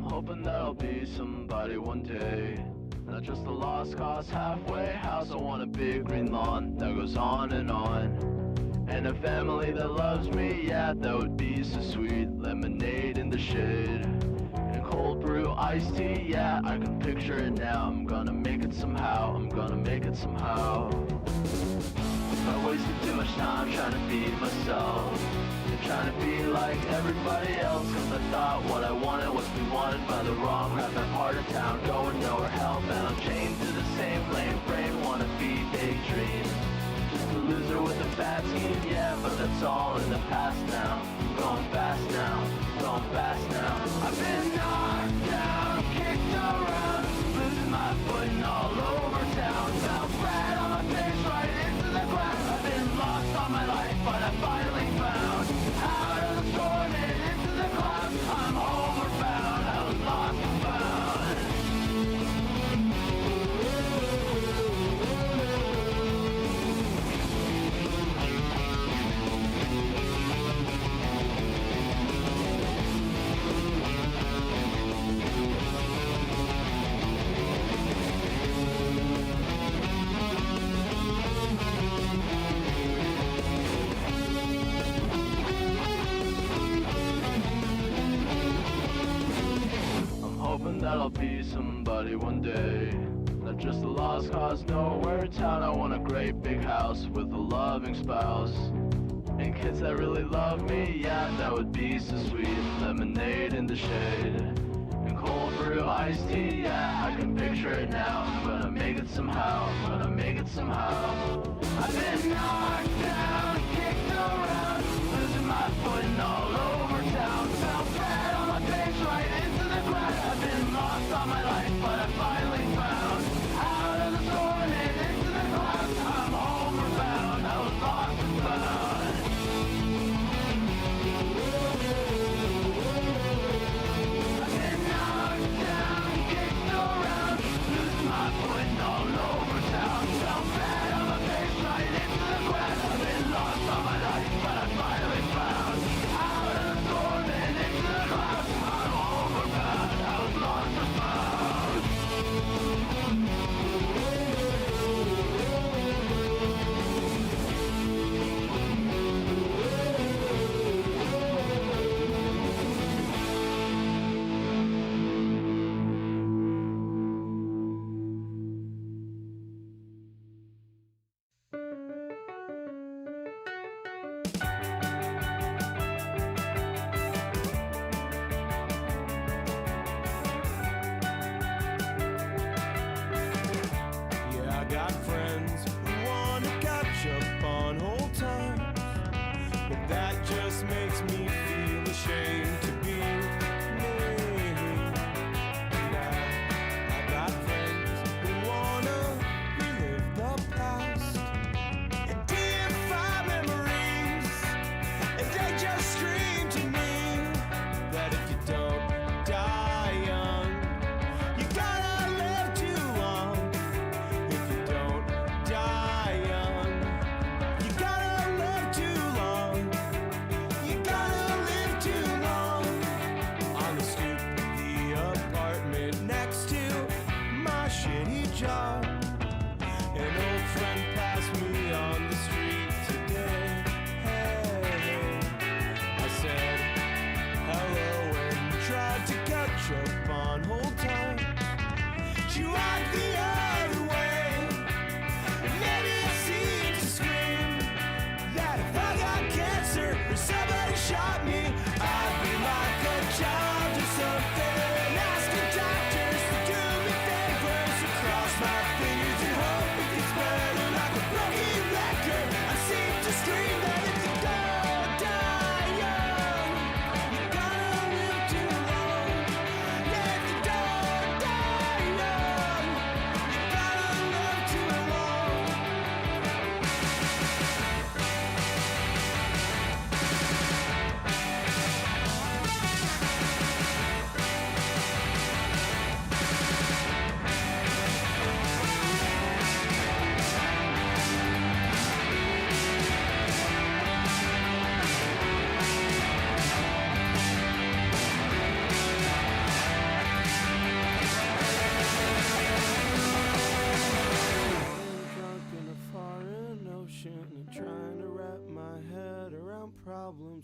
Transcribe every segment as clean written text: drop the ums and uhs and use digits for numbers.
hoping that I'll be somebody one day, not just a lost cause halfway house. I want a big green lawn that goes on, and a family that loves me, yeah, that would be so sweet. Lemonade in the shade, and cold brew iced tea, yeah, I can picture it now. I'm gonna make it somehow, I'm gonna make it somehow. I wasted too much time trying to be myself, trying to be like everybody else, cause I thought what I wanted was be wanted by the wrong crap. I'm part of town, going nowhere, hellbound. I'm chained to the same lame brain, wanna be big dreams. Just a loser with a bad scheme, yeah, but that's all in the past now. I'm going fast now, going fast now. I've been knocked down, kicked around, losing my footing all over town. Fell flat on my face right into the ground. I've been lost all my life, but I finally found out of the storm and into the clouds. I'm homeward bound, I was lost and found. Hoping that I'll be somebody one day, not just a lost cause nowhere in town. I want a great big house with a loving spouse, and kids that really love me, yeah, that would be so sweet. Lemonade in the shade, and cold brew iced tea, yeah, I can picture it now. I'm gonna make it somehow, I'm gonna make it somehow. I've been knocked down, kicked around, losing my footing all over town. Fell flat on my face right into the ground. I've been lost all my life, but I finally found out of the storm and into the clouds. I'm homeward bound, I was lost and found. I've been knocked down, kicked around, losing my footing all over town. Fell flat on my face right into the ground. I've been lost all my life, but I finally found out of the storm and into the clouds. I'm homeward bound, I was lost and found.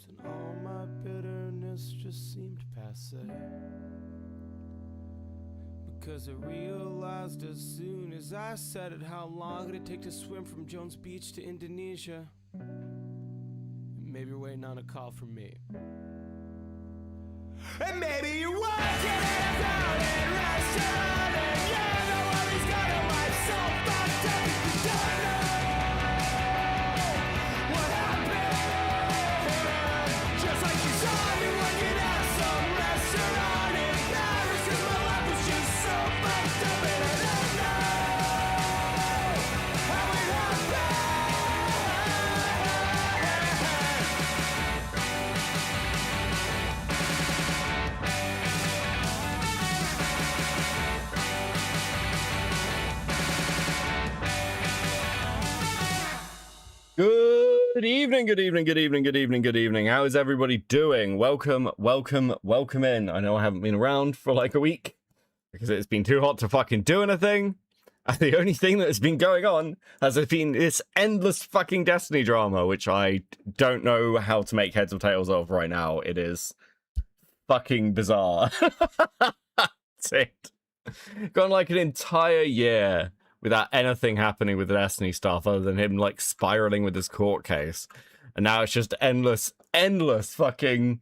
dreams, and all my bitterness just seemed passe. Because I realized as soon as I said it, how long it'd take to swim from Jones Beach to Indonesia. Maybe you're waiting on a call from me. And maybe you're working at a crowded restaurant, and you know what he's got a life so fucked up you don't know what happened. Just like you saw me working at some restaurant in Paris, 'cause my life was just so fucked up, and I don't know how it happened. Good evening, good evening, good evening, good evening, good evening. How is everybody doing? Welcome, welcome, welcome in. I know I haven't been around for like a week because it's been too hot to fucking do anything. And the only thing that has been going on has been this endless fucking Destiny drama, which I don't know how to make heads or tails of right now. It is fucking bizarre. That's it. Gone like an entire year without anything happening with the Destiny stuff other than him like spiraling with his court case. And now it's just endless fucking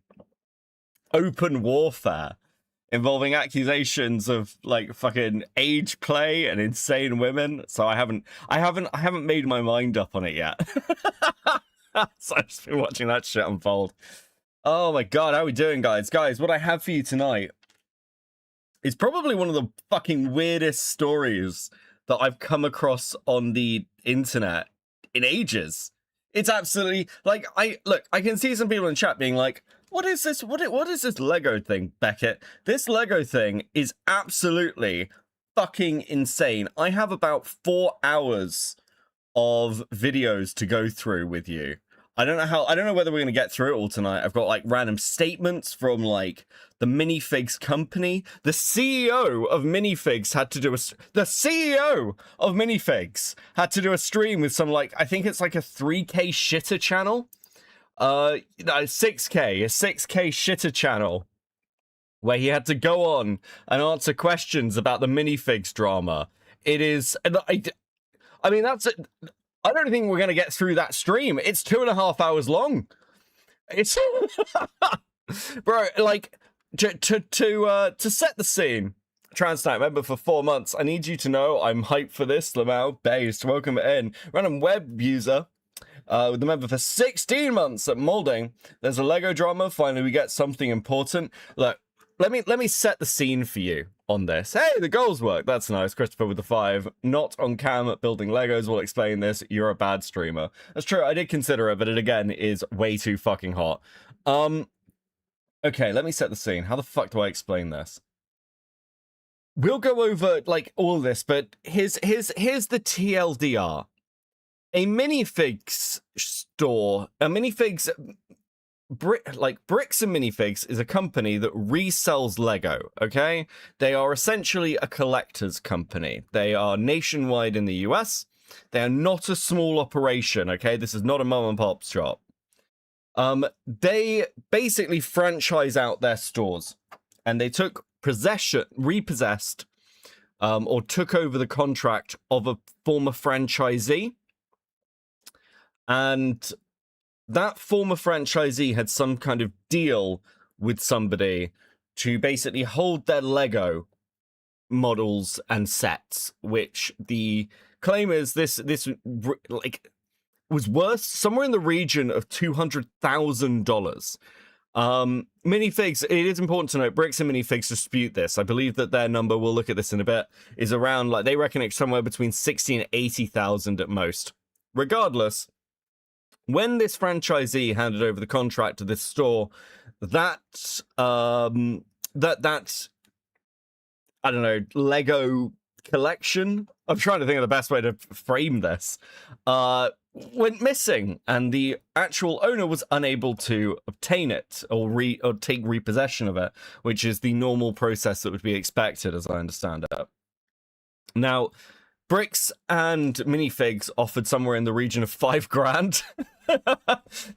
open warfare involving accusations of like fucking age play and insane women. So I haven't made my mind up on it yet. So I've just been watching that shit unfold. Oh my god, how are we doing, guys? Guys, what I have for you tonight is probably one of the fucking weirdest stories that I've come across on the internet in ages. It's absolutely like I can see some people in chat being like, what is this? What is this Lego thing, Beckett? This Lego thing is absolutely fucking insane. I have about 4 hours of videos to go through with you. I don't know whether we're going to get through it all tonight. I've got like random statements from like the Minifigs company. The CEO of Minifigs had to do a stream with some like, I think it's like a 3K shitter channel. 6K shitter channel where he had to go on and answer questions about the Minifigs drama. It is, I mean, that's it. I don't think we're going to get through that stream. It's 2.5 hours long. It's bro, like to set the scene. Transnight member for 4 months. I need you to know I'm hyped for this. Lamau based. Welcome in. Random web user. With the member for 16 months at molding. There's a Lego drama. Finally, we get something important. Look, let me set the scene for you on this. Hey, the goals work. That's nice. Christopher with the 5. Not on cam at building Legos. We'll explain this. You're a bad streamer. That's true. I did consider it, but it again is way too fucking hot. Okay, let me set the scene. How the fuck do I explain this? We'll go over like all this, but here's the TLDR. A Minifigs store, a Minifigs Bricks and Minifigs is a company that resells Lego, okay? They are essentially a collector's company. They are nationwide in the US. They are not a small operation, okay? This is not a mom and pop shop. They basically franchise out their stores, and they took repossessed, or took over the contract of a former franchisee. And that former franchisee had some kind of deal with somebody to basically hold their Lego models and sets, which the claim is this like was worth somewhere in the region of $200,000. Minifigs, it is important to note, Bricks and Minifigs dispute this. I believe that their number, we'll look at this in a bit, is around, like, they reckon it's somewhere between 60 and 80,000 at most. Regardless, when this franchisee handed over the contract to this store, that I don't know, Lego collection, I'm trying to think of the best way to frame this, went missing, and the actual owner was unable to obtain it or take repossession of it, which is the normal process that would be expected, as I understand it. Now, Bricks and Minifigs offered somewhere in the region of $5,000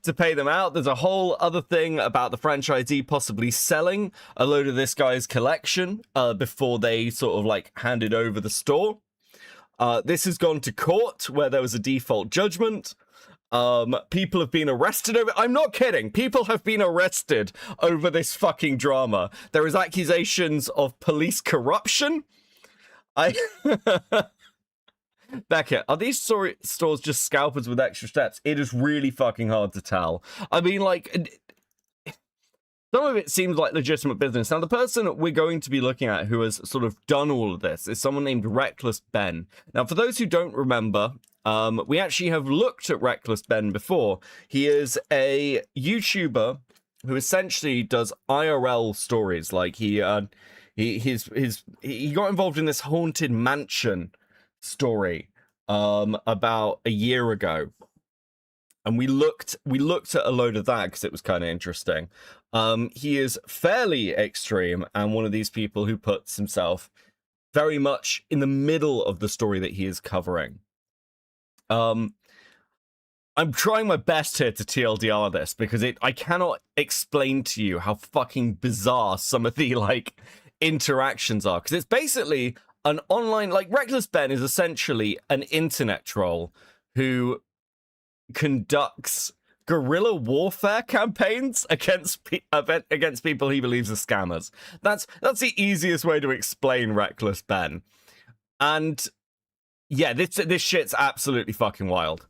to pay them out. There's a whole other thing about the franchisee possibly selling a load of this guy's collection before they sort of like handed over the store. This has gone to court where there was a default judgment. People have been arrested over... I'm not kidding. People have been arrested over this fucking drama. There is accusations of police corruption. Beckett, are these stores just scalpers with extra steps? It is really fucking hard to tell. I mean, like, some of it seems like legitimate business. Now, the person we're going to be looking at who has sort of done all of this is someone named Reckless Ben. Now, for those who don't remember, we actually have looked at Reckless Ben before. He is a YouTuber who essentially does IRL stories. Like, he got involved in this haunted mansion story about a year ago, and we looked at a load of that because it was kind of interesting. He is fairly extreme and one of these people who puts himself very much in the middle of the story that he is covering. I'm trying my best here to TLDR this because I cannot explain to you how fucking bizarre some of the like interactions are, because it's basically an online, like, Reckless Ben is essentially an internet troll who conducts guerrilla warfare campaigns against people he believes are scammers. That's the easiest way to explain Reckless Ben. And yeah, this shit's absolutely fucking wild.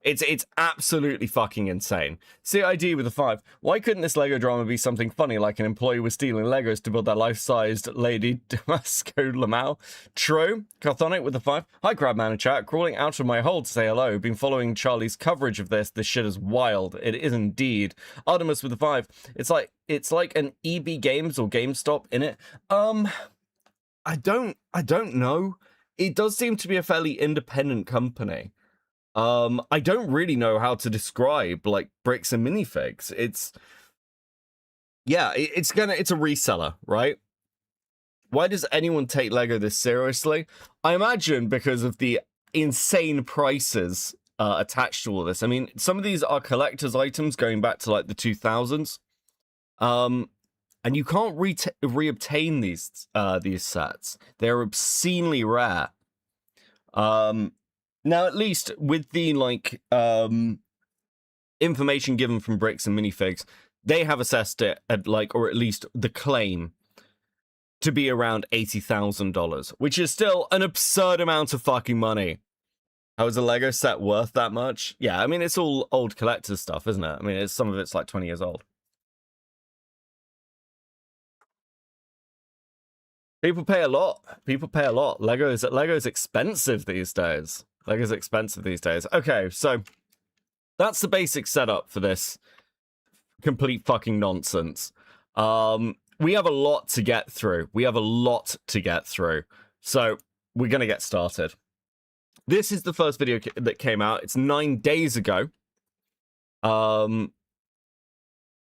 It's absolutely fucking insane. CID with a 5. Why couldn't this Lego drama be something funny, like an employee was stealing Legos to build their life-sized Lady Damasco Lamau? True. Carthonic with a 5. Hi, Crabman in chat. Crawling out of my hole to say hello. Been following Charlie's coverage of this. This shit is wild. It is indeed. Artemis with a 5. It's like an EB Games or GameStop in it. I don't know. It does seem to be a fairly independent company. I don't really know how to describe like Bricks and Minifigs. It's a reseller, right? Why does anyone take Lego this seriously? I imagine because of the insane prices attached to all this. I mean, some of these are collector's items going back to like the 2000s. And you can't reobtain these sets. They're obscenely rare. Now, at least with the like information given from Bricks and Minifigs, they have assessed it at like, or at least the claim, to be around $80,000, which is still an absurd amount of fucking money. How is a Lego set worth that much? Yeah, I mean, it's all old collector's stuff, isn't it? I mean, some of it's like 20 years old. People pay a lot. Lego's expensive these days. Lego's expensive these days. Okay, so that's the basic setup for this complete fucking nonsense. We have a lot to get through. So we're going to get started. This is the first video that came out. It's 9 days ago.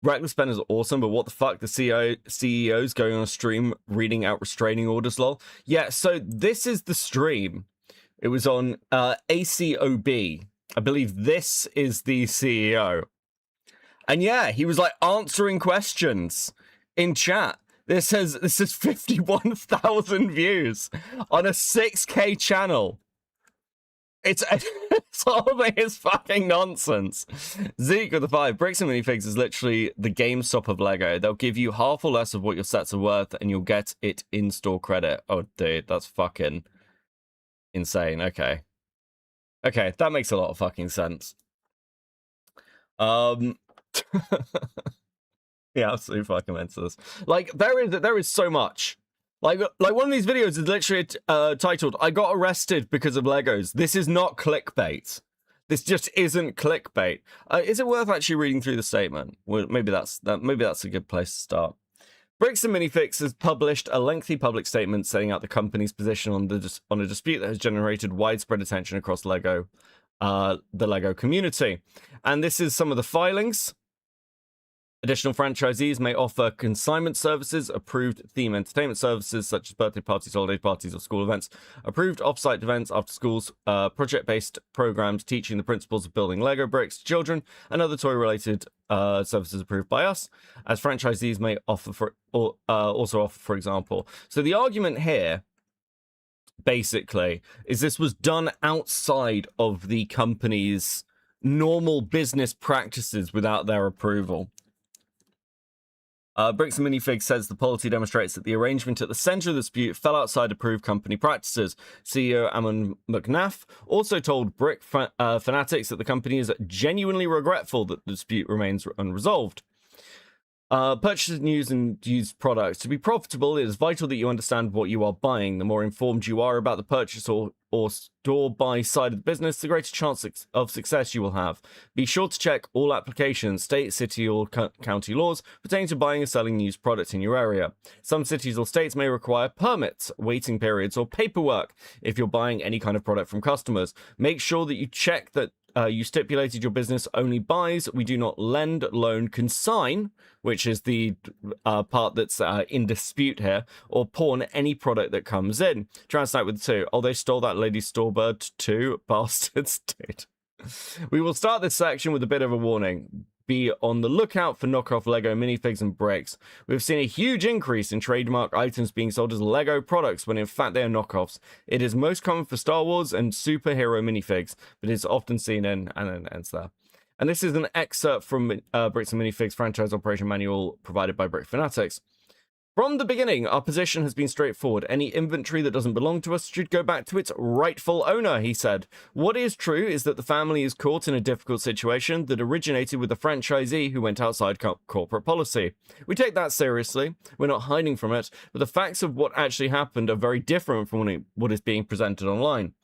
Reckless Ben is awesome, but what the fuck? The CEO's going on a stream reading out restraining orders, lol. Yeah, so this is the stream. It was on ACOB. I believe this is the CEO. And yeah, he was like answering questions in chat. This has 51,000 views on a 6K channel. It's all of his fucking nonsense. Zeke with the 5. Bricks and Minifigs is literally the GameStop of Lego. They'll give you half or less of what your sets are worth, and you'll get it in-store credit. Oh, dude, that's fucking insane. Okay, that makes a lot of fucking sense. Yeah, absolutely fucking mental. Like, there is so much. Like one of these videos is literally titled, "I got arrested because of Legos." This is not clickbait. This just isn't clickbait. Is it worth actually reading through the statement? Well, maybe that's a good place to start. Bricks and Minifigs has published a lengthy public statement setting out the company's position on a dispute that has generated widespread attention across the Lego community. And this is some of the filings. Additional franchisees may offer consignment services, approved theme entertainment services such as birthday parties, holiday parties, or school events, approved off-site events after schools, project-based programs teaching the principles of building Lego bricks to children, and other toy-related services approved by us, as franchisees may offer also offer, for example. So the argument here, basically, is this was done outside of the company's normal business practices without their approval. Bricks and Minifigs says the policy demonstrates that the arrangement at the center of the dispute fell outside approved company practices. CEO Ammon McNaff also told Brick Fanatics that the company is genuinely regretful that the dispute remains unresolved. Purchasing news and used products. To be profitable, it is vital that you understand what you are buying. The more informed you are about the purchase or store-buy side of the business, the greater chance of success you will have. Be sure to check all applications, state, city, or county laws pertaining to buying and selling used products in your area. Some cities or states may require permits, waiting periods, or paperwork if you're buying any kind of product from customers. Make sure that you check that you stipulated your business only buys. We do not lend, loan, consign, which is the part that's in dispute here, or pawn any product that comes in. Translate with two. Oh, they stole that lady's stoorbird too, bastards, dude. We will start this section with a bit of a warning. Be on the lookout for knockoff Lego minifigs and bricks. We've seen a huge increase in trademark items being sold as Lego products when in fact they are knockoffs. It is most common for Star Wars and superhero minifigs, but it's often seen in, and then ends there. And this is an excerpt from Bricks and Minifigs franchise operation manual provided by Brick Fanatics. From the beginning, our position has been straightforward. Any inventory that doesn't belong to us should go back to its rightful owner, he said. What is true is that the family is caught in a difficult situation that originated with a franchisee who went outside corporate policy. We take that seriously. We're not hiding from it, but the facts of what actually happened are very different from what is being presented online.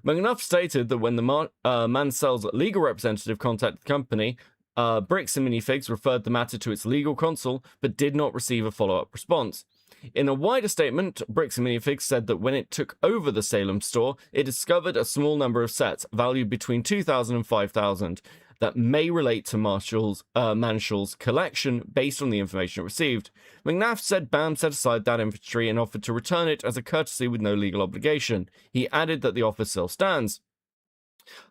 McNuff stated that when the Mansell's legal representative contacted the company, Bricks and Minifigs referred the matter to its legal counsel, but did not receive a follow-up response. In a wider statement, Bricks and Minifigs said that when it took over the Salem store, it discovered a small number of sets, valued between $2,000 and $5,000, that may relate to Manshall's collection based on the information it received. McNaff said BAM set aside that inventory and offered to return it as a courtesy with no legal obligation. He added that the offer still stands.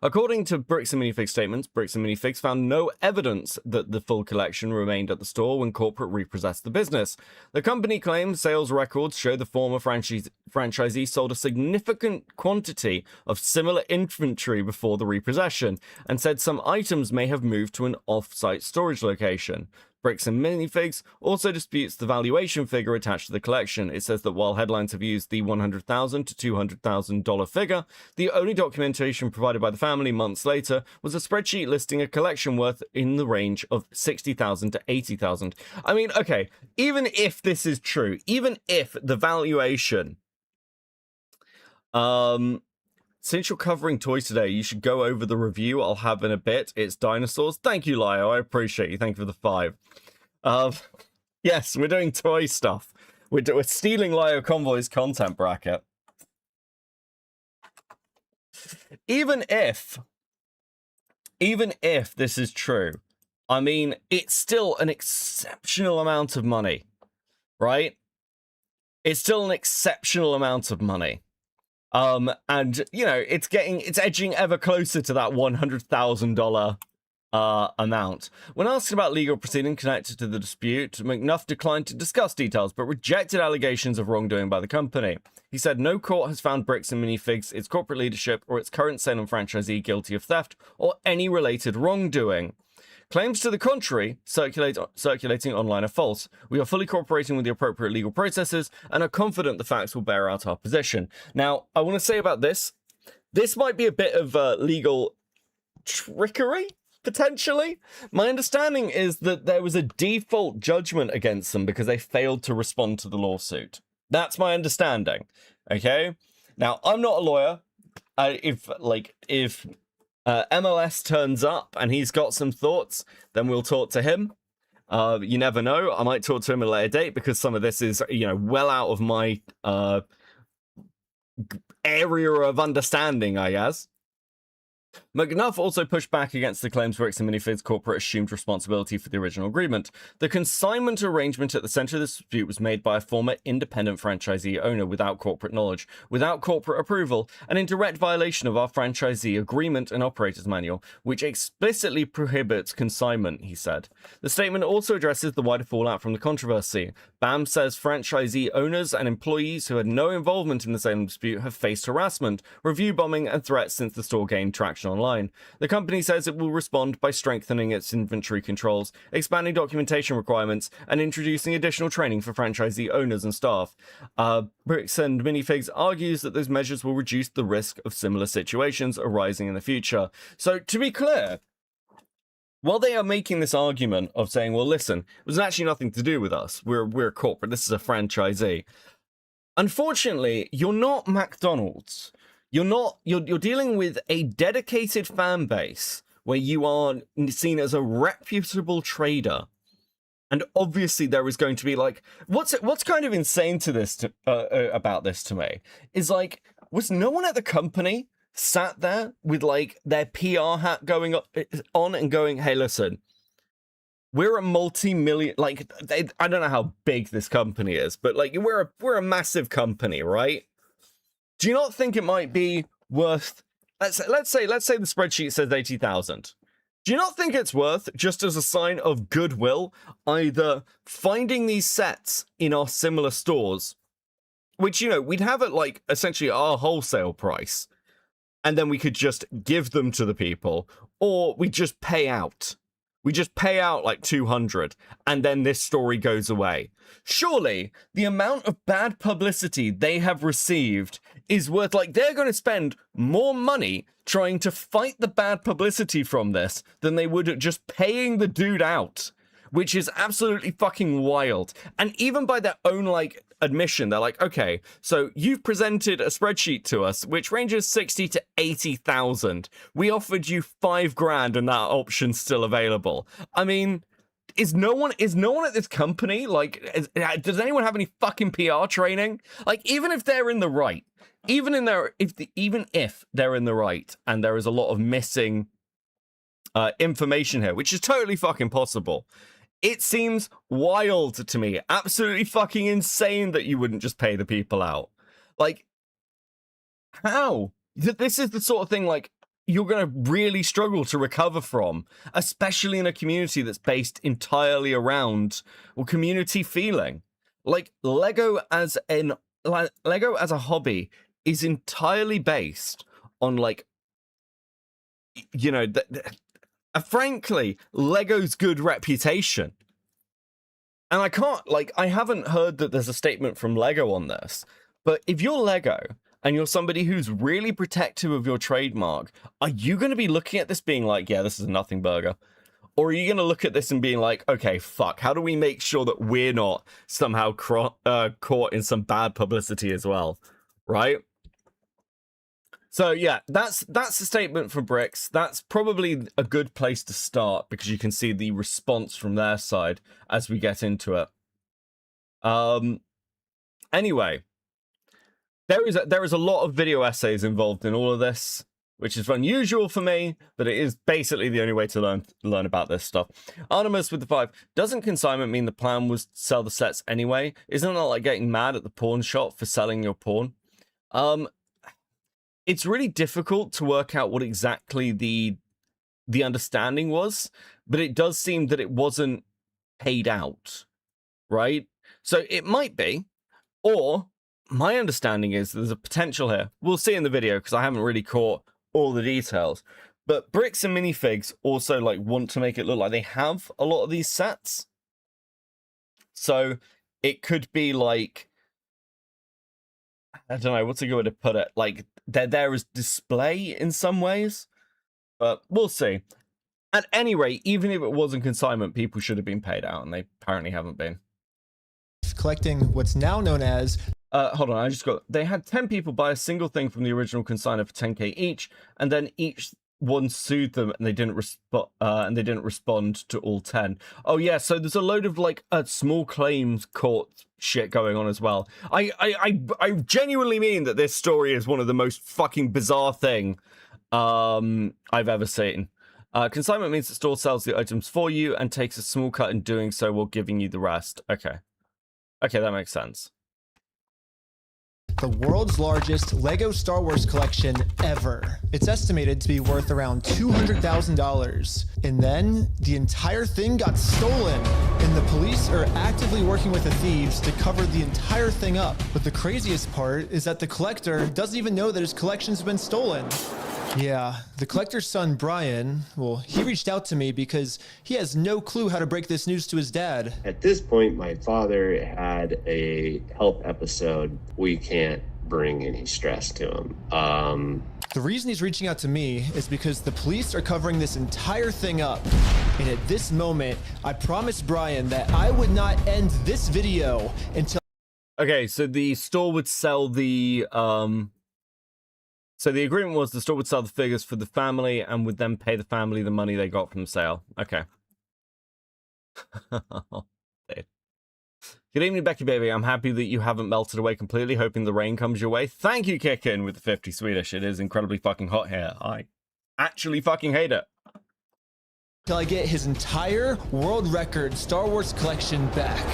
According to Bricks and Minifigs statements, Bricks and Minifigs found no evidence that the full collection remained at the store when corporate repossessed the business. The company claims sales records show the former franchisee sold a significant quantity of similar inventory before the repossession, and said some items may have moved to an off-site storage location. Bricks and Minifigs also disputes the valuation figure attached to the collection. It says that while headlines have used the $100,000 to $200,000 figure, the only documentation provided by the family months later was a spreadsheet listing a collection worth in the range of $60,000 to $80,000. I mean, okay, even if this is true, even if the valuation, since you're covering toys today, you should go over the review I'll have in a bit. It's dinosaurs. Thank you, Lio. I appreciate you. Thank you for the 5. Yes, we're doing toy stuff. We're stealing Lio Convoy's content bracket. Even if this is true, I mean, it's still an exceptional amount of money, right? It's still an exceptional amount of money. And you know, it's edging ever closer to that $100,000 amount. When asked about legal proceeding connected to the dispute, McNuff declined to discuss details, but rejected allegations of wrongdoing by the company. He said no court has found Bricks and Minifigs, its corporate leadership, or its current Salem franchisee guilty of theft or any related wrongdoing. Claims to the contrary circulating online are false. We are fully cooperating with the appropriate legal processes and are confident the facts will bear out our position. Now, I want to say about this might be a bit of legal trickery, potentially. My understanding is that there was a default judgment against them because they failed to respond to the lawsuit. That's my understanding, okay? Now, I'm not a lawyer. If MLS turns up and he's got some thoughts, then we'll talk to him. You never know. I might talk to him at a later date because some of this is, well out of my area of understanding, I guess. McNuff also pushed back against the claims Bricks and Minifigs corporate assumed responsibility for the original agreement. The consignment arrangement at the center of the dispute was made by a former independent franchisee owner without corporate knowledge, without corporate approval, and in direct violation of our franchisee agreement and operator's manual, which explicitly prohibits consignment, he said. The statement also addresses the wider fallout from the controversy. BAM says franchisee owners and employees who had no involvement in the Salem dispute have faced harassment, review bombing, and threats since the store gained traction online. The company says it will respond by strengthening its inventory controls, expanding documentation requirements, and introducing additional training for franchisee owners and staff. Bricks and Minifigs argues that those measures will reduce the risk of similar situations arising in the future. So, to be clear, while they are making this argument of saying, well, listen, it was actually nothing to do with us. We're a corporate. This is a franchisee. Unfortunately, you're not McDonald's. You're dealing with a dedicated fan base where you are seen as a reputable trader. And obviously there is going to be like, what's kind of insane to this, about this to me is like, was no one at the company sat there with like their PR hat going on and going, hey, listen, we're a multi-million, like, I don't know how big this company is, but like we're a massive company, right? Do you not think it might be worth, let's say the spreadsheet says 80,000. Do you not think it's worth, just as a sign of goodwill, either finding these sets in our similar stores, which, you know, we'd have at like essentially our wholesale price, and then we could just give them to the people, or we just pay out. We just pay out like 200, and then this story goes away. Surely, the amount of bad publicity they have received is worth, like, they're going to spend more money trying to fight the bad publicity from this than they would at just paying the dude out, which is absolutely fucking wild. And even by their own, like, admission, they're like, okay, so you've presented a spreadsheet to us which ranges 60 to 80,000. We offered you $5,000 and that option's still available. I mean, is no one at this company like, does anyone have any fucking PR training? Like, even if they're in the right, even if they're in the right and there is a lot of missing information here, which is totally fucking possible, it seems wild to me, absolutely fucking insane that you wouldn't just pay the people out. Like, how? This is the sort of thing, like, you're going to really struggle to recover from, especially in a community that's based entirely around, well, community feeling. Like, Lego as a hobby is entirely based on, like, you know, frankly, Lego's good reputation. And I haven't heard that there's a statement from Lego on this, but if you're Lego and you're somebody who's really protective of your trademark, are you going to be looking at this being like, yeah, this is a nothing burger? Or are you going to look at this and being like, okay, fuck, how do we make sure that we're not somehow caught in some bad publicity as well, right? So yeah, that's the statement for Bricks. That's probably a good place to start because you can see the response from their side as we get into it. Anyway, there is a lot of video essays involved in all of this, which is unusual for me, but it is basically the only way to learn about this stuff. Artemis with the 5. Doesn't consignment mean the plan was to sell the sets anyway? Isn't that like getting mad at the pawn shop for selling your pawn? It's really difficult to work out what exactly the understanding was, but it does seem that it wasn't paid out, right? So it might be, or my understanding is there's a potential here. We'll see in the video because I haven't really caught all the details. But Bricks and Minifigs also like want to make it look like they have a lot of these sets. So it could be like, I don't know, what's a good way to put it? Like, they're there as display in some ways, but we'll see. At any rate, even if it wasn't consignment, people should have been paid out, and they apparently haven't been. Collecting what's now known as... Hold on, they had 10 people buy a single thing from the original consignor for 10k each, and then each one sued them, and they didn't respond to all 10. Oh yeah, so there's a load of like small claims court shit going on as well. I genuinely mean that this story is one of the most fucking bizarre thing I've ever seen. Consignment means the store sells the items for you and takes a small cut in doing so while giving you the rest. Okay. Okay, that makes sense. The world's largest Lego Star Wars collection ever. It's estimated to be worth around $200,000. And then the entire thing got stolen, and the police are actively working with the thieves to cover the entire thing up. But the craziest part is that the collector doesn't even know that his collection's been stolen. Yeah, the collector's son, Brian, well, he reached out to me because he has no clue how to break this news to his dad. At this point, my father had a health episode. We can't bring any stress to him. The reason he's reaching out to me is because the police are covering this entire thing up. And at this moment, I promised Brian that I would not end this video until... Okay, so the store would sell the, So the agreement was the store would sell the figures for the family and would then pay the family the money they got from the sale. Okay. Good evening, Becky baby. I'm happy that you haven't melted away completely, hoping the rain comes your way. Thank you, Kickin, with the 50 Swedish. It is incredibly fucking hot here. I actually fucking hate it. Till I get his entire world record Star Wars collection back.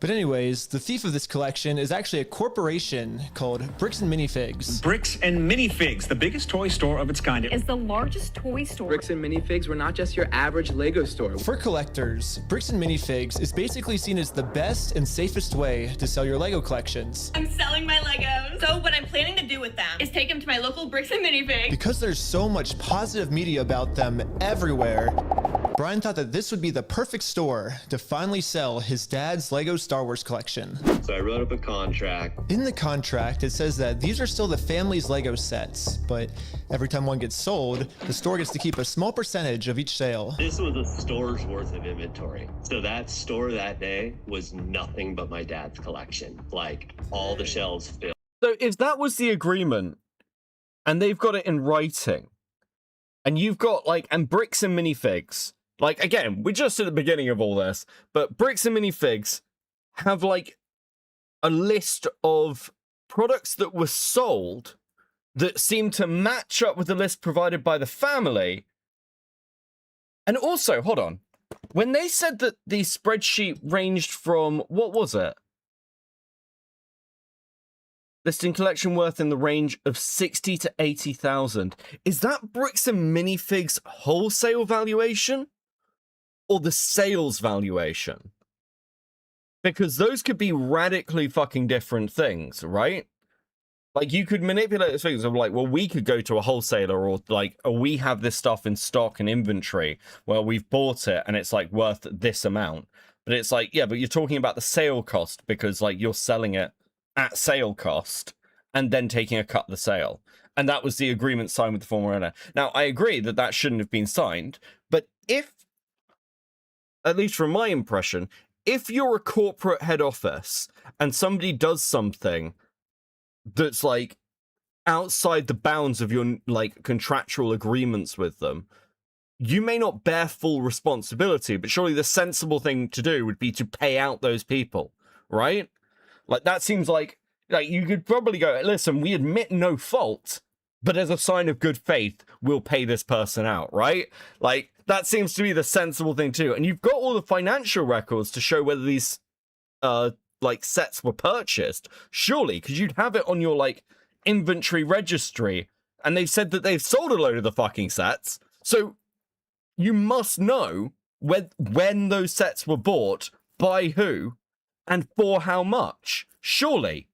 But anyways, the thief of this collection is actually a corporation called Bricks and Minifigs. Bricks and Minifigs, the biggest toy store of its kind. Is the largest toy store. Bricks and Minifigs were not just your average Lego store. For collectors, Bricks and Minifigs is basically seen as the best and safest way to sell your Lego collections. I'm selling my Legos. So what I'm planning to do with them is take them to my local Bricks and Minifigs. Because there's so much positive media about them everywhere, Brian thought that this would be the perfect store to finally sell his dad's Lego Star Wars collection. So I wrote up a contract. In the contract, it says that these are still the family's Lego sets, but every time one gets sold, the store gets to keep a small percentage of each sale. This was a store's worth of inventory. So that store that day was nothing but my dad's collection. Like, all the shelves filled. So if that was the agreement, and they've got it in writing, and you've got, like, and Bricks and Minifigs, like, again, we're just at the beginning of all this, but Bricks and Minifigs have, like, a list of products that were sold that seem to match up with the list provided by the family. And also, hold on, when they said that the spreadsheet ranged from, what was it? Listing collection worth in the range of 60 to 80,000. Is that Bricks and Minifigs wholesale valuation? Or the sales valuation? Because those could be radically fucking different things, right? Like, you could manipulate those things of like, well, we could go to a wholesaler, or like, oh, we have this stuff in stock and inventory. Well, we've bought it and it's like worth this amount. But it's like, yeah, but you're talking about the sale cost because like you're selling it at sale cost and then taking a cut of the sale. And that was the agreement signed with the former owner. Now, I agree that that shouldn't have been signed, but if, at least from my impression, if you're a corporate head office and somebody does something that's like outside the bounds of your like contractual agreements with them, you may not bear full responsibility, but surely the sensible thing to do would be to pay out those people, right? Like, that seems like you could probably go, listen, we admit no fault, but as a sign of good faith, we'll pay this person out, right? Like, that seems to be the sensible thing too. And you've got all the financial records to show whether these, like, sets were purchased. Surely, because you'd have it on your, like, inventory registry. And they've said that they've sold a load of the fucking sets. So, you must know when those sets were bought, by who, and for how much. Surely.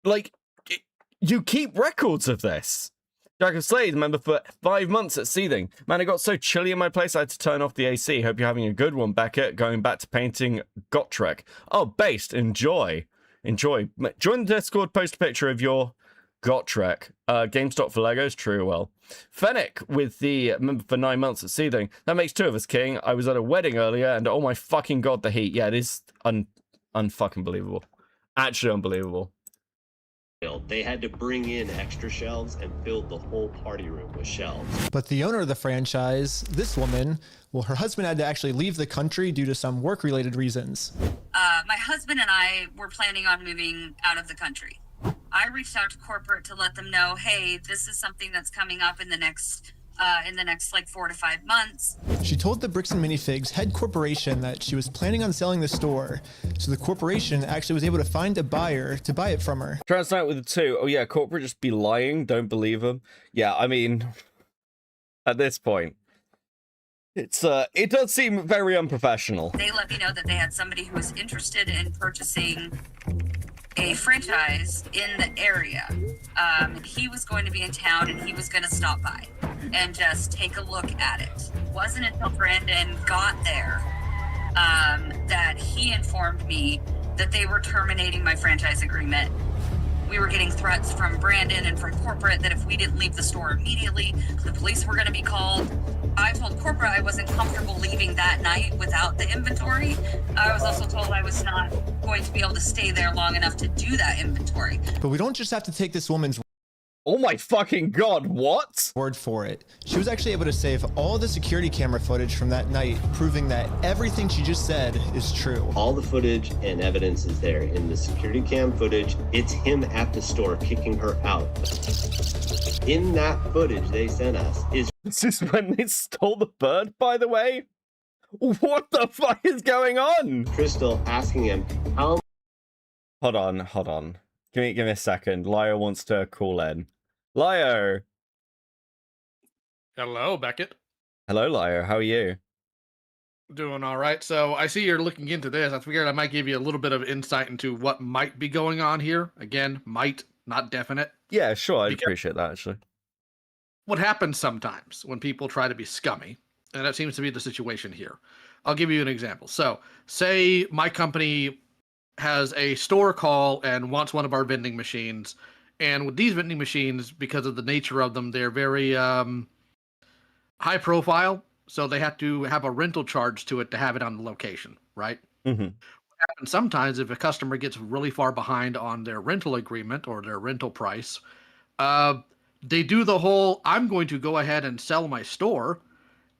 Like, you keep records of this. Jack of Slade, member for 5 months at Seething. Man, it got so chilly in my place, I had to turn off the AC. Hope you're having a good one, Beckett. Going back to painting Gotrek. Oh, based. Enjoy. Enjoy. Join the Discord, post a picture of your Gotrek. GameStop for Legos, true, well. Fennec with the member for 9 months at Seething. That makes 2 of us, King. I was at a wedding earlier, and oh my fucking god, the heat. Yeah, it is unfucking believable. Actually unbelievable. They had to bring in extra shelves and filled the whole party room with shelves. But the owner of the franchise, this woman, well, her husband had to actually leave the country due to some work-related reasons. My husband and I were planning on moving out of the country. I reached out to corporate to let them know, hey, this is something that's coming up in the next like 4 to 5 months. She told the Bricks and Minifigs head corporation that she was planning on selling the store, so the corporation actually was able to find a buyer to buy it from her. Translate with the two. Oh yeah, corporate just be lying. Don't believe them. Yeah, I mean, at this point, it does seem very unprofessional. They let me know that they had somebody who was interested in purchasing a franchise in the area. He was going to be in town and he was going to stop by and just take a look at it. It wasn't until Brandon got there that he informed me that they were terminating my franchise agreement. We were getting threats from Brandon and from corporate that if we didn't leave the store immediately, the police were going to be called. I told corporate I wasn't comfortable leaving that night without the inventory. I was also told I was not going to be able to stay there long enough to do that inventory. But we don't just have to take this woman's Oh my fucking god, what? word for it. She was actually able to save all the security camera footage from that night, proving that everything she just said is true. All the footage and evidence is there. In the security cam footage, it's him at the store kicking her out. In that footage they sent us is... This is when they stole the bird, by the way? What the fuck is going on? Crystal asking him how... Hold on. Give me a second. Lio wants to call in. Lio! Hello, Beckett. Hello, Lio. How are you? Doing all right. So I see you're looking into this. I figured I might give you a little bit of insight into what might be going on here. Again, might, not definite. Yeah, sure. I'd appreciate that, actually. What happens sometimes when people try to be scummy, and that seems to be the situation here. I'll give you an example. So, say my company has a store call and wants one of our vending machines. And with these vending machines, because of the nature of them, they're very high profile. So they have to have a rental charge to it to have it on the location, right? Mm-hmm. What happens sometimes if a customer gets really far behind on their rental agreement or their rental price, they do the whole, I'm going to go ahead and sell my store,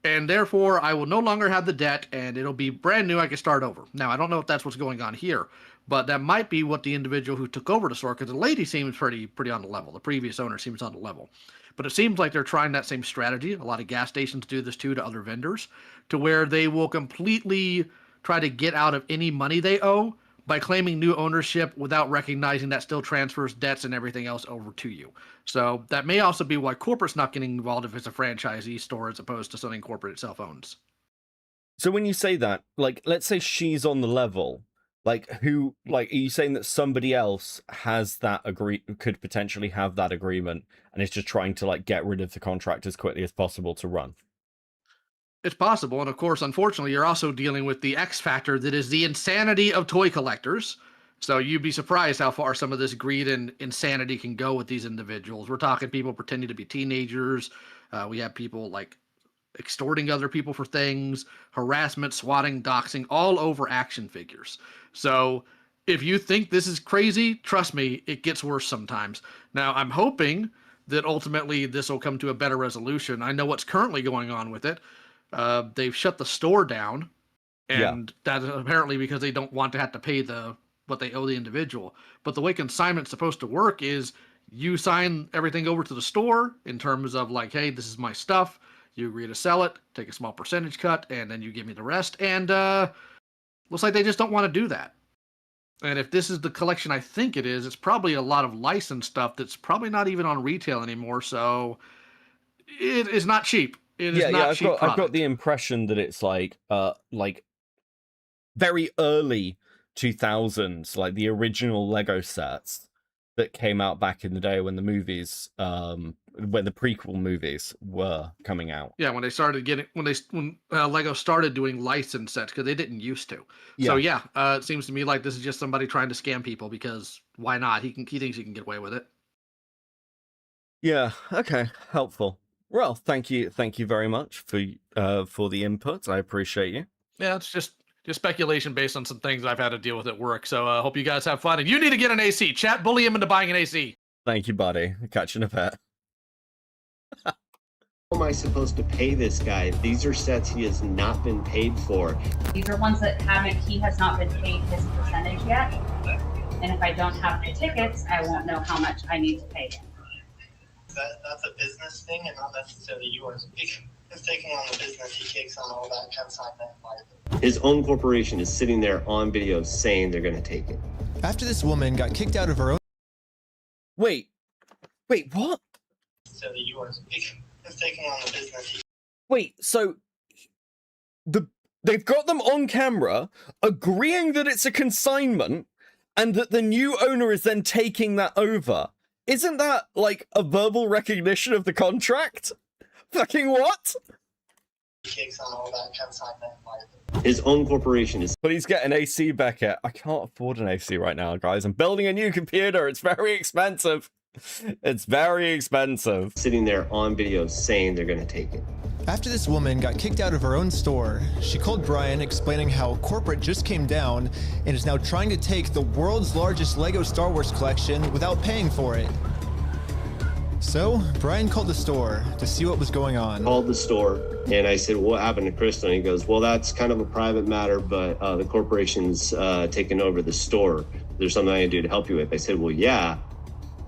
and therefore I will no longer have the debt and it'll be brand new. I can start over. Now, I don't know if that's what's going on here, but that might be what the individual who took over the store, because the lady seems pretty on the level. The previous owner seems on the level. But it seems like they're trying that same strategy. A lot of gas stations do this too to other vendors, to where they will completely try to get out of any money they owe by claiming new ownership without recognizing that still transfers debts and everything else over to you. So that may also be why corporate's not getting involved if it's a franchisee store as opposed to something corporate itself owns. So when you say that, like, let's say she's on the level, like, who, like, are you saying that somebody else has that could potentially have that agreement and is just trying to, like, get rid of the contract as quickly as possible to run? It's possible, and of course, unfortunately, you're also dealing with the X factor that is the insanity of toy collectors. So you'd be surprised how far some of this greed and insanity can go with these individuals. We're talking people pretending to be teenagers. We have people, like, extorting other people for things, harassment, swatting, doxing, all over action figures. So if you think this is crazy, trust me, it gets worse sometimes. Now, I'm hoping that ultimately this will come to a better resolution. I know what's currently going on with it. They've shut the store down, and that's apparently because they don't want to have to pay what they owe the individual. But the way consignment's supposed to work is you sign everything over to the store in terms of like, hey, this is my stuff. You agree to sell it, take a small percentage cut, and then you give me the rest. And looks like they just don't want to do that. And if this is the collection I think it is, it's probably a lot of licensed stuff that's probably not even on retail anymore. So it is not cheap. It is not cheap. I've got the impression that it's like very early 2000s, like the original Lego sets that came out back in the day when the movies, when the prequel movies were coming out. Yeah, when they started when Lego started doing licensed sets, because they didn't used to. So yeah, it seems to me like this is just somebody trying to scam people, because why not? He thinks he can get away with it. Yeah. Okay. Helpful. Well, thank you very much for the input. I appreciate you. Yeah, it's just speculation based on some things I've had to deal with at work. So I hope you guys have fun. And you need to get an AC. Chat, bully him into buying an AC. Thank you, buddy. Catch you in a bit. How am I supposed to pay this guy? These are sets he has not been paid for. These are ones that he has not been paid his percentage yet. And if I don't have my tickets, I won't know how much I need to pay them. That's a business thing and not necessarily yours. He's taking on the business, he takes on all that consignment. His own corporation is sitting there on video saying they're going to take it. After this woman got kicked out of her own... Wait, what? So yours. He's taking on the business. Wait, so they've got them on camera agreeing that it's a consignment and that the new owner is then taking that over. Isn't that like a verbal recognition of the contract? Fucking what? He takes on all that consignment. His own corporation is... Please get an AC, Beckett. I can't afford an AC right now, guys. I'm building a new computer. It's very expensive. It's very expensive. Sitting there on video saying they're going to take it. After this woman got kicked out of her own store, she called Brian explaining how corporate just came down and is now trying to take the world's largest LEGO Star Wars collection without paying for it. So, Brian called the store to see what was going on. Called the store, and I said, what happened to Crystal? And he goes, well, that's kind of a private matter, but the corporation's taken over the store. There's something I can do to help you with. I said, well, yeah.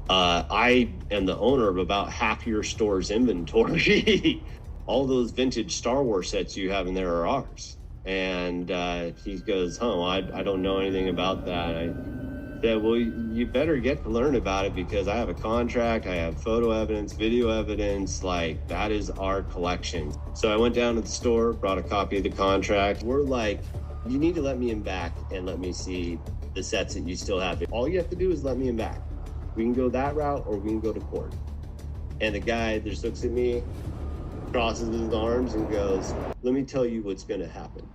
I am the owner of about half your store's inventory. All those vintage Star Wars sets you have in there are ours. And he goes, I don't know anything about that. I said, well, you better get to learn about it because I have a contract, I have photo evidence, video evidence, like that is our collection. So I went down to the store, brought a copy of the contract. We're like, you need to let me in back and let me see the sets that you still have. All you have to do is let me in back. We can go that route or we can go to court. And the guy just looks at me, crosses his arms and goes, let me tell you what's gonna happen.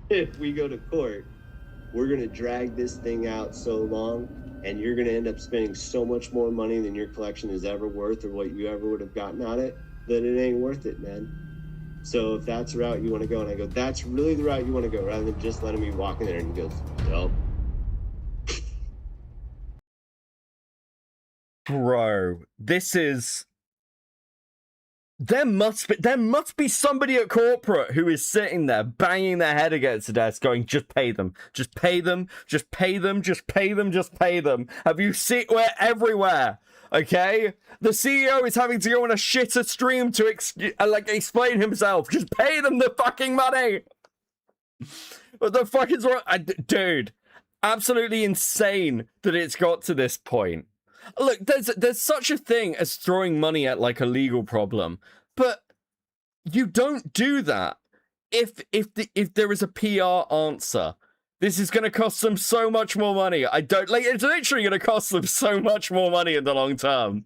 If we go to court, we're gonna drag this thing out so long and you're gonna end up spending so much more money than your collection is ever worth or what you ever would have gotten on it, that it ain't worth it, man. So if that's the route you wanna go, and I go, that's really the route you wanna go, rather than just letting me walk in there, and he goes, nope. Bro, this is... There must be somebody at corporate who is sitting there banging their head against the desk going, just pay them, just pay them, just pay them, just pay them, just pay them. Have you seen, we're everywhere, okay? The CEO is having to go on a shitter stream to explain himself. Just pay them the fucking money. What the fuck is wrong? Dude, absolutely insane that it's got to this point. Look, there's such a thing as throwing money at like a legal problem, but you don't do that if there is a PR answer. This is going to cost them so much more money. It's literally going to cost them so much more money in the long term.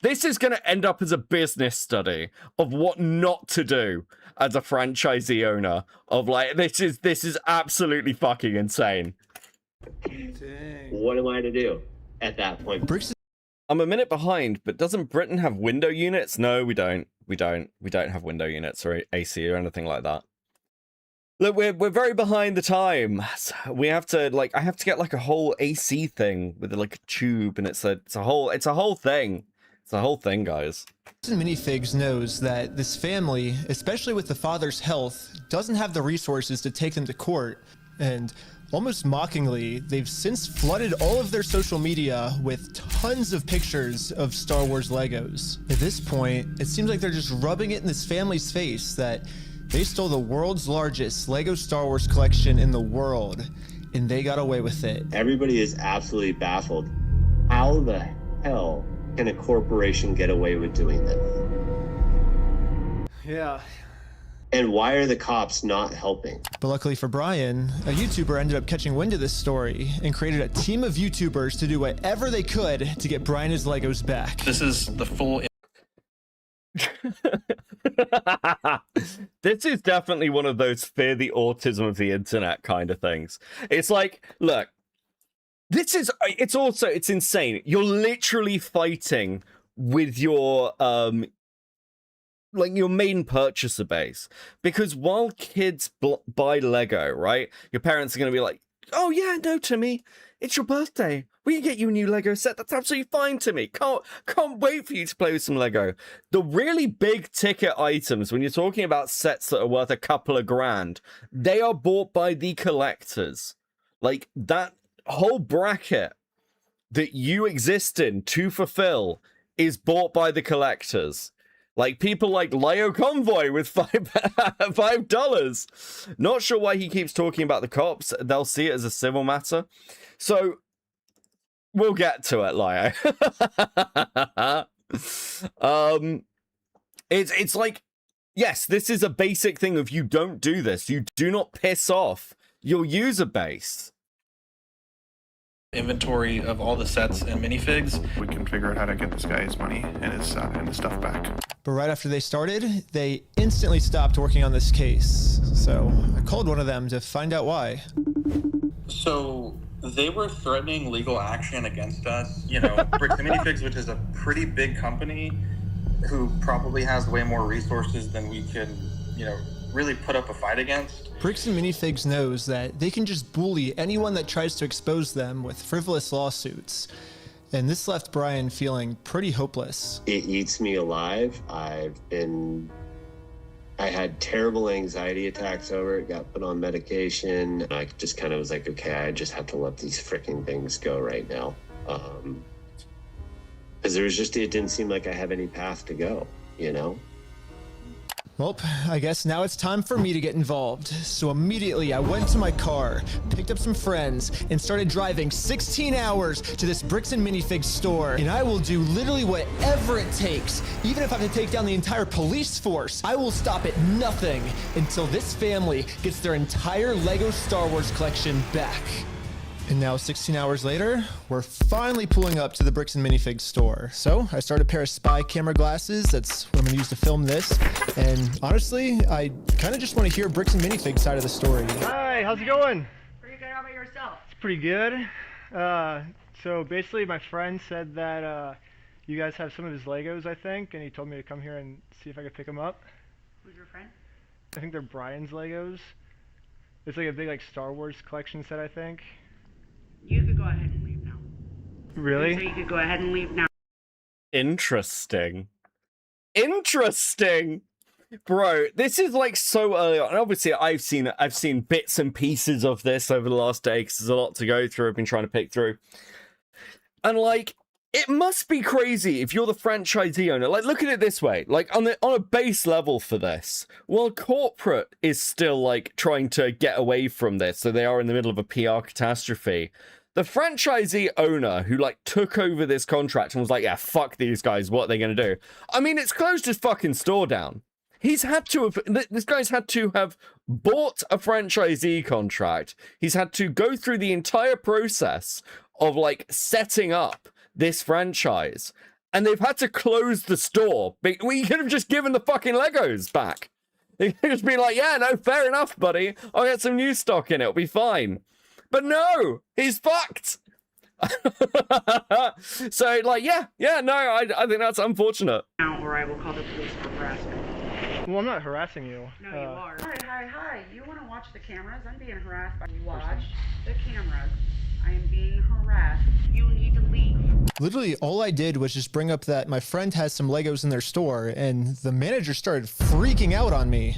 This is going to end up as a business study of what not to do as a franchisee owner. Of like, this is absolutely fucking insane. Dang. What am I to do at that point? I'm a minute behind, but doesn't Britain have window units? No, we don't. We don't have window units or AC or anything like that. Look, we're very behind the time. We have to I have to get like a whole AC thing with like a tube, and it's a whole thing. It's a whole thing, guys. Minifigs knows that this family, especially with the father's health, doesn't have the resources to take them to court, and almost mockingly, they've since flooded all of their social media with tons of pictures of Star Wars Legos. At this point, it seems like they're just rubbing it in this family's face that they stole the world's largest Lego Star Wars collection in the world, and they got away with it. Everybody is absolutely baffled. How the hell can a corporation get away with doing this? Yeah. And why are the cops not helping? But luckily for Brian, a YouTuber ended up catching wind of this story and created a team of YouTubers to do whatever they could to get Brian his Legos back. This is the full... This is definitely one of those fear the autism of the internet kind of things. It's like, look, it's insane. You're literally fighting with your your main purchaser base, because while kids buy Lego, right, your parents are going to be like, oh yeah, no, Timmy, it's your birthday, we can get you a new Lego set, that's absolutely fine, Timmy, can't wait for you to play with some Lego. The really big ticket items, when you're talking about sets that are worth a couple of grand, they are bought by the collectors. Like, that whole bracket that you exist in to fulfill is bought by the collectors. Like people like Leo Convoy with $5. Not sure why he keeps talking about the cops. They'll see it as a civil matter. So we'll get to it, Leo. It's like, yes, this is a basic thing of you don't do this. You do not piss off your user base. Inventory of all the sets and minifigs. We can figure out how to get this guy his money and his stuff back. But right after they started, they instantly stopped working on this case. So I called one of them to find out why. So they were threatening legal action against us. You know, Bricks and Minifigs, which is a pretty big company who probably has way more resources than we can, you know, really put up a fight against. Bricks and Minifigs knows that they can just bully anyone that tries to expose them with frivolous lawsuits. And this left Brian feeling pretty hopeless. It eats me alive. I had terrible anxiety attacks over it, got put on medication. I just kind of was like, okay, I just have to let these freaking things go right now. Because it didn't seem like I have any path to go, you know? Well, I guess now it's time for me to get involved. So immediately I went to my car, picked up some friends, and started driving 16 hours to this Bricks and Minifigs store. And I will do literally whatever it takes. Even if I have to take down the entire police force, I will stop at nothing until this family gets their entire Lego Star Wars collection back. And now 16 hours later, we're finally pulling up to the Bricks and Minifigs store. So I started a pair of spy camera glasses. That's what I'm gonna use to film this. And honestly, I kind of just want to hear Bricks and Minifigs side of the story. Hi, how's it going? Pretty good. How about yourself? It's pretty good. So basically my friend said that you guys have some of his Legos, I think, and he told me to come here and see if I could pick them up. Who's your friend? I think they're Brian's Legos. It's like a big Star Wars collection set, I think. You could go ahead and leave now. Really? So you could go ahead and leave now. Interesting. Bro, this is like so early on. And obviously I've seen bits and pieces of this over the last day because there's a lot to go through. I've been trying to pick through. And like, it must be crazy if you're the franchisee owner. Like, look at it this way. Like, on a base level for this, while corporate is still like trying to get away from this, so they are in the middle of a PR catastrophe. The franchisee owner who like took over this contract and was like, yeah, fuck these guys, what are they gonna do? I mean, it's closed his fucking store down. This guy's had to have bought a franchisee contract. He's had to go through the entire process of like setting up this franchise, and they've had to close the store. We could have just given the fucking Legos back. They could just be like, yeah, no, fair enough, buddy. I'll get some new stock in it. It'll be fine. But no, he's fucked. So, like, yeah, no, I think that's unfortunate. Or I will call the police for harassment. Well, I'm not harassing you. No, you are. Hi. You want to watch the cameras? I'm being harassed by... Watch the cameras. I am being harassed. You need to leave. Literally, all I did was just bring up that my friend has some Legos in their store, and the manager started freaking out on me.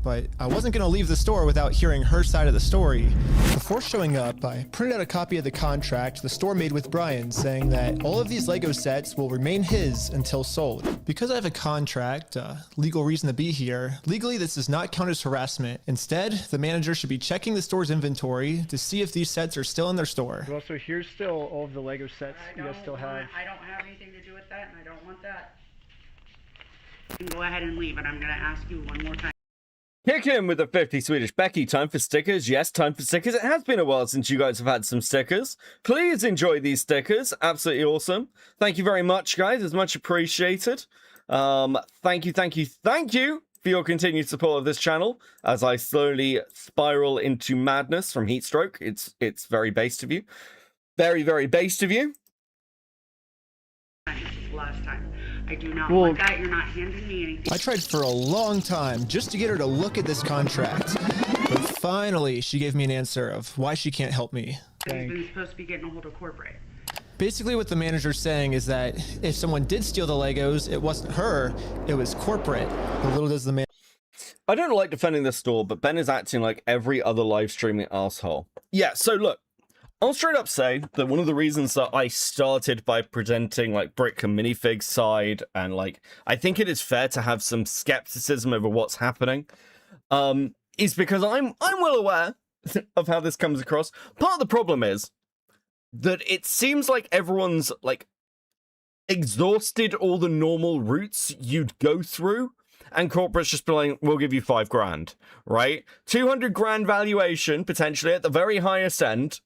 But I wasn't going to leave the store without hearing her side of the story. Before showing up, I printed out a copy of the contract the store made with Brian, saying that all of these Lego sets will remain his until sold. Because I have a contract, legal reason to be here, legally this does not count as harassment. Instead, the manager should be checking the store's inventory to see if these sets are still in their store. Well, so here's still all of the Lego sets you guys still have. I don't have anything to do with that, and I don't want that. You can go ahead and leave, and I'm going to ask you one more time. Kick him with a 50 Swedish Becky. Time for stickers. Yes, time for stickers. It has been a while since you guys have had some stickers. Please enjoy these stickers. Absolutely awesome. Thank you very much, guys. It's much appreciated. Thank you for your continued support of this channel as I slowly spiral into madness from heat stroke. It's very based of you. Very, very based of you. This is the last time. I do not want that. You're not handing me anything. I tried for a long time just to get her to look at this contract. But finally, she gave me an answer of why she can't help me. He's been supposed to be getting a hold of corporate. Basically, what the manager's saying is that if someone did steal the Legos, it wasn't her, it was corporate. But little does the man... I don't like defending this store, but Ben is acting like every other live streaming asshole. Yeah, so look, I'll straight up say that one of the reasons that I started by presenting like Brick and Minifigs side, and like I think it is fair to have some skepticism over what's happening, is because I'm well aware of how this comes across. Part of the problem is that it seems like everyone's like exhausted all the normal routes you'd go through, and corporates just be like, we'll give you $5,000, right? 200 grand valuation potentially at the very highest end.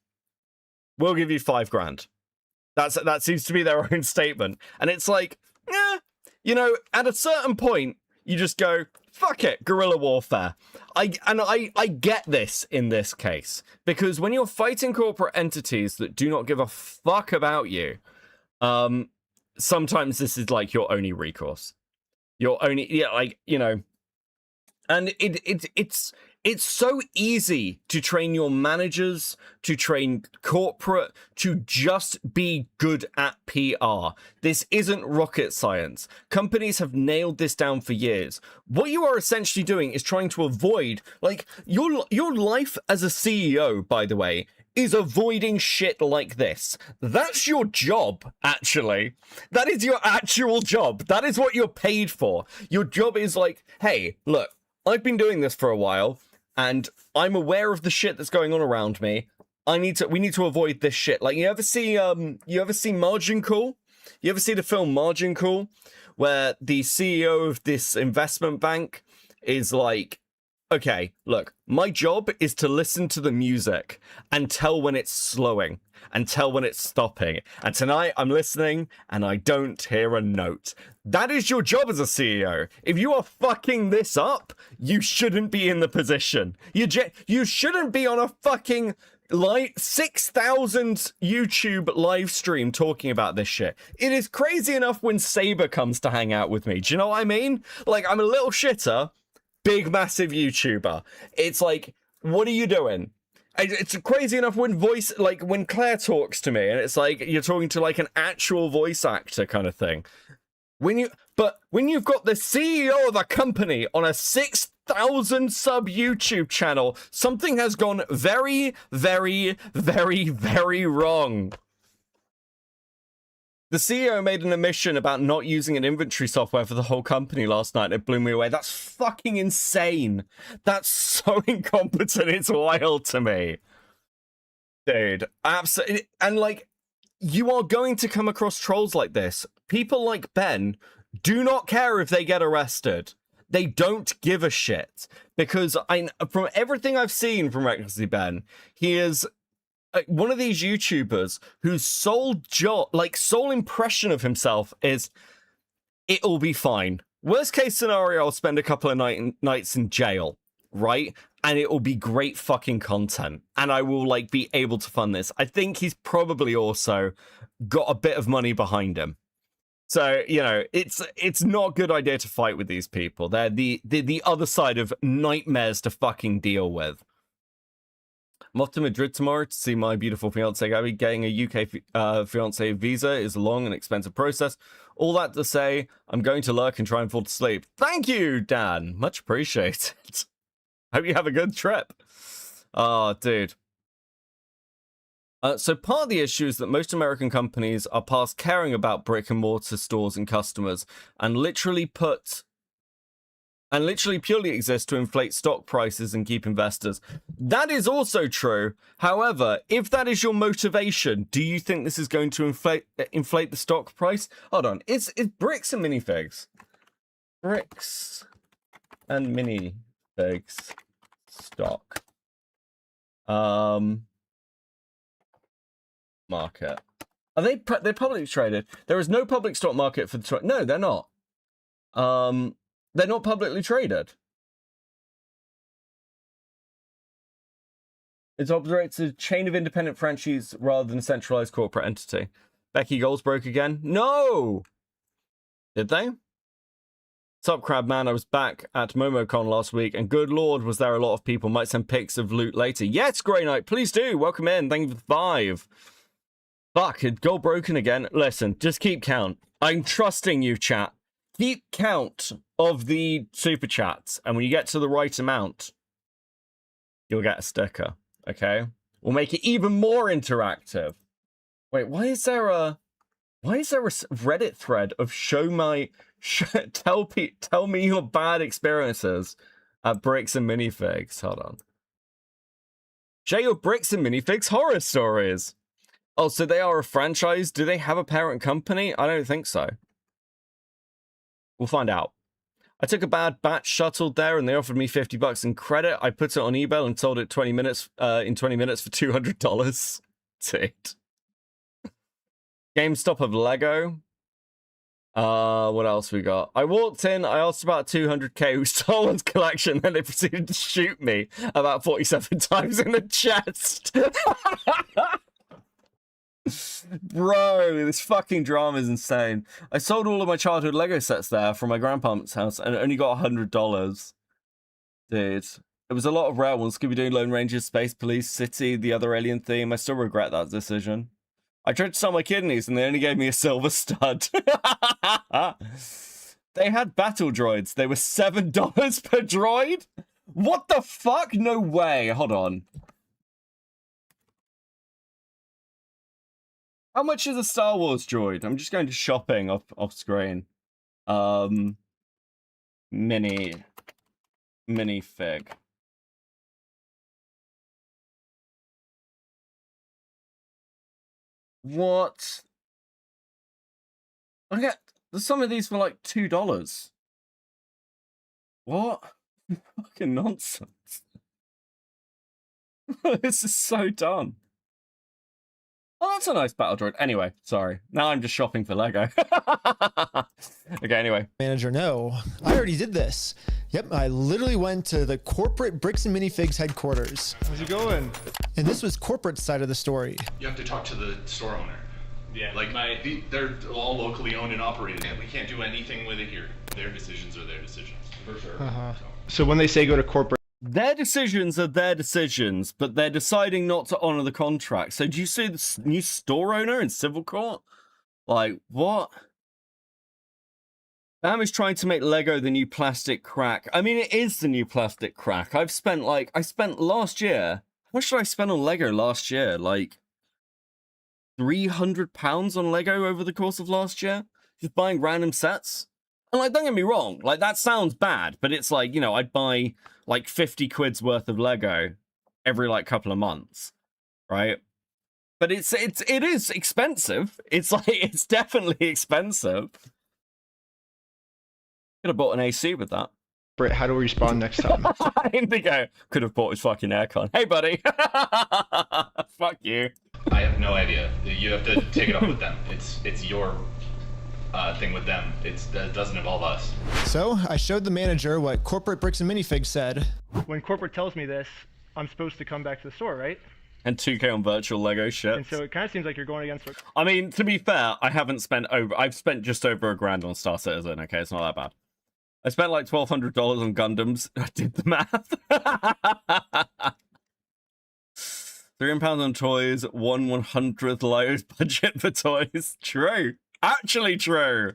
We'll give you $5,000. That seems to be their own statement, and it's like, you know, at a certain point, you just go, fuck it, guerrilla warfare. I get this in this case, because when you're fighting corporate entities that do not give a fuck about you, sometimes this is like your only recourse. Your only, like, you know, and it's so easy to train your managers, to train corporate, to just be good at PR. This isn't rocket science. Companies have nailed this down for years. What you are essentially doing is trying to avoid, like, your life as a CEO, by the way, is avoiding shit like this. That's your job, actually. That is your actual job. That is what you're paid for. Your job is like, hey, look, I've been doing this for a while, and I'm aware of the shit that's going on around me. We need to avoid this shit. Like, you ever see Margin Call? You ever see the film Margin Call, where the CEO of this investment bank is like, okay, look, my job is to listen to the music and tell when it's slowing and tell when it's stopping. And tonight I'm listening and I don't hear a note. That is your job as a CEO. If you are fucking this up, you shouldn't be in the position. You shouldn't be on a fucking 6,000 YouTube live stream talking about this shit. It is crazy enough when Saber comes to hang out with me. Do you know what I mean? Like, I'm a little shitter, big, massive YouTuber. It's like, what are you doing? It's crazy enough when when Claire talks to me, and it's like you're talking to like an actual voice actor kind of thing. When you've got the CEO of a company on a 6,000 sub YouTube channel, something has gone very, very, very, very wrong. The CEO made an admission about not using an inventory software for the whole company last night. It blew me away. That's fucking insane. That's so incompetent. It's wild to me. Dude, absolutely. And like, you are going to come across trolls like this. People like Ben do not care if they get arrested. They don't give a shit. Because from everything I've seen from Recklessly Ben, he is one of these YouTubers whose sole impression of himself is, it'll be fine. Worst case scenario, I'll spend a couple of nights in jail, right? And it will be great fucking content. And I will like be able to fund this. I think he's probably also got a bit of money behind him. So, you know, it's not a good idea to fight with these people. They're the other side of nightmares to fucking deal with. I'm off to Madrid tomorrow to see my beautiful fiancée Gabby. Getting a UK fiancée visa is a long and expensive process. All that to say, I'm going to lurk and try and fall asleep. Thank you, Dan. Much appreciated. Hope you have a good trip. Oh, dude. So part of the issue is that most American companies are past caring about brick and mortar stores and customers and literally purely exist to inflate stock prices and keep investors. That is also true. However, if that is your motivation, do you think this is going to inflate the stock price? Hold on. It's bricks and minifigs. Bricks and minifigs stock. Market. Are they're publicly traded? There is no public stock market for the... No, they're not. They're not publicly traded. It operates a chain of independent franchises rather than a centralized corporate entity. Becky Goals broke again? No! Did they? Sup, Crab Man? I was back at MomoCon last week, and good lord, was there a lot of people. Might send pics of loot later. Yes, Grey Knight, please do. Welcome in. Thank you for the 5. Fuck, it got broken again. Listen, just keep count. I'm trusting you, chat. Keep count of the super chats, and when you get to the right amount, you'll get a sticker, okay? We'll make it even more interactive. Wait, why is there a Reddit thread of tell me your bad experiences at Bricks and Minifigs? Hold on. Share your Bricks and Minifigs horror stories. Oh, so they are a franchise? Do they have a parent company? I don't think so. We'll find out. I took a bad batch shuttled there and they offered me $50 in credit. I put it on eBay and sold it in 20 minutes for $200. Dude. GameStop of Lego. What else we got? I walked in, I asked about 200k Star Wars collection, then they proceeded to shoot me about 47 times in the chest. Bro, this fucking drama is insane. I sold all of my childhood Lego sets there from my grandpa's house and only got $100. Dude. It was a lot of rare ones. Scooby-Doo, Lone Rangers, Space Police, City, the other Alien theme. I still regret that decision. I tried to sell my kidneys and they only gave me a silver stud. They had battle droids. They were $7 per droid? What the fuck? No way. Hold on. How much is a Star Wars droid? I'm just going to shopping off screen. Minifig. What? I get some of these for like $2. What? Fucking nonsense. This is so dumb. Oh, that's a nice battle droid. Anyway, sorry. Now I'm just shopping for Lego. Okay, anyway. Manager, no. I already did this. Yep, I literally went to the corporate Bricks and Minifigs headquarters. How's it going? And this was corporate side of the story. You have to talk to the store owner. Yeah, like they're all locally owned and operated, and we can't do anything with it here. Their decisions are their decisions. For sure. So when they say go to corporate, their decisions are their decisions, but they're deciding not to honor the contract. So do you see the new store owner in civil court? Like, what? Bam is trying to make Lego the new plastic crack. I mean, it is the new plastic crack. I spent last year, how much did I spend on Lego last year? Like, £300 on Lego over the course of last year? Just buying random sets? And like, don't get me wrong, like that sounds bad, but it's like, you know, I'd buy like 50 quid's worth of Lego every like couple of months, right? But it is expensive. It's like, it's definitely expensive. Could have bought an AC with that. Britt, how do we respond next time? Indigo could have bought his fucking aircon. Hey, buddy. Fuck you. I have no idea. You have to take it up with them. It's your thing with them. That doesn't involve us. So I showed the manager what corporate Bricks and Minifigs said. When corporate tells me this, I'm supposed to come back to the store, right? And 2K on virtual Lego shit. And so it kind of seems like you're going against. I mean, to be fair, I've spent just over $1,000 on Star Citizen. Okay, it's not that bad. I spent like $1,200 on Gundams. I did the math. £300 on toys, 1/100th lowest budget for toys. True. Actually true.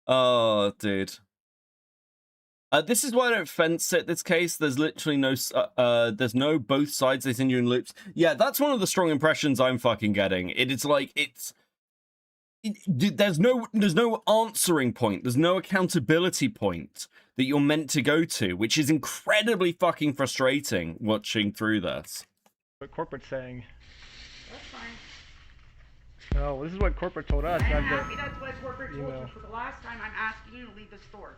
Oh, dude. This is why I don't fence it, this case. There's literally no, there's no both sides they send you in loops. Yeah, that's one of the strong impressions I'm fucking getting. It's like, there's no answering point. There's no accountability point that you're meant to go to, which is incredibly fucking frustrating watching through this. What corporate's saying. That's fine. No, well, this is what corporate told us. I am happy that's what corporate told you. For the last time, I'm asking you to leave the store.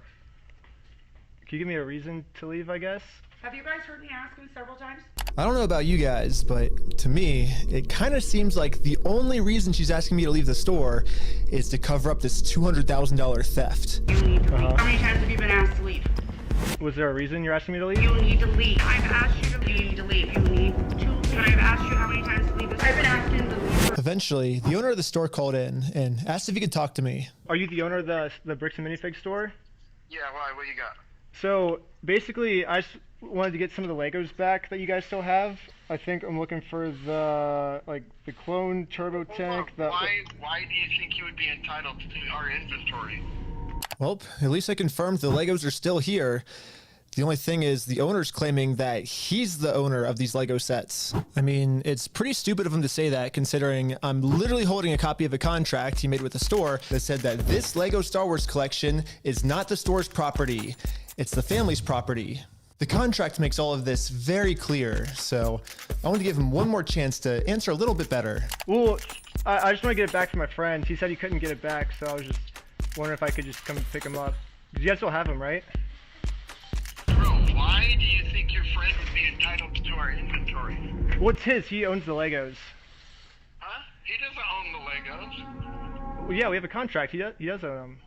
Can you give me a reason to leave, I guess? Have you guys heard me ask him several times? I don't know about you guys, but to me, it kind of seems like the only reason she's asking me to leave the store is to cover up this $200,000 theft. You need to leave. How many times have you been asked to leave? Was there a reason you're asking me to leave? You need to leave. I've asked you to leave. You need to leave. You need to. And I've asked you how many times to leave this. I've been asking to leave. Eventually, the owner of the store called in and asked if he could talk to me. Are you the owner of the Bricks and Minifigs store? Yeah, why? What you got? So basically, I just wanted to get some of the Legos back that you guys still have. I think I'm looking for the clone turbo tank. Why do you think you would be entitled to our inventory? Well, at least I confirmed the Legos are still here. The only thing is the owner's claiming that he's the owner of these Lego sets. I mean, it's pretty stupid of him to say that, considering I'm literally holding a copy of a contract he made with the store that said that this Lego Star Wars collection is not the store's property. It's the family's property. The contract makes all of this very clear, so I want to give him one more chance to answer a little bit better. Well, I just want to get it back from my friend. He said he couldn't get it back, so I was just wondering if I could just come pick him up. You guys still have him, right? Why do you think your friend would be entitled to our inventory? Well, it's his. He owns the Legos. Huh? He doesn't own the Legos. Well, yeah, we have a contract. He does own them.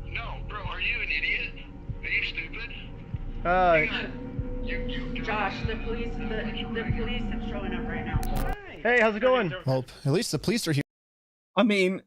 No, bro, are you an idiot? Are you stupid? Josh, the police are showing up right now. Hey, how's it going? Well, at least the police are here. I mean,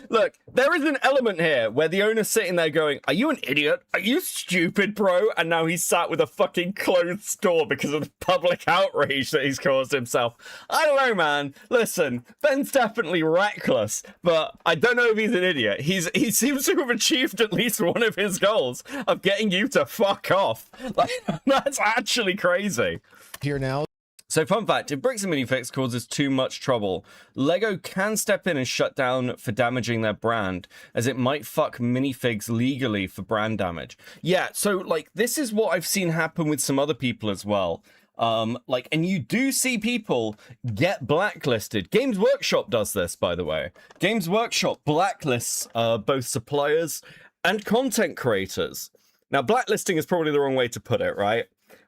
look, there is an element here where the owner's sitting there going, are you an idiot? Are you stupid, bro? And now he's sat with a fucking closed store because of the public outrage that he's caused himself. I don't know, man. Listen, Ben's definitely reckless, but I don't know if he's an idiot. He seems to have achieved at least one of his goals of getting you to fuck off. Like, that's actually crazy. Here now. So fun fact, if bricks and minifigs causes too much trouble, LEGO can step in and shut down for damaging their brand, as it might fuck minifigs legally for brand damage. Yeah, so like this is what I've seen happen with some other people as well. And you do see people get blacklisted. Games Workshop does this, by the way. Games Workshop blacklists both suppliers and content creators. Now, blacklisting is probably the wrong way to put it, right?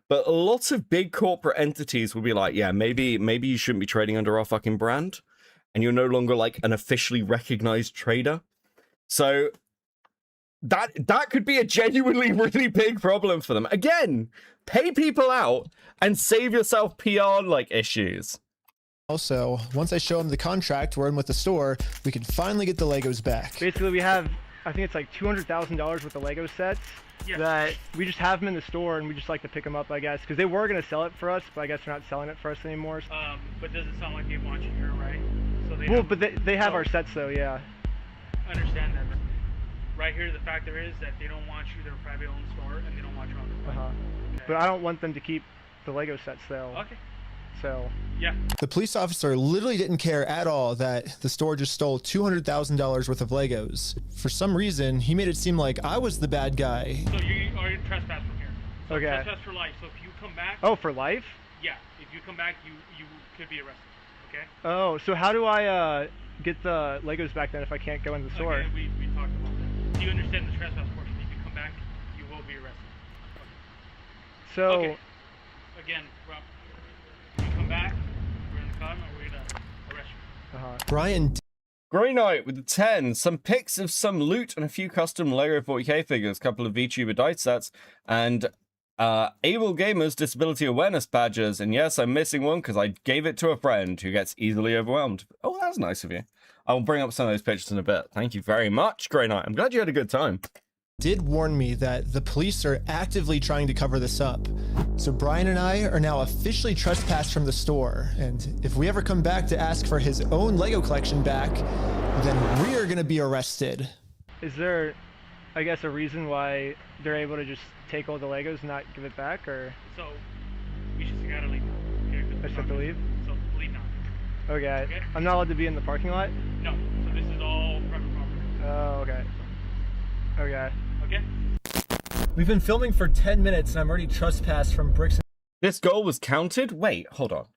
But a lot of big corporate entities will be like, yeah, maybe you shouldn't be trading under our fucking brand. And you're no longer like an officially recognized trader. So that could be a genuinely really big problem for them. Again, pay people out and save yourself PR like issues. Also, once I show him the contract we're in with the store, we can finally get the Legos back. Basically, we have, I think it's like $200,000 worth of Lego sets. Yeah. That we just have them in the store and we just like to pick them up, I guess, because they were going to sell it for us, but I guess they're not selling it for us anymore. But does it sound like they want you here, right? So they have our sets though, yeah. I understand that. Right here, the factor is that they don't want you, they're a private owned store, and they don't want you on the okay. But I don't want them to keep the Lego sets though. Okay. So yeah. The police officer literally didn't care at all that the store just stole $200,000 worth of Legos. For some reason, he made it seem like I was the bad guy. So you are trespass from here. So okay. Trespass for life. So if you come back. Oh, for life? Yeah. If you come back, you could be arrested. Okay. Oh, so how do I get the Legos back then if I can't go in the store? Okay, we talked about that. Do you understand the trespass portion? If you come back, you will be arrested. Okay. So. Okay. Again, Rob. Come back, we're in the car, and we're gonna arrest you. Brian. Grey Knight with the 10. Some pics of some loot and a few custom Lego 40k figures, a couple of VTuber dice sets, and Able Gamers Disability Awareness badges. And yes, I'm missing one because I gave it to a friend who gets easily overwhelmed. Oh, that's nice of you. I'll bring up some of those pictures in a bit. Thank you very much, Grey Knight. I'm glad you had a good time. Did warn me that the police are actively trying to cover this up. So Brian and I are now officially trespassed from the store. And if we ever come back to ask for his own Lego collection back, then we are going to be arrested. Is there, I guess, a reason why they're able to just take all the Legos and not give it back, or? So, you just gotta leave. Okay, I just have to leave? So, leave now. Okay. I'm not allowed to be in the parking lot? No. So this is all private property. Oh, okay. Okay. Okay. We've been filming for 10 minutes and I'm already trespassed from bricks. This goal was counted? Wait, hold on.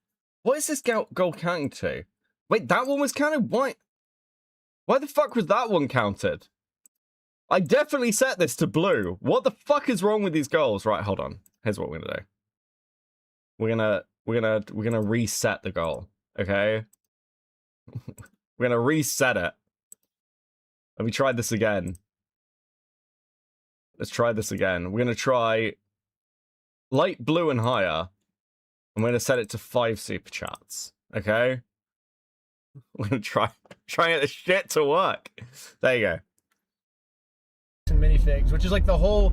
What is this goal counting to? Wait, that one was counted? Why the fuck was that one counted? I definitely set this to blue. What the fuck is wrong with these goals? Right, hold on. Here's what we're gonna do. We're gonna reset the goal. Okay? We're gonna reset it. Let me try this again. Let's try this again. We're going to try light blue and higher. I'm going to set it to 5 super chats. Okay? We're going to try and get this shit to work. There you go. And minifigs, which is like the whole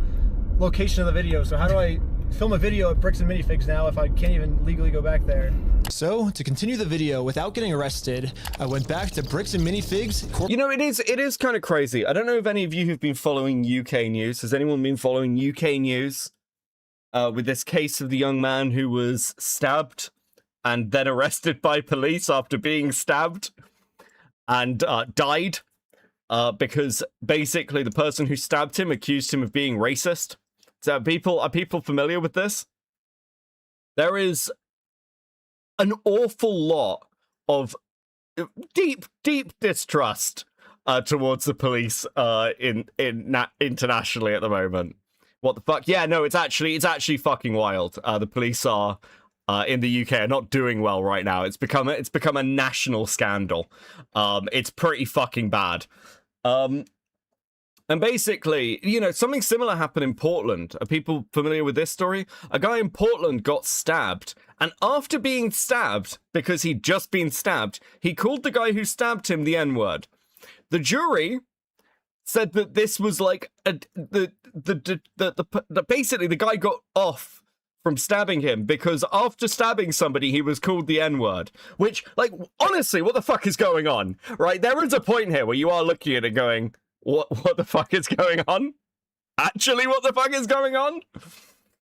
location of the video. So how do I film a video at Bricks and Minifigs now if I can't even legally go back there. So, to continue the video without getting arrested, I went back to Bricks and Minifigs. You know, it is kind of crazy. I don't know if any of you have been following UK news. Has anyone been following UK news with this case of the young man who was stabbed and then arrested by police after being stabbed and died because basically the person who stabbed him accused him of being racist? So are people familiar with this? There is an awful lot of deep distrust towards the police internationally at the moment. What the fuck? Yeah, no, it's actually fucking wild. The police are in the UK are not doing well right now. It's become a national scandal. It's pretty fucking bad. And basically, you know, something similar happened in Portland. Are people familiar with this story? A guy in Portland got stabbed, and after being stabbed, because he'd just been stabbed, he called the guy who stabbed him the N-word. The jury said that this was like basically the guy got off from stabbing him because after stabbing somebody, he was called the N-word. Which, like, honestly, what the fuck is going on? Right? There is a point here where you are looking at it going, what the fuck is going on? Actually, what the fuck is going on?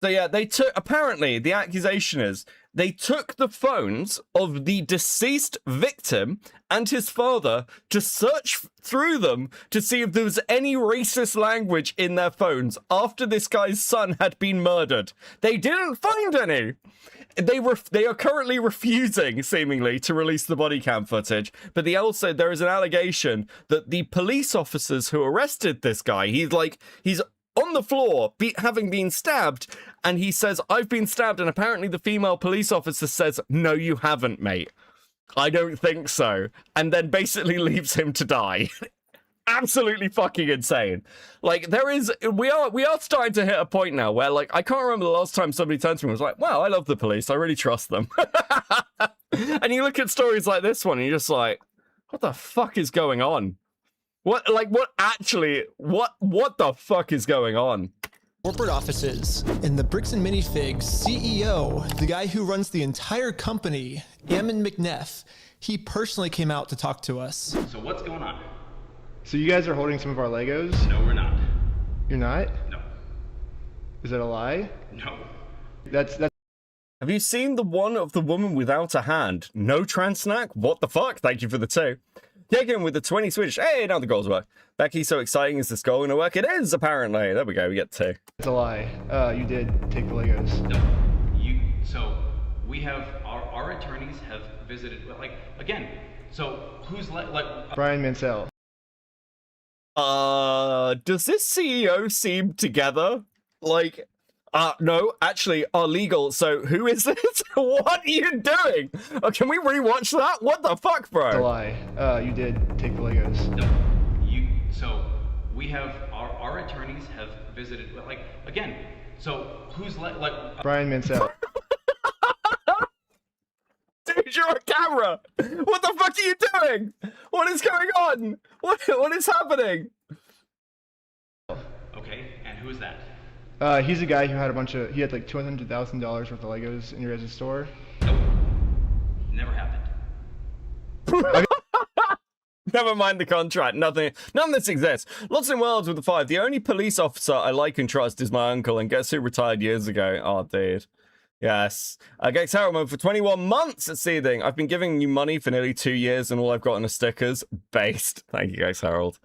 So yeah, apparently the accusation is they took the phones of the deceased victim and his father to search through them to see if there was any racist language in their phones after this guy's son had been murdered. They didn't find any. They are currently refusing, seemingly, to release the body cam footage. But there is an allegation that the police officers who arrested this guy, he's on the floor, having been stabbed, and he says, "I've been stabbed," and apparently the female police officer says, "No, you haven't, mate. I don't think so," and then basically leaves him to die. Absolutely fucking insane. Like, we are starting to hit a point now where, like, I can't remember the last time somebody turned to me and was like, "Wow, I love the police, I really trust them." And you look at stories like this one and you're just like, what the fuck is going on? What the fuck is going on? Corporate offices. And the Bricks and Minifigs CEO, the guy who runs the entire company, Ammon McNeff, he personally came out to talk to us. So what's going on? So you guys are holding some of our Legos? No, we're not. You're not? No. Is that a lie? No. That's. Have you seen the one of the woman without a hand? No trans snack? What the fuck? Thank you for the 2. Taken with the 20 Swedish. Hey, now the goals work. Becky, so exciting. Is this goal going to work? It is, apparently. There we go. We get 2. It's a lie. You did take the Legos. No. So we have our attorneys have visited. Like, again. So who's Brian Mansell. Does this CEO seem together? Like, no, actually, our legal. So who is this? What are you doing? Oh, can we rewatch that? What the fuck, bro? It's a lie. You did take the Legos. No. So we have our attorneys have visited. Like, again. So who's Brian Mansell. Dude, you're on camera. What the fuck are you doing? What is going on? What is happening? Okay, and who is that? He's a guy who had he had like $200,000 worth of Legos in your guys' store. Nope. Never happened. Never mind the contract. None of this exists. Lots in worlds with the 5. The only police officer I like and trust is my uncle, and guess who retired years ago? Oh, dude. Yes. Gex Harriman for 21 months at Seething. I've been giving you money for nearly 2 years, and all I've gotten are stickers. Based. Thank you, Gex Harold.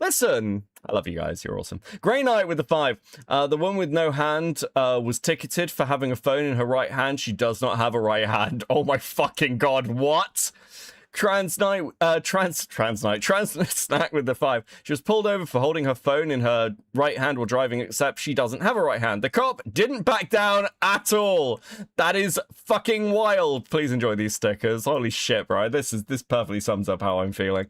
Listen, I love you guys. You're awesome. Grey Knight with the 5. The one with no hand was ticketed for having a phone in her right hand. She does not have a right hand. Oh my fucking god. What? Trans Snack with the 5. She was pulled over for holding her phone in her right hand while driving, except she doesn't have a right hand. The cop didn't back down at all. That is fucking wild. Please enjoy these stickers. Holy shit, bro. This perfectly sums up how I'm feeling.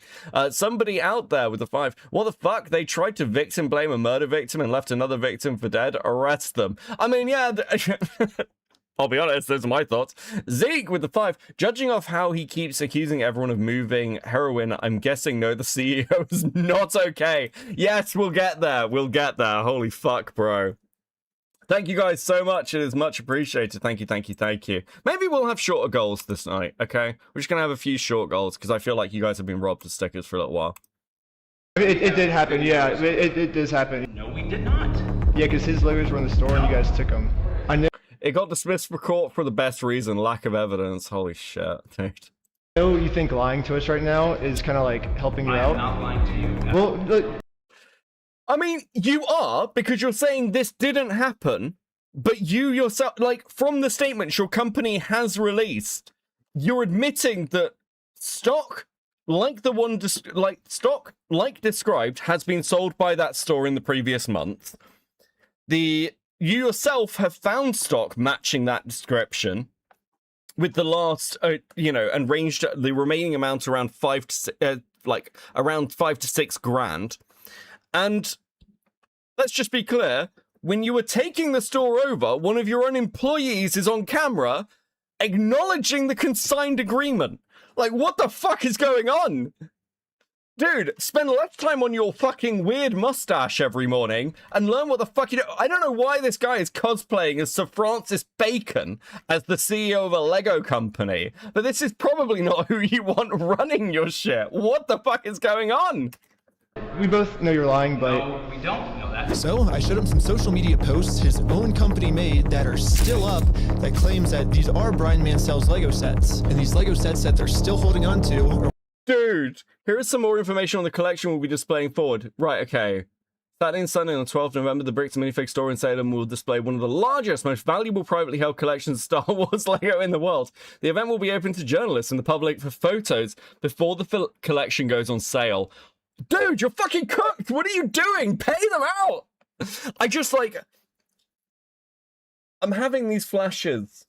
Somebody out there with the 5. What the fuck? They tried to victim blame a murder victim and left another victim for dead. Arrest them. I mean, yeah. I'll be honest, those are my thoughts. Zeke with the 5. Judging off how he keeps accusing everyone of moving heroin, I'm guessing no, the CEO is not okay. Yes, we'll get there. We'll get there. Holy fuck, bro. Thank you guys so much. It is much appreciated. Thank you, thank you, thank you. Maybe we'll have shorter goals this night, okay? We're just going to have a few short goals because I feel like you guys have been robbed of stickers for a little while. It did happen, yeah. It does happen. No, we did not. Yeah, because his logos were in the store and you guys took them. I know. It got dismissed for court for the best reason, lack of evidence. Holy shit, dude. I know you think lying to us right now is kind of like helping you out. I'm not lying to you. Well, look. I mean, you are, because you're saying this didn't happen, but you yourself, like, from the statements your company has released, you're admitting that stock, like the one, described, has been sold by that store in the previous month. You yourself have found stock matching that description with the last, and ranged the remaining amount around around 5 to 6 grand. And let's just be clear, when you were taking the store over, one of your own employees is on camera acknowledging the consigned agreement. Like, what the fuck is going on? Dude, spend less time on your fucking weird mustache every morning and learn what the fuck you do. I don't know why this guy is cosplaying as Sir Francis Bacon as the CEO of a Lego company, but this is probably not who you want running your shit. What the fuck is going on? We both know you're lying, but... No, we don't know that. So I showed him some social media posts his own company made that are still up that claims that these are Brian Mansell's Lego sets. And these Lego sets that they're still holding on to are... Dude, here is some more information on the collection we'll be displaying forward. Right, okay. Saturday and Sunday on the 12th of November, the Bricks and Minifigs store in Salem will display one of the largest, most valuable privately held collections of Star Wars Lego in the world. The event will be open to journalists and the public for photos before the collection goes on sale. Dude, you're fucking cooked! What are you doing? Pay them out! I'm having these flashes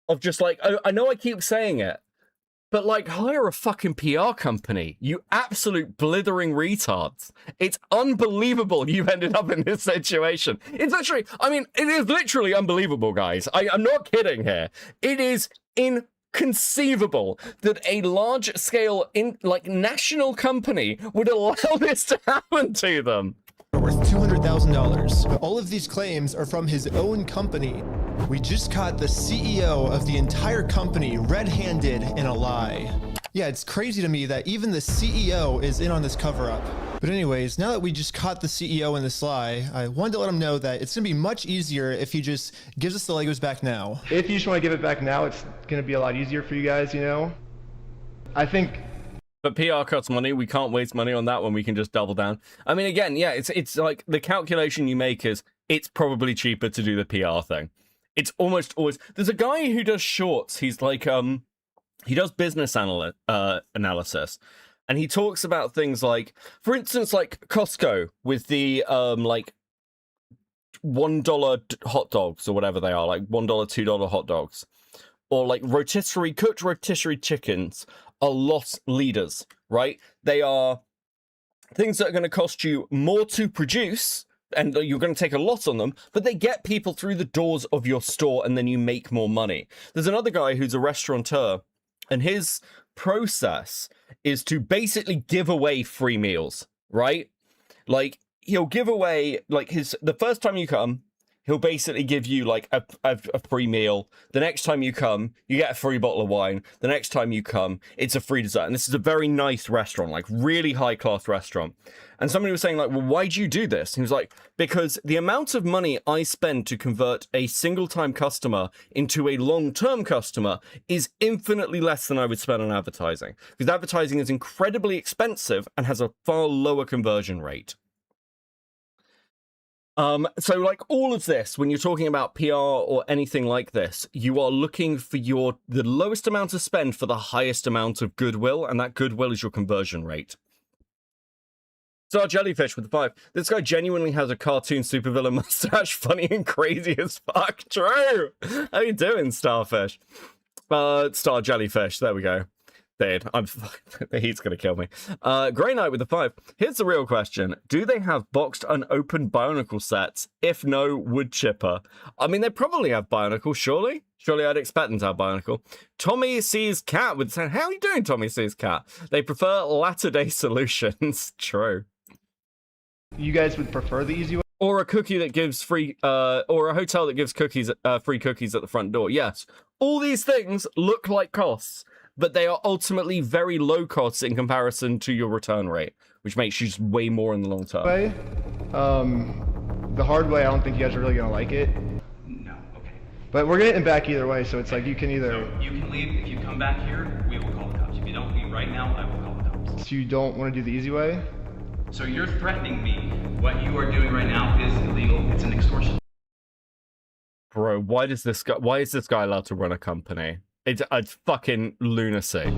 of just like, I know I keep saying it, but like, hire a fucking PR company, you absolute blithering retards. It's unbelievable you've ended up in this situation. It's literally, it is literally unbelievable, guys. I'm not kidding here. It is inconceivable that a large-scale, national company would allow this to happen to them. Worth $200,000. All of these claims are from his own company. We just caught the CEO of the entire company red-handed in a lie. Yeah, it's crazy to me that even the CEO is in on this cover-up. But anyways, now that we just caught the CEO in this lie, I wanted to let him know that it's going to be much easier if he just gives us the Legos back now. If you just want to give it back now, it's going to be a lot easier for you guys, you know? I think... But PR costs money. We can't waste money on that when we can just double down. I mean, again, yeah, it's like the calculation you make is it's probably cheaper to do the PR thing. It's almost always... There's a guy who does shorts. He's like, he does business analysis. And he talks about things like, for instance, like Costco with the, $1 hot dogs or whatever they are, like $1, $2 hot dogs. Or like cooked rotisserie chickens are loss leaders, right? They are things that are going to cost you more to produce, and you're going to take a lot on them, but they get people through the doors of your store and then you make more money. There's another guy who's a restaurateur, and his process is to basically give away free meals, right? Like, he'll give away, like, the first time you come, he'll basically give you, like, a free meal. The next time you come, you get a free bottle of wine. The next time you come, it's a free dessert. And this is a very nice restaurant, like, really high-class restaurant. And somebody was saying, like, well, why do you do this? And he was like, because the amount of money I spend to convert a single-time customer into a long-term customer is infinitely less than I would spend on advertising. Because advertising is incredibly expensive and has a far lower conversion rate. So like all of this, when you're talking about PR or anything like this, you are looking for the lowest amount of spend for the highest amount of goodwill, and that goodwill is your conversion rate. Star Jellyfish with the 5. This guy genuinely has a cartoon supervillain mustache, funny and crazy as fuck. True! How you doing, Starfish? Star Jellyfish, there we go. Dude, the heat's gonna kill me. Grey Knight with the 5. Here's the real question. Do they have boxed unopened Bionicle sets? If no, would chipper? I mean, they probably have Bionicle, surely? Surely I'd expect them to have Bionicle. Tommy Sees Cat with the 10. How are you doing, Tommy Sees Cat? They prefer latter-day solutions. True. You guys would prefer the easy way? Or a cookie that gives free, or a hotel that gives cookies, free cookies at the front door. Yes, all these things look like costs, but they are ultimately very low costs in comparison to your return rate, which makes you just way more in the long term. The hard way, I don't think you guys are really gonna like it. No, okay. But we're getting back either way, so it's like you can either. So you can leave. If you come back here, we will call the cops. If you don't leave right now, I will call the cops. So you don't want to do the easy way? So you're threatening me. What you are doing right now is illegal. It's an extortion. Bro, why is this guy allowed to run a company? It's fucking lunacy.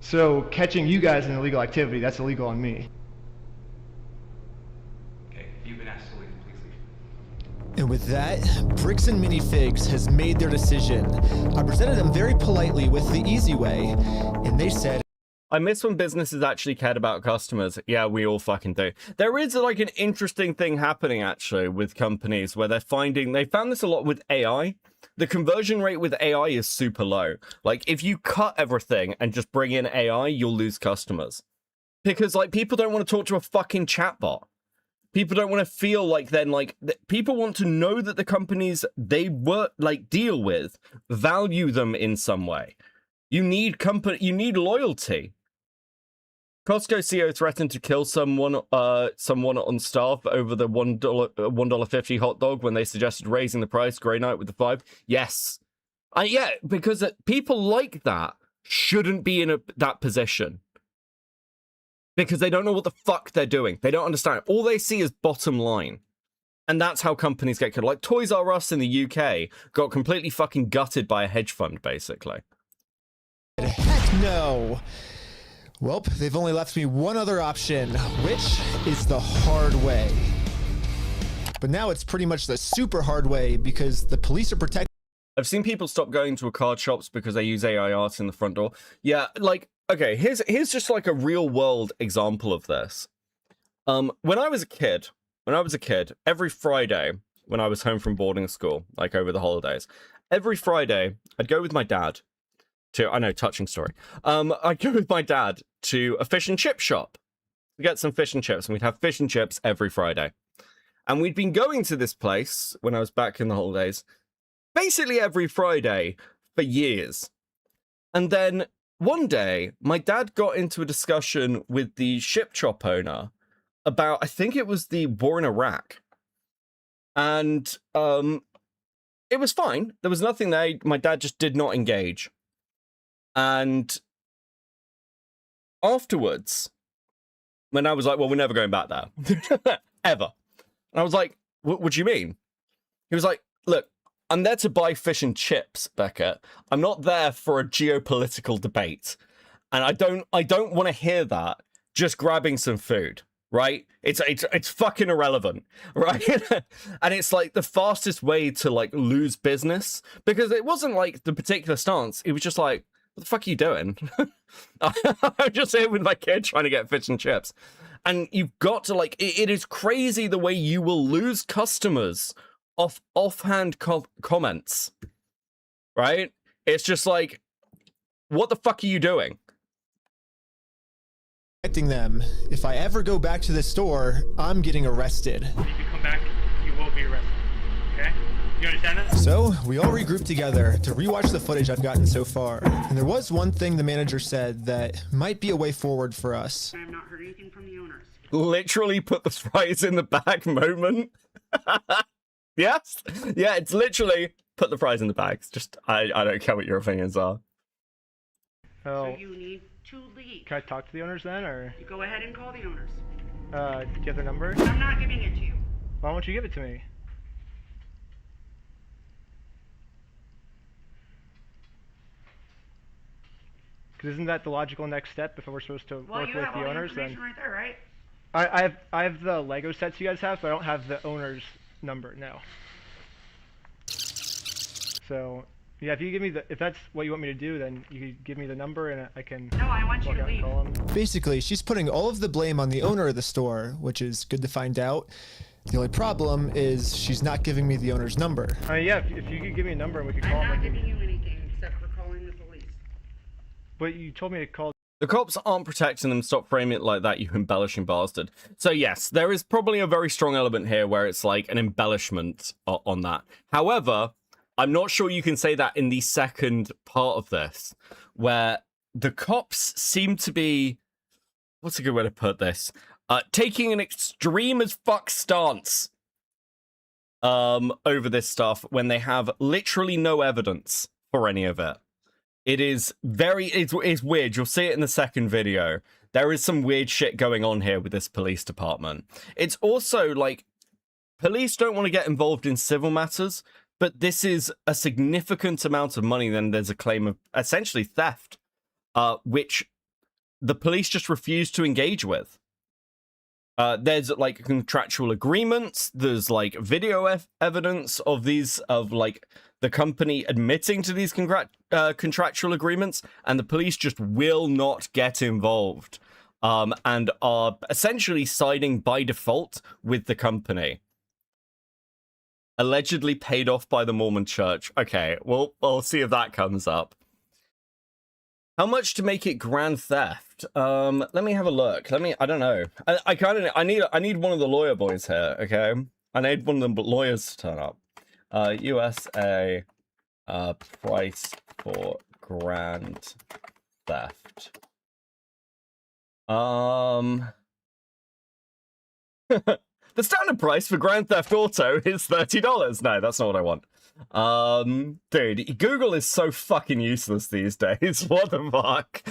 So catching you guys in illegal activity, that's illegal on me. Okay, you've been asked to leave. Please leave. And with that, Bricks and Minifigs has made their decision. I presented them very politely with the easy way, and they said, I miss when businesses actually cared about customers. Yeah, we all fucking do. There is like an interesting thing happening actually with companies where they found this a lot with AI. The conversion rate with AI is super low. Like if you cut everything and just bring in AI, you'll lose customers. Because like people don't want to talk to a fucking chatbot. People don't want to feel like people want to know that the companies they deal with value them in some way. You need loyalty. Costco CEO threatened to kill someone on staff over the $1.50 hot dog when they suggested raising the price. Grey night with the 5. Yes. Yeah, because people like that shouldn't be in that position. Because they don't know what the fuck they're doing. They don't understand. All they see is bottom line. And that's how companies get killed. Like Toys R Us in the UK got completely fucking gutted by a hedge fund, basically. heck no. Well, they've only left me one other option, which is the hard way. But now it's pretty much the super hard way because the police are protecting. I've seen people stop going to card shops because they use AI art in the front door. Yeah, like, okay, here's just like a real world example of this. When I was a kid, every Friday when I was home from boarding school, like over the holidays, every Friday I'd go with my dad to, I know, touching story. I'd go with my dad to a fish and chip shop to get some fish and chips, and we'd have fish and chips every Friday. And we'd been going to this place when I was back in the holidays, basically every Friday for years. And then one day, my dad got into a discussion with the ship shop owner about, I think it was the war in Iraq. And it was fine. There was nothing there. My dad just did not engage. And afterwards, when I was like, well, we're never going back there. Ever. And I was like, what do you mean? He was like, look, I'm there to buy fish and chips, Beckett. I'm not there for a geopolitical debate. And I don't want to hear that just grabbing some food, right? It's fucking irrelevant, right? And it's like the fastest way to like lose business, because it wasn't like the particular stance. It was just like, what the fuck are you doing? I'm just here with my kid trying to get fish and chips. And you've got to like, it is crazy the way you will lose customers off offhand comments, right? It's just like, what the fuck are you doing? Protecting them. If I ever go back to the store, I'm getting arrested. If you come back, you will be arrested. Okay? You understand that? So we all regrouped together to rewatch the footage I've gotten so far. And there was one thing the manager said that might be a way forward for us. I have not heard anything from the owners. Literally put the fries in the bag moment. Yes? Yeah, it's literally put the fries in the bags. Just, I don't care what your opinions are. So you need to leave. Can I talk to the owners then, or? You go ahead and call the owners. Do you have their number? I'm not giving it to you. Why won't you give it to me? Because isn't that the logical next step if we're supposed to work with the owners? Then right there, right? I have the Lego sets you guys have, but I don't have the owner's number now. So yeah, if you give me if that's what you want me to do, then you could give me the number and I can. No, I want you to leave. Basically, she's putting all of the blame on the owner of the store, which is good to find out. The only problem is she's not giving me the owner's number. Yeah, if you could give me a number and we could call him. I'm not giving you anything except for calling the police. But you told me to call. The cops aren't protecting them. Stop framing it like that, you embellishing bastard. So yes, there is probably a very strong element here where it's like an embellishment on that. However, I'm not sure you can say that in the second part of this, where the cops seem to be, what's a good way to put this? Taking an extreme as fuck stance over this stuff when they have literally no evidence for any of it. It is it's weird. You'll see it in the second video. There is some weird shit going on here with this police department. It's also like, police don't want to get involved in civil matters, but this is a significant amount of money. Then there's a claim of essentially theft, which the police just refuse to engage with. There's like contractual agreements. There's like video evidence of these, of like the company admitting to these contractual agreements, and the police just will not get involved, and are essentially siding by default with the company. Allegedly paid off by the Mormon Church. Okay, well, we'll see if that comes up. How much to make it grand theft? Let me have a look. I don't know. I need one of the lawyer boys here, okay? I need one of the lawyers to turn up. USA price for grand theft. The standard price for Grand Theft Auto is $30. No, that's not what I want. Dude, Google is so fucking useless these days. What the fuck?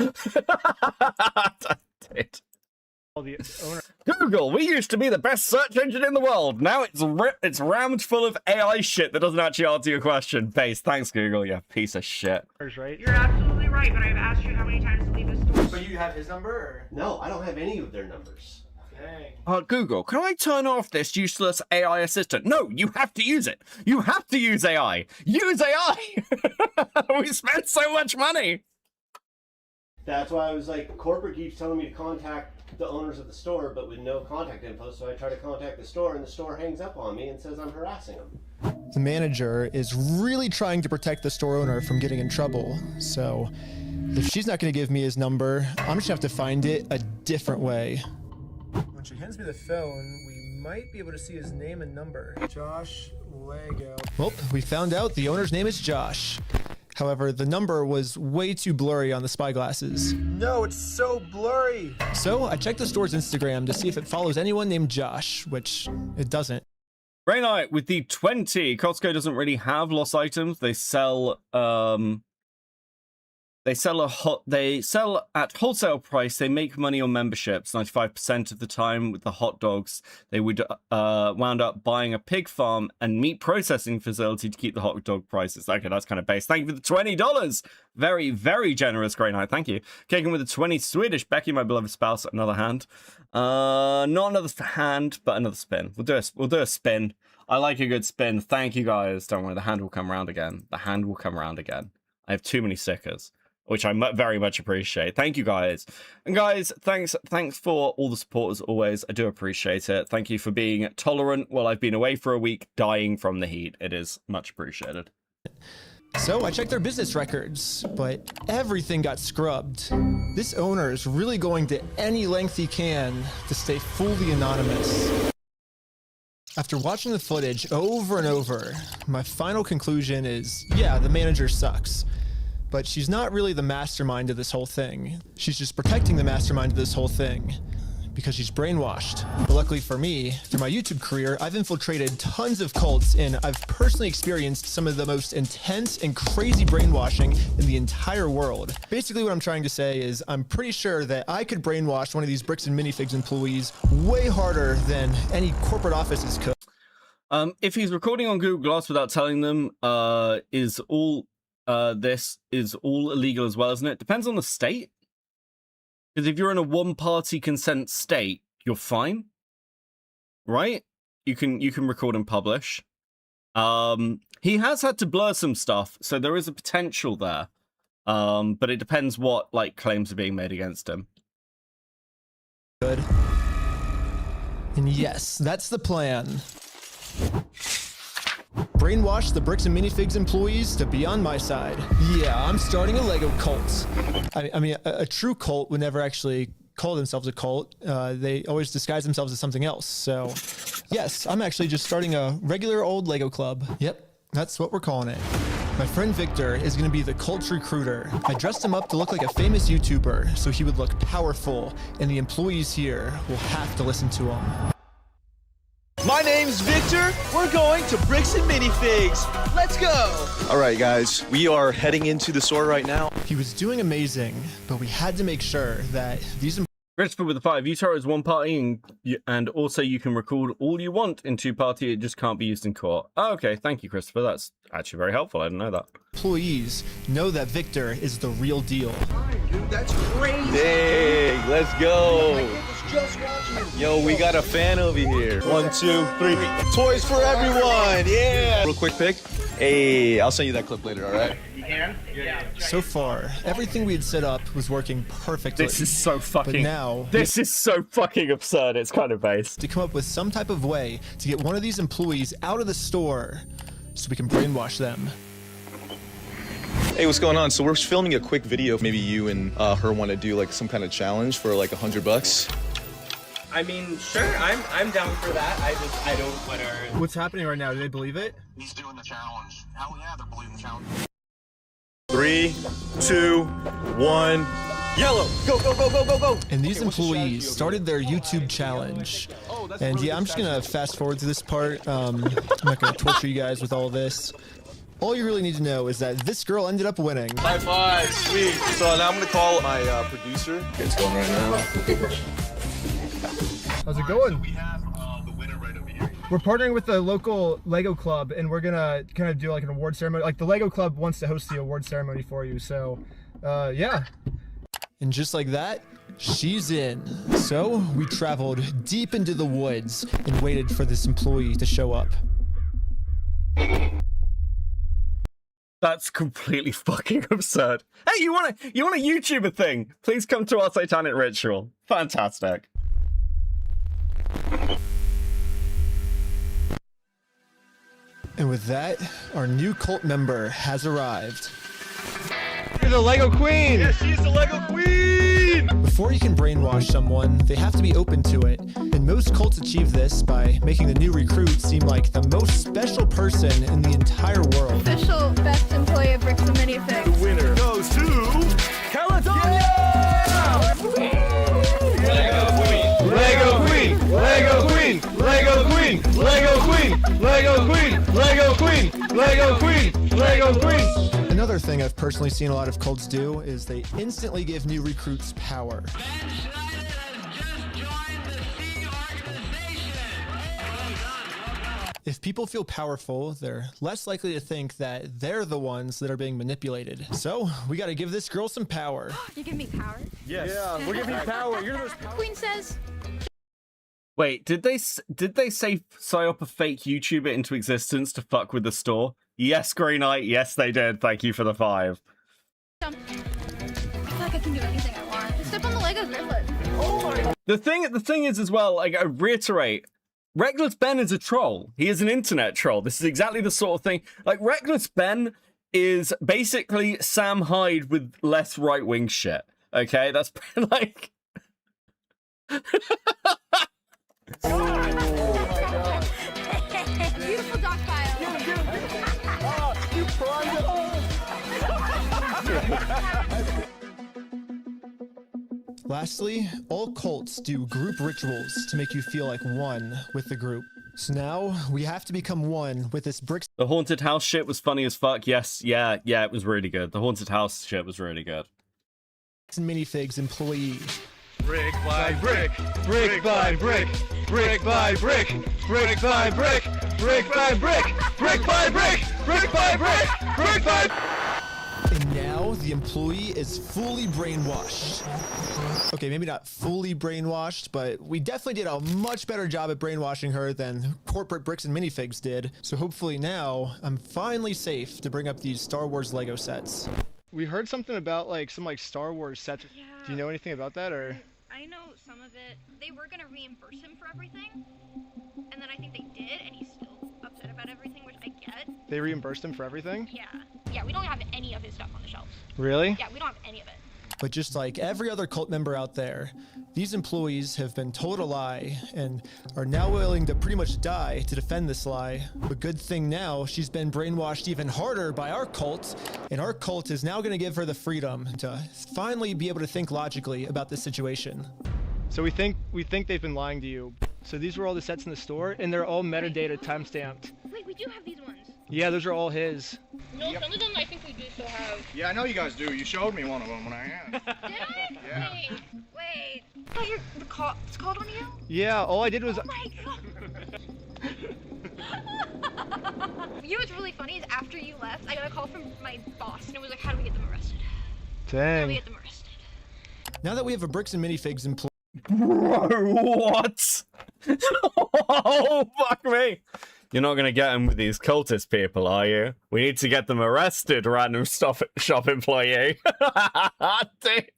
Google, we used to be the best search engine in the world. Now it's rammed full of AI shit that doesn't actually answer your question. Base, thanks Google, you piece of shit. Right? You're absolutely right, but I've asked you how many times to leave the store. So you have his number? Or? No, I don't have any of their numbers. Google, can I turn off this useless AI assistant? No, you have to use it. You have to use AI. Use AI. We spent so much money. That's why I was like, corporate keeps telling me to contact the owners of the store, but with no contact info. So I try to contact the store, and the store hangs up on me and says I'm harassing them. The manager is really trying to protect the store owner from getting in trouble. So if she's not going to give me his number, I'm just going to have to find it a different way. When she hands me the phone, we might be able to see his name and number. Josh Lego. Well, we found out the owner's name is Josh. However, the number was way too blurry on the spy glasses. No, it's so blurry. So I checked the store's Instagram to see if it follows anyone named Josh, which it doesn't. Grey Knight with the 20. Costco doesn't really have lost items. They sell They sell at wholesale price. They make money on memberships 95% of the time. With the hot dogs, they would wound up buying a pig farm and meat processing facility to keep the hot dog prices. Okay, that's kind of base. Thank you for the $20. Very, very generous, Grey Knight. Thank you. Kicking with the 20 Swedish. Becky, my beloved spouse, another hand. Not another hand, but another spin. We'll do a spin. I like a good spin. Thank you guys. Don't worry, the hand will come around again. The hand will come around again. I have too many stickers, which I very much appreciate. Thank you, guys. And guys, thanks for all the support as always. I do appreciate it. Thank you for being tolerant while I've been away for a week, dying from the heat. It is much appreciated. So I checked their business records, but everything got scrubbed. This owner is really going to any length he can to stay fully anonymous. After watching the footage over and over, my final conclusion is, yeah, the manager sucks. But she's not really the mastermind of this whole thing. She's just protecting the mastermind of this whole thing because she's brainwashed. But luckily for me, through my YouTube career, I've infiltrated tons of cults and I've personally experienced some of the most intense and crazy brainwashing in the entire world. Basically what I'm trying to say is I'm pretty sure that I could brainwash one of these Bricks and Minifigs employees way harder than any corporate offices could. If he's recording on Google Glass without telling them, this is all illegal as well, isn't it? Depends on the state. Because if you're in a one-party consent state, you're fine, right? You can record and publish. He has had to blur some stuff, so there is a potential there. But it depends what claims are being made against him. Good. And yes, that's the plan. Brainwash the Bricks and Minifigs employees to be on my side. Yeah, I'm starting a Lego cult. I mean, a true cult would never actually call themselves a cult. They always disguise themselves as something else. So, yes, I'm actually just starting a regular old Lego club. Yep, that's what we're calling it. My friend Victor is going to be the cult recruiter. I dressed him up to look like a famous YouTuber, so he would look powerful, and the employees here will have to listen to him. My name's Victor. We're going to Bricks and Minifigs. Let's go. All right, guys, we are heading into the store right now. He was doing amazing, but we had to make sure that these Christopher with the 5. Utah is one party, and also you can record all you want in 2 party. It just can't be used in court. Oh, okay, thank you, Christopher. That's actually very helpful. I didn't know that. employees know that Victor is the real deal. Dude, that's crazy. Hey, let's go. Yo, we got a fan over here. 1, 2, 3. Toys for everyone. Yeah. Real quick pic. Hey, I'll send you that clip later, all right? You can? Yeah. So far, everything we had set up was working perfectly. This is so fucking... But now... This is so fucking absurd. It's kind of based. To come up with some type of way to get one of these employees out of the store so we can brainwash them. Hey, what's going on? So we're filming a quick video. Maybe you and her want to do like some kind of challenge for like $100. I mean, sure, I'm down for that. I don't want to... What's happening right now? Do they believe it? He's doing the challenge. Hell yeah, they're believing the challenge. 3, 2, 1. Yellow! Go, go, go, go, go, go! And these employees started their YouTube challenge. And yeah, I'm just gonna fast forward to this part. I'm not gonna torture you guys with all this. All you really need to know is that this girl ended up winning. High five, sweet. So now I'm gonna call my producer. It's going right now. How's it going? We have the winner right over here. We're partnering with the local Lego club, and we're gonna kind of do like an award ceremony. Like the Lego club wants to host the award ceremony for you, so yeah. And just like that, she's in. So we traveled deep into the woods and waited for this employee to show up. That's completely fucking absurd. Hey, you want a YouTuber thing? Please come to our satanic ritual. Fantastic. And with that, our new cult member has arrived. You're the Lego Queen! Yes, she's the Lego Queen! Before you can brainwash someone, they have to be open to it. And most cults achieve this by making the new recruit seem like the most special person in the entire world. Official best employee of Bricks and Minifigs. The winner goes to... Caledonia! Lego Queen! Lego Queen! Lego Queen! Lego Queen! Lego Queen! Lego Queen! Lego Queen! Lego Queen! Lego Queen! Another thing I've personally seen a lot of cults do is they instantly give new recruits power. If people feel powerful, they're less likely to think that they're the ones that are being manipulated. So, we gotta give this girl some power. You give me power? Yes. Yeah, we're giving you power. You're the most powerful. Queen says... Wait, did they say psyop a fake YouTuber into existence to fuck with the store? Yes, Green Knight. Yes, they did. Thank you for the 5. I feel like I can do anything I want. Step on the Lego Griffin. Oh my God. The thing is as well, like I reiterate, Reckless Ben is a troll. He is an internet troll. This is exactly the sort of thing. Like Reckless Ben is basically Sam Hyde with less right-wing shit. Okay, that's like. Oh my God. Beautiful dog pile. You primed it all. Lastly, all cults do group rituals to make you feel like one with the group. So now we have to become one with this Bricks. The haunted house shit was funny as fuck. Yes, yeah, it was really good. The haunted house shit was really good. And Minifigs employee. Brick by brick, brick by brick, brick by brick, brick by brick, brick by brick, brick by brick, brick by brick, brick by. And now the employee is fully brainwashed. Okay, maybe not fully brainwashed, but we definitely did a much better job at brainwashing her than corporate Bricks and Minifigs did. So hopefully now I'm finally safe to bring up these Star Wars Lego sets. We heard something about some Star Wars sets. Yeah. Do you know anything about that, or? I know some of it. They were gonna reimburse him for everything, and then I think they did, and he's still upset upset about everything, which I get. They reimbursed him for everything? Yeah. Yeah, we don't have any of his stuff on the shelves. Really? Yeah, we don't have any of it. But just like every other cult member out there, these employees have been told a lie and are now willing to pretty much die to defend this lie. But good thing now, she's been brainwashed even harder by our cult, and our cult is now going to give her the freedom to finally be able to think logically about this situation. So we think they've been lying to you. So these were all the sets in the store, and they're all metadata time-stamped. Wait, we do have these ones. Yeah, those are all his. No, some of them I think we do still have. Yeah, I know you guys do. You showed me one of them when I asked. Did I? Yeah. Wait. I thought it's called on you? Yeah, all I did was... Oh my god. You know what's really funny is after you left, I got a call from my boss, and it was like, how do we get them arrested? Dang. How do we get them arrested? Now that we have a Bricks and Minifigs employee... Bro, what? Oh, fuck me. You're not going to get them with these cultist people, are you? We need to get them arrested, random shop employee. Dude.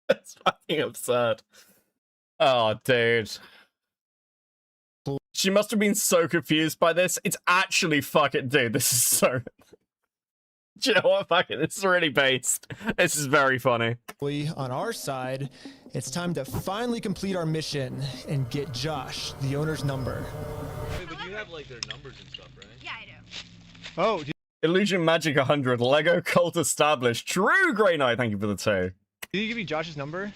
That's fucking absurd. Oh, dude. She must have been so confused by this. It's actually fucking... Dude, this is so... Do you know what? Fuck it. This is really based. This is very funny. On our side, it's time to finally complete our mission and get Josh, the owner's number. Wait, but you have like their numbers and stuff, right? Yeah, I do. Oh, Illusion Magic 100, Lego Cult established. True, Grey Knight, thank you for the 2. Did you give you Josh's number?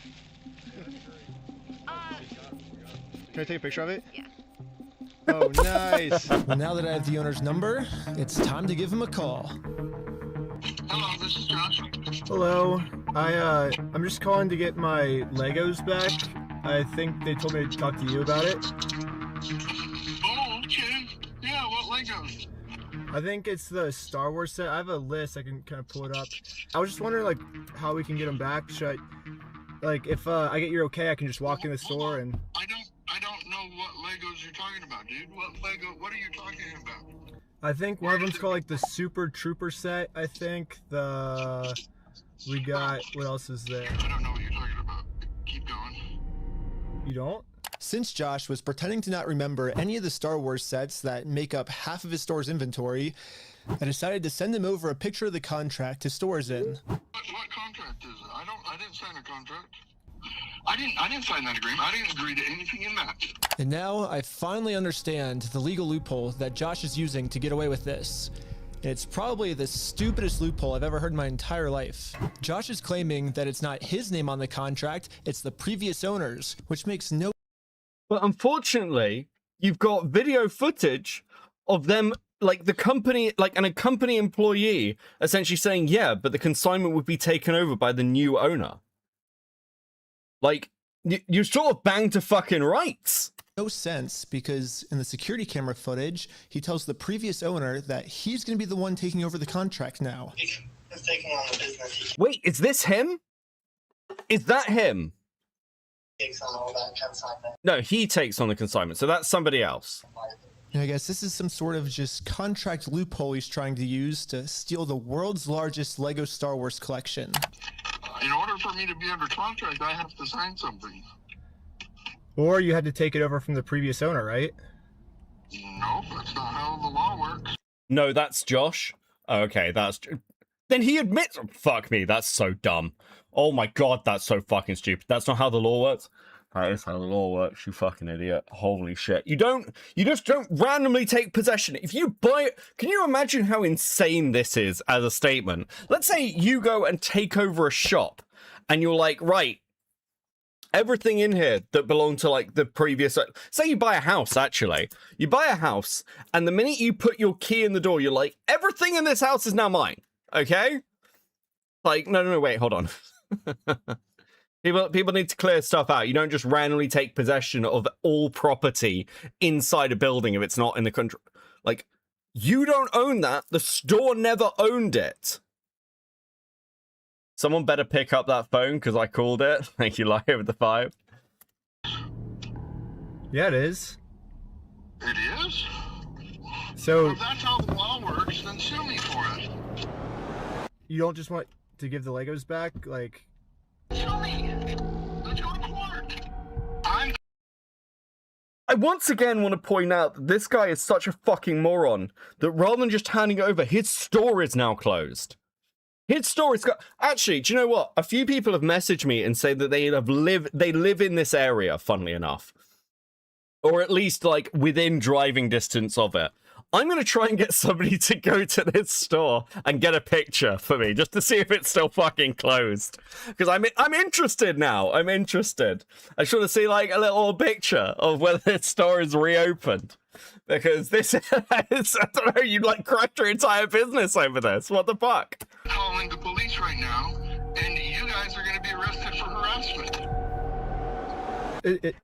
Can I take a picture of it? Yeah. Oh, nice. Well, now that I have the owner's number, it's time to give him a call. Hello, this is Josh. Hello. I'm just calling to get my Legos back. I think they told me to talk to you about it. Oh, okay. Yeah, what Legos? I think it's the Star Wars set. I have a list. I can kind of pull it up. I was just wondering, like, how we can get them back. Should I, like, if I get your okay, I can just walk in the store and... I don't know what Legos you're talking about, dude. What are you talking about? I think one of them's called, like, the Super Trooper set, I think. We got... What else is there? I don't know what you're talking about. Keep going. You don't? Since Josh was pretending to not remember any of the Star Wars sets that make up half of his store's inventory, I decided to send him over a picture of the contract his store is in. What contract is it? I didn't sign a contract. I didn't sign that agreement. I didn't agree to anything in that. And now I finally understand the legal loophole that Josh is using to get away with this. And it's probably the stupidest loophole I've ever heard in my entire life. Josh is claiming that it's not his name on the contract, it's the previous owner's, which makes no... But unfortunately, you've got video footage of them, like the company, like a company employee essentially saying, yeah, but the consignment would be taken over by the new owner. Like, you're sort of banged to fucking rights. No sense, because in the security camera footage, he tells the previous owner that he's going to be the one taking over the contract now. He's taking on the business. Wait, is this him? Is that him? He takes on all that consignment. No, he takes on the consignment, so that's somebody else. I guess this is some sort of just contract loophole he's trying to use to steal the world's largest Lego Star Wars collection. In order for me to be under contract, I have to sign something. Or you had to take it over from the previous owner, right? No, that's not how the law works. No, that's Josh. Okay, that's... Then he admits... Fuck me, that's so dumb. Oh my god, that's so fucking stupid. That's not how the law works. That is how the law works, you fucking idiot. Holy shit. You just don't randomly take possession. If you buy it... Can you imagine how insane this is as a statement? Let's say you go and take over a shop, and you're like, right, everything in here that belonged to, like, the previous... Say you buy a house, actually. You buy a house, and the minute you put your key in the door, you're like, everything in this house is now mine. Okay? Like, no, wait, hold on. People need to clear stuff out. You don't just randomly take possession of all property inside a building if it's not in the country. Like, you don't own that. The store never owned it. Someone better pick up that phone because I called it. Thank you, Liar with the 5. Yeah, it is. It is? So... If that's how the law works, then sue me for it. You don't just want to give the Legos back? Like... Sue me. Let's go to court. I once again want to point out that this guy is such a fucking moron that rather than just handing it over, his store is now closed. His store is actually, do you know what? A few people have messaged me and say that they live in this area, funnily enough. Or at least, like, within driving distance of it. I'm going to try and get somebody to go to this store and get a picture for me, just to see if it's still fucking closed. Because I'm interested now. I'm interested. I just want to see, like, a little picture of whether this store is reopened. Because this is, I don't know, you'd, like, crash your entire business over this. What the fuck? Calling the police right now, and you guys are going to be arrested for harassment.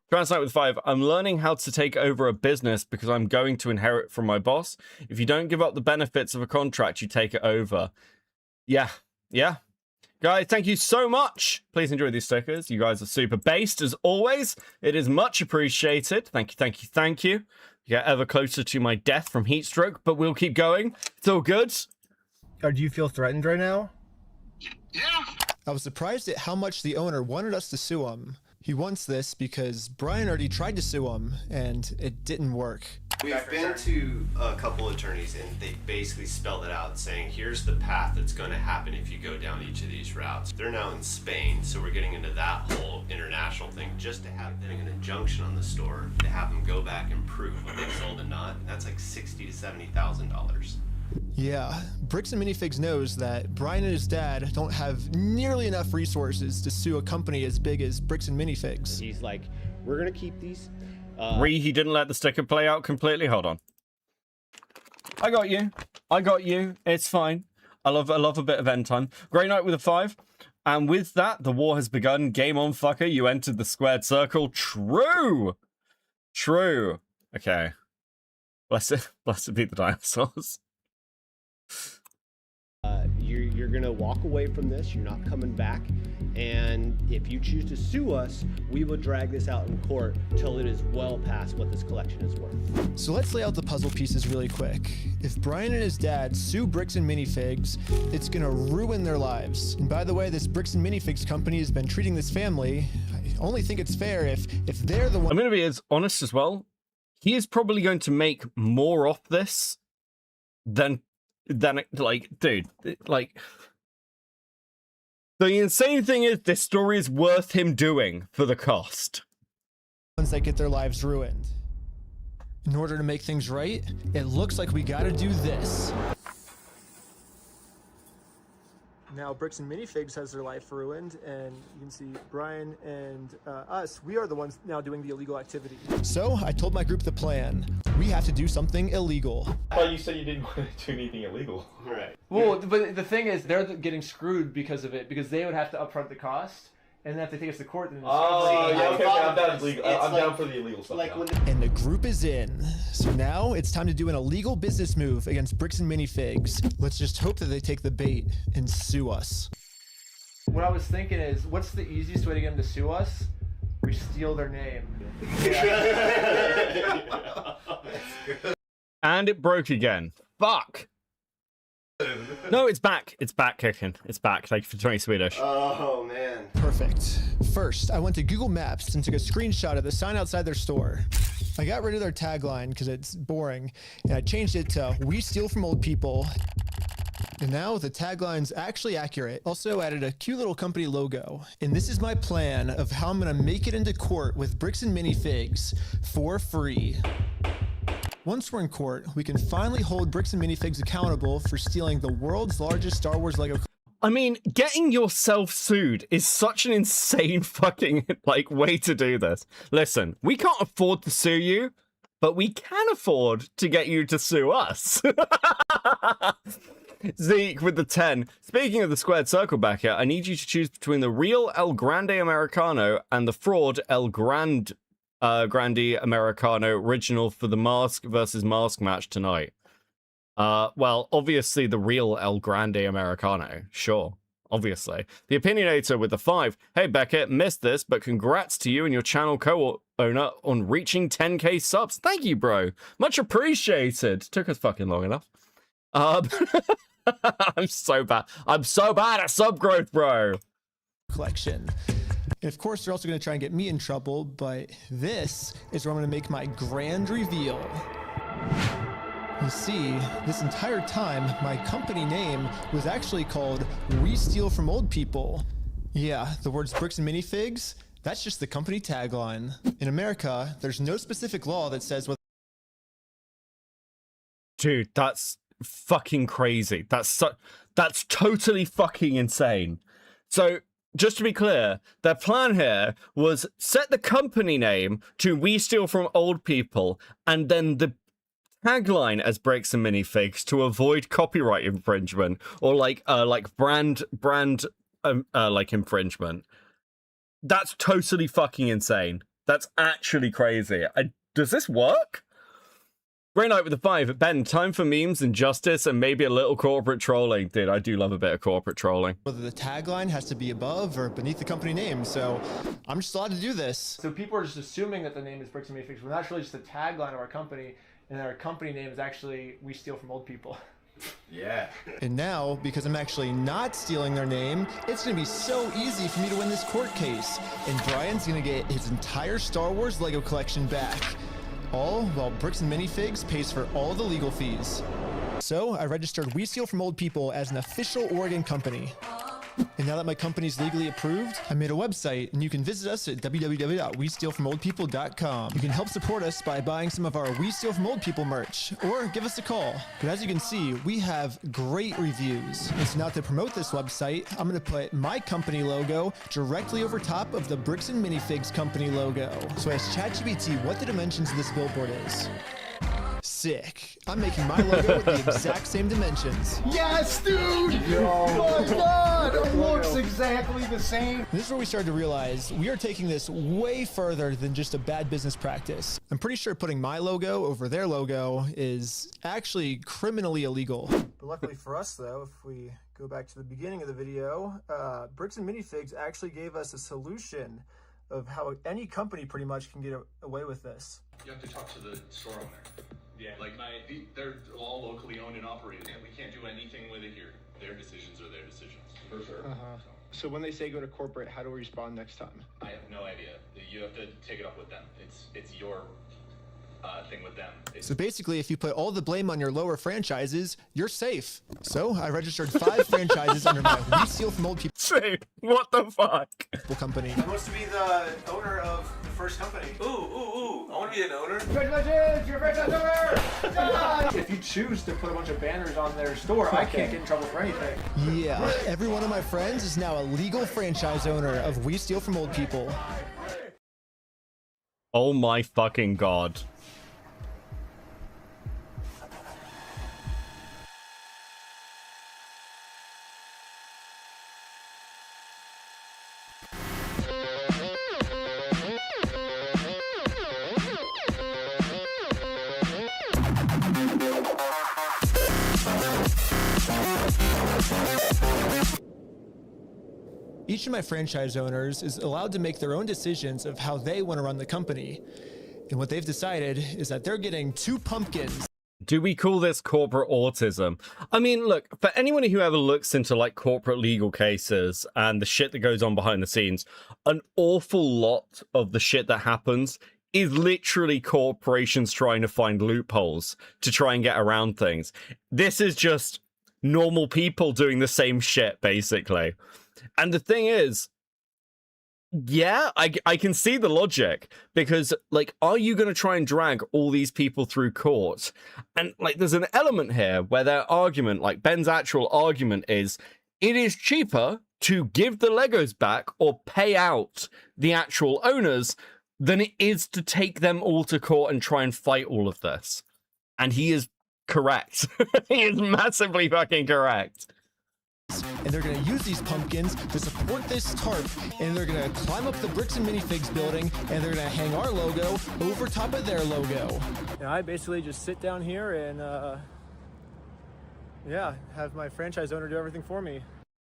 Translate with 5. I'm learning how to take over a business because I'm going to inherit from my boss. If you don't give up the benefits of a contract, you take it over. Yeah. Guys, thank you so much. Please enjoy these stickers. You guys are super based as always. It is much appreciated. Thank you. You get ever closer to my death from heat stroke, but we'll keep going. It's all good. Or do you feel threatened right now? Yeah. I was surprised at how much the owner wanted us to sue him. He wants this because Brian already tried to sue him, and it didn't work. We've been to a couple attorneys, and they basically spelled it out, saying here's the path that's going to happen if you go down each of these routes. They're now in Spain, so we're getting into that whole international thing just to have them an injunction on the store to have them go back and prove what they sold and not. And that's like $60,000 to $70,000. Yeah, Bricks and Minifigs knows that Brian and his dad don't have nearly enough resources to sue a company as big as Bricks and Minifigs. He's like, we're gonna keep these. He didn't let the sticker play out completely. Hold on. I got you. It's fine. I love a bit of end time. Great night with a 5. And with that, the war has begun. Game on, fucker. You entered the squared circle. True. Okay. Blessed be the dinosaurs. You're gonna walk away from this. You're not coming back. And if you choose to sue us, we will drag this out in court till it is well past what this collection is worth. So let's lay out the puzzle pieces really quick. If Brian and his dad sue Bricks and Minifigs, it's gonna ruin their lives. And by the way, this Bricks and Minifigs company has been treating this family. I only think it's fair if they're the one. I'm gonna be as honest as well. He is probably going to make more off this than like, dude, like, the insane thing is this story is worth him doing for the cost. Ones that get their lives ruined. In order to make things right, it looks like we gotta do this. Now Bricks and Minifigs has their life ruined, and you can see Brian and us, we are the ones now doing the illegal activity. So I told my group the plan. We have to do something illegal. Well, you said you didn't want to do anything illegal. Right. Well, but the thing is, they're getting screwed because of it, because they would have to upfront the cost, and then if they take us to court, then I'm down for the illegal stuff. And the group is in. So now it's time to do an illegal business move against Bricks and Minifigs. Let's just hope that they take the bait and sue us. What I was thinking is, what's the easiest way to get them to sue us? We steal their name. And it broke again. Fuck. No, it's back. It's back kicking. It's back. Thank you for 20 Swedish. Oh, man. Perfect. First, I went to Google Maps and took a screenshot of the sign outside their store. I got rid of their tagline because it's boring, and I changed it to "We steal from old people." And now the tagline's actually accurate. Also added a cute little company logo. And this is my plan of how I'm gonna make it into court with Bricks and Minifigs for free. Once we're in court, we can finally hold Bricks and Minifigs accountable for stealing the world's largest Star Wars Lego. I mean, getting yourself sued is such an insane fucking, like, way to do this. Listen, we can't afford to sue you, but we can afford to get you to sue us. Zeke with the 10. Speaking of the squared circle back here, I need you to choose between the real El Grande Americano and the fraud El Grande Americano original for the mask versus mask match tonight. Well, obviously the real El Grande Americano. Sure. Obviously. The Opinionator with the 5. Hey, Beckett, missed this, but congrats to you and your channel co-owner on reaching 10k subs. Thank you, bro. Much appreciated. Took us fucking long enough. I'm so bad. I'm so bad at sub growth, bro. collection. And of course, they're also going to try and get me in trouble, but this is where I'm going to make my grand reveal. You see, this entire time, my company name was actually called We Steal From Old People. Yeah, the words bricks and minifigs, that's just the company tagline. In America, there's no specific law that says what. Dude, that's fucking crazy. That's totally fucking insane. So, just to be clear, their plan here was set the company name to We Steal From Old People, and then the tagline as bricks and minifigs to avoid copyright infringement or like brand like infringement. That's totally fucking insane. That's actually crazy. Does this work? Great night with the 5. Ben, time for memes and justice and maybe a little corporate trolling. Dude, I do love a bit of corporate trolling. Whether the tagline has to be above or beneath the company name, so I'm just allowed to do this. So people are just assuming that the name is Bricks and Minifigs, when that's really just the tagline of our company, and our company name is actually We Steal From Old People. Yeah. And now, because I'm actually not stealing their name, it's going to be so easy for me to win this court case. And Brian's going to get his entire Star Wars Lego collection back. All while Bricks and Minifigs pays for all the legal fees. So I registered We Steal From Old People as an official Oregon company. And now that my company's legally approved, I made a website, and you can visit us at www.westealfromoldpeople.com. You can help support us by buying some of our We Steal From Old People merch, or give us a call. But as you can see, we have great reviews. And so now to promote this website, I'm going to put my company logo directly over top of the Bricks and Minifigs company logo. So I asked ChatGPT what the dimensions of this billboard is. Sick. I'm making my logo with the exact same dimensions. Yes, dude! Oh my god! It looks exactly the same. This is where we started to realize we are taking this way further than just a bad business practice. I'm pretty sure putting my logo over their logo is actually criminally illegal. But luckily for us, though, if we go back to the beginning of the video, Bricks and Minifigs actually gave us a solution of how any company pretty much can get away with this. You have to talk to the store owner. Yeah, they're all locally owned and operated. We can't do anything with it here. Their decisions are their decisions. For sure. So when they say go to corporate, how do we respond next time? I have no idea. You have to take it up with them. It's your thing with them. So basically, if you put all the blame on your lower franchises, you're safe. So I registered 5 franchises under my We Steal From Old People. Safe? What the fuck? Company. Who wants to be the owner of the first company? Ooh! I want to be an owner. Congratulations, you're a franchise owner! If you choose to put a bunch of banners on their store, I can't get in trouble for anything. Yeah, every one of my friends is now a legal franchise owner of We Steal From Old People. Oh my fucking god. Each of my franchise owners is allowed to make their own decisions of how they want to run the company. And what they've decided is that they're getting 2 pumpkins. Do we call this corporate autism? I mean, look, for anyone who ever looks into like corporate legal cases and the shit that goes on behind the scenes, an awful lot of the shit that happens is literally corporations trying to find loopholes to try and get around things. This is just normal people doing the same shit, basically. And the thing is, yeah, I can see the logic, because, like, are you going to try and drag all these people through court? And, like, there's an element here where their argument, like, Ben's actual argument is, it is cheaper to give the Legos back or pay out the actual owners than it is to take them all to court and try and fight all of this. And he is correct. He is massively fucking correct. And they're going to use these pumpkins to support this tarp, and they're going to climb up the Bricks and Minifigs building, and they're going to hang our logo over top of their logo. Yeah, I basically just sit down here and, have my franchise owner do everything for me.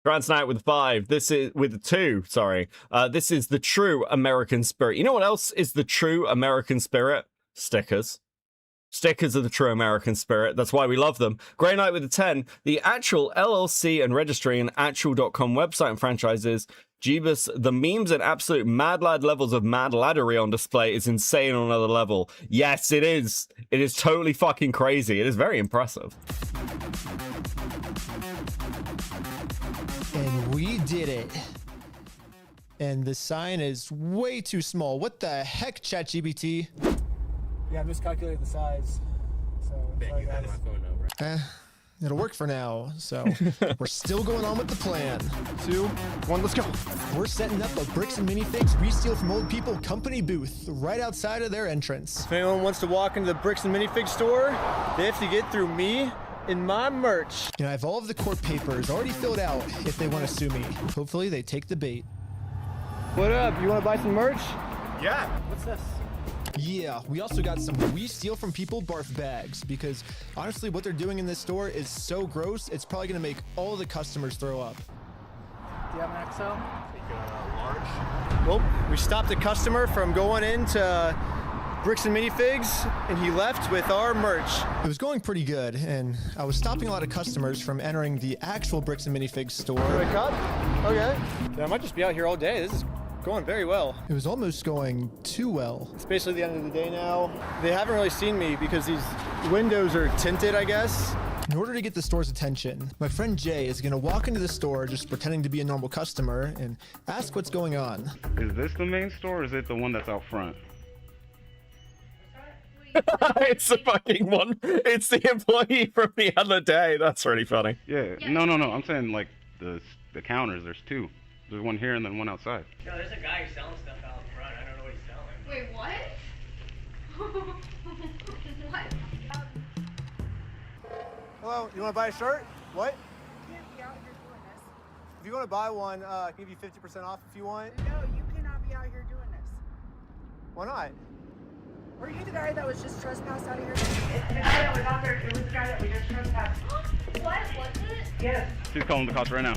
Grant's Night with 5. This is with 2. Sorry. This is the true American spirit. You know what else is the true American spirit? Stickers. Stickers are the true American spirit. That's why we love them. Grey Knight with a 10. The actual LLC and registry and actual.com website and franchises Jeebus, the memes and absolute mad lad levels of mad laddery on display is insane on another level. Yes, it is. It is totally fucking crazy. It is very impressive. And we did it. And the sign is way too small. What the heck, ChatGPT? Yeah, I miscalculated the size. So sorry, guys. It'll work for now. So we're still going on with the plan. 2, 1, let's go. We're setting up a Bricks and Minifigs We Steal From Old People company booth right outside of their entrance. If anyone wants to walk into the Bricks and Minifigs store, they have to get through me and my merch. You know, I have all of the court papers already filled out if they want to sue me. Hopefully they take the bait. What up? You want to buy some merch? Yeah. What's this? Yeah, we also got some We Steal From People barf bags because honestly what they're doing in this store is so gross, it's probably going to make all the customers throw up. Do you have an XL? Take a large. Well, we stopped a customer from going into Bricks and Minifigs, and he left with our merch. It was going pretty good, and I was stopping a lot of customers from entering the actual Bricks and Minifigs store. A cup? Okay. Yeah, I might just be out here all day. This is going very well. It was almost going too well. It's basically the end of the day now. They haven't really seen me because these windows are tinted, I guess. In order to get the store's attention, my friend Jay is going to walk into the store just pretending to be a normal customer and ask what's going on. Is this the main store or is it the one that's out front? It's the fucking one. It's the employee from the other day. That's really funny. Yeah. No. I'm saying like the counters. There's two. There's one here and then one outside. No, there's a guy who's selling stuff out front. I don't know what he's selling. Wait, what? What? Hello, you want to buy a shirt? What? You can't be out here doing this. If you want to buy one, I can give you 50% off if you want. No, you cannot be out here doing this. Why not? Were you the guy that was just trespassed out of here? The guy that was out there, it was the guy that we just trespassed. What? Was it? Yes. She's calling the cops right now.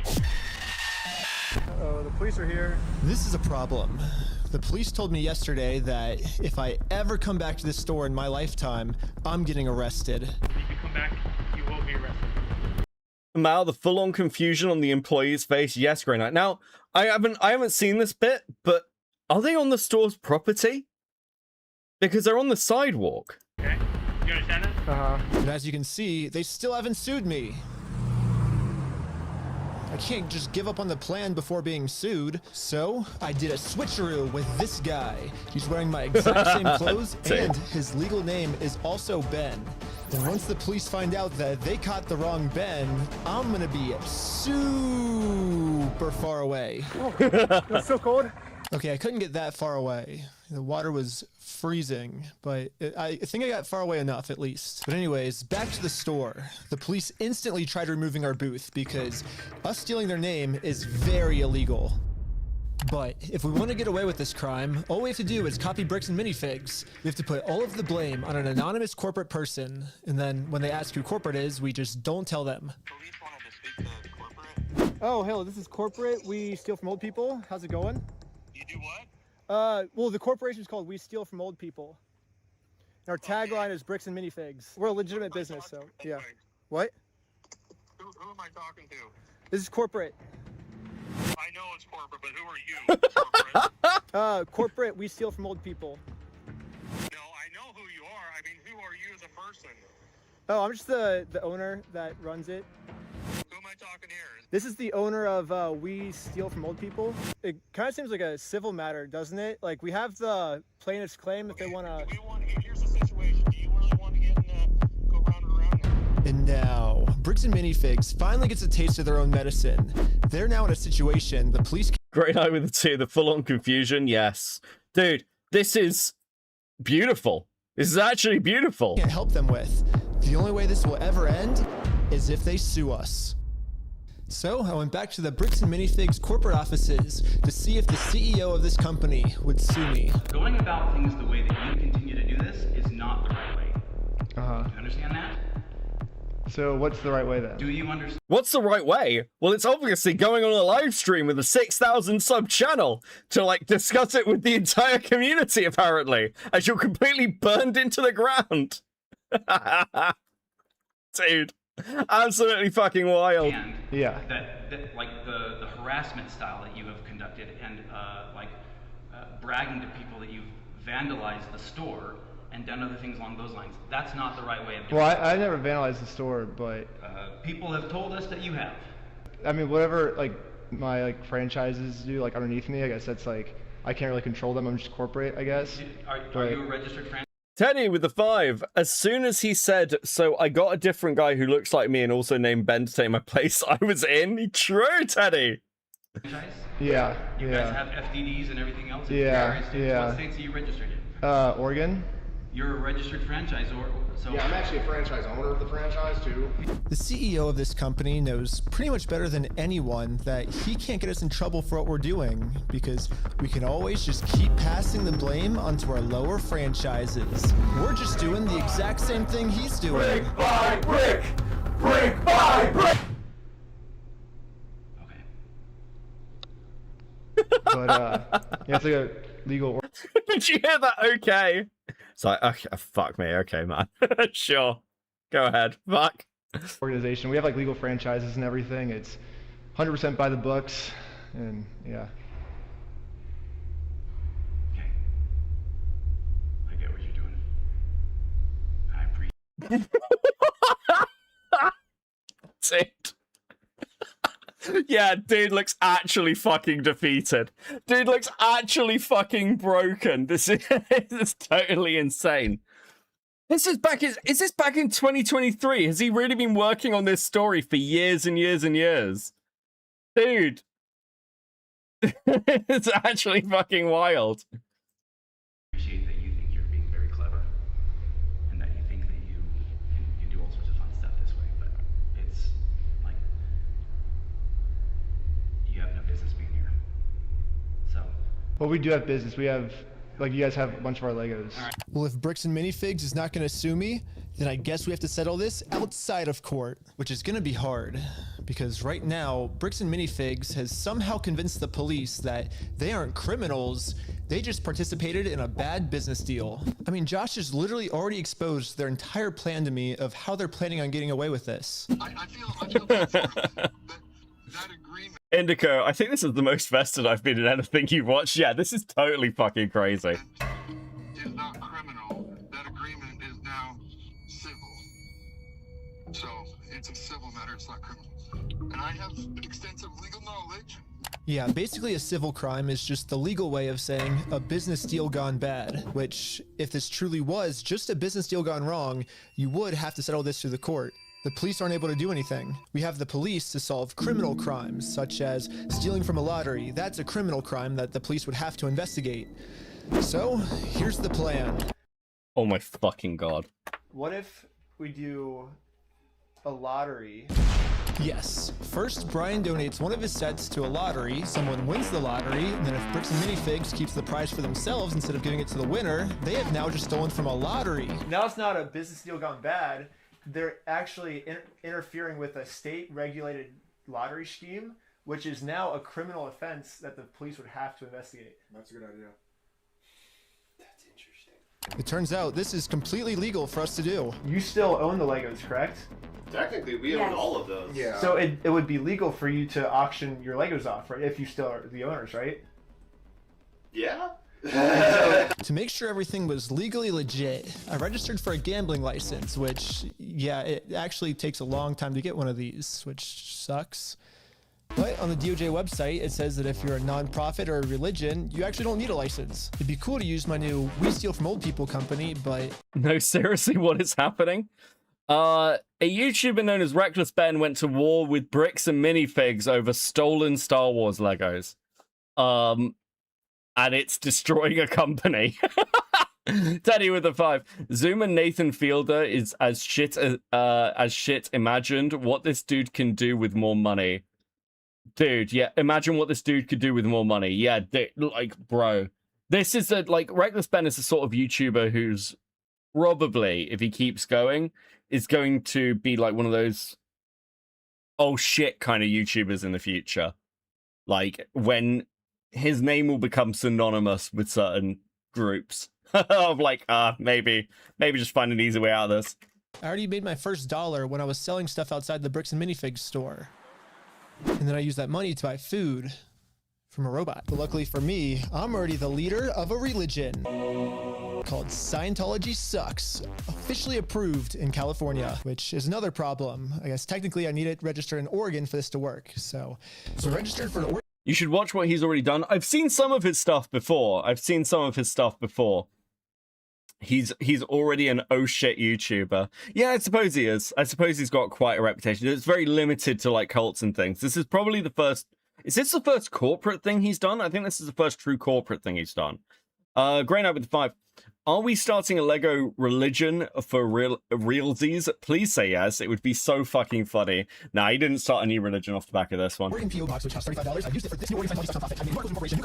Uh-oh, the police are here. This is a problem. The police told me yesterday that if I ever come back to this store in my lifetime, I'm getting arrested. If you come back, you will be arrested. Mal, the full-on confusion on the employee's face. Yes, Grey Knight. Now, I haven't seen this bit, but are they on the store's property? Because they're on the sidewalk. Okay. You understand that? Uh-huh. And as you can see, they still haven't sued me. I can't just give up on the plan before being sued. So I did a switcheroo with this guy. He's wearing my exact same clothes and his legal name is also Ben. And once the police find out that they caught the wrong Ben, I'm gonna be super far away. Oh, that's so cold. Okay, I couldn't get that far away. The water was freezing, but I think I got far away enough at least. But anyways, back to the store. The police instantly tried removing our booth because us stealing their name is very illegal. But if we want to get away with this crime, all we have to do is copy Bricks and Minifigs. We have to put all of the blame on an anonymous corporate person, and then when they ask who corporate is, we just don't tell them. Police wanted to speak to corporate. Oh, hello, this is corporate. We steal from old people. How's it going? You do what? Well, the corporation is called We Steal From Old People. Our tagline is Bricks and Minifigs. We're a legitimate business, so yeah. What? Who am I talking to? This is corporate. I know it's corporate, but who are you? Corporate? Corporate, We Steal From Old People. No, I know who you are. I mean, who are you as a person? Oh, I'm just the owner that runs it. Who am I talking here? This is the owner of We Steal From Old People. It kind of seems like a civil matter, doesn't it? Like, we have the plaintiff's claim if they want to... Here's the situation. Do you really want to get in go round and around now? And now, Bricks and Minifigs finally gets a taste of their own medicine. They're now in a situation the police... Great Eye with the two, the full-on confusion, yes. Dude, this is beautiful. This is actually beautiful. Can't help them with. The only way this will ever end is if they sue us. So I went back to the Bricks and Minifigs corporate offices to see if the CEO of this company would sue me. Going about things the way that you continue to do this is not the right way. Uh-huh. Do you understand that? So what's the right way then? Do you understand? What's the right way? Well, it's obviously going on a live stream with a 6,000 sub channel to like discuss it with the entire community, apparently, as you're completely burned into the ground. Dude, absolutely fucking wild. And yeah. That like the harassment style that you have conducted, and bragging to people that you've vandalized the store and done other things along those lines. That's not the right way of doing Well, it. I never vandalized the store, but People have told us that you have. I mean, whatever like my like franchises do like underneath me, I guess that's like I can't really control them. I'm just corporate, I guess. Are you a registered franchise? Teddy with the 5. As soon as he said, so I got a different guy who looks like me and also named Ben to take my place, I was in. True, Teddy. Yeah. You guys have FDDs and everything else? In Yeah, various states. yeah. What states are you registered in? Oregon. You're a registered franchisor. So Yeah, I'm actually a franchise owner of the franchise too. The CEO of this company knows pretty much better than anyone that he can't get us in trouble for what we're doing because we can always just keep passing the blame onto our lower franchises. We're just doing the exact same thing he's doing. Brick by brick! Brick by brick! But yeah, it's like a legal. Did you hear that? Okay. It's like, okay, fuck me. Okay, man. Sure. Go ahead. Fuck. Organization. We have like legal franchises and everything. It's 100% by the books, and yeah. I get what you're doing. I appreciate. Dude. Yeah, dude looks actually fucking defeated. Dude looks actually fucking broken. This is totally insane. Is this back in 2023? Has he really been working on this story for years and years and years? Dude. It's actually fucking wild. Appreciate that you think you're being very clever, and that you think that you can do all sorts of fun stuff this way, but it's like you have no business being here. So. Well, we do have business. We have like you guys have a bunch of our Legos. Well, if Bricks and Minifigs is not going to sue me, then I guess we have to settle this outside of court, which is going to be hard because right now, Bricks and Minifigs has somehow convinced the police that they aren't criminals, they just participated in a bad business deal. I mean, Josh has literally already exposed their entire plan to me of how they're planning on getting away with this. I feel bad for him. That agreement Indico, I think this is the most vested I've been in anything you've watched. Yeah, this is totally fucking crazy. is not criminal. That agreement is now civil. So it's a civil matter, it's not criminal. And I have extensive legal knowledge. Yeah, basically a civil crime is just the legal way of saying a business deal gone bad, which, if this truly was just a business deal gone wrong, you would have to settle this through the court. The police aren't able to do anything. We have the police to solve criminal crimes, such as stealing from a lottery. That's a criminal crime that the police would have to investigate. So, here's the plan. Oh my fucking god. What if we do a lottery? Yes. First, Brian donates one of his sets to a lottery, someone wins the lottery, and then if Bricks and Minifigs keeps the prize for themselves instead of giving it to the winner, they have now just stolen from a lottery. Now it's not a business deal gone bad. They're actually interfering with a state-regulated lottery scheme, which is now a criminal offense that the police would have to investigate. That's a good idea. That's interesting. It turns out this is completely legal for us to do. You still own the Legos, correct? Technically, we own all of those. Yeah. So it would be legal for you to auction your Legos off, right? If you still are the owners, right? Yeah. To make sure everything was legally legit, I registered for a gambling license, which, yeah, it actually takes a long time to get one of these, which sucks. But on the DOJ website, it says that if you're a nonprofit or a religion, you actually don't need a license. It'd be cool to use my new We Steal From Old People company, but... No, seriously, what is happening? A YouTuber known as Reckless Ben went to war with Bricks and Minifigs over stolen Star Wars Legos. And it's destroying a company. Teddy with the 5. Zoom and Nathan Fielder is as shit imagined what this dude can do with more money. Dude, yeah, imagine what this dude could do with more money. Yeah, like, bro. This is Reckless Ben is the sort of YouTuber who's probably, if he keeps going, is going to be like one of those oh shit kind of YouTubers in the future. Like, when his name will become synonymous with certain groups of like, maybe just find an easy way out of this. I already made my first $1 when I was selling stuff outside the Bricks and Minifigs store. And then I use that money to buy food from a robot. But luckily for me, I'm already the leader of a religion called Scientology Sucks, officially approved in California, which is another problem. I guess technically I need it registered in Oregon for this to work. So registered for Oregon. You should watch what he's already done. I've seen some of his stuff before. He's already an oh shit YouTuber. Yeah, I suppose he is. I suppose he's got quite a reputation. It's very limited to like cults and things. This is probably the first. Is this the first corporate thing he's done? I think this is the first true corporate thing he's done. Grey Knight with the 5. Are we starting a Lego religion for realsies? Please say yes. It would be so fucking funny. Nah, he didn't start a new religion off the back of this one. Oregon PO box, which costs $35. I used it for this new Oregon Scientology Corporation.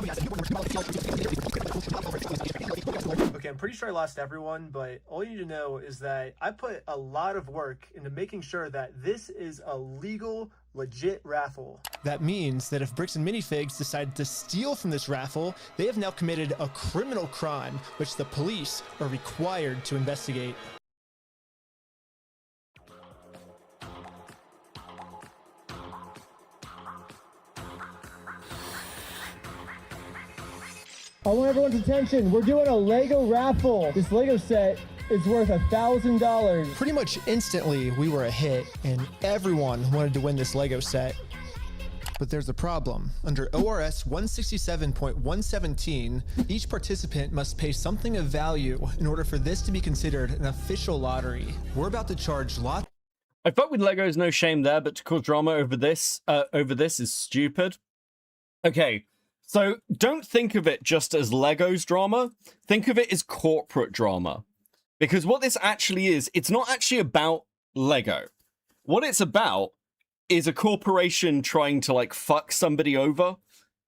Okay, I'm pretty sure I lost everyone, but all you need to know is that I put a lot of work into making sure that this is a legal, legit raffle. That means that if Bricks and Minifigs decide to steal from this raffle, they have now committed a criminal crime, which the police are required to investigate. I want everyone's attention. We're doing a Lego raffle. This Lego set is worth $1,000. Pretty much instantly, we were a hit, and everyone wanted to win this Lego set. But there's a problem. Under ORS 167.117, each participant must pay something of value in order for this to be considered an official lottery. We're about to charge lots. I fuck with Legos, no shame there, but to cause drama over this is stupid. Okay, so don't think of it just as Legos drama. Think of it as corporate drama. Because what this actually is, it's not actually about Lego. What it's about is a corporation trying to like fuck somebody over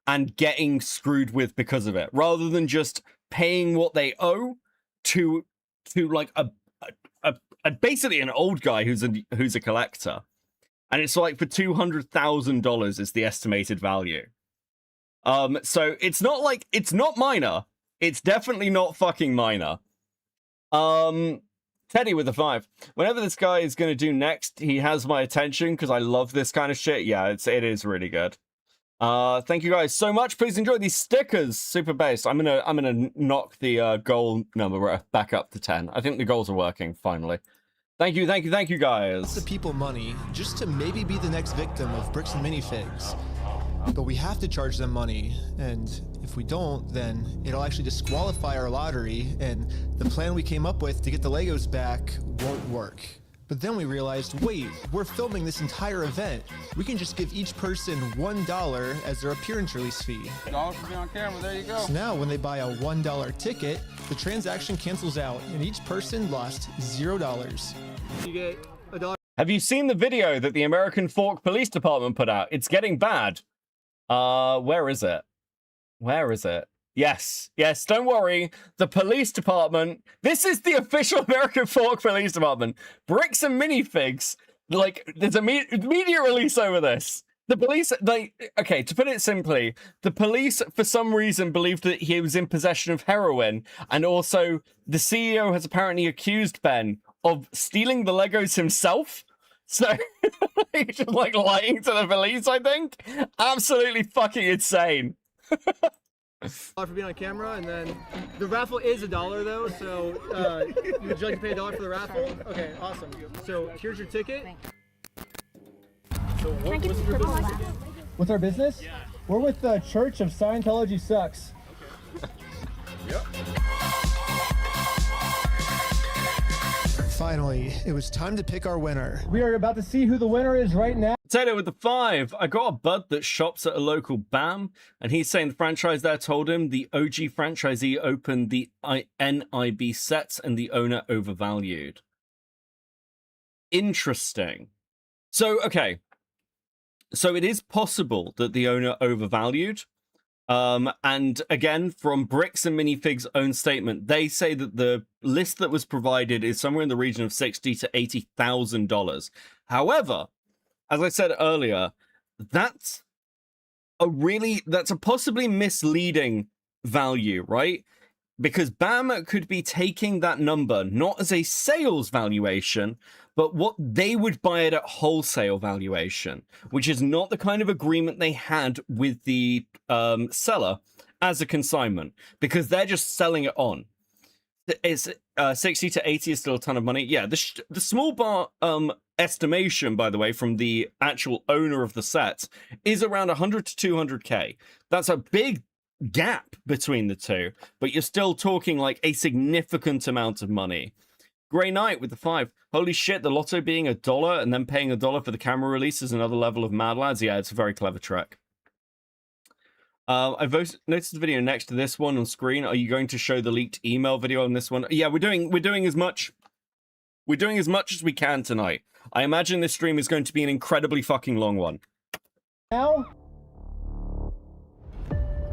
and getting screwed with because of it, rather than just paying what they owe to like a basically an old guy who's a collector. And it's like for $200,000 is the estimated value. So it's not minor. It's definitely not fucking minor. Teddy with a 5. Whenever this guy is going to do next, he has my attention because I love this kind of shit. Yeah, it is really good. Thank you guys so much. Please enjoy these stickers. Super based. I'm gonna knock the goal number back up to 10. I think the goals are working finally. Thank you guys. The people money just to maybe be the next victim of Bricks and Minifigs. But we have to charge them money, and if we don't, then it'll actually disqualify our lottery, and the plan we came up with to get the Legos back won't work. But then we realized, wait, we're filming this entire event. We can just give each person $1 as their appearance release fee. $1 for being on camera, there you go. So now when they buy a $1 ticket, the transaction cancels out, and each person lost $0. You get $1. Have you seen the video that the American Fork Police Department put out? It's getting bad. Where is it? Yes, don't worry. The police department, this is the official American Fork Police Department. Bricks and Minifigs, like, there's a media release over this. The police, okay, to put it simply, the police, for some reason, believed that he was in possession of heroin, and also the CEO has apparently accused Ben of stealing the Legos himself. So, he's just, like, lying to the police, I think. Absolutely fucking insane. For being on camera, and then the raffle is $1 though, so would you like to pay $1 for the raffle? Okay, awesome. So here's your ticket. So what's your business? What's our business? Yeah. We're with the Church of Scientology Sucks. Okay. Yep. Finally, it was time to pick our winner. We are about to see who the winner is right now. Taylor with the 5. I got a bud that shops at a local BAM, and he's saying the franchise there told him the OG franchisee opened the NIB sets and the owner overvalued. Interesting. So, okay. So it is possible that the owner overvalued. And again, from Bricks and Minifigs' own statement, they say that the list that was provided is somewhere in the region of $60,000 to $80,000. However, as I said earlier, that's a possibly misleading value, right? because BAM could be taking that number not as a sales valuation, but what they would buy it at wholesale valuation, which is not the kind of agreement they had with the seller as a consignment, because they're just selling it on. It's 60 to 80 is still a ton of money. Yeah, the small bar estimation, by the way, from the actual owner of the set is around 100 to 200k. That's a big gap between the two, but you're still talking like a significant amount of money. Grey Knight with the 5. Holy shit, the lotto being $1 and then paying $1 for the camera release is another level of Mad Lads. Yeah, it's a very clever trick. I've noticed the video next to this one on screen. Are you going to show the leaked email video on this one? Yeah, we're doing as much as we can tonight. I imagine this stream is going to be an incredibly fucking long one. Now,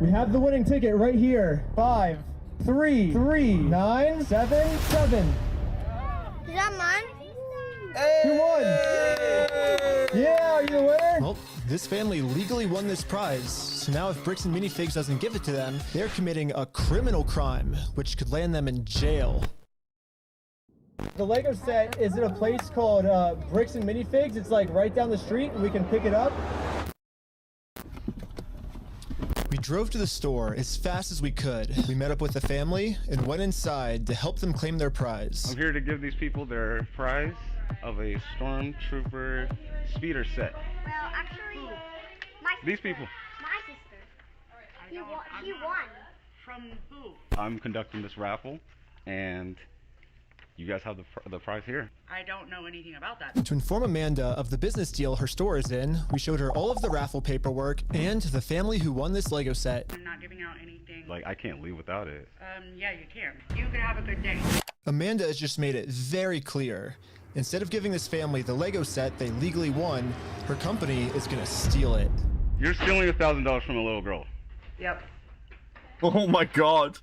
we have the winning ticket right here. 5, 3, 3, 9, 7, 7. Is that mine? Who won? Yeah, are you the winner? Well, this family legally won this prize, so now if Bricks and Minifigs doesn't give it to them, they're committing a criminal crime, which could land them in jail. The Lego set is at a place called Bricks and Minifigs. It's like right down the street, and we can pick it up. We drove to the store as fast as we could. We met up with the family and went inside to help them claim their prize. I'm here to give these people their prize of a Stormtrooper speeder set. Well, actually, These people. my sister. He won. From who? I'm conducting this raffle, and you guys have the prize here. I don't know anything about that. To inform Amanda of the business deal her store is in, we showed her all of the raffle paperwork and the family who won this Lego set. I'm not giving out anything. Like, I can't leave without it. Yeah, you can. You can have a good day. Amanda has just made it very clear. Instead of giving this family the Lego set they legally won, her company is gonna steal it. You're stealing $1,000 from a little girl. Yep. Oh my god.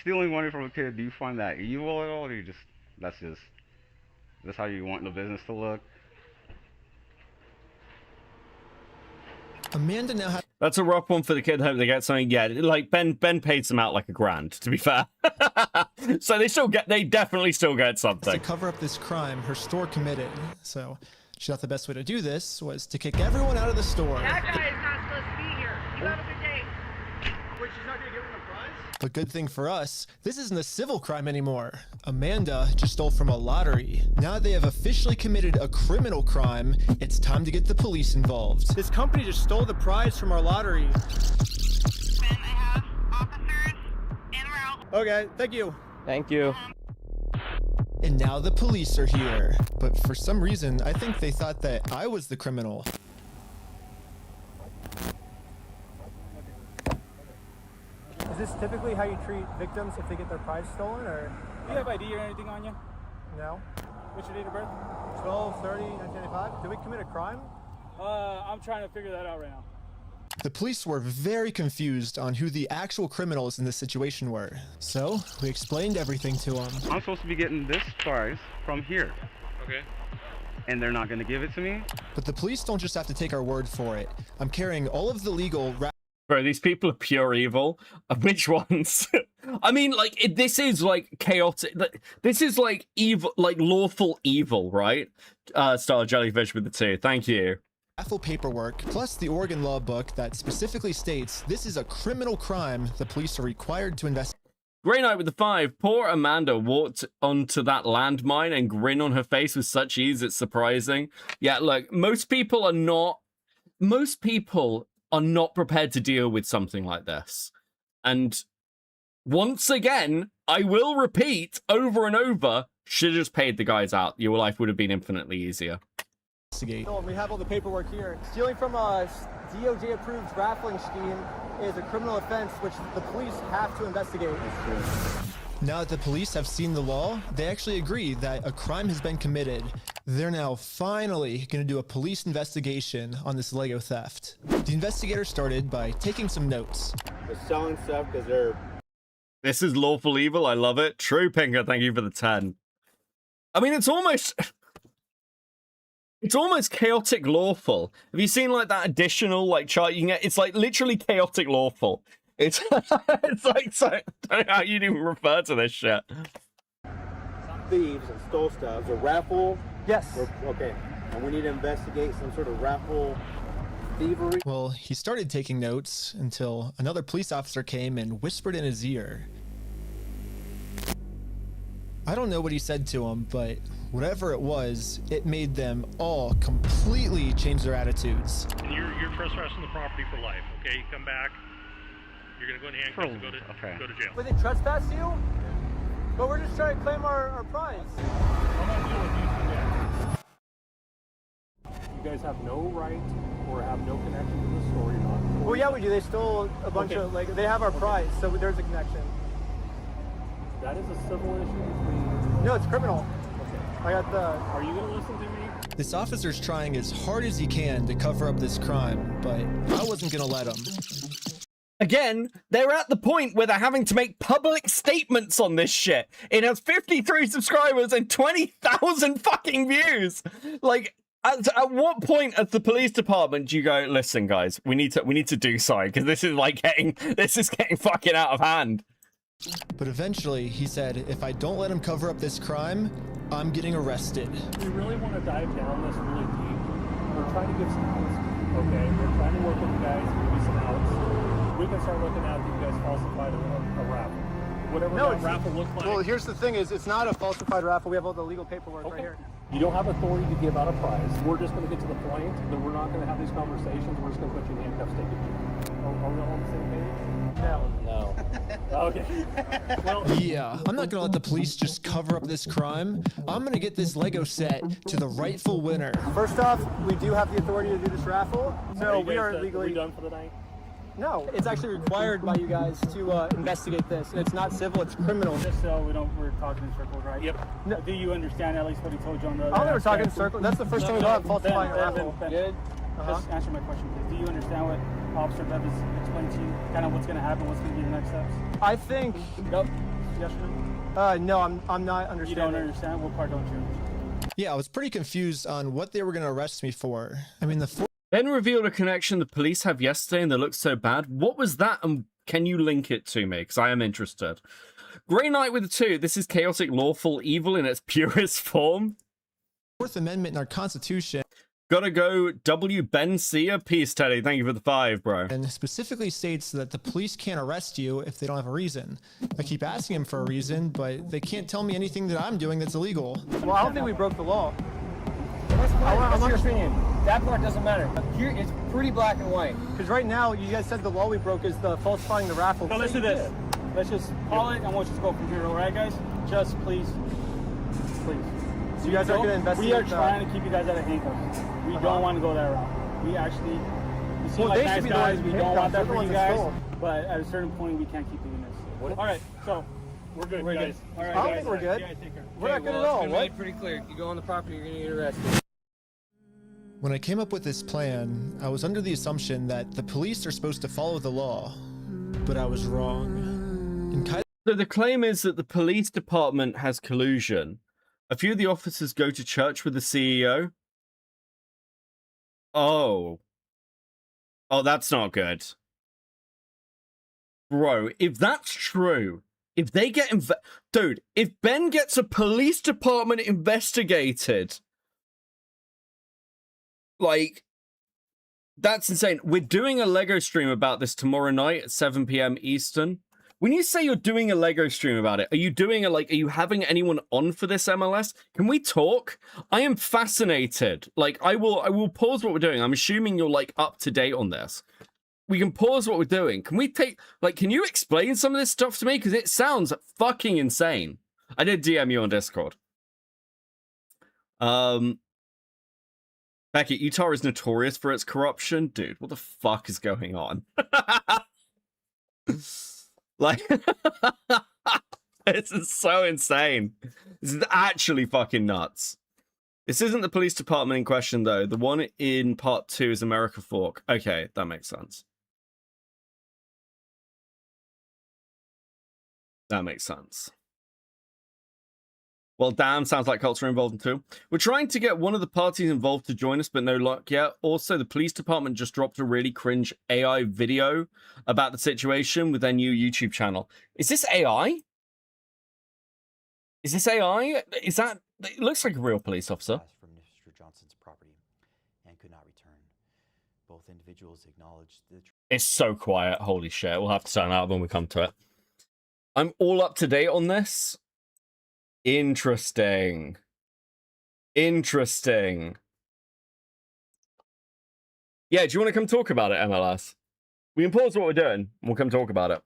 Stealing money from a kid, do you find that evil at all, or do you that's how you want the business to look? Amanda now has... That's a rough one for the kid. Hope they get something. Yeah, like Ben paid some out like $1,000, to be fair. So they definitely still get something. To cover up this crime her store committed. So she thought the best way to do this was to kick everyone out of the store. That guy is not supposed to be here. You have a good day. Wait, she's not gonna give him the prize? But good thing for us, this isn't a civil crime anymore. Amanda just stole from a lottery. Now that they have officially committed a criminal crime, it's time to get the police involved. This company just stole the prize from our lottery. Ben, I have officers en route. Okay, thank you. Thank you. And now the police are here. But for some reason, I think they thought that I was the criminal. Is this typically how you treat victims if they get their prize stolen, or? Do you have ID or anything on you? No. What's your date of birth? 12/30/1995. Did we commit a crime? I'm trying to figure that out right now. The police were very confused on who the actual criminals in this situation were. So we explained everything to them. I'm supposed to be getting this prize from here. Okay. And they're not gonna give it to me? But the police don't just have to take our word for it. I'm carrying all of the legal... Bro, these people are pure evil. Which ones? I mean, like, this is like chaotic. This is like evil, like lawful evil, right? Star Jellyfish with the 2. Thank you. Raffle paperwork, plus the Oregon law book that specifically states this is a criminal crime the police are required to investigate. Grey Knight with the 5. Poor Amanda walked onto that landmine and grin on her face with such ease, it's surprising. Yeah, look, most people are not prepared to deal with something like this. And once again, I will repeat over and over, should have just paid the guys out. Your life would have been infinitely easier. We have all the paperwork here. Stealing from a DOJ-approved raffling scheme is a criminal offense which the police have to investigate. Now that the police have seen the law, they actually agree that a crime has been committed. They're now finally going to do a police investigation on this Lego theft. The investigators started by taking some notes. They're selling stuff because they're... This is lawful evil. I love it. True, Pinker. Thank you for the 10. I mean, it's almost chaotic lawful. Have you seen like that additional like chart you can get? It's like literally chaotic lawful. It's it's like so. I don't know how you'd even refer to this shit. Thieves and stole stuff. It's a raffle. Yes. Okay. And we need to investigate some sort of raffle thievery. Well, he started taking notes until another police officer came and whispered in his ear. I don't know what he said to him, but whatever it was, it made them all completely change their attitudes. And you're trespassing the property for life, okay? You come back, you're gonna go in handcuffs and go to jail. But they trespass you? But we're just trying to claim our prize. You guys have no right or have no connection to the store. You're not. Well, yeah, we do. They stole a bunch of, like, they have our prize, so there's a connection. That is a civil issue between... No, it's criminal. I got the... Are you going to listen to me? This officer's trying as hard as he can to cover up this crime, but I wasn't going to let him. Again, they're at the point where they're having to make public statements on this shit. It has 53 subscribers and 20,000 fucking views. Like, at what point at the police department do you go, listen, guys, we need to do something, because this is getting fucking out of hand. But eventually, he said, if I don't let him cover up this crime, I'm getting arrested. We really want to dive down this really deep. We're trying to get some outs. Okay, we're trying to work with you guys, give you some outs. We can start looking at you guys falsified a raffle. Whatever that raffle looks like. Well, here's the thing: it's not a falsified raffle. We have all the legal paperwork right here. You don't have authority to give out a prize. We're just going to get to the point that we're not going to have these conversations. We're just going to put you in handcuffs, take you. Are we all on the same page? No. Okay. Well, yeah, I'm not gonna let the police just cover up this crime. I'm gonna get this Lego set to the rightful winner. First off, we do have the authority to do this raffle, so we are legally... Are we done for the night? No, it's actually required by you guys to investigate this. And it's not civil, it's criminal. Just so we're talking in circles, right? Yep. No. Do you understand at least what he told you on the... I don't think we're talking in circles. That's the first time we got falsifying a raffle. Good. Just answer my question, please. Do you understand what Officer Bev has explained to you? Kind of what's going to happen, what's going to be the next steps? I think... Nope. Yes or no? No, I'm not understanding. You don't understand? What part don't you understand? Yeah, I was pretty confused on what they were going to arrest me for. I mean, Ben revealed a connection the police have yesterday and that looks so bad. What was that, and can you link it to me? Because I am interested. Grey Knight with a 2. This is chaotic lawful evil in its purest form. Fourth Amendment in our Constitution. Gotta go W. Ben Sia. Peace, Teddy. Thank you for the 5, bro. And specifically states that the police can't arrest you if they don't have a reason. I keep asking them for a reason, but they can't tell me anything that I'm doing that's illegal. Well, I don't think we broke the law. That's your opinion. That part doesn't matter. Here, it's pretty black and white. Because right now, you guys said the law we broke is the falsifying the raffle. So let's do this. Let's just call it, and we'll just go from here, all right, guys? Just please. So you guys are going to investigate. We are trying to keep you guys out of handcuffs. We don't want to go that route. We actually, you seem like nice guys. We don't want that for you guys. But at a certain point, we can't keep doing this. All right, so we're good, guys. All right, I don't think we're good. Yeah, take care. We're not good at all. It's made pretty clear. You go on the property, you're going to get arrested. When I came up with this plan, I was under the assumption that the police are supposed to follow the law, but I was wrong. So the claim is that the police department has collusion. A few of the officers go to church with the CEO. Oh, that's not good. Bro, if that's true, if they get... Dude, if Ben gets a police department investigated... Like, that's insane. We're doing a Lego stream about this tomorrow night at 7 p.m. Eastern. When you say you're doing a Lego stream about it, are you doing are you having anyone on for this MLS? Can we talk? I am fascinated. Like, I will pause what we're doing. I'm assuming you're like up to date on this. We can pause what we're doing. Can we take, like, can you explain some of this stuff to me? Because it sounds fucking insane. I did DM you on Discord. Beckett, Utah is notorious for its corruption. Dude, what the fuck is going on? Like, this is so insane. This is actually fucking nuts. This isn't the police department in question, though. The one in part 2 is America Fork. Okay, that makes sense. That makes sense. Well, damn, sounds like cults are involved too. We're trying to get one of the parties involved to join us, but no luck yet. Also, the police department just dropped a really cringe AI video about the situation with their new YouTube channel. Is this AI? Is this AI? Is that... It looks like a real police officer. From Mr. Johnson's property and could not return. Both individuals acknowledged the... It's so quiet. Holy shit. We'll have to turn out when we come to it. I'm all up to date on this. Interesting. Interesting. Yeah, do you want to come talk about it, MLS? We can pause what we're doing, and we'll come talk about it.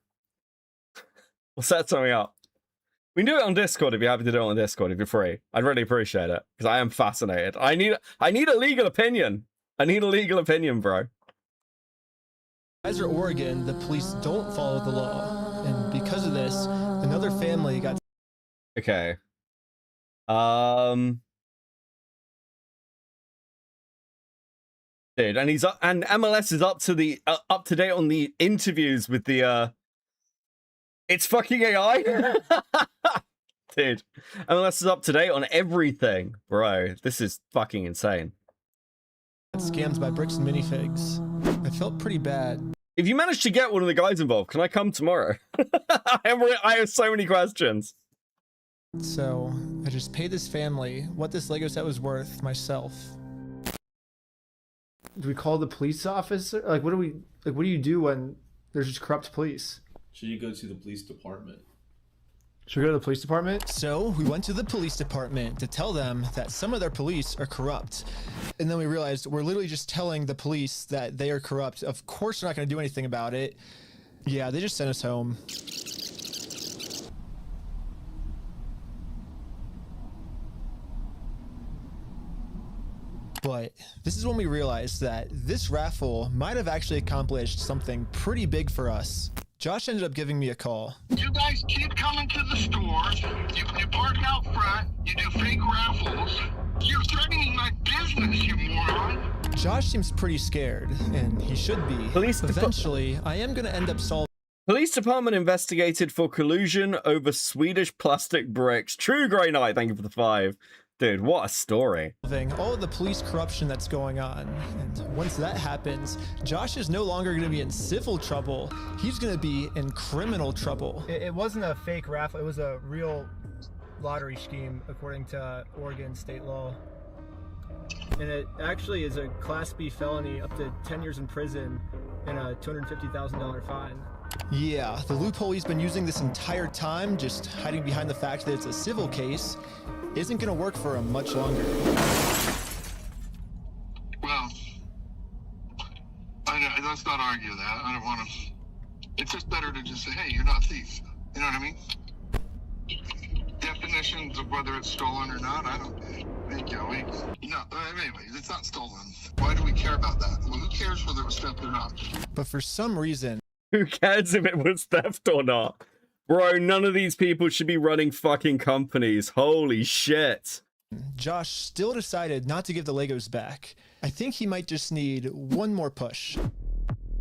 We'll set something up. We can do it on Discord if you're happy to do it on Discord, if you're free. I'd really appreciate it, because I am fascinated. I need a legal opinion. I need a legal opinion, bro. As for Oregon, the police don't follow the law. And because of this, another family got... Okay. Dude, and and MLS is up to date on the interviews with the it's fucking AI. Dude, MLS is up to date on everything, bro. This is fucking insane. Scammed by Bricks and Minifigs. I felt pretty bad. If you manage to get one of the guys involved, can I come tomorrow? I have so many questions. So I just paid this family what this Lego set was worth myself. Do we call the police officer? Like, what do you do when there's just corrupt police? Should you go to the police department? Should we go to the police department? So we went to the police department to tell them that some of their police are corrupt. And then we realized we're literally just telling the police that they are corrupt. Of course they're not going to do anything about it. Yeah, they just sent us home. But this is when we realized that this raffle might have actually accomplished something pretty big for us. Josh ended up giving me a call. You guys keep coming to the stores. You park out front. You do fake raffles. You're threatening my business, you moron. Josh seems pretty scared, and he should be. Eventually, I am going to end up solving. Police department investigated for collusion over Swedish plastic bricks. True Grey Knight, thank you for the 5. Dude, what a story. All of the police corruption that's going on. And once that happens, Josh is no longer going to be in civil trouble. He's going to be in criminal trouble. It wasn't a fake raffle. It was a real lottery scheme, according to Oregon state law. And it actually is a Class B felony, up to 10 years in prison and a $250,000 fine. Yeah, the loophole he's been using this entire time, just hiding behind the fact that it's a civil case, isn't going to work for him much longer. Well, let's not argue that. I don't want to... It's just better to just say, hey, you're not a thief. You know what I mean? Definitions of whether it's stolen or not, I don't... No, anyways, it's not stolen. Why do we care about that? Well, who cares whether it was theft or not? But for some reason... Who cares if it was theft or not? Bro, none of these people should be running fucking companies. Holy shit. Josh still decided not to give the Legos back. I think he might just need one more push.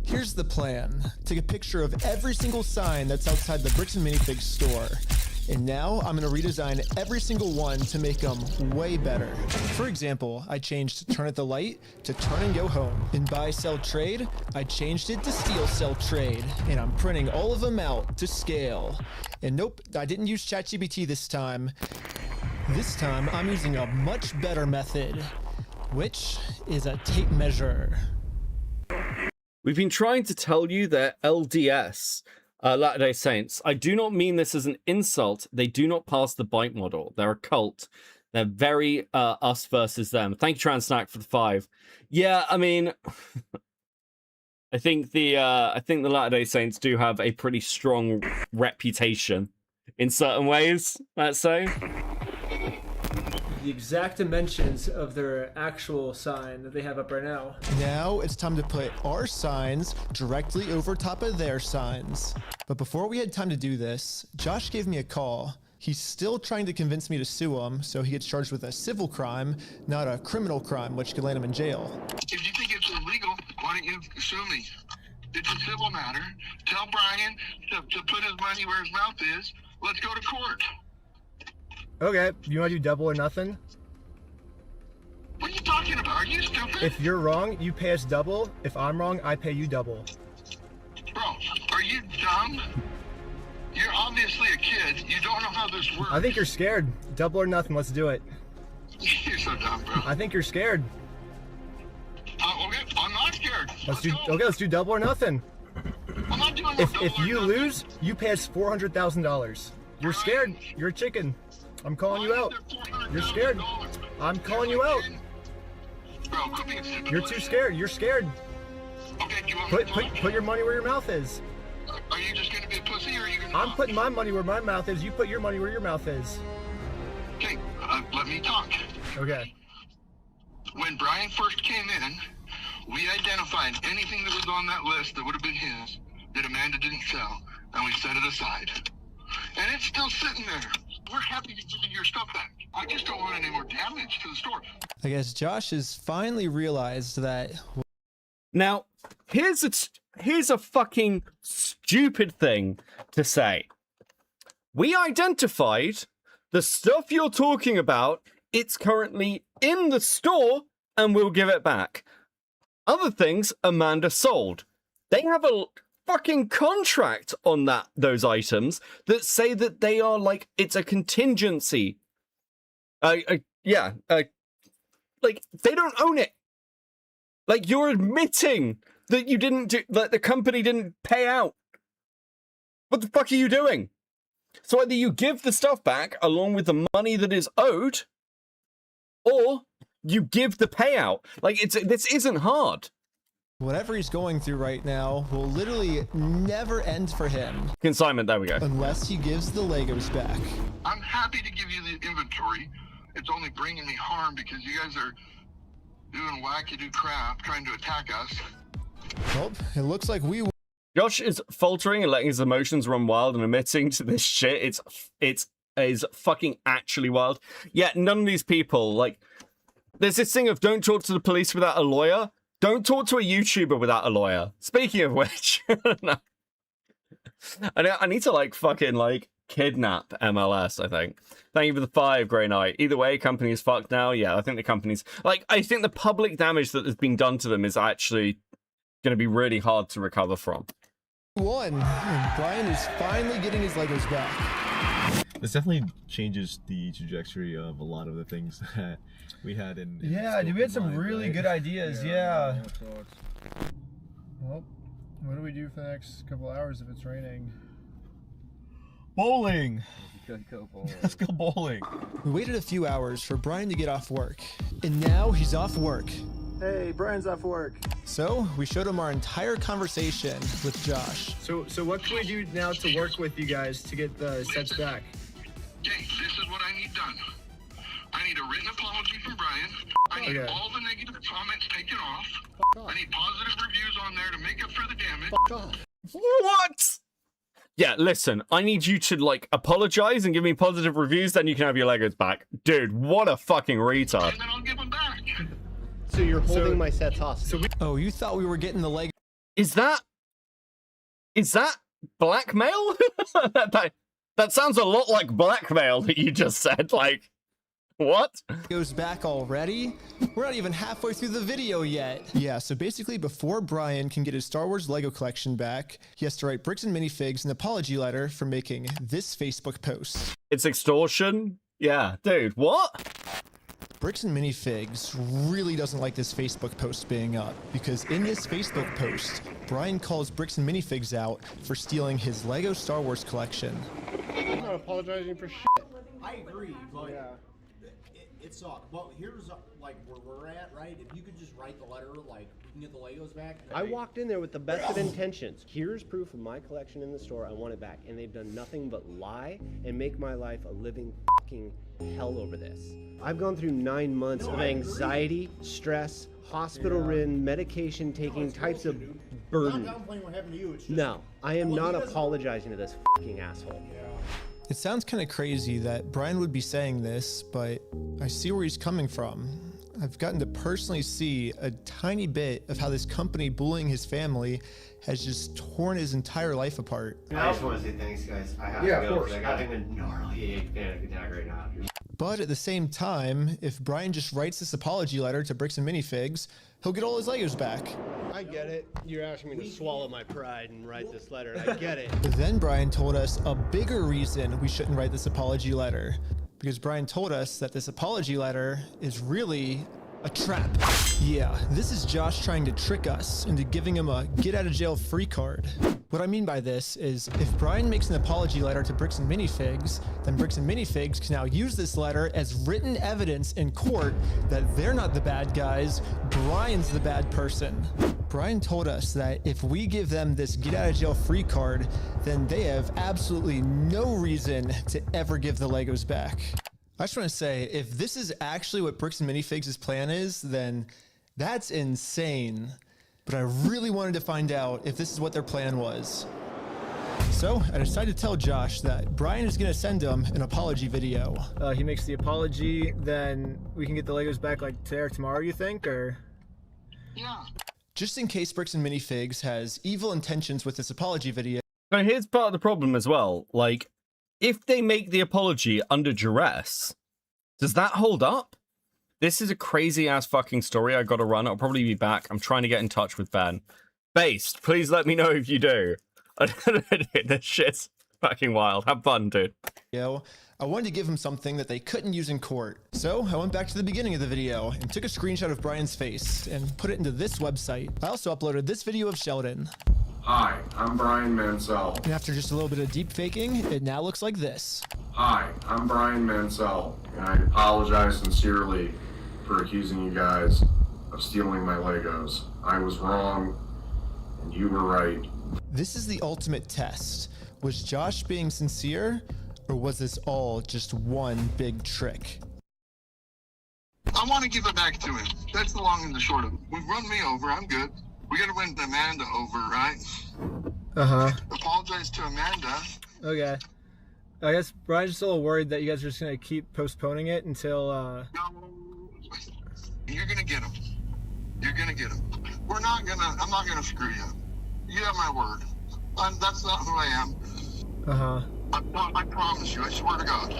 Here's the plan. Take a picture of every single sign that's outside the Bricks and Minifigs store. And now I'm going to redesign every single one to make them way better. For example, I changed Turn at the Light to Turn and Go Home. In Buy, Sell, Trade, I changed it to Steal, Sell, Trade. And I'm printing all of them out to scale. And nope, I didn't use ChatGPT this time. This time, I'm using a much better method, which is a tape measure. We've been trying to tell you that LDS, Latter-day Saints, I do not mean this as an insult. They do not pass the bite model. They're a cult. They're very us versus them. Thank you, Transnack, for the 5. Yeah, I mean, I think the Latter-day Saints do have a pretty strong reputation in certain ways, let's say. The exact dimensions of their actual sign that they have up right now. Now it's time to put our signs directly over top of their signs. But before we had time to do this, Josh gave me a call. He's still trying to convince me to sue him so he gets charged with a civil crime, not a criminal crime, which could land him in jail. If you think it's illegal, why don't you sue me? It's a civil matter. Tell Brian to put his money where his mouth is. Let's go to court. Okay, you want to do double or nothing? What are you talking about? Are you stupid? If you're wrong, you pay us double. If I'm wrong, I pay you double. Bro, are you dumb? You're obviously a kid. You don't know how this works. I think you're scared. Double or nothing, let's do it. You're so dumb, bro. I think you're scared. Okay, I'm not scared. Let's do double or nothing. I'm not doing If you lose, you pay us $400,000. You're scared. You're a chicken. I'm calling you out. You're scared. I'm calling you out. Bro, quit being stupid. You're too scared. You're scared. Okay, do you want me to Put your money where your mouth is. Are you just gonna be a pussy or are you gonna I'm putting my money where my mouth is. You put your money where your mouth is. Okay, let me talk. Okay. When Brian first came in, we identified anything that was on that list that would have been his that Amanda didn't sell, and we set it aside. And it's still sitting there. We're happy to give you your stuff back. I just don't want any more damage to the store. I guess Josh has finally realized that. Now, here's a fucking stupid thing to say. We identified the stuff you're talking about. It's currently in the store, and we'll give it back. Other things Amanda sold. They have a fucking contract on those items that say that they are like, it's a contingency. Like they don't own it. Like, you're admitting that you didn't do, that the company didn't pay out. What the fuck are you doing? So either you give the stuff back along with the money that is owed, or you give the payout. Like, this isn't hard. Whatever he's going through right now will literally never end for him. Consignment, there we go. Unless he gives the Legos back. I'm happy to give you the inventory. It's only bringing me harm because you guys are doing wackadoo crap trying to attack us. Well, it looks like we... Josh is faltering and letting his emotions run wild and admitting to this shit. It is fucking actually wild. Yeah, none of these people, like, there's this thing of don't talk to the police without a lawyer. Don't talk to a YouTuber without a lawyer. Speaking of which, no. I need to, like, fucking, like, kidnap MLS, I think. Thank you for the 5, Grey Knight. Either way, company is fucked now. Yeah, I think the company's... Like, I think the public damage that has been done to them is actually going to be really hard to recover from. Brian is finally getting his Legos back. This definitely changes the trajectory of a lot of the things that we had in yeah, dude, we had some really good ideas. Yeah. Well, what do we do for the next couple hours if it's raining? Bowling. Let's go bowling. We waited a few hours for Brian to get off work, and now he's off work. Hey, Brian's off work. So we showed him our entire conversation with Josh. So what can we do now to work with you guys to get the sets back? Okay, this is what I need done. I need a written apology from Brian. I need all the negative comments taken off. I need positive reviews on there to make up for the damage. What? Yeah, listen, I need you to, like, apologize and give me positive reviews, then you can have your Legos back. Dude, what a fucking retard. And then I'll give them back. So you're holding my sets hostage. Oh, you thought we were getting the Lego? Is that blackmail? that sounds a lot like blackmail that you just said. Like, what? Goes back already? We're not even halfway through the video yet. Yeah, so basically before Brian can get his Star Wars Lego collection back, he has to write Bricks and Minifigs an apology letter for making this Facebook post. It's extortion? Yeah, dude, what? Bricks and Minifigs really doesn't like this Facebook post being up, because in this Facebook post, Brian calls Bricks and Minifigs out for stealing his Lego Star Wars collection. I'm not apologizing for shit. I agree, but it sucked. But here's like where we're at, right? If you could just write the letter, like we can get the Legos back. I walked in there with the best of intentions. Here's proof of my collection in the store. I want it back, and they've done nothing but lie and make my life a living fucking hell over this. I've gone through 9 months of anxiety, stress, hospital-ridden, medication-taking types of burden. Not downplaying what happened to you. It's just, No, I am not apologizing to this fucking asshole. It sounds kind of crazy that Brian would be saying this, but I see where he's coming from. I've gotten to personally see a tiny bit of how this company bullying his family has just torn his entire life apart. I just want to say thanks, guys. I have to go because I got a gnarly panic attack right now. But at the same time, if Brian just writes this apology letter to Bricks and Minifigs, he'll get all his Legos back. I get it. You're asking me to swallow my pride and write this letter, and I get it. But then Brian told us a bigger reason we shouldn't write this apology letter. Because Brian told us that this apology letter is really a trap. Yeah, this is Josh trying to trick us into giving him a get-out-of-jail-free card. What I mean by this is, if Brian makes an apology letter to Bricks and Minifigs, then Bricks and Minifigs can now use this letter as written evidence in court that they're not the bad guys, Brian's the bad person. Brian told us that if we give them this get-out-of-jail-free card, then they have absolutely no reason to ever give the Legos back. I just want to say, if this is actually what Bricks and Minifigs' plan is, then that's insane. But I really wanted to find out if this is what their plan was. So I decided to tell Josh that Brian is going to send him an apology video. He makes the apology, then we can get the Legos back like today or tomorrow, you think, or? Yeah. Just in case Bricks and Minifigs has evil intentions with this apology video. So here's part of the problem as well. Like, if they make the apology under duress, does that hold up? This is a crazy ass fucking story I gotta run. I'll probably be back. I'm trying to get in touch with Ben. Based, please let me know if you do. This shit's fucking wild. Have fun, dude. I wanted to give him something that they couldn't use in court. So I went back to the beginning of the video and took a screenshot of Brian's face and put it into this website. I also uploaded this video of Sheldon. Hi, I'm Brian Mansell. And after just a little bit of deep faking, it now looks like this. Hi, I'm Brian Mansell, and I apologize sincerely for accusing you guys of stealing my Legos. I was wrong, and you were right. This is the ultimate test. Was Josh being sincere, or was this all just one big trick? I want to give it back to him. That's the long and the short of it. We've run me over. I'm good. We gotta win Amanda over, right? Uh-huh. Apologize to Amanda. Okay. I guess Brian's just a little worried that you guys are just gonna keep postponing it until, No. You're gonna get him. You're gonna get him. I'm not gonna screw you. You have my word. That's not who I am. Uh-huh. I promise you, I swear to God.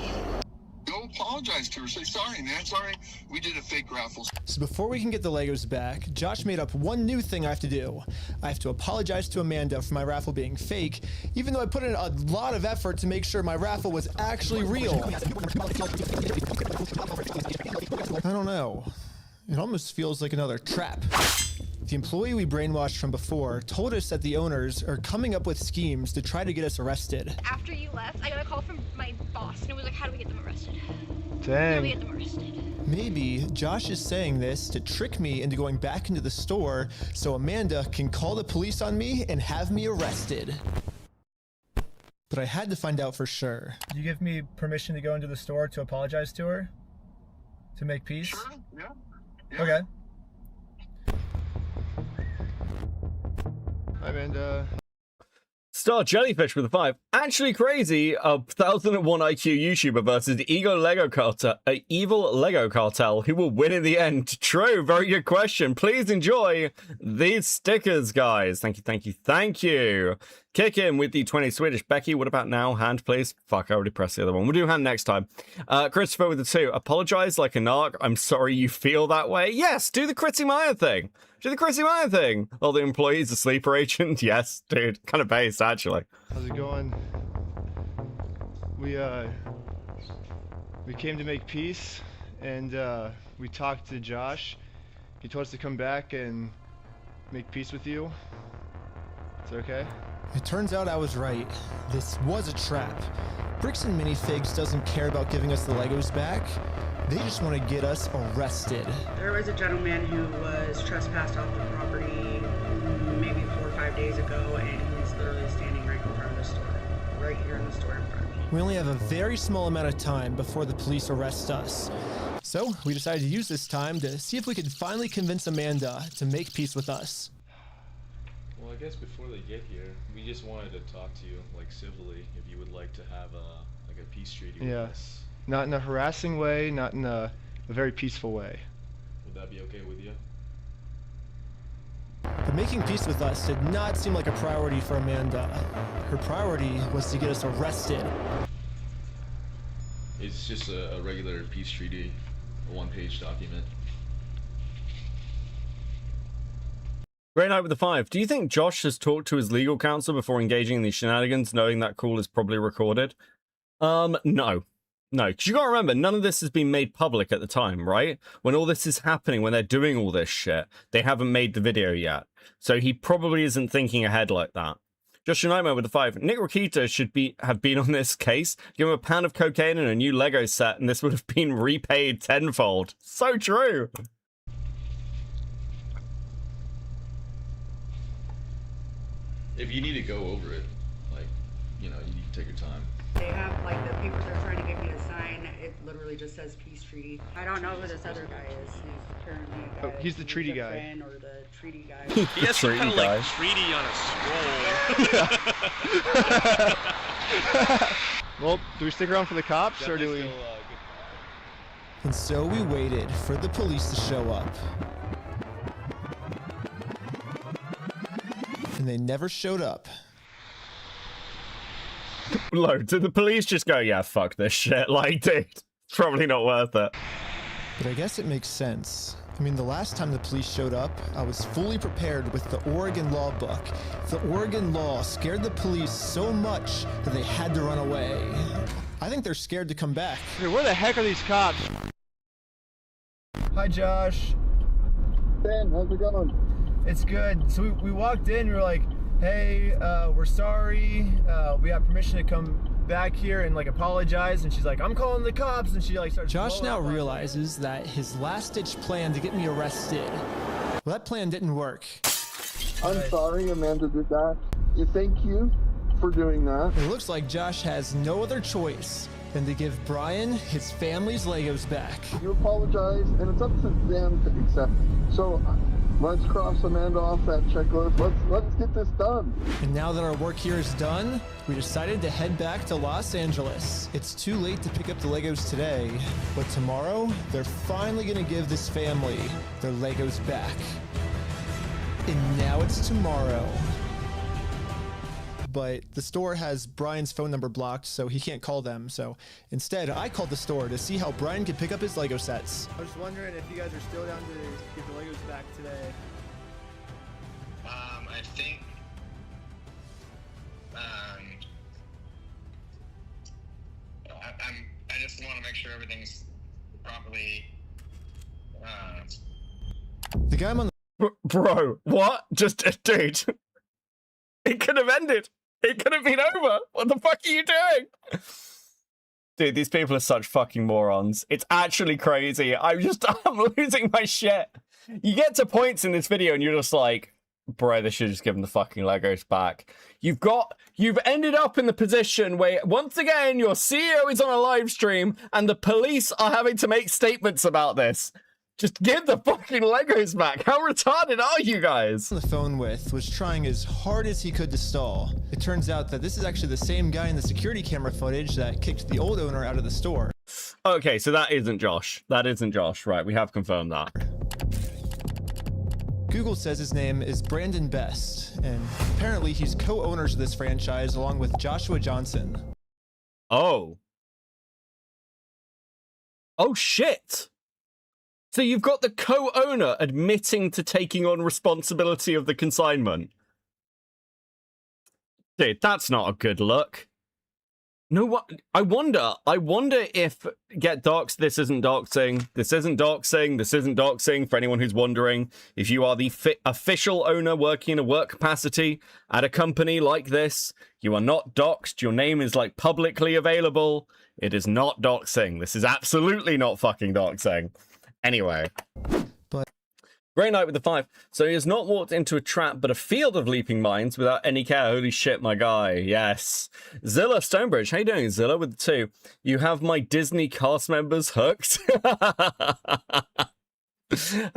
Go apologize to her. Say, sorry, man. Sorry, we did a fake raffle. So before we can get the Legos back, Josh made up one new thing I have to do. I have to apologize to Amanda for my raffle being fake, even though I put in a lot of effort to make sure my raffle was actually real. I don't know. It almost feels like another trap. The employee we brainwashed from before told us that the owners are coming up with schemes to try to get us arrested. After you left, I got a call from my boss, and it was like, how do we get them arrested? Dang. How do we get them arrested? Maybe Josh is saying this to trick me into going back into the store so Amanda can call the police on me and have me arrested. But I had to find out for sure. You give me permission to go into the store to apologize to her? To make peace? Sure, yeah. Okay. Amanda. Star Jellyfish with a 5. Actually crazy, a 1001 IQ YouTuber versus evil Lego cartel. Who will win in the end? True, very good question. Please enjoy these stickers, guys. Thank you, thank you, thank you. Kick in with the 20 Swedish. Becky, what about now? Hand, please. Fuck, I already pressed the other one. We'll do hand next time. Christopher with the 2. Apologize like a narc. I'm sorry you feel that way. Yes, do the Chrissy Meyer thing. Do the Chrissy Meyer thing. All the employees a sleeper agent. Yes, dude. Kind of based, actually. How's it going? We came to make peace, and we talked to Josh. He told us to come back and make peace with you. Is it okay? It turns out I was right. This was a trap. Bricks and Minifigs doesn't care about giving us the Legos back. They just want to get us arrested. There was a gentleman who was trespassed off the property maybe 4 or 5 days ago, and he's literally standing right in front of the store. Right here in the store in front of me. We only have a very small amount of time before the police arrest us. So we decided to use this time to see if we could finally convince Amanda to make peace with us. Well, I guess before they get here, we just wanted to talk to you, like, civilly, if you would like to have a peace treaty with us. Not in a harassing way, not in a very peaceful way. Well, that be okay with you? But making peace with us did not seem like a priority for Amanda. Her priority was to get us arrested. It's just a regular peace treaty, a one-page document. Great night with the 5. Do you think Josh has talked to his legal counsel before engaging in these shenanigans, knowing that call is probably recorded? No. No, because you gotta remember, none of this has been made public at the time, right? When all this is happening, when they're doing all this shit, they haven't made the video yet. So he probably isn't thinking ahead like that. Just your nightmare with the 5. Nick Rakita should have been on this case, give him a pound of cocaine and a new Lego set, and this would have been repaid tenfold. So true. If you need to go over it, like, you know, you need to take your time. They have, like, the papers they're trying to get me to sign, it literally just says peace treaty. I don't know who this other guy is. He's apparently a guy. Oh, he's the treaty guy. Friend or the treaty guy. He has some kind of like treaty on a scroll. Well, do we stick around for the cops or do we? And so we waited for the police to show up. And they never showed up. Look, did the police just go, yeah, fuck this shit? Like, dude, it's probably not worth it. But I guess it makes sense. I mean, the last time the police showed up, I was fully prepared with the Oregon law book. The Oregon law scared the police so much that they had to run away. I think they're scared to come back. Hey, where the heck are these cops? Hi, Josh. Ben, how's it going? It's good. So we walked in, we were like, hey, we're sorry. We have permission to come back here and like apologize. And she's like, I'm calling the cops. And she like starts. Josh now realizes that his last-ditch plan to get me arrested, well, that plan didn't work. I'm sorry Amanda did that. Thank you for doing that. It looks like Josh has no other choice than to give Brian his family's Legos back. You apologize, and it's up to them to accept. So let's cross Amanda off that checklist. Let's get this done. And now that our work here is done, we decided to head back to Los Angeles. It's too late to pick up the Legos today, but tomorrow they're finally gonna give this family their Legos back. And now it's tomorrow. But the store has Brian's phone number blocked, so he can't call them. So instead, I called the store to see how Brian could pick up his Lego sets. I was just wondering if you guys are still down to get the Legos back today. I think, I just want to make sure everything's properly, The guy on the Bro, what? Just, dude. It could have ended. It could have been over. What the fuck are you doing? Dude, these people are such fucking morons. It's actually crazy. I'm losing my shit. You get to points in this video and you're just like, bro, they should just give them the fucking Legos back. You've ended up in the position where, once again, your CEO is on a live stream and the police are having to make statements about this. Just give the fucking Legos back. How retarded are you guys? The phone with was trying as hard as he could to stall. It turns out that this is actually the same guy in the security camera footage that kicked the old owner out of the store. Okay, so that isn't Josh. That isn't Josh. Right, we have confirmed that. Google says his name is Brandon Best, and apparently he's co-owners of this franchise along with Joshua Johnson. Oh. Oh, shit. So you've got the co-owner admitting to taking on responsibility of the consignment. Dude, that's not a good look. No, what? I wonder if Get Doxed, this isn't doxing. This isn't doxing. This isn't doxing. For anyone who's wondering, if you are the official owner working in a work capacity at a company like this, you are not doxed. Your name is like publicly available. It is not doxing. This is absolutely not fucking doxing. Anyway. But great night with the 5. So he has not walked into a trap, but a field of leaping mines without any care. Holy shit, my guy. Yes. Zilla Stonebridge. How you doing, Zilla, with the 2? You have my Disney cast members hooked. How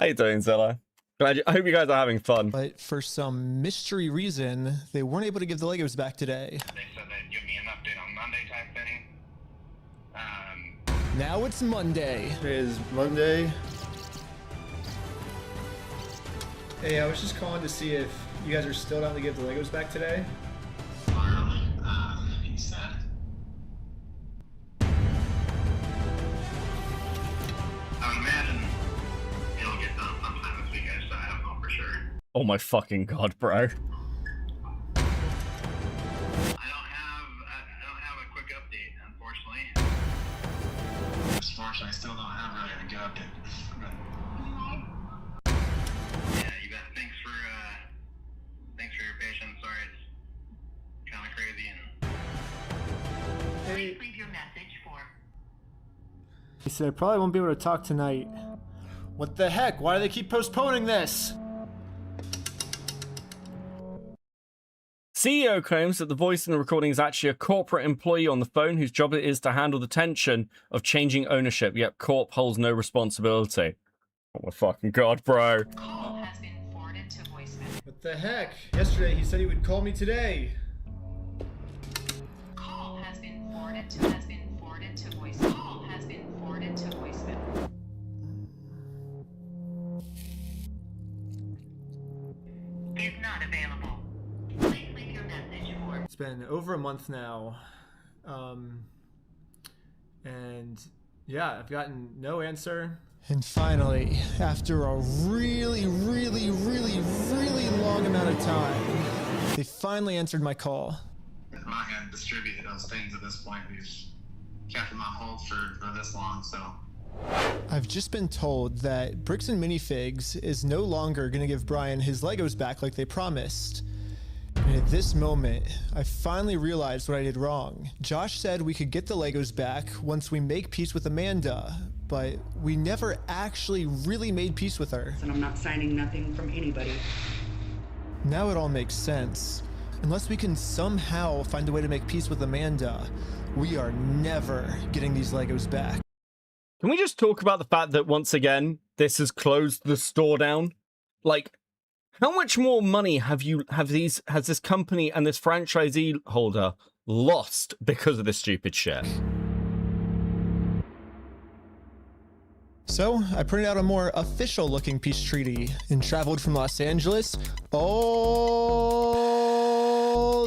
you doing, Zilla? I hope you guys are having fun. But for some mystery reason, they weren't able to give the Legos back today. they said they'd give me an update on Monday type thing. Now it's Monday. Today is Monday. Hey, I was just calling to see if you guys are still down to give the Legos back today. He said. I would imagine it'll get done sometime this weekend, so I don't know for sure. Oh my fucking god, bro. I don't have a quick update, unfortunately. Unfortunately, I still don't have really a good update. Yeah, you bet. Thanks for your patience. Sorry, it's kind of crazy and. Hey. Please leave your message for. He said I probably won't be able to talk tonight. What the heck? Why do they keep postponing this? CEO claims that the voice in the recording is actually a corporate employee on the phone whose job it is to handle the tension of changing ownership, yet Corp holds no responsibility. Oh my fucking god, bro. Call has been forwarded to voicemail. What the heck? Yesterday he said he would call me today. Call has been forwarded to voicemail. Call has been forwarded to voicemail. Is not available. Please leave your message for. It's been over a month now. And yeah, I've gotten no answer. And finally, after a really long amount of time, they finally answered my call. I'm not going to distribute those things at this point. We've kept them on hold for this long, so. I've just been told that Bricks and Minifigs is no longer going to give Brian his Legos back like they promised. And at this moment, I finally realized what I did wrong. Josh said we could get the Legos back once we make peace with Amanda, but we never actually really made peace with her. And I'm not signing nothing from anybody. Now it all makes sense. Unless we can somehow find a way to make peace with Amanda, we are never getting these Legos back. Can we just talk about the fact that once again, this has closed the store down? Like, how much more money has this company and this franchisee holder lost because of this stupid shit? So I printed out a more official looking peace treaty and traveled from Los Angeles all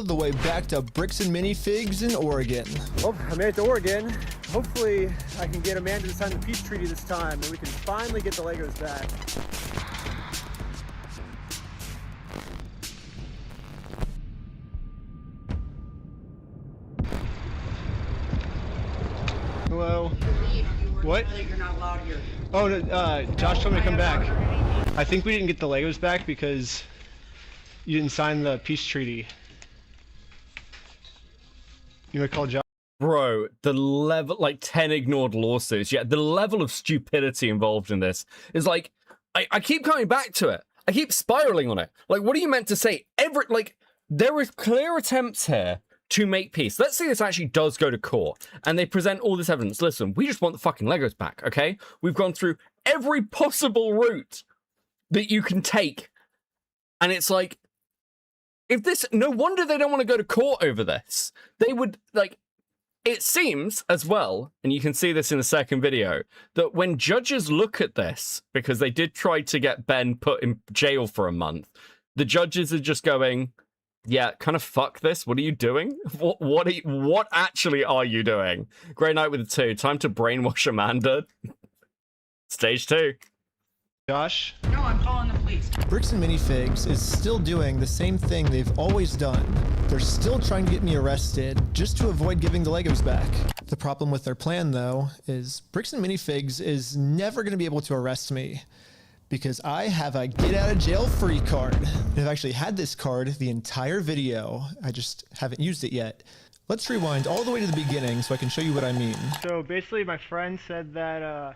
the way back to Bricks and Minifigs in Oregon. Well, I made it to Oregon. Hopefully I can get Amanda to sign the peace treaty this time and we can finally get the Legos back. Hello. What? You're not allowed here. Oh, no, Josh told me to come back. I think we didn't get the Legos back because you didn't sign the peace treaty. You want to call Josh? Bro, the level, like 10 ignored lawsuits. Yeah, the level of stupidity involved in this is like, I keep coming back to it. I keep spiraling on it. Like, what are you meant to say? There is clear attempts here to make peace. Let's say this actually does go to court and they present all this evidence. Listen, we just want the fucking Legos back, okay? We've gone through every possible route that you can take. And it's like, if this, no wonder they don't want to go to court over this. They would, like, it seems as well, and you can see this in the second video, that when judges look at this, because they did try to get Ben put in jail for a month, the judges are just going, yeah, kind of fuck this. What are you doing? What actually are you doing? Great night with the 2. Time to brainwash Amanda. Stage 2. Josh? No, I'm calling the police. Bricks and Minifigs is still doing the same thing they've always done. They're still trying to get me arrested just to avoid giving the Legos back. The problem with their plan, though, is Bricks and Minifigs is never going to be able to arrest me because I have a get out of jail free card. And I've actually had this card the entire video. I just haven't used it yet. Let's rewind all the way to the beginning so I can show you what I mean. So basically my friend said that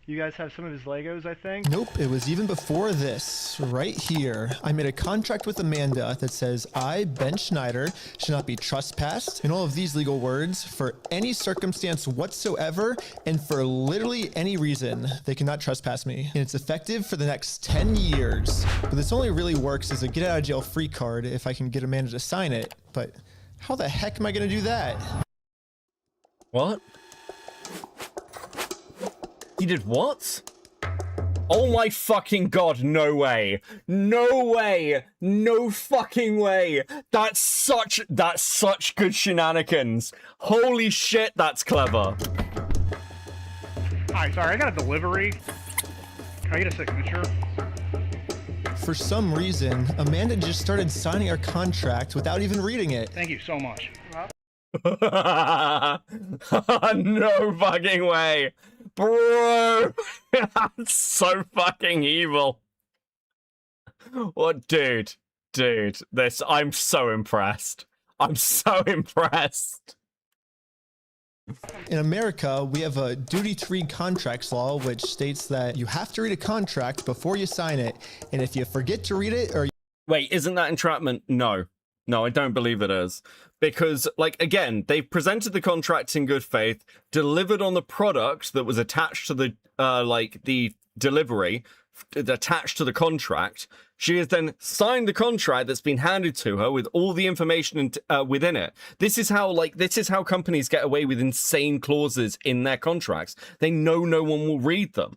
you guys have some of his Legos, I think? Nope, it was even before this, right here. I made a contract with Amanda that says I, Ben Schneider, should not be trespassed, and all of these legal words, for any circumstance whatsoever, and for literally any reason, they cannot trespass me. And it's effective for the next 10 years. But this only really works as a get out of jail free card if I can get Amanda to sign it. But how the heck am I gonna do that? What? You did what? Oh my fucking god, no way. No way. No fucking way. That's such good shenanigans. Holy shit, that's clever. Hi, sorry, I got a delivery. Can I get a signature? For some reason, Amanda just started signing our contract without even reading it. Thank you so much. No fucking way. Bro. That's so fucking evil. What, dude, this, I'm so impressed. I'm so impressed. In America, we have a duty-to-read contracts law, which states that you have to read a contract before you sign it. And if you forget to read it or... Wait, isn't that entrapment? No. No, I don't believe it is. Because, like, again, they've presented the contract in good faith, delivered on the product that was attached to the, the delivery, attached to the contract. She has then signed the contract that's been handed to her with all the information within it. This is how companies get away with insane clauses in their contracts. They know no one will read them.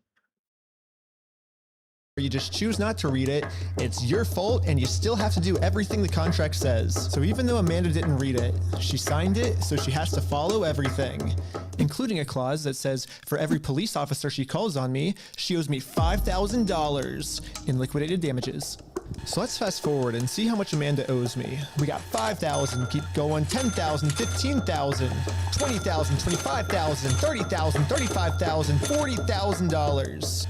You just choose not to read it, it's your fault, and you still have to do everything the contract says. So even though Amanda didn't read it, she signed it, so she has to follow everything, including a clause that says for every police officer she calls on me, she owes me $5,000 in liquidated damages. So let's fast forward and see how much Amanda owes me. We got $5,000, keep going, $10,000, $15,000, $20,000, $25,000, $30,000, $35,000, $40,000.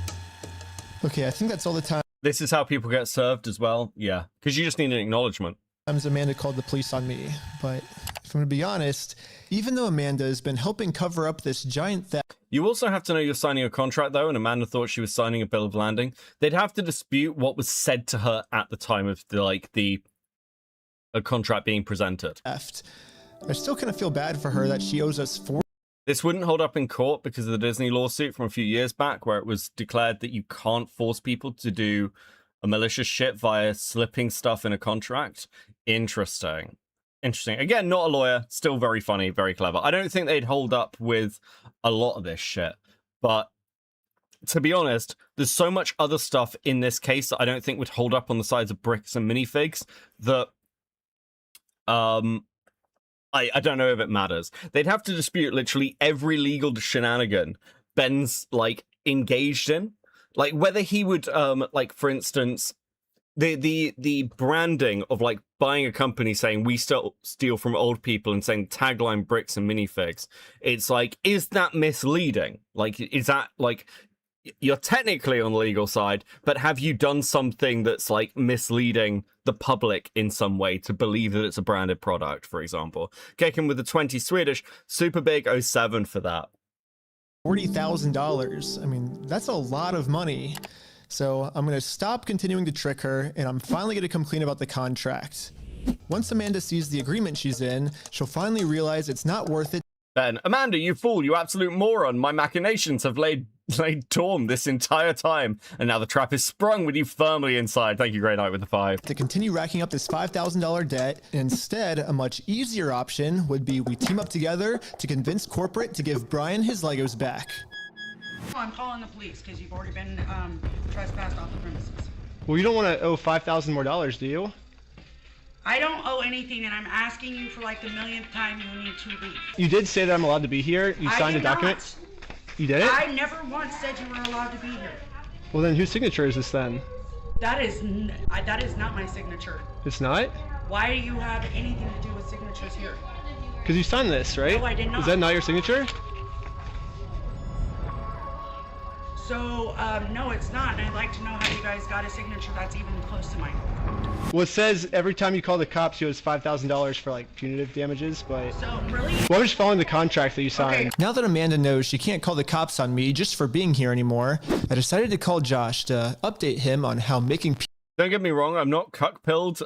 Okay, I think that's all the time. This is how people get served as well. Yeah, because you just need an acknowledgement. Times Amanda called the police on me, but if I'm going to be honest, even though Amanda has been helping cover up this giant theft... You also have to know you're signing a contract, though, and Amanda thought she was signing a bill of landing. They'd have to dispute what was said to her at the time of the contract being presented. I still kind of feel bad for her that she owes us This wouldn't hold up in court because of the Disney lawsuit from a few years back, where it was declared that you can't force people to do a malicious shit via slipping stuff in a contract. Interesting. Again, not a lawyer, still very funny, very clever. I don't think they'd hold up with a lot of this shit, but to be honest, there's so much other stuff in this case that I don't think would hold up on the sides of Bricks and Minifigs that, I don't know if it matters. They'd have to dispute literally every legal shenanigan Ben's, engaged in. Like, whether he would, for instance, the branding of, buying a company saying we still steal from old people and saying tagline Bricks and Minifigs. It's is that misleading? Is that, you're technically on the legal side, but have you done something that's misleading the public in some way to believe that it's a branded product, for example? Kicking with the 20 Swedish, super big 07 for that. $40,000. I mean, that's a lot of money. So I'm going to stop continuing to trick her, and I'm finally going to come clean about the contract. Once Amanda sees the agreement she's in, she'll finally realize it's not worth it. Ben, Amanda, you fool, you absolute moron. My machinations have laid dorm this entire time, and now the trap is sprung with you firmly inside. Thank you, Grey Knight, with the 5. To continue racking up this $5,000 debt. Instead, a much easier option would be we team up together to convince corporate to give Brian his Legos back. I'm calling the police because you've already been trespassed off the premises. Well, you don't want to owe $5,000 more, do you? I don't owe anything, and I'm asking you for the millionth time you need to leave. You did say that I'm allowed to be here. You signed a document. Not. You did it? I never once said you were allowed to be here. Well, then whose signature is this then? That is not my signature. It's not? Why do you have anything to do with signatures here? Because you signed this, right? No, I did not. Is that not your signature? So, no, it's not, and I'd like to know how you guys got a signature that's even close to mine. Well, it says every time you call the cops, you owe us $5,000 for punitive damages, but... So, really? Well, I'm just following the contract that you signed. Okay. Now that Amanda knows she can't call the cops on me just for being here anymore, I decided to call Josh to update him on how making... Don't get me wrong, I'm not cuck-pilled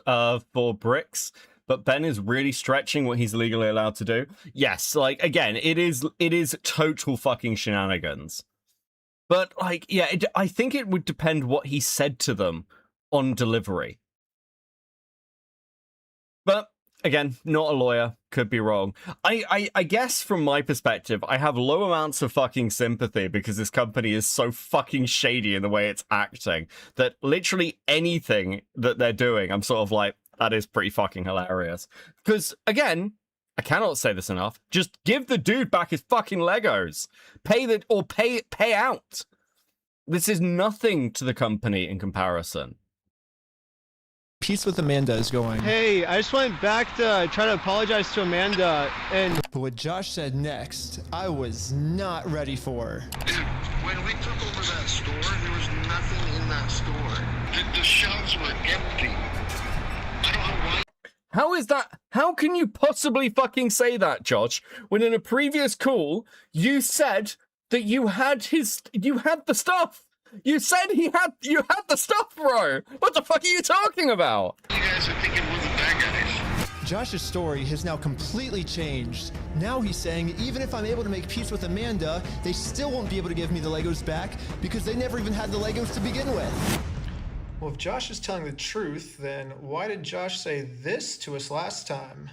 for Bricks, but Ben is really stretching what he's legally allowed to do. Yes, again, it is total fucking shenanigans. But, yeah, I think it would depend what he said to them on delivery. But again, not a lawyer, could be wrong. I guess from my perspective, I have low amounts of fucking sympathy because this company is so fucking shady in the way it's acting that literally anything that they're doing, I'm sort of like, that is pretty fucking hilarious. Because, again, I cannot say this enough, just give the dude back his fucking Legos. Pay out. This is nothing to the company in comparison. Peace with Amanda is going. Hey, I just went back to try to apologize to Amanda, and... But what Josh said next, I was not ready for. Dude, when we took over that store, there was nothing in that store. The shelves were empty. I don't know why. How is that? How can you possibly fucking say that, Josh, when in a previous call, you said that you had the stuff? You said you had the stuff, bro. What the fuck are you talking about? You guys are thinking we're the bad guys. Josh's story has now completely changed. Now he's saying even if I'm able to make peace with Amanda, they still won't be able to give me the Legos back because they never even had the Legos to begin with. Well, if Josh is telling the truth, then why did Josh say this to us last time?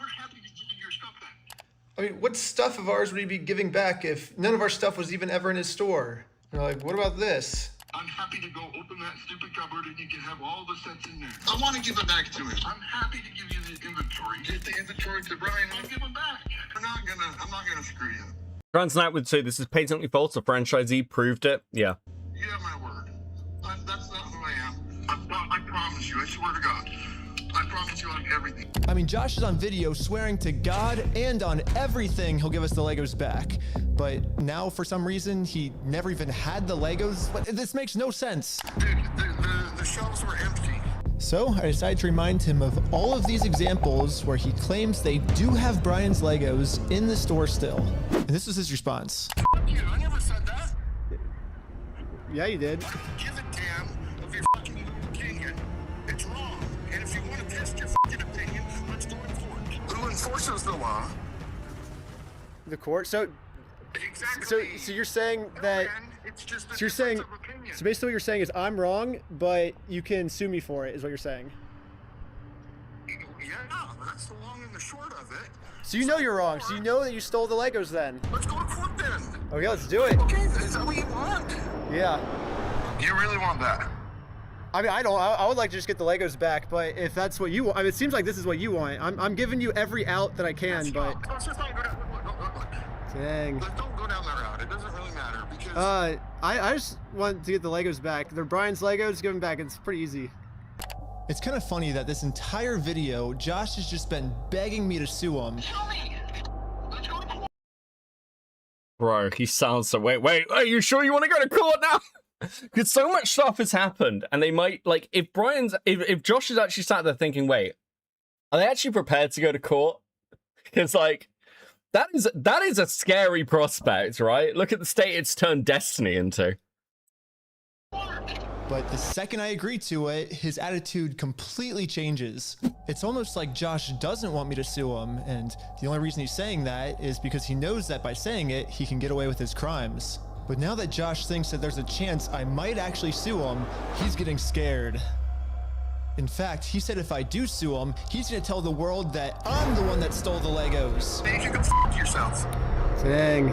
We're happy to give you your stuff back. I mean, what stuff of ours would he be giving back if none of our stuff was even ever in his store? And they're like, what about this? I'm happy to go open that stupid cupboard and you can have all the sets in there. I want to give it back to him. I'm happy to give you the inventory. Get the inventory to Brian, I'll give him back. I'm not gonna screw you. Transnat would say this is patently false. The franchisee proved it. Yeah. You have my word. That's not who I am. I promise you. I swear to God. I promise you on everything. I mean, Josh is on video swearing to God and on everything he'll give us the Legos back. But now, for some reason, he never even had the Legos. But this makes no sense. Dude, the shelves were empty. So I decided to remind him of all of these examples where he claims they do have Brian's Legos in the store still. And this was his response. Fuck you. I never said that. Yeah, you did. Give a damn of your fucking opinion. It's wrong. And if you want to test your fucking opinion, let's go to court. Who enforces the law? The court? So Exactly. So you're saying that it's just so you're saying so basically what you're saying is I'm wrong, but you can sue me for it, is what you're saying. Yeah, that's the long and the short of it. So you know you're wrong. So you know that you stole the Legos then. Let's go to court then. Okay, let's do it. Okay, is that what you want? Yeah. You really want that? I mean, I would like to just get the Legos back, but if that's what you want, I mean, it seems like this is what you want. I'm giving you every out that I can, but. Let's just not go down. Look. Dang. Don't go down that route. It doesn't really matter because. I just want to get the Legos back. They're Brian's Legos. Give them back. It's pretty easy. It's kind of funny that this entire video, Josh has just been begging me to sue him. Bro, he sounds so... Wait, are you sure you want to go to court now? Because so much stuff has happened, and they might, like, if Josh is actually sat there thinking, wait, are they actually prepared to go to court? Because, like, that is a scary prospect, right? Look at the state it's turned Destiny into. But the second I agree to it, his attitude completely changes. It's almost like Josh doesn't want me to sue him, and the only reason he's saying that is because he knows that by saying it, he can get away with his crimes. But now that Josh thinks that there's a chance I might actually sue him, he's getting scared. In fact, he said if I do sue him, he's gonna tell the world that I'm the one that stole the Legos. You can go f*** yourself. Dang.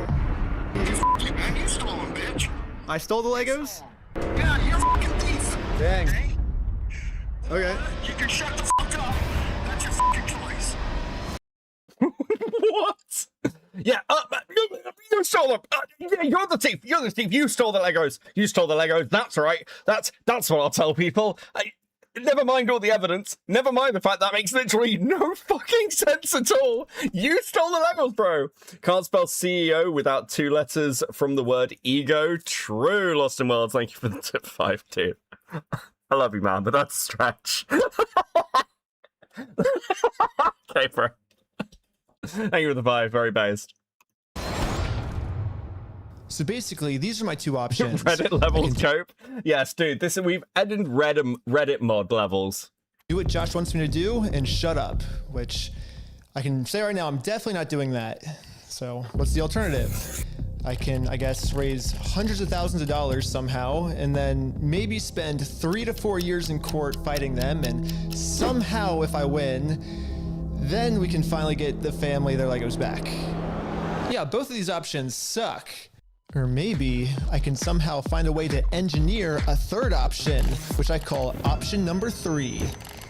You stole them, bitch. I stole the Legos? Yeah, you're a fucking thief. Dang. Okay. You can shut the fuck up. That's your fucking choice. What? Yeah, you stole them. Yeah, you're the thief. You're the thief. You stole the Legos. You stole the Legos. That's right. That's what I'll tell people. Never mind all the evidence. Never mind the fact that makes literally no fucking sense at all. You stole the Legos, bro. Can't spell CEO without 2 letters from the word ego. True, Lost in Worlds. Thank you for the tip 5, too. I love you, man, but that's a stretch. Okay, bro. Thank you for the 5. Very based. So basically, these are my 2 options. Reddit levels cope. Yes, dude. We've added Reddit mod levels. Do what Josh wants me to do and shut up, which I can say right now, I'm definitely not doing that. So what's the alternative? I can, I guess, raise hundreds of thousands of dollars somehow, and then maybe spend 3 to 4 years in court fighting them, and somehow, if I win, then we can finally get the family their Legos back. Yeah, both of these options suck. Or maybe I can somehow find a way to engineer a third option, which I call option number 3.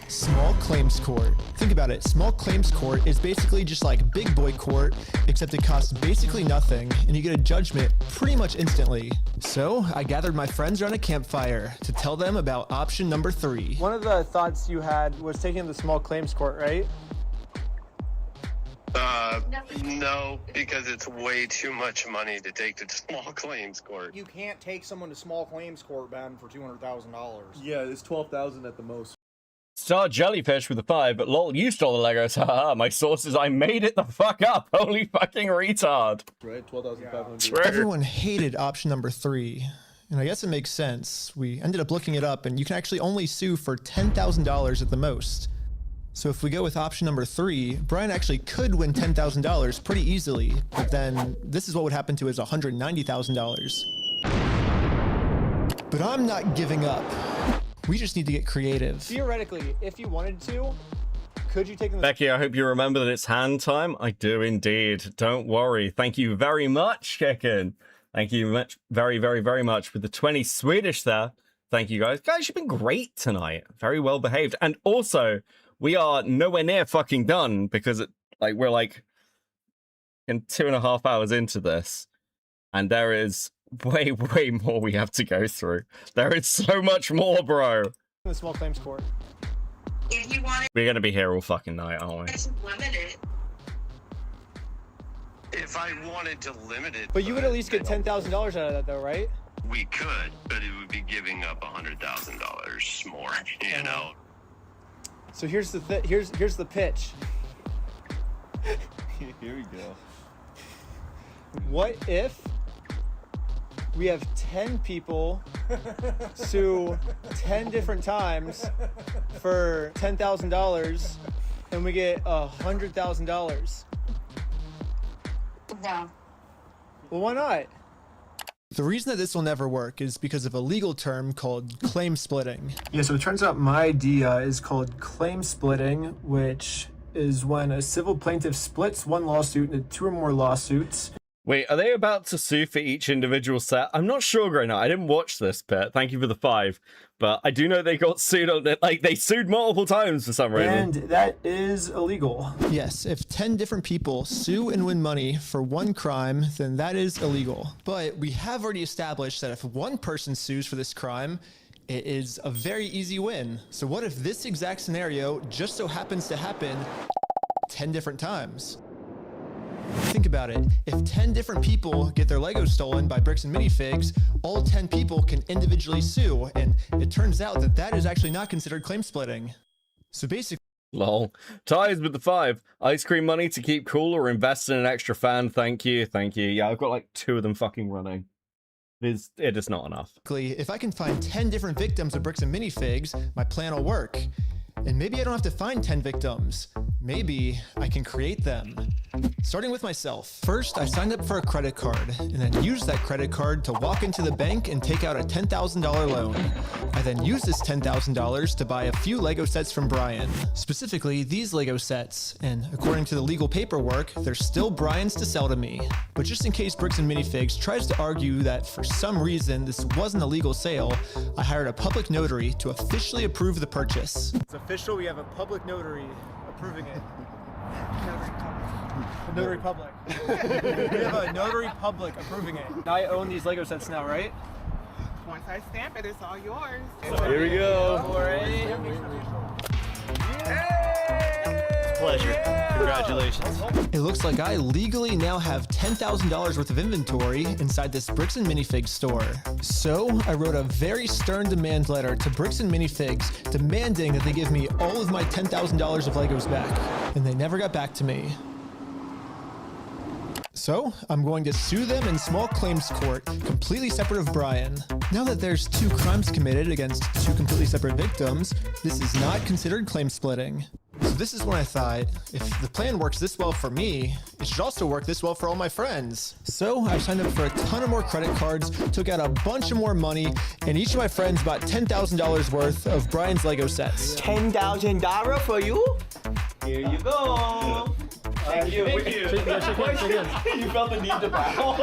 Small claims court. Think about it. Small claims court is basically just like big boy court, except it costs basically nothing and you get a judgment pretty much instantly. So I gathered my friends around a campfire to tell them about option number 3. One of the thoughts you had was taking the small claims court, right? No, because it's way too much money to take to small claims court. You can't take someone to small claims court, Ben, for $200,000. Yeah, it's $12,000 at the most. Star Jellyfish with a 5, but lol, you stole the Legos. Haha, my sources, I made it the fuck up. Holy fucking retard. Right, 12,500. Yeah. Everyone hated option number 3. And I guess it makes sense. We ended up looking it up and you can actually only sue for $10,000 at the most. So if we go with option number 3, Brian actually could win $10,000 pretty easily, but then this is what would happen to his $190,000. But I'm not giving up. We just need to get creative. Theoretically, if you wanted to, could you take them? Becky, I hope you remember that it's hand time. I do indeed. Don't worry. Thank you very much, Chicken. Thank you much, very, very, very much with the 20 Swedish there. Thank you, guys. Guys, you've been great tonight. Very well behaved. And also, we are nowhere near fucking done because we're like in 2.5 hours into this, and there is way, way more we have to go through. There is so much more, bro. The small claims court. If you want We're gonna be here all fucking night, aren't we? to limit it. If I wanted to limit it. But you would at least get $10,000 out of that, though, right? We could, but it would be giving up $100,000 more, you know? So here's the here's the pitch. Here we go. What if we have 10 people sue 10 different times for $10,000 and we get $100,000? No. Well, why not? The reason that this will never work is because of a legal term called claim splitting. Yeah, so it turns out my idea is called claim splitting, which is when a civil plaintiff splits one lawsuit into 2 or more lawsuits. Wait, are they about to sue for each individual set? I'm not sure, Greyna. I didn't watch this bit. Thank you for the 5. But I do know they got sued on it. Like, they sued multiple times for some reason. And that is illegal. Yes, if 10 different people sue and win money for one crime, then that is illegal. But we have already established that if one person sues for this crime, it is a very easy win. So what if this exact scenario just so happens to happen 10 different times? Think about it. If 10 different people get their Legos stolen by Bricks and Minifigs, all 10 people can individually sue, and it turns out that that is actually not considered claim splitting. So basically... Lol. Ties with the 5. Ice cream money to keep cool or invest in an extra fan. Thank you. Thank you. Yeah, I've got like 2 of them fucking running. It is not enough. If I can find 10 different victims of Bricks and Minifigs, my plan will work. And maybe I don't have to find 10 victims. Maybe I can create them. Starting with myself. First, I signed up for a credit card and then used that credit card to walk into the bank and take out a $10,000 loan. I then used this $10,000 to buy a few Lego sets from Brian, specifically these Lego sets. And according to the legal paperwork, they're still Brian's to sell to me. But just in case Bricks and Minifigs tries to argue that for some reason this wasn't a legal sale, I hired a public notary to officially approve the purchase. It's official, we have a public notary approving it. The notary public. We have a notary public approving it. I own these Lego sets now, right? Once I stamp it, it's all yours. Here we go. Pleasure. Congratulations. It looks like I legally now have $10,000 worth of inventory inside this Bricks and Minifigs store. So I wrote a very stern demand letter to Bricks and Minifigs demanding that they give me all of my $10,000 of Legos back. And they never got back to me. So I'm going to sue them in small claims court, completely separate of Brian. Now that there's 2 crimes committed against 2 completely separate victims, this is not considered claim splitting. So this is when I thought, if the plan works this well for me, it should also work this well for all my friends. So I signed up for a ton of more credit cards, took out a bunch of more money, and each of my friends bought $10,000 worth of Brian's Lego sets. $10,000 for you? Here you go. Thank you. Thank you. Shake hands. You felt the need to bow.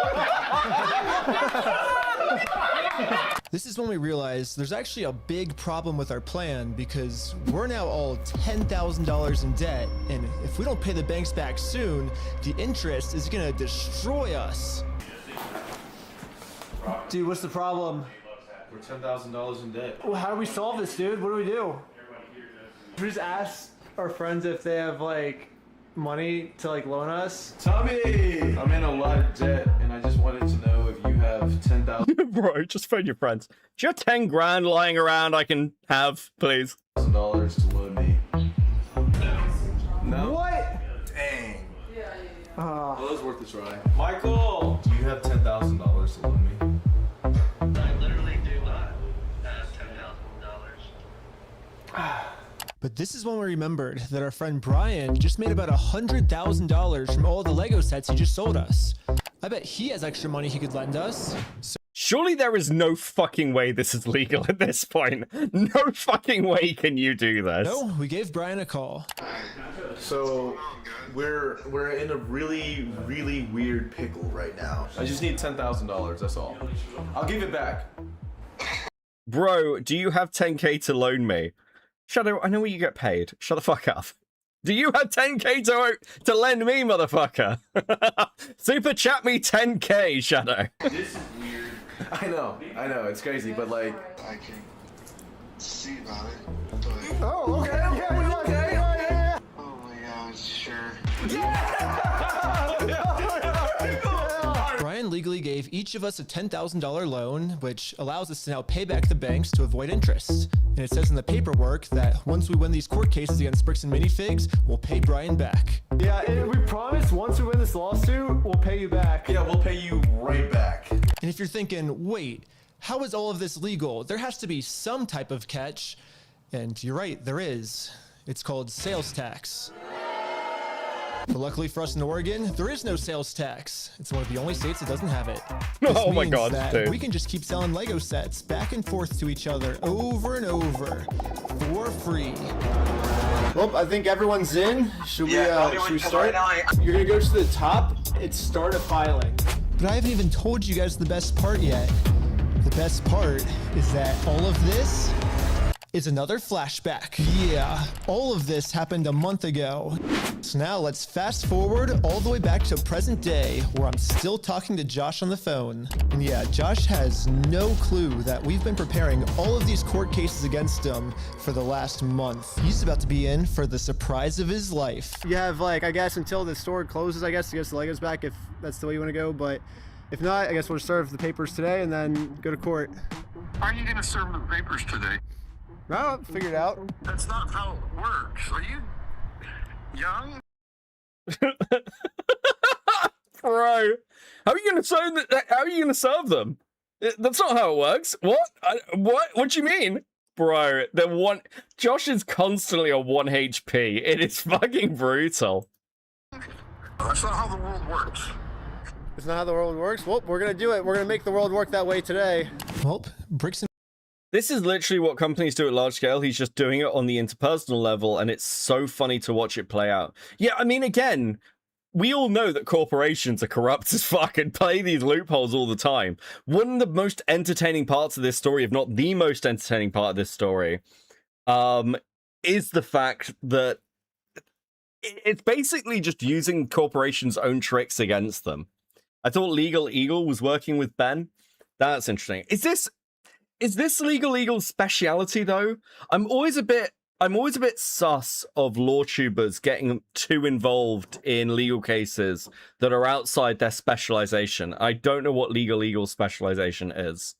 This is when we realized there's actually a big problem with our plan because we're now all $10,000 in debt, and if we don't pay the banks back soon, the interest is gonna destroy us. Dude, what's the problem? We're $10,000 in debt. Well, how do we solve this, dude? What do we do? We just ask our friends if they have like money to like loan us. Tommy, I'm in a lot of debt, and I just wanted to know if you have 10,000. Bro, just phone your friends. Do you have 10 grand lying around I can have, please? $1,000 to loan me. No. What? Dang. Oh. Well, it was worth a try. Michael, do you have $10,000 to loan me? I literally do not have $10,000. But this is when we remembered that our friend Brian just made about $100,000 from all the Lego sets he just sold us. I bet he has extra money he could lend us. Surely there is no fucking way this is legal at this point. No fucking way can you do this. No, we gave Brian a call. So, we're in a really, really weird pickle right now. I just need $10,000, that's all. I'll give it back. Bro, do you have 10k to loan me? Shadow, I know what you get paid. Shut the fuck up. Do you have 10k to lend me, motherfucker? Super chat me 10k, Shadow. This is weird. I know, it's crazy, but like... I can see about it, but... Oh, okay, yeah. Oh my god, sure. Brian legally gave each of us a $10,000 loan, which allows us to now pay back the banks to avoid interest. And it says in the paperwork that once we win these court cases against Bricks and Minifigs, we'll pay Brian back. Yeah, and we promise once we win this lawsuit, we'll pay you back. Yeah, we'll pay you right back. And if you're thinking, wait, how is all of this legal? There has to be some type of catch. And you're right, there is. It's called sales tax. But luckily for us in Oregon, there is no sales tax. It's one of the only states that doesn't have it. Oh my god, that dude. we can just keep selling Lego sets back and forth to each other over and over for free. Well, I think everyone's in. Should we start? You're gonna go to the top. It's start a filing. But I haven't even told you guys the best part yet. The best part is that all of this is another flashback. Yeah, all of this happened a month ago. So now let's fast forward all the way back to present day where I'm still talking to Josh on the phone. And yeah, Josh has no clue that we've been preparing all of these court cases against him for the last month. He's about to be in for the surprise of his life. You have like, I guess until the store closes, I guess, to get the Legos back if that's the way you want to go. But if not, I guess we'll serve the papers today and then go to court. How are you gonna serve the papers today? Well, figure it out. That's not how it works. Are you young? Bro, how are you gonna serve how are you gonna serve them? That's not how it works. What? What do you mean? Bro, Josh is constantly on 1 HP. It is fucking brutal. That's not how the world works. It's not how the world works? Well, we're gonna do it. We're gonna make the world work that way today. Well, Bricks and This is literally what companies do at large scale. He's just doing it on the interpersonal level, and it's so funny to watch it play out. Yeah, I mean, again, we all know that corporations are corrupt as fuck and play these loopholes all the time. One of the most entertaining parts of this story, if not the most entertaining part of this story, is the fact that it's basically just using corporations' own tricks against them. I thought Legal Eagle was working with Ben. That's interesting. Is this Legal Eagle's speciality though? I'm always a bit sus of law tubers getting too involved in legal cases that are outside their specialization. I don't know what Legal Eagle's specialization is.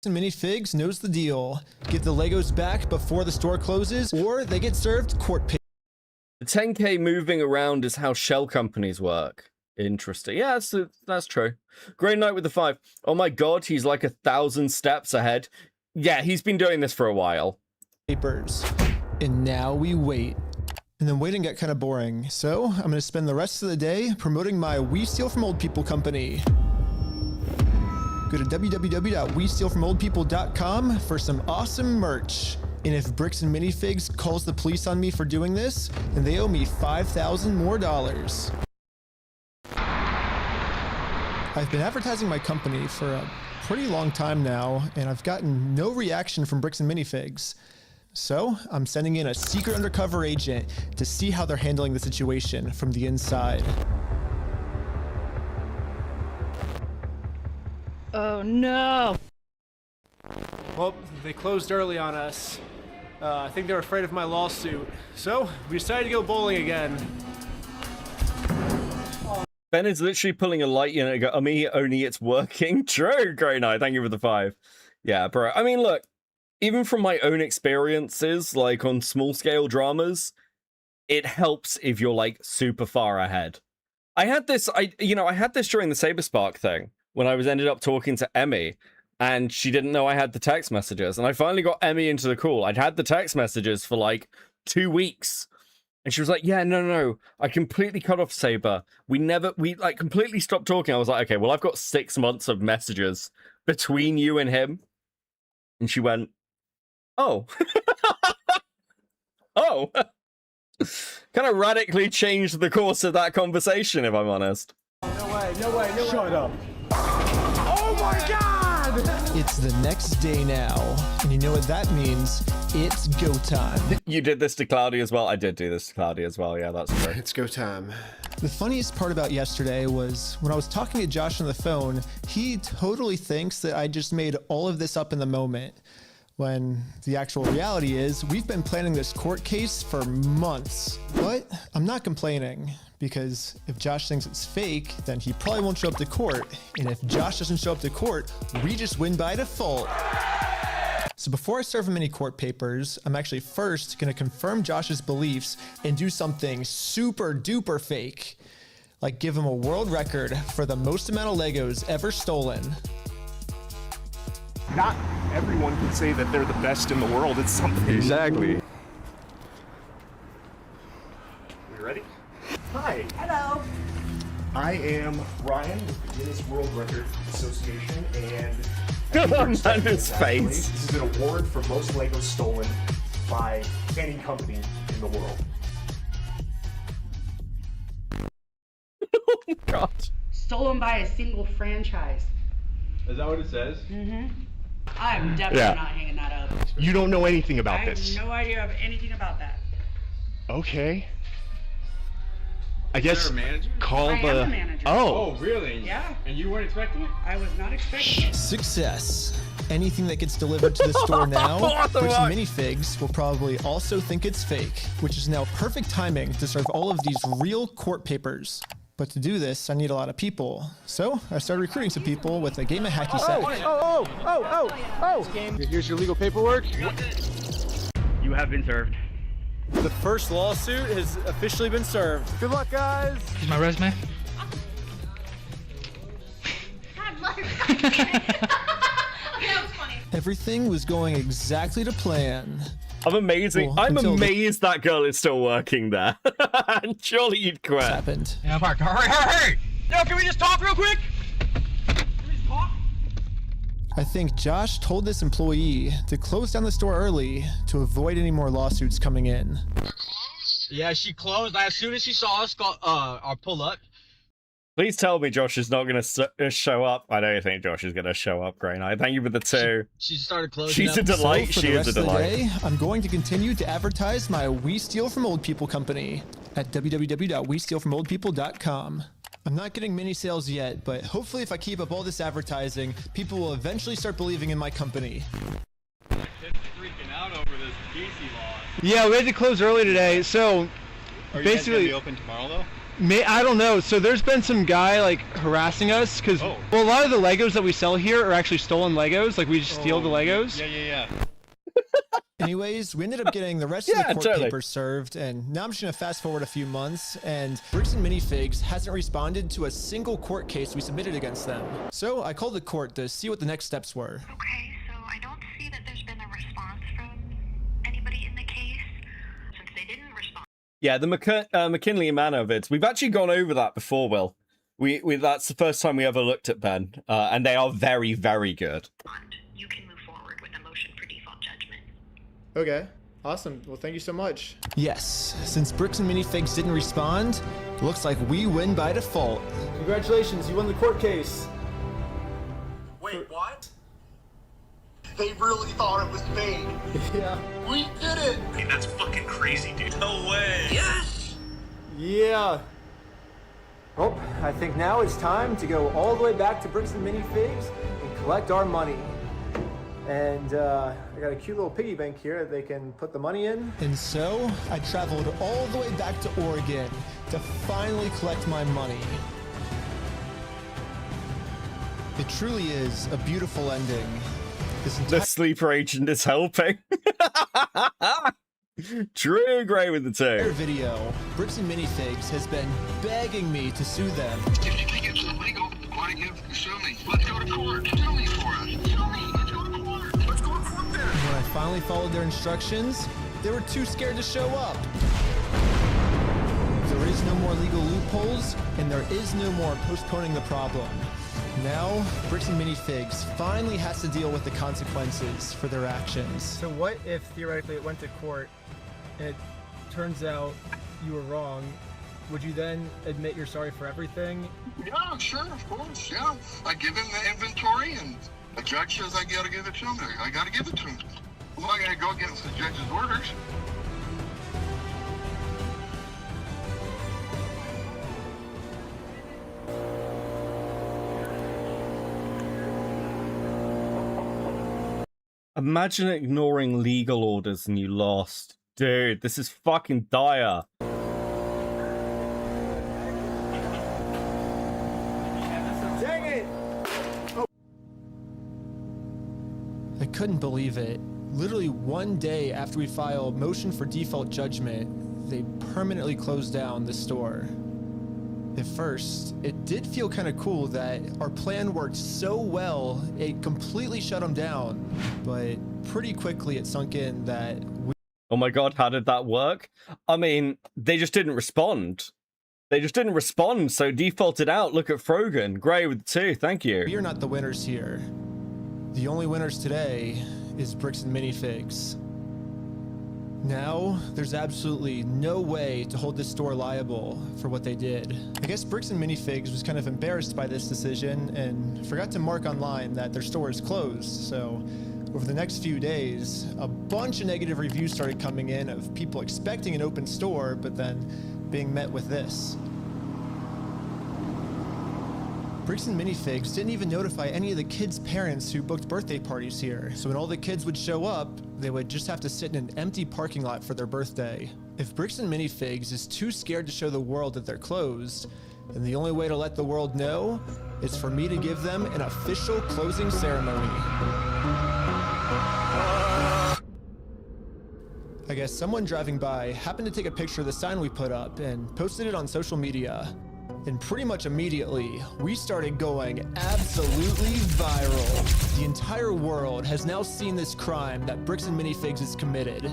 Minifigs knows the deal. Get the Legos back before the store closes, or they get served court pay. The 10k moving around is how shell companies work. Interesting. Yeah, that's true. Great night with the 5. Oh my god, he's like 1,000 steps ahead. Yeah, he's been doing this for a while. Papers. And now we wait. And then waiting got kind of boring. So I'm going to spend the rest of the day promoting my We Steal From Old People company. Go to www.westealfromoldpeople.com for some awesome merch. And if Bricks and Minifigs calls the police on me for doing this, then they owe me $5,000 more. I've been advertising my company for a pretty long time now, and I've gotten no reaction from Bricks and Minifigs. So I'm sending in a secret undercover agent to see how they're handling the situation from the inside. Oh no! Well, they closed early on us. I think they're afraid of my lawsuit. So we decided to go bowling again. Ben is literally pulling a light unit and go, only it's working. True, great night. Thank you for the 5. Yeah, bro. I mean, look, even from my own experiences, like on small scale dramas, it helps if you're like super far ahead. I had this during the Saberspark thing when I ended up talking to Emmy, and she didn't know I had the text messages, and I finally got Emmy into the call. I'd had the text messages for like 2 weeks. And she was like, yeah, no, I completely cut off Saber. We like completely stopped talking. I was like, okay, well, I've got 6 months of messages between you and him. And she went, oh. Oh. Kind of radically changed the course of that conversation, if I'm honest. No way. Shut up. Oh my God! It's the next day now, and you know what that means. It's go time. You did this to Cloudy as well? I did do this to Cloudy as well. Yeah, that's true. It's go time. The funniest part about yesterday was when I was talking to Josh on the phone, he totally thinks that I just made all of this up in the moment. When the actual reality is, we've been planning this court case for months. But I'm not complaining, because if Josh thinks it's fake, then he probably won't show up to court. And if Josh doesn't show up to court, we just win by default. So before I serve him any court papers, I'm actually first gonna confirm Josh's beliefs and do something super duper fake. Like give him a world record for the most amount of Legos ever stolen. Not everyone can say that they're the best in the world. It's something. Exactly. We ready? Hi. Hello. I am Ryan with the Guinness World Record Association, and on his face. This is an award for most Legos stolen by any company in the world. Oh my God. Stolen by a single franchise. Is that what it says? Mm-hmm. I'm definitely not hanging that up. You don't know anything about this. I have no idea of anything about that. Okay. I guess call I the. am the manager. Oh. Really? Yeah. And you weren't expecting it? I was not expecting it. Success. Anything that gets delivered to the store now, Bricks and Minifigs will probably also think it's fake, which is now perfect timing to serve all of these real court papers. But to do this, I need a lot of people. So I started recruiting some people with a game of hacky sack. Oh! Here's your legal paperwork. You have been served. The first lawsuit has officially been served. Good luck, guys. Here's my resume. Everything was going exactly to plan. I'm amazing. Well, I'm amazed that girl is still working there. And surely you'd quit. Happened. Yeah, Park. Hurry! Yo, can we just talk real quick? I think Josh told this employee to close down the store early to avoid any more lawsuits coming in. Yeah, she closed. As soon as she saw us pull up. Please tell me Josh is not going to show up. I don't think Josh is going to show up, Grey Knight. Thank you for the 2. She started closing. She's a delight. So for she the is rest a of the delight. day, I'm going to continue to advertise my We Steal From Old People company at www.westealfromoldpeople.com. I'm not getting many sales yet, but hopefully if I keep up all this advertising, people will eventually start believing in my company. Freaking out over this PC law. Yeah, we had to close early today, so Are you basically. guys gonna be open tomorrow though? I don't know. So there's been some guy like harassing us because well, a lot of the Legos that we sell here are actually stolen Legos. Like we just steal the Legos. Yeah. Anyways, we ended up getting the rest of the court papers served, and now I'm just gonna fast forward a few months, and Bricks and Minifigs hasn't responded to a single court case we submitted against them. So I called the court to see what the next steps were. Okay, so I don't see that there's been a response from anybody in the case since they didn't respond. Yeah, the McKinley and Manovids. We've actually gone over that before, Will. We that's the first time we ever looked at Ben, and they are very, very good. You can move forward with a motion for default judgment. Okay. Awesome. Well, thank you so much. Yes, since Bricks and Minifigs didn't respond, looks like we win by default. Congratulations, you won the court case. Wait, what? They really thought it was me. Yeah. We did it! Hey, that's fucking crazy, dude. No way. Yes! Yeah. Well, I think now it's time to go all the way back to Bricks and Minifigs and collect our money. And I got a cute little piggy bank here that they can put the money in. And so, I traveled all the way back to Oregon to finally collect my money. It truly is a beautiful ending. The sleeper agent is helping. True, Gray with the two. Video, Bricks and Minifigs has been begging me to sue them. If you think it's illegal, why don't you sue me? Let's go to court. Sue me for us. Sue me. Let's go to court. Let's go to court then. When I finally followed their instructions, they were too scared to show up. There is no more legal loopholes, and there is no more postponing the problem. Now, Bricks and Minifigs finally has to deal with the consequences for their actions. So what if theoretically it went to court and it turns out you were wrong? Would you then admit you're sorry for everything? Yeah, sure, of course, yeah. I give him the inventory, and the judge says I gotta give it to him. I gotta give it to him. I'm not gonna go against the judge's orders. Imagine ignoring legal orders and you lost. Dude, this is fucking dire. Dang it! Oh. I couldn't believe it. Literally one day after we filed motion for default judgment, they permanently closed down the store. At first, it did feel kind of cool that our plan worked so well, it completely shut them down. But pretty quickly it sunk in that Oh my god, how did that work? I mean, they just didn't respond. They just didn't respond, so defaulted out. Look at Frogan. Gray with two, thank you. we are not the winners here. The only winners today is Bricks and Minifigs. Now, there's absolutely no way to hold this store liable for what they did. I guess Bricks and Minifigs was kind of embarrassed by this decision and forgot to mark online that their store is closed. So over the next few days, a bunch of negative reviews started coming in of people expecting an open store, but then being met with this. Bricks and Minifigs didn't even notify any of the kids' parents who booked birthday parties here. So when all the kids would show up, they would just have to sit in an empty parking lot for their birthday. If Bricks and Minifigs is too scared to show the world that they're closed, then the only way to let the world know is for me to give them an official closing ceremony. I guess someone driving by happened to take a picture of the sign we put up and posted it on social media. And pretty much immediately, we started going absolutely viral. The entire world has now seen this crime that Bricks and Minifigs has committed.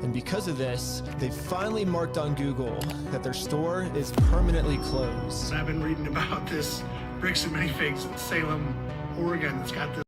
And because of this, they finally marked on Google that their store is permanently closed. I've been reading about this Bricks and Minifigs in Salem, Oregon. It's got this.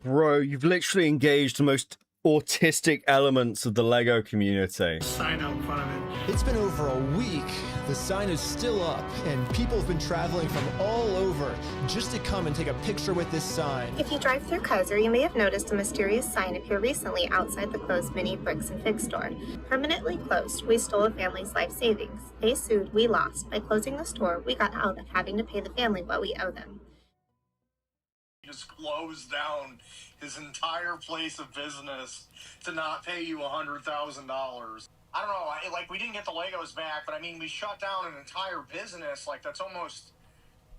Bro, you've literally engaged the most autistic elements of the Lego community. Sign out in front of it. It's been over a week. The sign is still up, and people have been traveling from all over just to come and take a picture with this sign. If you drive through Kaiser, you may have noticed a mysterious sign appear recently outside the closed Mini Bricks and Fig store. Permanently closed, we stole a family's life savings. They sued, we lost. By closing the store, we got out of having to pay the family what we owe them. Just closed down his entire place of business to not pay you $100,000. I don't know, like, we didn't get the Legos back, but I mean, we shut down an entire business. Like, that's almost...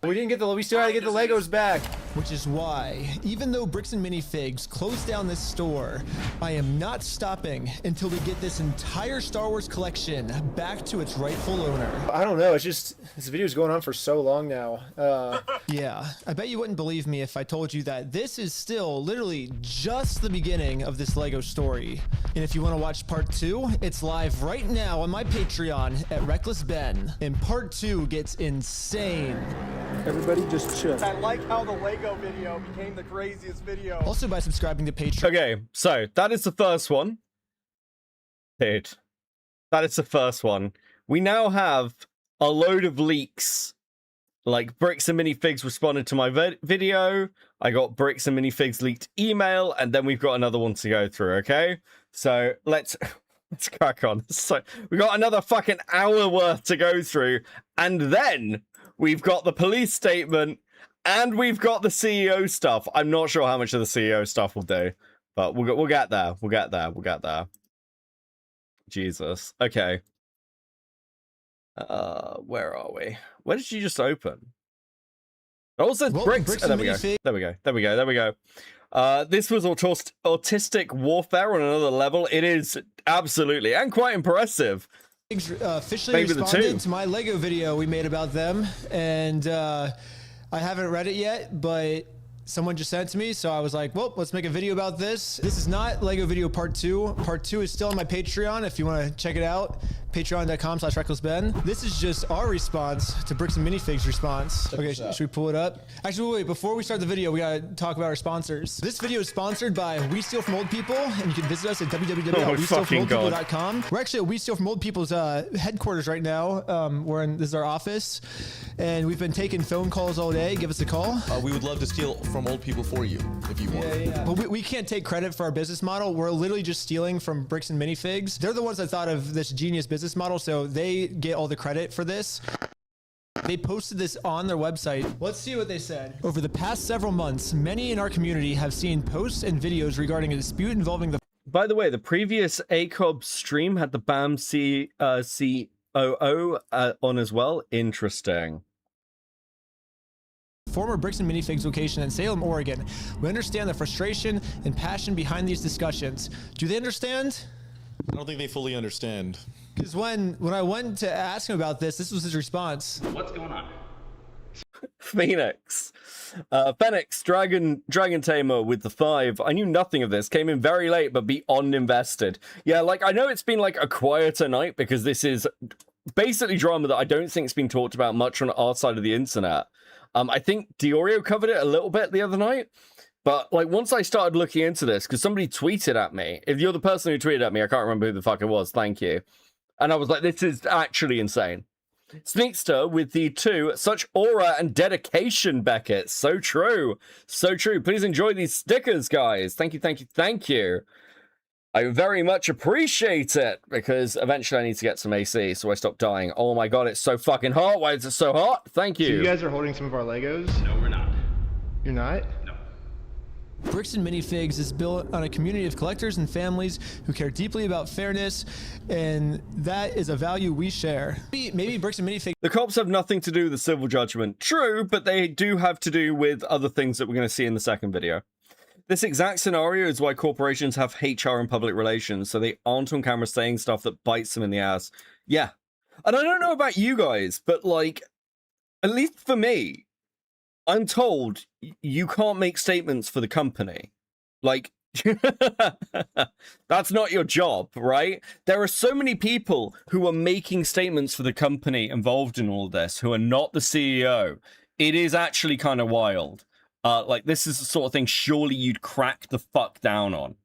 We still had to get the Legos back. Which is why, even though Bricks and Minifigs closed down this store, I am not stopping until we get this entire Star Wars collection back to its rightful owner. I don't know, it's just, this video's going on for so long now. Yeah, I bet you wouldn't believe me if I told you that this is still literally just the beginning of this Lego story. And if you want to watch part 2, it's live right now on my Patreon at Reckless Ben. And part 2 gets insane. Everybody just chill. I like how the Lego video became the craziest video. Also by subscribing to Patreon. Okay, so that is the first one. Dude, that is the first one. We now have a load of leaks. Like, Bricks and Minifigs responded to my video. I got Bricks and Minifigs leaked email, and then we've got another one to go through, okay? So, let's crack on. So, we got another fucking hour worth to go through, and then we've got the police statement, and we've got the CEO stuff. I'm not sure how much of the CEO stuff we'll do, but we'll get there. We'll get there. We'll get there. Jesus. Okay. Where are we? Where did you just open? Oh, it says Bricks. Oh, there we go. There we go. There we go. There we go. This was autistic warfare on another level. It is absolutely and quite impressive. Officially responded to my Lego video we made about them, and I haven't read it yet, but someone just sent it to me, so I was like, well, let's make a video about this. This is not Lego video part 2. Part 2 is still on my Patreon if you want to check it out. Patreon.com/RecklessBen. This is just our response to Bricks and Minifigs response. Okay, should we pull it up? Actually, wait, before we start the video, we gotta talk about our sponsors. This video is sponsored by We Steal From Old People, and you can visit us at www.westealfromoldpeople.com. We're actually at We Steal From Old People's headquarters right now. This is our office, and we've been taking phone calls all day. Give us a call. We would love to steal from old people for you, if you want. Yeah. But we can't take credit for our business model. We're literally just stealing from Bricks and Minifigs. They're the ones that thought of this genius business model, so they get all the credit for this. They posted this on their website. Let's see what they said. Over the past several months, many in our community have seen posts and videos regarding a dispute involving the... By the way, the previous ACOB stream had the BAM COO on as well. Interesting. Former Bricks and Minifigs location in Salem, Oregon. We understand the frustration and passion behind these discussions. Do they understand? I don't think they fully understand. Because when I went to ask him about this was his response. What's going on? Phoenix. Phoenix, Dragon Tamer with the 5. I knew nothing of this. Came in very late, but beyond invested. Yeah, like, I know it's been, like, a quieter night because this is basically drama that I don't think has been talked about much on our side of the internet. I think Diorio covered it a little bit the other night. But, like, once I started looking into this, because somebody tweeted at me. If you're the person who tweeted at me, I can't remember who the fuck it was. Thank you. And I was like, this is actually insane. Sneakster with the 2. Such aura and dedication, Beckett. So true. So true. Please enjoy these stickers, guys. Thank you, thank you, thank you. I very much appreciate it, because eventually I need to get some AC, so I stop dying. Oh my god, it's so fucking hot. Why is it so hot? Thank you. So you guys are holding some of our Legos? No, we're not. You're not? No. Bricks and Minifigs is built on a community of collectors and families who care deeply about fairness, and that is a value we share. Maybe Bricks and Minifigs... The cops have nothing to do with the civil judgment. True, but they do have to do with other things that we're going to see in the second video. This exact scenario is why corporations have HR and public relations, so they aren't on camera saying stuff that bites them in the ass. Yeah. And I don't know about you guys, but, like, at least for me, I'm told you can't make statements for the company. Like, that's not your job, right? There are so many people who are making statements for the company involved in all of this who are not the CEO. It is actually kind of wild. Like, this is the sort of thing surely you'd crack the fuck down on.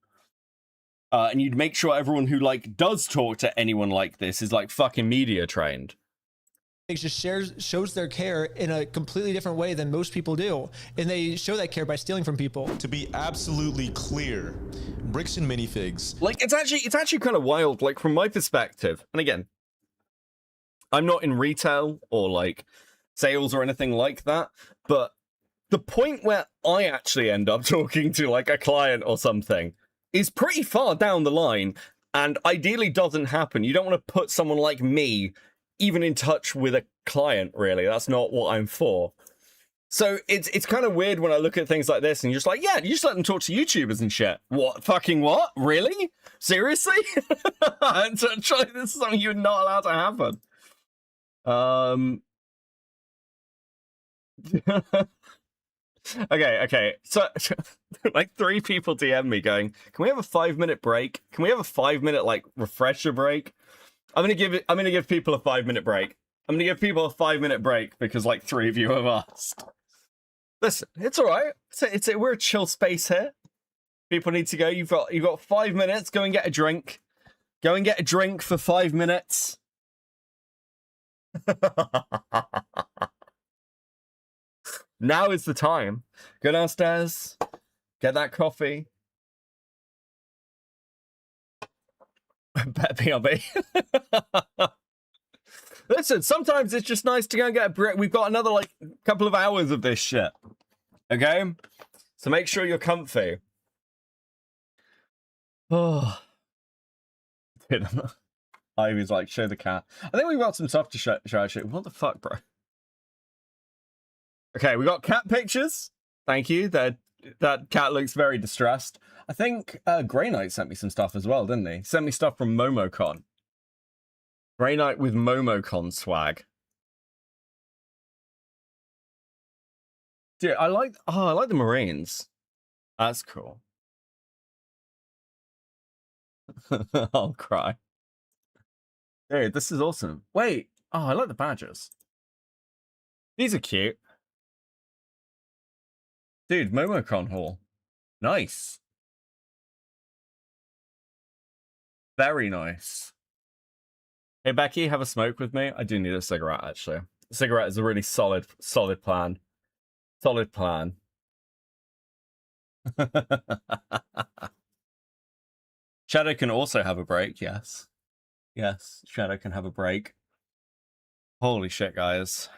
And you'd make sure everyone who, like, does talk to anyone like this is, like, fucking media trained. It just shows their care in a completely different way than most people do. And they show that care by stealing from people. To be absolutely clear, Bricks and Minifigs... Like, it's actually kind of wild, like, from my perspective. And again, I'm not in retail or, like, sales or anything like that. But the point where I actually end up talking to, like, a client or something is pretty far down the line. And ideally doesn't happen. You don't want to put someone like me even in touch with a client, really. That's not what I'm for. So it's kind of weird when I look at things like this and you're just like, yeah, you just let them talk to YouTubers and shit. What? Fucking what? Really? Seriously? Actually, this is something you're not allowed to happen. Okay. So, like, 3 people DM me going, can we have a 5-minute break? Can we have a 5-minute, like, refresher break? I'm gonna give people a 5-minute break. I'm gonna give people a 5-minute break because, like, 3 of you have asked. Listen, it's all right. We're a chill space here. People need to go. You've got 5 minutes. Go and get a drink. Go and get a drink for 5 minutes. Now is the time. Go downstairs, get that coffee. Bet BRB. Listen, sometimes it's just nice to go and get a break. We've got another, like, couple of hours of this shit. Okay? So make sure you're comfy. Oh. Ivy's like, show the cat. I think we've got some stuff to show actually. What the fuck, bro? Okay, we got cat pictures. Thank you. That cat looks very distressed. I think Grey Knight sent me some stuff as well, didn't he? Sent me stuff from MomoCon. Grey Knight with MomoCon swag. Dude, I like the Marines. That's cool. I'll cry. Dude, this is awesome. Wait. Oh, I like the badges. These are cute. Dude, MomoCon Hall. Nice. Very nice. Hey, Becky, have a smoke with me? I do need a cigarette, actually. A cigarette is a really solid plan. Solid plan. Shadow can also have a break, yes. Yes, Shadow can have a break. Holy shit, guys.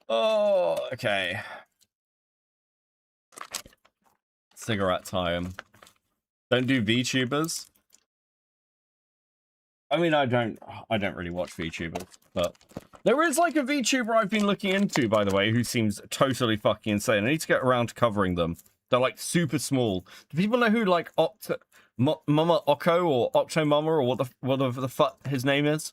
Oh, okay. Cigarette time. Don't do VTubers. I mean, I don't really watch VTubers, but there is like a VTuber I've been looking into, by the way, who seems totally fucking insane. I need to get around to covering them. They're like super small. Do people know who like Mama Oko or Octo Mama or whatever the fuck his name is?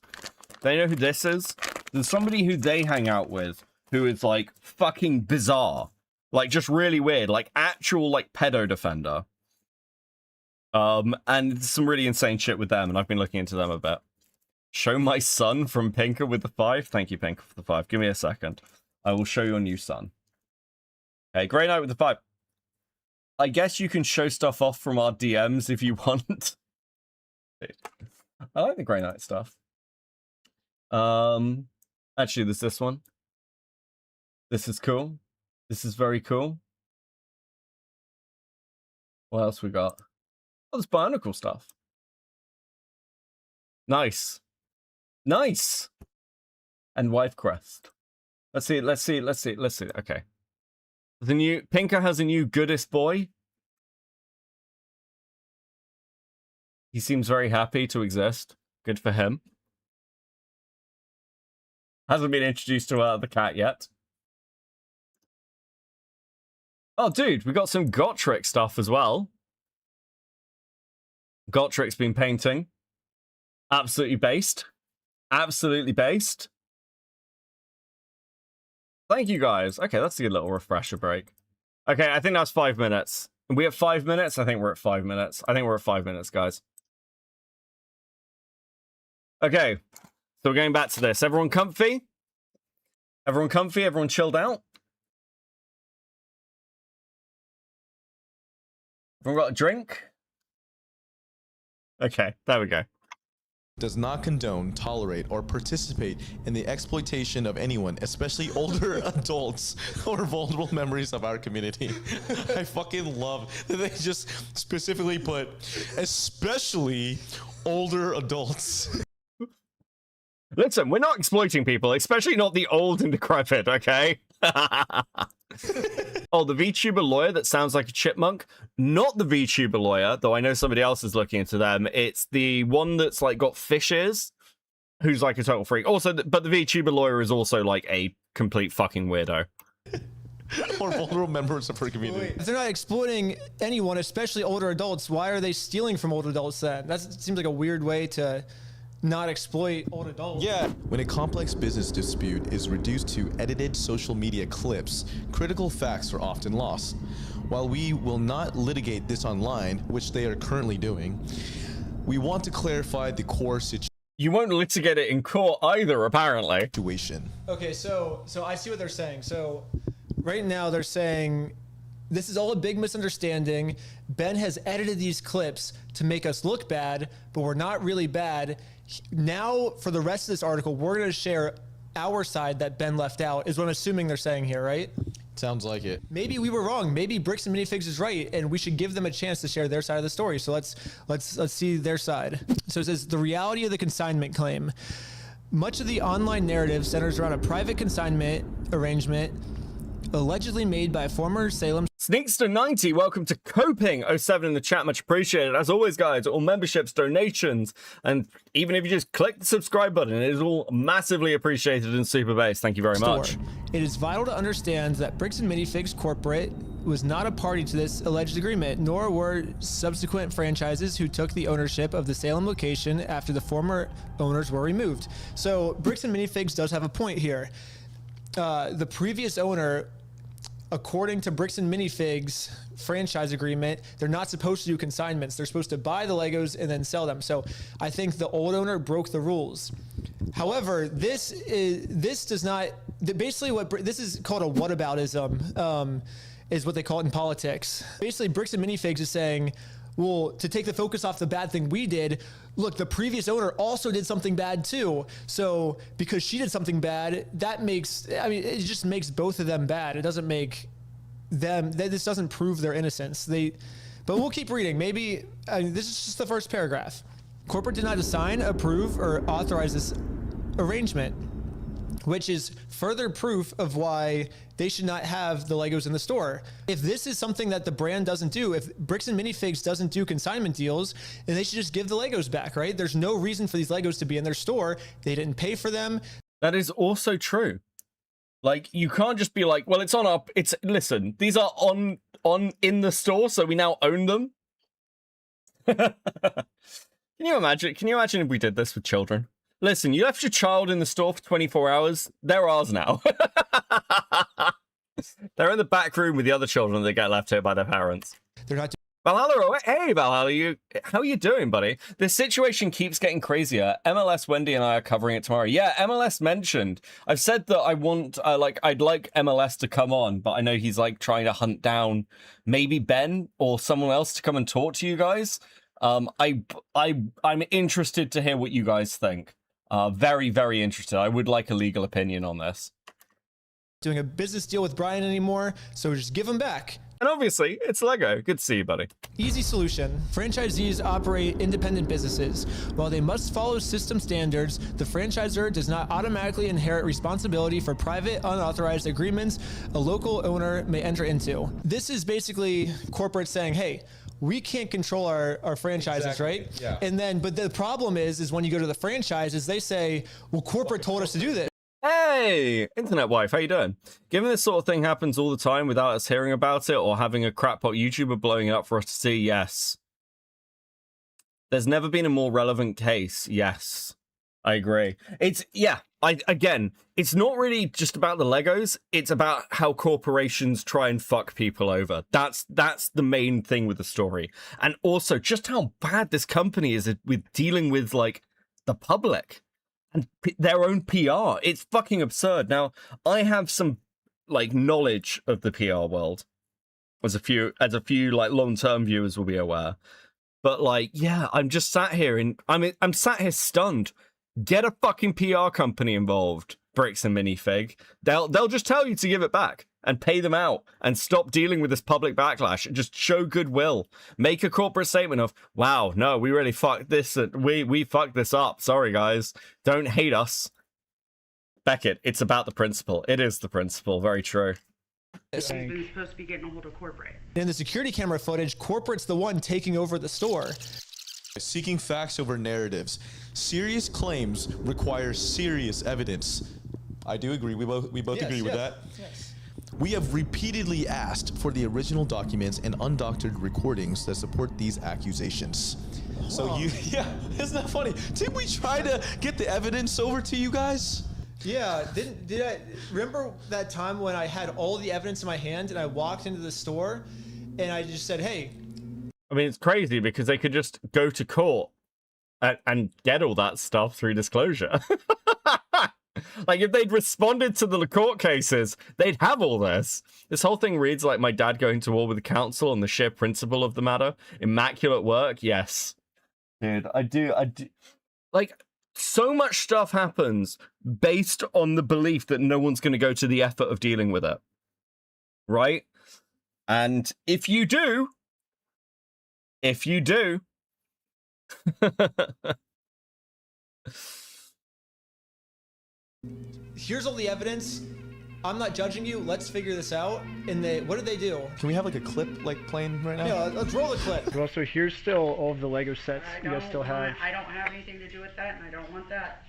They know who this is? There's somebody who they hang out with who is like fucking bizarre. Like just really weird. Like actual like pedo defender. And some really insane shit with them, and I've been looking into them a bit. Show my son from Pinker with the 5. Thank you, Pinker, for the 5. Give me a second. I will show your new son. Okay, Grey Knight with the 5. I guess you can show stuff off from our DMs if you want. I like the Grey Knight stuff. Actually, there's this one. This is cool. This is very cool. What else we got? Oh, there's Bionicle stuff. Nice. Nice. And Wife Crest. Let's see. Okay. The new Pinker has a new goodest boy. He seems very happy to exist. Good for him. Hasn't been introduced to the cat yet. Oh, dude, we got some Gotrek stuff as well. Gotrek's been painting. Absolutely based. Absolutely based. Thank you, guys. Okay, that's a good little refresher break. Okay, I think that's 5 minutes. We have 5 minutes? I think we're at 5 minutes. I think we're at 5 minutes, guys. Okay, so we're going back to this. Everyone comfy? Everyone comfy? Everyone chilled out? Everyone got a drink? Okay, there we go. Does not condone, tolerate, or participate in the exploitation of anyone, especially older adults or vulnerable members of our community. I fucking love that they just specifically put, especially older adults. Listen, we're not exploiting people, especially not the old and decrepit, okay? Oh, the VTuber lawyer that sounds like a chipmunk? Not the VTuber lawyer, though I know somebody else is looking into them. It's the one that's like got fish ears, who's like a total freak. Also, but the VTuber lawyer is also like a complete fucking weirdo. Or vulnerable members of her community. Wait, if they're not exploiting anyone, especially older adults, why are they stealing from old adults then? That seems like a weird way to not exploit old adults. Yeah. When a complex business dispute is reduced to edited social media clips, critical facts are often lost. While we will not litigate this online, which they are currently doing, we want to clarify the core situation. You won't litigate it in court either, apparently. Situation. Okay, so I see what they're saying. So right now they're saying This is all a big misunderstanding. Ben has edited these clips to make us look bad, but we're not really bad. Now, for the rest of this article, we're going to share our side that Ben left out, is what I'm assuming they're saying here, right? Sounds like it. Maybe we were wrong. Maybe Bricks and Minifigs is right, and we should give them a chance to share their side of the story. So let's see their side. So it says, the reality of the consignment claim. Much of the online narrative centers around a private consignment arrangement allegedly made by a former Salem Sneakster90, welcome to Coping07 in the chat, much appreciated. As always, guys, all memberships, donations, and even if you just click the subscribe button, it is all massively appreciated in super base. Thank you very much. It is vital to understand that Bricks and Minifigs Corporate was not a party to this alleged agreement, nor were subsequent franchises who took the ownership of the Salem location after the former owners were removed. So Bricks and Minifigs does have a point here. The previous owner, according to Bricks and Minifigs franchise agreement, they're not supposed to do consignments. They're supposed to buy the Legos and then sell them. So I think the old owner broke the rules. However, this does not, basically what this is called a whataboutism, is what they call it in politics. Basically, Bricks and Minifigs is saying, well, to take the focus off the bad thing we did, look, the previous owner also did something bad too. So because she did something bad, that makes, I mean, it just makes both of them bad. It doesn't make them, this doesn't prove their innocence. But we'll keep reading. Maybe, this is just the first paragraph. Corporate did not assign, approve, or authorize this arrangement, which is further proof of why they should not have the Legos in the store. If this is something that the brand doesn't do, if Bricks and Minifigs doesn't do consignment deals, then they should just give the Legos back, right? There's no reason for these Legos to be in their store. They didn't pay for them. That is also true. Like, you can't just be like, well, it's on our, listen, these are in the store, so we now own them. Can you imagine if we did this with children? Listen, you left your child in the store for 24 hours. They're ours now. They're in the back room with the other children that get left here by their parents. They're not. Valhalla, hey Valhalla, how are you doing, buddy? This situation keeps getting crazier. MLS Wendy and I are covering it tomorrow. Yeah, MLS mentioned. I've said that I want, I'd like MLS to come on, but I know he's like trying to hunt down maybe Ben or someone else to come and talk to you guys. I'm interested to hear what you guys think. Very, very interested. I would like a legal opinion on this. Doing a business deal with Brian anymore, so just give them back. And obviously, it's Lego. Good to see you, buddy. Easy solution. Franchisees operate independent businesses. While they must follow system standards, the franchisor does not automatically inherit responsibility for private, unauthorized agreements a local owner may enter into. This is basically corporate saying, hey, we can't control our franchises, exactly. Right? Yeah. And then, but the problem is when you go to the franchises, they say, well, corporate told us to do this. Hey, internet wife, how you doing? Given this sort of thing happens all the time without us hearing about it or having a crackpot YouTuber blowing it up for us to see, yes. There's never been a more relevant case, yes. I agree. It's not really just about the Legos, it's about how corporations try and fuck people over. That's the main thing with the story. And also just how bad this company is with dealing with, like, the public and their own PR. It's fucking absurd. Now, I have some, like, knowledge of the PR world, as a few like long-term viewers will be aware. But, like, yeah, I'm just sat here and I'm sat here stunned. Get a fucking PR company involved, Bricks and Minifig. They'll just tell you to give it back and pay them out and stop dealing with this public backlash. Just show goodwill. Make a corporate statement of, wow, no, we really fucked this. We fucked this up. Sorry, guys. Don't hate us. Beckett, it's about the principle. It is the principle. Very true. Who's supposed to be getting a hold of corporate? In the security camera footage, corporate's the one taking over the store. Seeking facts over narratives. Serious claims require serious evidence. I do agree. We both agree with that. Yes. We have repeatedly asked for the original documents and undoctored recordings that support these accusations. So isn't that funny? Didn't we try to get the evidence over to you guys? Yeah, did I remember that time when I had all the evidence in my hand and I walked into the store and I just said, hey. I mean, it's crazy because they could just go to court and get all that stuff through disclosure. Like, if they'd responded to the court cases, they'd have all this. This whole thing reads like my dad going to war with the council on the sheer principle of the matter. Immaculate work, yes. Dude, I do. Like, so much stuff happens based on the belief that no one's going to go to the effort of dealing with it. Right? And if you do... Here's all the evidence. I'm not judging you. Let's figure this out. And what did they do? Can we have like a clip like playing right now? Yeah, let's roll the clip. Well, so here's still all of the Lego sets you guys still have. I don't have anything to do with that, and I don't want that.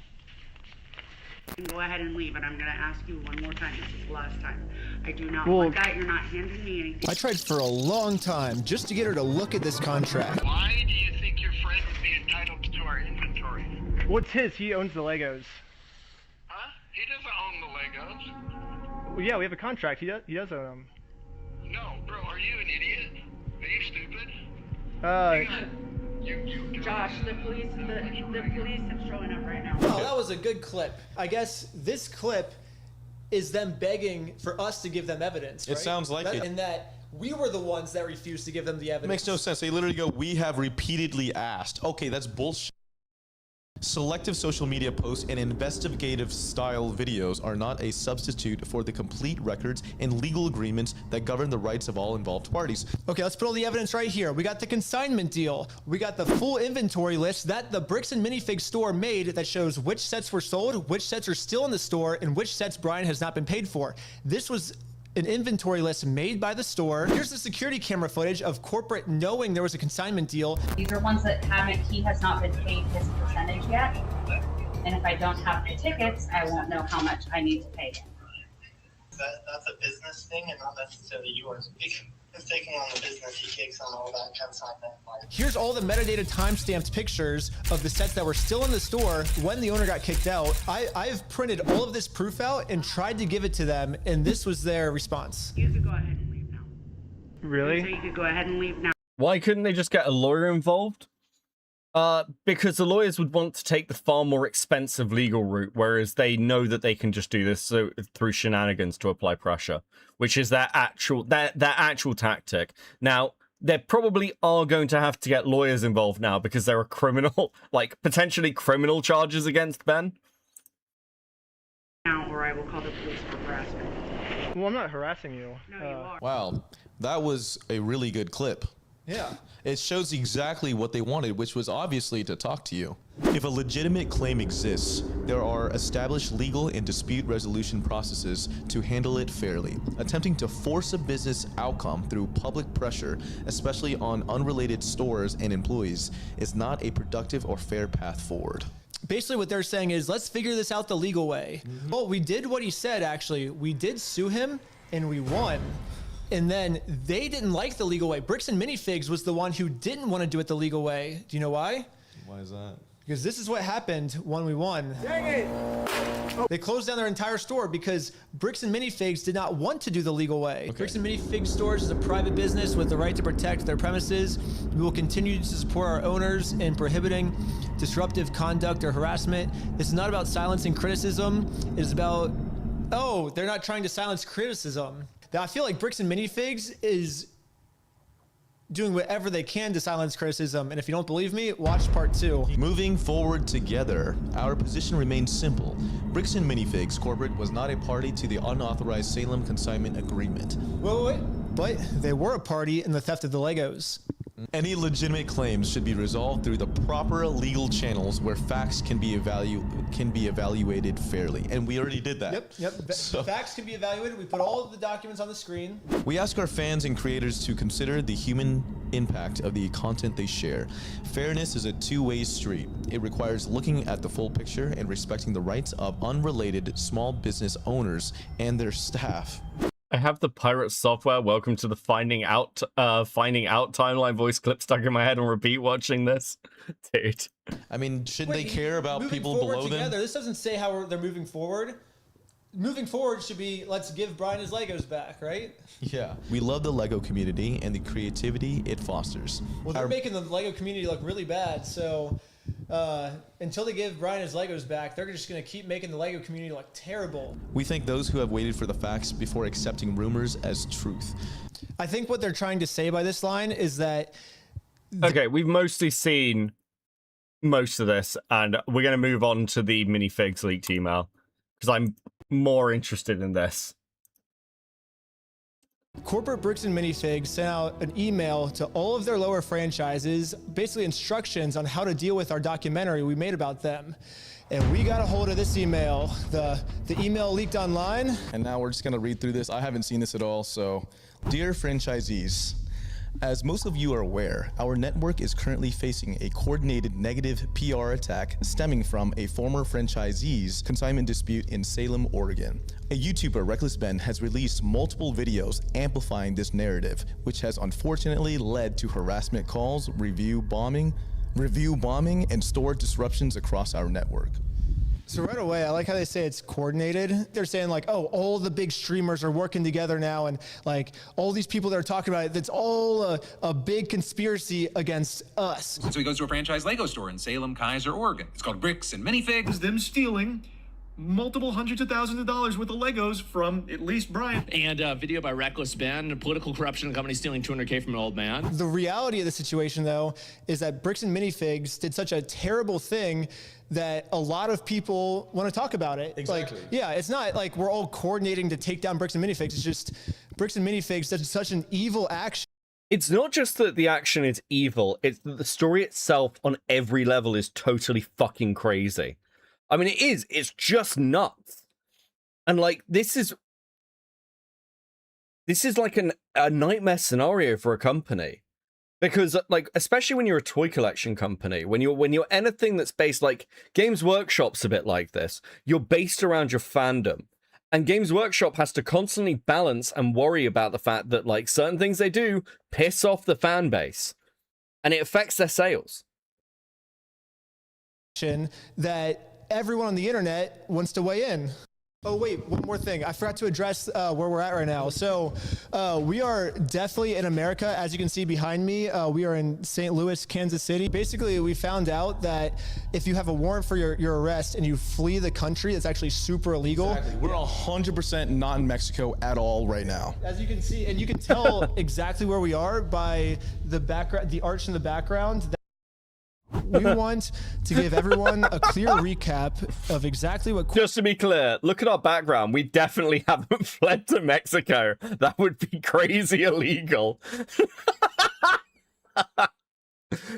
You can go ahead and leave, and I'm going to ask you one more time. This is the last time. I do not want that. You're not handing me anything. I tried for a long time just to get her to look at this contract. Why do you think your friend would be entitled to our inventory? What's his? He owns the Legos. Huh? He doesn't own the Legos. Well, yeah, we have a contract. He does own them. No, bro, are you an idiot? Are you stupid? Josh, the police have showing up right now. Oh, that was a good clip. I guess this clip is them begging for us to give them evidence, right? It sounds like it. And that we were the ones that refused to give them the evidence. It makes no sense. They literally go, we have repeatedly asked. Okay, that's bullshit. Selective social media posts and investigative style videos are not a substitute for the complete records and legal agreements that govern the rights of all involved parties. Okay, let's put all the evidence right here. We got the consignment deal. We got the full inventory list that the Bricks and Minifigs store made that shows which sets were sold, which sets are still in the store, and which sets Brian has not been paid for. This was an inventory list made by the store. Here's the security camera footage of corporate knowing there was a consignment deal. These are ones that he has not been paid his percentage yet. And if I don't have the tickets, I won't know how much I need to pay him. That's a business thing and not necessarily yours. He's taking on the business, he takes on all that consignment. Here's all the metadata timestamped pictures of the sets that were still in the store when the owner got kicked out. I've printed all of this proof out and tried to give it to them, and this was their response. You could go ahead and leave now. Really? So you could go ahead and leave now. Why couldn't they just get a lawyer involved? Because the lawyers would want to take the far more expensive legal route, whereas they know that they can just do this through shenanigans to apply pressure, which is their actual tactic. Now, they probably are going to have to get lawyers involved now because there are criminal, like potentially criminal charges against Ben. Now, or I will call the police for harassment. Well, I'm not harassing you. No, you are. Wow, that was a really good clip. Yeah. It shows exactly what they wanted, which was obviously to talk to you. If a legitimate claim exists, there are established legal and dispute resolution processes to handle it fairly. Attempting to force a business outcome through public pressure, especially on unrelated stores and employees, is not a productive or fair path forward. Basically what they're saying is, let's figure this out the legal way. Well, we did what he said, actually. We did sue him, and we won. And then they didn't like the legal way. Bricks and Minifigs was the one who didn't want to do it the legal way. Do you know why? Why is that? Because this is what happened when we won. Dang it! They closed down their entire store because Bricks and Minifigs did not want to do the legal way. Okay. Bricks and Minifigs stores is a private business with the right to protect their premises. We will continue to support our owners in prohibiting disruptive conduct or harassment. This is not about silencing criticism. It is about, oh, they're not trying to silence criticism. Now, I feel like Bricks and Minifigs is doing whatever they can to silence criticism, and if you don't believe me, watch part 2. Moving forward together, our position remains simple. Bricks and Minifigs Corporate was not a party to the unauthorized Salem consignment agreement. Wait. But they were a party in the theft of the Legos. Any legitimate claims should be resolved through the proper legal channels where facts can be evaluated fairly. And we already did that. Yep. So, facts can be evaluated. We put all of the documents on the screen. We ask our fans and creators to consider the human impact of the content they share. Fairness is a two-way street. It requires looking at the full picture and respecting the rights of unrelated small business owners and their staff. I have the pirate software. Welcome to the Finding Out timeline voice clip stuck in my head on repeat watching this. Dude. I mean, shouldn't they care about people below them? This doesn't say how they're moving forward. Moving forward should be, let's give Brian his Legos back, right? Yeah. We love the Lego community and the creativity it fosters. Well, they're making the Lego community look really bad, so until they give Brian his Legos back, they're just going to keep making the Lego community look terrible. We thank those who have waited for the facts before accepting rumors as truth. I think what they're trying to say by this line is that... Okay, we've mostly seen most of this, and we're going to move on to the Minifigs leaked email, because I'm more interested in this. Corporate Bricks and Minifigs sent out an email to all of their lower franchises, basically instructions on how to deal with our documentary we made about them. And we got a hold of this email. The email leaked online. And now we're just gonna read through this. I haven't seen this at all, so. Dear franchisees, as most of you are aware, our network is currently facing a coordinated negative PR attack stemming from a former franchisee's consignment dispute in Salem, Oregon. A YouTuber, Reckless Ben, has released multiple videos amplifying this narrative, which has unfortunately led to harassment calls, review bombing, and store disruptions across our network. So right away, I like how they say it's coordinated. They're saying like, oh, all the big streamers are working together now, and like all these people that are talking about it, that's all a big conspiracy against us. So he goes to a franchise Lego store in Salem, Kaiser, Oregon. It's called Bricks and Minifigs. Them stealing multiple hundreds of thousands of dollars worth of Legos from at least Brian. And a video by Reckless Ben, political corruption, company stealing $200K from an old man. The reality of the situation, though, is that Bricks and Minifigs did such a terrible thing that a lot of people want to talk about it. Exactly. Like, yeah, it's not like we're all coordinating to take down Bricks and Minifigs. It's just Bricks and Minifigs did such an evil action. It's not just that the action is evil, it's that the story itself on every level is totally fucking crazy. I mean, it's just nuts. And like, this is like a nightmare scenario for a company. Because like, especially when you're a toy collection company, when you're anything that's based, like Games Workshop's a bit like this. You're based around your fandom. And Games Workshop has to constantly balance and worry about the fact that like certain things they do piss off the fan base. And it affects their sales. That everyone on the internet wants to weigh in. Oh wait, one more thing. I forgot to address where we're at right now. So we are definitely in America. As you can see behind me, we are in St. Louis, Kansas City. Basically, we found out that if you have a warrant for your arrest and you flee the country, it's actually super illegal. Exactly. We're 100% not in Mexico at all right now. As you can see, and you can tell exactly where we are by the background, the arch in the background. We want to give everyone a clear recap of exactly what... Just to be clear, look at our background. We definitely haven't fled to Mexico. That would be crazy illegal.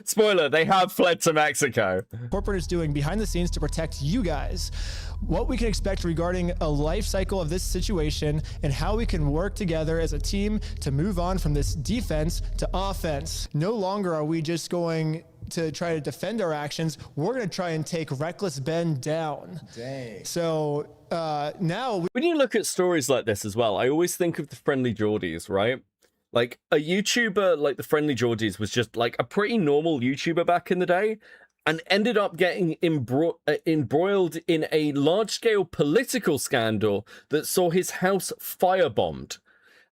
Spoiler, they have fled to Mexico. Corporate is doing behind the scenes to protect you guys. What we can expect regarding a life cycle of this situation and how we can work together as a team to move on from this defense to offense. No longer are we just going to try to defend our actions. We're going to try and take Reckless Ben down. Dang. So now... When you look at stories like this as well, I always think of the Friendly Geordies, right? Like, a YouTuber like the Friendly Geordies was just like a pretty normal YouTuber back in the day and ended up getting embroiled in a large-scale political scandal that saw his house firebombed.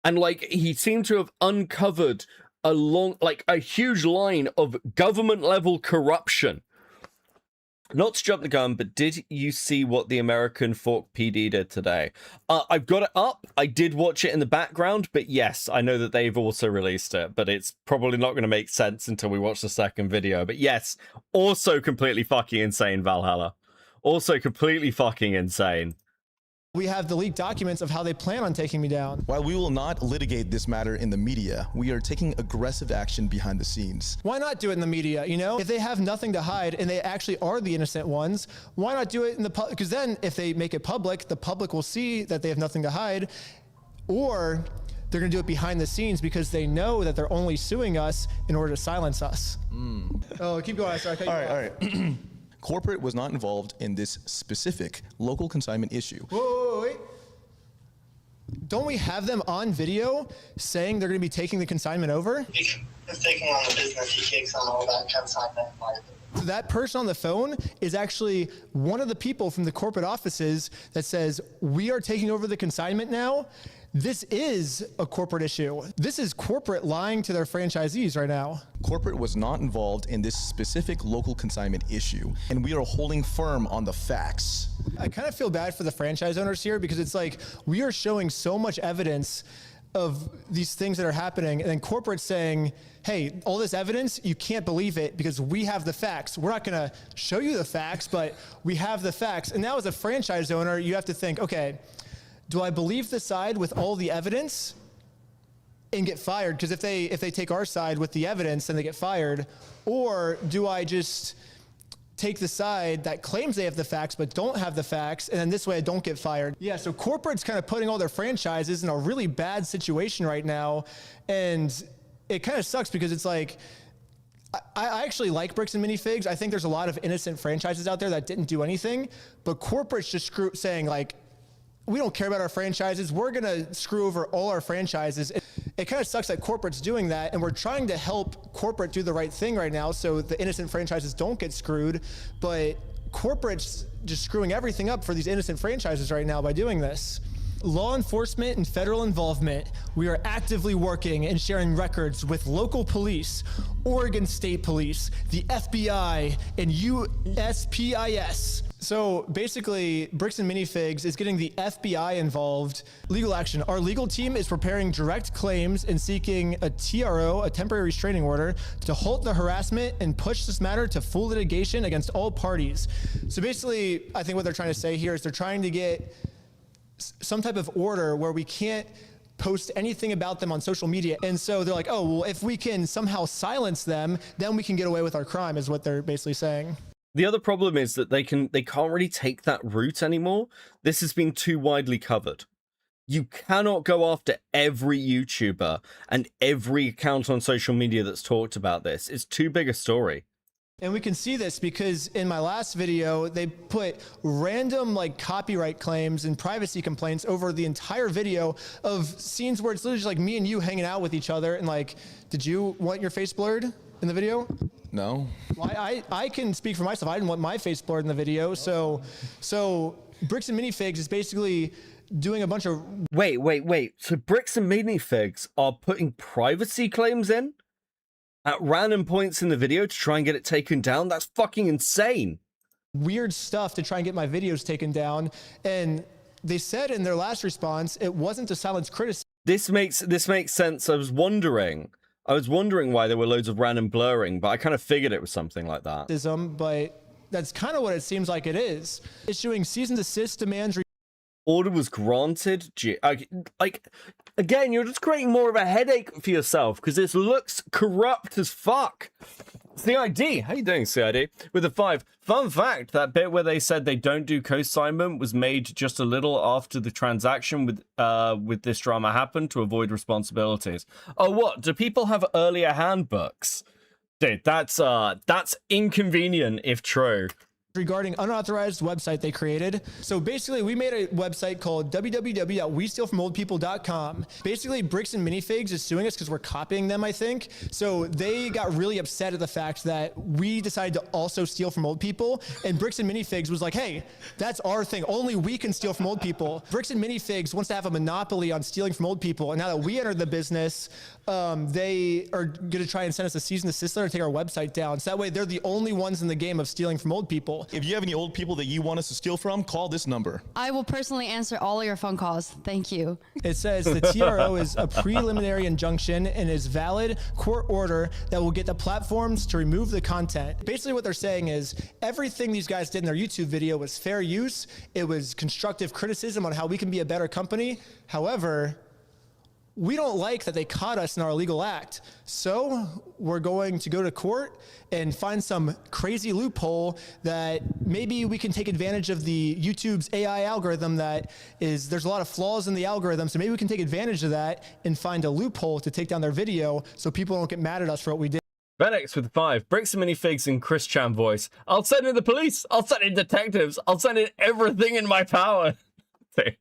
And, like, he seemed to have uncovered a huge line of government-level corruption. Not to jump the gun, but did you see what the American Fork PD did today? I've got it up. I did watch it in the background, but yes, I know that they've also released it, but it's probably not going to make sense until we watch the second video. But yes, also completely fucking insane, Valhalla. Also completely fucking insane. We have the leaked documents of how they plan on taking me down. While we will not litigate this matter in the media, we are taking aggressive action behind the scenes. Why not do it in the media, you know? If they have nothing to hide and they actually are the innocent ones, why not do it in the public? Because then if they make it public, the public will see that they have nothing to hide, or they're gonna do it behind the scenes because they know that they're only suing us in order to silence us. Oh, keep going. Sorry, all right. Corporate was not involved in this specific local consignment issue. Wait. Don't we have them on video saying they're going to be taking the consignment over? He's taking on the business. He takes on all that consignment. So that person on the phone is actually one of the people from the corporate offices that says, we are taking over the consignment now. this is a corporate issue. This is corporate lying to their franchisees right now. Corporate was not involved in this specific local consignment issue, and we are holding firm on the facts. I kind of feel bad for the franchise owners here because it's like we are showing so much evidence of these things that are happening, and then corporate's saying, hey, all this evidence, you can't believe it because we have the facts. We're not gonna show you the facts, but we have the facts. And now as a franchise owner, you have to think, okay, do I believe the side with all the evidence and get fired? Because if they take our side with the evidence, then they get fired. Or do I just take the side that claims they have the facts but don't have the facts, and then this way I don't get fired? Yeah, so corporate's kind of putting all their franchises in a really bad situation right now, and it kind of sucks because it's like, I actually like Bricks and Minifigs. I think there's a lot of innocent franchises out there that didn't do anything, but corporate's just saying like, we don't care about our franchises. We're gonna screw over all our franchises. It kind of sucks that corporate's doing that, and we're trying to help corporate do the right thing right now so the innocent franchises don't get screwed, but corporate's just screwing everything up for these innocent franchises right now by doing this. Law enforcement and federal involvement. We are actively working and sharing records with local police, Oregon State Police, the FBI, and USPIS. So basically, Bricks and Minifigs is getting the FBI involved. Legal action. Our legal team is preparing direct claims and seeking a TRO, a temporary restraining order, to halt the harassment and push this matter to full litigation against all parties. So basically, I think what they're trying to say here is they're trying to get some type of order where we can't post anything about them on social media. And so they're like, oh, well, if we can somehow silence them, then we can get away with our crime, is what they're basically saying. The other problem is that they can't really take that route anymore. This has been too widely covered. You cannot go after every YouTuber and every account on social media that's talked about this. It's too big a story. And we can see this because in my last video, they put random like copyright claims and privacy complaints over the entire video of scenes where it's literally just like me and you hanging out with each other. And like, did you want your face blurred in the video? No. Well, I can speak for myself. I didn't want my face blurred in the video. So Bricks and Minifigs is basically doing a bunch of... Wait. So Bricks and Minifigs are putting privacy claims in at random points in the video to try and get it taken down? That's fucking insane. Weird stuff to try and get my videos taken down. And they said in their last response, it wasn't to silence criticism. This makes sense. I was wondering why there were loads of random blurring, but I kind of figured it was something like that. But that's kind of what it seems like it is. Issuing cease and desist demands. Order was granted. Like, again, you're just creating more of a headache for yourself because this looks corrupt as fuck. CID, how you doing, CID? With a 5. Fun fact, that bit where they said they don't do co-assignment was made just a little after the transaction with this drama happened to avoid responsibilities. Oh, what? Do people have earlier handbooks? Dude, that's inconvenient if true. Regarding unauthorized website they created. So basically we made a website called www.westealfromoldpeople.com. Basically Bricks and Minifigs is suing us because we're copying them, I think. So they got really upset at the fact that we decided to also steal from old people, and Bricks and Minifigs was like, hey, that's our thing. Only we can steal from old people. Bricks and Minifigs wants to have a monopoly on stealing from old people, and now that we entered the business, they are going to try and send us a cease and desist letter to take our website down. So that way they're the only ones in the game of stealing from old people. If you have any old people that you want us to steal from, call this number. I will personally answer all your phone calls. Thank you. It says the TRO is a preliminary injunction and is valid court order that will get the platforms to remove the content. Basically what they're saying is everything these guys did in their YouTube video was fair use. It was constructive criticism on how we can be a better company. However, we don't like that they caught us in our illegal act. So we're going to go to court and find some crazy loophole that maybe we can take advantage of the YouTube's AI algorithm there's a lot of flaws in the algorithm. So maybe we can take advantage of that and find a loophole to take down their video so people don't get mad at us for what we did. Benex with 5. Bricks and Minifigs in Chris Chan voice. I'll send in the police. I'll send in detectives. I'll send in everything in my power. Dude.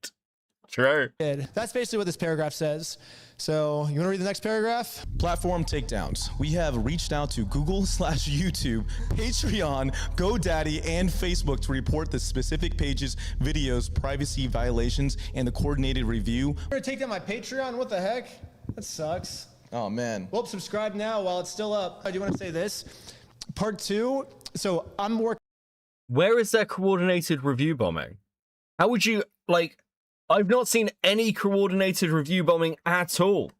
True. That's basically what this paragraph says. So you want to read the next paragraph? Platform takedowns. We have reached out to Google/YouTube, Patreon, GoDaddy, and Facebook to report the specific pages, videos, privacy violations, and the coordinated review. You're gonna take down my Patreon? What the heck? That sucks. Oh man. Well, subscribe now while it's still up. I do want to say this. Part 2. So I'm working. Where is their coordinated review bombing? How would you, like, I've not seen any coordinated review bombing at all.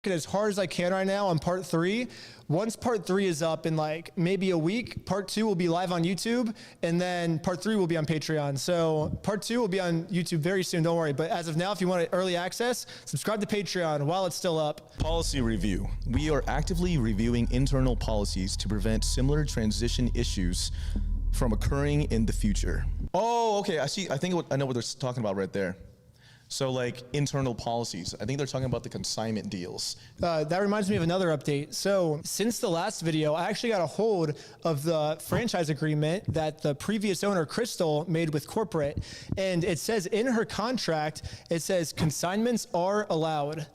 As hard as I can right now on part 3. Once part 3 is up in like maybe a week, part 2 will be live on YouTube, and then part 3 will be on Patreon. So part 2 will be on YouTube very soon, don't worry. But as of now, if you want early access, subscribe to Patreon while it's still up. Policy review. We are actively reviewing internal policies to prevent similar transition issues from occurring in the future. Oh, okay, I see. I think I know what they're talking about right there. So like internal policies. I think they're talking about the consignment deals. That reminds me of another update. So since the last video, I actually got a hold of the franchise agreement that the previous owner, Crystal, made with corporate. And it says in her contract, it says consignments are allowed.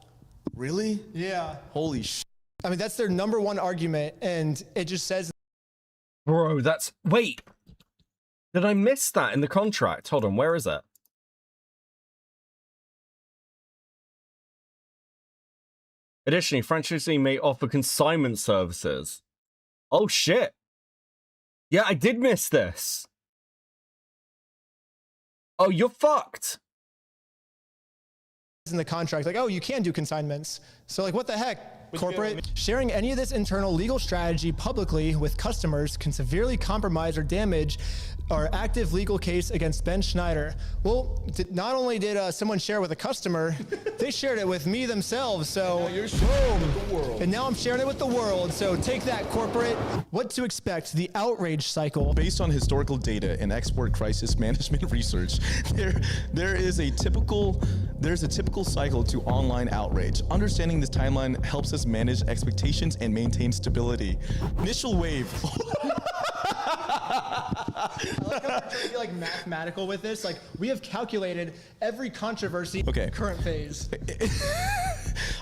Really? Yeah. Holy sh**. I mean, that's their #1 argument. And it just says. Bro, that's, wait. Did I miss that in the contract? Hold on, where is it? Additionally, franchisee may offer consignment services. Oh shit. Yeah, I did miss this. Oh, you're fucked. In the contract, like, oh, you can do consignments. So like, what the heck? Corporate sharing any of this internal legal strategy publicly with customers can severely compromise or damage our active legal case against Ben Schneider. Well, not only did someone share with a customer, they shared it with me themselves. So boom. And now I'm sharing it with the world. So take that, corporate. What to expect? The outrage cycle. Based on historical data and export crisis management research, there's a typical cycle to online outrage. Understanding this timeline helps us manage expectations and maintain stability. Initial wave. I like how we're trying to be like mathematical with this. Like, we have calculated every controversy. Okay. Current phase.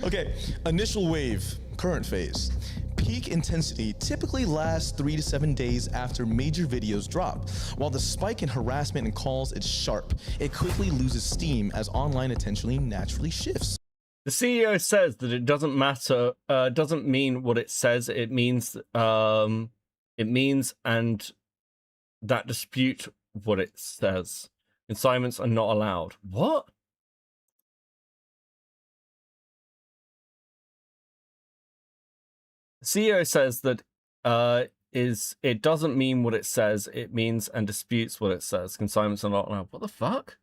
Okay. Initial wave. Current phase. Peak intensity typically lasts 3 to 7 days after major videos drop. While the spike in harassment and calls is sharp, it quickly loses steam as online attention naturally shifts. The CEO says that it doesn't matter, doesn't mean what it says. It means, and that dispute what it says. Consignments are not allowed. What? The CEO says that it doesn't mean what it says. It means and disputes what it says. Consignments are not allowed. What the fuck?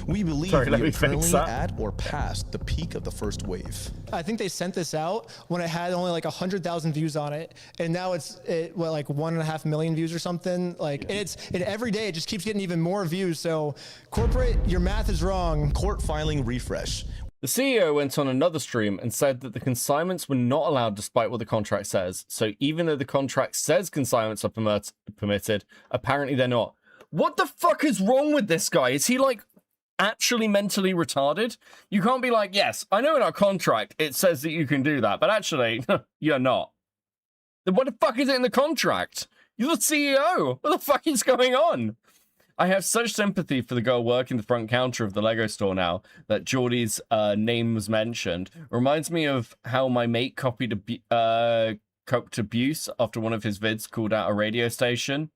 We believe we are currently at or past the peak of the first wave. I think they sent this out when it had only like 100,000 views on it, and now it's like 1.5 million views or something. Like, and every day it just keeps getting even more views. So, corporate, your math is wrong. Court filing refresh. The CEO went on another stream and said that the consignments were not allowed despite what the contract says. So even though the contract says consignments are permitted, apparently they're not. What the fuck is wrong with this guy? Is he like actually mentally retarded? You can't be like, yes, I know in our contract it says that you can do that, but actually you're not. Then what the fuck is it in the contract? You're the CEO. What the fuck is going on? I have such sympathy for the girl working the front counter of the Lego store now that Geordie's name was mentioned. Reminds me of how my mate coped abuse after one of his vids called out a radio station.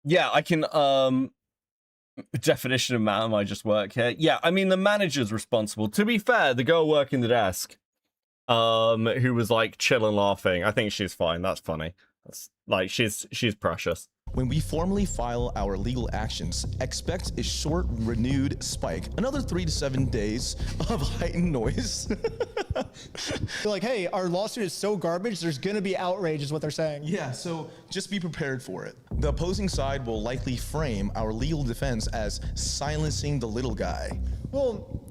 Yeah, I can, definition of man, I just work here. Yeah, I mean, the manager's responsible. To be fair, the girl working the desk, who was like chill and laughing, I think she's fine. That's funny. That's like, she's precious. When we formally file our legal actions, expect a short, renewed spike. Another 3 to 7 days of heightened noise. They're like, hey, our lawsuit is so garbage, there's going to be outrage, is what they're saying. Yeah, so just be prepared for it. The opposing side will likely frame our legal defense as silencing the little guy. Well,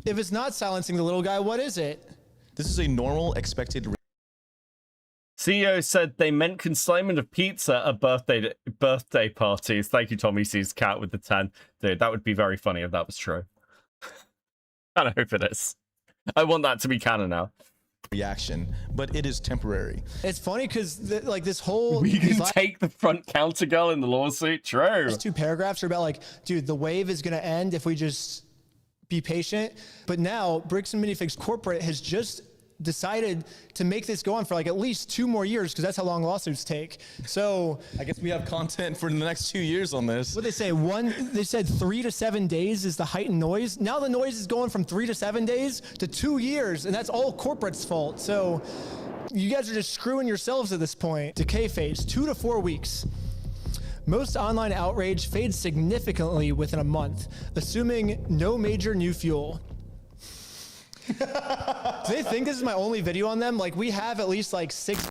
if it's not silencing the little guy, what is it? This is a normal, expected... CEO said they meant consignment of pizza at birthday parties. Thank you, Tommy C's cat with the 10. Dude, that would be very funny if that was true. I hope it is. I want that to be canon now. Reaction, but it is temporary. It's funny because like this whole we can take the front counter girl in the lawsuit. True. These 2 paragraphs are about like, dude, the wave is gonna end if we just be patient. But now Bricks and Minifigs Corporate has just decided to make this go on for like at least 2 more years because that's how long lawsuits take. So I guess we have content for the next 2 years on this. What they say? They said 3 to 7 days is the heightened noise. Now the noise is going from 3 to 7 days to 2 years, and that's all corporate's fault. So you guys are just screwing yourselves at this point. Decay phase, 2 to 4 weeks. Most online outrage fades significantly within a month, assuming no major new fuel. Do they think this is my only video on them? Like, we have at least like 6.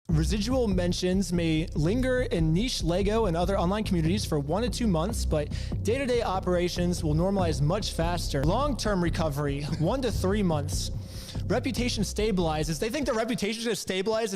Residual mentions may linger in niche Lego and other online communities for 1 to 2 months, but day-to-day operations will normalize much faster. Long-term recovery, 1 to 3 months. Reputation stabilizes. They think their reputation is going to stabilize.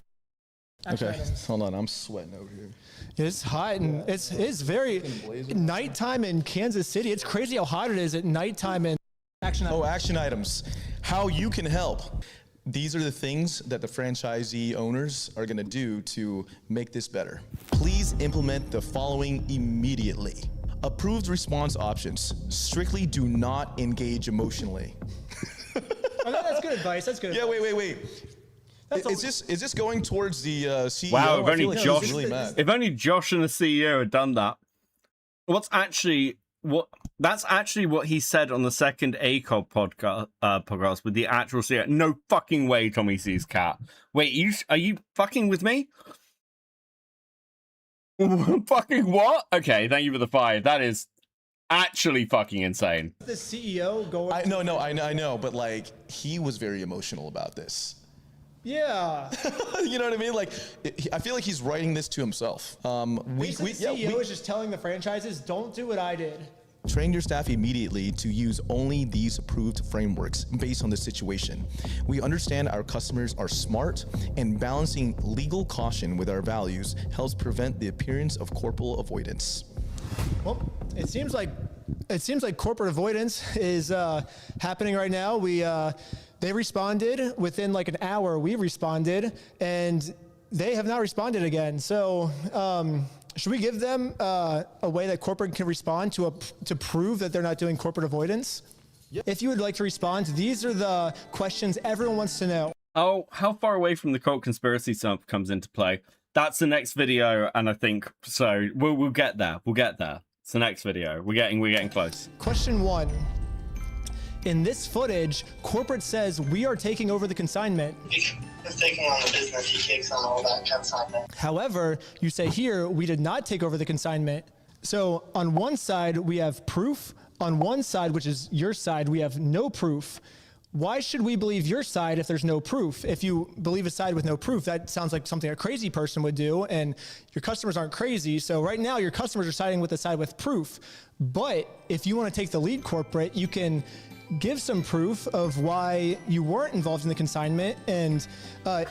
Okay, hold on, I'm sweating over here. It's hot, and it's very nighttime in Kansas City. It's crazy how hot it is at nighttime in action items. Oh, action items. How you can help. These are the things that the franchisee owners are going to do to make this better. Please implement the following immediately. Approved response options. Strictly do not engage emotionally. Oh, no, that's good advice. That's good. Yeah, wait. Is this going towards the CEO? Wow, if I only feel like Josh, he's really mad. if only Josh and the CEO had done that. That's actually what he said on the second ACOB podcast with the actual CEO. No fucking way, Tommy C's cat. Wait, are you fucking with me? Fucking what? Okay, thank you for the 5. That is actually fucking insane. The CEO going. I know, but like he was very emotional about this. Yeah. You know what I mean? Like, I feel like he's writing this to himself. The CEO is just telling the franchises, don't do what I did. Train your staff immediately to use only these approved frameworks based on the situation. We understand our customers are smart, and balancing legal caution with our values helps prevent the appearance of corporal avoidance. Well, it seems like corporate avoidance is happening right now. They responded within like an hour. We responded, and they have not responded again. So should we give them a way that corporate can respond to prove that they're not doing corporate avoidance? Yep. If you would like to respond, these are the questions everyone wants to know. Oh, how far away from the cult conspiracy stuff comes into play? That's the next video, and I think so. We'll get there. We'll get there. It's the next video. We're getting close. Question 1. In this footage, corporate says we are taking over the consignment. He's taking on the business, he takes on all that consignment. However, you say here, we did not take over the consignment. So on one side, we have proof. On one side, which is your side, we have no proof. Why should we believe your side if there's no proof? If you believe a side with no proof, that sounds like something a crazy person would do, and your customers aren't crazy. So right now, your customers are siding with the side with proof. But if you want to take the lead, corporate, you can give some proof of why you weren't involved in the consignment. And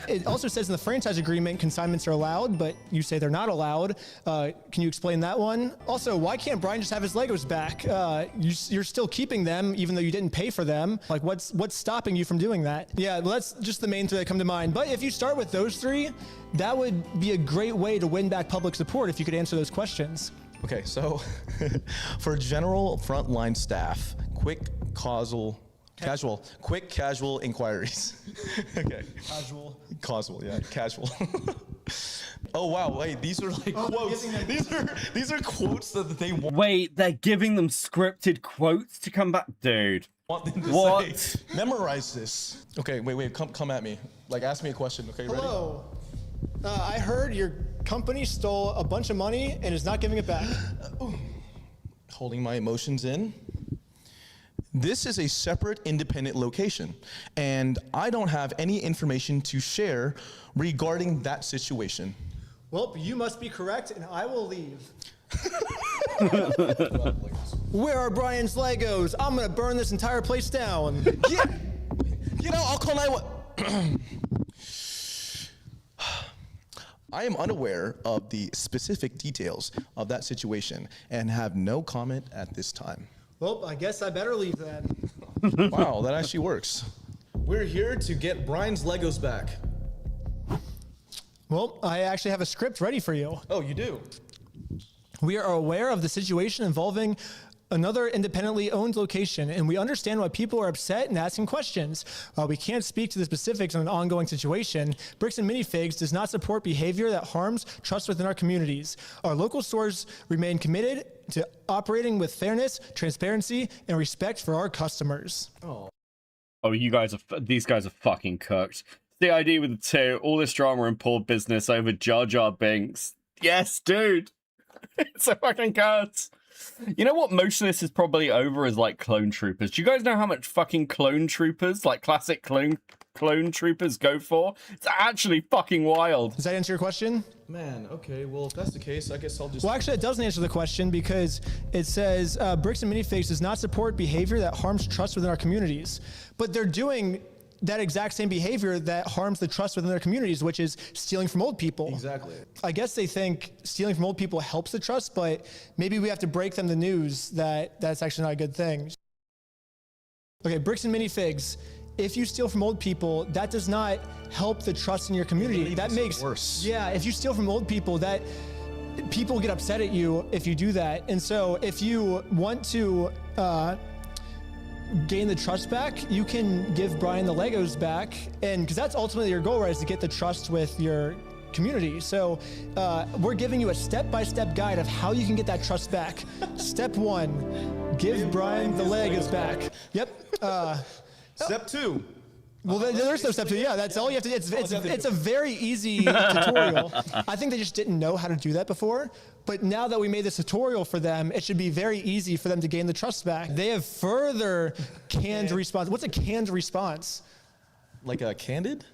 it also says in the franchise agreement, consignments are allowed, but you say they're not allowed. Can you explain that one? Also, why can't Brian just have his Legos back? You're still keeping them, even though you didn't pay for them. Like, what's stopping you from doing that? Yeah, well, that's just the main 3 that come to mind. But if you start with those 3, that would be a great way to win back public support if you could answer those questions. Okay, so for general frontline staff, quick casual inquiries. Okay. Casual, yeah, casual. Oh wow, wait, these are like quotes. These are quotes that they want. Wait, they're giving them scripted quotes to come back, dude. Want them to what? Say, memorize this. Okay, wait, come at me. Like, ask me a question. Okay, ready? Hello. I heard your company stole a bunch of money and is not giving it back. Holding my emotions in. This is a separate independent location, and I don't have any information to share regarding that situation. Well, you must be correct, and I will leave. Where are Brian's Legos? I'm gonna burn this entire place down. Yeah. You know, I'll call 911. I am unaware of the specific details of that situation and have no comment at this time. Well, I guess I better leave then. Wow, that actually works. We're here to get Brian's Legos back. Well, I actually have a script ready for you. Oh, you do? We are aware of the situation involving another independently owned location, and we understand why people are upset and asking questions. While we can't speak to the specifics on an ongoing situation, Bricks and Minifigs does not support behavior that harms trust within our communities. Our local stores remain committed to operating with fairness, transparency, and respect for our customers. Oh, these guys are fucking cooked. The idea with the two, all this drama and poor business over Jar Jar Binks. Yes, dude. It's a fucking cuts. You know what most of this is probably over is like clone troopers. Do you guys know how much fucking clone troopers, like classic clone troopers go for? It's actually fucking wild. Does that answer your question? Man, okay, well, if that's the case, I guess I'll just... Well, actually, it doesn't answer the question because it says Bricks and Minifigs does not support behavior that harms trust within our communities. But they're doing that exact same behavior that harms the trust within their communities, which is stealing from old people. Exactly. I guess they think stealing from old people helps the trust, but maybe we have to break them the news that that's actually not a good thing. Okay, Bricks and Minifigs. If you steal from old people, that does not help the trust in your community. That makes it worse. Yeah, if you steal from old people, that people get upset at you if you do that. And so if you want to gain the trust back, you can give Brian the Legos back, and because that's ultimately your goal, right, is to get the trust with your community. So we're giving you a step-by-step guide of how you can get that trust back. Step 1, give Brian the Legos back. Yep. Step 2. Well, there's no step 2. Yeah, that's all you have to do. It's a very easy tutorial. I think they just didn't know how to do that before. But now that we made this tutorial for them, it should be very easy for them to gain the trust back. They have further canned response. What's a canned response? Like a candid?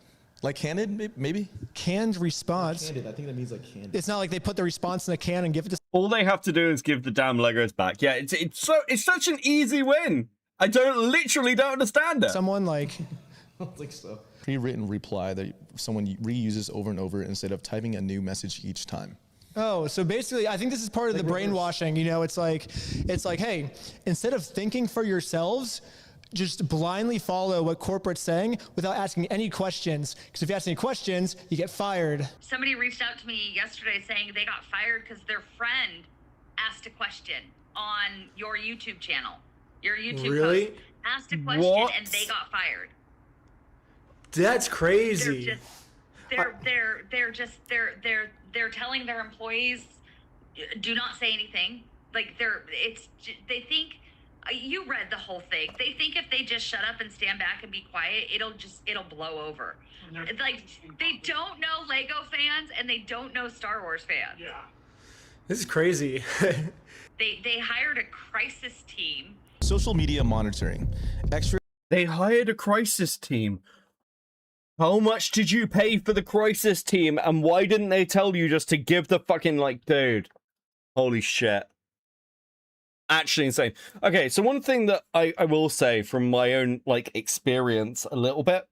Like candid, maybe? Canned response. Candid, I think that means like candid. It's not like they put the response in a can and give it to... All they have to do is give the damn Legos back. Yeah, it's such an easy win. I literally don't understand it. Someone like... I don't think so. Pre-written reply that someone reuses over and over instead of typing a new message each time. Oh, so basically, I think this is part of the brainwashing. You know, it's like, hey, instead of thinking for yourselves, just blindly follow what corporate's saying without asking any questions. Because if you ask any questions, you get fired. Somebody reached out to me yesterday saying they got fired because their friend asked a question on your YouTube channel. Your YouTube post asked a question and they got fired. That's crazy. They're telling their employees, do not say anything. Like they think, you read the whole thing. They think if they just shut up and stand back and be quiet, it'll blow over. It's like they don't know Lego fans and they don't know Star Wars fans. Yeah. This is crazy. They hired a crisis team. Social media monitoring. They hired a crisis team. How much did you pay for the crisis team, and why didn't they tell you just to give the fucking, like, dude? Holy shit. Actually insane. Okay, so one thing that I will say from my own, like, experience a little bit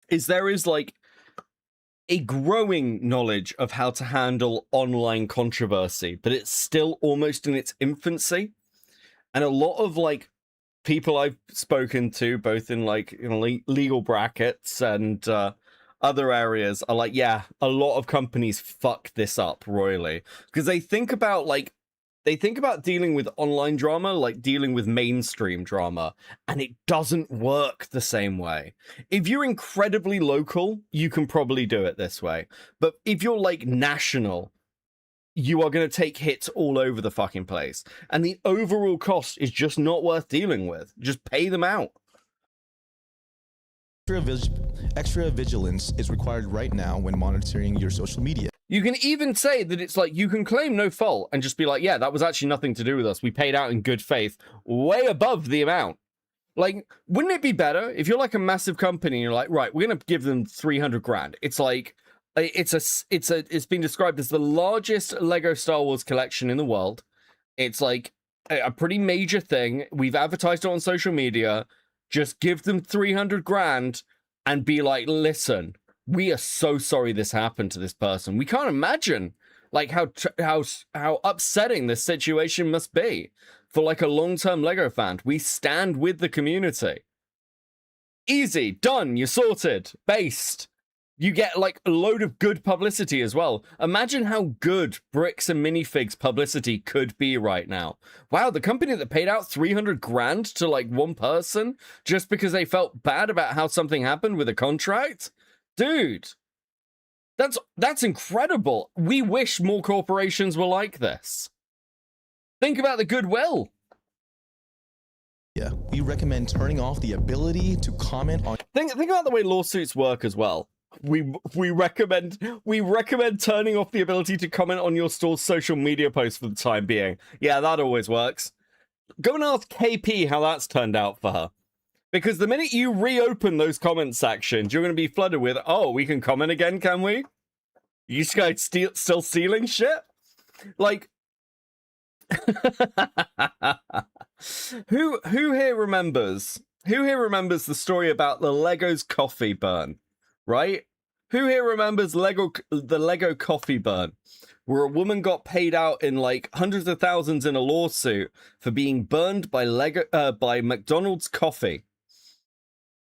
is there is, like, a growing knowledge of how to handle online controversy, but it's still almost in its infancy. And a lot of, like, people I've spoken to, both in like, you know, legal brackets and other areas, are like, yeah, a lot of companies fuck this up royally because they think about dealing with online drama like dealing with mainstream drama, and it doesn't work the same way. If you're incredibly local, you can probably do it this way, but if you're like national, you are going to take hits all over the fucking place. And the overall cost is just not worth dealing with. Just pay them out. Extra vigilance is required right now when monitoring your social media. You can even say that it's like, you can claim no fault and just be like, yeah, that was actually nothing to do with us. We paid out in good faith, way above the amount. Like, wouldn't it be better if you're like a massive company and you're like, right, we're going to give them 300 grand. It's like, it's been described as the largest Lego Star Wars collection in the world. It's like a pretty major thing. We've advertised it on social media. Just give them 300 grand and be like, listen, We are so sorry this happened to this person. We can't imagine like how upsetting this situation must be for like a long-term Lego fan. We stand with the community. Easy, done, you're sorted, based. You get like a load of good publicity as well. Imagine how good Bricks and Minifigs publicity could be right now. Wow, the company that paid out 300 grand to like one person just because they felt bad about how something happened with a contract? Dude, that's incredible. We wish more corporations were like this. Think about the goodwill. Yeah, we recommend turning off the ability to comment on. Think about the way lawsuits work as well. We recommend turning off the ability to comment on your store's social media posts for the time being. Yeah, that always works. Go and ask KP how that's turned out for her. Because the minute you reopen those comment sections, you're going to be flooded with, oh, we can comment again, can we? You guys still stealing shit? Like, who here remembers the story about the Lego's coffee burn? Right? Who here remembers the Lego coffee burn, where a woman got paid out in like hundreds of thousands in a lawsuit for being burned by by McDonald's coffee?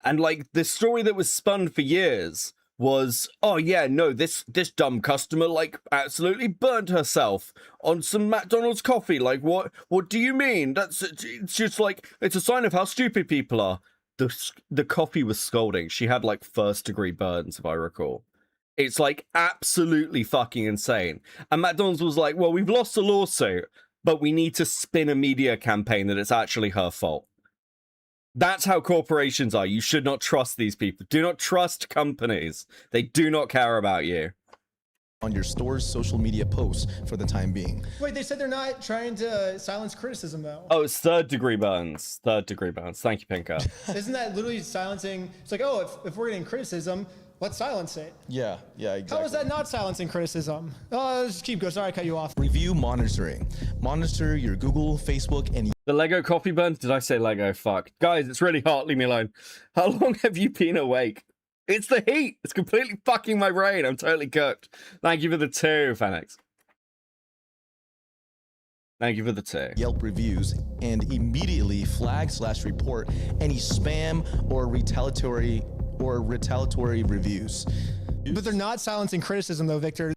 And like the story that was spun for years was, oh yeah, no, this dumb customer like absolutely burned herself on some McDonald's coffee. Like what do you mean? It's just like it's a sign of how stupid people are. The coffee was scalding. She had like first-degree burns, if I recall. It's like absolutely fucking insane. And McDonald's was like, well, we've lost a lawsuit, but we need to spin a media campaign that it's actually her fault. That's how corporations are. You should not trust these people. Do not trust companies. They do not care about you. On your store's social media posts for the time being. Wait, they said they're not trying to silence criticism, though. Oh, it's third-degree burns. Third-degrry burns. Thank you, Pinker. Isn't that literally silencing? It's like, oh, if we're getting criticism, let's silence it. Yeah, exactly. How is that not silencing criticism? Let's keep going. Sorry, I cut you off. Review monitoring. Monitor your Google, Facebook, and... The Lego coffee burn? Did I say Lego? Fuck. Guys, it's really hot. Leave me alone. How long have you been awake? It's the heat. It's completely fucking my brain. I'm totally cooked. Thank you for the 2, Phoenix. Thank you for the 2. Yelp reviews and immediately flag/report any spam or retaliatory reviews. But they're not silencing criticism, though, Victor.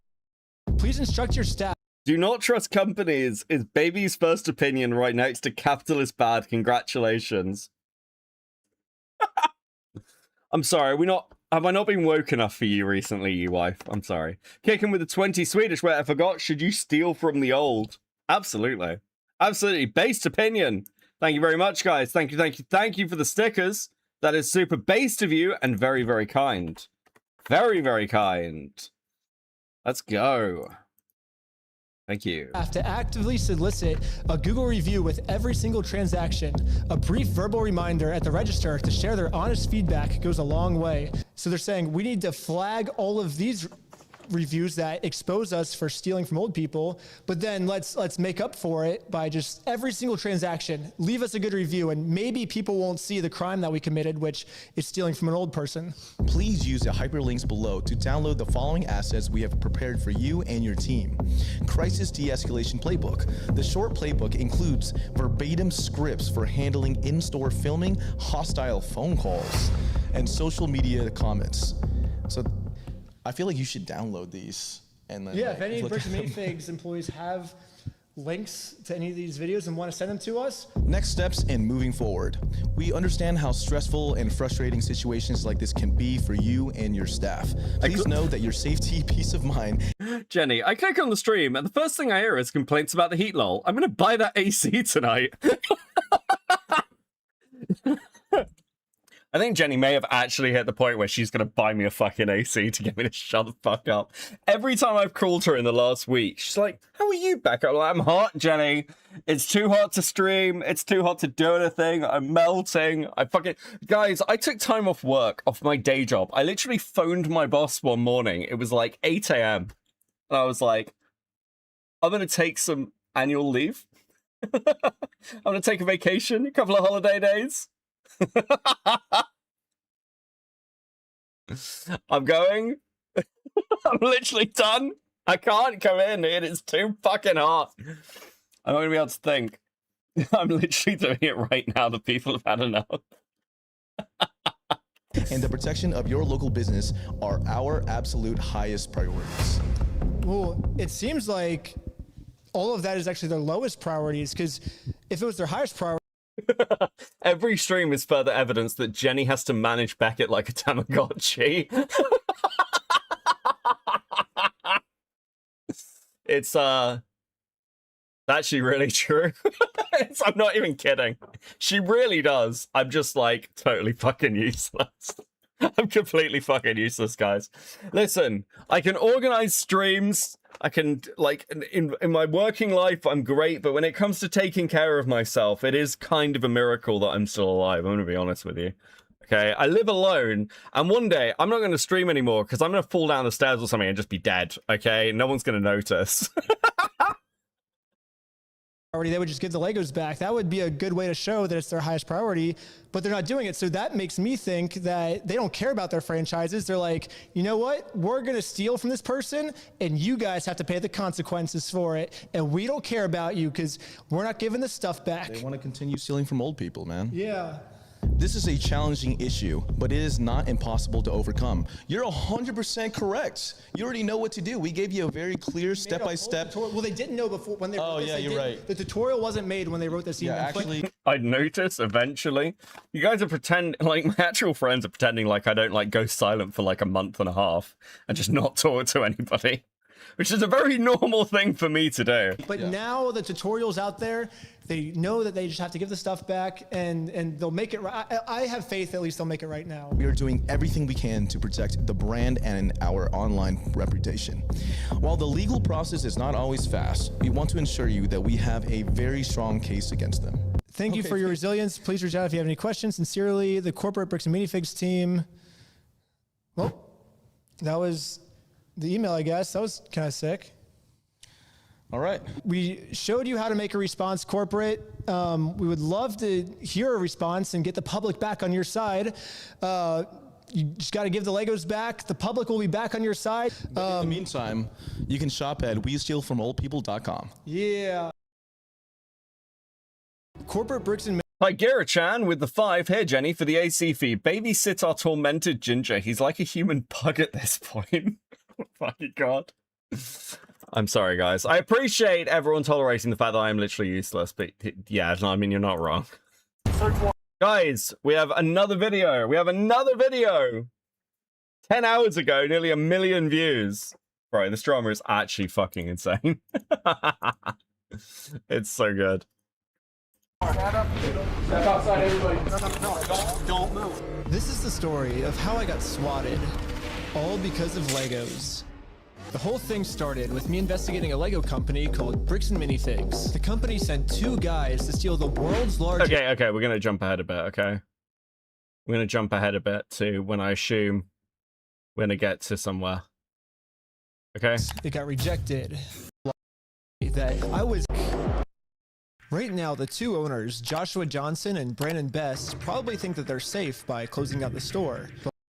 Please instruct your staff. Do not trust companies is baby's first opinion right next to capitalist bad. Congratulations. I'm sorry, have I not been woke enough for you recently, you wife? I'm sorry. Kicking with the 20 Swedish where I forgot, should you steal from the old? Absolutely. Absolutely. Based opinion. Thank you very much, guys. Thank you for the stickers. That is super based of you and very, very kind. Very, very kind. Let's go. Thank you. Have to actively solicit a Google review with every single transaction. A brief verbal reminder at the register to share their honest feedback goes a long way. So they're saying we need to flag all of these reviews that expose us for stealing from old people, but then let's make up for it by just every single transaction, leave us a good review, and maybe people won't see the crime that we committed, which is stealing from an old person. Please use the hyperlinks below to download the following assets we have prepared for you and your team. Crisis De-Escalation Playbook. The short playbook includes verbatim scripts for handling in-store filming, hostile phone calls, and social media comments. So I feel like you should download these and then. Yeah, if any Bricks and Minifigs employees have links to any of these videos and want to send them to us. Next steps in moving forward. We understand how stressful and frustrating situations like this can be for you and your staff. Please know that your safety, peace of mind. Jenny, I click on the stream and the first thing I hear is complaints about the heat lol. I'm gonna buy that AC tonight. I think Jenny may have actually hit the point where she's going to buy me a fucking AC to get me to shut the fuck up. Every time I've called her in the last week, she's like, how are you, Becca? I'm like, I'm hot, Jenny. It's too hot to stream. It's too hot to do anything. I'm melting. Guys, I took time off work, off my day job. I literally phoned my boss one morning. It was like 8 a.m. And I was like, I'm going to take some annual leave. I'm going to take a vacation, a couple of holiday days. I'm going. I'm literally done. I can't come in. It is too fucking hot. I'm not gonna be able to think. I'm literally doing it right now. The people have had enough. And the protection of your local business are our absolute highest priorities. Well, it seems like all of that is actually their lowest priorities, because if it was their highest priority. Every stream is further evidence that Jenny has to manage Beckett like a Tamagotchi. It's actually really true. I'm not even kidding. She really does. I'm just like totally fucking useless. I'm completely fucking useless, guys. Listen, I can organize streams. I can, like, in my working life, I'm great. But when it comes to taking care of myself, it is kind of a miracle that I'm still alive. I'm going to be honest with you. Okay, I live alone, and one day I'm not going to stream anymore because I'm going to fall down the stairs or something and just be dead. Okay, no one's going to notice. They would just give the Legos back. That would be a good way to show that it's their highest priority, but they're not doing it. So that makes me think that they don't care about their franchises. They're like, you know what? We're going to steal from this person, and you guys have to pay the consequences for it. And we don't care about you because we're not giving the stuff back. They want to continue stealing from old people, man. Yeah. This is a challenging issue, but it is not impossible to overcome. You're 100% correct. You already know what to do. We gave you a very clear step-by-step. Well, they didn't know before when they wrote this. Oh, yeah, you're right. The tutorial wasn't made when they wrote this email. Yeah, actually, I'd notice eventually. You guys are pretending, like, my actual friends are pretending like I don't, like, go silent for like a month and a half and just not talk to anybody. Which is a very normal thing for me to do. But now the tutorial's out there. They know that they just have to give the stuff back, and they'll make it right. I have faith at least they'll make it right now. We are doing everything we can to protect the brand and our online reputation. While the legal process is not always fast, we want to ensure you that we have a very strong case against them. Thank you for your resilience. Please reach out if you have any questions. Sincerely, the corporate Bricks and Minifigs team. Well, that was the email, I guess. That was kind of sick. All right. We showed you how to make a response, corporate. We would love to hear a response and get the public back on your side. You just got to give the Legos back. The public will be back on your side. In the meantime, you can shop at westealfromoldpeople.com. Yeah. Corporate Bricks and Hi, Gara-chan with the 5. Here, Jenny, for the AC feed. Babysit our tormented Ginger. He's like a human bug at this point. Oh my god. I'm sorry, guys. I appreciate everyone tolerating the fact that I'm literally useless, but yeah, no, I mean, you're not wrong. Guys, we have another video. 10 hours ago, nearly 1 million views. Bro, this drama is actually fucking insane. It's so good. Step outside, everybody. Don't move. This is the story of how I got swatted, all because of Legos. The whole thing started with me investigating a Lego company called Bricks and Minifigs. The company sent 2 guys to steal the world's largest... Okay, we're going to jump ahead a bit, okay? We're going to jump ahead a bit to when I assume we're going to get to somewhere. Okay? It got rejected. That I was... Right now, the 2 owners, Joshua Johnson and Brandon Best, probably think that they're safe by closing out the store.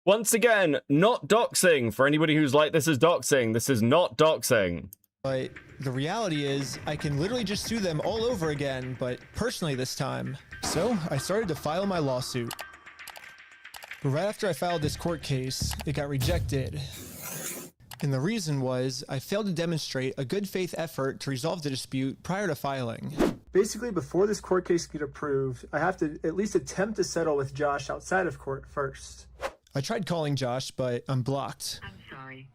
Once again, not doxing. For anybody who's like, this is doxing. This is not doxing. But the reality is, I can literally just sue them all over again, but personally this time. So I started to file my lawsuit. But right after I filed this court case, it got rejected. And the reason was, I failed to demonstrate a good faith effort to resolve the dispute prior to filing. Basically, before this court case can get approved, I have to at least attempt to settle with Josh outside of court first. I tried calling Josh, but I'm blocked. I'm sorry.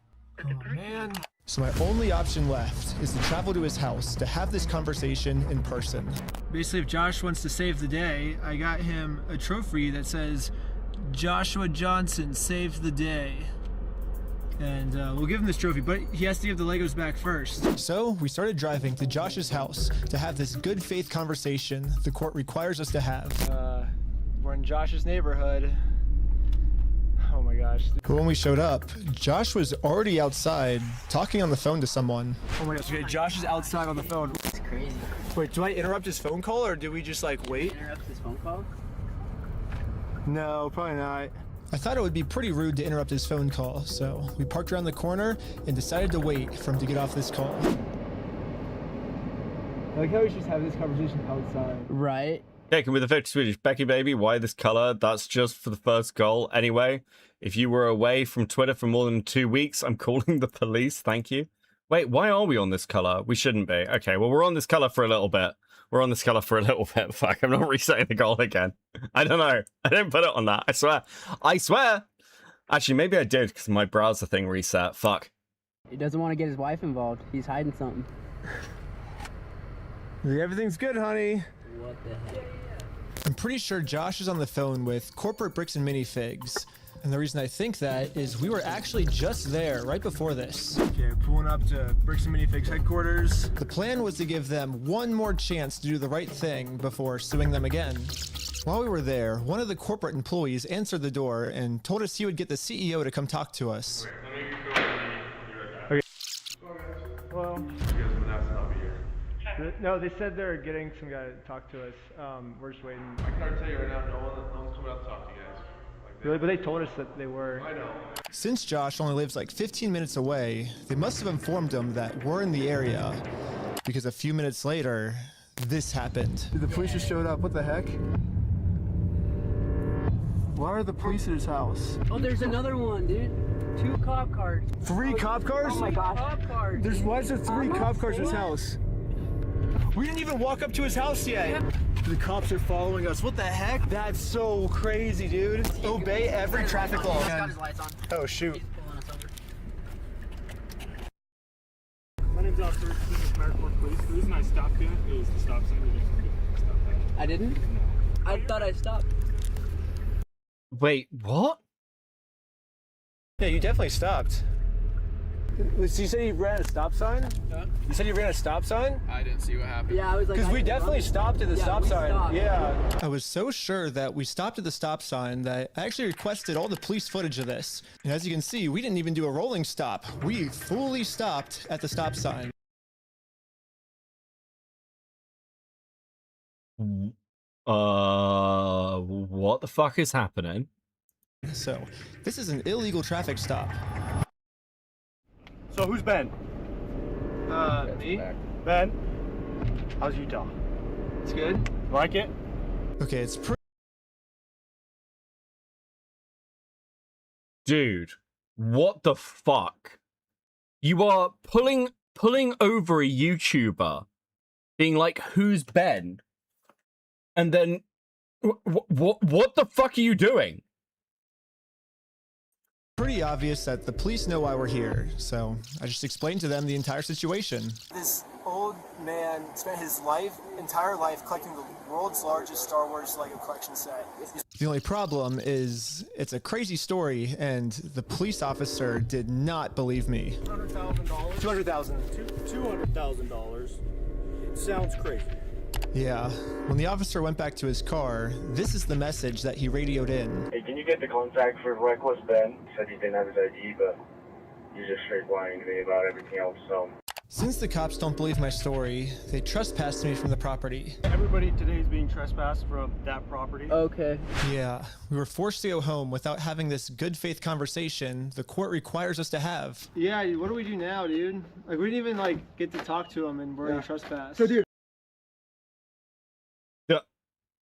Man. So my only option left is to travel to his house to have this conversation in person. Basically, if Josh wants to save the day, I got him a trophy that says, Joshua Johnson saved the day. And we'll give him this trophy, but he has to give the Legos back first. So we started driving to Josh's house to have this good faith conversation the court requires us to have. We're in Josh's neighborhood. Oh my gosh. But when we showed up, Josh was already outside talking on the phone to someone. Oh my gosh, okay, Josh is outside on the phone. That's crazy. Wait, do I interrupt his phone call or do we just like wait? Interrupt his phone call? No, probably not. I thought it would be pretty rude to interrupt his phone call, so we parked around the corner and decided to wait for him to get off this call. I like how we should have this conversation outside. Right. Taken with the 50 Swedish. Becky, baby, why this color? That's just for the first goal. Anyway, if you were away from Twitter for more than 2 weeks, I'm calling the police. Thank you. Wait, why are we on this color? We shouldn't be. Okay, well, we're on this color for a little bit. We're on this color for a little bit. Fuck, I'm not resetting the goal again. I don't know. I didn't put it on that. I swear. I swear. Actually, maybe I did because my browser thing reset. Fuck. He doesn't want to get his wife involved. He's hiding something. Everything's good, honey. What the heck? I'm pretty sure Josh is on the phone with corporate Bricks and Minifigs. And the reason I think that is we were actually just there right before this. Okay, pulling up to Bricks and Minifigs headquarters. The plan was to give them one more chance to do the right thing before suing them again. While we were there, one of the corporate employees answered the door and told us he would get the CEO to come talk to us. Okay. Hello. No, they said they're getting some guy to talk to us. We're just waiting. I can already tell you right now, no one's coming out to talk to you guys. Really? But they told us that they were. I know. Since Josh only lives like 15 minutes away, they must have informed him that we're in the area. Because a few minutes later, this happened. Dude, the police just showed up. What the heck? Why are the police at his house? Oh, there's another one, dude. 2 cop cars. 3 cop cars? Oh my gosh. Cop cars. Why is there 3 cop cars at his house? We didn't even walk up to his house yet. The cops are following us. What the heck? That's so crazy, dude. Obey every traffic law. He's got his lights on. Oh, shoot. He's pulling us over. My name's Officer Ashcorp Police. The reason I stopped you is the stop sign. You didn't stop that. I didn't? No. I thought I stopped. Wait, what? Yeah, you definitely stopped. You said you ran a stop sign? Huh? You said you ran a stop sign? I didn't see what happened. Yeah, I was like... Because we definitely stopped at the stop sign. Stopped. Yeah. I was so sure that we stopped at the stop sign that I actually requested all the police footage of this. And as you can see, we didn't even do a rolling stop. We fully stopped at the stop sign. What the fuck is happening? So, this is an illegal traffic stop. So who's Ben? Me? Ben? How's Utah? It's good. Like it? Okay, it's pretty... Dude, what the fuck? You are pulling over a YouTuber, being like, "Who's Ben?" And then, what the fuck are you doing? Pretty obvious that the police know why we're here, so I just explained to them the entire situation. This old man spent his entire life collecting the world's largest Star Wars Lego collection set. The only problem is it's a crazy story, and the police officer did not believe me. $200,000. $200,000. It sounds crazy. Yeah, when the officer went back to his car, this is the message that he radioed in. Hey, can you get the contact for Reckless Ben? Said he didn't have his ID, but he's just straight lying to me about everything else, so... Since the cops don't believe my story, they trespassed me from the property. Everybody today is being trespassed from that property. Okay. Yeah, we were forced to go home without having this good faith conversation the court requires us to have. Yeah, what do we do now, dude? Like, we didn't even, get to talk to him, and we're trespassed. So, dude.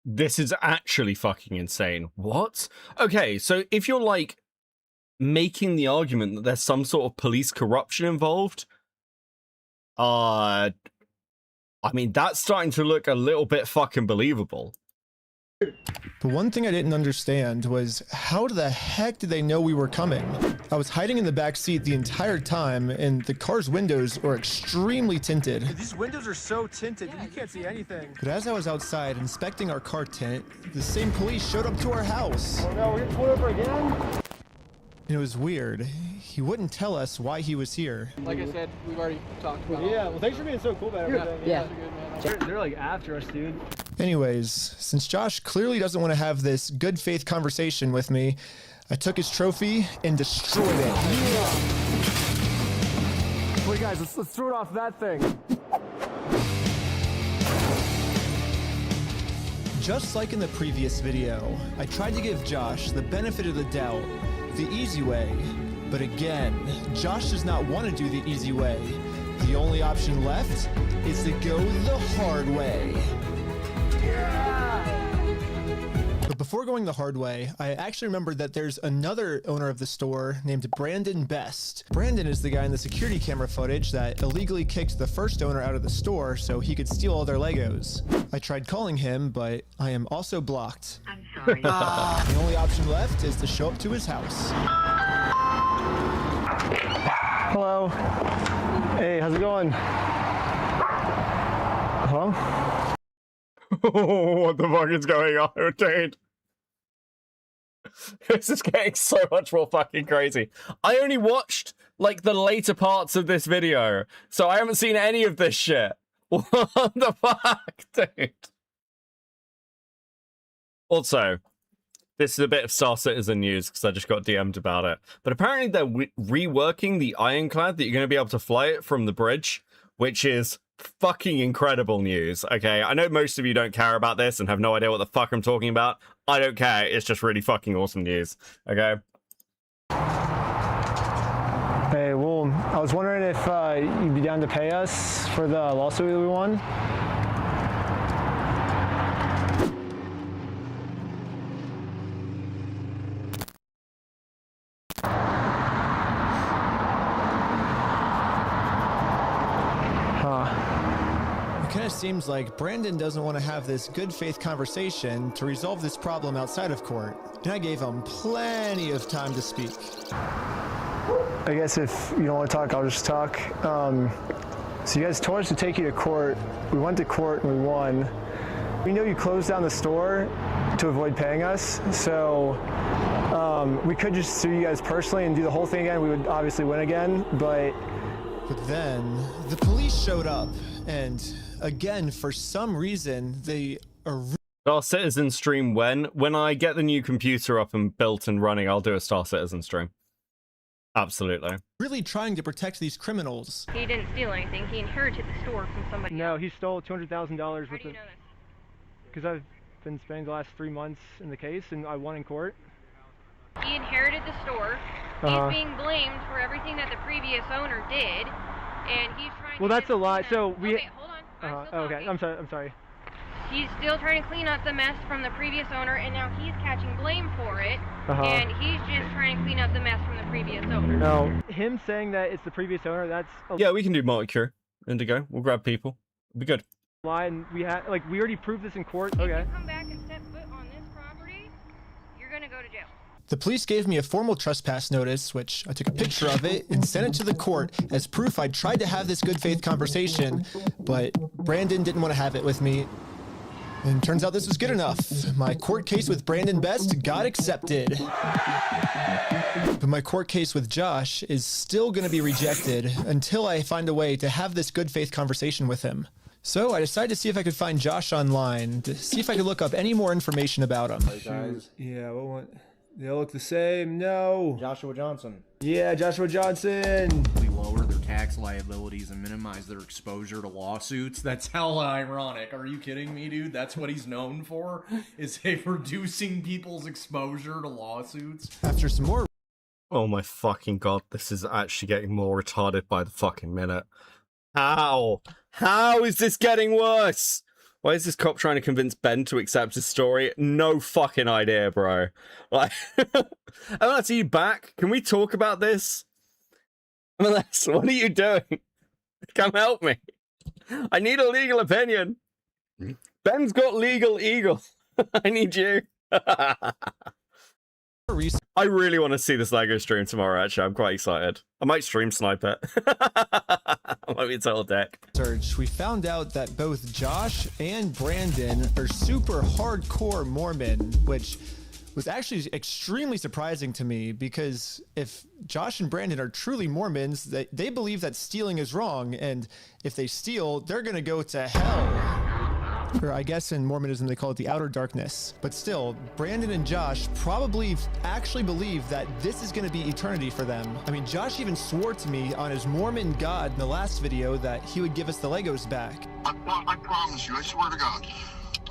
This is actually fucking insane. What? Okay, so if you're, making the argument that there's some sort of police corruption involved, I mean, that's starting to look a little bit fucking believable. The one thing I didn't understand was how the heck did they know we were coming? I was hiding in the back seat the entire time, and the car's windows were extremely tinted. These windows are so tinted, you can't see anything. But as I was outside inspecting our car tint, the same police showed up to our house. Oh no, we're getting pulled over again? And it was weird. He wouldn't tell us why he was here. Like I said, we've already talked about it. Yeah, well, thanks for being so cool about everything. Yeah. They're after us, dude. Anyways, since Josh clearly doesn't want to have this good faith conversation with me, I took his trophy and destroyed it. Yeah. Wait, guys, let's throw it off that thing. just like in the previous video, I tried to give Josh the benefit of the doubt, the easy way. But again, Josh does not want to do the easy way. The only option left is to go the hard way. But before going the hard way, I actually remembered that there's another owner of the store named Brandon Best. Brandon is the guy in the security camera footage that illegally kicked the first owner out of the store so he could steal all their Legos. I tried calling him, but I am also blocked. I'm sorry. The only option left is to show up to his house. Hello. Hey, how's it going? Hello? What the fuck is going on, dude? This is getting so much more fucking crazy. I only watched, like, the later parts of this video, so I haven't seen any of this shit. What the fuck, dude? Also, this is a bit of Star Citizen news, because I just got DM'd about it. But apparently they're reworking the ironclad that you're going to be able to fly it from the bridge, which is fucking incredible news. Okay, I know most of you don't care about this and have no idea what the fuck I'm talking about. I don't care. It's just really fucking awesome news. Okay. Hey, well, I was wondering if you'd be down to pay us for the lawsuit that we won. It kind of seems like Brandon doesn't want to have this good faith conversation to resolve this problem outside of court, and I gave him plenty of time to speak. I guess if you don't want to talk, I'll just talk. So you guys told us to take you to court. We went to court and we won. We know you closed down the store to avoid paying us, so we could just sue you guys personally and do the whole thing again. We would obviously win again, but then the police showed up, and again, for some reason, they are Star Citizen stream when I get the new computer up and built and running, I'll do a Star Citizen stream. Absolutely. Really trying to protect these criminals. He didn't steal anything. He inherited the store from somebody. No, he stole $200,000 How do you know this? Because I've been spending the last 3 months in the case, and I won in court. He inherited the store. He's being blamed for everything that the previous owner did, and he's trying. Well, that's a lie. So we. Okay, hold on. Okay, I'm sorry. He's still trying to clean up the mess from the previous owner, and now he's catching blame for it. And he's just trying to clean up the mess from the previous owner. No, him saying that it's the previous owner, that's a Yeah, we can do multi-cure. Indigo. We'll grab people. It'll be good. lie, and we already proved this in court. Okay. If you come back and step foot on this property, you're gonna go to jail. The police gave me a formal trespass notice, which I took a picture of it and sent it to the court as proof I tried to have this good faith conversation, but Brandon didn't want to have it with me. And turns out this was good enough. My court case with Brandon Best got accepted. But my court case with Josh is still going to be rejected until I find a way to have this good faith conversation with him. So I decided to see if I could find Josh online, to see if I could look up any more information about him. Guys. Yeah, they all look the same. No. Joshua Johnson. Yeah, Joshua Johnson. We lower their tax liabilities and minimize their exposure to lawsuits. That's hella ironic. Are you kidding me, dude? That's what he's known for, is reducing people's exposure to lawsuits. After some more... Oh my fucking god, this is actually getting more retarded by the fucking minute. How? How is this getting worse? Why is this cop trying to convince Ben to accept his story? No fucking idea, bro. Like, I want to see you back. Can we talk about this? MLS, what are you doing? Come help me. I need a legal opinion. Ben's got legal eagle. I need you. I really want to see this Lego stream tomorrow, actually. I'm quite excited. I might stream snipe it. I might be a total deck. We found out that both Josh and Brandon are super hardcore Mormon, which was actually extremely surprising to me, because if Josh and Brandon are truly Mormons, they believe that stealing is wrong, and if they steal, they're gonna go to hell. Or I guess in Mormonism they call it the outer darkness. But still, Brandon and Josh probably actually believe that this is going to be eternity for them. I mean, Josh even swore to me on his Mormon God in the last video that he would give us the Legos back. I promise you, I swear to God,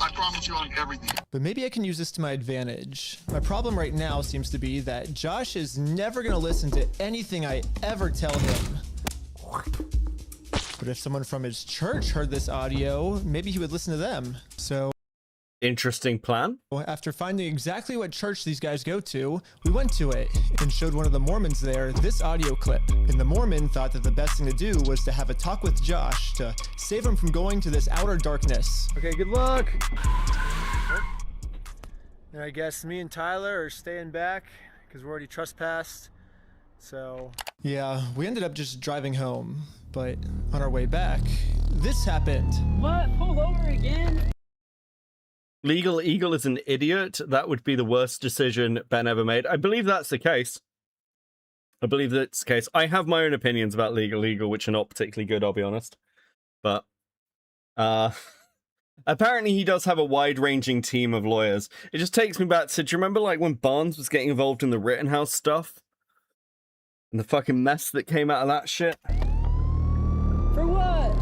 I promise you on everything. But maybe I can use this to my advantage. My problem right now seems to be that Josh is never gonna listen to anything I ever tell him. But if someone from his church heard this audio, maybe he would listen to them. So interesting plan. after finding exactly what church these guys go to, we went to it and showed one of the Mormons there this audio clip. And the Mormon thought that the best thing to do was to have a talk with Josh to save him from going to this outer darkness. Okay, good luck. And I guess me and Tyler are staying back because we're already trespassed. So Yeah, we ended up just driving home. But on our way back, this happened. What? Pull over again? Legal Eagle is an idiot. That would be the worst decision Ben ever made. I believe that's the case. I believe that's the case. I have my own opinions about Legal Eagle, which are not particularly good, I'll be honest. But apparently he does have a wide-ranging team of lawyers. It just takes me back to, do you remember like when Barnes was getting involved in the Rittenhouse stuff? And the fucking mess that came out of that shit? For what?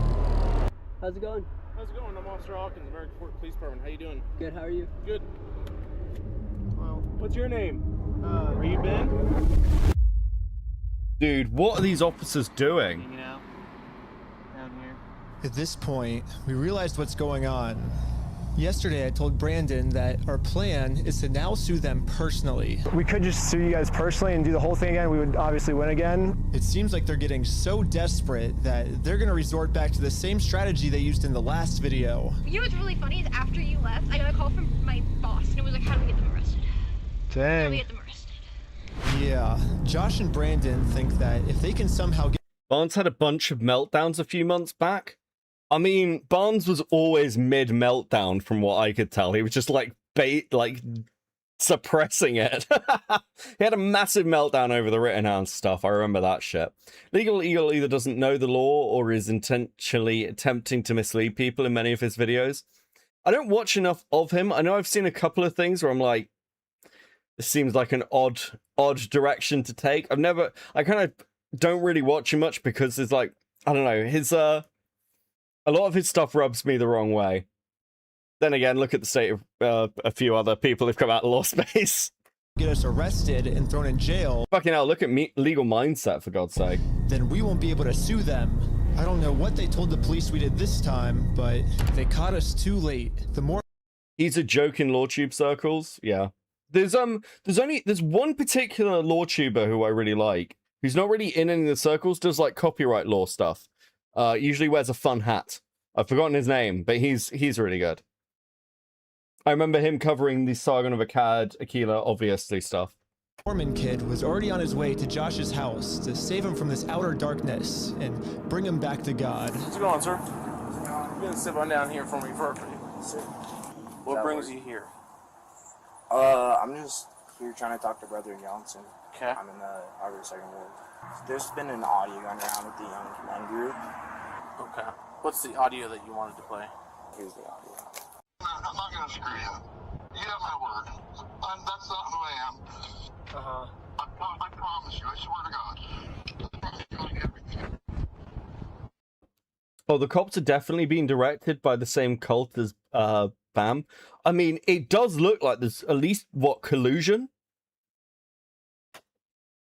How's it going? How's it going? I'm Officer Hawkins, American Fort Police Department. How you doing? Good, how are you? Good. Well, what's your name? Are you Ben? Dude, what are these officers doing? Hanging out down here. At this point, we realized what's going on. Yesterday, I told Brandon that our plan is to now sue them personally. we could just sue you guys personally and do the whole thing again. We would obviously win again. It seems like they're getting so desperate that they're gonna resort back to the same strategy they used in the last video. You know what's really funny is after you left, I got a call from my boss, and it was like, how do we get them arrested? How do we Dang. get them arrested? Yeah, Josh and Brandon think that if they can somehow get Barnes had a bunch of meltdowns a few months back. I mean, Barnes was always mid-meltdown from what I could tell. He was just like suppressing it. He had a massive meltdown over the Rittenhouse stuff. I remember that shit. Legal Eagle either doesn't know the law or is intentionally attempting to mislead people in many of his videos. I don't watch enough of him. I know I've seen a couple of things where I'm like, this seems like an odd direction to take. I kind of don't really watch him much because it's like, I don't know, a lot of his stuff rubs me the wrong way. Then again, look at the state of a few other people who've come out of law space. get us arrested and thrown in jail, fucking hell, look at me, legal mindset, for God's sake. Then we won't be able to sue them. I don't know what they told the police we did this time, but they caught us too late. The more he's a joke in LawTube circles, yeah. There's one particular LawTuber who I really like, who's not really in any of the circles, does like copyright law stuff. Usually wears a fun hat. I've forgotten his name, but he's really good. I remember him covering the Sargon of Akkad, Aquila, obviously stuff. Mormon kid was already on his way to Josh's house to save him from this outer darkness and bring him back to God. What's going on, sir? You're gonna sit on down here for me first. What brings you here? I'm just here trying to talk to Brother Johnson. Okay. I'm in the Harvard Second Ward. There's been an audio going around with the young men group. Okay. What's the audio that you wanted to play? Here's the audio. I'm not gonna screw you. You have my word. That's not who I am. I promise you. I swear to God. Oh, the cops are definitely being directed by the same cult as Bam. I mean, it does look like there's at least, what, collusion?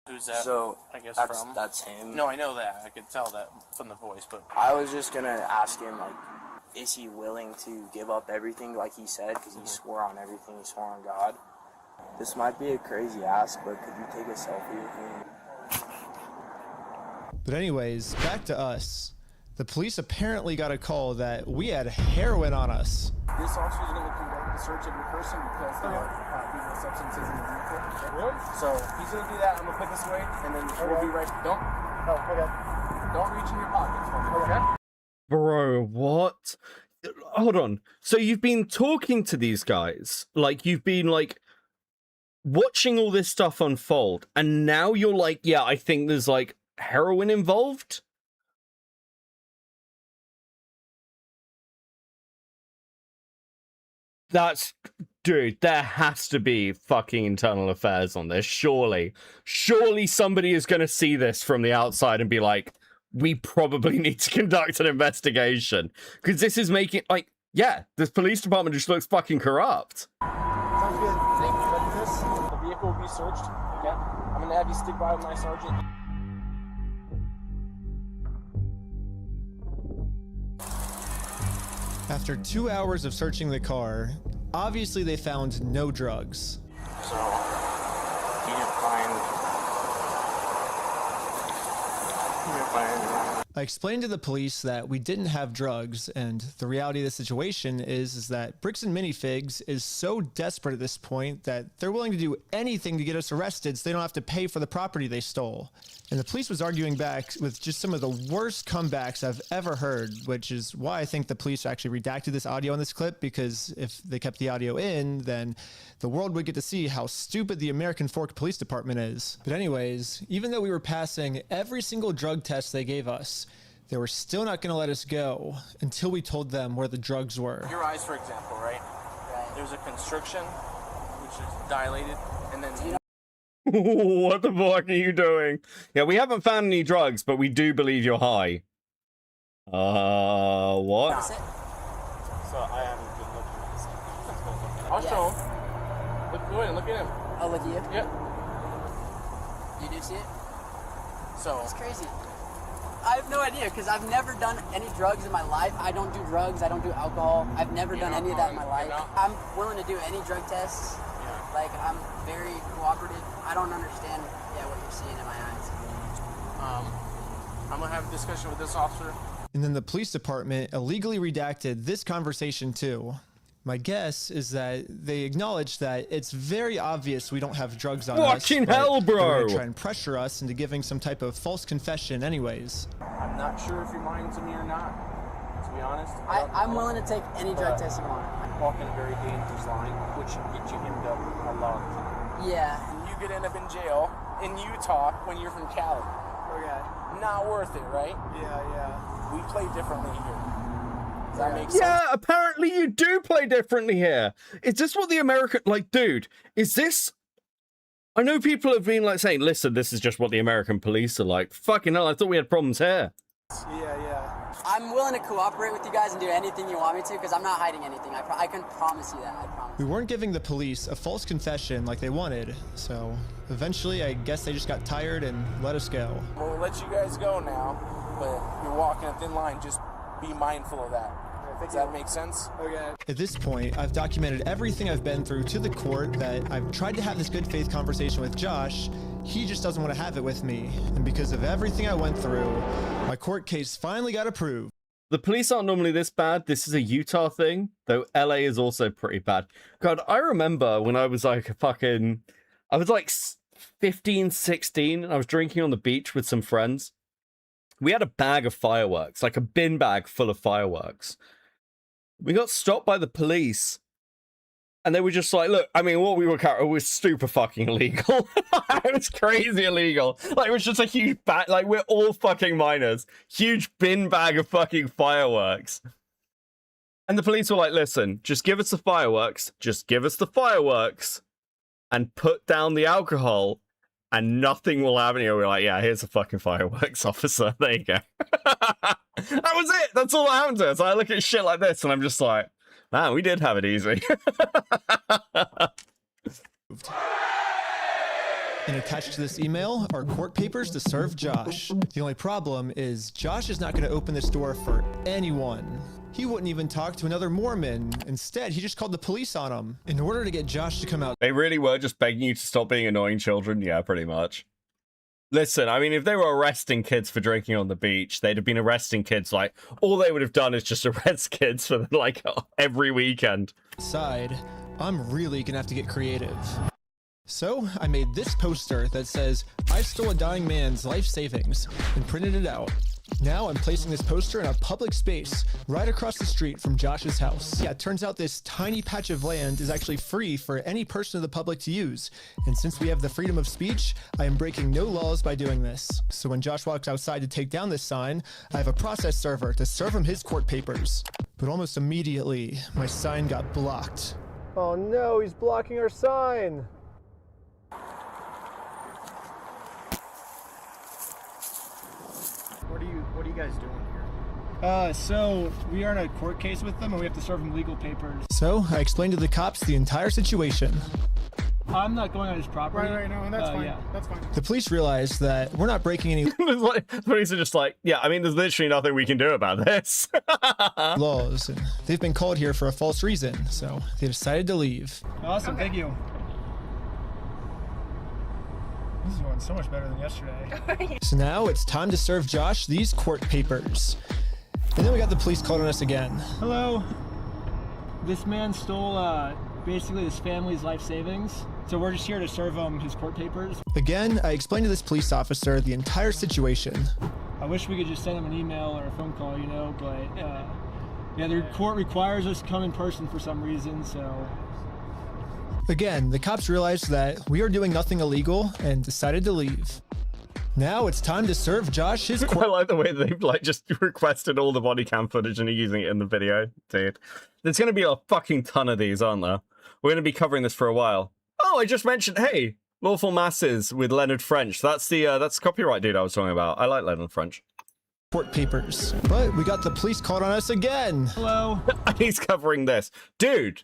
Who's that? So, I guess from? That's him. No, I know that. I could tell that from the voice, but I was just gonna ask him, like, is he willing to give up everything like he said? Because he swore on everything. He swore on God. This might be a crazy ask, but could you take a selfie with me? But anyways, back to us. The police apparently got a call that we had heroin on us. this officer is going to conduct a search of your person because there are illegal substances in the vehicle. Really? So he's going to do that. I'm going to put this away, and then we'll be right. Don't reach in your pockets for me, okay? Bro, what? Hold on. So you've been talking to these guys, like you've been like watching all this stuff unfold, and now you're like, yeah, I think there's like heroin involved? That's, dude, there has to be fucking internal affairs on this, surely. Surely somebody is going to see this from the outside and be like, we probably need to conduct an investigation. Because this is making, like, Yeah, this police department just looks fucking corrupt. Sounds good. Thank you. Ready for this? The vehicle will be searched. Okay. I'm gonna have you stick by with my sergeant. After 2 hours of searching the car, obviously they found no drugs. So he didn't find I explained to the police that we didn't have drugs, and the reality of the situation is that Bricks and Minifigs is so desperate at this point that they're willing to do anything to get us arrested so they don't have to pay for the property they stole. And the police was arguing back with just some of the worst comebacks I've ever heard, which is why I think the police actually redacted this audio in this clip, because if they kept the audio in, then the world would get to see how stupid the American Fork Police Department is. But anyways, even though we were passing every single drug test they gave us, they were still not going to let us go until we told them where the drugs were. Your eyes, for example, right? There's a constriction, which is dilated, and then... What the fuck are you doing? Yeah, we haven't found any drugs, but we do believe you're high. What? So I haven't been looking at this. I'll show him. Look, go ahead and look at him. I'll look at you? Yep. You do see it? So... It's crazy. I have no idea, because I've never done any drugs in my life. I don't do drugs, I don't do alcohol. I've never done any of that in my life. I'm willing to do any drug tests. Like, I'm very cooperative. I don't understand, what you're seeing in my eyes. I'm gonna have a discussion with this officer. And then the police department illegally redacted this conversation too. My guess is that they acknowledge that it's very obvious we don't have drugs on us. Fucking hell, bro! They're gonna try and pressure us into giving some type of false confession anyways. I'm not sure if you're lying to me or not, to be honest. I'm willing to take any drug test you want. I'm walking a very dangerous line, which should get you hemmed up a lot. Yeah. And you could end up in jail in Utah when you're from Cali. Okay. Not worth it, right? Yeah. We play differently here. Does that make sense? Yeah, apparently you do play differently here. Is this what the American... Like, dude, is this... I know people have been, like, saying, listen, this is just what the American police are like. Fucking hell, I thought we had problems here. Yeah. I'm willing to cooperate with you guys and do anything you want me to, because I'm not hiding anything. I can promise you that. I promise. We weren't giving the police a false confession like they wanted, so eventually I guess they just got tired and let us go. We'll let you guys go now, but you're walking a thin line. Just be mindful of that. Does that make sense? Okay. At this point, I've documented everything I've been through to the court, that I've tried to have this good faith conversation with Josh. He just doesn't want to have it with me. And because of everything I went through, my court case finally got approved. The police aren't normally this bad. This is a Utah thing, though LA is also pretty bad. God, I remember when I was like I was like 15, 16, and I was drinking on the beach with some friends. We had a bag of fireworks, like a bin bag full of fireworks. We got stopped by the police, and they were just like, look, I mean, what we were carrying was super fucking illegal. It was crazy illegal. Like, it was just a huge bag, like, we're all fucking minors. Huge bin bag of fucking fireworks. And the police were like, listen, just give us the fireworks, and put down the alcohol, and nothing will happen. We're like, yeah, here's a fucking fireworks, officer. There you go. That was it. That's all that happened to us. I look at shit like this and I'm just like, man, we did have it easy. And attached to this email are court papers to serve Josh. The only problem is Josh is not going to open this door for anyone. He wouldn't even talk to another Mormon. Instead, he just called the police on him in order to get Josh to come out. They really were just begging you to stop being annoying children? Yeah, pretty much. Listen, I mean, if they were arresting kids for drinking on the beach, they'd have been arresting kids, like, all they would have done is just arrest kids for, like, every weekend. Side, I'm really gonna have to get creative. So, I made this poster that says, I stole a dying man's life savings, and printed it out. Now I'm placing this poster in a public space right across the street from Josh's house. Yeah, it turns out this tiny patch of land is actually free for any person of the public to use. And since we have the freedom of speech, I am breaking no laws by doing this. So when Josh walks outside to take down this sign, I have a process server to serve him his court papers. But almost immediately, my sign got blocked. Oh no, he's blocking our sign. What are you guys doing here? So we are in a court case with them and we have to serve them legal papers. So I explained to the cops the entire situation. I'm not going on his property. Right, no, that's fine. Yeah. That's fine. The police realized that we're not breaking any The police are just like, yeah, I mean, there's literally nothing we can do about this. laws, and they've been called here for a false reason, so they decided to leave. Awesome, thank you. This is going so much better than yesterday. So now it's time to serve Josh these court papers. And then we got the police called on us again. Hello. This man stole basically his family's life savings. So we're just here to serve him his court papers. Again, I explained to this police officer the entire situation. I wish we could just send him an email or a phone call, you know, but yeah, the court requires us to come in person for some reason, so. Again, the cops realized that we are doing nothing illegal and decided to leave. Now it's time to serve Josh his court. I like the way they've like just requested all the body cam footage and are using it in the video, dude. There's going to be a fucking ton of these, aren't there? We're going to be covering this for a while. Oh, I just mentioned, hey, Lawful Masses with Leonard French. That's the copyright dude I was talking about. I like Leonard French. Court papers. But we got the police called on us again. Hello. He's covering this. Dude,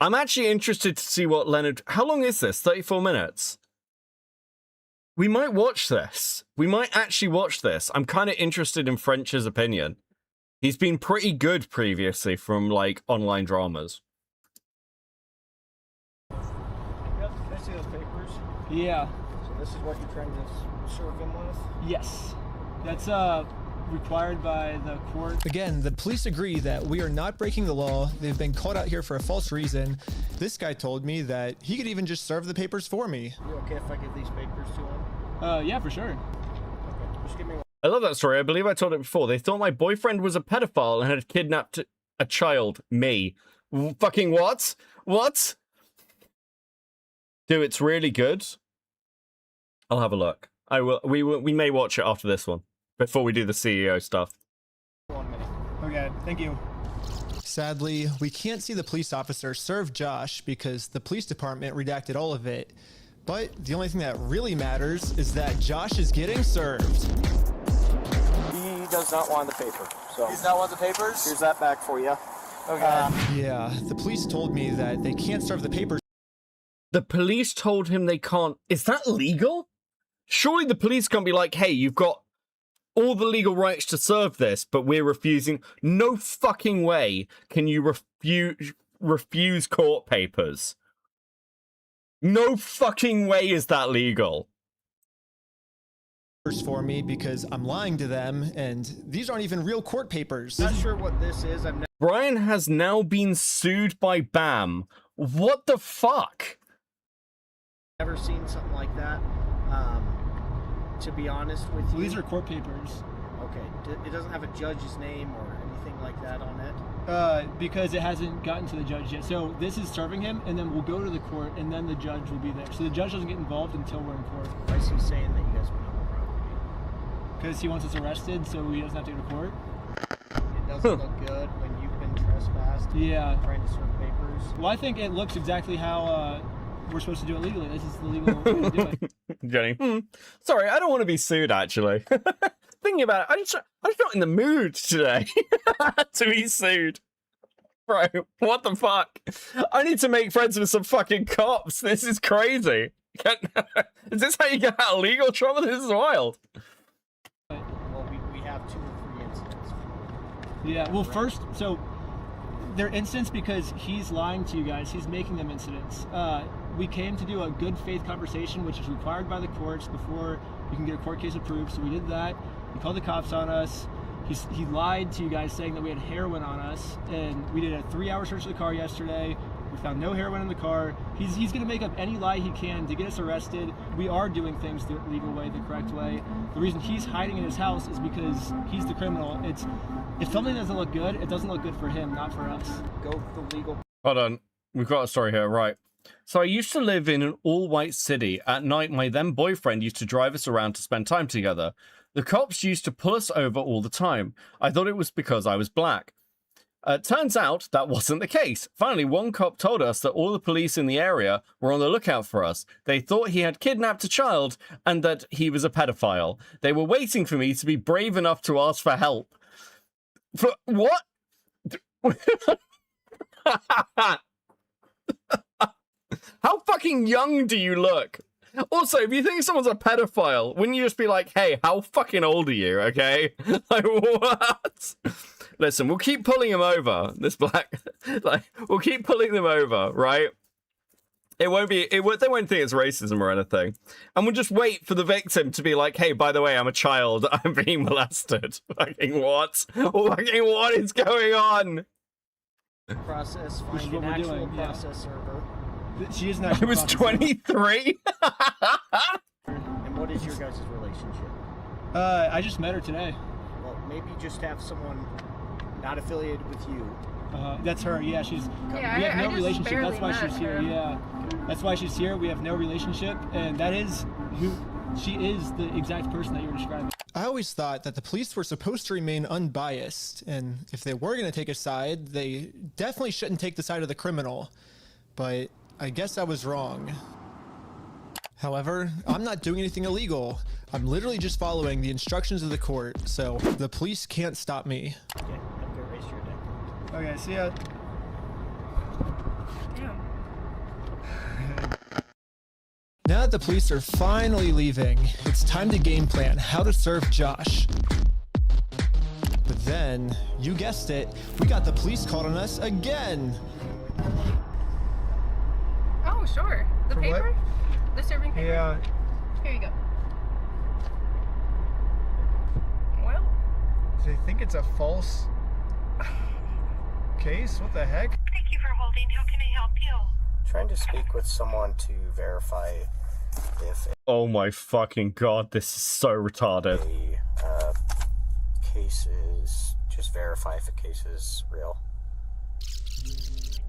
I'm actually interested to see what Leonard... How long is this? 34 minutes? We might watch this. We might actually watch this. I'm kind of interested in French's opinion. He's been pretty good previously from, like, online dramas. Yep, can I see those papers? Yeah. So this is what you're trying to serve him with? Yes. That's required by the court. Again, the police agree that we are not breaking the law. They've been called out here for a false reason. This guy told me that he could even just serve the papers for me. You okay if I give these papers to him? Yeah, for sure. Okay, just give me one. I love that story. I believe I told it before. They thought my boyfriend was a pedophile and had kidnapped a child. Me. Fucking what? What? Dude, it's really good. I'll have a look. I will. We may watch it after this one. Before we do the CEO stuff. 1 minute. Okay, thank you. Sadly, we can't see the police officer serve Josh because the police department redacted all of it. But the only thing that really matters is that Josh is getting served. He does not want the paper. So He's not want the papers? here's that back for you. Okay. Yeah, the police told me that they can't serve the papers. The police told him they can't. Is that legal? Surely the police can't be like, hey, you've got all the legal rights to serve this, but we're refusing. No fucking way can you refuse court papers. No fucking way is that legal. For me because I'm lying to them, and these aren't even real court papers. Not sure what this is. Brian has now been sued by BAM. What the fuck? Never seen something like that. To be honest with you. These are court papers. Okay. It doesn't have a judge's name or anything like that on it? Because it hasn't gotten to the judge yet. So this is serving him, and then we'll go to the court, and then the judge will be there. So the judge doesn't get involved until we're in court. Why is he saying that you guys went on the property? Because he wants us arrested, so he doesn't have to go to court. It doesn't look good when you've been trespassed. Yeah. Trying to serve papers. Well, I think it looks exactly how we're supposed to do it legally. This is the legal way to do it. Jenny, sorry, I don't want to be sued, actually. Thinking about it, I'm just not in the mood today to be sued. Bro, what the fuck? I need to make friends with some fucking cops. This is crazy. Is this how you get out of legal trouble? This is wild. Well, we have 2 or 3 incidents. Yeah, well, first, so they're incidents because he's lying to you guys. He's making them incidents. We came to do a good faith conversation, which is required by the courts before we can get a court case approved. So we did that. He called the cops on us. He lied to you guys saying that we had heroin on us. And we did a 3-hour search of the car yesterday. We found no heroin in the car. He's going to make up any lie he can to get us arrested. We are doing things the legal way, the correct way. The reason he's hiding in his house is because he's the criminal. If something doesn't look good, it doesn't look good for him, not for us. Go the legal. Hold on. We've got a story here, right. So I used to live in an all-white city. At night, my then boyfriend used to drive us around to spend time together. The cops used to pull us over all the time. I thought it was because I was black. Turns out that wasn't the case. Finally, one cop told us that all the police in the area were on the lookout for us. They thought he had kidnapped a child and that he was a pedophile. They were waiting for me to be brave enough to ask for help. What? How fucking young do you look? Also, if you think someone's a pedophile, wouldn't you just be like, hey, how fucking old are you, okay? Like, what? Listen, we'll keep pulling him over, this black... Like, we'll keep pulling them over, right? They won't think it's racism or anything. And we'll just wait for the victim to be like, hey, by the way, I'm a child. I'm being molested. Fucking what? Fucking what is going on? Process, find an actual process server. She is I was 23? And what is your guys' relationship? I just met her today. Well, maybe just have someone not affiliated with you. That's her, yeah, we have no relationship, that's why she's here, yeah. That's why she's here, we have no relationship, and that is she is the exact person that you were describing. I always thought that the police were supposed to remain unbiased, and if they were going to take a side, they definitely shouldn't take the side of the criminal. But I guess I was wrong. However, I'm not doing anything illegal. I'm literally just following the instructions of the court, so the police can't stop me. Okay, I'm gonna race your neck. Okay, see ya. Now that the police are finally leaving, it's time to game plan how to serve Josh. But then, you guessed it, we got the police called on us again. Oh, sure. The For paper? what? The serving paper? Yeah. Here you go. Well, Do they think it's a false case? What the heck? Thank you for holding. How can I help you? Trying to speak with someone to verify if Oh my fucking god, this is so retarded. a case is, just verify if a case is real.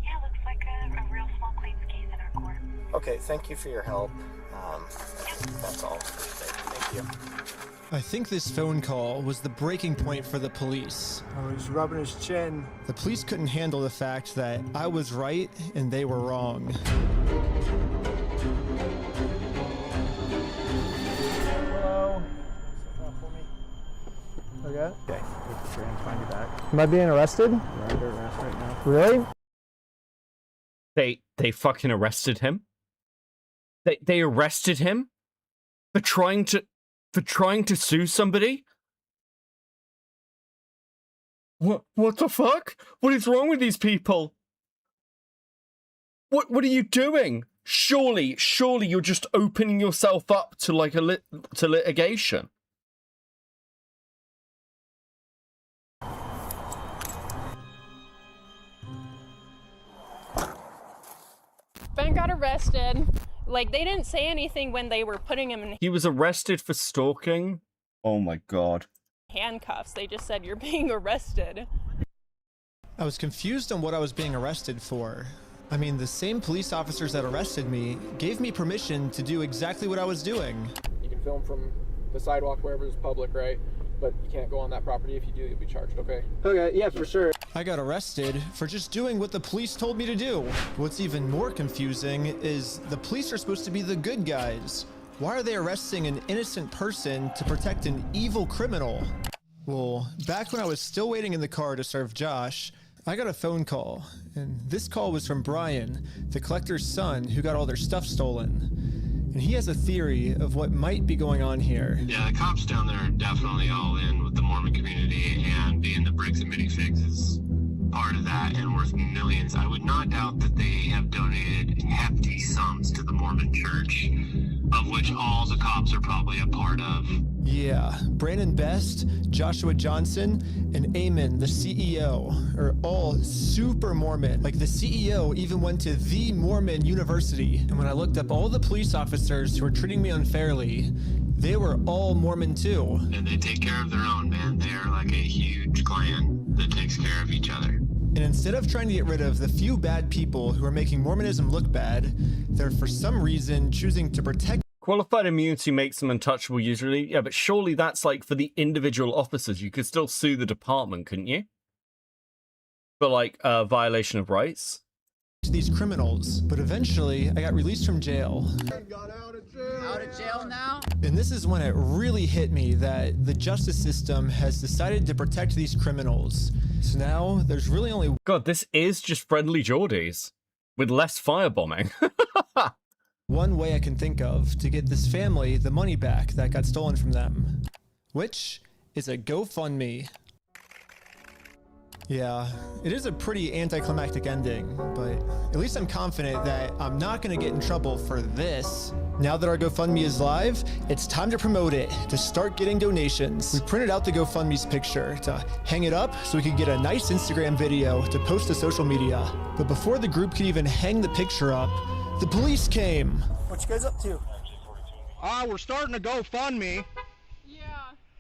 Yeah, looks like a real small claims case in our court. Okay, thank you for your help. That's all for today. Thank you. I think this phone call was the breaking point for the police. Oh, he's rubbing his chin. The police couldn't handle the fact that I was right and they were wrong. Hello. Okay. Okay, we're gonna find you back. Am I being arrested? You're under arrest right now. Really? They fucking arrested him? They arrested him? For trying to sue somebody? What the fuck? What is wrong with these people? What are you doing? Surely you're just opening yourself up to like to litigation. Ben got arrested. Like, they didn't say anything when they were putting him in He was arrested for stalking? Oh my god. handcuffs. They just said, you're being arrested. I was confused on what I was being arrested for. I mean, the same police officers that arrested me gave me permission to do exactly what I was doing. You can film from the sidewalk wherever it's public, right? But you can't go on that property. If you do, you'll be charged, okay? Okay, yeah, for sure. I got arrested for just doing what the police told me to do. What's even more confusing is the police are supposed to be the good guys. Why are they arresting an innocent person to protect an evil criminal? Well, back when I was still waiting in the car to serve Josh, I got a phone call, and this call was from Brian, the collector's son who got all their stuff stolen. And he has a theory of what might be going on here. Yeah, the cops down there are definitely all in with the Mormon community, and being the Bricks and Minifigs is part of that and worth millions. I would not doubt that they have donated hefty sums to the Mormon church, of which all the cops are probably a part of. Yeah, Brandon Best, Joshua Johnson, and Eamon, the CEO, are all super Mormon. Like, the CEO even went to the Mormon University. And when I looked up all the police officers who were treating me unfairly, they were all Mormon too. And they take care of their own, man. They are like a huge clan that takes care of each other. And instead of trying to get rid of the few bad people who are making Mormonism look bad, they're for some reason choosing to protect. Qualified immunity makes them untouchable usually. Yeah, but surely that's like for the individual officers. You could still sue the department, couldn't you? For like a violation of rights. These criminals, but eventually I got released from jail. Out of jail now? And this is when it really hit me that the justice system has decided to protect these criminals. So now there's really only... God, this is just Friendly Geordies with less firebombing. one way I can think of to get this family the money back that got stolen from them, which is a GoFundMe. Yeah, it is a pretty anticlimactic ending, but at least I'm confident that I'm not going to get in trouble for this. Now that our GoFundMe is live, it's time to promote it, to start getting donations. We printed out the GoFundMe's picture to hang it up so we could get a nice Instagram video to post to social media. But before the group could even hang the picture up, the police came. What you guys up to? We're starting a GoFundMe. Yeah.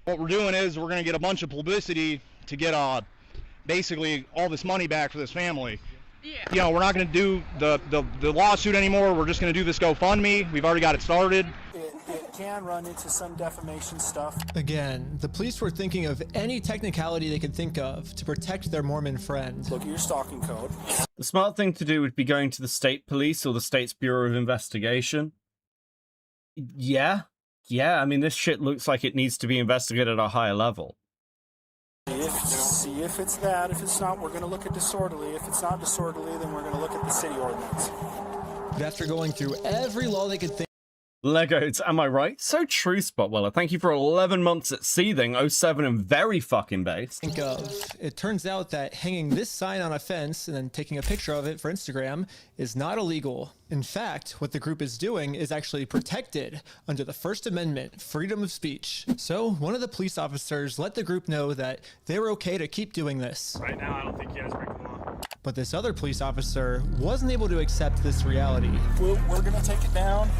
What we're doing is we're going to get a bunch of publicity to get basically all this money back for this family. Yeah. You know, we're not going to do the lawsuit anymore. We're just going to do this GoFundMe. We've already got it started. It can run into some defamation stuff. Again, the police were thinking of any technicality they could think of to protect their Mormon friend. Look at your stalking code. The smart thing to do would be going to the state police or the state's Bureau of Investigation. Yeah. I mean, this shit looks like it needs to be investigated at a higher level. See if it's that. If it's not, we're going to look at disorderly. If it's not disorderly, then we're going to look at the city ordinance. But after going through every law they could think... Legos, am I right? So true, Spotweller. Thank you for 11 months at Seething, 07 and very fucking based. Think of. It turns out that hanging this sign on a fence and then taking a picture of it for Instagram is not illegal. In fact, what the group is doing is actually protected under the First Amendment, freedom of speech. So one of the police officers let the group know that they were okay to keep doing this. Right now, I don't think you guys break the law. But this other police officer wasn't able to accept this reality. We're going to take it down.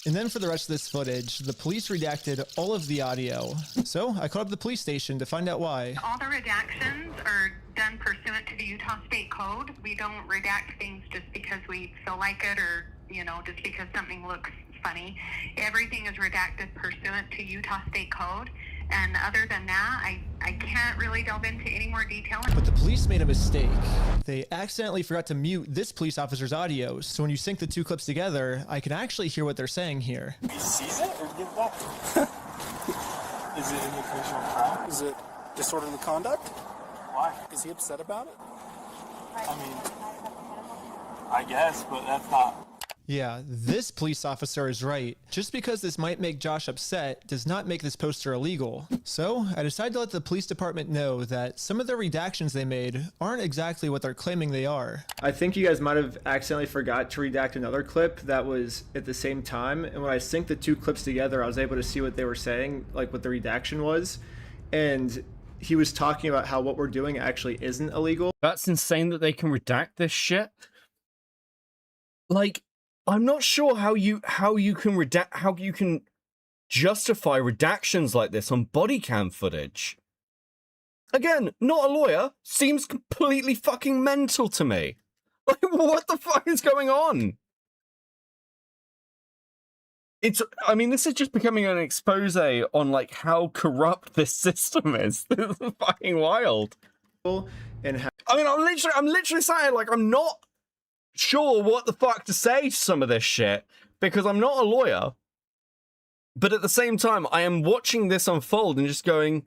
And then for the rest of this footage, the police redacted all of the audio. So I called up the police station to find out why. All the redactions are done pursuant to the Utah State Code. We don't redact things just because we feel like it or, you know, just because something looks funny. Everything is redacted pursuant to Utah State Code. And other than that, I can't really delve into any more detail. But the police made a mistake. They accidentally forgot to mute this police officer's audio, so when you sync the two clips together, I can actually hear what they're saying here. He sees it or give it back? Is it an occasional crime? Is it disorderly conduct? Why? Is he upset about it? I mean, I guess, but that's not... Yeah, this police officer is right. Just because this might make Josh upset does not make this poster illegal. So I decided to let the police department know that some of the redactions they made aren't exactly what they're claiming they are. I think you guys might have accidentally forgot to redact another clip that was at the same time. And when I synced the two clips together, I was able to see what they were saying, like what the redaction was. And he was talking about how what we're doing actually isn't illegal. That's insane that they can redact this shit. Like, I'm not sure how you can justify redactions like this on body cam footage. Again, not a lawyer, seems completely fucking mental to me. Like, what the fuck is going on? I mean, this is just becoming an expose on like how corrupt this system is. This is fucking wild. And I mean, I'm literally saying, like, I'm not sure what the fuck to say to some of this shit because I'm not a lawyer, but at the same time I am watching this unfold and just going,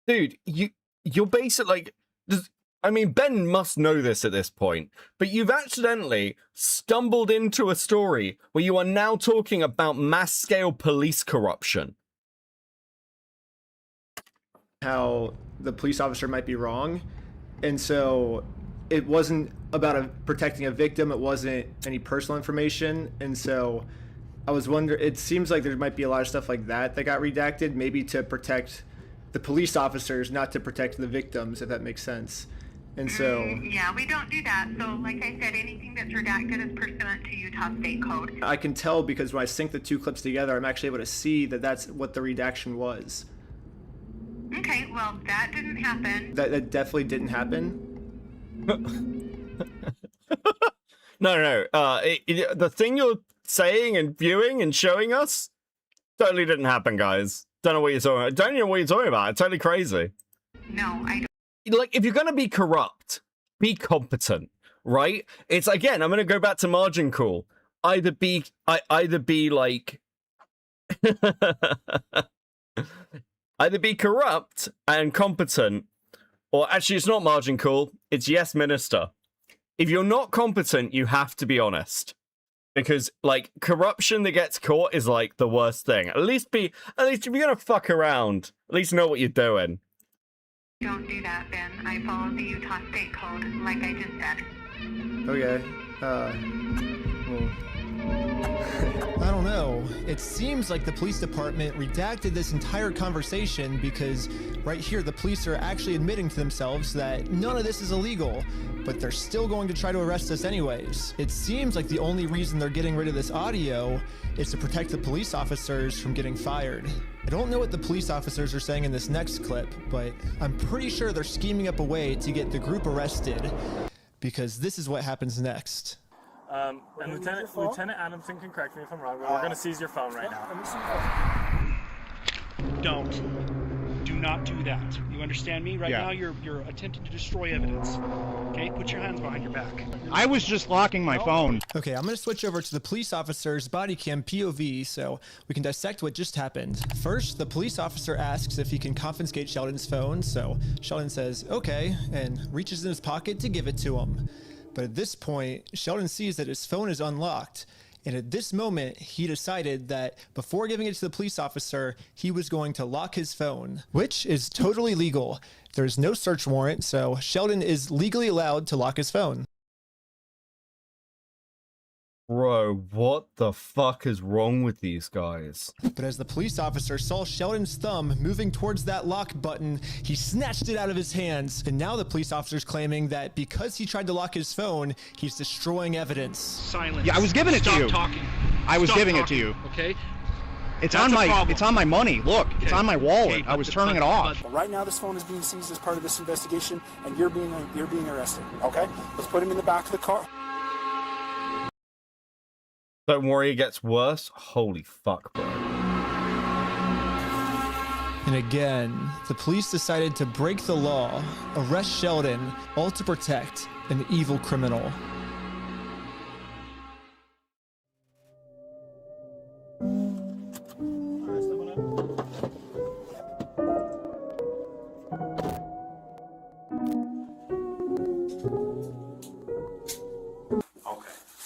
dude, you're basically like, I mean, Ben must know this at this point, but you've accidentally stumbled into a story where you are now talking about mass scale police corruption. How the police officer might be wrong, and so it wasn't about protecting a victim. It wasn't any personal information. And so I was wondering, it seems like there might be a lot of stuff like that got redacted, maybe to protect the police officers, not to protect the victims, if that makes sense. And so... yeah, we don't do that. So like I said, anything that's redacted is pursuant to Utah State Code. I can tell because when I sync the two clips together, I'm actually able to see that that's what the redaction was. Okay, well, that didn't happen. That definitely didn't happen. No. The thing you're saying and viewing and showing us totally didn't happen, guys. Don't know what you're talking about. Don't know what you're talking about. It's totally crazy. No, I don't. Like, if you're gonna be corrupt, be competent, right? It's again, I'm gonna go back to margin call. either be like either be corrupt and competent, or actually it's not margin call, it's yes minister. If you're not competent, you have to be honest. Because like corruption that gets caught is like the worst thing. At least if you're gonna fuck around, at least know what you're doing. Don't do that, Ben. I follow the Utah State Code, like I just said. Okay. I don't know. It seems like the police department redacted this entire conversation because right here the police are actually admitting to themselves that none of this is illegal, but they're still going to try to arrest us anyways. It seems like the only reason they're getting rid of this audio is to protect the police officers from getting fired. I don't know what the police officers are saying in this next clip, but I'm pretty sure they're scheming up a way to get the group arrested, because this is what happens next. And Lieutenant Adamson can correct me if I'm wrong, but we're going to seize your phone right now. Do not do that. You understand me? Right now you're attempting to destroy evidence. Okay? Put your hands behind your back. I was just locking my phone. Okay, I'm gonna switch over to the police officer's body cam POV so we can dissect what just happened. First, the police officer asks if he can confiscate Sheldon's phone, so Sheldon says, okay, and reaches in his pocket to give it to him. But at this point, Sheldon sees that his phone is unlocked. And at this moment, he decided that before giving it to the police officer, he was going to lock his phone, which is totally legal. There's no search warrant, so Sheldon is legally allowed to lock his phone. Bro, what the fuck is wrong with these guys? But as the police officer saw Sheldon's thumb moving towards that lock button, he snatched it out of his hands. And now the police officer's claiming that because he tried to lock his phone, he's destroying evidence. Silence. Yeah, I was giving it to you. Stop talking. I was Stop giving talking, it to you. Okay? It's That's on a problem. it's on my money. Look, it's on my wallet. I was turning it off. Right now, this phone is being seized as part of this investigation, and you're being arrested. Okay? Let's put him in the back of the car. Don't worry, it gets worse. Holy fuck, bro. And again, the police decided to break the law, arrest Sheldon, all to protect an evil criminal.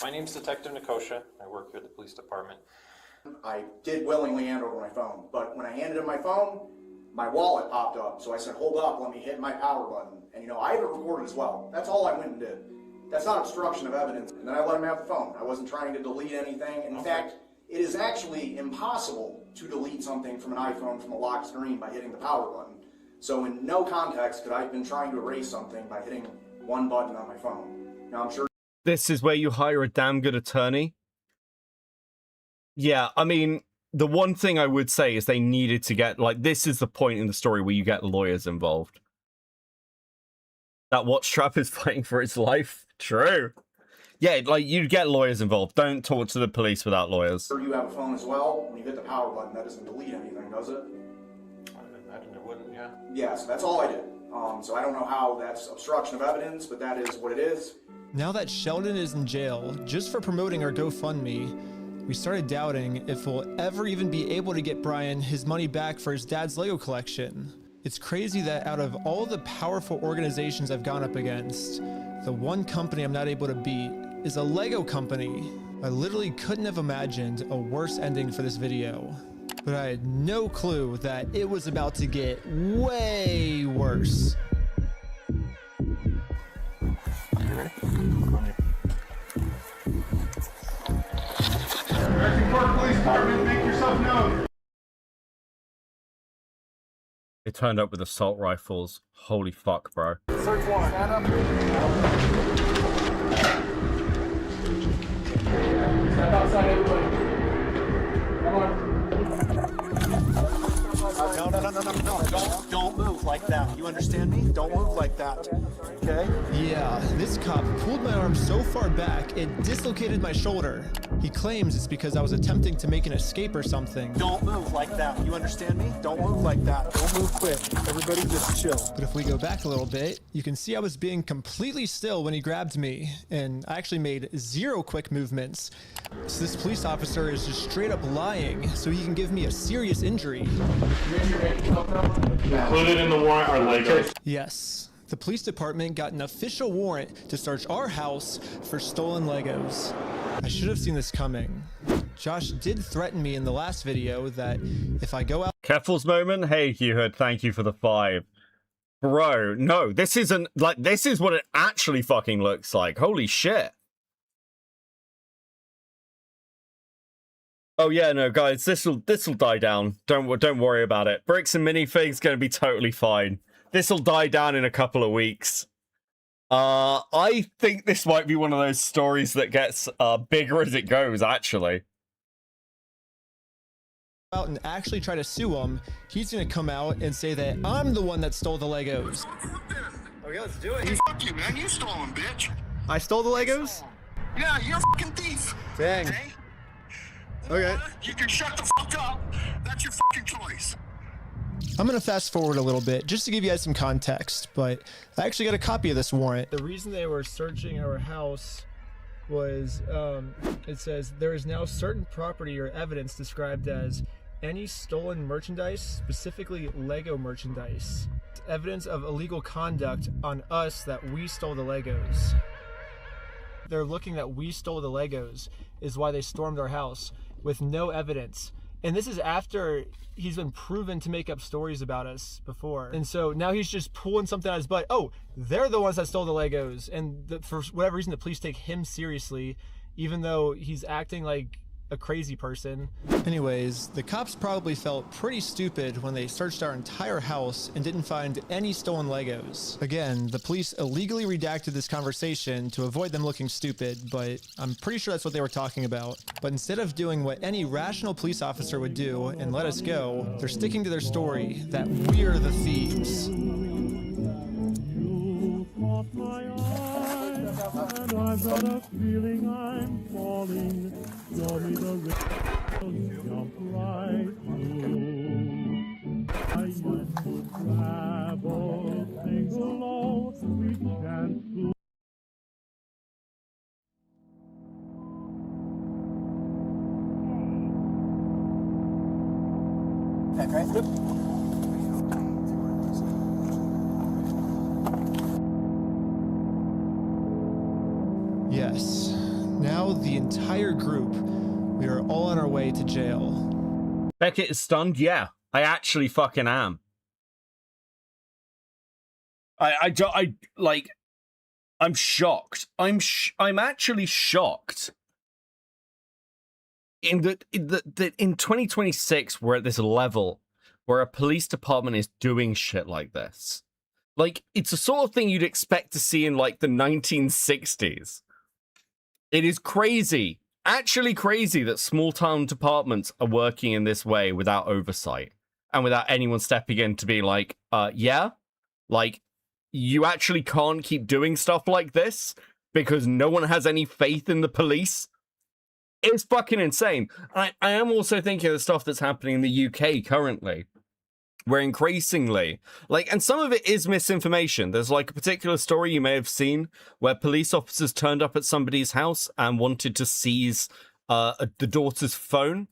My name's Detective Nikosha. I work here at the police department. I did willingly hand over my phone, but when I handed him my phone, my wallet popped up. So I said, hold up, let me hit my power button. And I have it recorded as well. That's all I went and did. That's not obstruction of evidence. And then I let him have the phone. I wasn't trying to delete anything. In fact, it is actually impossible to delete something from an iPhone from a locked screen by hitting the power button. So in no context could I have been trying to erase something by hitting one button on my phone. Now I'm sure This is where you hire a damn good attorney. Yeah, I mean, the one thing I would say is they needed to get, like, this is the point in the story where you get lawyers involved. That watch trap is fighting for its life. True. Yeah, like, you get lawyers involved. Don't talk to the police without lawyers. you have a phone as well. When you hit the power button, that doesn't delete anything, does it? I imagine it wouldn't, yeah. Yeah, so that's all I did. So I don't know how that's obstruction of evidence, but that is what it is. Now that Sheldon is in jail just for promoting our GoFundMe, we started doubting if we'll ever even be able to get Brian his money back for his dad's Lego collection. It's crazy that out of all the powerful organizations I've gone up against, the one company I'm not able to beat is a Lego company. I literally couldn't have imagined a worse ending for this video, but I had no clue that it was about to get way worse. Ashcorp Police Department, make yourself known. They turned up with assault rifles. Holy fuck, bro. Search warrant. Stand up. Step outside, everybody. Come on. No. Don't move like that. You understand me? Don't move like that. Okay? Yeah, this cop pulled my arm so far back, it dislocated my shoulder. He claims it's because I was attempting to make an escape or something. Don't move like that. You understand me? Don't move like that. Don't move quick. Everybody just chill. But if we go back a little bit, you can see I was being completely still when he grabbed me, and I actually made 0 quick movements. So this police officer is just straight up lying so he can give me a serious injury. Included in the warrant are Legos. Yes. The police department got an official warrant to search our house for stolen Legos. I should have seen this coming. Josh did threaten me in the last video that if I go out... Keffels moment? Hey, Hugh, thank you for the 5. Bro, no, this isn't, like, this is what it actually fucking looks like. Holy shit. Oh yeah, no, guys, this'll die down. Don't worry about it. Bricks and Minifigs gonna be totally fine. This'll die down in a couple of weeks. I think this might be one of those stories that gets bigger as it goes, actually. Out and actually try to sue him, he's gonna come out and say that I'm the one that stole the Legos. Okay, let's do it. Fuck you, man. You stole them, bitch. I stole the Legos? Yeah, you're a fucking thief. Dang. Okay. You can shut the fuck up. That's your fucking choice. I'm gonna fast forward a little bit just to give you guys some context, but I actually got a copy of this warrant. The reason they were searching our house was, it says, there is now certain property or evidence described as any stolen merchandise, specifically Lego merchandise. Evidence of illegal conduct on us that we stole the Legos. They're looking that we stole the Legos is why they stormed our house with no evidence. And this is after he's been proven to make up stories about us before. And so now he's just pulling something out of his butt. Oh, they're the ones that stole the Legos. And for whatever reason, the police take him seriously, even though he's acting like a crazy person. Anyways, the cops probably felt pretty stupid when they searched our entire house and didn't find any stolen Legos. Again, the police illegally redacted this conversation to avoid them looking stupid, but I'm pretty sure that's what they were talking about. But instead of doing what any rational police officer would do and let us go, they're sticking to their story that we're the thieves. And I've got a feeling I'm falling. Show me the jump right through. I used to travel, sing along, we can't do. Back right? Yep. Yes. Now the entire group, we are all on our way to jail. Beckett is stunned? Yeah, I actually fucking am. I'm shocked. I'm actually shocked. In 2026, we're at this level where a police department is doing shit like this. Like, it's the sort of thing you'd expect to see in, like, the 1960s. It is crazy, actually crazy, that small-town departments are working in this way without oversight and without anyone stepping in to be like, yeah, like, you actually can't keep doing stuff like this because no one has any faith in the police. It's fucking insane. I am also thinking of the stuff that's happening in the UK currently, where increasingly, like, and some of it is misinformation. There's like a particular story you may have seen where police officers turned up at somebody's house and wanted to seize the daughter's phone.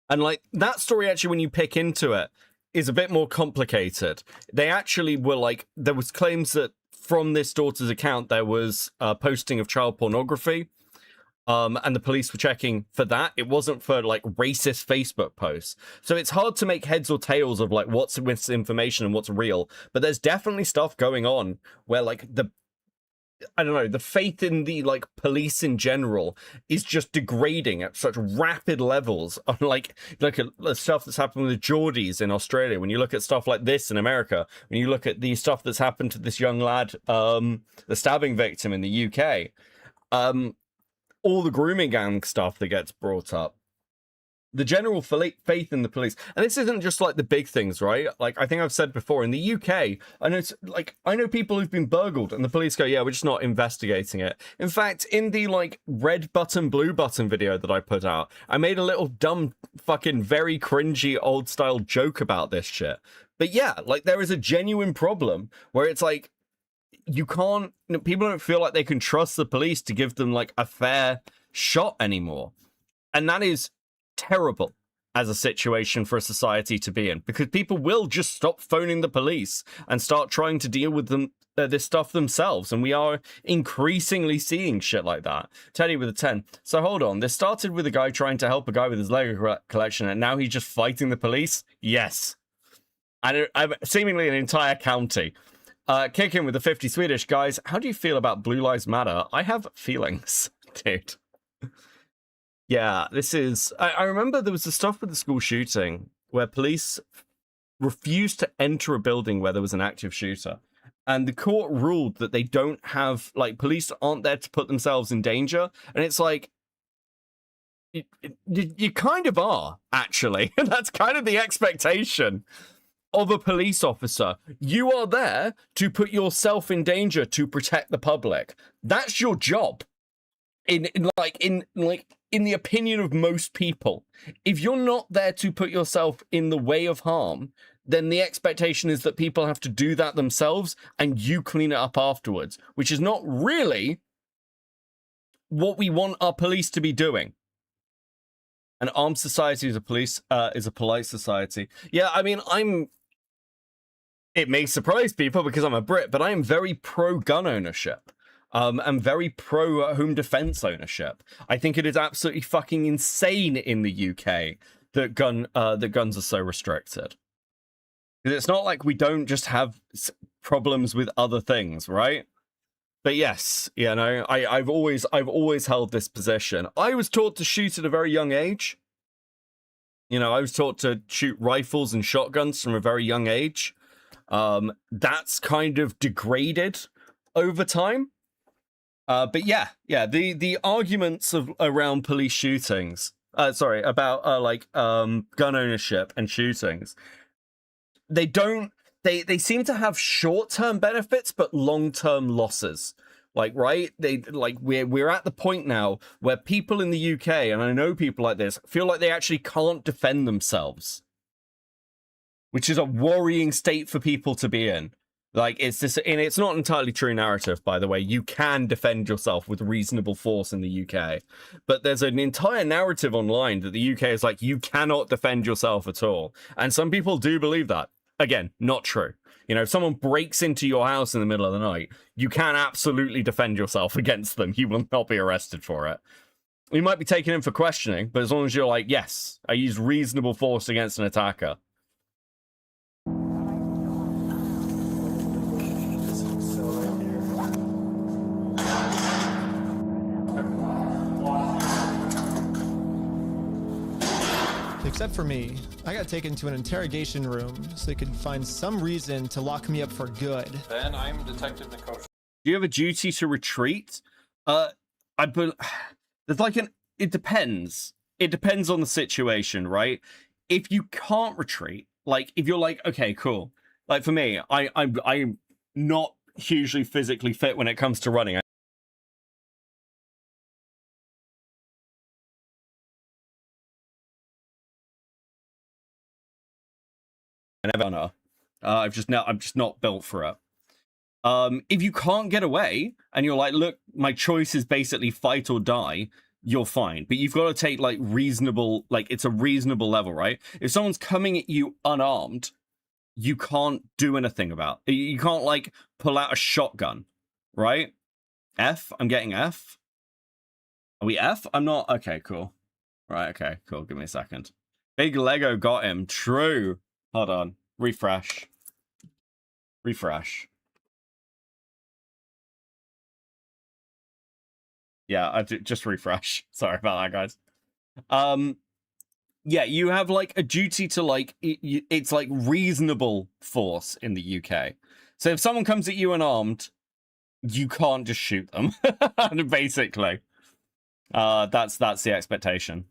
And like that story, actually, when you pick into it, is a bit more complicated. They actually were like, there was claims that from this daughter's account, there was posting of child pornography. And the police were checking for that. It wasn't for like racist Facebook posts. So it's hard to make heads or tails of like what's misinformation and what's real. But there's definitely stuff going on where like the faith in the like police in general is just degrading at such rapid levels. On like look at the stuff that's happened with the Geordies in Australia. When you look at stuff like this in America, when you look at the stuff that's happened to this young lad, the stabbing victim in the UK, all the grooming gang stuff that gets brought up. the general faith in the police, and this isn't just like the big things, right? Like I think I've said before, in the UK, I know people who've been burgled and the police go, yeah, we're just not investigating it. In fact, in the like red button, blue button video that I put out, I made a little dumb fucking very cringy old style joke about this shit. But yeah, like there is a genuine problem where it's like, you can't, people don't feel like they can trust the police to give them like a fair shot anymore. And that is terrible as a situation for a society to be in, because people will just stop phoning the police and start trying to deal with them this stuff themselves. And we are increasingly seeing shit like that. Teddy with a 10. So hold on, this started with a guy trying to help a guy with his Lego collection, and now he's just fighting the police? Yes. And seemingly an entire county. Kick in with the 50 Swedish. Guys, how do you feel about Blue Lives Matter? I have feelings, dude. Yeah, this is... I remember there was the stuff with the school shooting where police refused to enter a building where there was an active shooter. And the court ruled that they don't have... Like, police aren't there to put themselves in danger. And it's like... You kind of are, actually. That's kind of the expectation of a police officer. You are there to put yourself in danger to protect the public. That's your job. In the opinion of most people. If you're not there to put yourself in the way of harm, then the expectation is that people have to do that themselves and you clean it up afterwards, which is not really what we want our police to be doing. An armed society is a polite society. Yeah, I mean, it may surprise people because I'm a Brit, but I am very pro-gun ownership. I'm very pro-home defense ownership. I think it is absolutely fucking insane in the UK that guns are so restricted. Because it's not like we don't just have problems with other things, right? But yes, you know, I've always held this position. I was taught to shoot at a very young age. You know, I was taught to shoot rifles and shotguns from a very young age. That's kind of degraded over time. But yeah, the arguments around police shootings, about gun ownership and shootings, they seem to have short-term benefits but long-term losses. Like, right? We're at the point now where people in the UK, and I know people like this, feel like they actually can't defend themselves, which is a worrying state for people to be in. Like, it's this, and it's not an entirely true narrative, by the way. You can defend yourself with reasonable force in the UK. But there's an entire narrative online that the UK is like, you cannot defend yourself at all. And some people do believe that. Again, not true. You know, if someone breaks into your house in the middle of the night, you can absolutely defend yourself against them. You will not be arrested for it. You might be taken in for questioning, but as long as you're like, yes, I use reasonable force against an attacker. Except for me, I got taken to an interrogation room so they could find some reason to lock me up for good. Then I'm Detective Nicosia. Do you have a duty to retreat? There's like it depends. It depends on the situation, right? If you can't retreat, like if you're like, okay, cool. Like for me, I'm not hugely physically fit when it comes to running. I'm just not built for it. If you can't get away and you're like, look, my choice is basically fight or die, you're fine. But you've got to take like reasonable, like it's a reasonable level, right? If someone's coming at you unarmed, you can't do anything about it. You can't like pull out a shotgun, right? F? I'm getting F. Are we F? I'm not. Okay, cool. Right, okay, cool. Give me a second. Big Lego got him. True. Hold on. Refresh. Yeah, I just refresh. Sorry about that, guys. Yeah, you have like a duty to like it's like reasonable force in the UK. So if someone comes at you unarmed, you can't just shoot them. Basically, that's the expectation.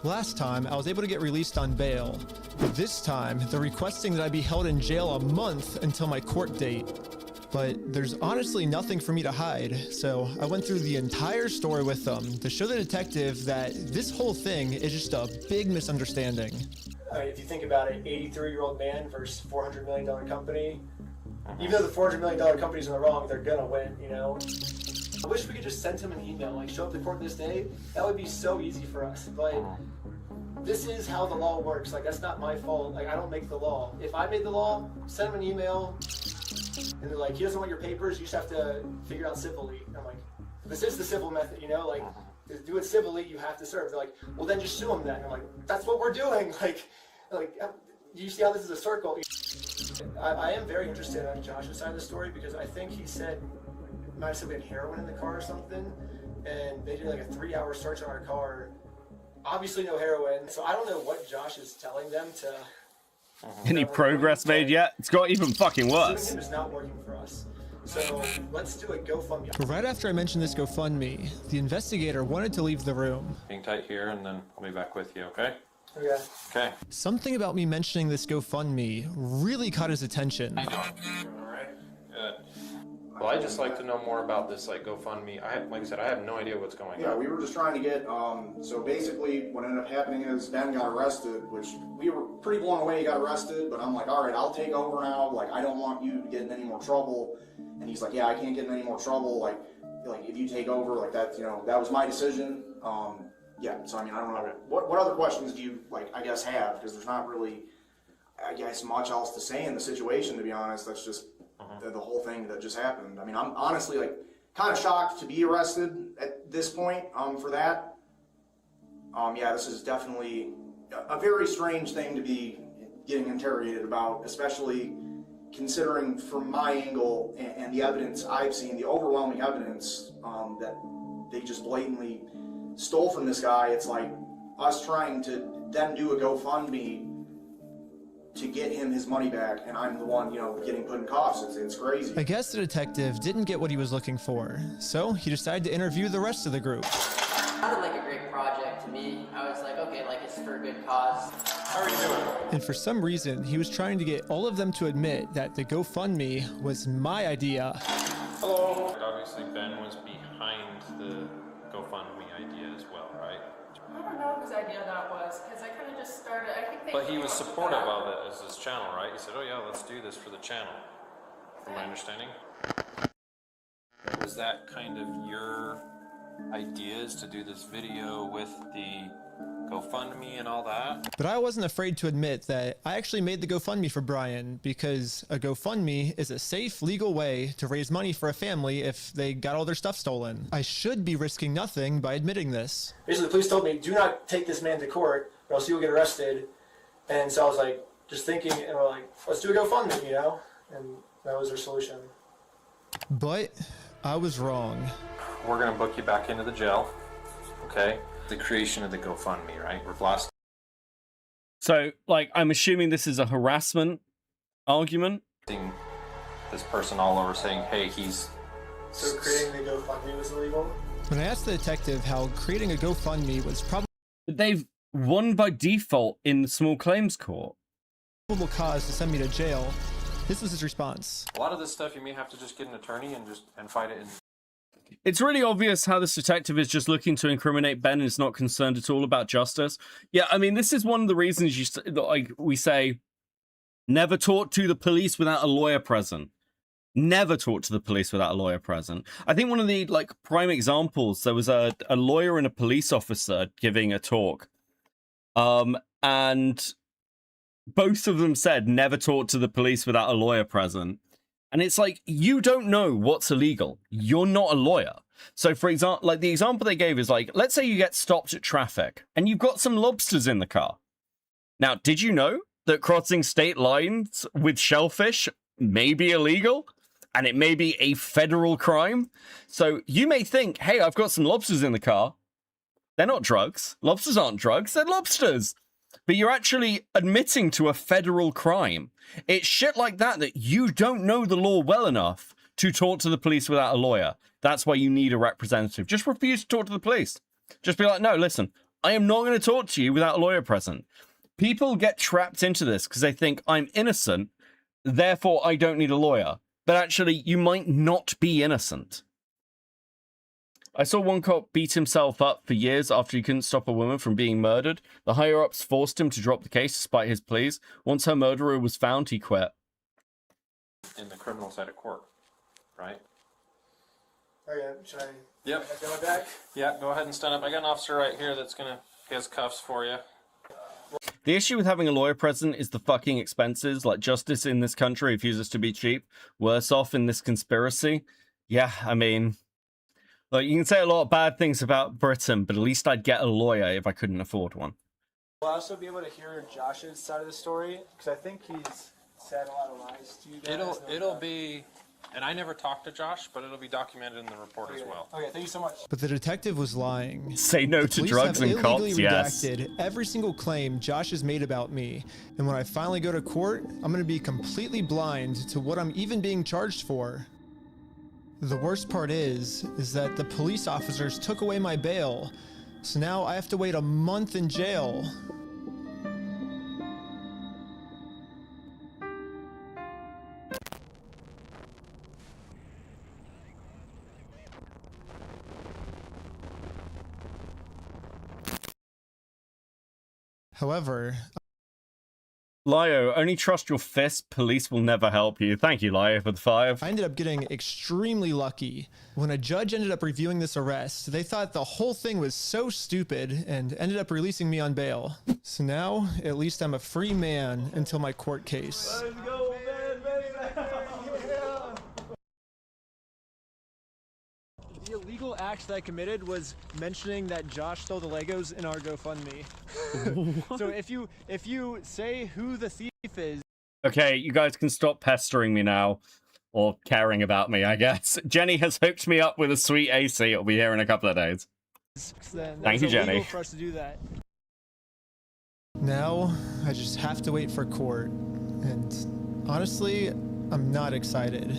Last time, I was able to get released on bail. But this time, they're requesting that I be held in jail a month until my court date. But there's honestly nothing for me to hide, so I went through the entire story with them to show the detective that this whole thing is just a big misunderstanding. If you think about it, 83-year-old man versus $400 million company. Even though the $400 million company's in the wrong, they're gonna win, you know? I wish we could just send him an email, like show up to court this day. That would be so easy for us, but this is how the law works. Like, that's not my fault. Like, I don't make the law. If I made the law, send him an email, and they're like, he doesn't want your papers, you just have to figure it out civilly. I'm like, this is the civil method, you know? Like, to do it civilly, you have to serve. They're like, well, then just sue him then. I'm like, that's what we're doing. Like, you see how this is a circle? I am very interested on Josh's side of the story because I think he said, might have said we had heroin in the car or something, and they did like a 3-hour search on our car. Obviously no heroin, so I don't know what Josh is telling them to... Any progress made yet? It's got even fucking worse. It's not working for us. So let's do a GoFundMe. Right after I mentioned this GoFundMe, the investigator wanted to leave the room. Hang tight here, and then I'll be back with you, okay? Okay. Okay. Something about me mentioning this GoFundMe really caught his attention. All right. Good. Well, I'd just like to know more about this, like, GoFundMe. Like I said, I have no idea what's going on. Yeah, we were just trying to get, so basically what ended up happening is Ben got arrested, which we were pretty blown away he got arrested, but I'm like, all right, I'll take over now. Like, I don't want you to get in any more trouble. And he's like, yeah, I can't get in any more trouble. Like if you take over, like that, you know, that was my decision. Yeah, so I mean, I don't know. What other questions do you, like, I guess, have? Because there's not really, I guess, much else to say in the situation, to be honest. That's just the whole thing that just happened. I mean, I'm honestly, like, kind of shocked to be arrested at this point for that. Yeah, this is definitely a very strange thing to be getting interrogated about, especially considering from my angle and the evidence I've seen, the overwhelming evidence that they just blatantly stole from this guy. It's like us trying to then do a GoFundMe to get him his money back, and I'm the one, you know, getting put in cuffs. It's crazy. I guess the detective didn't get what he was looking for, so he decided to interview the rest of the group. It sounded like a great project to me. I was like, okay, like, it's for a good cause. How are you doing? And for some reason, he was trying to get all of them to admit that the GoFundMe was my idea. Hello. Obviously, Ben was behind the GoFundMe idea as well, right? I don't know whose idea that was, because I kind of just started, I think they... But he was supportive of it as his channel, right? He said, oh yeah, let's do this for the channel, from my understanding. Was that kind of your ideas to do this video with the GoFundMe and all that? But I wasn't afraid to admit that I actually made the GoFundMe for Brian, because a GoFundMe is a safe, legal way to raise money for a family if they got all their stuff stolen. I should be risking nothing by admitting this. Basically, the police told me, do not take this man to court, or else he will get arrested. And so I was like, just thinking, and we're like, let's do a GoFundMe, you know? And that was our solution. But I was wrong. We're gonna book you back into the jail, okay? The creation of the GoFundMe, right? We're blasting. So, like, I'm assuming this is a harassment argument. This person all over saying, hey, he's... So creating the GoFundMe was illegal? When I asked the detective how creating a GoFundMe was probably... They've won by default in the small claims court. ...probable cause to send me to jail, this was his response. A lot of this stuff you may have to just get an attorney and fight it in. It's really obvious how this detective is just looking to incriminate Ben and is not concerned at all about justice. Yeah, I mean, this is one of the reasons we say never talk to the police without a lawyer present. Never talk to the police without a lawyer present. I think one of the prime examples, there was a lawyer and a police officer giving a talk. And both of them said never talk to the police without a lawyer present. And it's like, you don't know what's illegal. You're not a lawyer. So, for example, like the example they gave is like, let's say you get stopped at traffic and you've got some lobsters in the car. Now, did you know that crossing state lines with shellfish may be illegal? And it may be a federal crime? So you may think, hey, I've got some lobsters in the car. They're not drugs. Lobsters aren't drugs. They're lobsters. But you're actually admitting to a federal crime. It's shit like that you don't know the law well enough to talk to the police without a lawyer. That's why you need a representative. Just refuse to talk to the police. Just be like, no, listen, I am not going to talk to you without a lawyer present. People get trapped into this because they think I'm innocent, therefore I don't need a lawyer. But actually, you might not be innocent. I saw one cop beat himself up for years after he couldn't stop a woman from being murdered. The higher-ups forced him to drop the case despite his pleas. Once her murderer was found, he quit. In the criminal side of court, right? Oh yeah, should I? Yep. Go my back? Yeah, go ahead and stand up. I got an officer right here that's he has cuffs for you. The issue with having a lawyer present is the fucking expenses. Like, justice in this country refuses to be cheap. Worse off in this conspiracy. Yeah, I mean, like, you can say a lot of bad things about Britain, but at least I'd get a lawyer if I couldn't afford one. Will I also be able to hear Josh's side of the story? Because I think he's said a lot of lies to you guys. It'll be, and I never talked to Josh, but it'll be documented in the report as well. Okay, thank you so much. But the detective was lying. Say no to drugs and cops, yes. Redacted every single claim Josh has made about me. And when I finally go to court, I'm going to be completely blind to what I'm even being charged for. The worst part is that the police officers took away my bail. So now I have to wait a month in jail. However, Lio, only trust your fist. Police will never help you. Thank you, Lio, for the 5. I ended up getting extremely lucky. When a judge ended up reviewing this arrest, they thought the whole thing was so stupid and ended up releasing me on bail. So now, at least I'm a free man until my court case. Let's go, man, baby. The illegal act that I committed was mentioning that Josh stole the Legos in our GoFundMe. So if you say who the thief is. Okay, you guys can stop pestering me now. Or caring about me, I guess. Jenny has hooked me up with a sweet AC. It'll be here in a couple of days. Thank you, Jenny. For us to do that. Now, I just have to wait for court. And honestly, I'm not excited.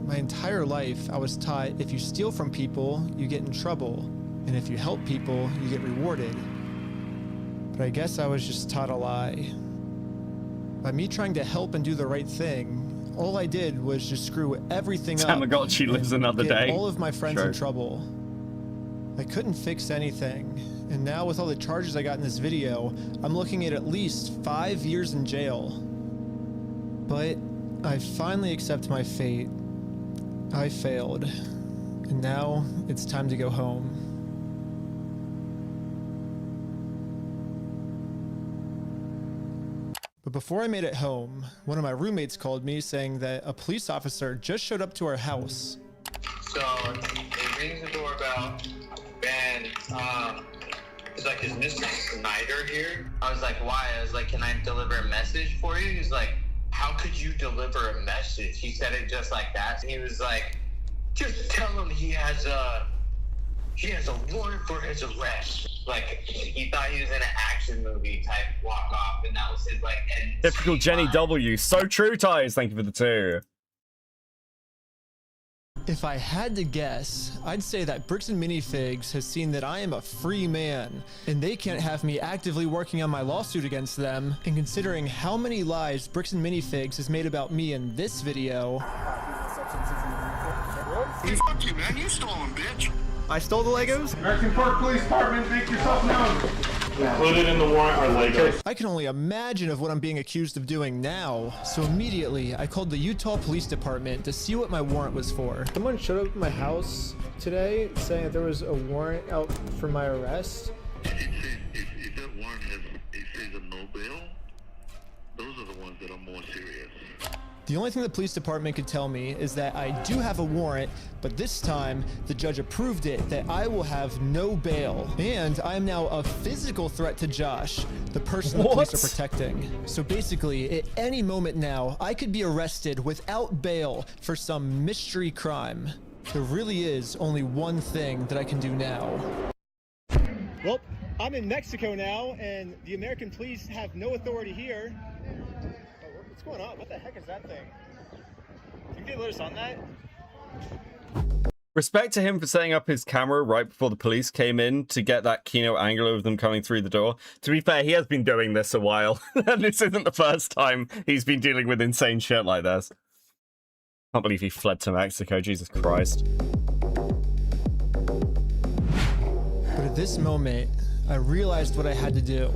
My entire life, I was taught if you steal from people, you get in trouble. And if you help people, you get rewarded. But I guess I was just taught a lie. By me trying to help and do the right thing, all I did was just screw everything up. Tamagotchi lives another day. All of my friends in trouble. I couldn't fix anything. And now with all the charges I got in this video, I'm looking at least 5 years in jail. But I finally accept my fate. I failed. And now it's time to go home. But before I made it home, one of my roommates called me saying that a police officer just showed up to our house. So it rings the doorbell, and he's like, "Is Mr. Snyder here?" I was like, "Why?" I was like, "Can I deliver a message for you?" He's like, "How could you deliver a message?" He said it just like that. He was like, "Just tell him he has a warrant for his arrest." Like, he thought he was in an action movie type walk off, and that was his like end. Typical Jenny W. So true, Ties. Thank you for the 2. If I had to guess, I'd say that Bricks and Minifigs has seen that I am a free man, and they can't have me actively working on my lawsuit against them. And considering how many lies Bricks and Minifigs has made about me in this video. Fuck you, man. You stole them, bitch. I stole the Legos? American Park Police Department, make yourself known. Included in the warrant are Legos. I can only imagine of what I'm being accused of doing now. So immediately, I called the Utah Police Department to see what my warrant was for. Someone showed up at my house today saying that there was a warrant out for my arrest. If that warrant says a no bail, those are the ones that are more serious. The only thing the police department could tell me is that I do have a warrant, but this time the judge approved it that I will have no bail. And I am now a physical threat to Josh, the person the police are protecting. So basically, at any moment now, I could be arrested without bail for some mystery crime. There really is only one thing that I can do now. Well, I'm in Mexico now, and the American police have no authority here. What's going on? What the heck is that thing? Can you get us on that? Respect to him for setting up his camera right before the police came in to get that keynote angle of them coming through the door. To be fair, he has been doing this a while, and this isn't the first time he's been dealing with insane shit like this. Can't believe he fled to Mexico, Jesus Christ. But at this moment, I realized what I had to do.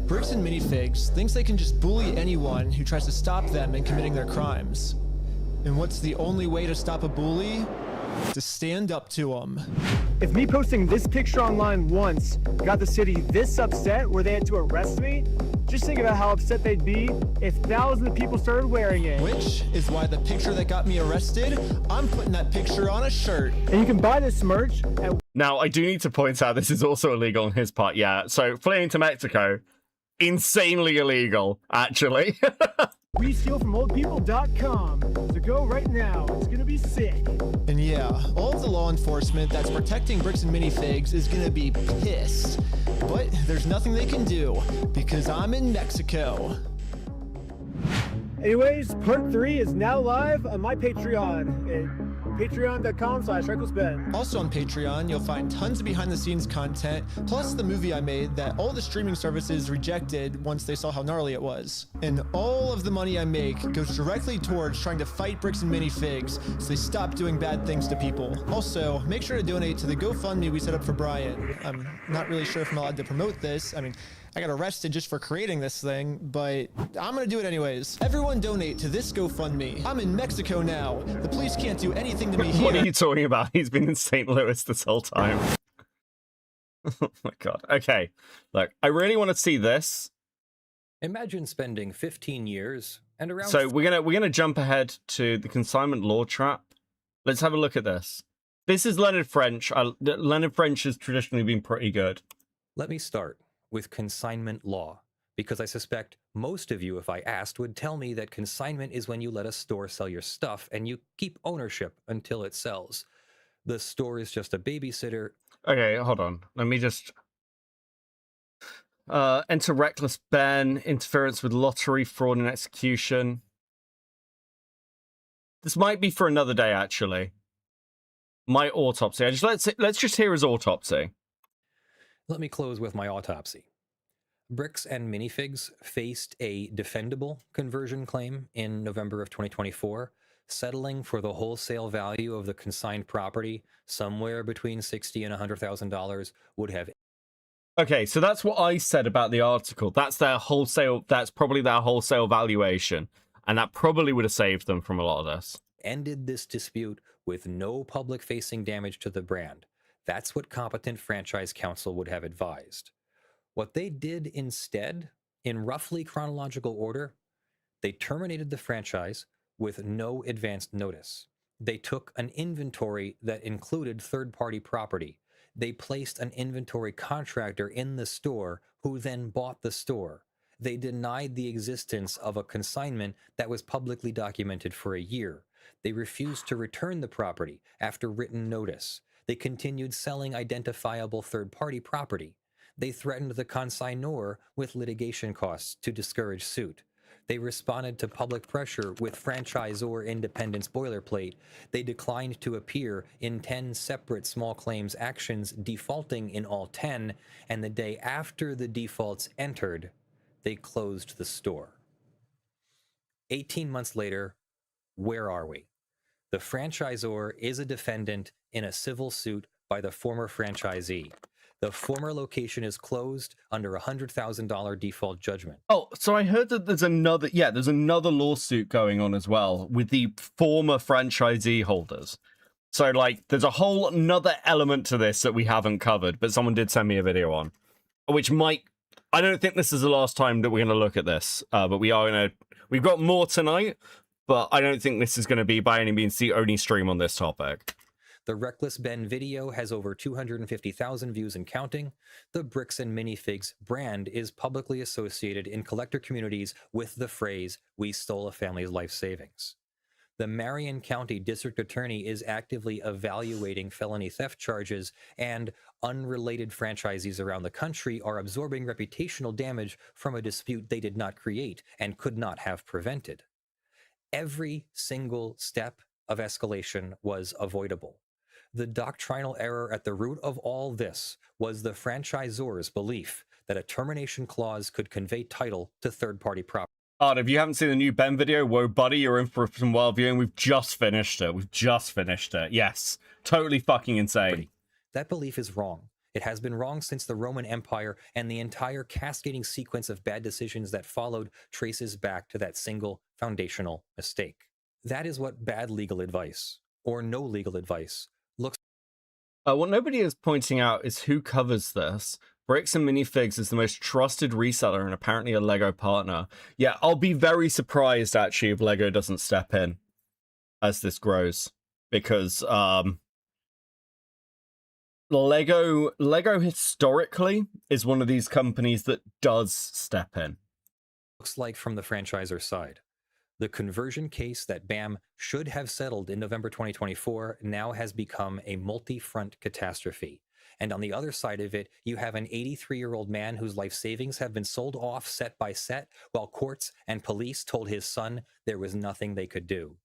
Bricks and Minifigs thinks they can just bully anyone who tries to stop them in committing their crimes. And what's the only way to stop a bully? To stand up to them. If me posting this picture online once got the city this upset where they had to arrest me, just think about how upset they'd be if thousands of people started wearing it. Which is why the picture that got me arrested, I'm putting that picture on a shirt. And you can buy this merch at... Now, I do need to point out this is also illegal on his part, yeah. So, fleeing to Mexico, insanely illegal, actually. WeStealFromOldPeople.com. So go right now. It's gonna be sick. And yeah, all of the law enforcement that's protecting Bricks and Minifigs is gonna be pissed. But there's nothing they can do because I'm in Mexico. Anyways, part 3 is now live on my Patreon at patreon.com/RecklessBen. Also on Patreon, you'll find tons of behind-the-scenes content, plus the movie I made that all the streaming services rejected once they saw how gnarly it was. And all of the money I make goes directly towards trying to fight Bricks and Minifigs so they stop doing bad things to people. Also, make sure to donate to the GoFundMe we set up for Brian. I'm not really sure if I'm allowed to promote this. I mean, I got arrested just for creating this thing, but I'm gonna do it anyways. Everyone donate to this GoFundMe. I'm in Mexico now. The police can't do anything to me here. What are you talking about? He's been in St. Louis this whole time. Oh my god. Okay. Look, I really want to see this. Imagine spending 15 years and around... So we're gonna jump ahead to the consignment law trap. Let's have a look at this. This is Leonard French. Leonard French has traditionally been pretty good. Let me start with consignment law, because I suspect most of you, if I asked, would tell me that consignment is when you let a store sell your stuff and you keep ownership until it sells. The store is just a babysitter. Okay, hold on. Let me just... enter reckless Ben, interference with lottery, fraud, and execution. This might be for another day, actually. My autopsy. Let's just hear his autopsy. Let me close with my autopsy. Bricks and Minifigs faced a defendable conversion claim in November of 2024, settling for the wholesale value of the consigned property somewhere between $60,000 and $100,000 would have... Okay, so that's what I said about the article. That's their wholesale, that's probably their wholesale valuation. And that probably would have saved them from a lot of this. Ended this dispute with no public-facing damage to the brand. That's what competent franchise counsel would have advised. What they did instead, in roughly chronological order, they terminated the franchise with no advanced notice. They took an inventory that included third-party property. They placed an inventory contractor in the store who then bought the store. They denied the existence of a consignment that was publicly documented for a year. They refused to return the property after written notice. They continued selling identifiable third-party property. They threatened the consignor with litigation costs to discourage suit. They responded to public pressure with franchisor independence boilerplate. They declined to appear in 10 separate small claims actions, defaulting in all 10, and the day after the defaults entered, they closed the store. 18 months later, where are we? The franchisor is a defendant in a civil suit by the former franchisee. The former location is closed under a $100,000 default judgment. Oh, so I heard that there's another lawsuit going on as well with the former franchisee holders. So, like, there's a whole another element to this that we haven't covered, but someone did send me a video on, which might... I don't think this is the last time that we're going to look at this, but we've got more tonight, but I don't think this is going to be by any means the only stream on this topic. The Reckless Ben video has over 250,000 views and counting. The Bricks and Minifigs brand is publicly associated in collector communities with the phrase, "We stole a family's life savings." The Marion County District Attorney is actively evaluating felony theft charges, and unrelated franchisees around the country are absorbing reputational damage from a dispute they did not create and could not have prevented. Every single step of escalation was avoidable. The doctrinal error at the root of all this was the franchisor's belief that a termination clause could convey title to third-party property. If you haven't seen the new Ben video, whoa, buddy, you're in for some wild viewing. We've just finished it. Yes. Totally fucking insane. That belief is wrong. It has been wrong since the Roman Empire, and the entire cascading sequence of bad decisions that followed traces back to that single foundational mistake. That is what bad legal advice, or no legal advice, looks. What nobody is pointing out is who covers this. Bricks and Minifigs is the most trusted reseller and apparently a LEGO partner. Yeah, I'll be very surprised, actually, if LEGO doesn't step in as this grows. Because, Lego historically is one of these companies that does step in. Looks like from the franchisor side. The conversion case that BAM should have settled in November 2024 now has become a multi-front catastrophe. And on the other side of it, you have an 83-year-old man whose life savings have been sold off set by set, while courts and police told his son there was nothing they could do.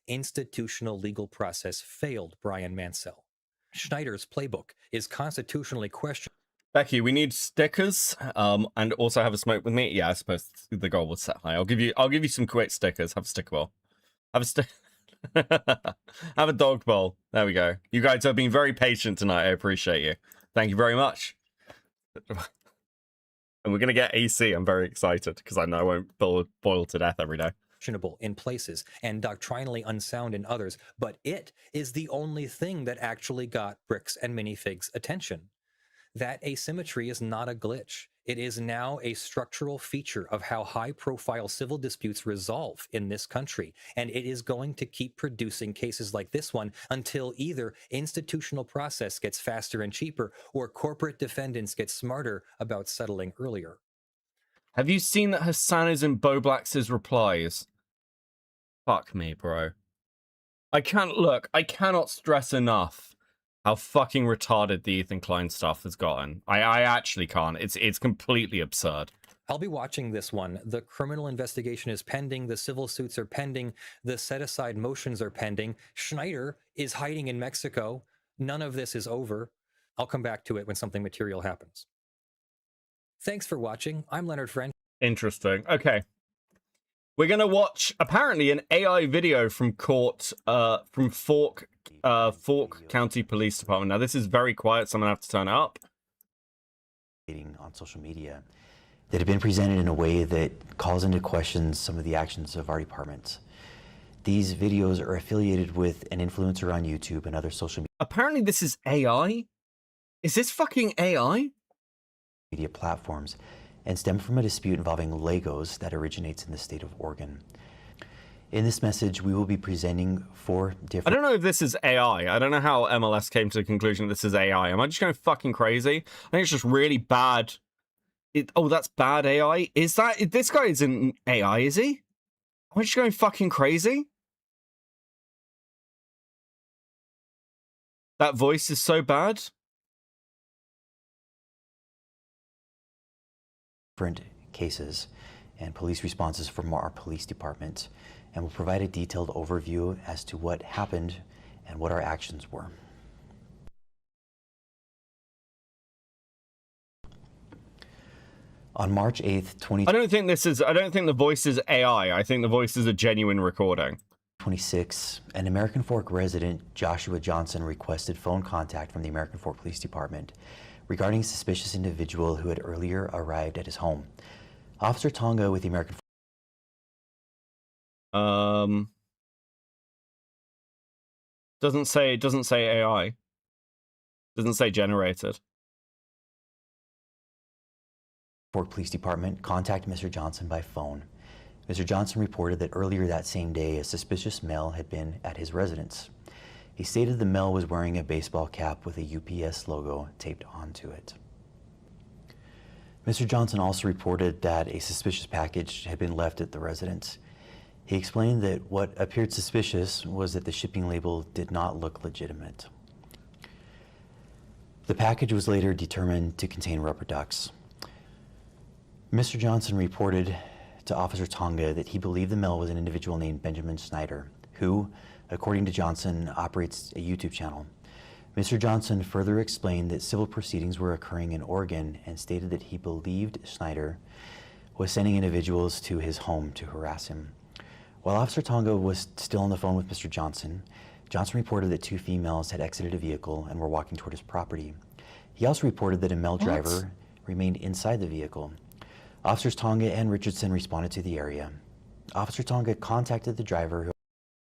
Institutional legal process failed Brian Mansell. Schneider's playbook is constitutionally questioned. Becky, we need stickers, and also have a smoke with me. Yeah, I suppose the goal was set high. I'll give you some quick stickers. Have a sticker bowl. Have a dog bowl. There we go. You guys have been very patient tonight. I appreciate you. Thank you very much. And we're gonna get AC. I'm very excited because I know I won't boil to death every day. In places and doctrinally unsound in others, but it is the only thing that actually got Bricks and Minifigs' attention. That asymmetry is not a glitch. It is now a structural feature of how high-profile civil disputes resolve in this country, and it is going to keep producing cases like this one until either institutional process gets faster and cheaper, or corporate defendants get smarter about settling earlier. Have you seen that Hassan is in Boblax's replies? Fuck me, bro. I cannot stress enough how fucking retarded the Ethan Klein stuff has gotten. I actually can't. It's completely absurd. I'll be watching this one. The criminal investigation is pending. The civil suits are pending. The set-aside motions are pending. Schneider is hiding in Mexico. None of this is over. I'll come back to it when something material happens. Thanks for watching. I'm Leonard French. Interesting. Okay. We're going to watch, apparently, an AI video from from Fork County Police Department. Now, this is very quiet, so I'm going to have to turn it up. On social media that have been presented in a way that calls into question some of the actions of our department. These videos are affiliated with an influencer on YouTube and other social media. Apparently, this is AI? Is this fucking AI? Media platforms and stem from a dispute involving Legos that originates in the state of Oregon. In this message, we will be presenting 4 different... I don't know if this is AI. I don't know how MLS came to the conclusion that this is AI. Am I just going fucking crazy? I think it's just really bad. Oh, that's bad AI? This guy isn't AI, is he? Am I just going fucking crazy? That voice is so bad. Different cases and police responses from our police department, and will provide a detailed overview as to what happened and what our actions were. On March 8th, 20... I don't think the voice is AI. I think the voice is a genuine recording. 26, an American Fork resident, Joshua Johnson, requested phone contact from the American Fork Police Department regarding a suspicious individual who had earlier arrived at his home. Officer Tonga with the American Doesn't say AI. Doesn't say generated. Fork Police Department contacted Mr. Johnson by phone. Mr. Johnson reported that earlier that same day, a suspicious male had been at his residence. He stated the male was wearing a baseball cap with a UPS logo taped onto it. Mr. Johnson also reported that a suspicious package had been left at the residence. He explained that what appeared suspicious was that the shipping label did not look legitimate. The package was later determined to contain rubber ducks. Mr. Johnson reported to Officer Tonga that he believed the male was an individual named Benjamin Snyder, who, according to Johnson, operates a YouTube channel. Mr. Johnson further explained that civil proceedings were occurring in Oregon and stated that he believed Snyder was sending individuals to his home to harass him. While Officer Tonga was still on the phone with Mr. Johnson, Johnson reported that 2 females had exited a vehicle and were walking toward his property. He also reported that a male driver remained inside the vehicle. Officers Tonga and Richardson responded to the area. Officer Tonga contacted the driver who...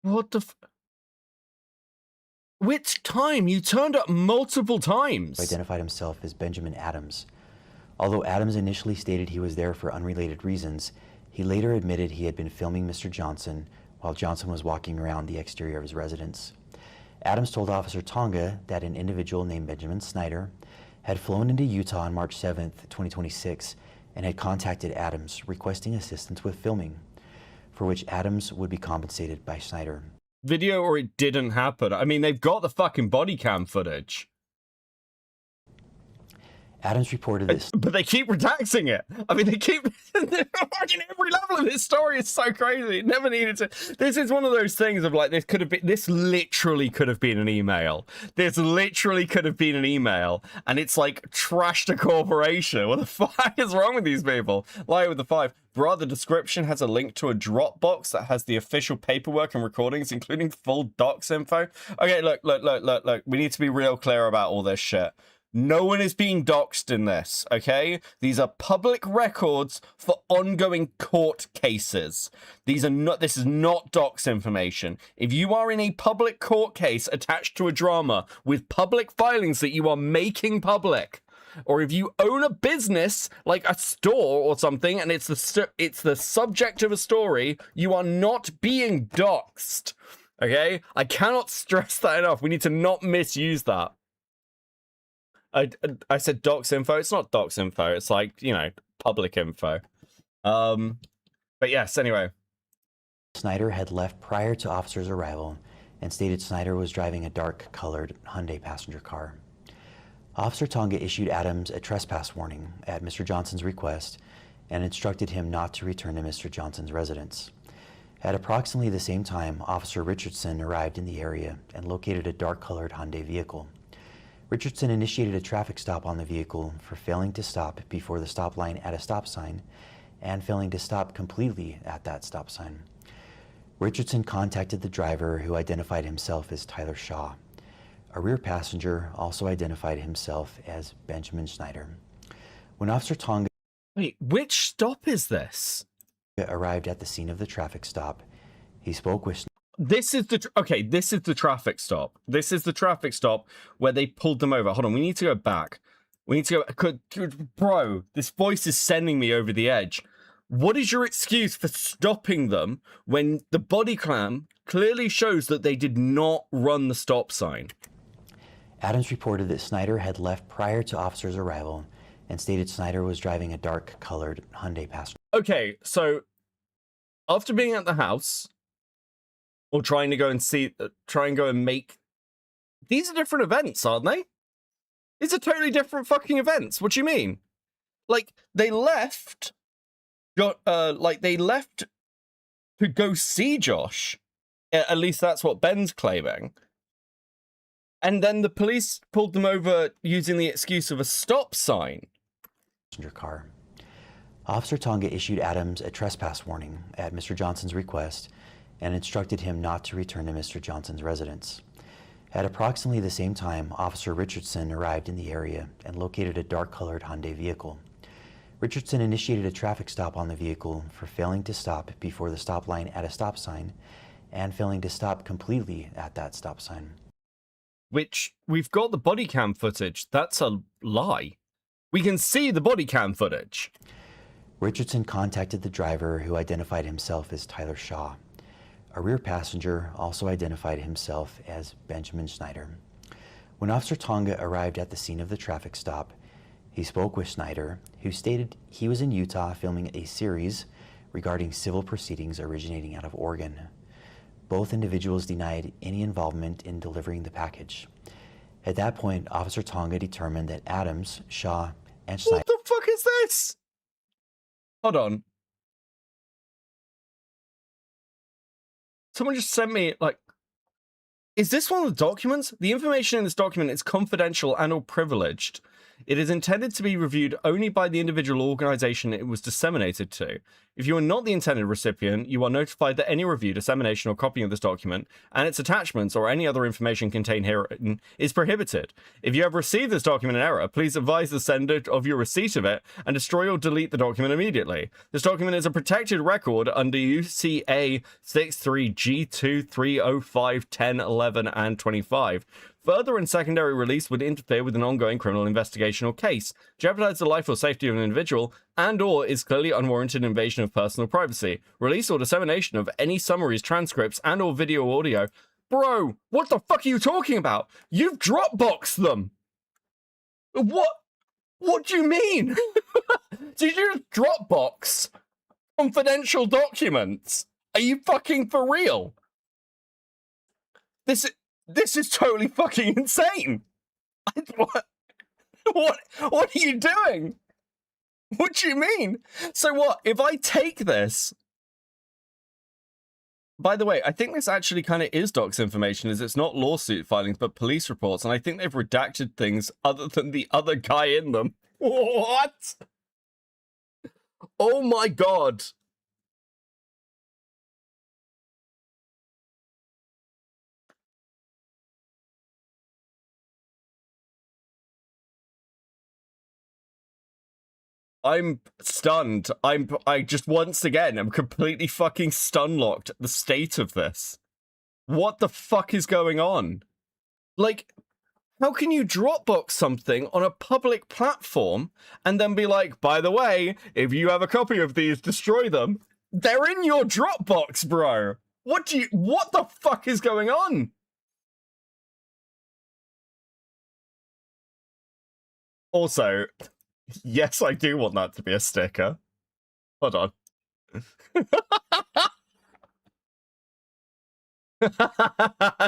What the Which time? You turned up multiple times. Identified himself as Benjamin Adams. Although Adams initially stated he was there for unrelated reasons, he later admitted he had been filming Mr. Johnson while Johnson was walking around the exterior of his residence. Adams told Officer Tonga that an individual named Benjamin Snyder had flown into Utah on March 7th, 2026, and had contacted Adams requesting assistance with filming, for which Adams would be compensated by Snyder. Video or it didn't happen. I mean, they've got the fucking body cam footage. Adams reported this. But they keep redacting it. I mean, they keep... Fucking every level of this story is so crazy. It never needed to... This is one of those things of like, this literally could have been an email. This literally could have been an email. And it's like, trashed a corporation. What the fuck is wrong with these people? Lie with the 5. Bro, the description has a link to a Dropbox that has the official paperwork and recordings, including full docs info. Okay, look. We need to be real clear about all this shit. No one is being doxxed in this, okay? These are public records for ongoing court cases. This is not dox information. If you are in a public court case attached to a drama with public filings that you are making public, or if you own a business like a store or something and it's the subject of a story, you are not being doxxed, okay? I cannot stress that enough. We need to not misuse that. I said docs info. It's not docs info. It's like, you know, public info. But yes, anyway. Snyder had left prior to officers' arrival and stated Snyder was driving a dark-colored Hyundai passenger car. Officer Tonga issued Adams a trespass warning at Mr. Johnson's request and instructed him not to return to Mr. Johnson's residence. At approximately the same time, Officer Richardson arrived in the area and located a dark-colored Hyundai vehicle. Richardson initiated a traffic stop on the vehicle for failing to stop before the stop line at a stop sign and failing to stop completely at that stop sign. Richardson contacted the driver, who identified himself as Tyler Shaw. A rear passenger also identified himself as Benjamin Snyder. When Officer Tonga... Wait, which stop is this? ...arrived at the scene of the traffic stop, he spoke with... This is the traffic stop. This is the traffic stop where they pulled them over. Hold on, we need to go back. We need to go... Bro, this voice is sending me over the edge. What is your excuse for stopping them when the body cam clearly shows that they did not run the stop sign? Adams reported that Snyder had left prior to officers' arrival and stated Snyder was driving a dark-colored Hyundai passenger. Okay, so after being at the house... or trying to go and make... These are different events, aren't they? These are totally different fucking events. What do you mean? Like, they left... they left to go see Josh. At least that's what Ben's claiming. And then the police pulled them over using the excuse of a stop sign. Car. Officer Tonga issued Adams a trespass warning at Mr. Johnson's request and instructed him not to return to Mr. Johnson's residence. At approximately the same time, Officer Richardson arrived in the area and located a dark-colored Hyundai vehicle. Richardson initiated a traffic stop on the vehicle for failing to stop before the stop line at a stop sign and failing to stop completely at that stop sign. Which, we've got the body cam footage. That's a lie. We can see the body cam footage. Richardson contacted the driver, who identified himself as Tyler Shaw. A rear passenger also identified himself as Benjamin Snyder. When Officer Tonga arrived at the scene of the traffic stop, he spoke with Snyder, who stated he was in Utah filming a series regarding civil proceedings originating out of Oregon. Both individuals denied any involvement in delivering the package. At that point, Officer Tonga determined that Adams, Shaw, and Snyder... What the fuck is this? Hold on. Someone just sent me, like... Is this one of the documents? The information in this document is confidential and or privileged. It is intended to be reviewed only by the individual organization it was disseminated to. If you are not the intended recipient, you are notified that any review, dissemination, or copying of this document and its attachments or any other information contained herein is prohibited. If you have received this document in error, please advise the sender of your receipt of it and destroy or delete the document immediately. This document is a protected record under UCA 63G2305 10, 11, and 25. Further and secondary release would interfere with an ongoing criminal investigation or case, jeopardize the life or safety of an individual, and or is clearly unwarranted invasion of personal privacy. Release or dissemination of any summaries, transcripts, and or video or audio. Bro, what the fuck are you talking about? You've Dropboxed them! What? What do you mean? Did you Dropbox confidential documents? Are you fucking for real? This is totally fucking insane. What are you doing? What do you mean? So what, if I take this... By the way, I think this actually kind of is docs information, as it's not lawsuit filings, but police reports, and I think they've redacted things other than the other guy in them. What? Oh my god. I'm stunned. I just once again am completely fucking stun-locked at the state of this. What the fuck is going on? Like, how can you Dropbox something on a public platform and then be like, by the way, if you have a copy of these, destroy them? They're in your Dropbox, bro. What the fuck is going on? Also, yes, I do want that to be a sticker. Hold on.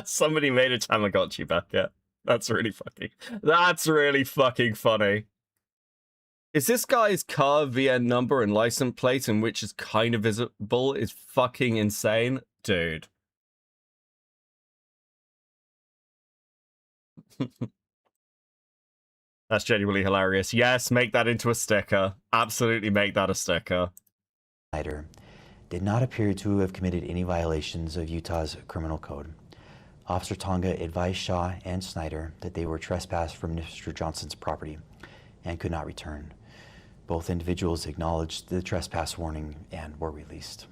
Somebody made a Tamagotchi bucket. That's really fucking funny. Is this guy's car VN number and license plate, in which is kind of visible, is fucking insane? Dude. That's genuinely hilarious. Yes, make that into a sticker. Absolutely make that a sticker. Snyder did not appear to have committed any violations of Utah's criminal code. Officer Tonga advised Shaw and Snyder that they were trespassed from Mr. Johnson's property and could not return. Both individuals acknowledged the trespass warning and were released.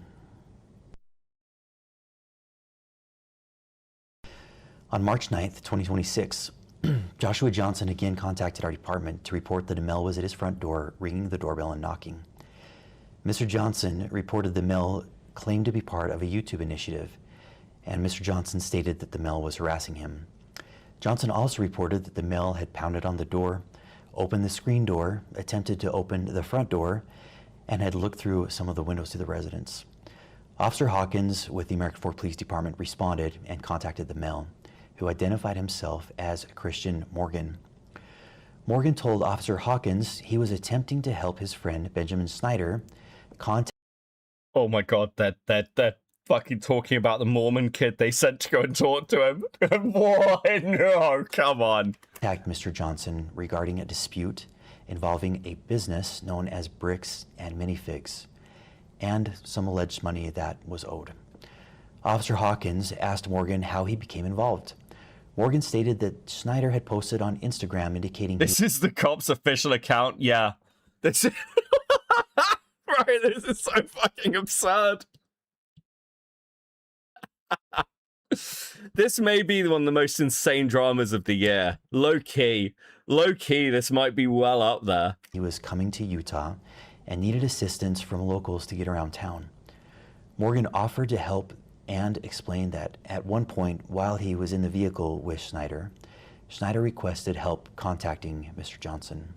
On March 9th, 2026, Joshua Johnson again contacted our department to report that a male was at his front door, ringing the doorbell and knocking. Mr. Johnson reported the male claimed to be part of a YouTube initiative, and Mr. Johnson stated that the male was harassing him. Johnson also reported that the male had pounded on the door, opened the screen door, attempted to open the front door, and had looked through some of the windows to the residence. Officer Hawkins with the American Fork Police Department responded and contacted the male, who identified himself as Christian Morgan. Morgan told Officer Hawkins he was attempting to help his friend Benjamin Snyder contact... Oh my god, that fucking talking about the Mormon kid they sent to go and talk to him. What? No, come on. Contact Mr. Johnson regarding a dispute involving a business known as Bricks and Minifigs, and some alleged money that was owed. Officer Hawkins asked Morgan how he became involved. Morgan stated that Snyder had posted on Instagram indicating... This is the cop's official account, yeah. This is... Right, this is so fucking absurd. This may be one of the most insane dramas of the year. Low-key, this might be well up there. He was coming to Utah and needed assistance from locals to get around town. Morgan offered to help and explained that at one point while he was in the vehicle with Snyder, Snyder requested help contacting Mr. Johnson.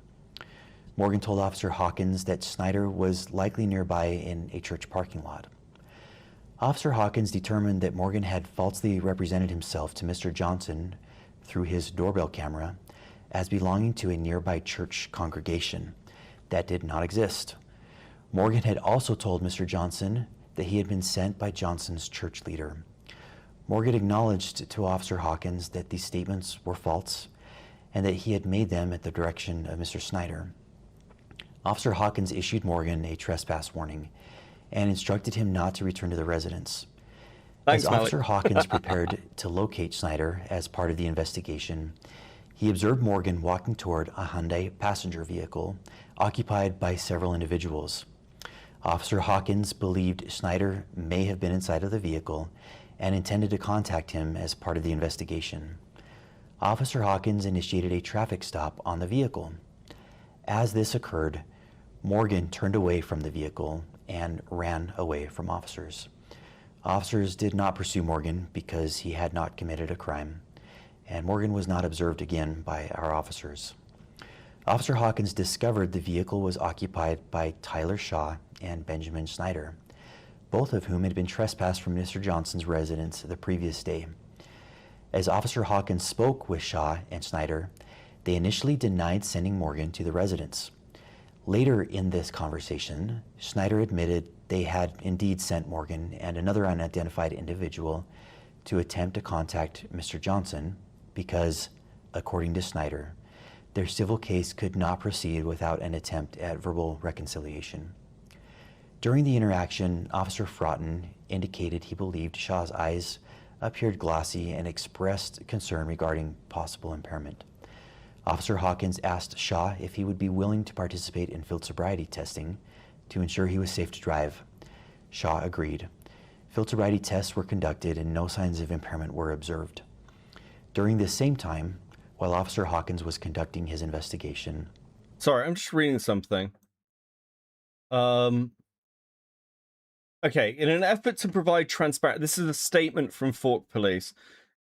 Morgan told Officer Hawkins that Snyder was likely nearby in a church parking lot. Officer Hawkins determined that Morgan had falsely represented himself to Mr. Johnson through his doorbell camera as belonging to a nearby church congregation that did not exist. Morgan had also told Mr. Johnson that he had been sent by Johnson's church leader. Morgan acknowledged to Officer Hawkins that these statements were false and that he had made them at the direction of Mr. Snyder. Officer Hawkins issued Morgan a trespass warning and instructed him not to return to the residence. Thanks, As Officer Malik. Hawkins prepared to locate Snyder as part of the investigation, he observed Morgan walking toward a Hyundai passenger vehicle occupied by several individuals. Officer Hawkins believed Snyder may have been inside of the vehicle and intended to contact him as part of the investigation. Officer Hawkins initiated a traffic stop on the vehicle. As this occurred, Morgan turned away from the vehicle and ran away from officers. Officers did not pursue Morgan because he had not committed a crime, and Morgan was not observed again by our officers. Officer Hawkins discovered the vehicle was occupied by Tyler Shaw and Benjamin Snyder, both of whom had been trespassed from Mr. Johnson's residence the previous day. As Officer Hawkins spoke with Shaw and Snyder, they initially denied sending Morgan to the residence. Later in this conversation, Snyder admitted they had indeed sent Morgan and another unidentified individual to attempt to contact Mr. Johnson because, according to Snyder, their civil case could not proceed without an attempt at verbal reconciliation. During the interaction, Officer Fraughton indicated he believed Shaw's eyes appeared glossy and expressed concern regarding possible impairment. Officer Hawkins asked Shaw if he would be willing to participate in field sobriety testing to ensure he was safe to drive. Shaw agreed. Field sobriety tests were conducted and no signs of impairment were observed. During this same time, while Officer Hawkins was conducting his investigation... Sorry, I'm just reading something. Okay, in an effort to provide transparency, this is a statement from Fork Police.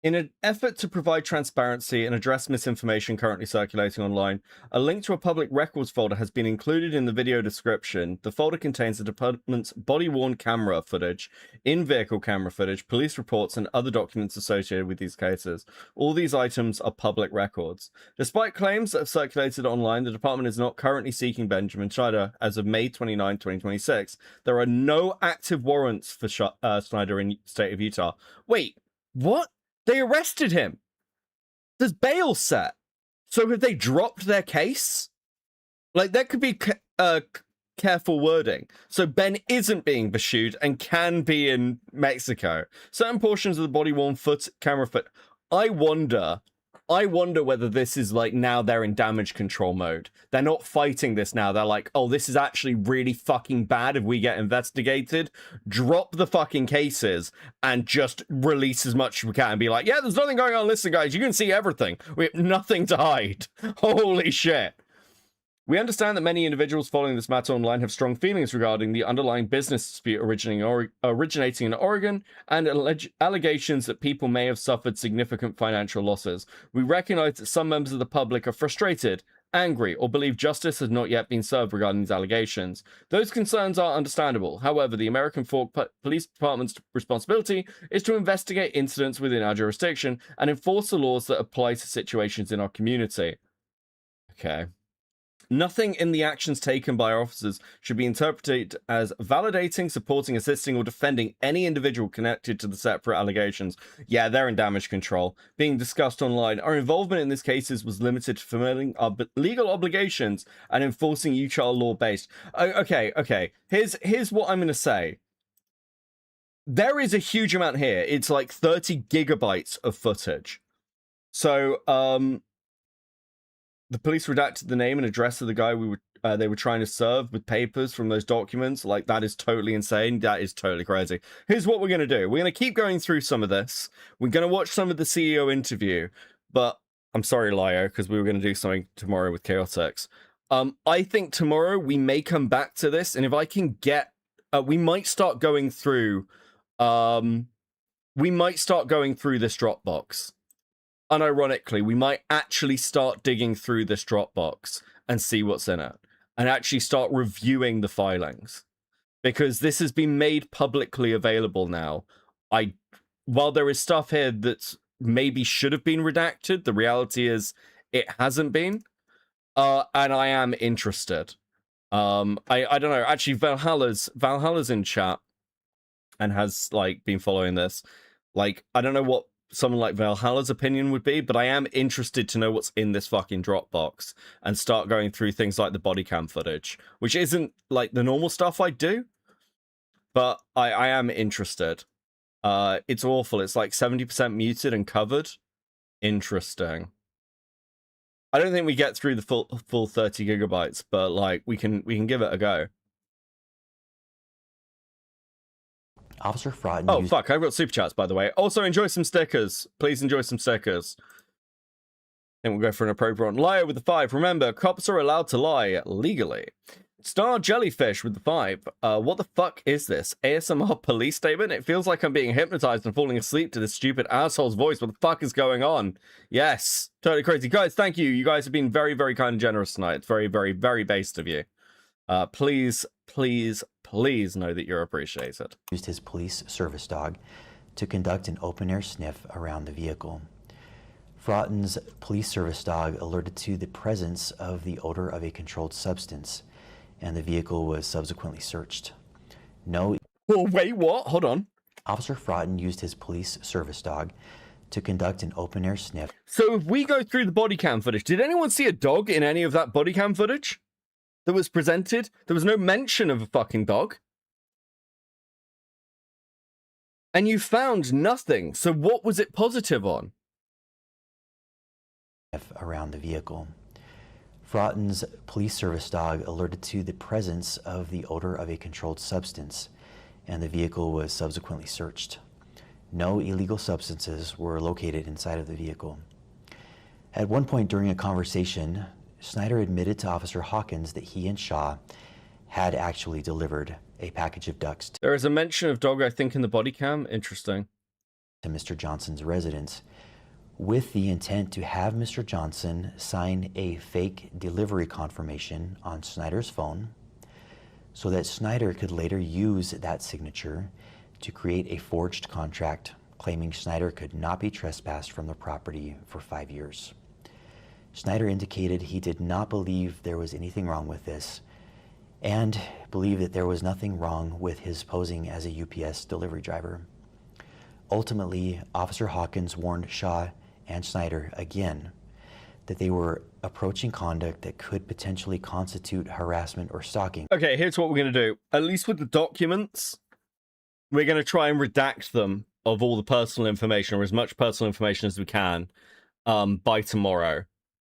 In an effort to provide transparency and address misinformation currently circulating online, a link to a public records folder has been included in the video description. The folder contains the department's body-worn camera footage, in-vehicle camera footage, police reports, and other documents associated with these cases. All these items are public records. Despite claims that have circulated online, the department is not currently seeking Benjamin Snyder as of May 29, 2026. There are no active warrants for Snyder in the state of Utah. Wait, what? They arrested him. There's bail set. So have they dropped their case? Like, that could be careful wording. So Ben isn't being pursued and can be in Mexico. Certain portions of the body-worn camera foot. I wonder whether this is like now they're in damage control mode. They're not fighting this now. They're like, oh, this is actually really fucking bad if we get investigated. Drop the fucking cases and just release as much as we can and be like, yeah, there's nothing going on. Listen, guys, you can see everything. We have nothing to hide. Holy shit. We understand that many individuals following this matter online have strong feelings regarding the underlying business dispute originating in Oregon and allegations that people may have suffered significant financial losses. We recognize that some members of the public are frustrated, angry, or believe justice has not yet been served regarding these allegations. Those concerns are understandable. However, the American Fork Police Department's responsibility is to investigate incidents within our jurisdiction and enforce the laws that apply to situations in our community. Okay. Nothing in the actions taken by our officers should be interpreted as validating, supporting, assisting, or defending any individual connected to the separate allegations. Yeah, they're in damage control. Being discussed online, our involvement in these cases was limited to fulfilling our legal obligations and enforcing Utah law-based. Okay. Here's what I'm going to say. There is a huge amount here. It's like 30 gigabytes of footage. So, the police redacted the name and address of the guy they were trying to serve with papers from those documents. Like, that is totally insane. That is totally crazy. Here's what we're going to do. We're going to keep going through some of this. We're going to watch some of the CEO interview. But I'm sorry, Lio, because we were going to do something tomorrow with Chaotix. I think tomorrow we may come back to this. And if I can get... we might start going through... this Dropbox. Unironically, we might actually start digging through this Dropbox and see what's in it, and actually start reviewing the filings, because this has been made publicly available now. While there is stuff here that maybe should have been redacted, the reality is it hasn't been, and I am interested. I don't know. Actually, Valhalla's in chat and has like been following this. Like, I don't know what someone like Valhalla's opinion would be, but I am interested to know what's in this fucking Dropbox and start going through things like the body cam footage, which isn't like the normal stuff I do, but I am interested. It's awful. It's like 70% muted and covered. Interesting. I don't think we get through the full 30 gigabytes, but like we can give it a go. Officer Fraud. Oh, fuck. I've got super chats, by the way. Also, enjoy some stickers. Please enjoy some stickers. Then we'll go for an appropriate one. Liar with the 5. Remember, cops are allowed to lie legally. Star Jellyfish with the 5. What the fuck is this? ASMR police statement? It feels like I'm being hypnotized and falling asleep to this stupid asshole's voice. What the fuck is going on? Yes. Totally crazy. Guys, thank you. You guys have been very, very kind and generous tonight. It's very, very, very based of you. Please, please, please know that you're appreciated. Used his police service dog to conduct an open-air sniff around the vehicle. Frotten's police service dog alerted to the presence of the odor of a controlled substance, and the vehicle was subsequently searched. No... Oh, wait, what? Hold on. Officer Frotten used his police service dog to conduct an open-air sniff. So if we go through the body cam footage, did anyone see a dog in any of that body cam footage that was presented? There was no mention of a fucking dog. And you found nothing. So what was it positive on? Around the vehicle. Frotten's police service dog alerted to the presence of the odor of a controlled substance, and the vehicle was subsequently searched. No illegal substances were located inside of the vehicle. At one point during a conversation, Snyder admitted to Officer Hawkins that he and Shaw had actually delivered a package of ducks. There is a mention of dog, I think, in the body cam. Interesting. To Mr. Johnson's residence, with the intent to have Mr. Johnson sign a fake delivery confirmation on Snyder's phone so that Snyder could later use that signature to create a forged contract claiming Snyder could not be trespassed from the property for 5 years. Snyder indicated he did not believe there was anything wrong with this and believed that there was nothing wrong with his posing as a UPS delivery driver. Ultimately, Officer Hawkins warned Shaw and Snyder again that they were approaching conduct that could potentially constitute harassment or stalking. Okay, here's what we're going to do. At least with the documents, we're going to try and redact them of all the personal information, or as much personal information as we can, by tomorrow.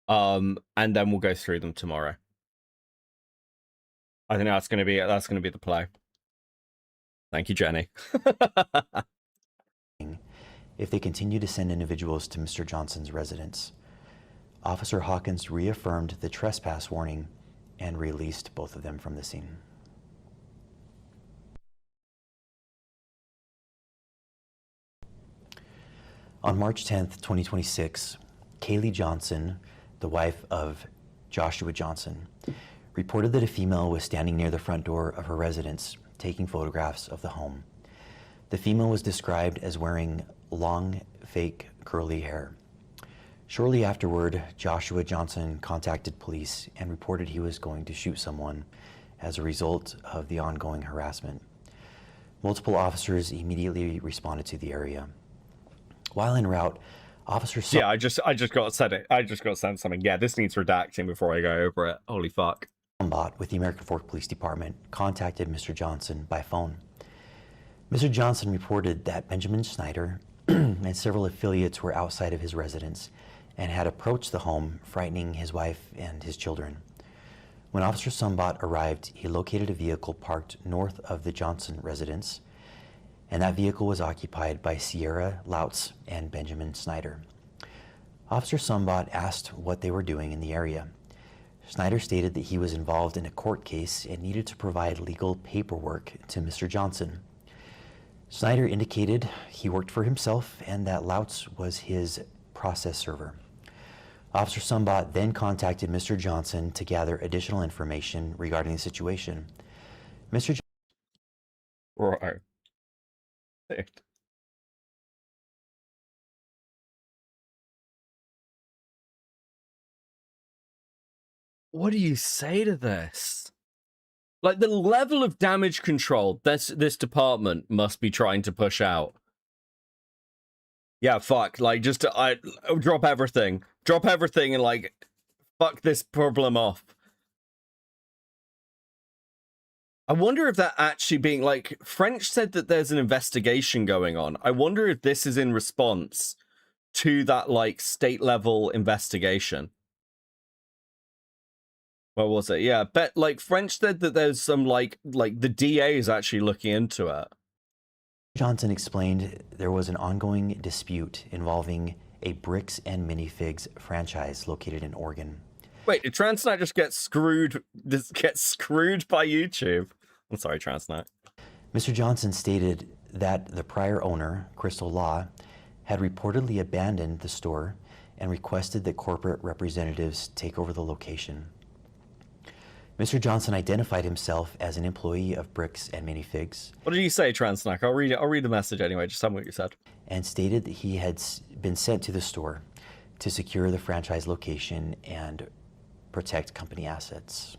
And then we'll go through them tomorrow. I think that's going to be the play. Thank you, Jenny. If they continue to send individuals to Mr. Johnson's residence. Officer Hawkins reaffirmed the trespass warning and released both of them from the scene. On March 10th, 2026, Kaylee Johnson, the wife of Joshua Johnson, reported that a female was standing near the front door of her residence taking photographs of the home. The female was described as wearing long, fake, curly hair. Shortly afterward, Joshua Johnson contacted police and reported he was going to shoot someone as a result of the ongoing harassment. Multiple officers immediately responded to the area. While en route, officers... Yeah, I just got to send it. I just got to send something. Yeah, this needs redacting before I go over it. Holy fuck. With the American Fork Police Department contacted Mr. Johnson by phone. Mr. Johnson reported that Benjamin Snyder and several affiliates were outside of his residence and had approached the home, frightening his wife and his children. When Officer Sumbot arrived, he located a vehicle parked north of the Johnson residence, and that vehicle was occupied by Sierra Lautz and Benjamin Snyder. Officer Sumbot asked what they were doing in the area. Snyder stated that he was involved in a court case and needed to provide legal paperwork to Mr. Johnson. Snyder indicated he worked for himself and that Lautz was his process server. Officer Sumbot then contacted Mr. Johnson to gather additional information regarding the situation. Mr. Right. What do you say to this? Like, the level of damage control this department must be trying to push out Yeah, fuck. Like, just I drop everything. Drop everything and, like, fuck this problem off. I wonder if that actually being, like, French said that there's an investigation going on. I wonder if this is in response to that, like, state-level investigation. Where was it? Yeah, but, like, French said that there's some, like the DA is actually looking into it. Johnson explained there was an ongoing dispute involving a Bricks and Minifigs franchise located in Oregon. Wait, did Transnight just get screwed? Get screwed by YouTube? I'm sorry, Transnight. Mr. Johnson stated that the prior owner, Crystal Law, had reportedly abandoned the store and requested that corporate representatives take over the location. Mr. Johnson identified himself as an employee of Bricks and Minifigs. What did you say, Transnack? I'll read the message anyway. Just tell me what you said. And stated that he had been sent to the store to secure the franchise location and protect company assets.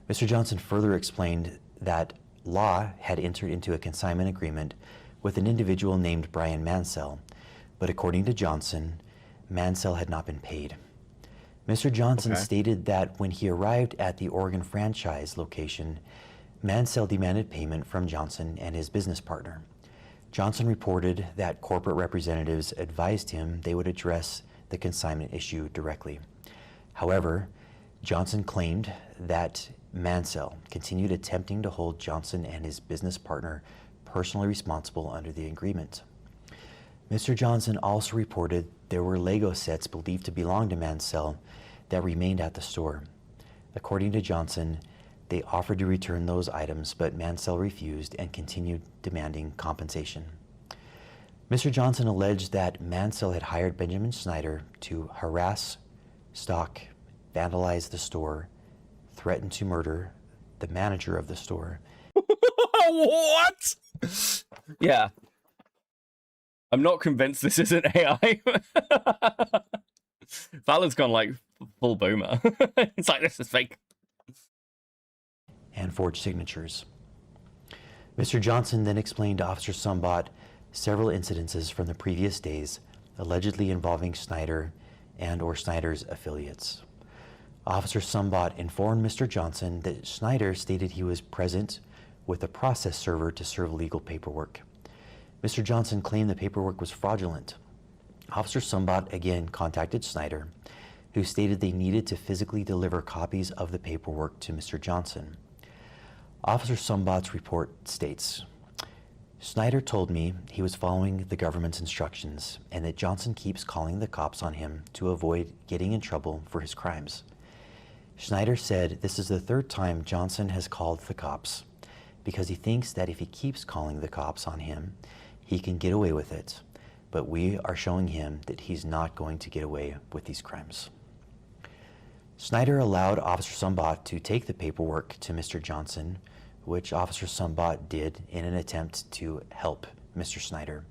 Mr. Johnson further explained that Law had entered into a consignment agreement with an individual named Brian Mansell, but according to Johnson, Mansell had not been paid. Mr. Johnson stated that when he arrived at the Oregon franchise location, Mansell demanded payment from Johnson and his business partner. Johnson reported that corporate representatives advised him they would address the consignment issue directly. However, Johnson claimed that Mansell continued attempting to hold Johnson and his business partner personally responsible under the agreement. Mr. Johnson also reported there were Lego sets believed to belong to Mansell that remained at the store. According to Johnson, they offered to return those items, but Mansell refused and continued demanding compensation. Mr. Johnson alleged that Mansell had hired Benjamin Snyder to harass, stalk, vandalize the store, threaten to murder the manager of the store. What? Yeah. I'm not convinced this isn't AI. Fallon's gone like full boomer. It's like, this is fake. And forged signatures. Mr. Johnson then explained to Officer Sumbot several incidences from the previous days allegedly involving Snyder and or Snyder's affiliates. Officer Sumbot informed Mr. Johnson that Snyder stated he was present with a process server to serve legal paperwork. Mr. Johnson claimed the paperwork was fraudulent. Officer Sumbot again contacted Snyder, who stated they needed to physically deliver copies of the paperwork to Mr. Johnson. Officer Sumbot's report states, Snyder told me he was following the government's instructions and that Johnson keeps calling the cops on him to avoid getting in trouble for his crimes. Snyder said this is the third time Johnson has called the cops because he thinks that if he keeps calling the cops on him, he can get away with it. But we are showing him that he's not going to get away with these crimes. Snyder allowed Officer Sumbot to take the paperwork to Mr. Johnson, which Officer Sumbot did in an attempt to help Mr. Snyder.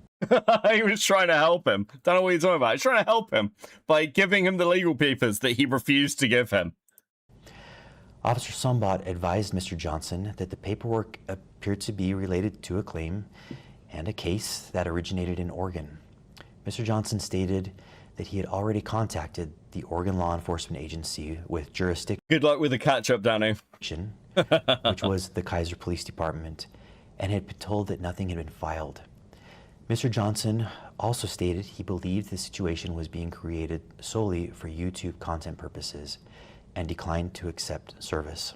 He was trying to help him. Don't know what you're talking about. He's trying to help him by giving him the legal papers that he refused to give him. Officer Sumbot advised Mr. Johnson that the paperwork appeared to be related to a claim and a case that originated in Oregon. Mr. Johnson stated that he had already contacted the Oregon Law Enforcement Agency with jurisdiction. Good luck with the catch-up, Danny. Which was the Kaiser Police Department, and had been told that nothing had been filed. Mr. Johnson also stated he believed the situation was being created solely for YouTube content purposes and declined to accept service.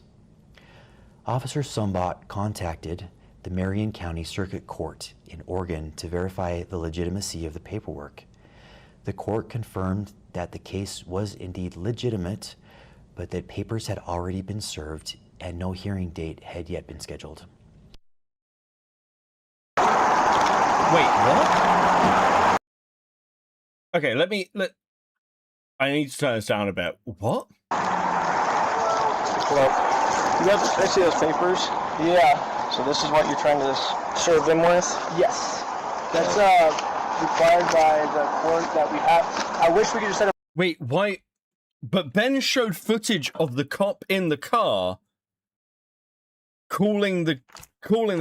Officer Sumbot contacted the Marion County Circuit Court in Oregon to verify the legitimacy of the paperwork. The court confirmed that the case was indeed legitimate, but that papers had already been served and no hearing date had yet been scheduled. Wait, what? Okay, I need to turn this down a bit. What? Well, you have actually those papers? Yeah. So this is what you're trying to serve them with? Yes. That's required by the court that we have. I wish we could just set up. Wait, why? But Ben showed footage of the cop in the car calling the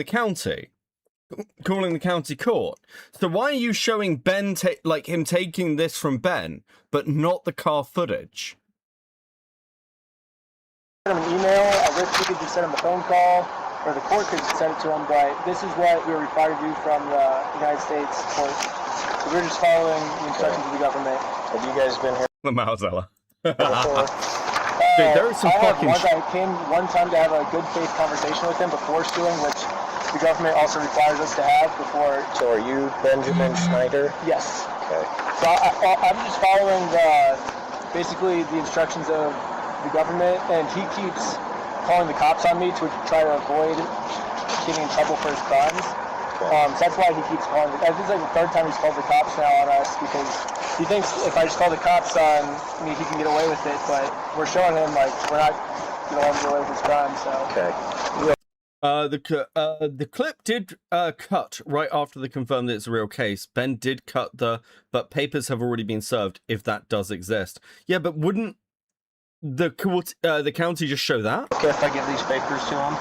county. calling the county court. So why are you showing Ben, like him taking this from Ben, but not the car footage? Send him an email. I wish we could just send him a phone call, or the court could send it to him, but this is what we were required to do from the United States court. So we're just following the instructions of the government. Have you guys been here The Marzella. before? Dude, there is some fucking I came one time to have a good faith conversation with him before suing, which the government also requires us to have before. So are you Benjamin Schneider? Yes. Okay. So I'm just following basically the instructions of the government, and he keeps calling the cops on me to try to avoid getting in trouble for his crimes. So that's why he keeps calling. I think it's like the third time he's called the cops now on us, because he thinks if I just call the cops on me, he can get away with it. But we're showing him like we're not going to let him get away with his crime. So okay. The clip did cut right after they confirmed that it's a real case. Ben did cut but papers have already been served, if that does exist. Yeah, but wouldn't the county just show that? Okay, if I give these papers to him?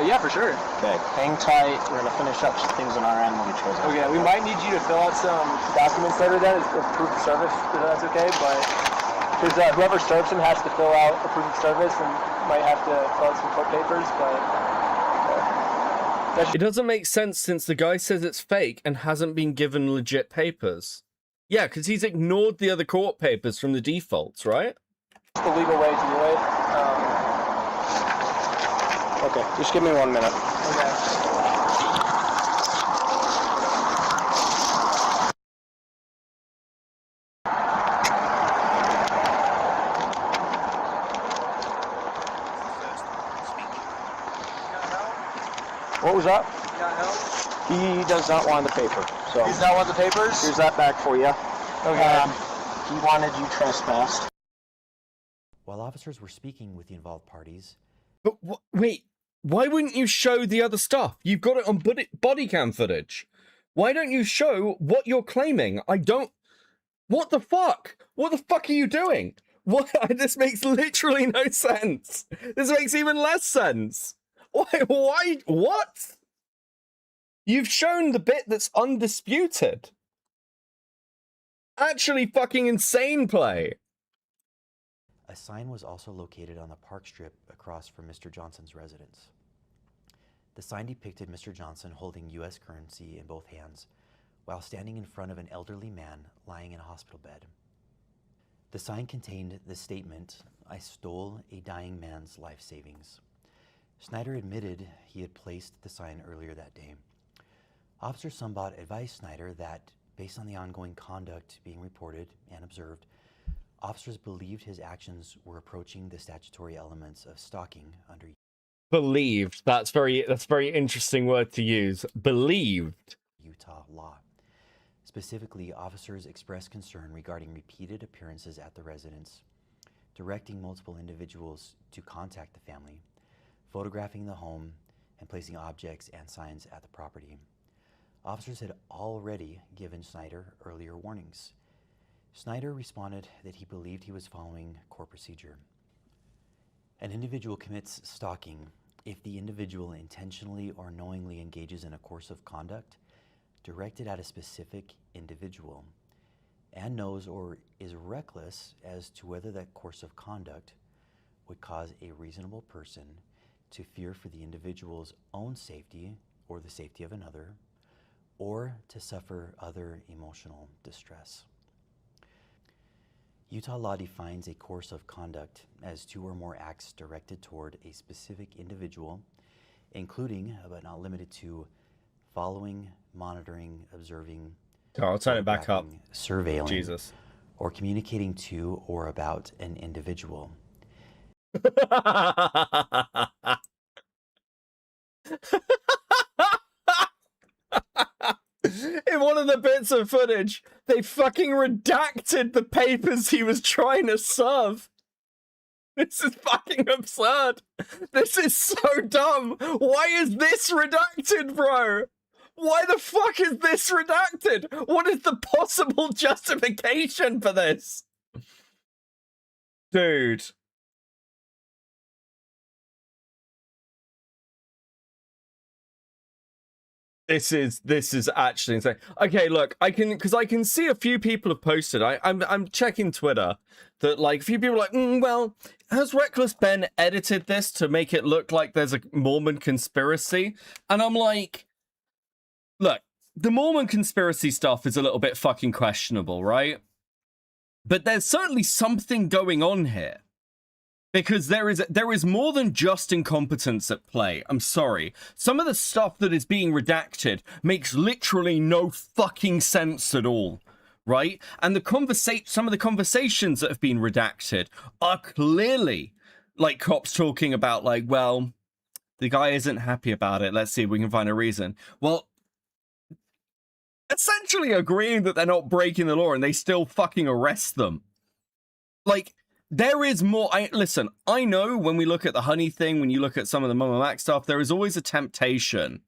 Yeah, for sure. Okay, hang tight. We're going to finish up some things on our end when we chose out. Okay, we might need you to fill out some documents later then, as proof of service, if that's okay, but because whoever serves him has to fill out a proof of service and might have to fill out some court papers, but... It doesn't make sense since the guy says it's fake and hasn't been given legit papers. Yeah, because he's ignored the other court papers from the defaults, right? It's the legal way to do it. Okay, just give me 1 minute. Okay. What was that? He does not want the paper. So he does not want the papers? Here's that back for you. Okay. He wanted you trespassed. While officers were speaking with the involved parties... But wait, why wouldn't you show the other stuff? You've got it on body cam footage. Why don't you show what you're claiming? I don't... What the fuck? What the fuck are you doing? What? This makes literally no sense. This makes even less sense. Why? What? You've shown the bit that's undisputed. Actually fucking insane play. A sign was also located on the park strip across from Mr. Johnson's residence. The sign depicted Mr. Johnson holding U.S. currency in both hands while standing in front of an elderly man lying in a hospital bed. The sign contained the statement, "I stole a dying man's life savings." Snyder admitted he had placed the sign earlier that day. Officer Sumbot advised Snyder that, based on the ongoing conduct being reported and observed, officers believed his actions were approaching the statutory elements of stalking under Believed. That's very interesting word to use. Believed. Utah law. Specifically, officers expressed concern regarding repeated appearances at the residence, directing multiple individuals to contact the family, photographing the home, and placing objects and signs at the property. Officers had already given Snyder earlier warnings. Snyder responded that he believed he was following court procedure. An individual commits stalking if the individual intentionally or knowingly engages in a course of conduct directed at a specific individual and knows or is reckless as to whether that course of conduct would cause a reasonable person to fear for the individual's own safety or the safety of another, or to suffer other emotional distress. Utah law defines a course of conduct as 2 or more acts directed toward a specific individual, including, but not limited to, following, monitoring, observing, I'll turn it back up. Surveilling, Jesus. or communicating to or about an individual. In one of the bits of footage, they fucking redacted the papers he was trying to serve. This is fucking absurd. This is so dumb. Why is this redacted, bro? Why the fuck is this redacted? What is the possible justification for this? Dude. This is actually insane. Okay, look, I can see a few people have posted. I'm checking Twitter that like a few people are like, well, has Reckless Ben edited this to make it look like there's a Mormon conspiracy? And I'm like, look, the Mormon conspiracy stuff is a little bit fucking questionable, right? But there's certainly something going on here. Because there is more than just incompetence at play. I'm sorry. Some of the stuff that is being redacted makes literally no fucking sense at all, right? And some of the conversations that have been redacted are clearly like cops talking about like, well, the guy isn't happy about it. Let's see if we can find a reason. Well, essentially agreeing that they're not breaking the law and they still fucking arrest them. Like, there is more. Listen, I know when we look at the honey thing, when you look at some of the Mama Mac stuff, there is always a temptation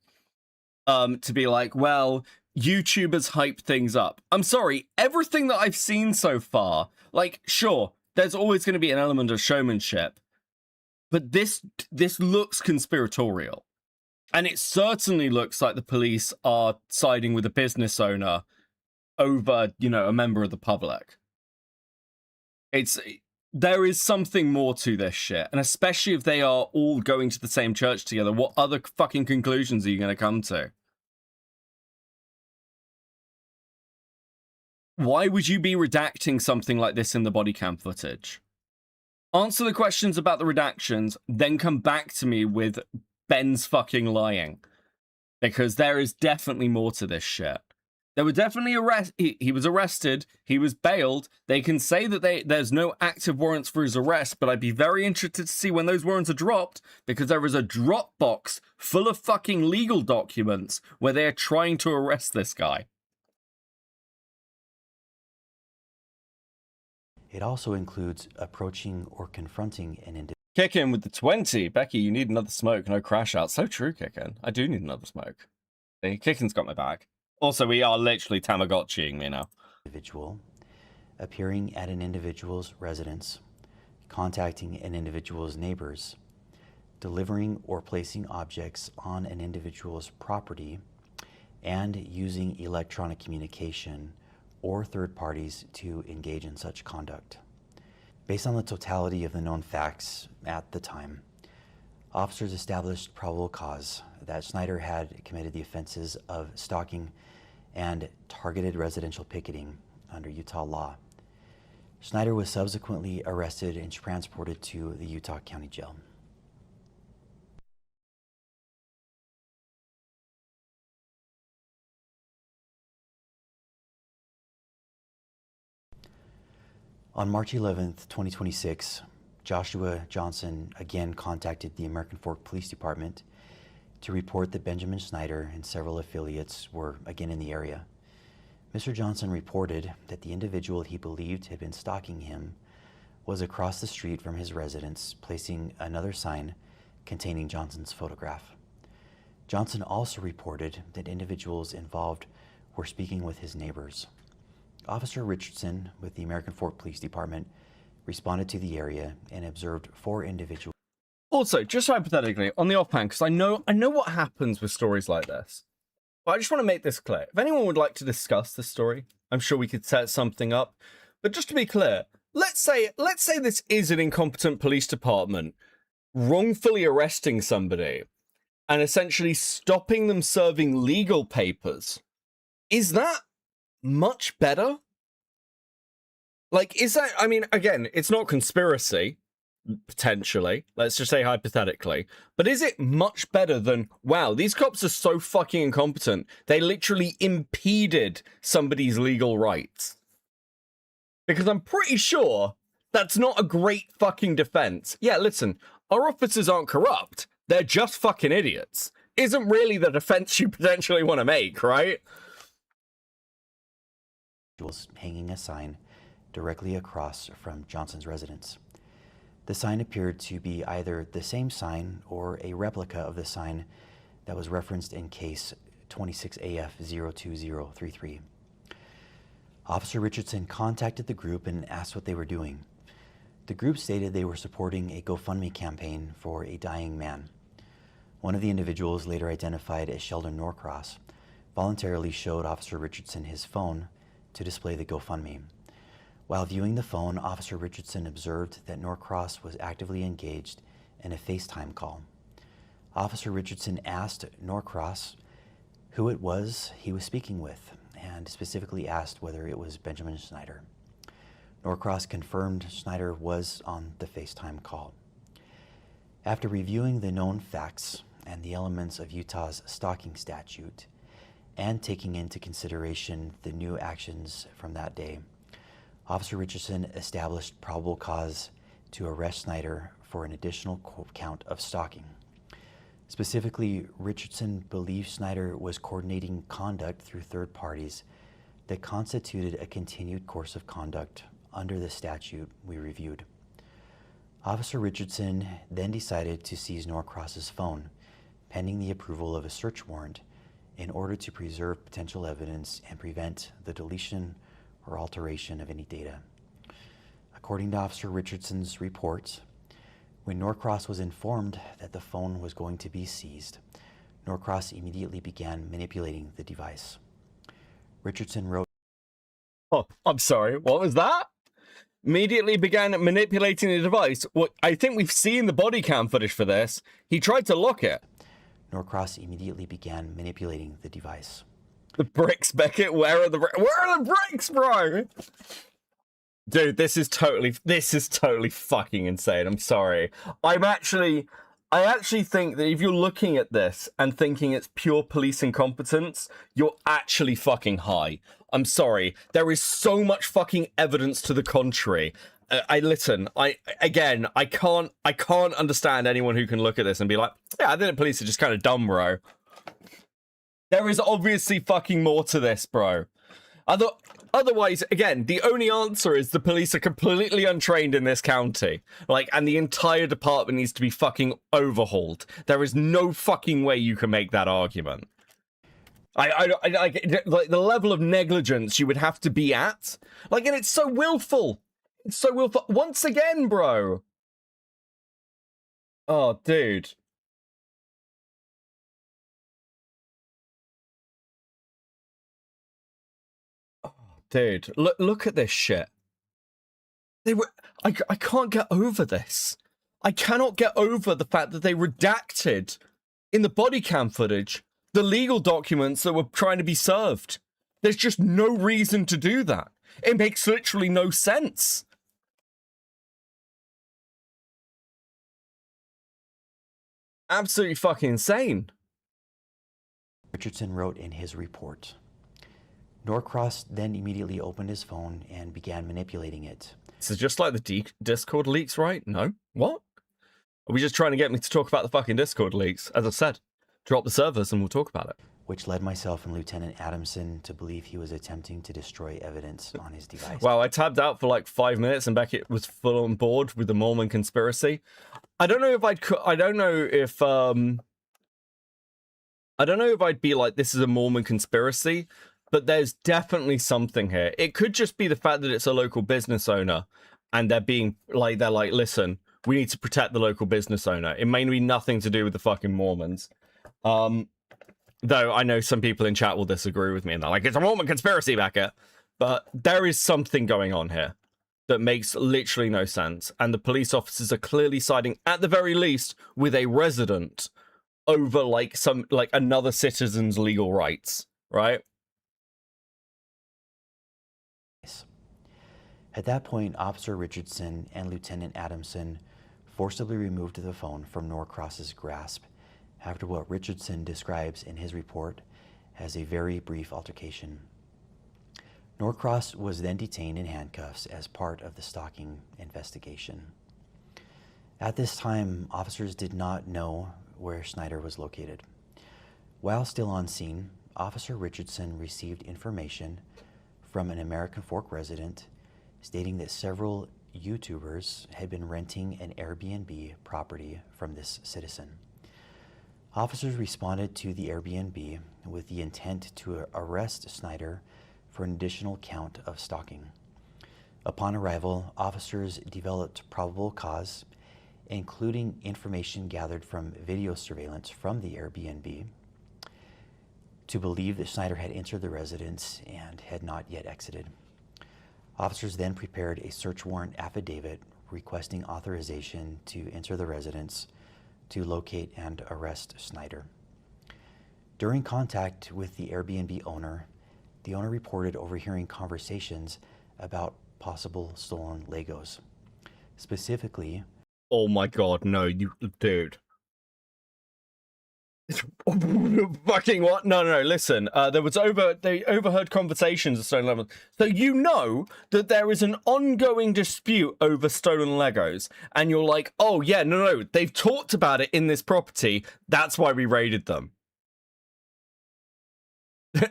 to be like, well, YouTubers hype things up. I'm sorry, everything that I've seen so far, like, sure, there's always going to be an element of showmanship, but this looks conspiratorial. And it certainly looks like the police are siding with a business owner over, you know, a member of the public. There is something more to this shit. And especially if they are all going to the same church together, what other fucking conclusions are you going to come to? Why would you be redacting something like this in the body cam footage? Answer the questions about the redactions, then come back to me with Ben's fucking lying. Because there is definitely more to this shit. There were definitely he was arrested, he was bailed. They can say that there's no active warrants for his arrest, but I'd be very interested to see when those warrants are dropped, because there is a Dropbox full of fucking legal documents where they're trying to arrest this guy. It also includes approaching or confronting an individual. Kick in with the 20. Becky, you need another smoke, no crash out. So true, Kickin. I do need another smoke. See, Kickin's got my back. Also, we are literally Tamagotchiing me now. Individual, appearing at an individual's residence, contacting an individual's neighbors, delivering or placing objects on an individual's property, and using electronic communication or third parties to engage in such conduct. Based on the totality of the known facts at the time, officers established probable cause that Snyder had committed the offenses of stalking and targeted residential picketing under Utah law. Snyder was subsequently arrested and transported to the Utah County Jail. On March 11th, 2026, Joshua Johnson again contacted the American Fork Police Department to report that Benjamin Snyder and several affiliates were again in the area. Mr. Johnson reported that the individual he believed had been stalking him was across the street from his residence, placing another sign containing Johnson's photograph. Johnson also reported that individuals involved were speaking with his neighbors. Officer Richardson with the American Fork Police Department responded to the area and observed 4 individuals. Also, just hypothetically, on the offhand, because I know what happens with stories like this, but I just want to make this clear. If anyone would like to discuss this story, I'm sure we could set something up. But just to be clear, let's say this is an incompetent police department wrongfully arresting somebody and essentially stopping them serving legal papers. Is that much better? Like, is that, I mean, again, it's not conspiracy, potentially, let's just say hypothetically, but is it much better than, wow, these cops are so fucking incompetent, they literally impeded somebody's legal rights? Because I'm pretty sure that's not a great fucking defense. Yeah, listen, our officers aren't corrupt, they're just fucking idiots. Isn't really the defense you potentially want to make, right? Hanging a sign directly across from Johnson's residence. The sign appeared to be either the same sign or a replica of the sign that was referenced in case 26AF02033. Officer Richardson contacted the group and asked what they were doing. The group stated they were supporting a GoFundMe campaign for a dying man. Officer Richardson responded that the group was One of the individuals, later identified as Sheldon Norcross, voluntarily showed Officer Richardson his phone to display the GoFundMe. While viewing the phone, Officer Richardson observed that Norcross was actively engaged in a FaceTime call. Officer Richardson asked Norcross who it was he was speaking with, and specifically asked whether it was Benjamin Schneider. Norcross confirmed Schneider was on the FaceTime call. After reviewing the known facts and the elements of Utah's stalking statute, and taking into consideration the new actions from that day, Officer Richardson established probable cause to arrest Schneider for an additional count of stalking. Specifically, Richardson believed Schneider was coordinating conduct through third parties that constituted a continued course of conduct under the statute we reviewed. Officer Richardson then decided to seize Norcross's phone, pending the approval of a search warrant, in order to preserve potential evidence and prevent the deletion or alteration of any data. According to Officer Richardson's report, when Norcross was informed that the phone was going to be seized, Norcross immediately began manipulating the device. Richardson wrote, "Oh, I'm sorry, what was that? Immediately began manipulating the device. Well, I think we've seen the body cam footage for this. He tried to lock it." Norcross immediately began manipulating the device. The bricks, Beckett. Where are the bricks, bro? Dude, this is totally fucking insane. I'm sorry. I actually think that if you're looking at this and thinking it's pure police incompetence, you're actually fucking high. I'm sorry. There is so much fucking evidence to the contrary. I can't understand anyone who can look at this and be like, yeah, I think the police are just kind of dumb, bro. There is obviously fucking more to this, bro. Otherwise, again, the only answer is the police are completely untrained in this county. Like, and the entire department needs to be fucking overhauled. There is no fucking way you can make that argument. Like the level of negligence you would have to be at. Like, and it's so willful. It's so willful. Once again, bro. Oh, dude. Dude, look at this shit. I can't get over this. I cannot get over the fact that they redacted in the body cam footage the legal documents that were trying to be served. There's just no reason to do that. It makes literally no sense. Absolutely fucking insane. Richardson wrote in his report. Norcross then immediately opened his phone and began manipulating it. This is just like the Discord leaks, right? No? What? Are we just trying to get me to talk about the fucking Discord leaks? As I said, drop the servers and we'll talk about it. Which led myself and Lieutenant Adamson to believe he was attempting to destroy evidence on his device. Wow, I tabbed out for like 5 minutes and Beckett was full on board with the Mormon conspiracy. I don't know if I'd be like, this is a Mormon conspiracy, but there's definitely something here. It could just be the fact that it's a local business owner and they're like, listen, we need to protect the local business owner. It may be nothing to do with the fucking Mormons. Though I know some people in chat will disagree with me and they're like, it's a Mormon conspiracy, Beckett. But there is something going on here that makes literally no sense. And the police officers are clearly siding, at the very least, with a resident over another citizen's legal rights, right? At that point, Officer Richardson and Lieutenant Adamson forcibly removed the phone from Norcross's grasp after what Richardson describes in his report as a very brief altercation. Norcross was then detained in handcuffs as part of the stalking investigation. At this time, officers did not know where Schneider was located. While still on scene, Officer Richardson received information from an American Fork resident stating that several YouTubers had been renting an Airbnb property from this citizen. Officers responded to the Airbnb with the intent to arrest Schneider for an additional count of stalking. Upon arrival, officers developed probable cause including information gathered from video surveillance from the Airbnb, to believe that Snyder had entered the residence and had not yet exited. Officers then prepared a search warrant affidavit requesting authorization to enter the residence to locate and arrest Snyder. During contact with the Airbnb owner, the owner reported overhearing conversations about possible stolen Legos. Specifically, oh my god, no, you dude. Fucking what? No, listen. They overheard conversations of stolen Legos. So you know that there is an ongoing dispute over stolen Legos, and you're like, oh yeah, no, they've talked about it in this property. That's why we raided them.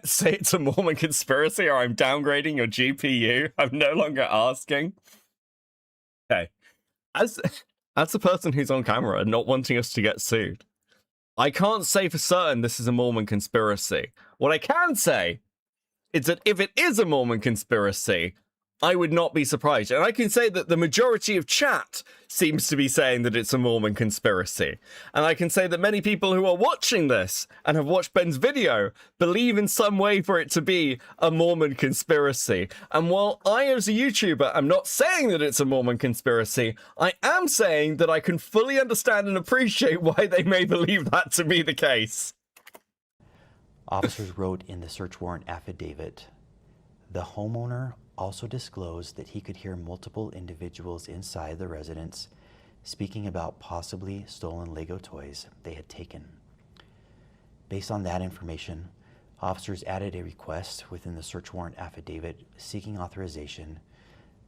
Say it's a Mormon conspiracy, or I'm downgrading your GPU. I'm no longer asking. Okay, as the person who's on camera and not wanting us to get sued, I can't say for certain this is a Mormon conspiracy. What I can say is that if it is a Mormon conspiracy, I would not be surprised. And I can say that the majority of chat seems to be saying that it's a Mormon conspiracy. And I can say that many people who are watching this and have watched Ben's video believe in some way for it to be a Mormon conspiracy. And while I, as a YouTuber, am not saying that it's a Mormon conspiracy, I am saying that I can fully understand and appreciate why they may believe that to be the case. officers wrote in the search warrant affidavit, the homeowner also disclosed that he could hear multiple individuals inside the residence speaking about possibly stolen Lego toys they had taken. Based on that information, officers added a request within the search warrant affidavit seeking authorization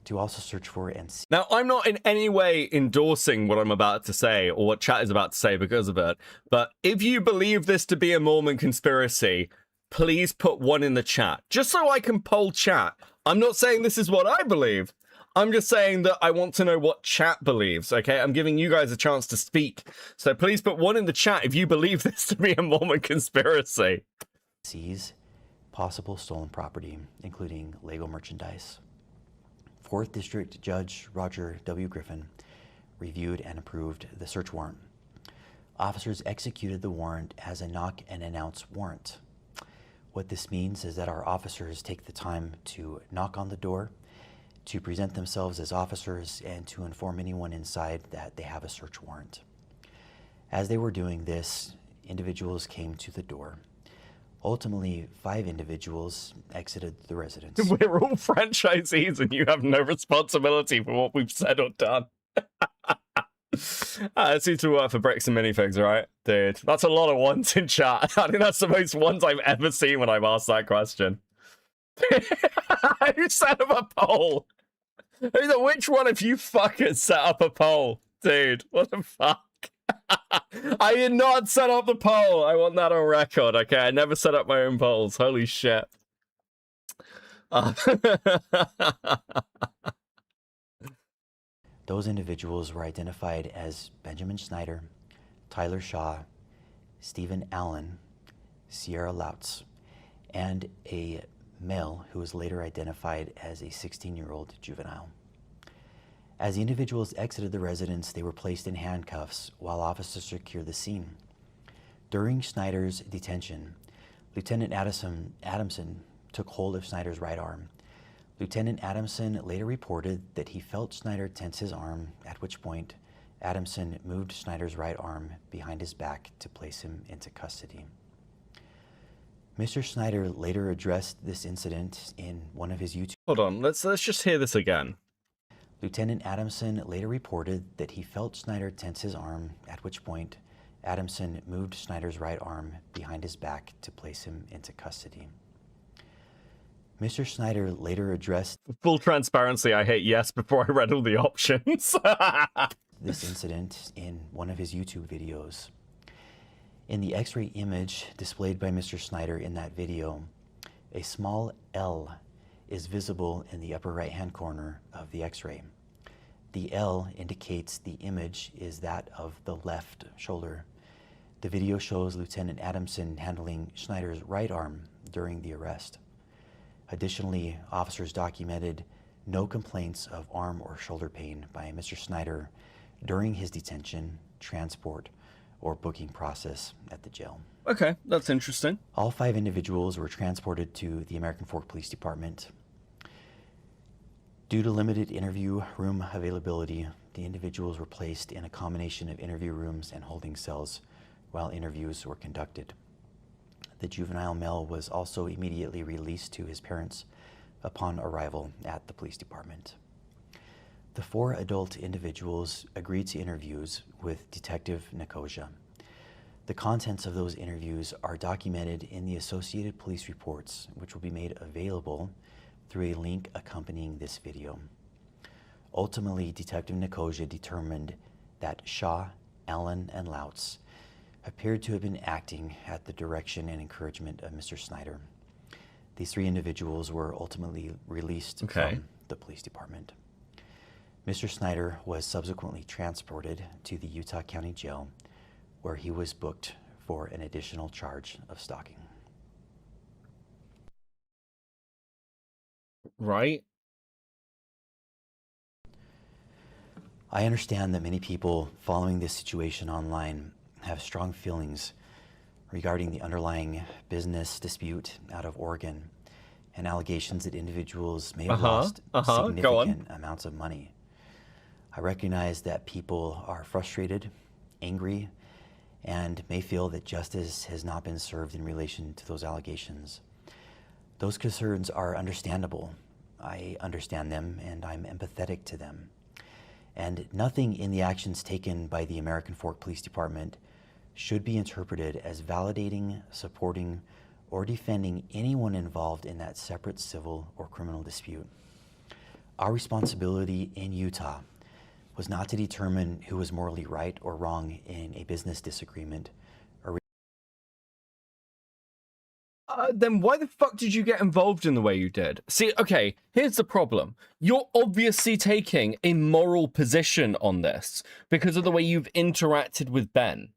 to also search for and see. Now, I'm not in any way endorsing what I'm about to say or what chat is about to say because of it, but if you believe this to be a Mormon conspiracy, please put one in the chat, just so I can poll chat. I'm not saying this is what I believe. I'm just saying that I want to know what chat believes, okay? I'm giving you guys a chance to speak. So please put one in the chat if you believe this to be a Mormon conspiracy. Seize possible stolen property, including Lego merchandise. 4th District Judge Roger W. Griffin reviewed and approved the search warrant. Officers executed the warrant as a knock and announce warrant. What this means is that our officers take the time to knock on the door, to present themselves as officers, and to inform anyone inside that they have a search warrant. As they were doing this, individuals came to the door. Ultimately, 5 individuals exited the residence. We're all franchisees and you have no responsibility for what we've said or done. It seems to work for bricks and minifigs, right? Dude, that's a lot of ones in chat. I think that's the most ones I've ever seen when I've asked that question. Who set up a poll? Which one of you fuckers set up a poll? Dude, what the fuck? I did not set up the poll. I want that on record, okay? I never set up my own polls. Holy shit. Those individuals were identified as Benjamin Snyder, Tyler Shaw, Stephen Allen, Sierra Lautz, and a male who was later identified as a 16-year-old juvenile. As the individuals exited the residence, they were placed in handcuffs while officers secured the scene. During Snyder's detention, Lieutenant Adamson took hold of Snyder's right arm. Lieutenant Adamson later reported that he felt Snyder tense his arm, at which point Adamson moved Snyder's right arm behind his back to place him into custody. Mr. Snyder later addressed this incident in one of his YouTube... Hold on, let's just hear this again. Lieutenant Adamson later reported that he felt Snyder tense his arm, at which point Adamson moved Snyder's right arm behind his back to place him into custody. Mr. Snyder later addressed... Full transparency, I hate yes before I read all the options. this incident in one of his YouTube videos. In the X-ray image displayed by Mr. Snyder in that video, a small L is visible in the upper right-hand corner of the X-ray. The L indicates the image is that of the left shoulder. The video shows Lieutenant Adamson handling Snyder's right arm during the arrest. Additionally, officers documented no complaints of arm or shoulder pain by Mr. Snyder during his detention, transport, or booking process at the jail. Okay, that's interesting. All 5 individuals were transported to the American Fork Police Department. Due to limited interview room availability, the individuals were placed in a combination of interview rooms and holding cells while interviews were conducted. The juvenile male was also immediately released to his parents upon arrival at the police department. The 4 adult individuals agreed to interviews with Detective Nicosia. The contents of those interviews are documented in the Associated Police reports, which will be made available through a link accompanying this video. Ultimately, Detective Nicosia determined that Shaw, Allen, and Lautz appeared to have been acting at the direction and encouragement of Mr. Snyder. These 3 individuals were ultimately released from the police department. Mr. Snyder was subsequently transported to the Utah County Jail, where he was booked for an additional charge of stalking. Right. I understand that many people following this situation online have strong feelings regarding the underlying business dispute out of Oregon and allegations that individuals may have lost significant amounts of money. I recognize that people are frustrated, angry, and may feel that justice has not been served in relation to those allegations. Those concerns are understandable. I understand them and I'm empathetic to them. And nothing in the actions taken by the American Fork Police Department should be interpreted as validating, supporting, or defending anyone involved in that separate civil or criminal dispute. Our responsibility in Utah was not to determine who was morally right or wrong in a business disagreement. Then why the fuck did you get involved in the way you did? See, okay, here's the problem. You're obviously taking a moral position on this because of the way you've interacted with Ben.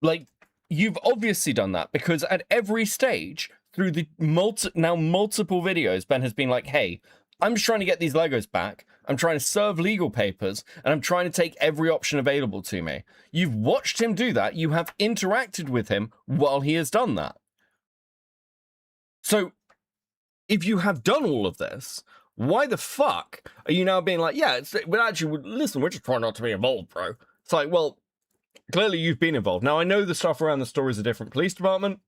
Like, you've obviously done that because at every stage through the multiple videos, Ben has been like, hey, I'm just trying to get these Legos back. I'm trying to serve legal papers, and I'm trying to take every option available to me. You've watched him do that. You have interacted with him while he has done that. So, if you have done all of this, why the fuck are you now being like, yeah, but actually, listen, we're just trying not to be involved, bro. It's like, well, clearly you've been involved. Now, I know the stuff around the story is a different police department,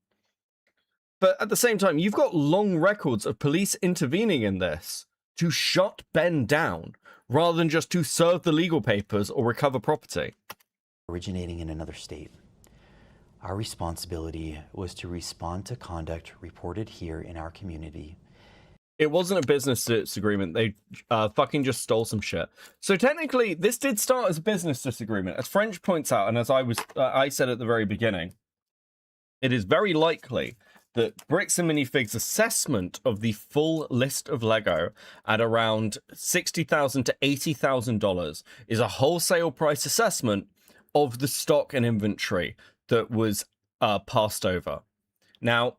but at the same time, you've got long records of police intervening in this to shut Ben down rather than just to serve the legal papers or recover property. Originating in another state. Our responsibility was to respond to conduct reported here in our community. It wasn't a business disagreement. They fucking just stole some shit. So technically, this did start as a business disagreement. As French points out, and as I said at the very beginning, it is very likely that Bricks and Minifigs' assessment of the full list of Lego at around $60,000 to $80,000 is a wholesale price assessment of the stock and inventory that was passed over. Now,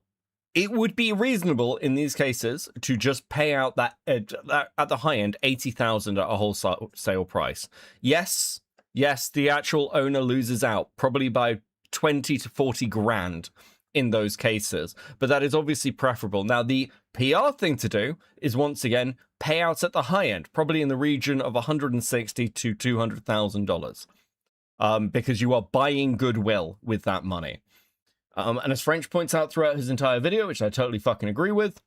it would be reasonable in these cases to just pay out that at the high end $80,000 at a wholesale price. Yes, the actual owner loses out probably by 20 to 40 grand in those cases, but that is obviously preferable. Now, the PR thing to do is once again payouts at the high end, probably in the region of $160,000 to $200,000, because you are buying goodwill with that money. And as French points out throughout his entire video, which I totally fucking agree with,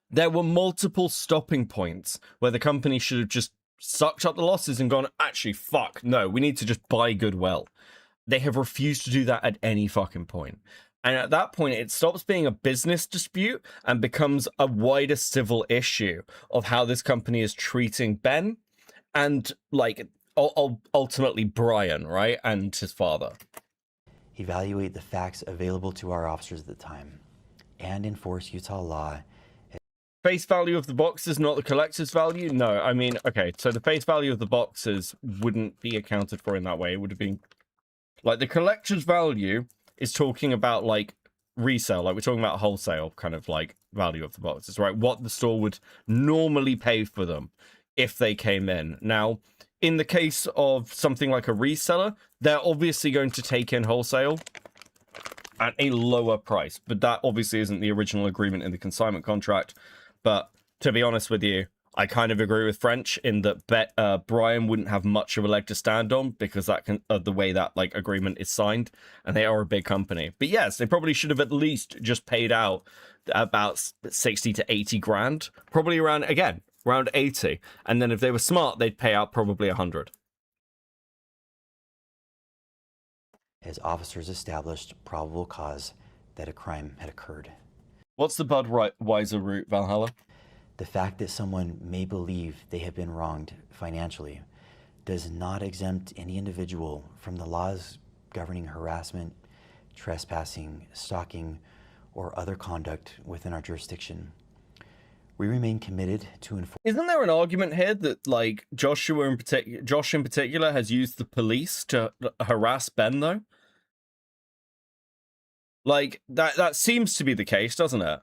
there were multiple stopping points where the company should have just sucked up the losses and gone, actually, fuck, no, we need to just buy goodwill. They have refused to do that at any fucking point. And at that point, it stops being a business dispute and becomes a wider civil issue of how this company is treating Ben and, like, ultimately Brian, right? And his father. Evaluate the facts available to our officers at the time and enforce Utah law. Face value of the boxes, not the collector's value? No, I mean, okay, so the face value of the boxes wouldn't be accounted for in that way. It would have been, like, the collector's value is talking about, like, resale. Like, we're talking about wholesale kind of, like, value of the boxes, right? What the store would normally pay for them if they came in. Now, in the case of something like a reseller, they're obviously going to take in wholesale at a lower price, but that obviously isn't the original agreement in the consignment contract. But to be honest with you, I kind of agree with French in that Brian wouldn't have much of a leg to stand on because of the way that like agreement is signed, and they are a big company. But yes, they probably should have at least just paid out about 60 to 80 grand, probably around 80, and then if they were smart, they'd pay out probably 100. As officers established probable cause that a crime had occurred. What's the Budweiser route, Valhalla? The fact that someone may believe they have been wronged financially does not exempt any individual from the laws governing harassment, trespassing, stalking, or other conduct within our jurisdiction. We remain committed to enforce. Isn't there an argument here that like Josh in particular has used the police to harass Ben though? Like that seems to be the case, doesn't it?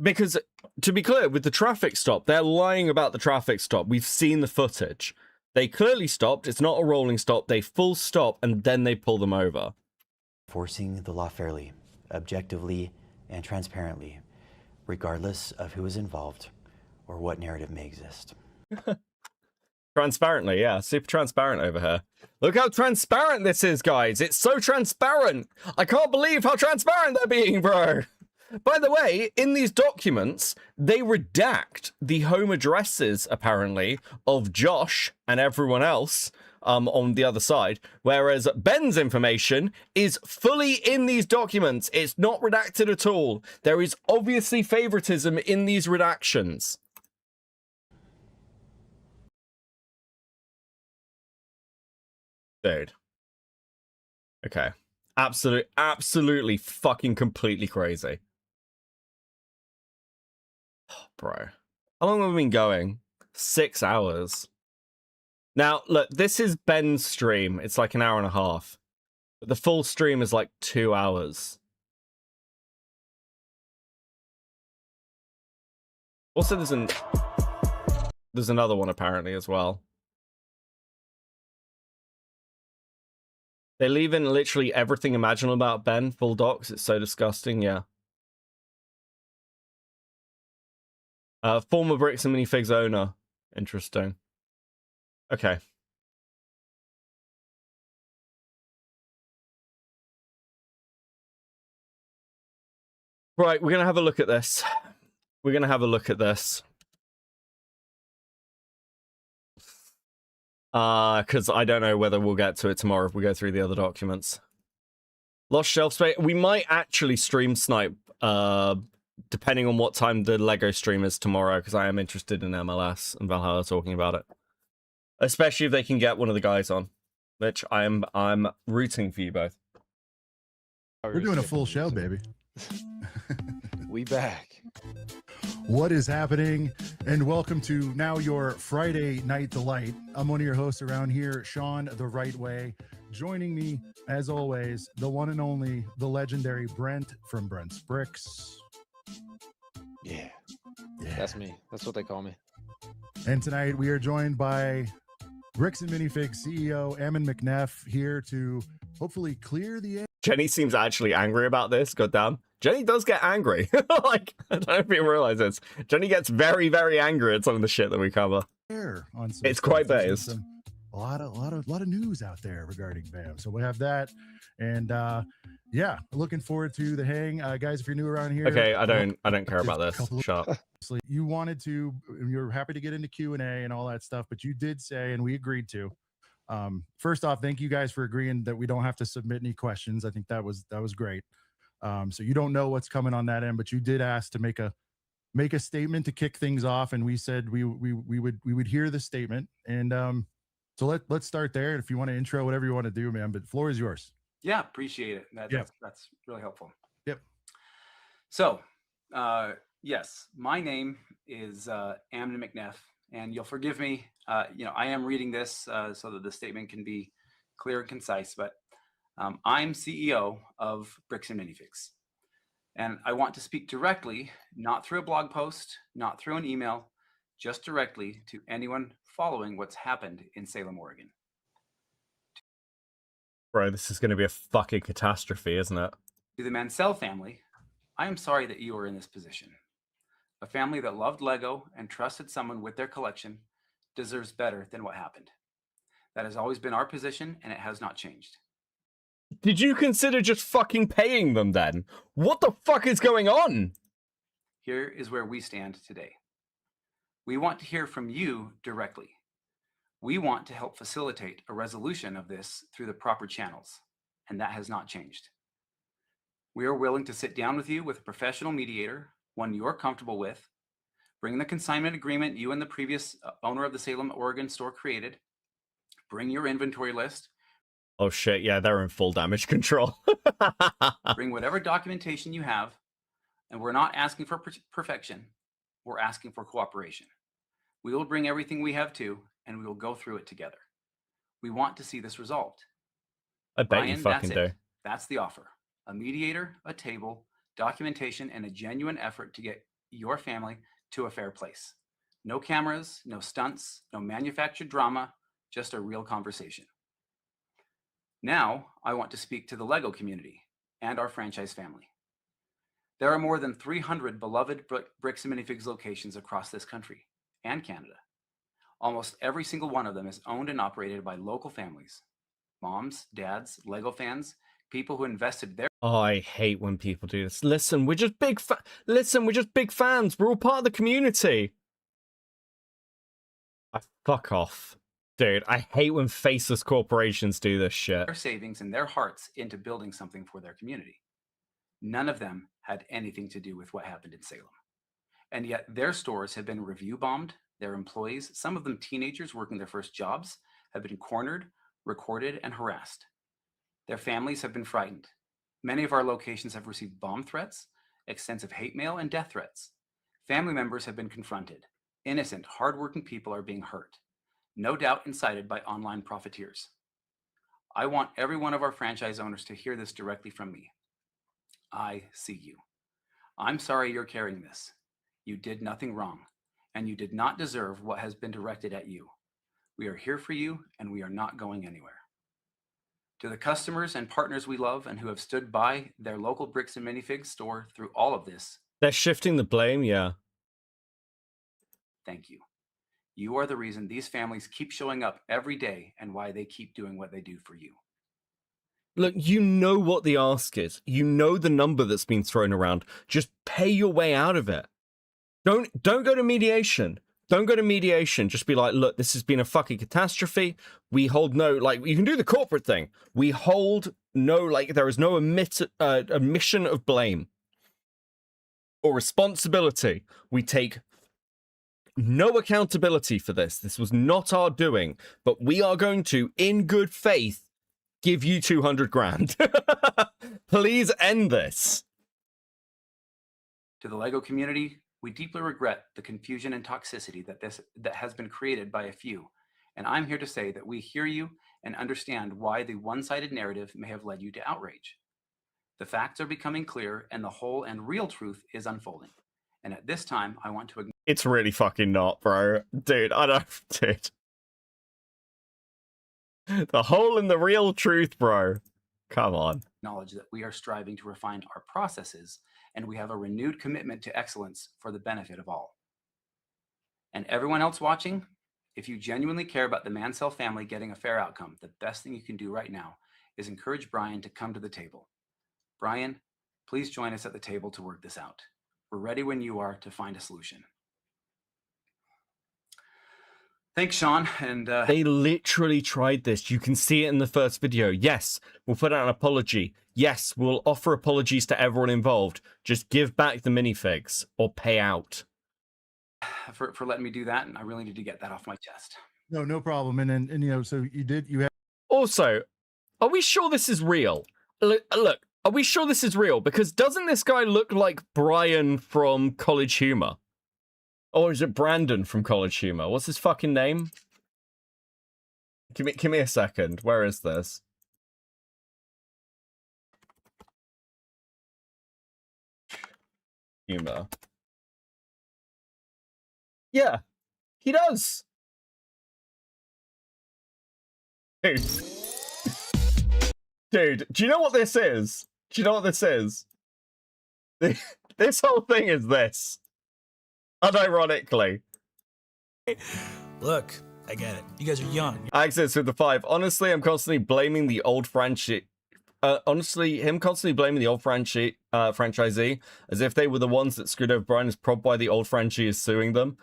Because to be clear, with the traffic stop, they're lying about the traffic stop. We've seen the footage. They clearly stopped. It's not a rolling stop. They full stop and then they pull them over. Enforcing the law fairly, objectively, and transparently, regardless of who is involved or what narrative may exist. Transparently, yeah. Super transparent over here. Look how transparent this is, guys. It's so transparent. I can't believe how transparent they're being, bro. By the way, in these documents, they redact the home addresses, apparently, of Josh and everyone else on the other side, whereas Ben's information is fully in these documents. It's not redacted at all. There is obviously favoritism in these redactions. Dude. Okay. Absolutely fucking completely crazy. Bro, how long have we been going? 6 hours. Now, look, this is Ben's stream. It's like an hour and a half. But the full stream is like 2 hours. Also, there's another one apparently as well. They leave in literally everything imaginable about Ben, full docs. It's so disgusting, yeah. Former Bricks and Minifigs owner. Interesting. Okay. Right, we're going to have a look at this. We're going to have a look at this. Because I don't know whether we'll get to it tomorrow if we go through the other documents. Lost shelf space. We might actually stream snipe, depending on what time the Lego stream is tomorrow, because I am interested in MLS and Valhalla talking about it. Especially if they can get one of the guys on, which I'm rooting for you both. We're doing a full show, baby. We back. What is happening? And welcome to now your Friday Night Delight. I'm one of your hosts around here, Sean the Right Way. Joining me, as always, the one and only, the legendary Brent from Brent's Bricks. Yeah, that's me. That's what they call me. And tonight we are joined by Bricks and Minifigs CEO Ammon McNeff here to hopefully clear the air. Jenny seems actually angry about this. Goddamn. Jenny does get angry. Like, I don't know if you realize this. Jenny gets very, very angry at some of the shit that we cover. On some it's quite stuff. based. A lot of news out there regarding BAM. So we have that, and yeah, looking forward to the hang, guys. If you're new around here, Okay, I don't care about this. Shut up. You wanted to, you're happy to get into Q&A and all that stuff, but you did say, and we agreed to. First off, thank you guys for agreeing that we don't have to submit any questions. I think that was great. So you don't know what's coming on that end, but you did ask to make a statement to kick things off, and we said we would hear the statement. And so let's start there. If you want to intro whatever you want to do, man, but the floor is yours. Yeah, appreciate it. That's really helpful. Yep. So, yes, my name is Ammon McNeff, and you'll forgive me. I am reading this so that the statement can be clear and concise, but I'm CEO of Bricks and Minifigs. And I want to speak directly, not through a blog post, not through an email, just directly to anyone following what's happened in Salem, Oregon. Bro, this is going to be a fucking catastrophe, isn't it? To the Mansell family, I am sorry that you are in this position. A family that loved Lego and trusted someone with their collection deserves better than what happened. That has always been our position, and it has not changed. Did you consider just fucking paying them then? What the fuck is going on? Here is where we stand today. We want to hear from you directly. We want to help facilitate a resolution of this through the proper channels, and that has not changed. We are willing to sit down with you with a professional mediator, one you're comfortable with, bring the consignment agreement you and the previous owner of the Salem, Oregon store created, bring your inventory list. Oh shit, yeah, they're in full damage control. Bring whatever documentation you have, and we're not asking for perfection, we're asking for cooperation. We will bring everything we have too, and we will go through it together. We want to see this resolved. I bet Brian, you fucking that's do. it. That's the offer. A mediator, a table, documentation, and a genuine effort to get your family to a fair place. No cameras, no stunts, no manufactured drama, just a real conversation. Now, I want to speak to the Lego community and our franchise family. There are more than 300 beloved Bricks and Minifigs locations across this country and Canada. Almost every single one of them is owned and operated by local families. Moms, dads, Lego fans, people who invested their... Oh, I hate when people do this. Listen, we're just big fans. We're all part of the community. Fuck off. Dude, I hate when faceless corporations do this shit. their savings and their hearts into building something for their community. None of them had anything to do with what happened in Salem. And yet their stores have been review bombed. Their employees, some of them teenagers working their first jobs, have been cornered, recorded, and harassed. Their families have been frightened. Many of our locations have received bomb threats, extensive hate mail, and death threats. Family members have been confronted. Innocent, hardworking people are being hurt, no doubt incited by online profiteers. I want every one of our franchise owners to hear this directly from me. I see you. I'm sorry you're carrying this. You did nothing wrong, and you did not deserve what has been directed at you. We are here for you, and we are not going anywhere. To the customers and partners we love and who have stood by their local Bricks and Minifigs store through all of this, They're shifting the blame, yeah. thank you. You are the reason these families keep showing up every day and why they keep doing what they do for you. Look, you know what the ask is. You know the number that's been thrown around. Just pay your way out of it. Don't go to mediation. Don't go to mediation. Just be like, look, this has been a fucking catastrophe. We hold no, like, you can do the corporate thing. We hold no, like, there is no admission of blame or responsibility. We take no accountability for this. This was not our doing, but we are going to, in good faith, give you 200 grand. Please end this. To the Lego community, we deeply regret the confusion and toxicity that has been created by a few, and I'm here to say that we hear you and understand why the one-sided narrative may have led you to outrage. The facts are becoming clear, and the whole and real truth is unfolding. And at this time, I want to It's really fucking not, bro. Dude, I don't... Dude. The whole and the real truth, bro. Come on. acknowledge that we are striving to refine our processes, and we have a renewed commitment to excellence for the benefit of all. And everyone else watching, if you genuinely care about the Mansell family getting a fair outcome, the best thing you can do right now is encourage Brian to come to the table. Brian, please join us at the table to work this out. We're ready when you are to find a solution. Thanks, Sean. And they literally tried this. You can see it in the first video. Yes, we'll put out an apology. Yes, we'll offer apologies to everyone involved. Just give back the minifigs or pay out. For letting me do that, and I really need to get that off my chest. No problem. And you know, so you had. Also, are we sure this is real? Look, are we sure this is real? Because doesn't this guy look like Brian from College Humor? Or is it Brandon from College Humor? What's his fucking name? Give me a second. Where is this? Humor. Yeah. He does. Dude. Dude, do you know what this is? Do you know what this is? This whole thing is this. Unironically. Look, I get it. You guys are young. Access with the 5. Honestly, I'm constantly blaming the old franchise. Him constantly blaming the old franchisee as if they were the ones that screwed over Brian is probably why the old franchise is suing them.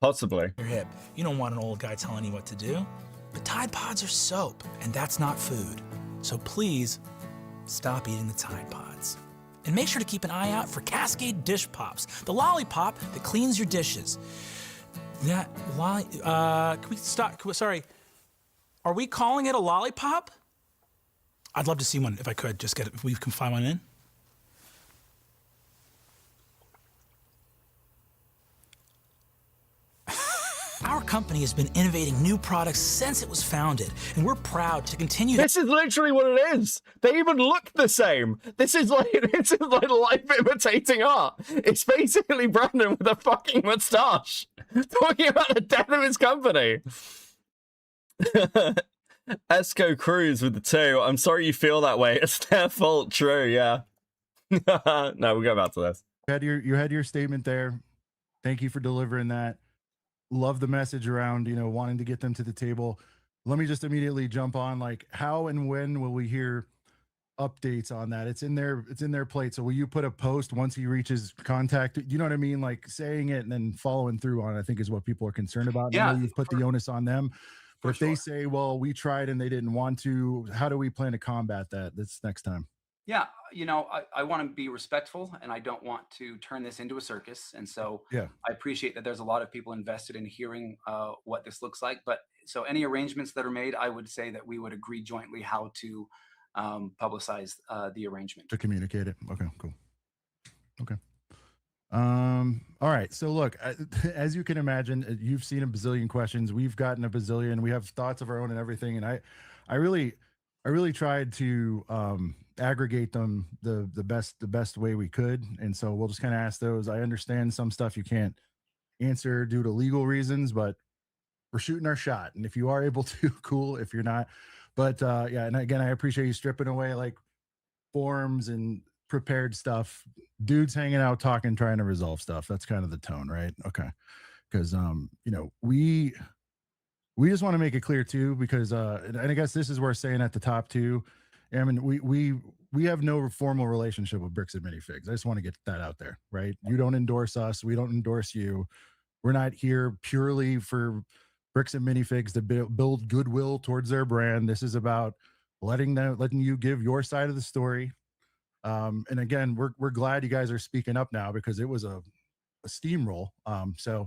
Possibly. Your hip. You don't want an old guy telling you what to do. But Tide Pods are soap, and that's not food. So please, stop eating the Tide Pods. And make sure to keep an eye out for Cascade Dish Pops, the lollipop that cleans your dishes. That can we stop? Sorry. Are we calling it a lollipop? I'd love to see one if I could. Just get it. If we can find one in. Our company has been innovating new products since it was founded, and we're proud to continue. This is literally what it is. They even look the same. This is like life imitating art. It's basically Brandon with a fucking mustache talking about the death of his company. Esco Cruz with the 2. I'm sorry you feel that way. It's their fault. True, yeah. No, we'll go back to this. You had your statement there. Thank you for delivering that. Love the message around, wanting to get them to the table. Let me just immediately jump on, like, how and when will we hear updates on that? It's in their plate. So will you put a post once he reaches contact? You know what I mean? Like saying it and then following through on it, I think is what people are concerned about. Yeah, I know you've put the onus on them. But if they say, well, we tried and they didn't want to, how do we plan to combat that this next time? Yeah, I want to be respectful, and I don't want to turn this into a circus. And so Yeah. I appreciate that there's a lot of people invested in hearing what this looks like. But so any arrangements that are made, I would say that we would agree jointly how to publicize the arrangement. To communicate it. Okay, cool. Okay. All right. So look, as you can imagine, you've seen a bazillion questions. We've gotten a bazillion. We have thoughts of our own and everything. And I really tried to aggregate them the best way we could. And so we'll just kind of ask those. I understand some stuff you can't answer due to legal reasons, but we're shooting our shot. And if you are able to, cool. If you're not, but yeah. And again, I appreciate you stripping away like forms and prepared stuff, dudes hanging out, talking, trying to resolve stuff. That's kind of the tone, right? Okay. Because we just want to make it clear too, because and I guess this is worth saying at the top too. I mean, we have no formal relationship with Bricks and Minifigs. I just want to get that out there, right? You don't endorse us, we don't endorse you. We're not here purely for Bricks and Minifigs to build goodwill towards their brand. This is about letting you give your side of the story. And again, we're glad you guys are speaking up now, because it was a steamroll. So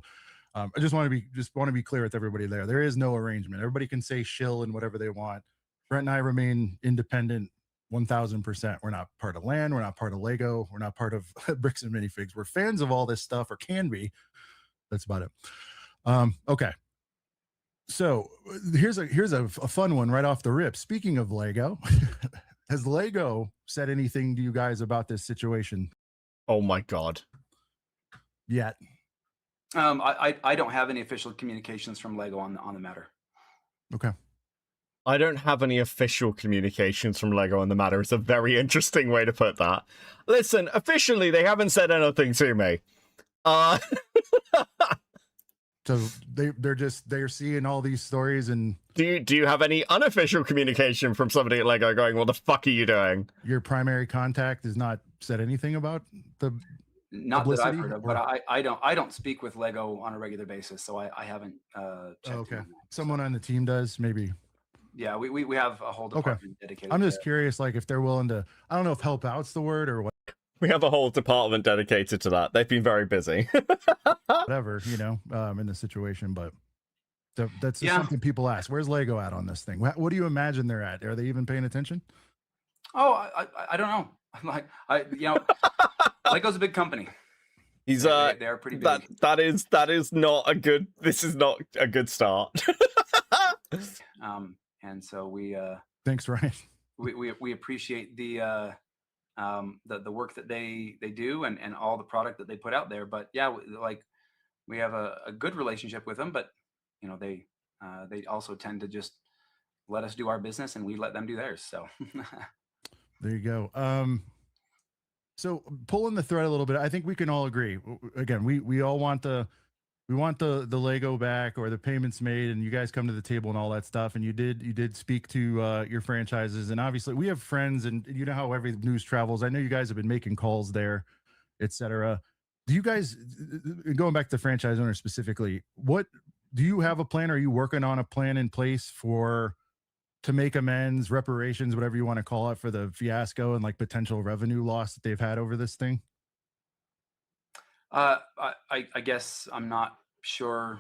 I just want to be clear with everybody there. There is no arrangement. Everybody can say shill and whatever they want. Brent and I remain independent 1000%. We're not part of LAN. We're not part of Lego. We're not part of Bricks and Minifigs. We're fans of all this stuff, or can be. That's about it. Okay. So here's a fun one right off the rip. Speaking of Lego, has Lego said anything to you guys about this situation? Oh my God. Yet. I don't have any official communications from Lego on the matter. Okay. I don't have any official communications from Lego on the matter. It's a very interesting way to put that. Listen, officially, they haven't said anything to me. So they're seeing all these stories. And do you have any unofficial communication from somebody at Lego going, what the fuck are you doing? Your primary contact has not said anything about the Not that I've heard of, but I don't speak with Lego on a regular basis, so I haven't checked. Okay. Someone on the team does, maybe. Yeah, we have a whole department dedicated. I'm just curious, like, if they're willing to, I don't know if help out's the word or what. We have a whole department dedicated to that. They've been very busy. Whatever, in the situation, but that's just something people ask. Where's Lego at on this thing? What do you imagine they're at? Are they even paying attention? Oh, I don't know. I'm like, Lego's a big company. He's they're pretty big. That is not a good. This is not a good start. And so we thanks, Ryan. We appreciate the work that they do and all the product that they put out there. But yeah, like we have a good relationship with them, but you know, they also tend to just let us do our business and we let them do theirs. So There you go. So pulling the thread a little bit, I think we can all agree. Again, we all want the Lego back or the payments made, and you guys come to the table and all that stuff. And you did speak to your franchises, and obviously we have friends, and you know how every news travels. I know you guys have been making calls there, etc. Do you guys, going back to franchise owners specifically, what do you have a plan? Are you working on a plan in place to make amends, reparations, whatever you want to call it, for the fiasco and like potential revenue loss that they've had over this thing? I guess I'm not sure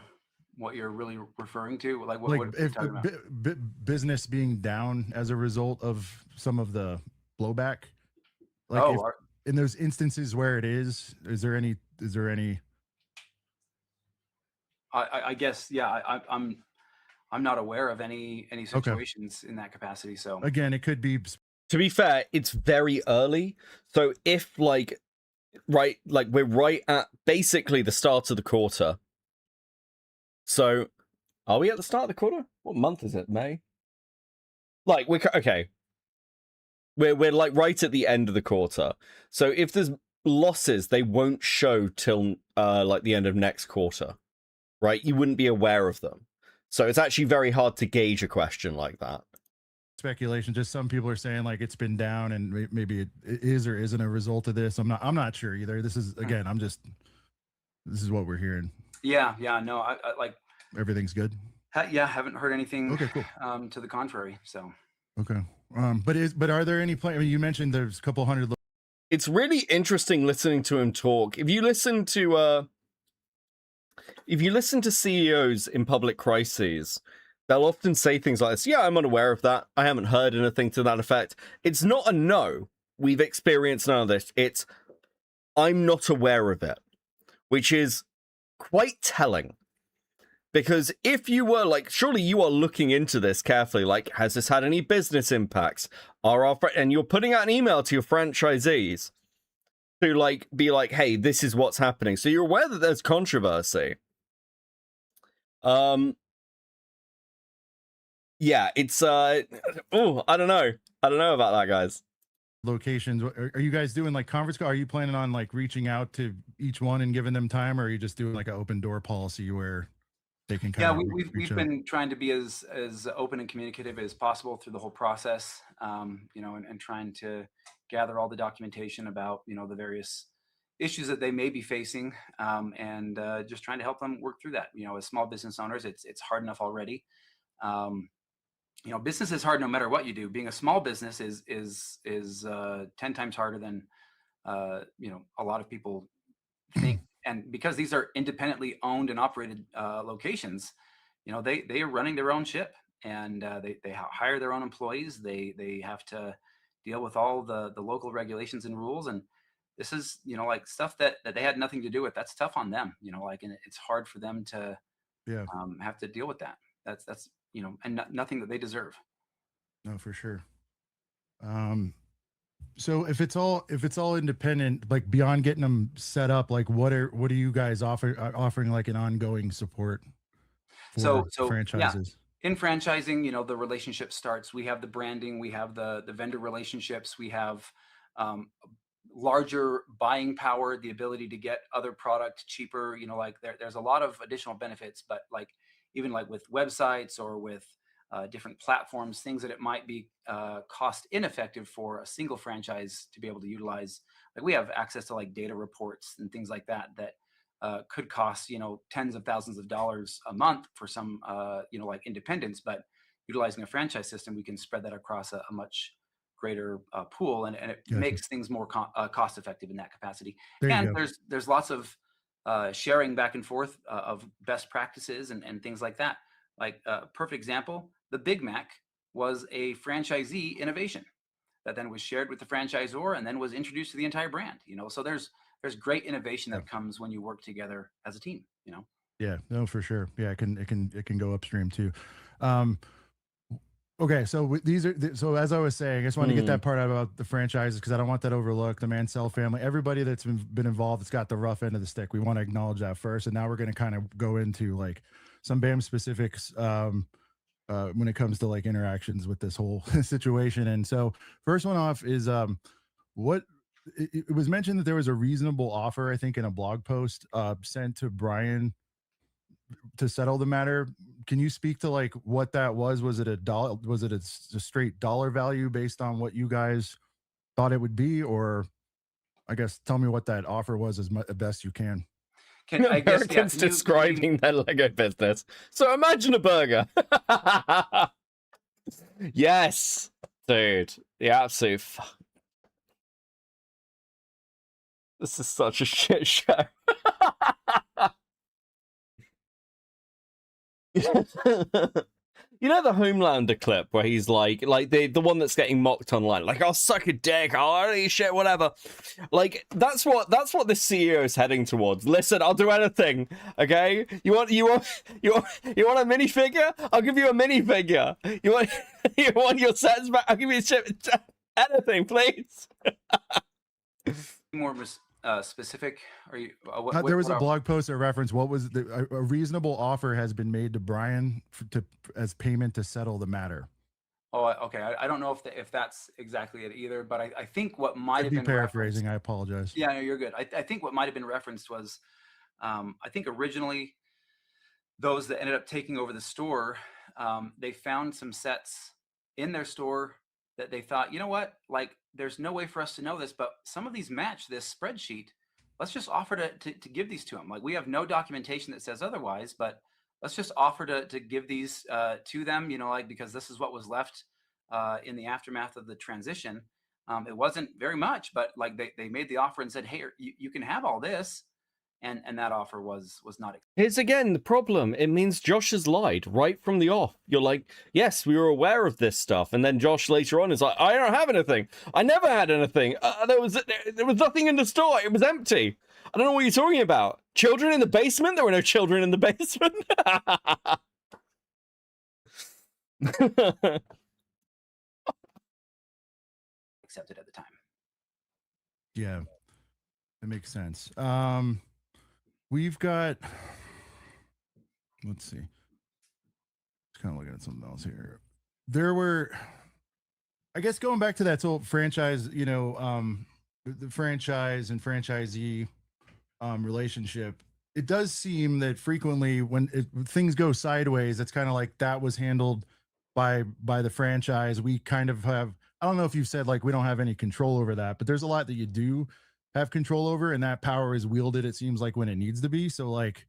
what you're really referring to. Like, what are you if talking about? business being down as a result of some of the blowback, like Oh, in those instances where it is there any I guess, yeah, I'm not aware of any situations in that capacity. So again, it could be. To be fair, it's very early. So if we're right at basically the start of the quarter. So are we at the start of the quarter? What month is it? May? Like we're like right at the end of the quarter. So if there's losses, they won't show till like the end of next quarter, right? You wouldn't be aware of them. So it's actually very hard to gauge a question like that. Speculation. Just some people are saying like it's been down, and maybe it is or isn't a result of this. I'm not sure either. This is, again, this is what we're hearing. yeah, no, I like everything's good. Haven't heard anything. Okay, cool. To the contrary. So okay. But are there any plans? I mean, you mentioned there's a couple hundred. It's really interesting listening to him talk. If you listen to CEOs in public crises, they'll often say things like this. Yeah, I'm unaware of that. I haven't heard anything to that effect. It's not a no. We've experienced none of this. It's I'm not aware of it, which is quite telling. Because if you were like, surely you are looking into this carefully, like, has this had any business impacts? And you're putting out an email to your franchisees to like be like, hey, this is what's happening. So you're aware that there's controversy. Yeah, it's I don't know about that, guys. Locations. Are you guys doing like conference call? Are you planning on like reaching out to each one and giving them time, or are you just doing like an open door policy where they can kind of we've been trying to be as open and communicative as possible through the whole process, you know, and trying to gather all the documentation about, you know, the various issues that they may be facing, and just trying to help them work through that. You know, as small business owners, it's hard enough already. You know, business is hard no matter what you do. Being a small business is 10 times harder than you know, a lot of people think. And because these are independently owned and operated locations, you know, they are running their own ship, and they hire their own employees. They have to deal with all the local regulations and rules. And this is, you know, like stuff that they had nothing to do with. That's tough on them, you know, like, and it's hard for them to have to deal with that. That's you know, and nothing that they deserve. No, for sure. So if it's all independent, like beyond getting them set up, like what are you guys offering like an ongoing support for franchises? Yeah. In franchising, you know, the relationship starts. We have the branding, we have the vendor relationships, we have larger buying power, the ability to get other product cheaper. You know, like there's a lot of additional benefits, but like even like with websites or with different platforms, things that it might be cost ineffective for a single franchise to be able to utilize. Like we have access to like data reports and things like that could cost, you know, tens of thousands of dollars a month for some, you know, like independents. But utilizing a franchise system, we can spread that across a much greater pool, and it makes things more cost effective in that capacity. And there's lots of sharing back and forth of best practices and things like that. Like a perfect example, the Big Mac was a franchisee innovation that then was shared with the franchisor and then was introduced to the entire brand. You know, so there's great innovation that comes when you work together as a team. You know. Yeah, no, for sure. Yeah, it can go upstream too. Okay, so these are so as I was saying, I just wanted to get that part out about the franchises because I don't want that overlooked. The Mansell family, everybody that's been involved, it's got the rough end of the stick. We want to acknowledge that first, and now we're going to kind of go into like some BAM specifics when it comes to like interactions with this whole situation. And so, first one off is what it was mentioned that there was a reasonable offer, I think, in a blog post sent to Brian to settle the matter. Can you speak to like what that was? Was it a dollar? Was it a straight dollar value based on what you guys thought it would be, or I guess tell me what that offer was as best you can. Americans describing their Lego business. So imagine a burger. Yes, dude. The absolute. This is such a shit show. You know the Homelander clip where he's like the one that's getting mocked online, like I'll suck a dick, I'll eat shit, whatever. Like that's what this CEO is heading towards. Listen, I'll do anything. Okay, you want a minifigure? I'll give you a minifigure. You want your sets back? I'll give you anything, please. More specific? Are you? There was a blog post or reference. What was a reasonable offer has been made to Brian as payment to settle the matter. Oh, okay. I don't know if that's exactly it either, but I think what might have been paraphrasing. I apologize. Yeah, no, you're good. I think what might have been referenced was, I think originally those that ended up taking over the store, they found some sets in their store that they thought, you know what, like there's no way for us to know this, but some of these match this spreadsheet. Let's just offer to give these to them. Like we have no documentation that says otherwise, but let's just offer to give these to them, you know, like because this is what was left in the aftermath of the transition. It wasn't very much, but like they made the offer and said, hey, you can have all this. And that offer was not. Here's again the problem. It means Josh has lied right from the off. You're like, yes, we were aware of this stuff, and then Josh later on is like, I don't have anything. I never had anything. There was nothing in the store. It was empty. I don't know what you're talking about. Children in the basement? There were no children in the basement. Accepted at the time. Yeah, that makes sense. We've got, let's see. Just kind of looking at something else here. There were, I guess going back to that whole franchise, you know, the franchise and franchisee relationship, it does seem that frequently when things go sideways, it's kind of like that was handled by the franchise. We kind of have, I don't know if you've said like we don't have any control over that, but there's a lot that you do have control over, and that power is wielded, it seems like, when it needs to be. So like,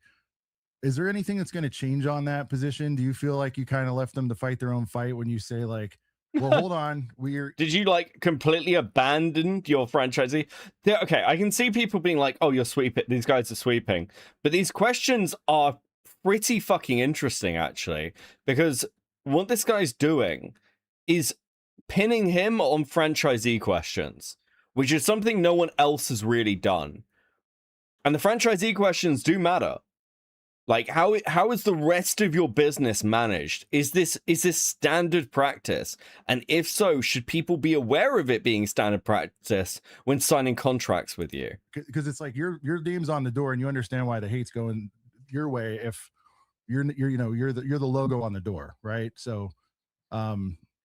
is there anything that's going to change on that position? Do you feel like you kind of left them to fight their own fight when you say like, well, hold on, did you like completely abandon your franchisee? Okay, I can see people being like, oh, you're sweeping, these guys are sweeping, but these questions are pretty fucking interesting actually, because what this guy's doing is pinning him on franchisee questions, which is something no one else has really done. And the franchisee questions do matter. Like, how is the rest of your business managed? Is this standard practice? And if so, should people be aware of it being standard practice when signing contracts with you? Because it's like your name's on the door, and you understand why the hate's going your way if you're the logo on the door, right? So,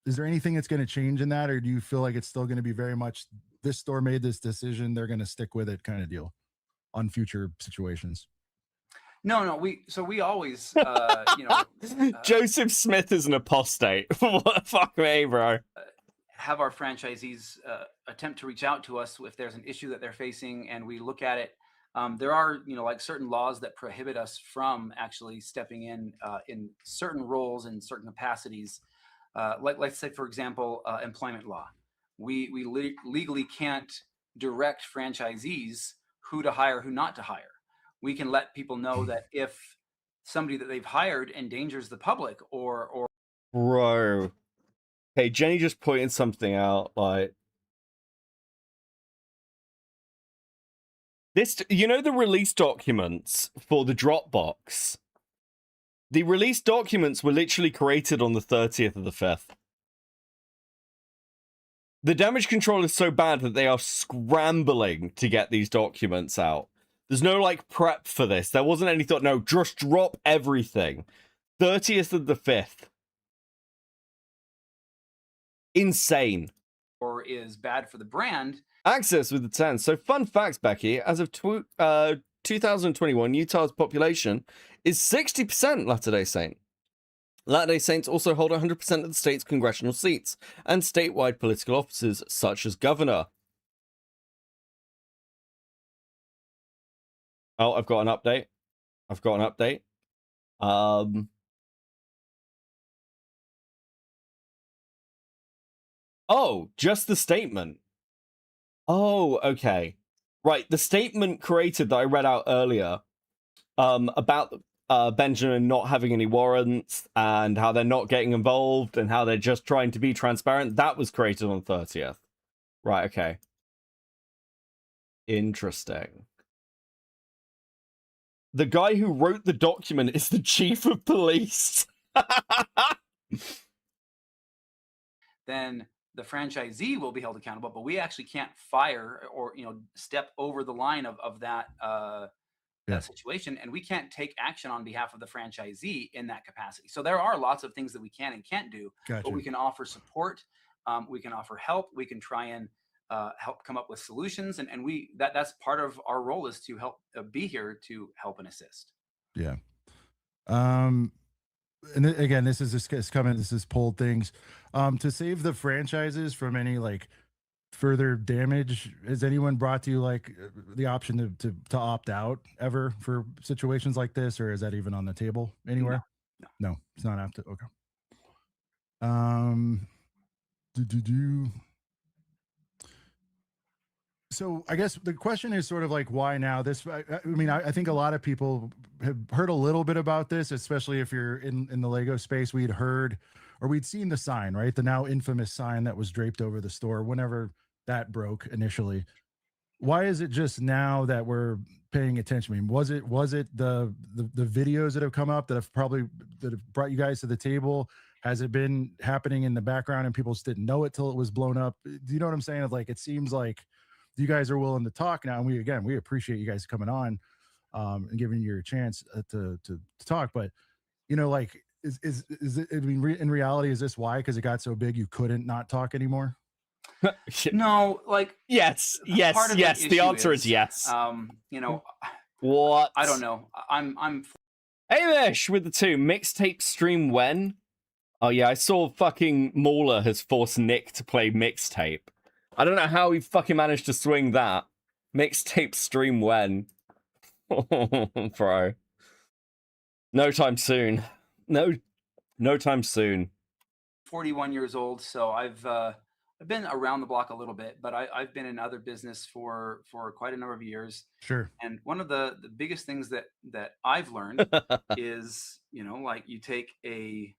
is there anything that's going to change in that, or do you feel like it's still going to be very much this store made this decision, they're going to stick with it kind of deal on future situations? No, we always, Joseph Smith is an apostate. Fuck me, bro. Have our franchisees attempt to reach out to us if there's an issue that they're facing, and we look at it. There are, like certain laws that prohibit us from actually stepping in certain roles in certain capacities. Like, let's say, for example, employment law. We legally can't direct franchisees who to hire, who not to hire. We can let people know that if somebody that they've hired endangers the public or Bro. Hey, Jenny just pointed something out, like this, the release documents for the Dropbox. The release documents were literally created on the 30th of the 5th. The damage control is so bad that they are scrambling to get these documents out. There's no like prep for this. There wasn't any thought. No, just drop everything. 30th of the 5th. Insane. Or is bad for the brand. Access with the 10. So fun facts, Becky. As of 2021, Utah's population is 60% Latter-day Saint. Latter-day Saints also hold 100% of the state's congressional seats and statewide political offices, such as governor. Oh, I've got an update. Oh, just the statement. Oh, okay. Right, the statement created that I read out earlier about Benjamin not having any warrants and how they're not getting involved and how they're just trying to be transparent, that was created on 30th. Right, okay. Interesting. The guy who wrote the document is the chief of police. Then the franchisee will be held accountable, but we actually can't fire or step over the line of that that situation, and we can't take action on behalf of the franchisee in that capacity. So there are lots of things that we can and can't do, but we can offer support, we can offer help, we can try and help come up with solutions, and that's part of our role, is to help be here to help and assist. Yeah. And again, this is pulled things to save the franchises from any like further damage. Has anyone brought to you like the option to opt out ever for situations like this, or is that even on the table anywhere? No, it's not up to. Okay. So I guess the question is sort of like, why now? I mean, I think a lot of people have heard a little bit about this, especially if you're in the Lego space. We'd heard, or we'd seen the sign, right? The now infamous sign that was draped over the store whenever that broke initially. Why is it just now that we're paying attention? I mean, was it the videos that have come up that have brought you guys to the table? Has it been happening in the background and people just didn't know it till it was blown up? Do you know what I'm saying? Of like, it seems like you guys are willing to talk now, and we appreciate you guys coming on and giving you a chance to talk. But like, is it? I mean, in reality, is this why? Because it got so big, you couldn't not talk anymore. No, like yes. The answer is yes. What? I don't know. I'm. Amish with the 2 mixtape stream when? Oh yeah, I saw fucking Mauler has forced Nick to play mixtape. I don't know how he fucking managed to swing that. Mixtape stream when? Bro. No time soon. No time soon. 41 years old, so I've been around the block a little bit, but I've been in other business for quite a number of years. Sure. And one of the biggest things that I've learned is, like, you take a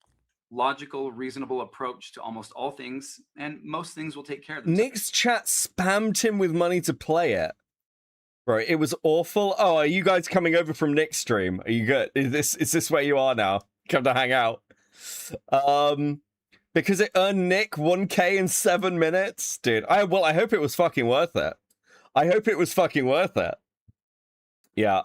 logical, reasonable approach to almost all things, and most things will take care of themselves. Nick's chat spammed him with money to play it. Bro, it was awful. Oh, are you guys coming over from Nick's stream? Are you good? Is this where you are now? Come to hang out. Because it earned Nick 1K in 7 minutes? Dude, I hope it was fucking worth it. Yeah,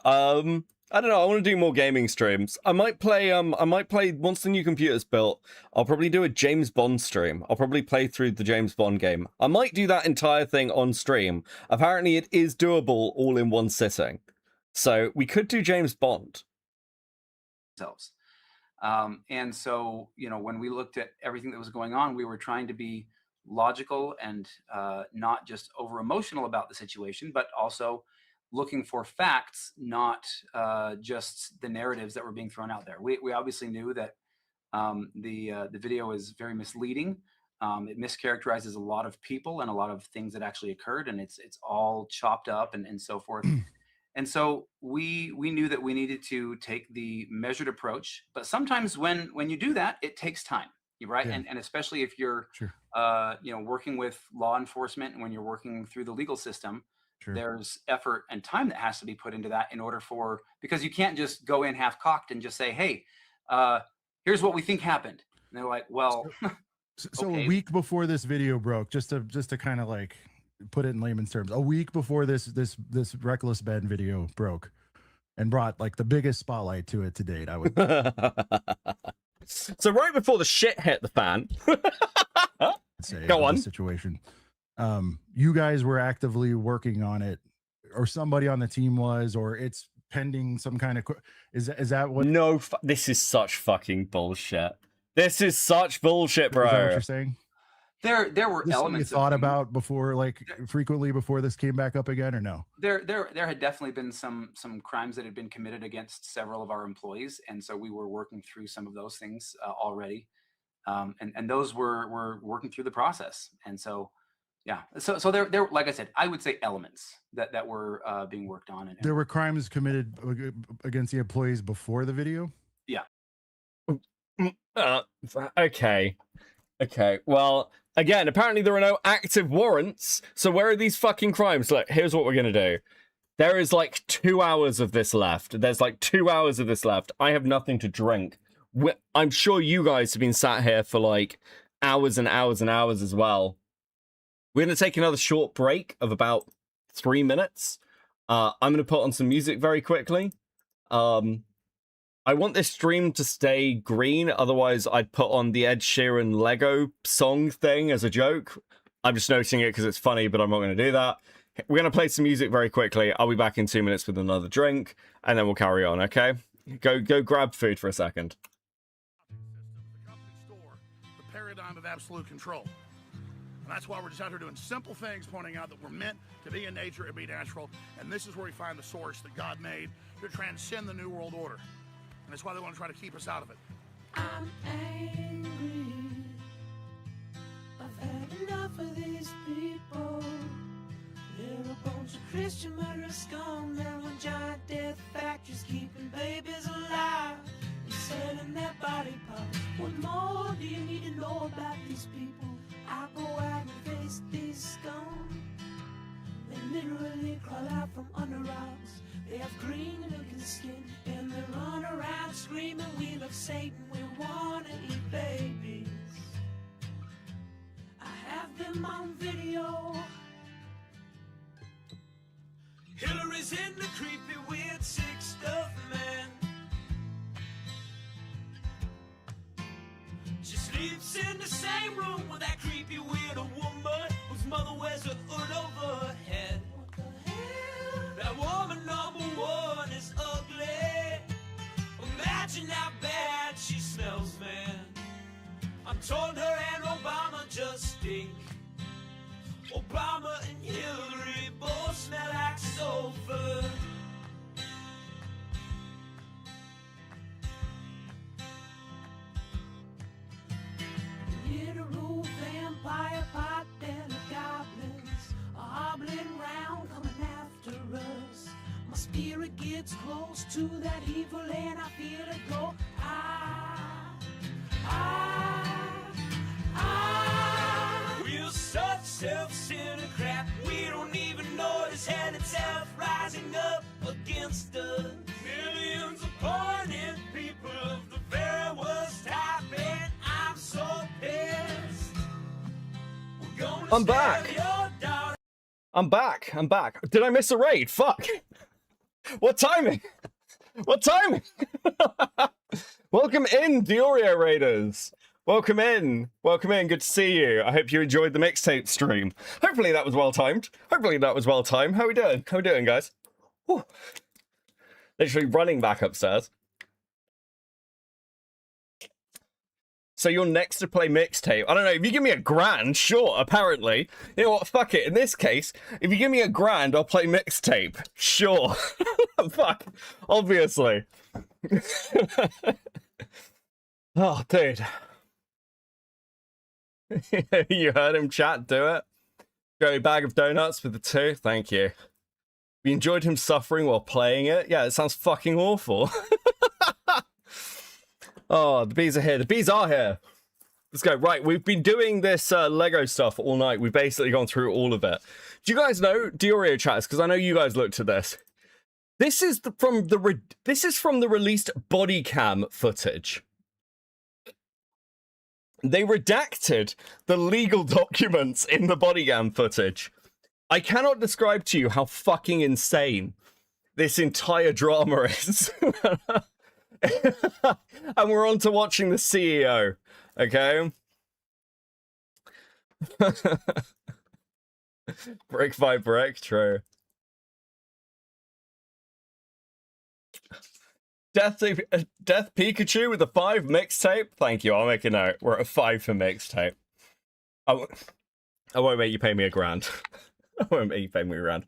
I don't know, I want to do more gaming streams. I might play once the new computer's built, I'll probably do a James Bond stream. I'll probably play through the James Bond game. I might do that entire thing on stream. Apparently it is doable all in one sitting. So we could do James Bond. And so, when we looked at everything that was going on, we were trying to be logical and not just over emotional about the situation, but also looking for facts, not just the narratives that were being thrown out there. We obviously knew that the video is very misleading. It mischaracterizes a lot of people and a lot of things that actually occurred, and it's all chopped up and so forth. And so we knew that we needed to take the measured approach, but sometimes when you do that, it takes time, right? Yeah. And especially if you're working with law enforcement, and when you're working through the legal system, there's effort and time that has to be put into that in order because you can't just go in half-cocked and just say, hey, here's what we think happened. And they're like, well, So okay. a week before this video broke, just to kind of like put it in layman's terms, a week before this Reckless Ben video broke and brought like the biggest spotlight to it to date, I would So right before the shit hit the fan, say, go on. Situation. You guys were actively working on it, or somebody on the team was, or it's pending some kind of. Is that what? No, this is such fucking bullshit. This is such bullshit, bro. Is that what you're saying? There were This elements you thought of about before, like frequently before this came back up again, or no? there had definitely been some crimes that had been committed against several of our employees, and so we were working through some of those things already, and those were working through the process, and so yeah, so there like I said, I would say elements that were being worked on, and There were crimes committed against the employees before the video. yeah. Okay. Well, again, apparently there are no active warrants. So where are these fucking crimes? Look, here's what we're gonna do. There is like 2 hours of this left. There's like 2 hours of this left. I have nothing to drink. I'm sure you guys have been sat here for like hours and hours and hours as well. We're gonna take another short break of about 3 minutes. I'm gonna put on some music very quickly. I want this stream to stay green, otherwise I'd put on the Ed Sheeran Lego song thing as a joke. I'm just noticing it because it's funny, but I'm not going to do that. We're going to play some music very quickly. I'll be back in 2 minutes with another drink, and then we'll carry on, okay? Go grab food for a second. The paradigm of absolute control. And that's why we're just out here doing simple things, pointing out that we're meant to be in nature and be natural, and this is where we find the source that God made to transcend the New World Order. And that's why they want to try to keep us out of it. I'm angry. I've had enough of these people. They're a bunch of Christian murderers scum. They're on giant death factories keeping babies alive and selling their body parts. What more do you need to know about these people? I go out and face these scum. They literally crawl out from under rocks. They have green looking skin and they run around screaming, we love Satan, we wanna eat babies. I have them on video. Hillary's in the creepy, weird, sick stuff, man. She sleeps in the same room with that creepy, weird woman whose mother wears a hood over her head. That woman number one is ugly. Imagine how bad she smells, man. I'm told her and Obama just stink. Obama and Hillary both smell like sulfur. Literal vampire pot and goblins are hobbling round coming after us. My spirit gets close to that evil and I feel it go. We're such self-centered crap. We don't even notice hell itself rising up against us. Millions of pointed people of the very worst type, and I'm so pissed. We're gonna I'm back. I'm back. Did I miss a raid? Fuck. What timing? Welcome in, Diorio Raiders. Welcome in. Good to see you. I hope you enjoyed the mixtape stream. Hopefully that was well timed. How we doing, guys? Whew. Literally running back upstairs. So you're next to play mixtape. I don't know, if you give me $1,000, sure, apparently. You know what, fuck it. In this case, if you give me $1,000, I'll play mixtape. Sure. Fuck. Obviously. Oh, dude. You heard him, chat, do it. Go bag of donuts with the 2, thank you. We enjoyed him suffering while playing it. Yeah, it sounds fucking awful. Oh, the bees are here. Let's go. Right, we've been doing this Lego stuff all night. We've basically gone through all of it. Do you guys know, Diorio chatters, because I know you guys looked at this. This is from the released body cam footage. They redacted the legal documents in the bodycam footage. I cannot describe to you how fucking insane this entire drama is. And we're on to watching the CEO, okay? Brick by brick, true. Death Pikachu with a 5 mixtape. Thank you, I'll make a note. We're at a 5 for mixtape. I won't make you pay me $1,000. I won't make you pay me $1,000.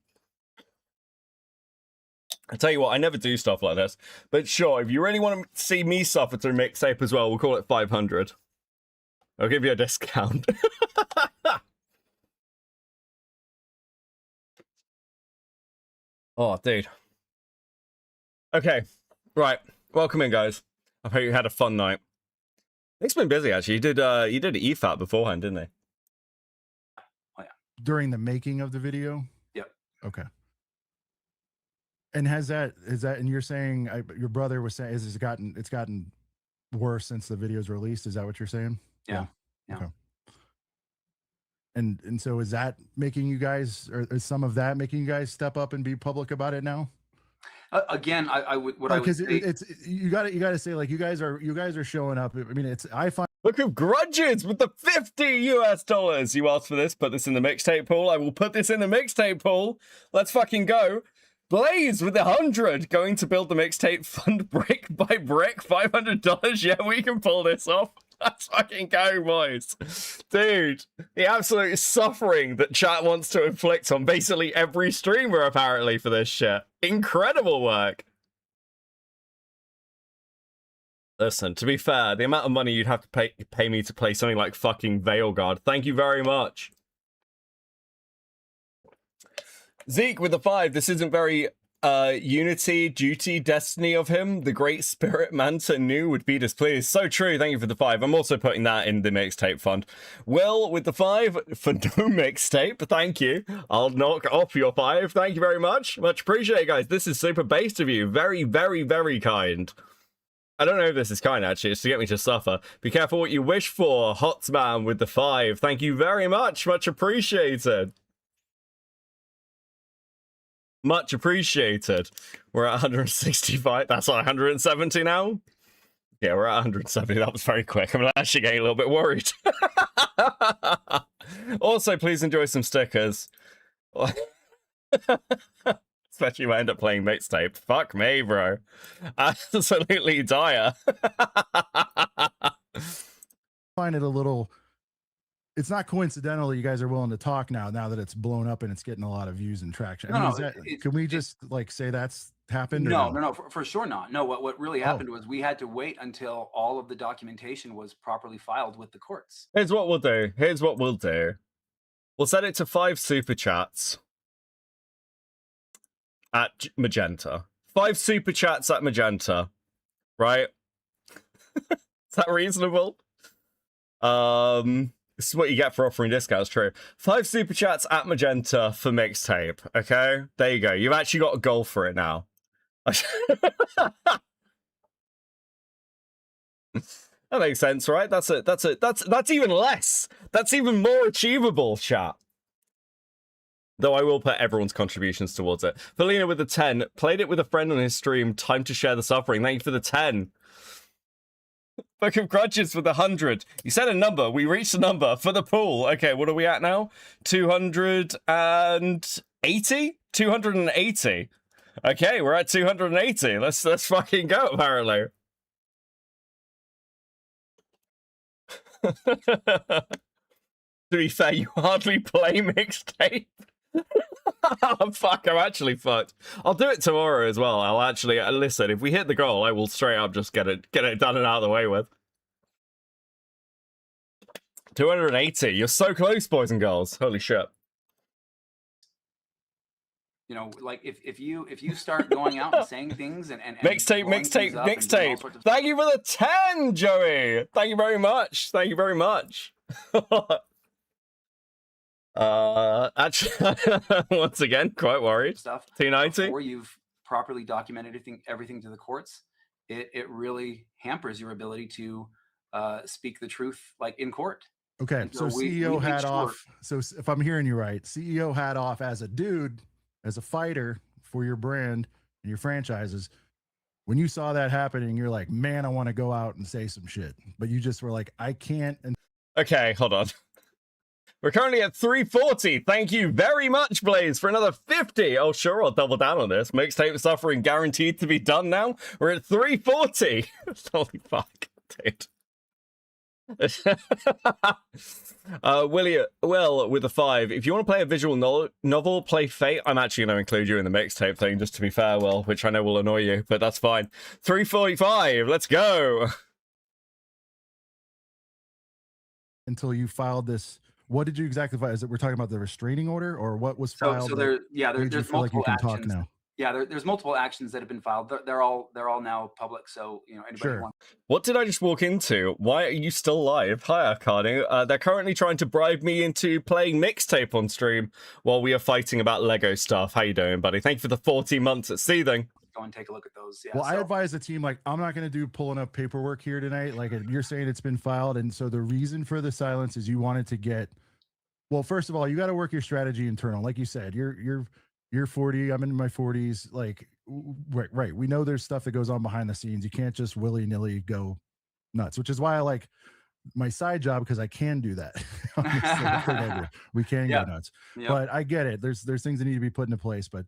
I tell you what, I never do stuff like this. But sure, if you really want to see me suffer through mixtape as well, we'll call it 500. I'll give you a discount. Oh, dude. Okay, right. Welcome in, guys. I hope you had a fun night. Nick's been busy, actually. You did EFAT beforehand, didn't he? Oh, yeah. During the making of the video? Yep. Okay. And is that, and you're saying, your brother was saying, it's gotten worse since the video's released? Is that what you're saying? Yeah. Okay. And so is that making you guys, or is some of that making you guys step up and be public about it now? Again, I would say, it's you got to say, like, you guys are showing up. I mean, I find. Look who grudges with the $50 you asked for this. Put this in the mixtape pool. I will put this in the mixtape pool. Let's fucking go. Blaze with 100 going to build the mixtape fund brick by brick. $500. Yeah, we can pull this off. Let's fucking go, boys. Dude, the absolute suffering that chat wants to inflict on basically every streamer, apparently, for this shit. Incredible work. Listen, to be fair, the amount of money you'd have to pay me to play something like fucking Veilguard. Thank you very much. Zeke with the 5. This isn't very Unity, Duty, Destiny of him. The Great Spirit Manta knew would be displeased. So true. Thank you for the 5. I'm also putting that in the mixtape fund. Will with the 5 for no mixtape. Thank you. I'll knock off your 5. Thank you very much. Much appreciated, guys. This is super based of you. Very, very, very kind. I don't know if this is kind, actually. It's to get me to suffer. Be careful what you wish for. Hotsman with the 5. Thank you very much. Much appreciated. Much appreciated. We're at 165. That's like 170 now. Yeah, we're at 170. That was very quick. I'm actually getting a little bit worried. Also, please enjoy some stickers. Especially when I end up playing mixtape. Fuck me, bro. Absolutely dire. Find it a little. It's not coincidental that you guys are willing to talk now that it's blown up and it's getting a lot of views and traction. I mean, can we just like say that's happened? No, for sure not. No, what really happened was we had to wait until all of the documentation was properly filed with the courts. Here's what we'll do. We'll set it to 5 super chats at Magenta. 5 super chats at Magenta. Right? Is that reasonable? This is what you get for offering discounts, true. 5 super chats at Magenta for mixtape, okay? There you go. You've actually got a goal for it now. That makes sense, right? That's even less. That's even more achievable, chat. Though I will put everyone's contributions towards it. Felina with the 10. Played it with a friend on his stream. Time to share the suffering. Thank you for the 10. Fucking grudges with 100. You said a number. We reached a number for the pool. Okay, what are we at now? 280? 280. Okay, we're at 280. Let's fucking go, apparently. To be fair, you hardly play mixtape. Oh, fuck, I'm actually fucked. I'll do it tomorrow as well. I'll actually listen. If we hit the goal, I will straight up just get it done and out of the way with. 280. You're so close, boys and girls. Holy shit. You know, like if you start going out and saying things and mixtape. Thank you for the 10, Joey. Thank you very much. Actually, once again, quite worried. Stuff 290. Before you've properly documented everything to the courts, it really hampers your ability to speak the truth, like in court. Okay, And so we CEO make hat sure- off. So if I'm hearing you right, CEO hat off as a dude, as a fighter for your brand and your franchises. When you saw that happening, you're like, man, I want to go out and say some shit. But you just were like, I can't. And Okay, hold on. We're currently at 340. Thank you very much, Blaze, for another 50. Oh, sure, I'll double down on this. Mixtape Suffering guaranteed to be done now. We're at 340. Holy fuck, dude. Will with a 5. If you want to play a visual novel, play Fate. I'm actually going to include you in the mixtape thing, just to be fair, Will, which I know will annoy you, but that's fine. 345, let's go. until you filed this, what did you exactly file? Is it we're talking about the restraining order or what was filed? So there, yeah, made you there's feel like you multiple can talk actions. now? Yeah, there's multiple actions that have been filed. They're all now public. So anybody Sure. wants. What did I just walk into? Why are you still live? Hi, Arcani. They're currently trying to bribe me into playing mixtape on stream while we are fighting about Lego stuff. How you doing, buddy? Thank you for the 14 months at Seething. Go and take a look at those. Yeah. Well, I so- advise the team, like, I'm not going to do pulling up paperwork here tonight. Like, you're saying it's been filed. And so the reason for the silence is you wanted to get, well, first of all, you got to work your strategy internal. Like you said, you're 40, I'm in my 40s. Like, right. We know there's stuff that goes on behind the scenes. You can't just willy-nilly go nuts, which is why I like my side job, because I can do that. Honestly, that's what I do. We can Yeah. go nuts. Yeah. But I get it. There's things that need to be put into place, but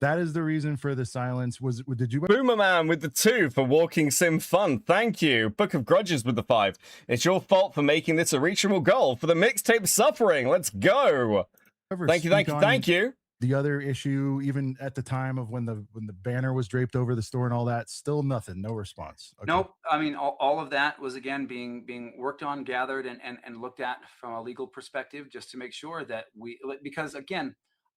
that is the reason for the silence. Did you Boomerman with the 2 for Walking Sim Fun. Thank you. Book of Grudges with the 5. It's your fault for making this a reachable goal for the mixtape Suffering. Let's go. ever Thank you, speak thank you. on the other issue, even at the time of when the banner was draped over the store and all that? Still nothing, no response. Okay. Nope. I mean, all of that was again being worked on, gathered, and looked at from a legal perspective, just to make sure that because again,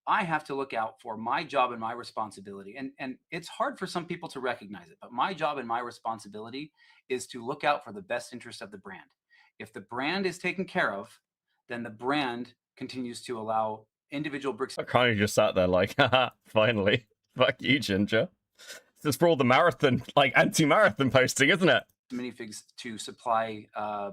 I have to look out for my job and my responsibility. And it's hard for some people to recognize it, but my job and my responsibility is to look out for the best interest of the brand. If the brand is taken care of, then the brand continues to allow individual bricks. I kind of just sat there like, haha, finally. Fuck you, Ginger. This is for all the marathon, like anti-marathon posting, isn't it? Minifigs to supply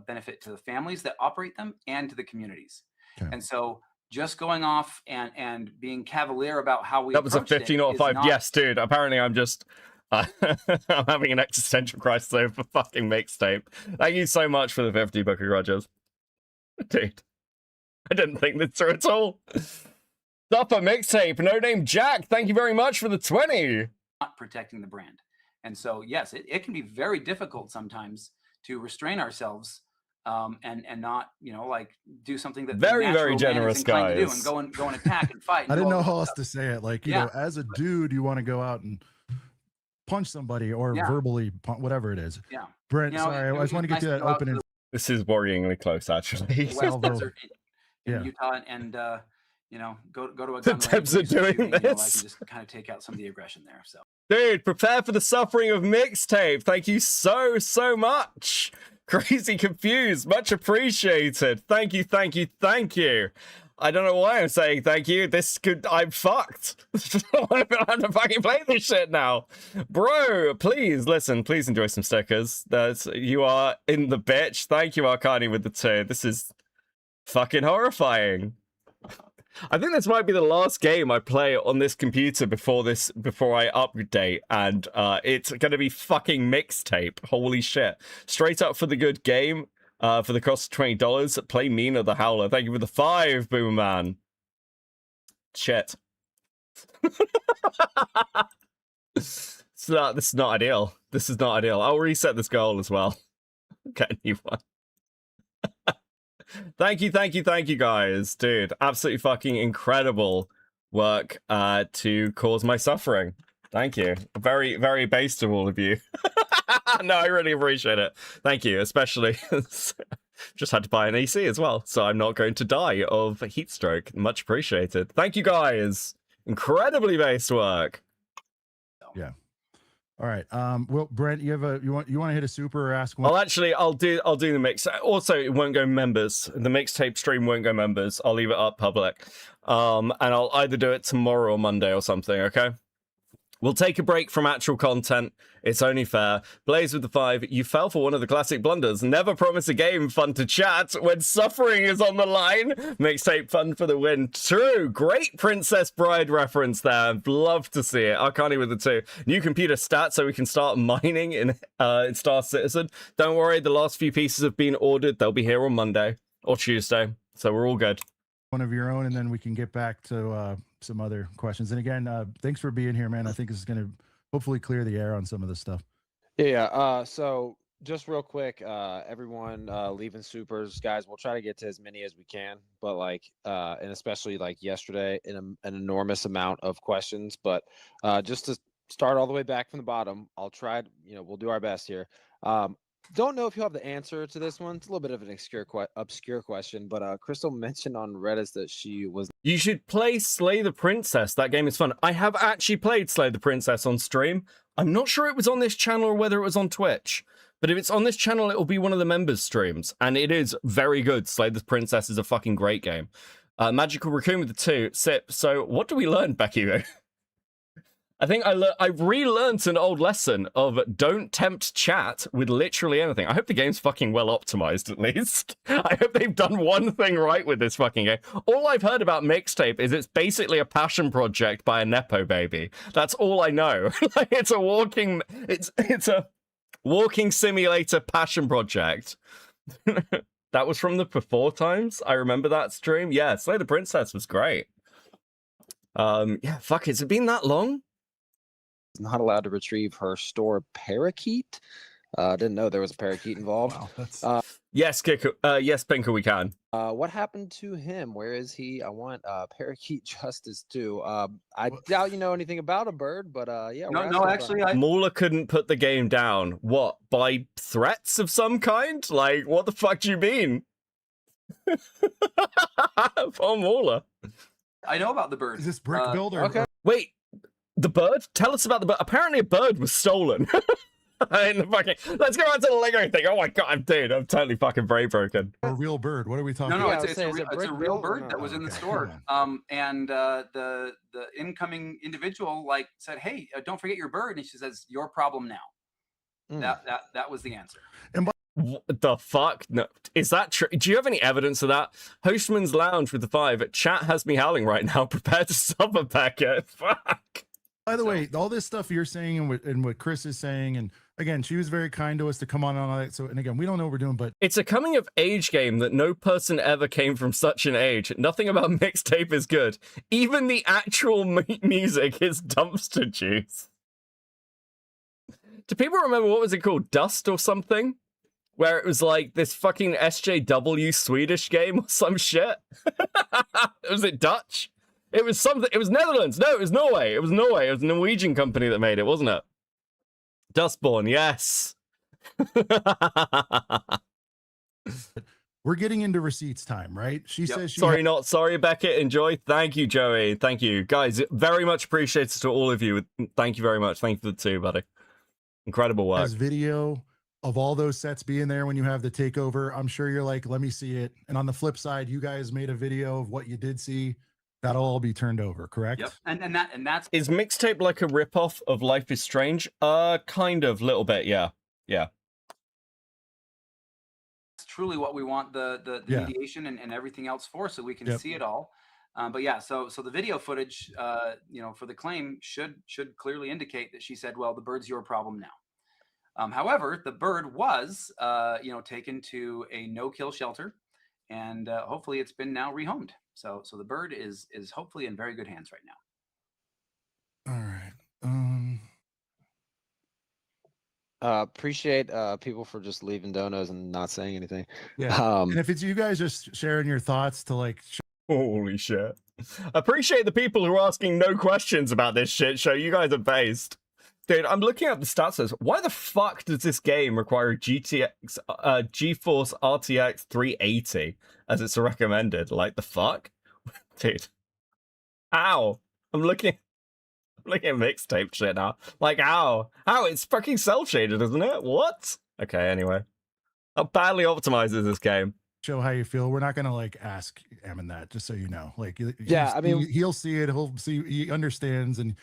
benefit to the families that operate them and to the communities. Okay. And so just going off and being cavalier about how we That was a approached it 15 or is 5. not- Yes, dude. Apparently, I'm just. I'm having an existential crisis over fucking mixtape. Thank you so much for the 50, Book of Grudges. Dude. I didn't think this through at all. Supper mixtape. No name Jack. Thank you very much for the 20. not protecting the brand. And so, yes, it can be very difficult sometimes to restrain ourselves and not, like do something that the Very, natural very man is generous, inclined to do, guys. and go and attack and fight. I and do didn't know all how this else to say it. Like, you Yeah. know, as a dude, you want to go out and punch somebody or Yeah. verbally, whatever it is. Yeah. Brent, You know, sorry, I just want to get to that go out opening. This is worryingly close, actually. the West Desert in Yeah. Utah and go to a The gun range Debs and are do some doing shooting, I this. can just kind of take out some of the aggression there. So Dude, prepare for the suffering of mixtape. Thank you so much. Crazy confused. Much appreciated. Thank you. I don't know why I'm saying thank you. I'm fucked. I have to fucking play this shit now. Bro, please, listen. Please enjoy some stickers. You are in the bitch. Thank you, Arcani, with the 2. This is fucking horrifying. I think this might be the last game I play on this computer before I update, and it's gonna be fucking mixtape. Holy shit! Straight up for the good game, for the cost of $20. Play Mina the Howler. Thank you for the 5, Boomerman. Shit. This is not ideal. This is not ideal. I'll reset this goal as well. Get a new one. Thank you, guys. Dude, absolutely fucking incredible work to cause my suffering. Thank you. Very, very base to all of you. No, I really appreciate it. Thank you, especially just had to buy an AC as well, so I'm not going to die of heat stroke. Much appreciated. Thank you, guys. Incredibly based work. Yeah. All right. Well, Brent, you want to hit a super or ask one? I'll do the mix. Also, it won't go members. The mixtape stream won't go members. I'll leave it up public. And I'll either do it tomorrow or Monday or something, okay? We'll take a break from actual content. It's only fair. Blaze with the 5. You fell for one of the classic blunders. Never promise a game fun to chat when suffering is on the line. Mixtape fun for the win. True. Great Princess Bride reference there. Love to see it. Arcani with the 2. New computer stats so we can start mining in Star Citizen. Don't worry, the last few pieces have been ordered. They'll be here on Monday or Tuesday. So we're all good. One of your own, and then we can get back to some other questions. And again, thanks for being here, man. I think this is going to hopefully clear the air on some of this stuff. Yeah. So just real quick, everyone leaving supers, guys. We'll try to get to as many as we can, but like, and especially like yesterday, an enormous amount of questions. But just to start all the way back from the bottom, I'll try. We'll do our best here. Don't know if you'll have the answer to this one. It's a little bit of an obscure question, but Crystal mentioned on Reddit that she was. You should play Slay the Princess. That game is fun. I have actually played Slay the Princess on stream. I'm not sure it was on this channel or whether it was on Twitch, but if it's on this channel, it will be one of the members' streams, and it is very good. Slay the Princess is a fucking great game. Magical Raccoon with the 2. Sip. So what do we learn, Becky? I think I've relearned an old lesson of don't tempt chat with literally anything. I hope the game's fucking well optimized, at least. I hope they've done one thing right with this fucking game. All I've heard about Mixtape is it's basically a passion project by a Nepo baby. That's all I know. It's a walking simulator passion project. That was from the before times. I remember that stream. Yeah, Slay the Princess was great. Yeah, fuck, has it been that long? Not allowed to retrieve her store parakeet. Didn't know there was a parakeet involved. Wow, yes, Kicker. Yes, Pinker, we can. What happened to him? Where is he? I want parakeet justice too. I doubt you know anything about a bird, but yeah. No, actually, Mauler couldn't put the game down. What? By threats of some kind? Like, what the fuck do you mean? Poor Mauler. I know about the bird. Is this brick builder? Okay. Wait. The bird? Tell us about the bird. Apparently a bird was stolen. Let's go back to the Lego thing. Oh my god, dude, I'm totally fucking brain broken. A real bird. What are we talking No, about? it's a real bird that was in the store. And the incoming individual like said, "Hey, don't forget your bird." And she says, "Your problem now." That was the answer. What the fuck? No, is that true? Do you have any evidence of that? Hostman's Lounge with the 5. Chat has me howling right now. Prepare to suffer, Beckett. Fuck. By the way, all this stuff you're saying and what Chris is saying, and again, she was very kind to us to come on and all that. So, and again, we don't know what we're doing, but it's a coming of age game that no person ever came from such an age. Nothing about Mixtape is good. Even the actual music is dumpster juice. Do people remember, what was it called? Dust or something? Where it was like this fucking SJW Swedish game or some shit. Was it Dutch? It was something. It was Netherlands. No, it was Norway. It was Norway. It was a Norwegian company that made it, wasn't it? Dustborn, yes. We're getting into receipts time, right? She says she sorry, not sorry, Beckett. Enjoy. Thank you, Joey. Thank you, guys. Very much appreciated to all of you. Thank you very much. Thank you for the 2, buddy. Incredible work. has video of all those sets being there when you have the takeover. I'm sure you're like, let me see it. And on the flip side, you guys made a video of what you did see. That'll all be turned over, correct? Yep. And that's Is Mixtape like a ripoff of Life is Strange? Kind of, little bit, yeah. Yeah. That's truly what we want the mediation and everything else for, so we can see it all. But yeah, so the video footage, for the claim should clearly indicate that she said, well, the bird's your problem now. However, the bird was, taken to a no-kill shelter, and hopefully it's been now rehomed. So the bird is hopefully in very good hands right now. All right. Appreciate people for just leaving donos and not saying anything. Yeah. And if it's you guys just sharing your thoughts to like. Holy shit. Appreciate the people who are asking no questions about this shit show. You guys are based. Dude, I'm looking at the stats. Says, why the fuck does this game require a GeForce RTX 380 as it's recommended? Like, the fuck? Dude. Ow. I'm looking at Mixtape shit now. Like, ow. Ow, it's fucking cel-shaded, isn't it? What? Okay, anyway. How badly optimized is this game? Show how you feel. We're not gonna like ask Ammon that, just so you know. Like, yeah, I mean, he'll see it. He'll see. He understands, and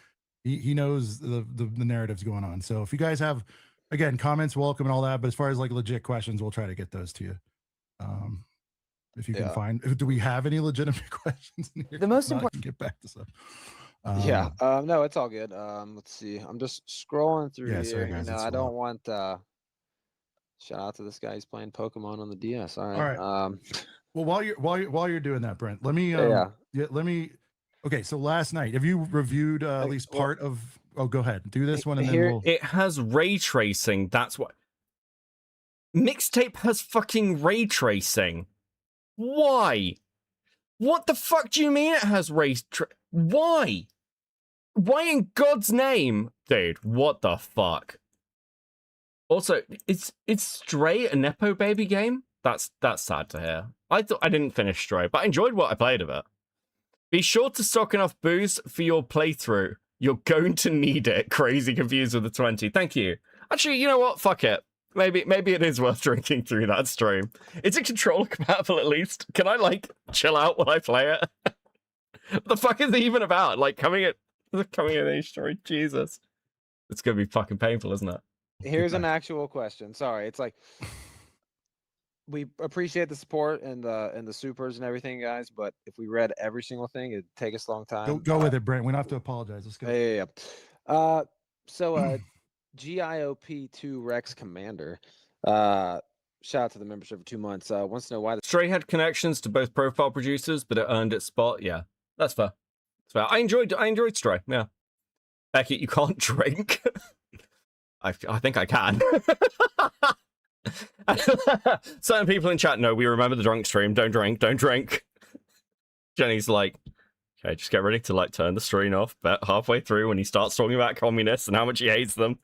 He knows the narratives going on. So if you guys have, again, comments, welcome and all that. But as far as like legit questions, we'll try to get those to you. If you can Yeah. find, do we have any legitimate questions in here? The most If not, I important- can get back to stuff. Yeah. No, it's all good. Let's see. I'm just scrolling through Yeah, here. sorry, guys, You know, it's I don't slow. want. Shout out to this guy. He's playing Pokemon on the DS. All right. All right. Well, while you're doing that, Brent, let me let me. Okay, so last night, have you reviewed at least part of? Oh, go ahead, do this one, and then we'll. It has ray tracing. That's what. Mixtape has fucking ray tracing. Why? What the fuck do you mean it has ray Why? Why in God's name? Dude, what the fuck? Also, it's Stray a Nepo baby game? That's sad to hear. I thought I didn't finish Stray, but I enjoyed what I played of it. Be sure to stock enough booze for your playthrough. You're going to need it. Crazy confused with the 20. Thank you. Actually, you know what? Fuck it. Maybe it is worth drinking through that stream. Is it controller compatible at least? Can I like chill out while I play it? What the fuck is it even about? Like coming at age story? Jesus. It's gonna be fucking painful, isn't it? Here's an actual question. Sorry, it's like we appreciate the support and the supers and everything, guys. But if we read every single thing, it'd take us a long time. Go with it, Brent. We don't have to apologize. Let's go. Yeah. So GIOP2 Rex Commander. Shout out to the membership for 2 months. Wants to know why the Stray had connections to both profile producers, but it earned its spot. Yeah, that's fair. That's fair. I enjoyed Stray. Yeah. Becky, you can't drink. I think I can. Certain people in chat know we remember the drunk stream. Don't drink. Jenny's like, okay, just get ready to like turn the stream off. But halfway through, when he starts talking about communists and how much he hates them,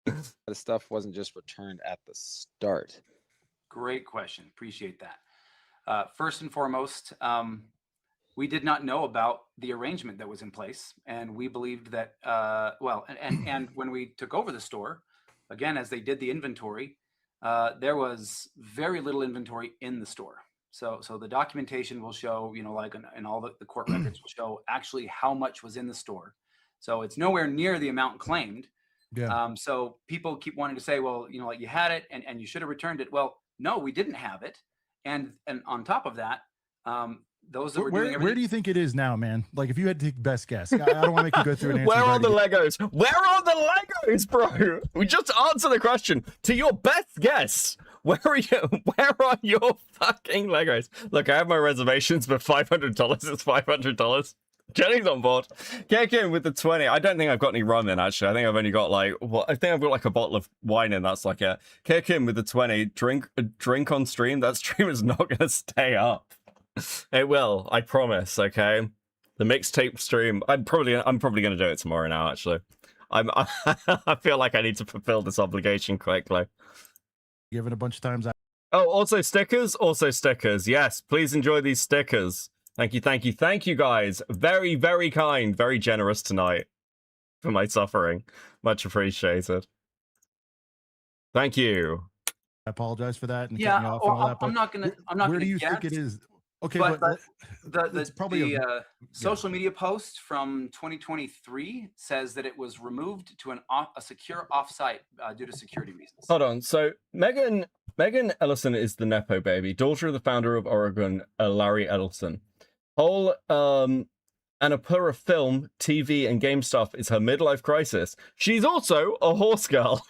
the stuff wasn't just returned at the start. Great question. Appreciate that. First and foremost, we did not know about the arrangement that was in place, and we believed that and when we took over the store, again, as they did the inventory, there was very little inventory in the store. So the documentation will show, like in all the court records will show actually how much was in the store. So it's nowhere near the amount claimed. Yeah. So people keep wanting to say, well, like you had it and you should have returned it. Well, no, we didn't have it. And on top of that, those that were doing everything. Where do you think it is now, man? Like, if you had to take best guess, I don't want to make you go through an answer. Where are the Legos? Where are the Legos, bro? We just answered the question. To your best guess, where are your fucking Legos? Look, I have my reservations, but $500 is $500. Jenny's on board. Kick in with the 20. I don't think I've got any rum in, actually. I think I've only got I think I've got like a bottle of wine in. That's like a kick in with the 20. Drink on stream. That stream is not going to stay up. It will, I promise. Okay, the mixtape stream. I'm probably going to do it tomorrow now. Actually, I feel like I need to fulfill this obligation quickly. Given a bunch of times. Oh, also stickers. Yes, please enjoy these stickers. Thank you, guys. Very, very kind, very generous tonight for my suffering. Much appreciated. Thank you. I apologize for that. And Yeah, cutting you off and all that, but I'm not gonna. Where do you guess, think it is? Okay, but it's probably social media post from 2023 says that it was removed to a secure offsite due to security reasons. Hold on. So Megan Ellison is the Nepo baby, daughter of the founder of Oregon, Larry Ellison. Whole Annapurna film, TV, and game stuff is her midlife crisis. She's also a horse girl.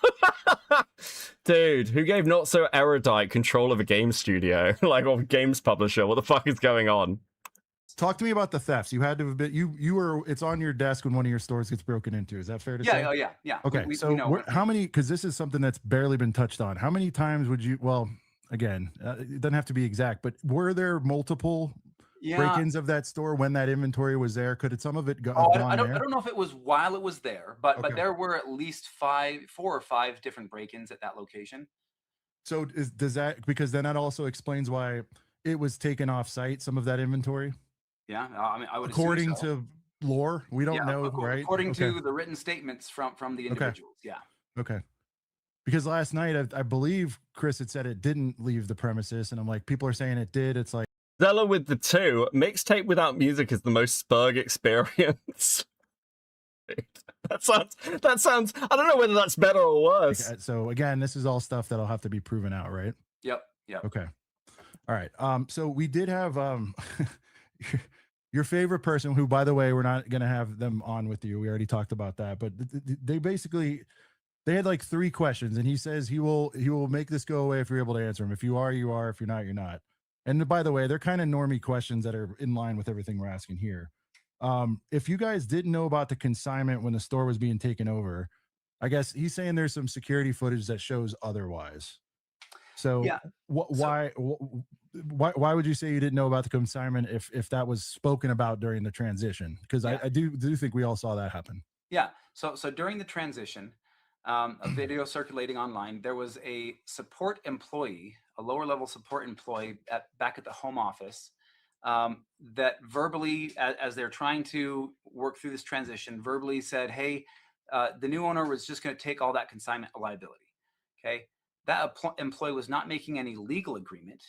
Dude, who gave not so erudite control of a game studio, or games publisher? What the fuck is going on? Talk to me about the thefts. You had to have been, you were, it's on your desk when one of your stores gets broken into. Is that fair to say? Yeah. Okay, so how many, because this is something that's barely been touched on. How many times would you, well, again, it doesn't have to be exact, but were there multiple break-ins of that store when that inventory was there? Could some of it go? I don't know if it was while it was there, but there were at least 4 or 5 different break-ins at that location. So does that, because then that also explains why it was taken off site, some of that inventory? Yeah, I mean, I would according assume so. To lore, we don't know, right? According to the written statements from the individuals, yeah. Okay. Because last night, I believe Chris had said it didn't leave the premises, and I'm like, people are saying it did. It's like, Zella with the 2. Mixtape without music is the most Spurg experience. That sounds. I don't know whether that's better or worse. Okay, so again, this is all stuff that'll have to be proven out, right? Yep. Yep. Okay. All right. So we did have your favorite person, who, by the way, we're not going to have them on with you. We already talked about that, but they basically, they had like 3 questions, and he says he will make this go away if you're able to answer them. If you are, you are. If you're not, you're not. And by the way, they're kind of normie questions that are in line with everything we're asking here. If you guys didn't know about the consignment when the store was being taken over, I guess he's saying there's some security footage that shows otherwise. So Yeah. why would you say you didn't know about the consignment if that was spoken about during the transition? Because Yeah. I do think we all saw that happen. Yeah. So during the transition, a video circulating online, there was a support employee, a lower level support employee back at the home office, that verbally, as they're trying to work through this transition, verbally said, "Hey, the new owner was just going to take all that consignment liability." Okay, that employee was not making any legal agreement.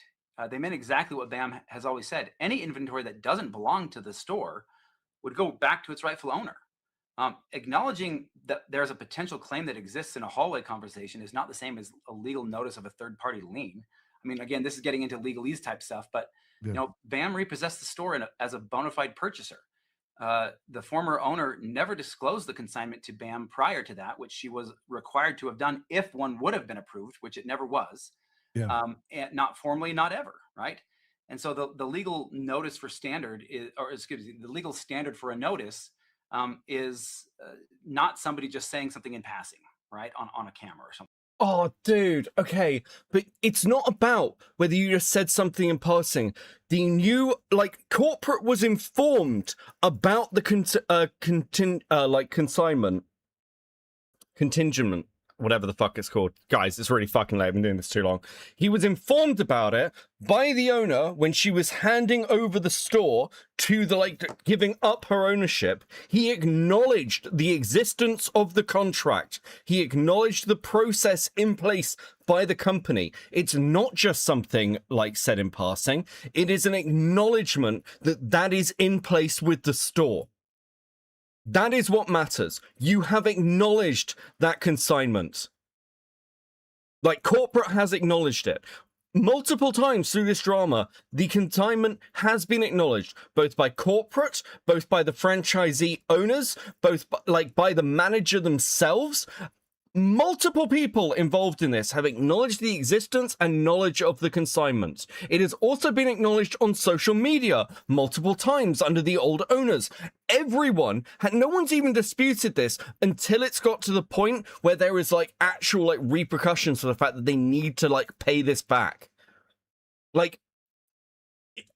They meant exactly what BAM has always said: any inventory that doesn't belong to the store would go back to its rightful owner. Acknowledging that there's a potential claim that exists in a hallway conversation is not the same as a legal notice of a third-party lien. I mean, again, this is getting into legalese type stuff, but BAM repossessed the store as a bona fide purchaser. The former owner never disclosed the consignment to BAM prior to that, which she was required to have done if one would have been approved, which it never was. And not formally, not ever, right? And so the legal notice for standard is, or excuse me, the legal standard for a notice is not somebody just saying something in passing, right, on a camera or something. Oh, dude. Okay, but it's not about whether you just said something in passing. The new, corporate was informed about the consignment, contingent, whatever the fuck it's called. Guys, it's really fucking late. I've been doing this too long. He was informed about it by the owner when she was handing over the store to giving up her ownership. He acknowledged the existence of the contract. He acknowledged the process in place by the company. It's not just something said in passing. It is an acknowledgement that is in place with the store. That is what matters. You have acknowledged that consignment. Corporate has acknowledged it. Multiple times through this drama, the consignment has been acknowledged, both by corporate, both by the franchisee owners, both by the manager themselves. Multiple people involved in this have acknowledged the existence and knowledge of the consignment. It has also been acknowledged on social media multiple times under the old owners. Everyone, no one's even disputed this until it's got to the point where there is actual repercussions for the fact that they need to pay this back.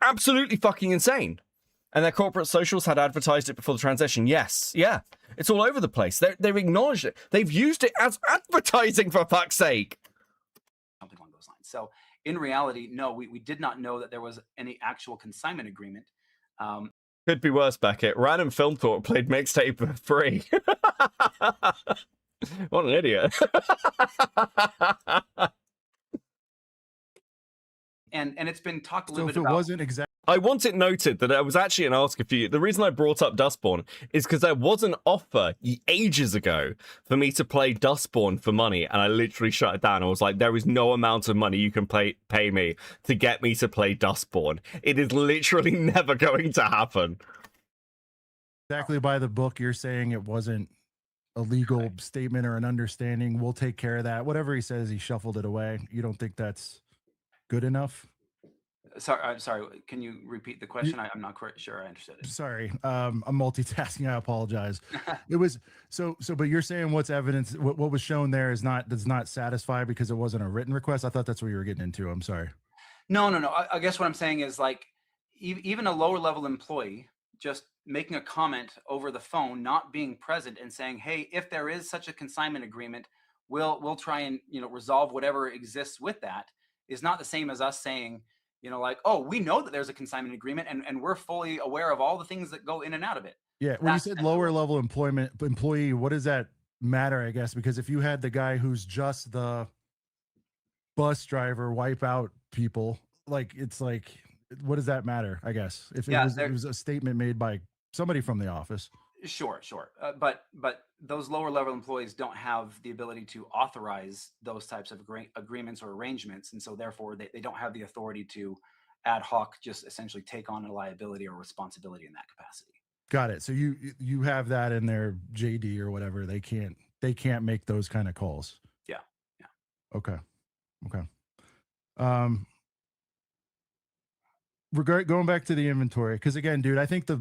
Absolutely fucking insane. And their corporate socials had advertised it before the transition. Yes, yeah. It's all over the place. They've acknowledged it. They've used it as advertising, for fuck's sake. Something along those lines. So in reality, no, we did not know that there was any actual consignment agreement. Could be worse, Beckett. Random Film Talk played mixtape for free. What an idiot. And it's been talked a So little if bit it about. wasn't exactly, I want it noted that I was actually an ask a few. The reason I brought up Dustborn is because there was an offer ages ago for me to play Dustborn for money, and I literally shut it down. I was like, there is no amount of money you can pay me to get me to play Dustborn. It is literally never going to happen. by the book, you're saying it wasn't a legal statement or an understanding. We'll take care of that. Whatever he says, he shuffled it away. You don't think that's good enough? Sorry. Can you repeat the question? I'm not quite sure I understood it. Sorry, I'm multitasking. I apologize. It was but you're saying what's evidence? What was shown there does not satisfy because it wasn't a written request. I thought that's what you were getting into. I'm sorry. No. I guess what I'm saying is even a lower level employee just making a comment over the phone, not being present and saying, "Hey, if there is such a consignment agreement, we'll try and resolve whatever exists with that," is not the same as us saying, "Oh, we know that there's a consignment agreement and we're fully aware of all the things that go in and out of it." Yeah, when you said lower level employee, what does that matter? I guess because if you had the guy who's just the bus driver wipe out people, it's what does that matter? I guess if Yeah, it was a statement made by somebody from the office. Sure. But those lower level employees don't have the ability to authorize those types of agreements or arrangements, and so therefore they don't have the authority to ad hoc just essentially take on a liability or responsibility in that capacity. Got it. So you have that in their JD or whatever. They can't make those kind of calls. Yeah. Okay. Going back to the inventory, because again, dude, I think I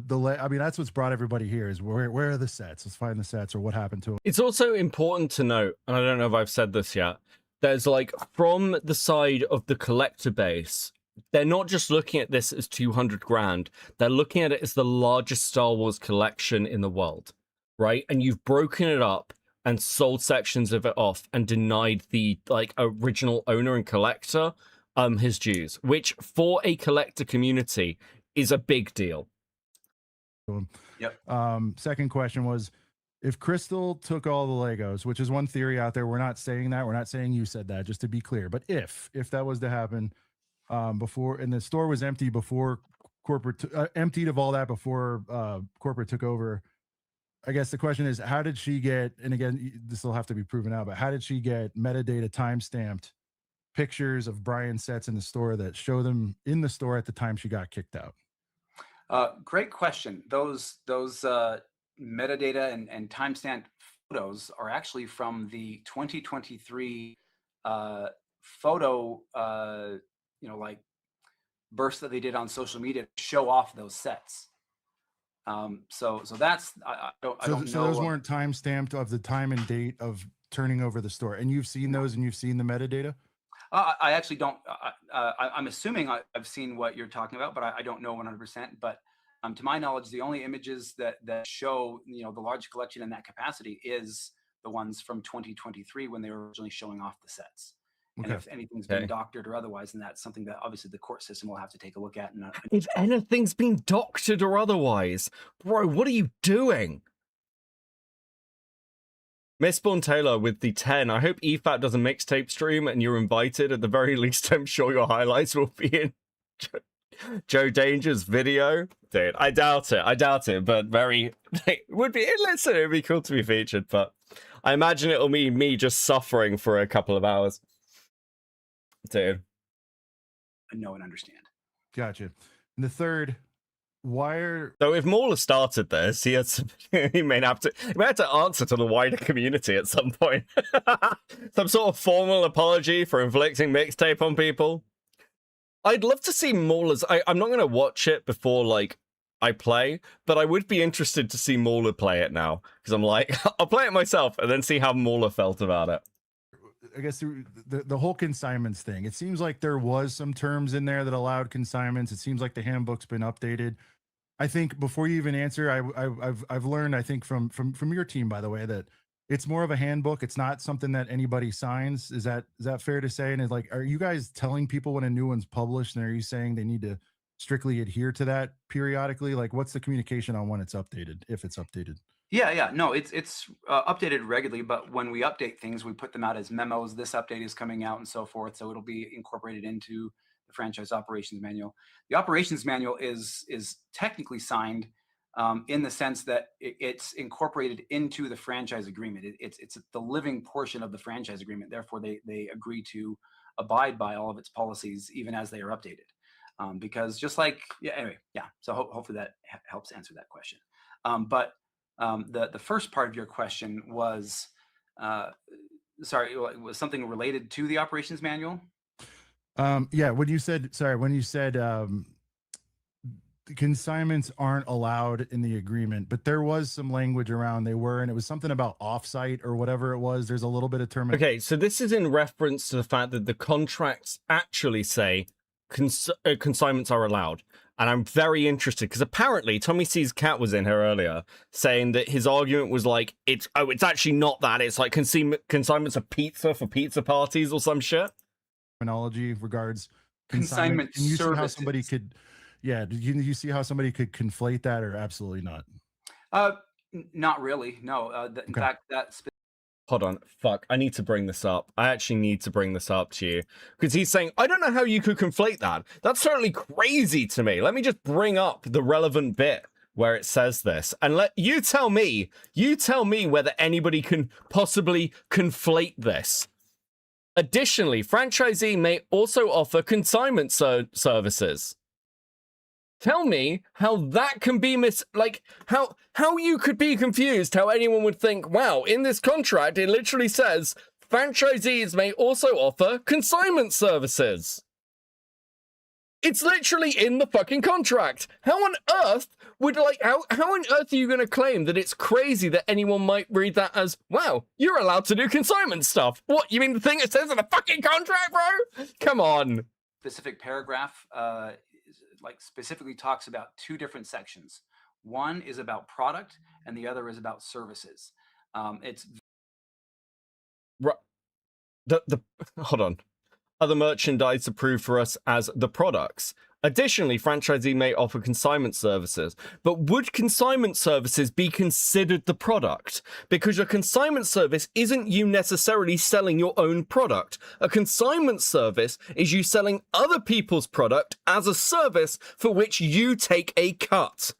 mean, that's what's brought everybody here is where are the sets? Let's find the sets or what happened to them. It's also important to note, and I don't know if I've said this yet, there's like from the side of the collector base, they're not just looking at this as 200 grand. They're looking at it as the largest Star Wars collection in the world, right? And you've broken it up and sold sections of it off and denied the like original owner and collector his dues, which for a collector community is a big deal. Yep. Second question was, if Crystal took all the Legos, which is one theory out there, we're not saying that, we're not saying you said that, just to be clear, but if that was to happen, before, and the store was empty before corporate emptied of all that before corporate took over, I guess the question is, how did she get, and again, this will have to be proven out, but how did she get metadata time-stamped pictures of Brian's sets in the store that show them in the store at the time she got kicked out? Great question. Those metadata and timestamp photos are actually from the 2023 photo, like burst that they did on social media to show off those sets. So that's I don't know. So those weren't time stamped of the time and date of turning over the store, and you've seen those, and you've seen the metadata. I actually don't. I'm assuming I've seen what you're talking about, but I don't know 100%. But to my knowledge, the only images that show the large collection in that capacity is the ones from 2023 when they were originally showing off the sets. Okay. And if anything's been doctored or otherwise, then that's something that obviously the court system will have to take a look at. And if anything's been doctored or otherwise, bro, what are you doing? Mistborn Taylor with the 10. I hope EFAT does a mixtape stream and you're invited. At the very least, I'm sure your highlights will be in Joe Danger's video. Dude, I doubt it, but it would be, listen, it'd be cool to be featured, but I imagine it'll be me just suffering for a couple of hours. Dude. I know and understand. Gotcha. And the third, so if Mauler started this, he may have to answer to the wider community at some point. Some sort of formal apology for inflicting mixtape on people. I'd love to see Mauler's. I'm not going to watch it before I play, but I would be interested to see Mauler play it now, because I'm like, I'll play it myself and then see how Mauler felt about it. I guess the whole consignments thing, it seems like there was some terms in there that allowed consignments. It seems like the handbook's been updated. I think before you even answer, I've learned, I think from your team, by the way, that it's more of a handbook. It's not something that anybody signs. Is that fair to say? And it's like, are you guys telling people when a new one's published, and are you saying they need to strictly adhere to that periodically? Like, what's the communication on when it's updated, if it's updated? Yeah. No, it's updated regularly, but when we update things, we put them out as memos. This update is coming out and so forth. So it'll be incorporated into the franchise operations manual. The operations manual is technically signed in the sense that it's incorporated into the franchise agreement. It's the living portion of the franchise agreement. Therefore, they agree to abide by all of its policies, even as they are updated. Because just like, so hopefully that helps answer that question. But the first part of your question was, was something related to the operations manual? When you said the consignments aren't allowed in the agreement, but there was some language around they were, and it was something about offsite or whatever it was. There's a little bit of term. Okay, so this is in reference to the fact that the contracts actually say consignments are allowed. And I'm very interested because apparently Tommy C's cat was in here earlier saying that his argument was like, it's actually not that. It's like consignments of pizza for pizza parties or some shit. Terminology regards consignment Can you see how services. somebody could, you see how somebody could conflate that, or absolutely not? Not really. No. In fact, that hold on. Fuck, I need to bring this up. I actually need to bring this up to you. Because he's saying, I don't know how you could conflate that. That's certainly crazy to me. Let me just bring up the relevant bit where it says this. And let you tell me whether anybody can possibly conflate this. Additionally, franchisee may also offer consignment services. Tell me how that can be how you could be confused, how anyone would think, wow, in this contract, it literally says franchisees may also offer consignment services. It's literally in the fucking contract. How on earth would how on earth are you going to claim that it's crazy that anyone might read that as, wow, you're allowed to do consignment stuff? What, you mean the thing it says in the fucking contract, bro? Come on. Specific paragraph specifically talks about two different sections. One is about product and the other is about services. It's hold on. Other merchandise approved for us as the products. Additionally, franchisee may offer consignment services. But would consignment services be considered the product? Because a consignment service isn't you necessarily selling your own product. A consignment service is you selling other people's product as a service for which you take a cut.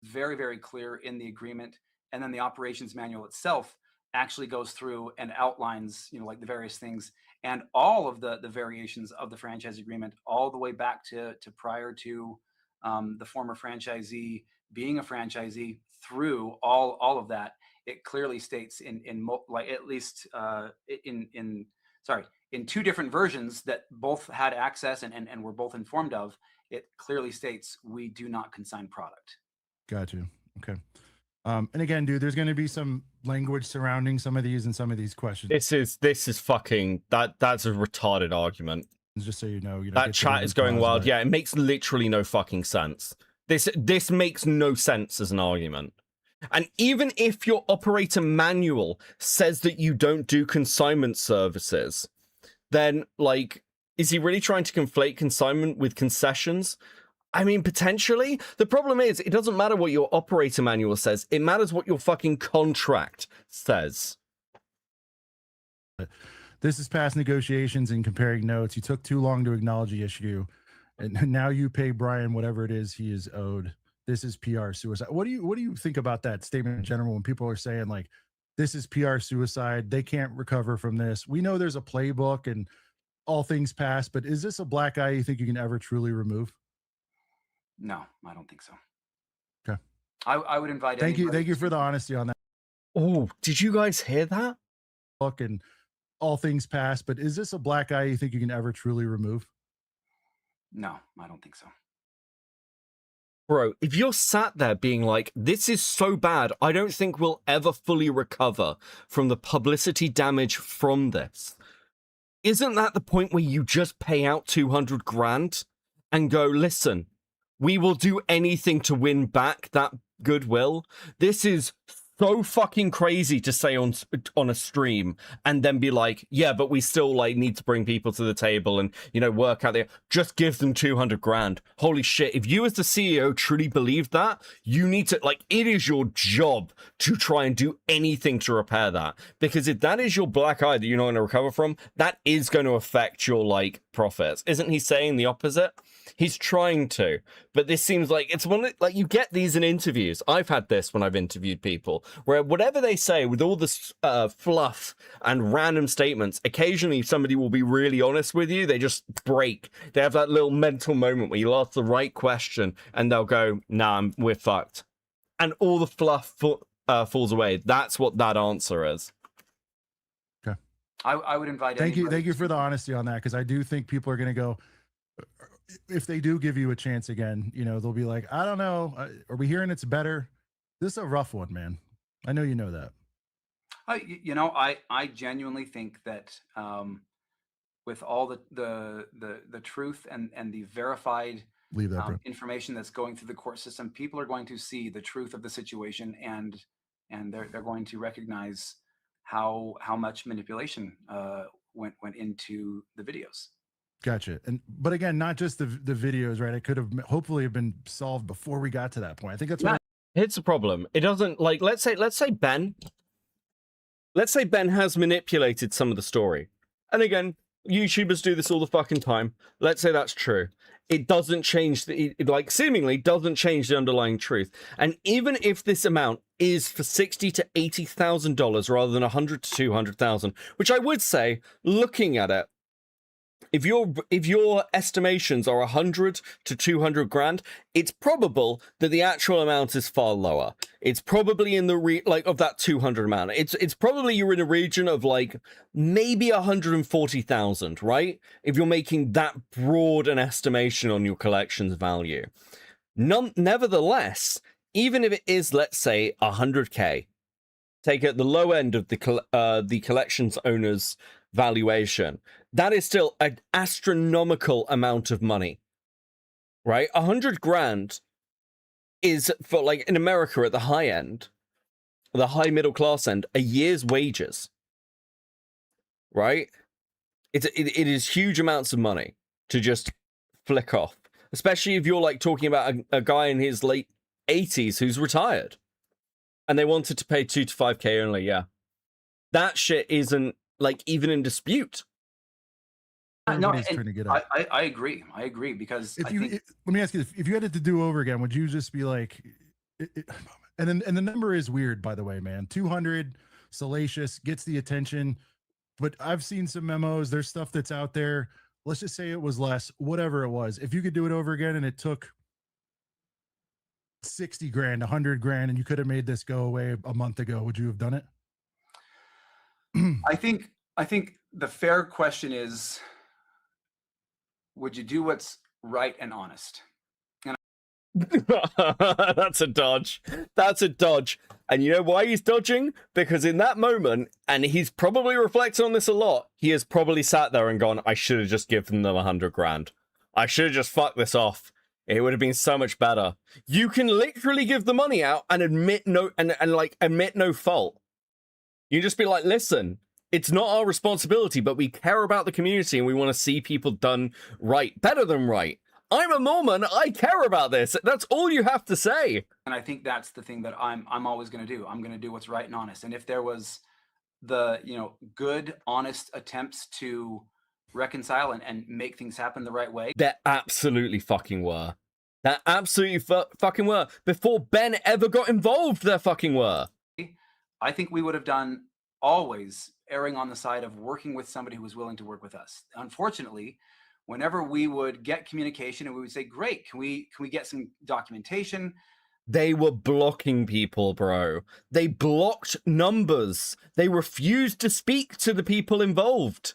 very, very clear in the agreement. And then the operations manual itself actually goes through and outlines, like the various things and all of the variations of the franchise agreement, all the way back to prior to the former franchisee being a franchisee through all of that. It clearly states in two different versions that both had access and were both informed of. It clearly states we do not consign product. Got you. Okay. And again, dude, there's going to be some language surrounding some of these and some of these questions. This is fucking that's a retarded argument. Just so you know, that chat is going wild. Yeah, it makes literally no fucking sense. This makes no sense as an argument. And even if your operator manual says that you don't do consignment services, then is he really trying to conflate consignment with concessions? I mean, potentially. The problem is, it doesn't matter what your operator manual says. It matters what your fucking contract says. This is past negotiations and comparing notes. You took too long to acknowledge the issue, and now you pay Brian whatever it is he is owed. This is PR suicide. What do you think about that statement in general when people are saying this is PR suicide? They can't recover from this. We know there's a playbook and all things pass, but is this a black eye you think you can ever truly remove? No, I don't think so. Okay. I would invite. Thank you for the honesty on that. Oh, did you guys hear that? Look, and all things pass, but is this a black eye you think you can ever truly remove? No, I don't think so. Bro, if you're sat there being like, this is so bad, I don't think we'll ever fully recover from the publicity damage from this. Isn't that the point where you just pay out 200 grand and go, listen, we will do anything to win back that goodwill? This is so fucking crazy to say on a stream and then be like, yeah, but we still need to bring people to the table and, work out there. Just give them 200 grand. Holy shit. If you as the CEO truly believe that, you need to, it is your job to try and do anything to repair that. Because if that is your black eye that you're not going to recover from, that is going to affect your, profits. Isn't he saying the opposite? He's trying to, but this seems like it's one you get these in interviews. I've had this when I've interviewed people where whatever they say with all this fluff and random statements, occasionally somebody will be really honest with you. They just break. They have that little mental moment where you ask the right question and they'll go, nah, we're fucked. And all the fluff falls away. That's what that answer is. Okay. I would invite. Thank you for the honesty on that, because I do think people are going to go, if they do give you a chance again, they'll be like, I don't know. Are we hearing it's better? This is a rough one, man. I know you know that. I genuinely think that with all the truth and the verified information that's going through the court system, people are going to see the truth of the situation and they're going to recognize how much manipulation went into the videos. Gotcha. But again, not just the videos, right? It could have hopefully have been solved before we got to that point. I think that's what Here's the problem. It doesn't, like, let's say Ben has manipulated some of the story. And again, YouTubers do this all the fucking time. Let's say that's true. It doesn't change it seemingly doesn't change the underlying truth. And even if this amount is for $60,000 to $80,000 rather than $100,000 to $200,000, which I would say, looking at it, if your estimations are 100 to 200 grand, it's probable that the actual amount is far lower. It's probably in the of that 200 amount. It's probably you're in a region of like maybe 140,000, right? If you're making that broad an estimation on your collection's value. Nevertheless, even if it is, let's say, 100K, take it at the low end of the collection's owner's valuation, that is still an astronomical amount of money, right? 100 grand is, for like in America at the high end, the high middle class end, a year's wages, right? It is huge amounts of money to just flick off, especially if you're like talking about a guy in his late 80s who's retired and they wanted to pay 2 to 5K only. Yeah, that shit isn't like even in dispute. No, Everybody's trying to get up. I agree. I agree because Let me ask you this: if you had it to do over again, would you just be like, and the number is weird, by the way, man. 200, salacious, gets the attention, but I've seen some memos. There's stuff that's out there. Let's just say it was less, whatever it was. If you could do it over again, and it took 60 grand, 100 grand, and you could have made this go away a month ago, would you have done it? I think the fair question is, would you do what's right and honest? And That's a dodge. That's a dodge. And you know why he's dodging? Because in that moment, and he's probably reflected on this a lot, he has probably sat there and gone, I should have just given them 100 grand. I should have just fucked this off. It would have been so much better. You can literally give the money out and admit no fault. You just be like, listen, it's not our responsibility, but we care about the community and we want to see people done right, better than right. I'm a Mormon. I care about this. That's all you have to say. And I think that's the thing that I'm always going to do. I'm going to do what's right and honest. And if there was the, good, honest attempts to reconcile and make things happen the right way. There absolutely fucking were. There absolutely fucking were. Before Ben ever got involved, there fucking were. I think we would have done always erring on the side of working with somebody who was willing to work with us. Unfortunately, whenever we would get communication and we would say, great, can we get some documentation? They were blocking people, bro. They blocked numbers. They refused to speak to the people involved.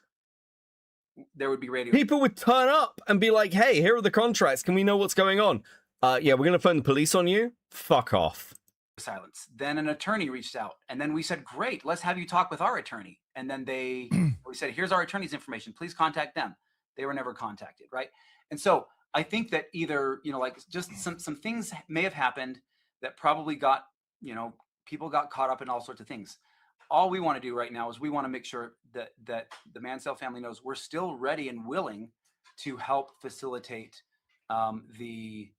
There would be radio. People would turn up and be like, hey, here are the contracts. Can we know what's going on? Yeah, we're going to phone the police on you. Fuck off. Silence. Then an attorney reached out and then we said, great, let's have you talk with our attorney. And then we said, here's our attorney's information. Please contact them. They were never contacted. Right. And so I think that either, just some things may have happened that probably got, people got caught up in all sorts of things. All we want to do right now is we want to make sure that the Mansell family knows we're still ready and willing to help facilitate the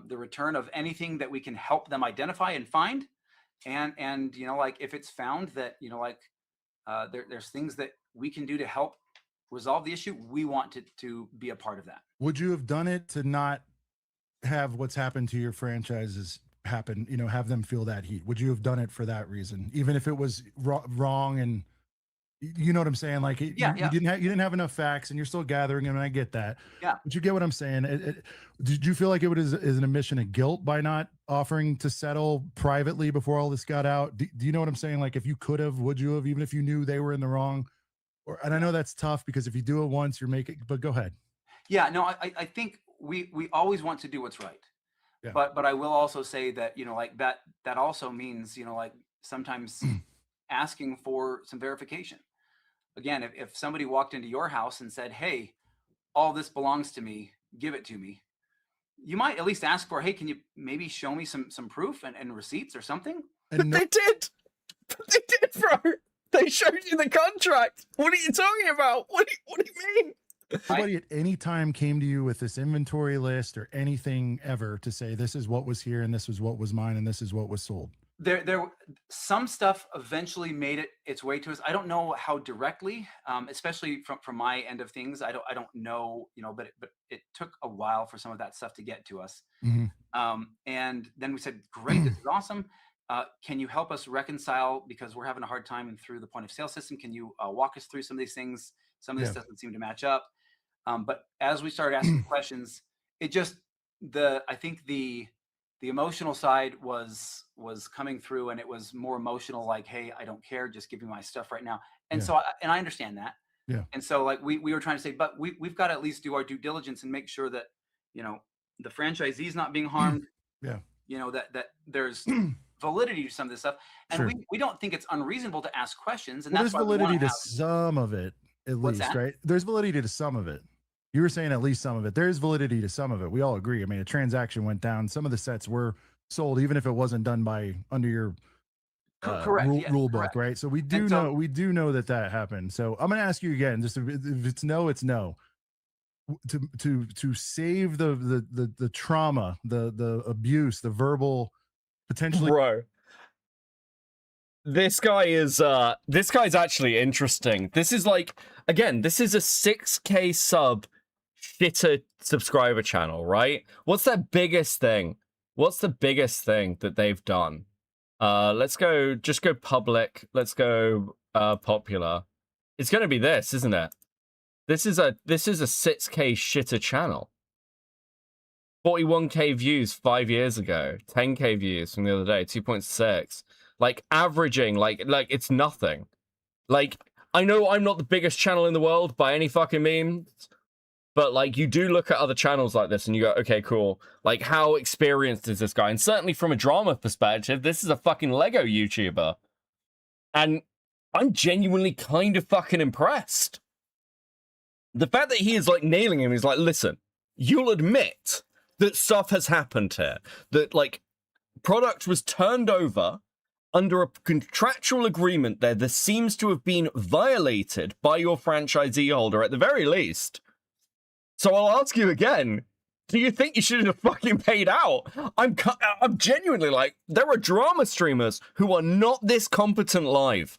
return of anything that we can help them identify and find. And if it's found that, there's things that we can do to help resolve the issue, we want to be a part of that. Would you have done it to not have what's happened to your franchises happen, have them feel that heat? Would you have done it for that reason, even if it was wrong? And you know what I'm saying? Like, you didn't have enough facts and you're still gathering them. And I get that. Yeah. But you get what I'm saying? Did you feel like it was an admission of guilt by not offering to settle privately before all this got out? Do you know what I'm saying? Like, if you could have, would you have, even if you knew they were in the wrong? And I know that's tough because if you do it once, you're making, but go ahead. Yeah, no, I think we always want to do what's right. Yeah. But I will also say that, that also means, sometimes asking for some verification. Again, if somebody walked into your house and said, hey, all this belongs to me, give it to me, you might at least ask for, hey, can you maybe show me some proof and receipts or something? But they did. They did, bro. They showed you the contract. What are you talking about? What do you mean? Nobody at any time came to you with this inventory list or anything ever to say this is what was here and this is what was mine and this is what was sold. There some stuff eventually made its way to us. I don't know how directly, especially from my end of things. I don't know, but it took a while for some of that stuff to get to us. And then we said, great, this is awesome. Can you help us reconcile, because we're having a hard time through the point of sale system? Can you walk us through some of these things? Some of this doesn't seem to match up. But as we started asking questions, it just I think the emotional side was coming through, and it was more emotional, like, hey, I don't care, just give me my stuff right now. And so I understand that. And so like we were trying to say, but we've got to at least do our due diligence and make sure that the franchisee's not being harmed. That there's validity to some of this stuff, and we don't think it's unreasonable to ask questions. And Well, that's there's why validity to some of it, at What's least, that? right? There's validity to some of it. You were saying at least some of it. There is validity to some of it. We all agree. I mean, a transaction went down. Some of the sets were sold, even if it wasn't done under your correct rule book, right? So we do know that happened. So I'm going to ask you again. Just if it's no, it's no. To save the trauma, the abuse, the verbal, potentially. Bro, this guy's actually interesting. This is like, again, this is a 6K sub shitter subscriber channel, right? What's their biggest thing? What's the biggest thing that they've done? Let's go public. Let's go popular. It's gonna be this, isn't it? This is a 6K shitter channel. 41K views 5 years ago, 10K views from the other day, 2.6. Like averaging, like it's nothing. Like, I know I'm not the biggest channel in the world by any fucking means, but like you do look at other channels like this and you go, okay, cool. Like, how experienced is this guy? And certainly from a drama perspective, this is a fucking Lego YouTuber. And I'm genuinely kind of fucking impressed. The fact that he is like nailing him is like, listen, you'll admit that stuff has happened here. That like product was turned over under a contractual agreement there that seems to have been violated by your franchisee holder at the very least. So I'll ask you again, do you think you should have fucking paid out? I'm genuinely like, there are drama streamers who are not this competent live.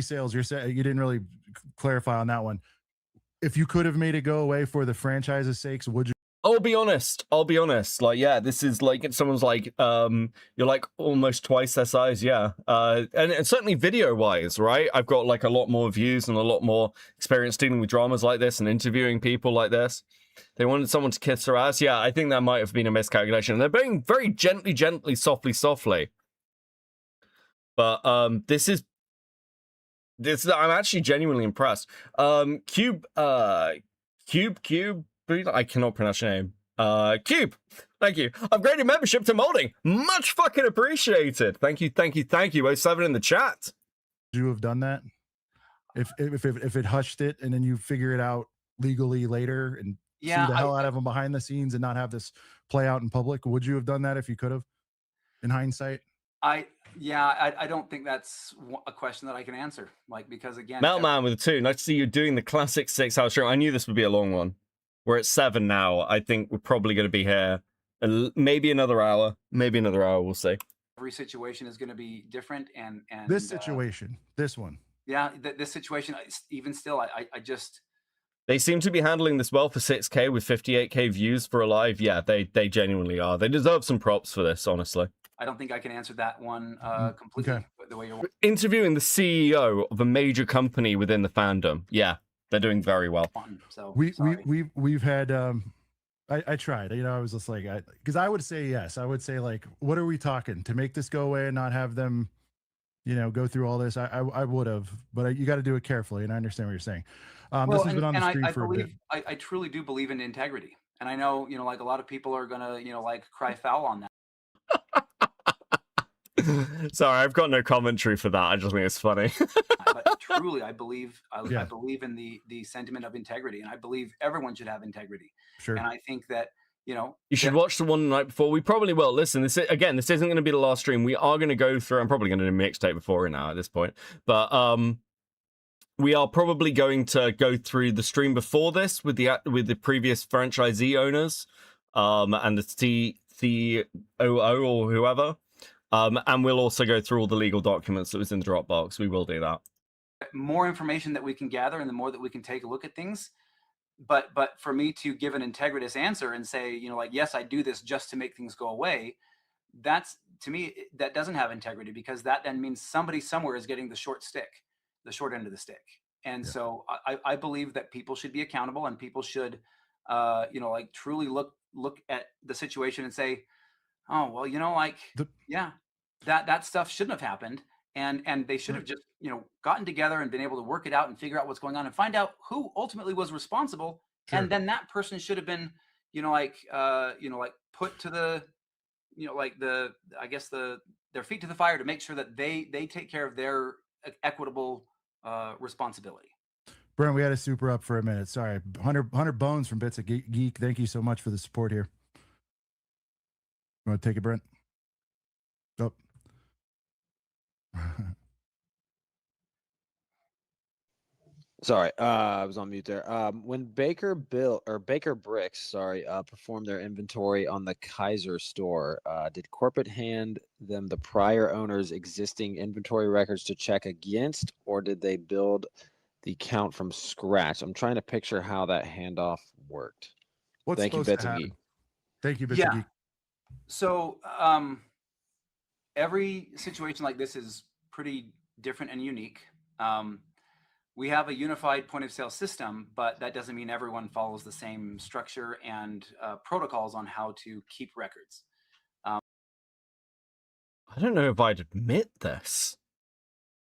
Sales, you didn't really clarify on that one. If you could have made it go away for the franchise's sakes, would you? I'll be honest. Like, yeah, this is like, someone's like, you're like almost twice their size. Yeah. And certainly video wise, right? I've got like a lot more views and a lot more experience dealing with dramas like this and interviewing people like this. They wanted someone to kiss their ass. Yeah, I think that might have been a miscalculation. And they're being very gently, softly. But I'm actually genuinely impressed. Cube, I cannot pronounce your name. Cube, thank you. Upgraded membership to molding. Much fucking appreciated. Thank you. 07 in the chat. Would you have done that? If it hushed it and then you figure it out legally later and see the hell out of them behind the scenes and not have this play out in public, would you have done that if you could have, in hindsight? I don't think that's a question that I can answer. Like, because again, Meltman with a 2. Nice to see you doing the classic 6-hour stream. I knew this would be a long one. We're at 7 now. I think we're probably going to be here maybe another hour. We'll see. Every situation is going to be different, and this situation, this one. Yeah, this situation, even still, I just. They seem to be handling this well for 6K with 58K views for a live. Yeah, they genuinely are. They deserve some props for this, honestly. I don't think I can answer that one completely the way you're interviewing the CEO of a major company within the fandom. Yeah, they're doing very well. So we've had I tried. I was just like, because I would say yes. I would say like, what are we talking to make this go away and not have them, go through all this? I would have, but you got to do it carefully. And I understand what you're saying. This has been on the stream for a bit. I truly do believe in integrity, and I know like a lot of people are gonna like cry foul on that. Sorry, I've got no commentary for that. I just think it's funny. But truly, I believe in the sentiment of integrity, and I believe everyone should have integrity. Sure. And I think that you should watch the one the night before. We probably will. Listen, this isn't going to be the last stream. We are going to go through. I'm probably going to do a mixtape before it now at this point, but we are probably going to go through the stream before this with the previous franchisee owners, and the COO or whoever, and we'll also go through all the legal documents that was in the Dropbox. We will do that. More information that we can gather, and the more that we can take a look at things. But for me to give an integritous answer and say, you know, like, yes, I do this just to make things go away, that's, to me, that doesn't have integrity, because that then means somebody somewhere is getting the short end of the stick. And so I believe that people should be accountable, and people should, you know, like, truly look at the situation and say, oh, well, you know, like, yeah, that stuff shouldn't have happened. And they should have just, you know, gotten together and been able to work it out and figure out what's going on and find out who ultimately was responsible. Sure. And then that person should have been, you know, like put to the, you know, like their feet to the fire to make sure that they take care of their equitable responsibility. Brent, we had a super up for a minute. Sorry. 100 Bones from Bits of Geek. Thank you so much for the support here. You want to take it, Brent? Oh. Sorry, I was on mute there. When Baker Bricks, performed their inventory on the Kaiser store, did corporate hand them the prior owner's existing inventory records to check against, or did they build the count from scratch? I'm trying to picture how that handoff worked. What's Thank you, supposed Bits to of happen? Geek. Thank you, Bits of Geek. So every situation like this is pretty different and unique. We have a unified point of sale system, but that doesn't mean everyone follows the same structure and protocols on how to keep records. I don't know if I'd admit this.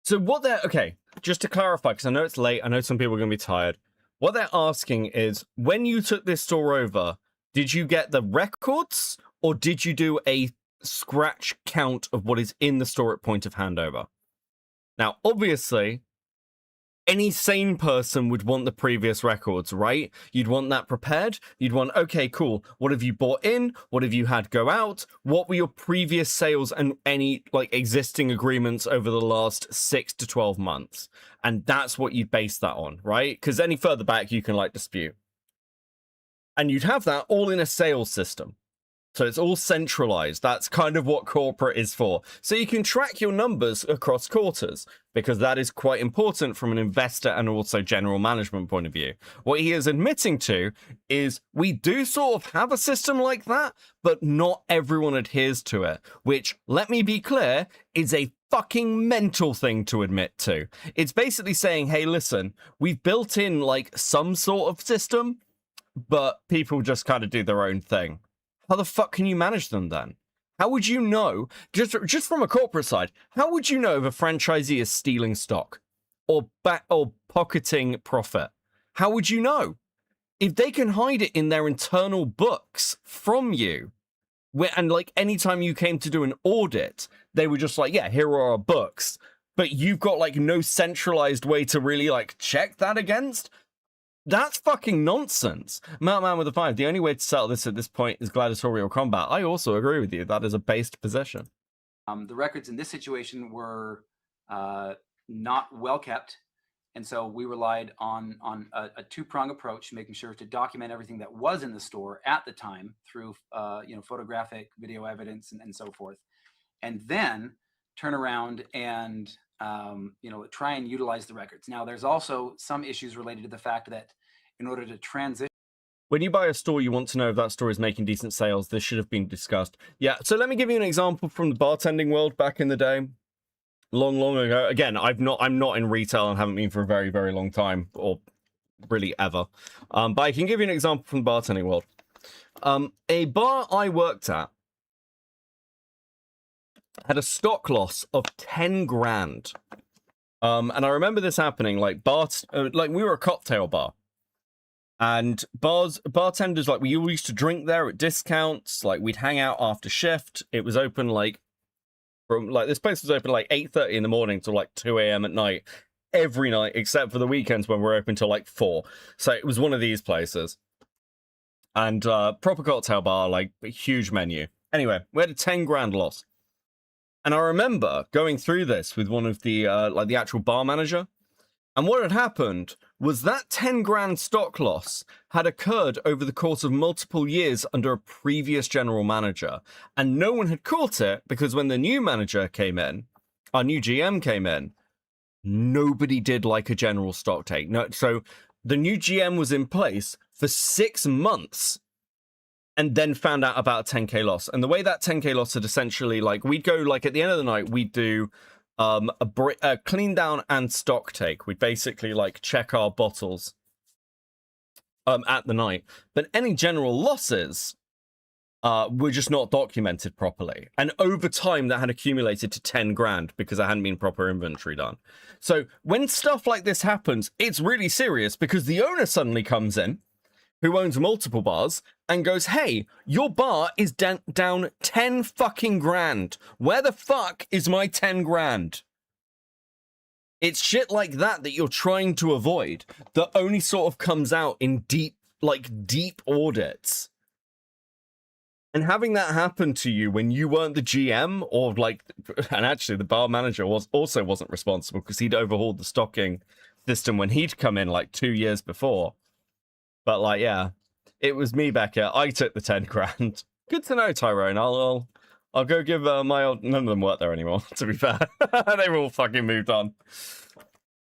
So what they're, okay, just to clarify, because I know it's late, I know some people are going to be tired. What they're asking is, when you took this store over, did you get the records, or did you do a scratch count of what is in the store at point of handover? Now, obviously, any sane person would want the previous records, right? You'd want that prepared. You'd want, okay, cool. What have you bought in? What have you had go out? What were your previous sales and any like existing agreements over the last 6 to 12 months? And that's what you'd base that on, right? Because any further back you can like dispute. And you'd have that all in a sales system. So it's all centralized. That's kind of what corporate is for. So you can track your numbers across quarters, because that is quite important from an investor and also general management point of view. What he is admitting to is we do sort of have a system like that, but not everyone adheres to it, which, let me be clear, is a fucking mental thing to admit to. It's basically saying, hey, listen, we've built in like some sort of system, but people just kind of do their own thing. How the fuck can you manage them then? How would you know, just from a corporate side, how would you know if a franchisee is stealing stock or pocketing profit? How would you know? If they can hide it in their internal books from you, and like anytime you came to do an audit, they were just like, yeah, here are our books, but you've got like no centralized way to really like check that against. That's fucking nonsense. Man with a 5. The only way to settle this at this point is gladiatorial combat. I also agree with you. That is a based position. The records in this situation were not well kept, and so we relied on a two-prong approach, making sure to document everything that was in the store at the time through photographic, video evidence, and so forth, and then turn around and try and utilize the records. Now, there's also some issues related to the fact that in order to transition. When you buy a store, you want to know if that store is making decent sales. This should have been discussed. Yeah, so let me give you an example from the bartending world back in the day. Long ago. Again, I'm not in retail and haven't been for a very, very long time, or really ever. But I can give you an example from the bartending world. A bar I worked at had a stock loss of 10 grand. And I remember this happening, like we were a cocktail bar. And bartenders, like, we all used to drink there at discounts. Like, we'd hang out after shift. It was open this place was open like 8:30 in the morning till like 2 a.m. at night every night, except for the weekends when we're open till like 4. So it was one of these places. And proper cocktail bar, like a huge menu. Anyway, we had a 10 grand loss. And I remember going through this with one of the the actual bar manager. And what had happened was that 10 grand stock loss had occurred over the course of multiple years under a previous general manager. And no one had caught it because when the new manager came in, our new GM came in, nobody did like a general stock take. No, so the new GM was in place for 6 months and then found out about a 10K loss. And the way that 10K loss had essentially, like, we'd go, like, at the end of the night, we'd do a clean down and stock take. We'd basically, like, check our bottles at the night. But any general losses were just not documented properly. And over time, that had accumulated to 10 grand because there hadn't been proper inventory done. So when stuff like this happens, it's really serious because the owner suddenly comes in, who owns multiple bars, and goes, hey, your bar is down 10 fucking grand. Where the fuck is my 10 grand? It's shit like that that you're trying to avoid that only sort of comes out in deep audits. And having that happen to you when you weren't the GM, or like, and actually the bar manager wasn't responsible because he'd overhauled the stocking system when he'd come in like 2 years before. But like, yeah, it was me back here. I took the 10 grand. Good to know, Tyrone. I'll go give my old. None of them work there anymore. To be fair, they were all fucking moved on.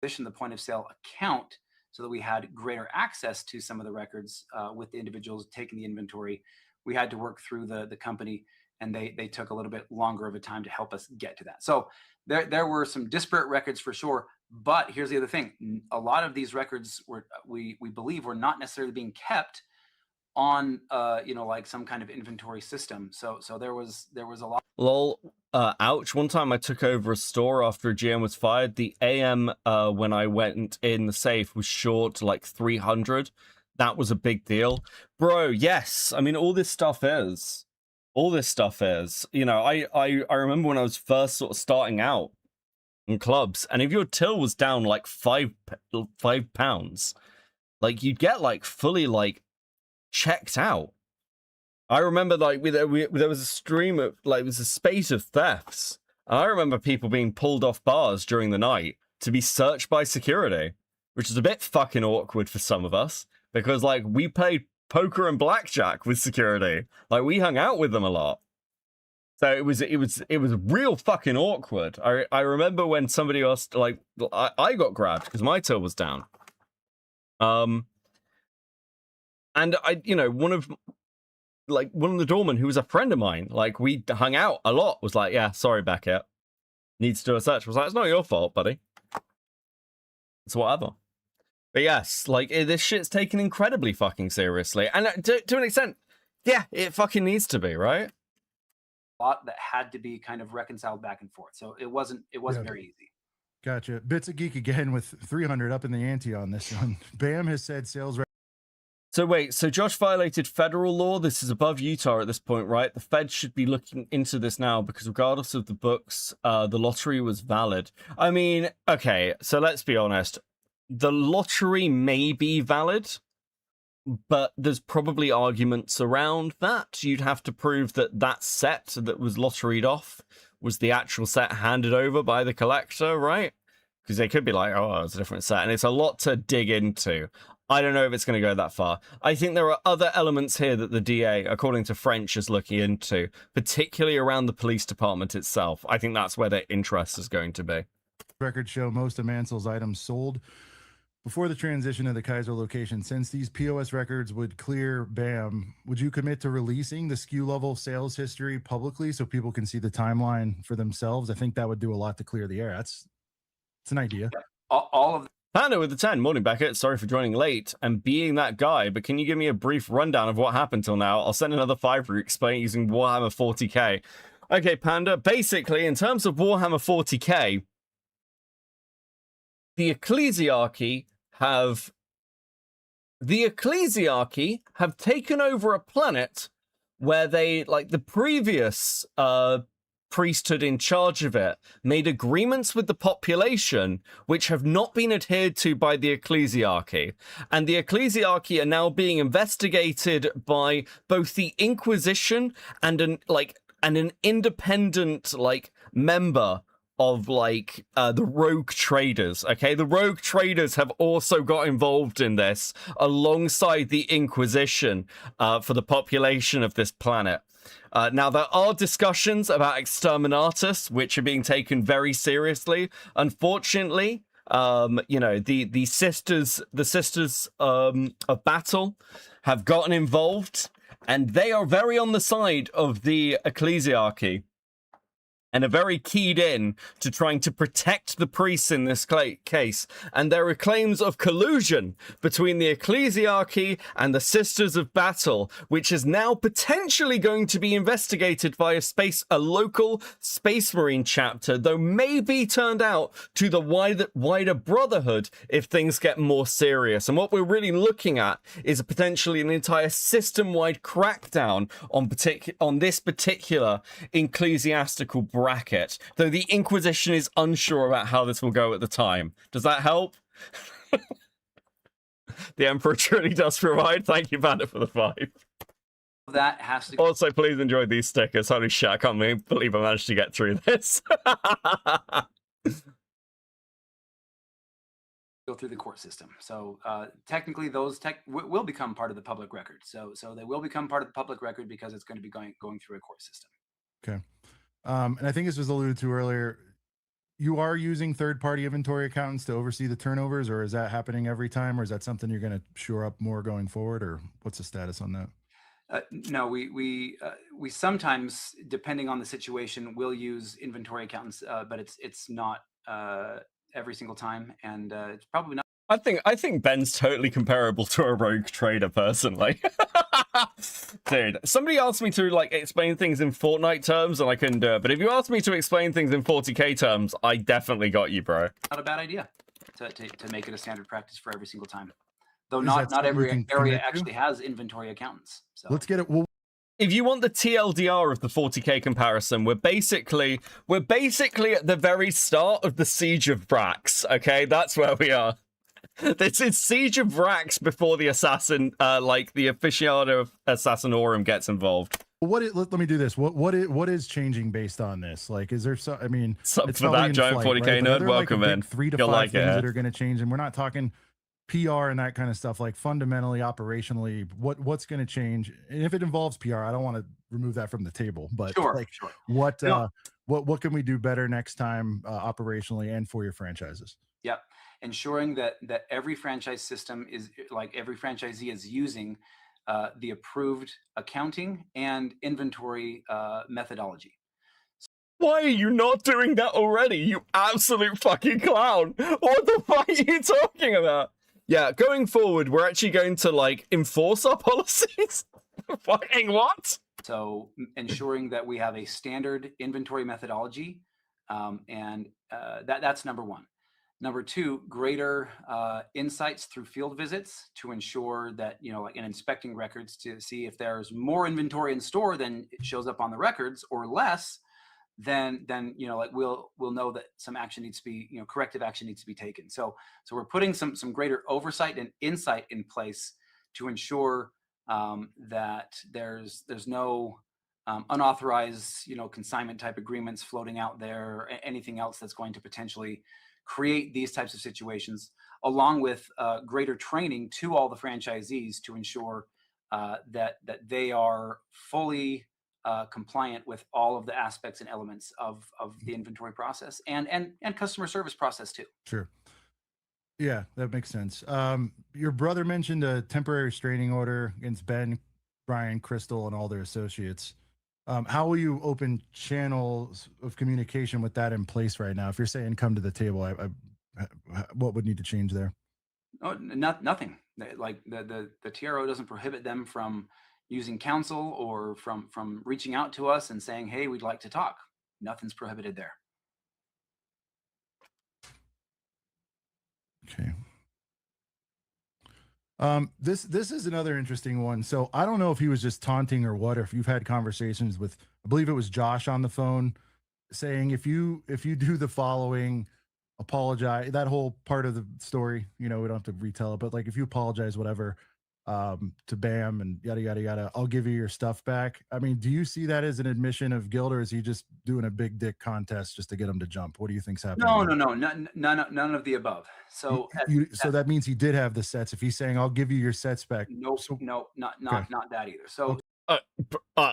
The point of sale account so that we had greater access to some of the records with the individuals taking the inventory. We had to work through the company, and they took a little bit longer of a time to help us get to that. So there were some disparate records for sure. But here's the other thing: a lot of these records we believe were not necessarily being kept on like some kind of inventory system. So there was a lot. Lol, ouch. One time I took over a store after a GM was fired. The AM when I went in the safe was short like 300. That was a big deal. Bro, yes. I mean, all this stuff is. You know, I remember when I was first sort of starting out in clubs, and if your till was down like 5 pounds, like you'd get like fully like checked out. I remember like there was a stream of like, it was a spate of thefts. And I remember people being pulled off bars during the night to be searched by security, which is a bit fucking awkward for some of us because like we played poker and blackjack with security. Like we hung out with them a lot. So it was real fucking awkward. I remember when somebody else, like, I got grabbed because my till was down. And I, you know, one of the doormen who was a friend of mine, like we hung out a lot, was like, yeah, sorry, back here. Needs to do a search. I was like, it's not your fault, buddy. It's whatever. But yes, like this shit's taken incredibly fucking seriously. And to an extent, yeah, it fucking needs to be, right? Lot that had to be kind of reconciled back and forth. So it wasn't very easy. Gotcha. Bits of Geek again with 300 up in the ante on this one. Bam has said sales. So wait, so Josh violated federal law. This is above Utah at this point, right? The Fed should be looking into this now because regardless of the books, the lottery was valid. I mean, okay, so let's be honest. The lottery may be valid, but there's probably arguments around that. You'd have to prove that that set that was lotteried off was the actual set handed over by the collector, right? Because they could be like, oh, it's a different set. And it's a lot to dig into. I don't know if it's going to go that far. I think there are other elements here that the DA, according to French, is looking into, particularly around the police department itself. I think that's where their interest is going to be. Records show most of Mansell's items sold before the transition to the Kaiser location. Since these POS records would clear BAM, would you commit to releasing the SKU level sales history publicly so people can see the timeline for themselves? I think that would do a lot to clear the air. It's an idea. All of Panda with the 10. Morning, Beckett. Sorry for joining late and being that guy, but can you give me a brief rundown of what happened till now? I'll send another 5 for you, explain using Warhammer 40k. Okay, Panda. Basically, in terms of Warhammer 40k, the ecclesiarchy have taken over a planet where they, like the previous priesthood in charge of it, made agreements with the population which have not been adhered to by the ecclesiarchy. And the ecclesiarchy are now being investigated by both the Inquisition and an independent member of like the rogue traders. Okay, the rogue traders have also got involved in this alongside the Inquisition for the population of this planet. Now, there are discussions about exterminatus, which are being taken very seriously. Unfortunately, the sisters of battle have gotten involved, and they are very on the side of the ecclesiarchy and are very keyed in to trying to protect the priests in this case. And there are claims of collusion between the ecclesiarchy and the Sisters of Battle, which is now potentially going to be investigated by a local Space Marine chapter, though may be turned out to the wider Brotherhood if things get more serious. And what we're really looking at is potentially an entire system-wide crackdown on this particular ecclesiastical bracket, though the Inquisition is unsure about how this will go at the time. Does that help? The Emperor truly does provide. Thank you, Bandit, for the 5. That has to also, please enjoy these stickers. Holy shit, I can't believe I managed to get through this. go through the court system. So technically, those will become part of the public record. So they will become part of the public record because it's going to be going through a court system. Okay. And I think this was alluded to earlier. You are using third-party inventory accountants to oversee the turnovers, or is that happening every time, or is that something you're going to shore up more going forward, or what's the status on that? No, we sometimes, depending on the situation, will use inventory accountants, but it's not every single time, and it's probably not. I think Ben's totally comparable to a rogue trader, personally. Dude, somebody asked me to like explain things in Fortnite terms, and I couldn't do it. But if you asked me to explain things in 40k terms, I definitely got you, bro. Not a bad idea to make it a standard practice for every single time. Though not every area actually has inventory accountants. So let's get it. If you want the TLDR of the 40k comparison, we're basically at the very start of the Siege of Brax. Okay, that's where we are. This is Siege of Vrax before the assassin, like the Aficionado of Assassinorum gets involved. Let me do this. What is changing based on this? Like, is there so? I mean, for that giant 40k nerd, welcome in. 3 to 5 things that are going to change, and we're not talking PR and that kind of stuff. Like fundamentally, operationally, what's going to change? And if it involves PR, I don't want to remove that from the table. But sure. What can we do better next time operationally and for your franchises? Yep. Ensuring that every franchise system is like every franchisee is using the approved accounting and inventory methodology. Why are you not doing that already, you absolute fucking clown? What the fuck are you talking about? Yeah, going forward, we're actually going to like enforce our policies. Fucking what? So ensuring that we have a standard inventory methodology, and that's number 1. Number 2, greater insights through field visits to ensure that, like in inspecting records to see if there's more inventory in store than it shows up on the records or less, then like we'll know that some action needs to be, corrective action needs to be taken. So we're putting some greater oversight and insight in place to ensure that there's no unauthorized, consignment type agreements floating out there, or anything else that's going to potentially create these types of situations, along with greater training to all the franchisees to ensure that they are fully compliant with all of the aspects and elements of the inventory process and customer service process too. Sure. Yeah, that makes sense. Your brother mentioned a temporary restraining order against Ben, Brian, Crystal, and all their associates. How will you open channels of communication with that in place right now? If you're saying come to the table, what would need to change there? Oh, nothing. Like the TRO doesn't prohibit them from using counsel or from reaching out to us and saying, hey, we'd like to talk. Nothing's prohibited there. Okay. This is another interesting one. So I don't know if he was just taunting or what, or if you've had conversations with, I believe it was Josh on the phone, saying if you do the following, apologize, that whole part of the story, we don't have to retell it, but like if you apologize, whatever, to Bam and yada yada yada. I'll give you your stuff back. I mean, do you see that as an admission of guilt, or is he just doing a big dick contest just to get him to jump? What do you think's happening? No, none of the above. So So that means he did have the sets. If he's saying, "I'll give you your sets back," nope, not that either. So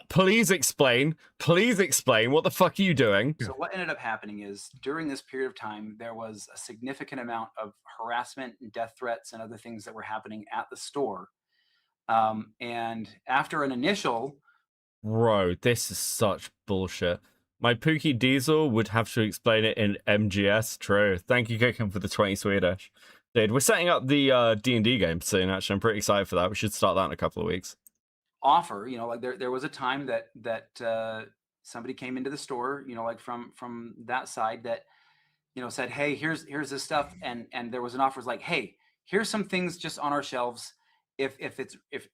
please explain. Please explain. What the fuck are you doing? So what ended up happening is during this period of time, there was a significant amount of harassment and death threats and other things that were happening at the store. And after an initial, Bro, this is such bullshit. My Pookie Diesel would have to explain it in MGS. True. Thank you, Kicking, for the 20 Swedish. Dude, we're setting up the D&D game soon, actually. I'm pretty excited for that. We should start that in a couple of weeks. offer, like there was a time that somebody came into the store, like from that side that, said, hey, here's this stuff. And there was an offer, like, hey, here's some things just on our shelves. If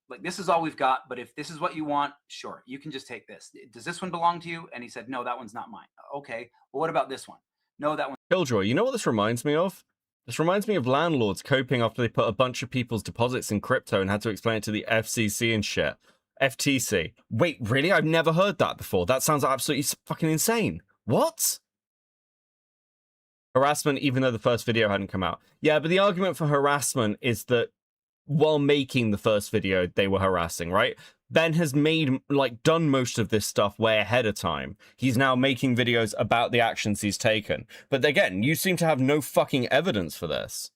like, this is all we've got, but if this is what you want, sure, you can just take this. Does this one belong to you? And he said, no, that one's not mine. Okay, well, what about this one? No, that one. Killjoy, you know what this reminds me of? This reminds me of landlords coping after they put a bunch of people's deposits in crypto and had to explain it to the FCC and shit. FTC. Wait, really? I've never heard that before. That sounds absolutely fucking insane. What? Harassment, even though the first video hadn't come out. Yeah, but the argument for harassment is that while making the first video, they were harassing, right? Ben has done most of this stuff way ahead of time. He's now making videos about the actions he's taken. But again, you seem to have no fucking evidence for this.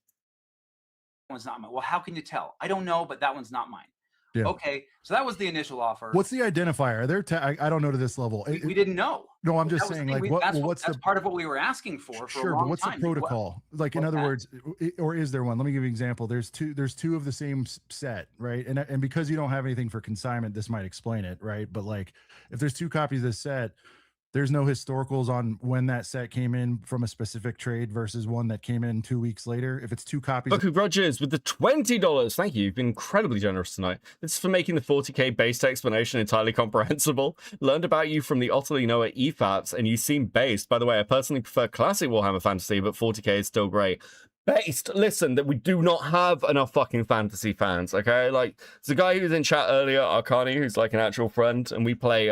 That one's not mine. Well, how can you tell? I don't know, but that one's not mine. Yeah. Okay, so that was the initial offer. What's the identifier? Are there I don't know to this level. We didn't know. No, I'm just saying, like, what's that's part of what we were asking for sure, a long but what's time. the protocol? Like, in other words, or is there one? Let me give you an example. There's two of the same set, right? And because you don't have anything for consignment, this might explain it, right? But like, if there's two copies of this set, there's no historicals on when that set came in from a specific trade versus one that came in 2 weeks later. If it's two copies. Boku Rogers with the $20. Thank you. You've been incredibly generous tonight. This is for making the 40k based explanation entirely comprehensible. Learned about you from the Otterly Noah EFAPs, and you seem based. By the way, I personally prefer classic Warhammer Fantasy, but 40k is still great. Based. Listen, that we do not have enough fucking fantasy fans, okay? Like, there's a guy who was in chat earlier, Arcani, who's like an actual friend, and we play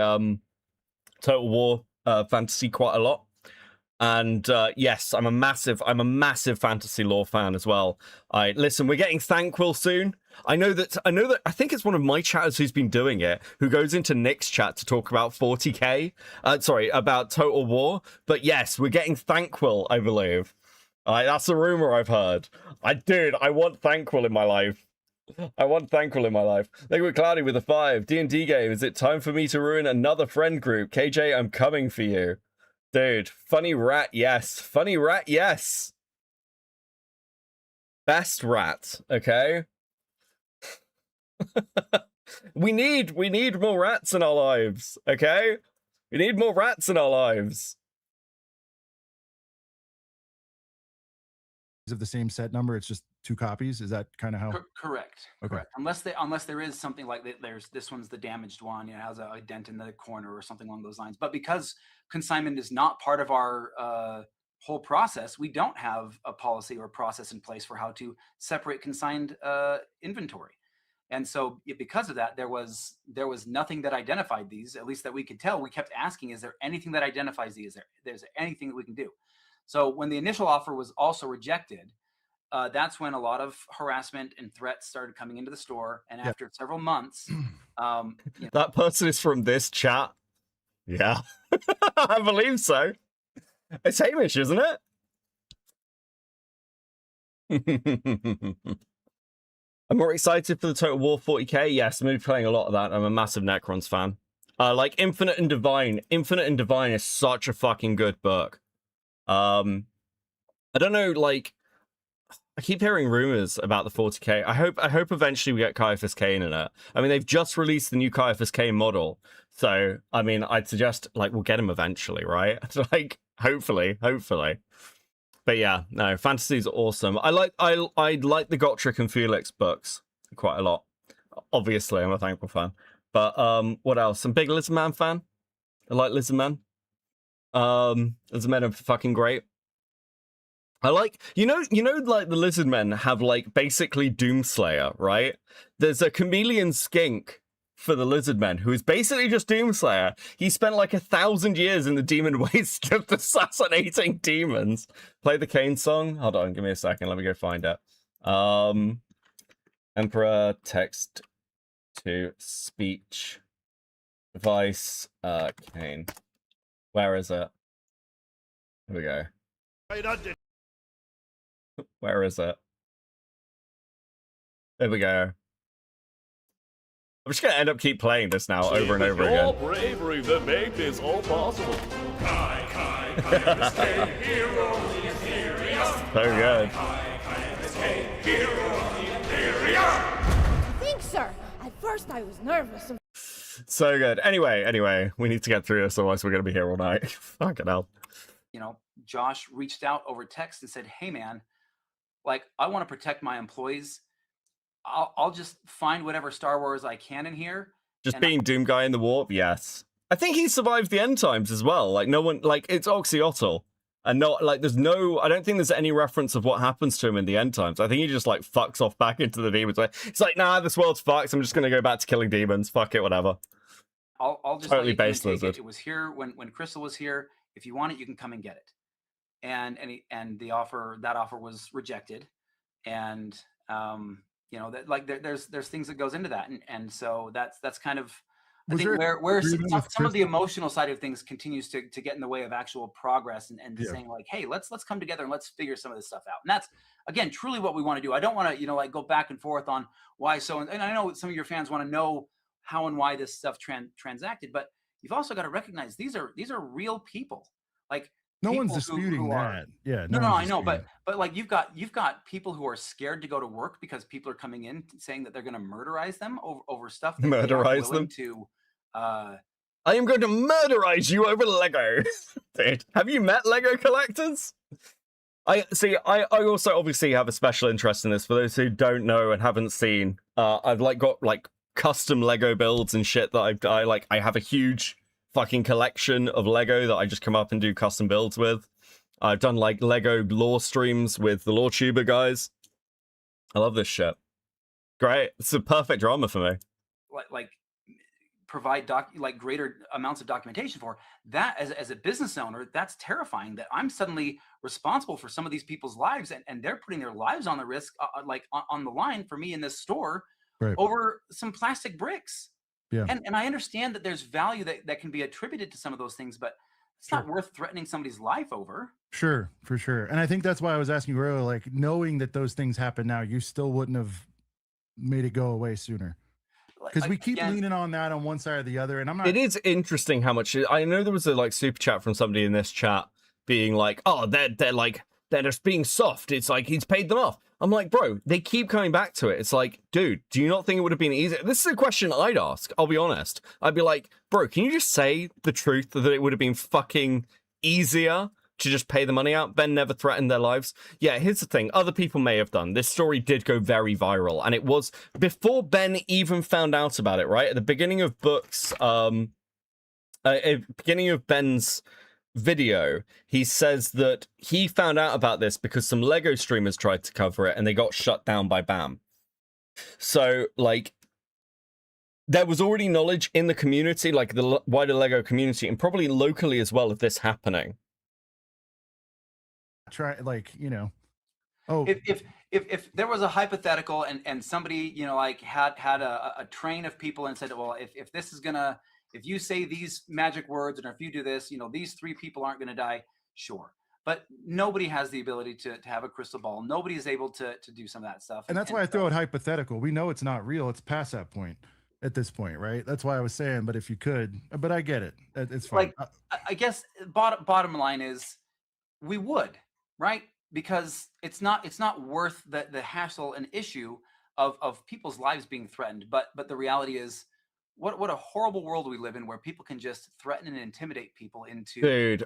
Total War fantasy quite a lot. And yes, I'm a massive fantasy lore fan as well. Listen, we're getting Thankwell soon. I know that I think it's one of my chatters who's been doing it, who goes into Nick's chat to talk about 40k. About Total War. But yes, we're getting Thankwell, I believe. That's a rumor I've heard. I want Thankwell in my life. I want Thankwell in my life. Thank you, Cloudy, with a 5. D&D game. Is it time for me to ruin another friend group? KJ, I'm coming for you. Dude, funny rat, yes. Funny rat, yes. Best rat, okay? we need more rats in our lives, okay? We need more rats in our lives. Of the same set number, it's just two copies. Is that kind of how? Correct. Okay. Correct. Unless there is something like there's this one's the damaged one, has a dent in the corner or something along those lines. But because consignment is not part of our whole process, we don't have a policy or process in place for how to separate consigned inventory. And so because of that, there was nothing that identified these, at least that we could tell. We kept asking, is there anything that identifies these? There's anything that we can do? So when the initial offer was also rejected, that's when a lot of harassment and threats started coming into the store. And after several months, that person is from this chat. Yeah, I believe so. It's Hamish, isn't it? I'm more excited for the Total War 40k. Yes, I'm going to be playing a lot of that. I'm a massive Necrons fan. Like Infinite and Divine. Infinite and Divine is such a fucking good book. I don't know, like, I keep hearing rumors about the 40k. I hope eventually we get Caiaphas Cain in it. I mean, they've just released the new Caiaphas Cain model, so I mean, I'd suggest like we'll get him eventually, right? Like, hopefully. But yeah, no, fantasy's awesome. I like the Gotrek and Felix books quite a lot. Obviously, I'm a Thankful fan. But what else? I'm a big Lizardman fan. I like Lizardman. Lizardmen are fucking great. I like, like the lizard men have like basically Doomslayer, right? There's a chameleon skink for the lizard men who is basically just Doomslayer. He spent like 1,000 years in the demon waste of assassinating demons. Play the Kane song. Hold on, give me a second. Let me go find it. Emperor text to speech device Kane. Where is it? Here we go. Where is it? There we go. I'm just gonna end up keep playing this now over and over Your again. bravery that made this all possible. Kai, Kai, Kai, hero of the Imperium. So good. Hero of the Imperium. I think, sir. At first I was nervous. So good. Anyway, we need to get through this, otherwise we're gonna be here all night. Fucking hell. You know, Josh reached out over text and said, "Hey, man, like I want to protect my employees. I'll just find whatever Star Wars I can in here." Just and being Doom Guy in the warp, yes. I think he survived the end times as well. Like no one, like it's Oxyotl, and not like there's no. I don't think there's any reference of what happens to him in the end times. I think he just like fucks off back into the demons. It's like, nah, this world's fucked. I'm just gonna go back to killing demons. Fuck it, whatever. I'll just Totally let you come and based take lizard. it was here when Crystal was here. If you want it, you can come and get it. And the offer was rejected, and you know that like there's things that goes into that, and so that's kind of I Was think there where agreement with some of the Crystal? emotional side of things continues to get in the way of actual progress and Yeah. saying like, hey, let's come together and let's figure some of this stuff out. And that's again truly what we want to do. I don't want to like go back and forth on why so, and I know some of your fans want to know how and why this stuff transacted, but you've also got to recognize these are real people. Like No one's people who disputing are- that. Yeah. no, one's I know, disputing but like you've got people who are scared to go to work because people are coming in saying that they're going to murderize them over stuff that they aren't Murderize willing them? to. I am going to murderize you over Lego. Dude, have you met Lego collectors? I also obviously have a special interest in this. For those who don't know and haven't seen, I've like got like custom Lego builds and shit that I have a huge fucking collection of Lego that I just come up and do custom builds with. I've done like Lego lore streams with the lore tuber guys. I love this shit. Great. It's a perfect drama for me. like provide like greater amounts of documentation for that as a business owner. That's terrifying that I'm suddenly responsible for some of these people's lives and they're putting their lives on the risk like on the line for me in this store Right. over some plastic bricks. Yeah. And I understand that there's value that can be attributed to some of those things, but it's not worth threatening somebody's life over. Sure, for sure. And I think that's why I was asking you earlier, like knowing that those things happen now, you still wouldn't have made it go away sooner. Because we keep leaning on that on one side or the other, and I'm not. It is interesting how much I know. There was a like super chat from somebody in this chat being like, "Oh, they're just being soft." It's like he's paid them off. I'm like, bro, they keep coming back to it. It's like, dude, do you not think it would have been easier? This is a question I'd ask. I'll be honest. I'd be like, bro, can you just say the truth that it would have been fucking easier to just pay the money out? Ben never threatened their lives. Yeah, here's the thing. Other people may have done. This story did go very viral. And it was before Ben even found out about it, right? At the beginning of Book's, beginning of Ben's video, he says that he found out about this because some Lego streamers tried to cover it and they got shut down by BAM. So, like, there was already knowledge in the community, like the wider Lego community, and probably locally as well, of this happening. Try, like, you know. Oh, If there was a hypothetical and somebody, you know, like had a train of people and said, well, if this is gonna, if you say these magic words and if you do this, you know, these 3 people aren't going to die. Sure. But nobody has the ability to have a crystal ball. Nobody is able to do some of that stuff. and that's why I throw it hypothetical. We know it's not real. It's past that point at this point, right? That's why I was saying, but if you could, but I get it. It's fine. Like, I guess bottom line is we would, right? Because it's not worth the hassle and issue of people's lives being threatened. But the reality is, what a horrible world we live in where people can just threaten and intimidate people into. Dude,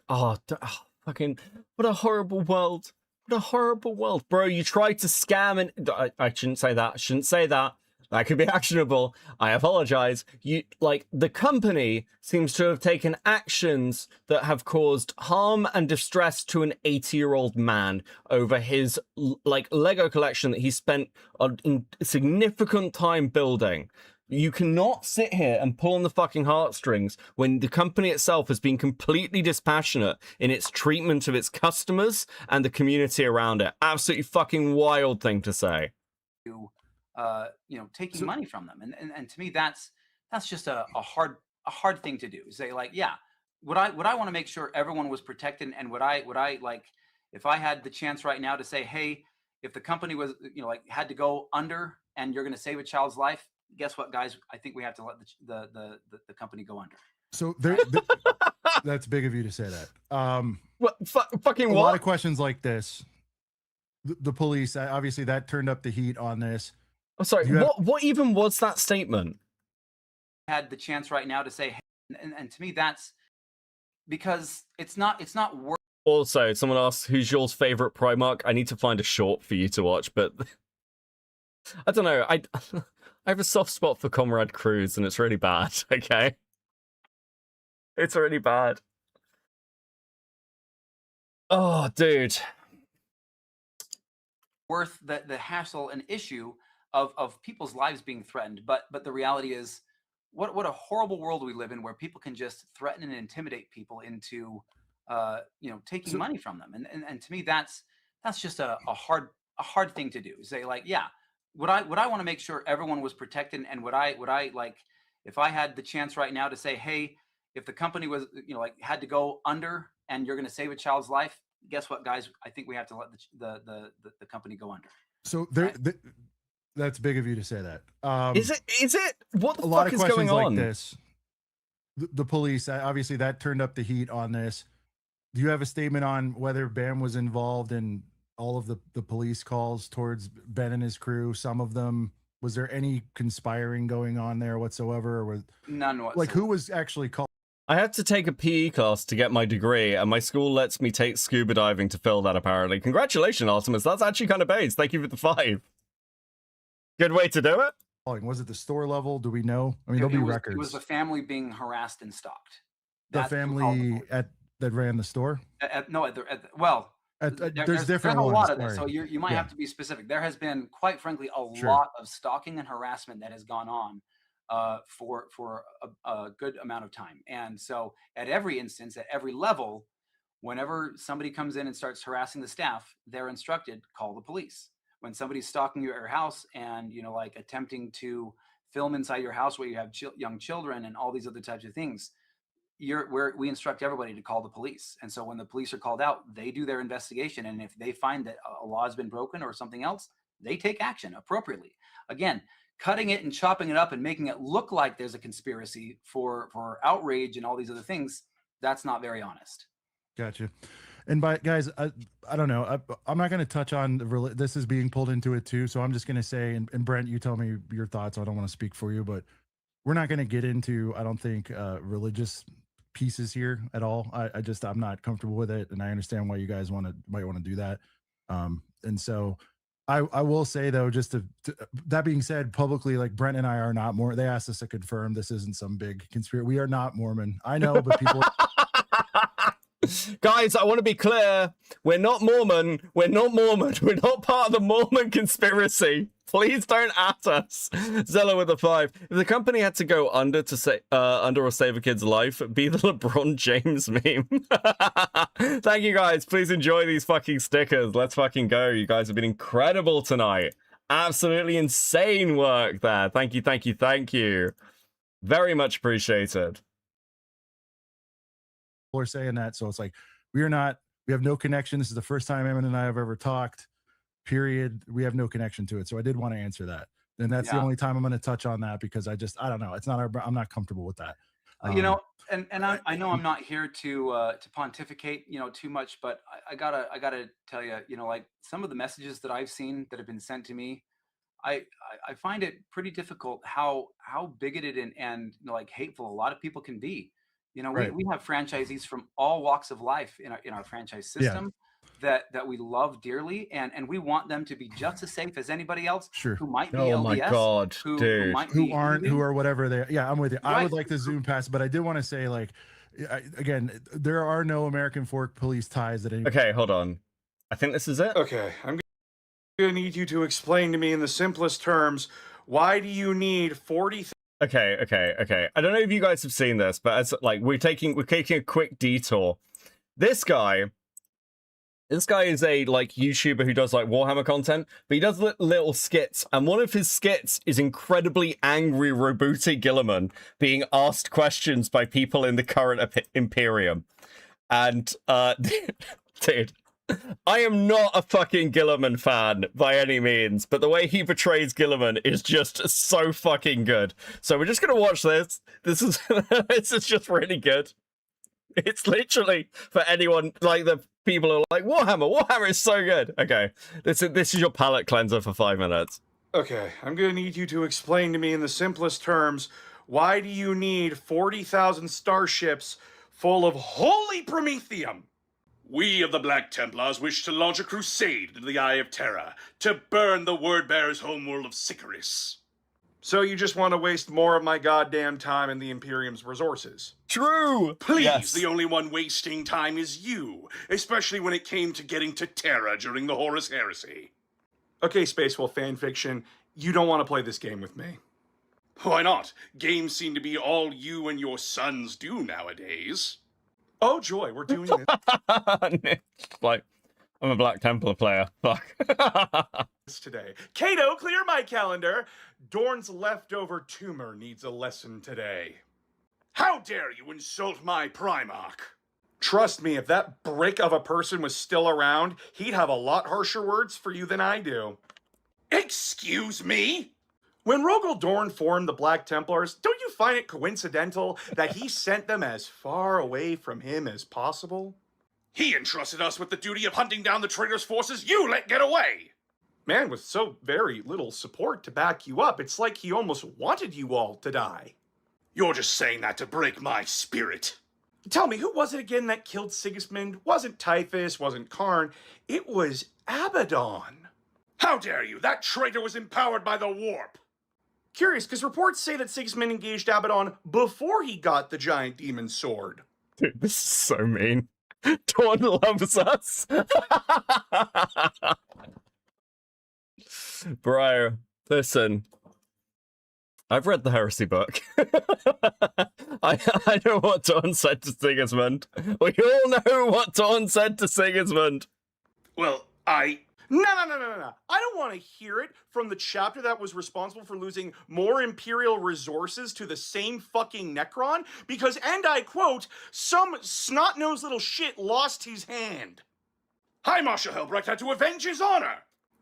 fucking, what a horrible world. What a horrible world. Bro, you tried to scam and... I shouldn't say that. That could be actionable. I apologize. The company seems to have taken actions that have caused harm and distress to an 80-year-old man over his Lego collection that he spent a significant time building. You cannot sit here and pull on the fucking heartstrings when the company itself has been completely dispassionate in its treatment of its customers and the community around it. Absolutely fucking wild thing to say. Taking money from them, and to me that's just a hard thing to do. Say like, yeah, would I want to make sure everyone was protected, and would I like, if I had the chance right now to say, hey, if the company was had to go under and you're going to save a child's life, guess what, guys? I think we have to let the company go under. So that's big of you to say that. Fucking a what? lot of questions like this. The police, obviously, that turned up the heat on this. I'm sorry. What even was that statement? Had the chance right now to say, hey, and to me that's because it's not worth. Also, someone asked, who's your favorite Primarch? I need to find a short for you to watch, but I don't know. I have a soft spot for Comrade Cruz, and it's really bad, okay? It's really bad. Oh, dude. Worth the hassle and issue of people's lives being threatened. But the reality is, what a horrible world we live in, where people can just threaten and intimidate people into taking money from them. And to me that's just a hard thing to do. Say like, yeah, would I want to make sure everyone was protected, and would I like, if I had the chance right now to say, hey, if the company was had to go under and you're going to save a child's life, guess what, guys? I think we have to let the company go under. So that's big of you to say that. Is it? What the a lot fuck of is questions going like on? this. The police, obviously, that turned up the heat on this. Do you have a statement on whether Ben was involved in all of the police calls towards Ben and his crew? Some of them, was there any conspiring going on there whatsoever? Or was none whatsoever. Like, who was actually called? I had to take a PE class to get my degree, and my school lets me take scuba diving to fill that, apparently. Congratulations, Artemis. That's actually kind of base. Thank you for the 5. Good way to do it. Was it the store level? Do we know? I mean, there'll be records. It was the family being harassed and stalked. The family that ran the store? There's different a ones. lot of this, so you might have to be specific. There has been, quite frankly, a lot of stalking and harassment that has gone on for a good amount of time. And so at every instance, at every level, whenever somebody comes in and starts harassing the staff, they're instructed, call the police. When somebody's stalking your house and attempting to film inside your house where you have young children and all these other types of things, we instruct everybody to call the police. And so when the police are called out, they do their investigation, and if they find that a law has been broken or something else, they take action appropriately. Again, cutting it and chopping it up and making it look like there's a conspiracy for outrage and all these other things, that's not very honest. Gotcha. And guys, I don't know. I'm not going to touch on this is being pulled into it too. So I'm just going to say, and Brent, you tell me your thoughts. I don't want to speak for you, but we're not going to get into, I don't think, religious pieces here at all. I'm not comfortable with it, and I understand why you guys might want to do that. And so I will say though, just to that being said, publicly, like Brent and I are not more. They asked us to confirm this isn't some big conspiracy. We are not Mormon. I know, but people. Guys, I want to be clear. We're not Mormon. We're not part of the Mormon conspiracy. Please don't at us. Zella with a 5. If the company had to go under or save a kid's life, be the LeBron James meme. Thank you guys. Please enjoy these fucking stickers. Let's fucking go. You guys have been incredible tonight. Absolutely insane work there. Thank you, thank you, thank you. Very much appreciated. Are saying that, so it's like we have no connection. This is the first time Emin and I have ever talked, period. We have no connection to it, so I did want to answer that, and that's the only time I'm going to touch on that, because I don't know, I'm not comfortable with that. And I know I'm not here to pontificate too much, but I gotta tell you, like some of the messages that I've seen that have been sent to me, I find it pretty difficult how bigoted and hateful a lot of people can be. We have franchisees from all walks of life in our franchise system. that we love dearly, and we want them to be just as safe as anybody else Sure. who might be Oh LDS, my God, who dude. might Who be aren't, who are whatever they. Yeah, I'm with you. I would Right. like the Zoom pass, but I did want to say, like, again, there are no American Fork Police ties that any. Okay, hold on. I think this is it. Okay, I'm gonna need you to explain to me in the simplest terms, why do you need 40? Okay. I don't know if you guys have seen this, but as like we're taking a quick detour. This guy is a like YouTuber who does like Warhammer content, but he does little skits, and one of his skits is incredibly angry Roboute Gilliman being asked questions by people in the current Imperium. And dude, I am not a fucking Gilliman fan by any means, but the way he portrays Gilliman is just so fucking good. So we're just gonna watch this. This is this is just really good. It's literally for anyone like the people who are like Warhammer is so good. Okay, this is your palate cleanser for 5 minutes. Okay, I'm gonna need you to explain to me in the simplest terms, why do you need 40,000 starships full of holy promethium? We of the Black Templars wish to launch a crusade into the Eye of Terror to burn the Wordbearer's homeworld of Sycharis. So you just want to waste more of my goddamn time and the Imperium's resources? True! Please, Yes. the only one wasting time is you, especially when it came to getting to Terra during the Horus Heresy. Okay, Spacewolf fanfiction, you don't want to play this game with me. Why not? Games seem to be all you and your sons do nowadays. Oh joy, we're doing it. Like, I'm a Black Templar player. Fuck. Today. Kato, clear my calendar. Dorn's leftover tumor needs a lesson today. How dare you insult my Primarch? Trust me, if that brick of a person was still around, he'd have a lot harsher words for you than I do. Excuse me? When Rogel Dorn formed the Black Templars, don't you find it coincidental that he sent them as far away from him as possible? He entrusted us with the duty of hunting down the traitor's forces you let get away! Man, with so very little support to back you up, it's like he almost wanted you all to die. You're just saying that to break my spirit. Tell me, who was it again that killed Sigismund? Wasn't Typhus, wasn't Karn, it was Abaddon. How dare you? That traitor was empowered by the warp. Curious, because reports say that Sigismund engaged Abaddon before he got the giant demon sword. Dude, this is so mean. Dawn loves us. Bro, listen. I've read the Heresy book. I know what Dawn said to Sigismund. We all know what Dawn said to Sigismund. Well, No. I don't want to hear it from the chapter that was responsible for losing more Imperial resources to the same fucking Necron because, and I quote, some snot-nosed little shit lost his hand. High Marshal Helbrecht had to avenge his honor.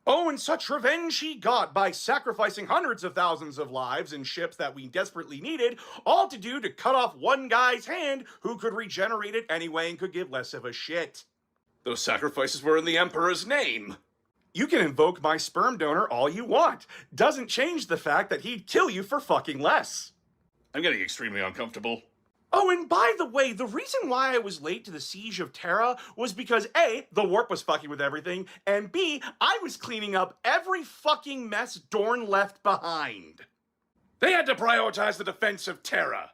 Oh, and such revenge he got by sacrificing hundreds of thousands of lives and ships that we desperately needed, all to do to cut off one guy's hand who could regenerate it anyway and could give less of a shit. Those sacrifices were in the Emperor's name. You can invoke my sperm donor all you want. Doesn't change the fact that he'd kill you for fucking less. I'm getting extremely uncomfortable. Oh, and by the way, the reason why I was late to the Siege of Terra was because A, the warp was fucking with everything, and B, I was cleaning up every fucking mess Dorn left behind. They had to prioritize the defense of Terra.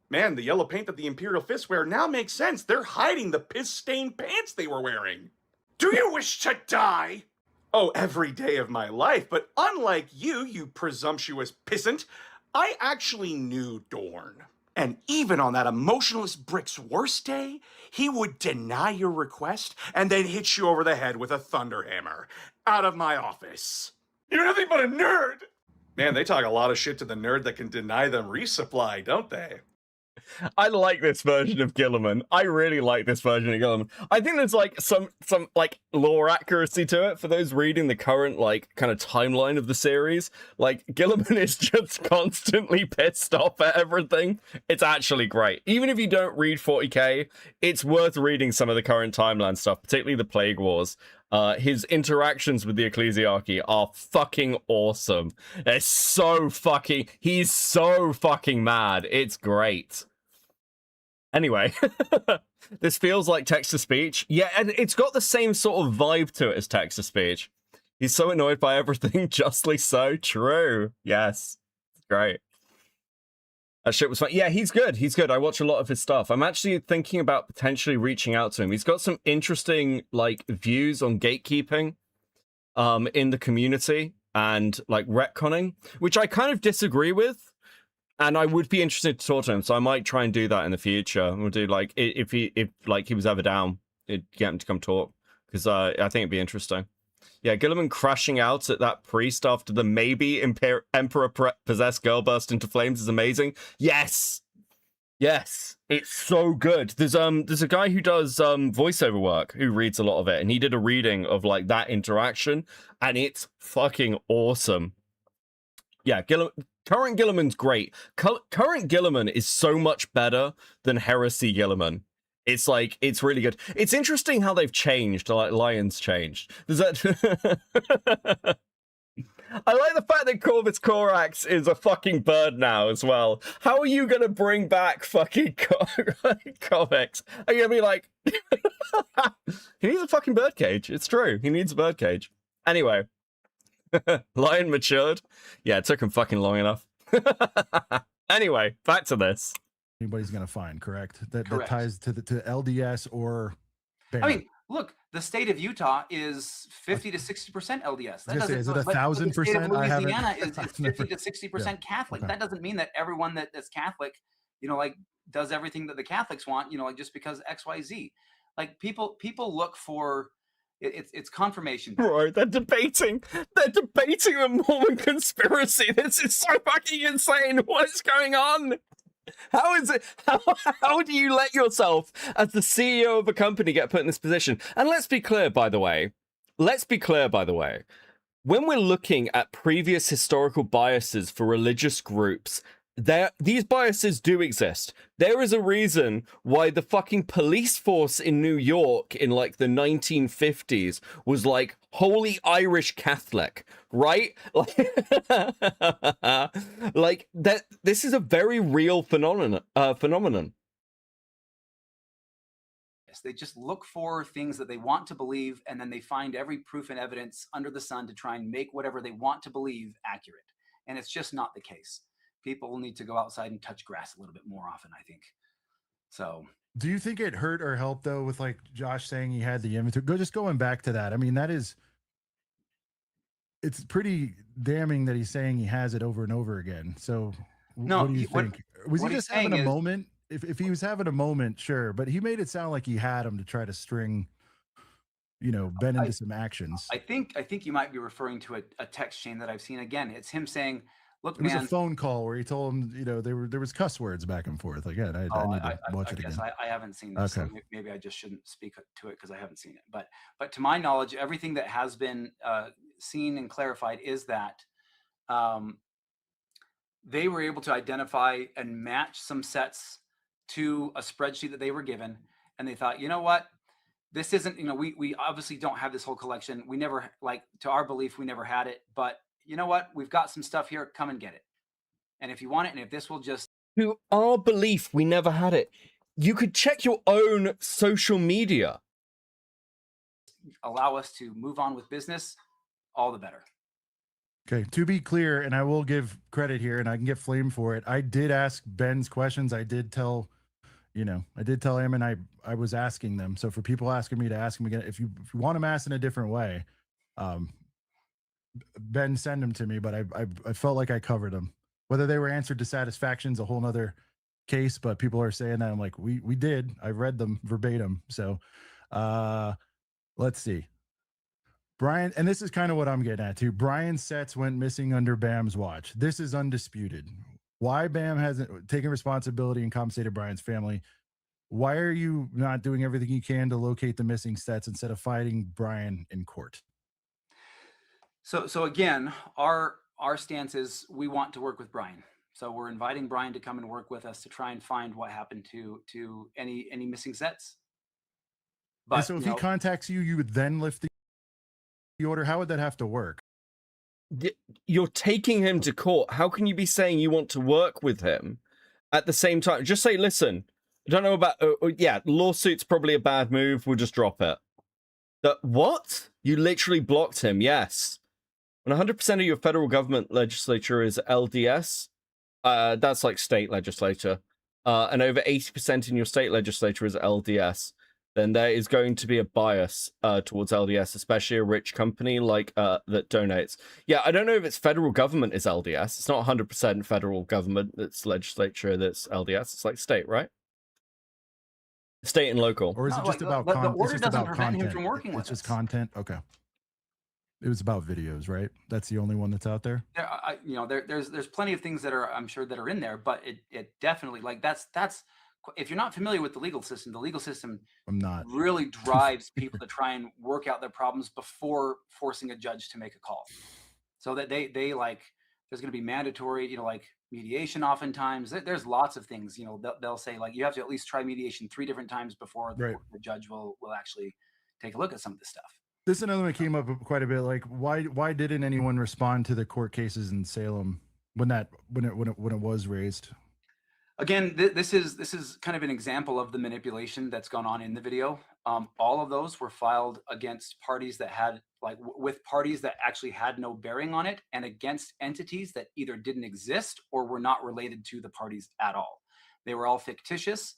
Man, the yellow paint that the Imperial Fists wear now makes sense. They're hiding the piss-stained pants they were wearing. Do you wish to die? Oh, every day of my life, but unlike you, you presumptuous pissant, I actually knew Dorn. And even on that emotionless brick's worst day, he would deny your request and then hit you over the head with a thunderhammer. Out of my office. You're nothing but a nerd! Man, they talk a lot of shit to the nerd that can deny them resupply, don't they? I like this version of Gilliman. I really like this version of Gilliman. I think there's like some like lore accuracy to it for those reading the current like kind of timeline of the series. Like Gilliman is just constantly pissed off at everything. It's actually great. Even if you don't read 40k, it's worth reading some of the current timeline stuff, particularly the Plague Wars. His interactions with the Ecclesiarchy are fucking awesome. He's so fucking mad. It's great. Anyway, this feels like text-to-speech. Yeah, and it's got the same sort of vibe to it as text-to-speech. He's so annoyed by everything, justly so. True. Yes. Great. That shit was fun. Yeah, he's good. He's good. I watch a lot of his stuff. I'm actually thinking about potentially reaching out to him. He's got some interesting, like, views on gatekeeping in the community and, like, retconning, which I kind of disagree with. And I would be interested to talk to him, so I might try and do that in the future. We'll do, like, if he was ever down, get him to come talk, because I think it'd be interesting. Yeah, Gilliman crashing out at that priest after the maybe Emperor-possessed girl burst into flames is amazing. Yes! Yes! It's so good. There's a guy who does voiceover work who reads a lot of it, and he did a reading of, like, that interaction, and it's fucking awesome. Yeah, current Gilliman's great. Current Gilliman is so much better than Heresy Gilliman. It's like, it's really good. It's interesting how they've changed, like Lion's changed. Does that... I like the fact that Corvus Corax is a fucking bird now as well. How are you going to bring back fucking comics? Are you going to be like... He needs a fucking birdcage. It's true. He needs a birdcage. Anyway. Lion matured. Yeah, it took him fucking long enough. Anyway, back to this. Anybody's gonna find, correct? That Correct. ties to LDS or BAM. I mean, look, the state of Utah is 50 to 60% LDS. I was gonna say, is it but the 1,000%? state of I haven't- Louisiana is I've never- 50 to 60% yeah. Catholic. Okay. That doesn't mean that everyone that's Catholic, like does everything that the Catholics want, like just because XYZ. Like people look for it's confirmation. Bro, they're debating a Mormon conspiracy. This is so fucking insane. What is going on? How is it? How do you let yourself, as the CEO of a company, get put in this position? And let's be clear, by the way. When we're looking at previous historical biases for religious groups, these biases do exist. There is a reason why the fucking police force in New York in like the 1950s was like wholly Irish Catholic, right? Like that. This is a very real phenomenon. They just look for things that they want to believe, and then they find every proof and evidence under the sun to try and make whatever they want to believe accurate. And it's just not the case. People need to go outside and touch grass a little bit more often, I think. So, do you think it hurt or helped though with like Josh saying he had the inventory? Just going back to that. I mean, it's pretty damning that he's saying he has it over and over again. So, no, what do you think? Was he just having a moment? If he was having a moment, sure, but he made it sound like he had him to try to string, Ben into some actions. I think you might be referring to a text chain that I've seen. Again, it's him saying, "Look, it was man." A phone call where he told him, there was cuss words back and forth. Again, I need to watch it again. I haven't seen this. Okay. So maybe I just shouldn't speak to it because I haven't seen it. But to my knowledge, everything that has been seen and clarified is that they were able to identify and match some sets to a spreadsheet that they were given, and they thought, you know what, this isn't, we obviously don't have this whole collection. We never, like, to our belief, we never had it, but you know what, we've got some stuff here, come and get it. And if you want it, and if this will just... To our belief, we never had it. You could check your own social media. Allow us to move on with business, all the better. Okay, to be clear, and I will give credit here, and I can get flamed for it. I did ask Ben's questions. I did tell him, and I was asking them. So for people asking me to ask him again, if you want him asked in a different way, Ben, send them to me. But I felt like I covered them. Whether they were answered to satisfaction is a whole nother case. But people are saying that. I'm like, we did. I read them verbatim. So let's see. Brian, and this is kind of what I'm getting at too. Brian's sets went missing under BAM's watch. This is undisputed. Why BAM hasn't taken responsibility and compensated Brian's family? Why are you not doing everything you can to locate the missing sets instead of fighting Brian in court? So again, our stance is we want to work with Brian. So we're inviting Brian to come and work with us to try and find what happened to any missing sets. But and so if he contacts you, you would then lift the order. How would that have to work? You're taking him to court. How can you be saying you want to work with him at the same time? Just say, listen, I don't know about. Yeah, lawsuit's probably a bad move. We'll just drop it. What? You literally blocked him. Yes. When 100% of your federal government legislature is LDS, that's like state legislature, and over 80% in your state legislature is LDS, then there is going to be a bias towards LDS, especially a rich company like that donates. Yeah, I don't know if it's federal government is LDS. It's not 100% federal government that's legislature that's LDS. It's like state, right? State and local. Or is it just about the it's order just doesn't about prevent him content? from working It's with just us. content. Okay. It was about videos, right? That's the only one that's out there. There's plenty of things that are, I'm sure, that are in there, but it definitely, like, that's if you're not familiar with the legal system I'm not. really drives people to try and work out their problems before forcing a judge to make a call. So that they like, there's going to be mandatory, like mediation. Oftentimes there's lots of things, they'll say, like, you have to at least try mediation 3 different times before Right. the judge will actually take a look at some of this stuff. This is another one that came up quite a bit. Like, why didn't anyone respond to the court cases in Salem when it was raised? Again, this is kind of an example of the manipulation that's gone on in the video. All of those were filed against parties that had, like, with parties that actually had no bearing on it, and against entities that either didn't exist or were not related to the parties at all. They were all fictitious.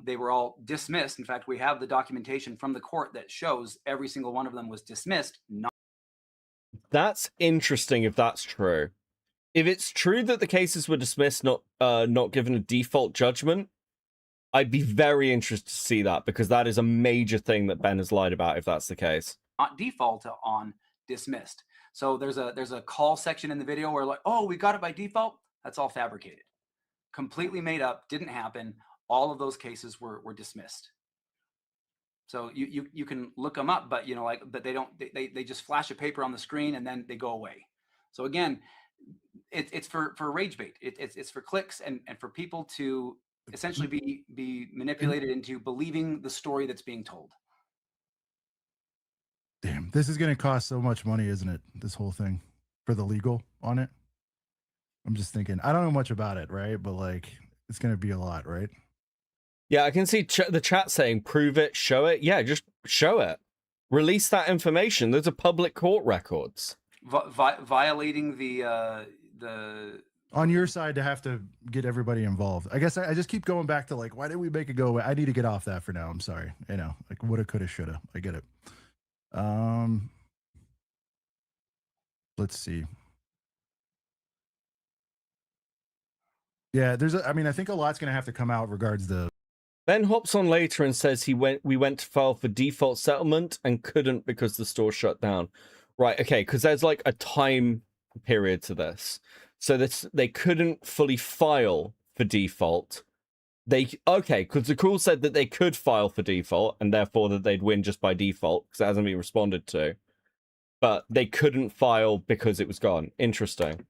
They were all dismissed. In fact, we have the documentation from the court that shows every single one of them was dismissed. That's interesting if that's true. If it's true that the cases were dismissed, not given a default judgment, I'd be very interested to see that, because that is a major thing that Ben has lied about if that's the case. Not default on dismissed. So there's a call section in the video where, like, oh, we got it by default. That's all fabricated, completely made up, didn't happen. All of those cases were dismissed. So you can look them up, but but they just flash a paper on the screen and then they go away. So again, it's for rage bait. It's for clicks and for people to essentially be manipulated into believing the story that's being told. Damn, this is going to cost so much money, isn't it? This whole thing for the legal on it. I'm just thinking, I don't know much about it, right? But like, it's going to be a lot, right? Yeah, I can see the chat saying, prove it, show it. Yeah, just show it. Release that information. Those are public court records. Violating the on your side to have to get everybody involved. I guess I just keep going back to, like, why did we make it go away? I need to get off that for now. I'm sorry. Like, woulda, coulda, shoulda. I get it. Let's see. Yeah, I think a lot's going to have to come out regards the. Ben hops on later and says we went to file for default settlement and couldn't because the store shut down. Right, okay, because there's like a time period to this. So they couldn't fully file for default. Because the call said that they could file for default and therefore that they'd win just by default because it hasn't been responded to. But they couldn't file because it was gone. Interesting.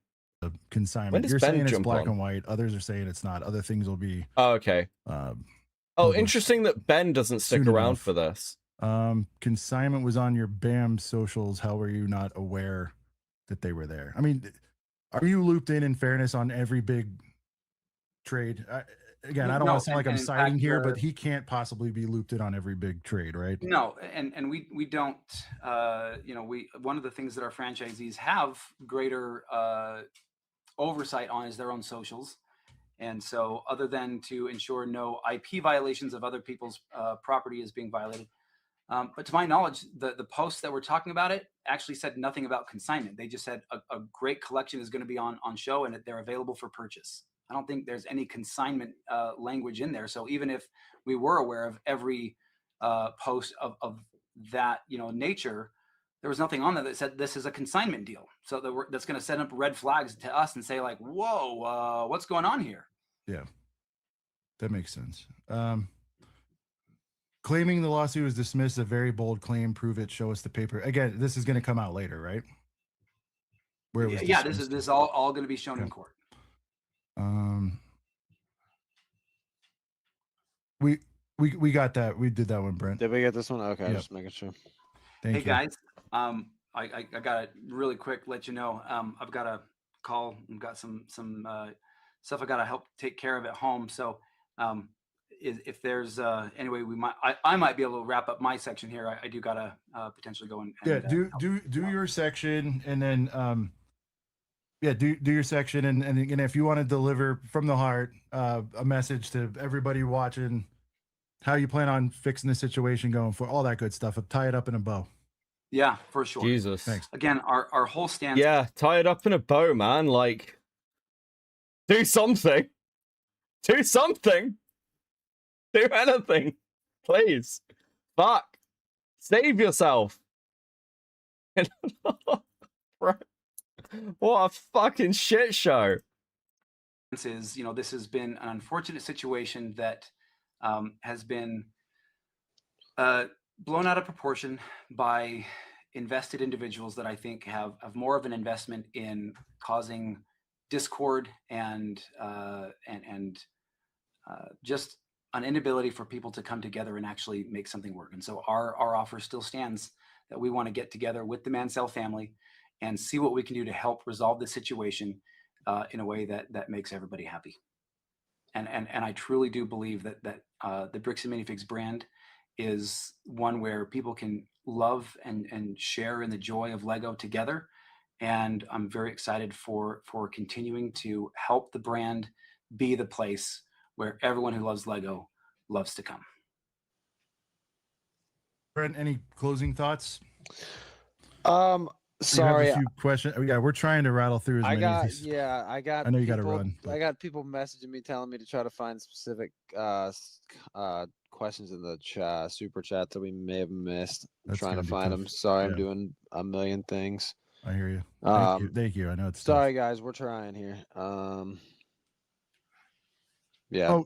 Consignment. You're saying it's black and white. Others are saying it's not. Other things will be. Oh, okay. Interesting that Ben doesn't stick around for this. Consignment was on your BAM socials. How were you not aware that they were there? I mean, are you looped in fairness on every big trade? I don't want to sound like I'm siding here, but he can't possibly be looped in on every big trade, right? No, and we don't. One of the things that our franchisees have greater oversight on is their own socials. And so other than to ensure no IP violations of other people's property is being violated. But to my knowledge, the posts that were talking about it actually said nothing about consignment. They just said a great collection is going to be on show and they're available for purchase. I don't think there's any consignment language in there. So even if we were aware of every post of that nature, there was nothing on there that said this is a consignment deal. So that's going to set up red flags to us and say, like, whoa, what's going on here? Yeah, that makes sense. Claiming the lawsuit was dismissed, a very bold claim. Prove it. Show us the paper. Again, this is going to come out later, right? Where it was this is all going to be shown in court. We got that. We did that one, Brent. Did we get this one? Okay, Yep. Just making sure. Thank you. Guys, I got to really quick let you know. I've got a call. I've got some stuff I got to help take care of at home. So if there's any way I might be able to wrap up my section here. I do gotta potentially go and Yeah, do your section, and then do your section, and if you want to deliver from the heart a message to everybody watching, how you plan on fixing the situation going for all that good stuff, tie it up in a bow. Yeah, for sure. Jesus. Thanks. Again, our whole stance. Yeah, tie it up in a bow, man. Like, do something. Do something. Do anything. Please. Fuck. Save yourself. What a fucking shit show. Is, this has been an unfortunate situation that has been blown out of proportion by invested individuals that I think have more of an investment in causing discord and just an inability for people to come together and actually make something work. And so our offer still stands that we want to get together with the Mansell family and see what we can do to help resolve the situation in a way that makes everybody happy. And I truly do believe that the Bricks and Minifigs brand is one where people can love and share in the joy of Lego together. And I'm very excited for continuing to help the brand be the place where everyone who loves Lego loves to come. Brent, any closing thoughts? Sorry, you have a few questions. Yeah, we're trying to rattle through as many. I I know you got to people- run. I got people messaging me telling me to try to find specific questions in the super chat that we may have missed. I'm That's trying to gonna be find tough. them. Sorry, Yeah. I'm doing a million things. I hear you. Thank you. I know it's sorry, guys. We're trying here. Yeah. Oh,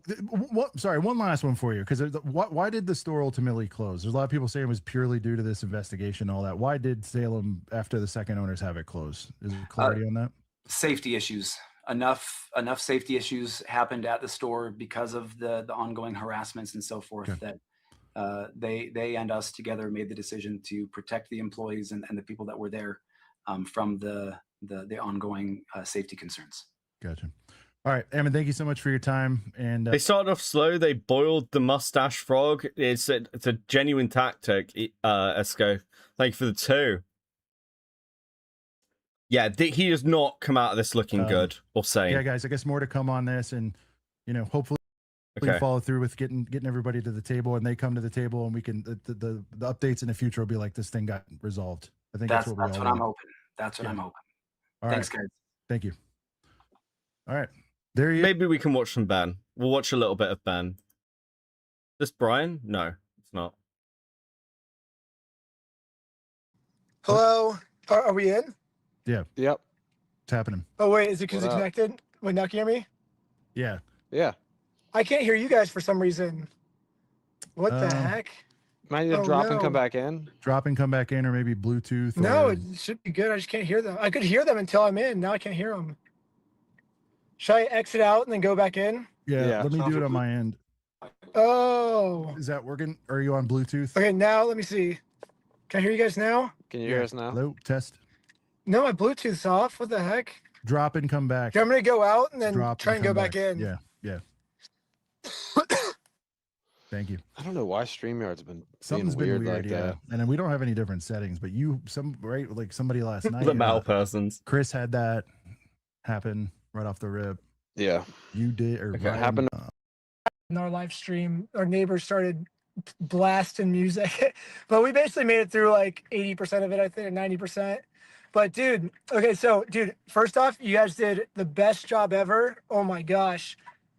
sorry. One last one for you, because why did the store ultimately close? There's a lot of people saying it was purely due to this investigation, and all that. Why did Salem, after the second owners, have it closed? Is there clarity on that? Safety issues. Enough safety issues happened at the store because of the ongoing harassments and so forth that they and us together made the decision to protect the employees and the people that were there from the ongoing safety concerns. Gotcha. All right, Eamon, thank you so much for your time. And they started off slow. They boiled the mustache frog. It's a genuine tactic, Esco. Thank you for the 2. Yeah, he does not come out of this looking good or sane. Yeah, guys, I guess more to come on this, and hopefully we follow through with getting everybody to the table, and they come to the table, and we can the updates in the future will be like this thing got resolved. I think that's what I'm hoping. That's what I'm hoping. All Thanks, right. guys. Thank you. All right. There you. Maybe we can watch some Ben. We'll watch a little bit of Ben. This Brian? No, it's not. Hello. Are we in? Yeah. Yep. It's happening. Oh wait, is it because What it's up? connected? Wait, now can you hear me? Yeah. Yeah. I can't hear you guys for some reason. What the heck? Might you drop and come back in? Drop and come back in, or maybe Bluetooth. No, or... it should be good. I just can't hear them. I could hear them until I'm in. Now I can't hear them. Should I exit out and then go back in? Yeah. Let me do it on my end. Oh. Is that working? Are you on Bluetooth? Okay, now let me see. Can I hear you guys now? Can you hear us now? Hello, test. No, my Bluetooth's off. What the heck? Drop and come back. Okay, I'm gonna go out and then Drop try and go come back in. Yeah. Thank you. I don't know why StreamYard's been Something's being been weird, weird, like yeah. that. And then we don't have any different settings, but like somebody last night. The malpersons. Chris had that happen right off the rip. Yeah. You did, or Ryan, happened. In our live stream, our neighbors started blasting music, but we basically made it through like 80% of it, I think, or 90%. But dude, okay, so dude, first off, you guys did the best job ever. Oh my gosh.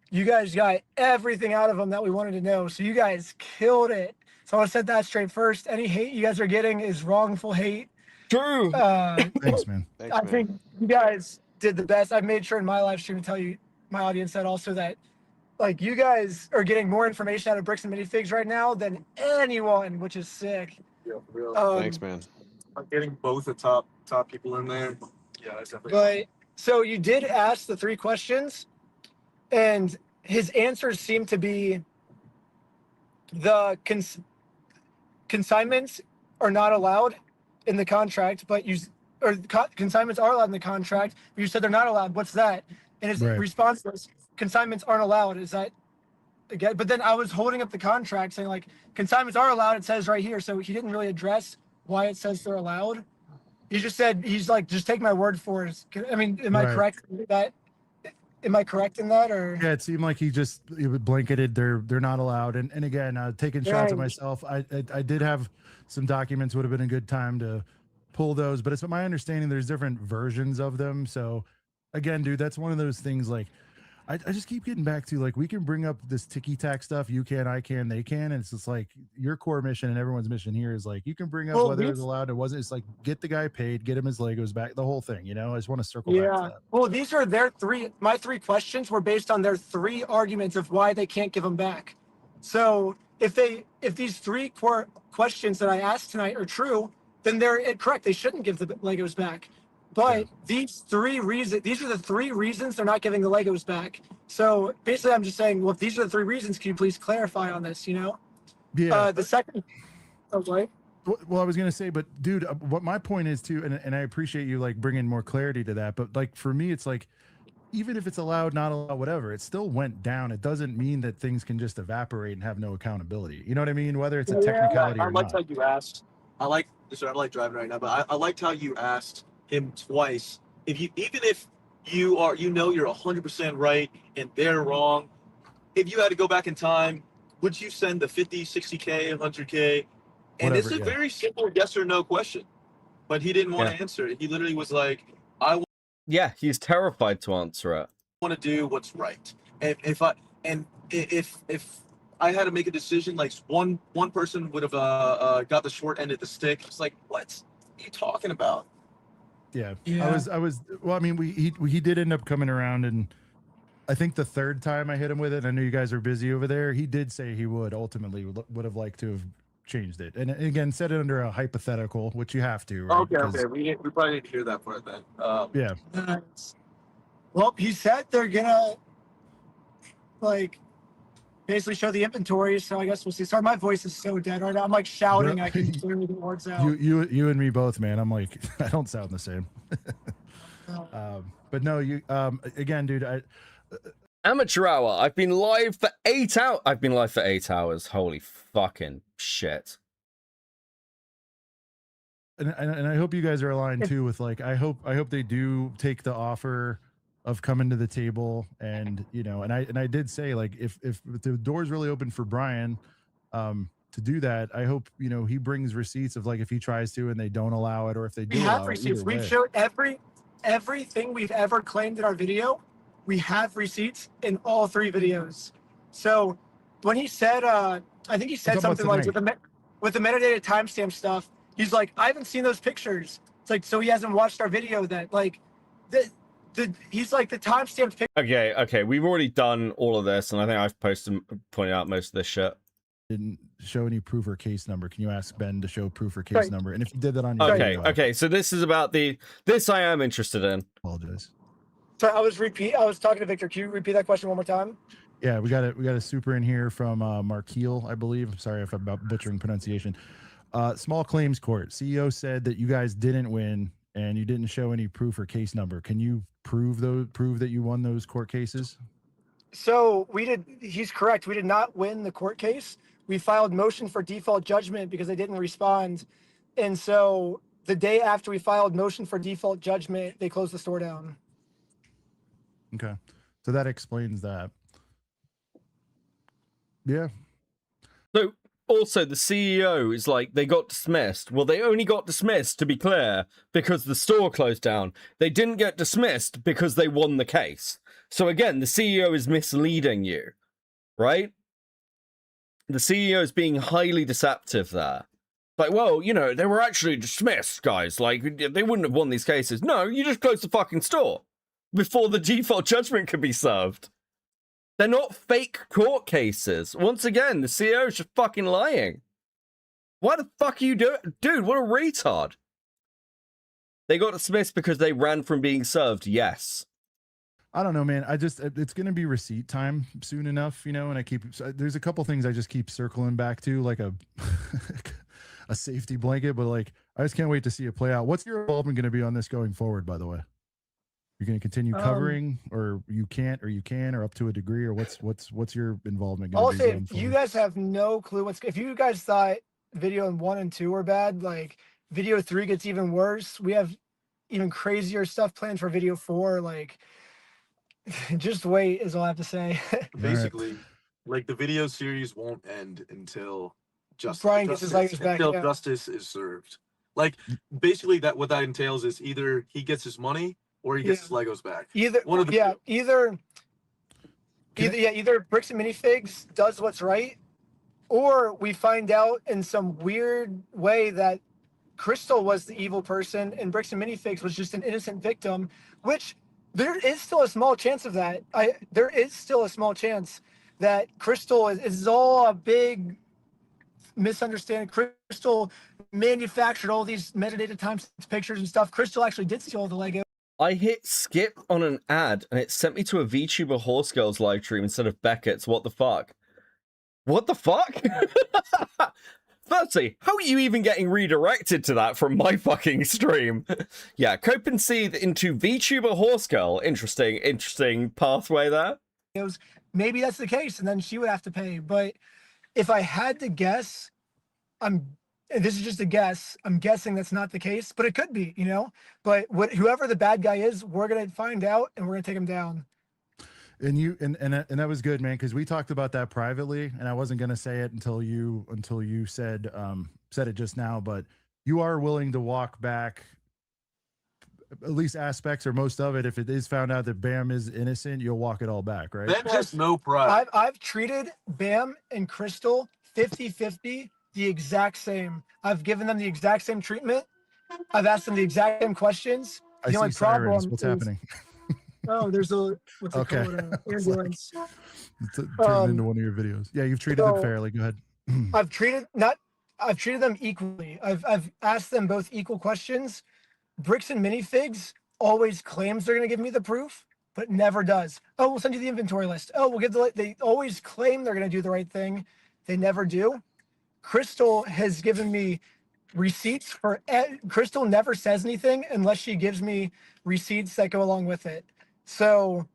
You guys got everything out of them that we wanted to know. So you guys killed it. So I want to set that straight first. Any hate you guys are getting is wrongful hate. True. Thanks, man. I think you guys did the best. I've made sure in my live stream to tell you, my audience, that also that like you guys are getting more information out of Bricks and Minifigs right now than anyone, which is sick. Yeah, for real. Thanks, man. I'm getting both the top people in there. Yeah, that's definitely. But so you did ask the 3 questions, and his answers seem to be the consignments are not allowed in the contract, but consignments are allowed in the contract. But you said they're not allowed. What's that? And his Right. response was consignments aren't allowed. Is that again, but then I was holding up the contract saying like consignments are allowed. It says right here. So he didn't really address why it says they're allowed. He just said, he's like, just take my word for it. I mean, am I Right. correct that? Am I correct in that, or? Yeah, it seemed like he blanketed they're not allowed. And again, taking shots at Right. myself, I did have some documents. Would have been a good time to pull those, but it's my understanding there's different versions of them. So again, dude, that's one of those things like I just keep getting back to like we can bring up this ticky tack stuff. You can, I can, they can, and it's just like your core mission and everyone's mission here is like you can bring up Well, whether it was we've- allowed, it wasn't. It's like get the guy paid, get him his Legos back, the whole thing. You know, I just want to circle back to Yeah. that. Well, these are my three questions were based on their three arguments of why they can't give them back. So if these three core questions that I asked tonight are true, then they're correct. They shouldn't give the Legos back. But these are the three reasons they're not giving the Legos back. So basically, I'm just saying, well, if these are the three reasons, can you please clarify on this? You know? Yeah. The second. Oh, right. Well, I was gonna say, but dude, what my point is too, and I appreciate you like bringing more clarity to that. But like for me, it's like even if it's allowed, not allowed, whatever, it still went down. It doesn't mean that things can just evaporate and have no accountability. You know what I mean? Whether it's a technicality I or liked not. how you asked. I like driving right now, but I liked how you asked him twice. Even if you're 100% right and they're wrong, if you had to go back in time, would you send the 50, 60K, 100K? And it's a very simple yes or no question, but he didn't want to answer it. He literally was like, Yeah, he's terrified to answer it. want to do what's right. And if I had to make a decision, like one person would have got the short end of the stick. It's like, what are you talking about? Yeah. Yeah. I was. Well, I mean, he did end up coming around, and I think the third time I hit him with it, I knew you guys are busy over there. He did say he would would have liked to have changed it, and again, said it under a hypothetical, which you have to. Right? Okay. We probably need to hear that part then. Yeah. Well, he said they're gonna like basically show the inventory, so I guess we'll see. Sorry, my voice is so dead right now. I'm like shouting. I can clearly get words out. You and me both, man. I'm like, I don't sound the same. But no, you again, dude. Amateur hour. I've been live for 8 hours. I've been live for 8 hours. Holy fucking shit. And I hope you guys are aligned too with like I hope they do take the offer of coming to the table, and you know, and I did say like if the door's really open for Brian to do that, I hope you know he brings receipts of like if he tries to and they don't allow it, or if they do We allow have it, receipts. either We've way. showed everything we've ever claimed in our video. We have receipts in all three videos. So when he said, I think he said talking about something like tonight. with the metadata timestamp stuff. He's like, I haven't seen those pictures. It's like, so he hasn't watched our video. That like, he's like the timestamp. Okay, we've already done all of this, and I think I've pointed out most of this shit. Didn't show any proof or case number. Can you ask Ben to show proof or case number? And if you did that on your video, Okay, so this is about this I am interested in. Apologize. So I was talking to Victor. Can you repeat that question one more time? Yeah, we got a super in here from Markeel, I believe. Sorry if I'm about butchering pronunciation. Small claims court. CEO said that you guys didn't win and you didn't show any proof or case number. Can you prove that you won those court cases? So he's correct. We did not win the court case. We filed motion for default judgment because they didn't respond. And so the day after we filed motion for default judgment, they closed the store down. Okay. So that explains that. Yeah. So also the CEO is like, they got dismissed. Well, they only got dismissed, to be clear, because the store closed down. They didn't get dismissed because they won the case. So again, the CEO is misleading you, right? The CEO is being highly deceptive there. Like, well, you know, they were actually dismissed, guys. Like, they wouldn't have won these cases. No, you just closed the fucking store before the default judgment could be served. They're not fake court cases. Once again, the CEO is just fucking lying. Why the fuck are you doing? Dude, what a retard. They got dismissed because they ran from being served. Yes. I don't know, man. It's going to be receipt time soon enough, you know, and there's a couple things I just keep circling back to, like a safety blanket, but like, I just can't wait to see it play out. What's your involvement going to be on this going forward, by the way? You're going to continue covering, or you can't, or you can, or up to a degree, or what's your involvement going I'll to be say going you forward? guys have no clue what's. If you guys thought video 1 and 2 were bad, like video 3 gets even worse. We have even crazier stuff planned for video 4. Like, just wait is all I have to say. Basically, like the video series won't end until Brian gets his Legos back, until yeah. justice is served. Like basically, that what that entails is either he gets his money or he gets his Legos back. Either One of the two. either Bricks and Minifigs does what's right, or we find out in some weird way that Crystal was the evil person and Bricks and Minifigs was just an innocent victim, which there is still a small chance of that. There is still a small chance that Crystal is all a big misunderstanding. Crystal manufactured all these metadata timestamps, pictures and stuff. Crystal actually did steal all the Lego. I hit skip on an ad and it sent me to a VTuber Horse Girls live stream instead of Beckett's. What the fuck? What the fuck? Firstly, how are you even getting redirected to that from my fucking stream? Yeah, Cope and Seed into VTuber Horse Girl. Interesting pathway there. Maybe that's the case, and then she would have to pay. But if I had to guess, and this is just a guess, I'm guessing that's not the case, but it could be, you know? But whoever the bad guy is, we're going to find out, and we're going to take him down. And you and that was good, man, because we talked about that privately, and I wasn't gonna say it until you said it just now. But you are willing to walk back at least aspects or most of it. If it is found out that Bam is innocent, you'll walk it all back, right? That has no pride. I've treated Bam and Crystal 50-50, the exact same. I've given them the exact same treatment. I've asked them the exact same questions. I see sirens. What's happening? Oh, there's a what's it Okay. called? Ambulance. It turned into one of your videos. Yeah, you've treated them fairly. Go ahead. I've treated them equally. I've asked them both equal questions. Bricks and Minifigs always claims they're going to give me the proof, but never does. Oh, we'll send you the inventory list. Oh, we'll give they always claim they're going to do the right thing. They never do. Crystal has given me receipts for Crystal never says anything unless she gives me receipts that go along with it. So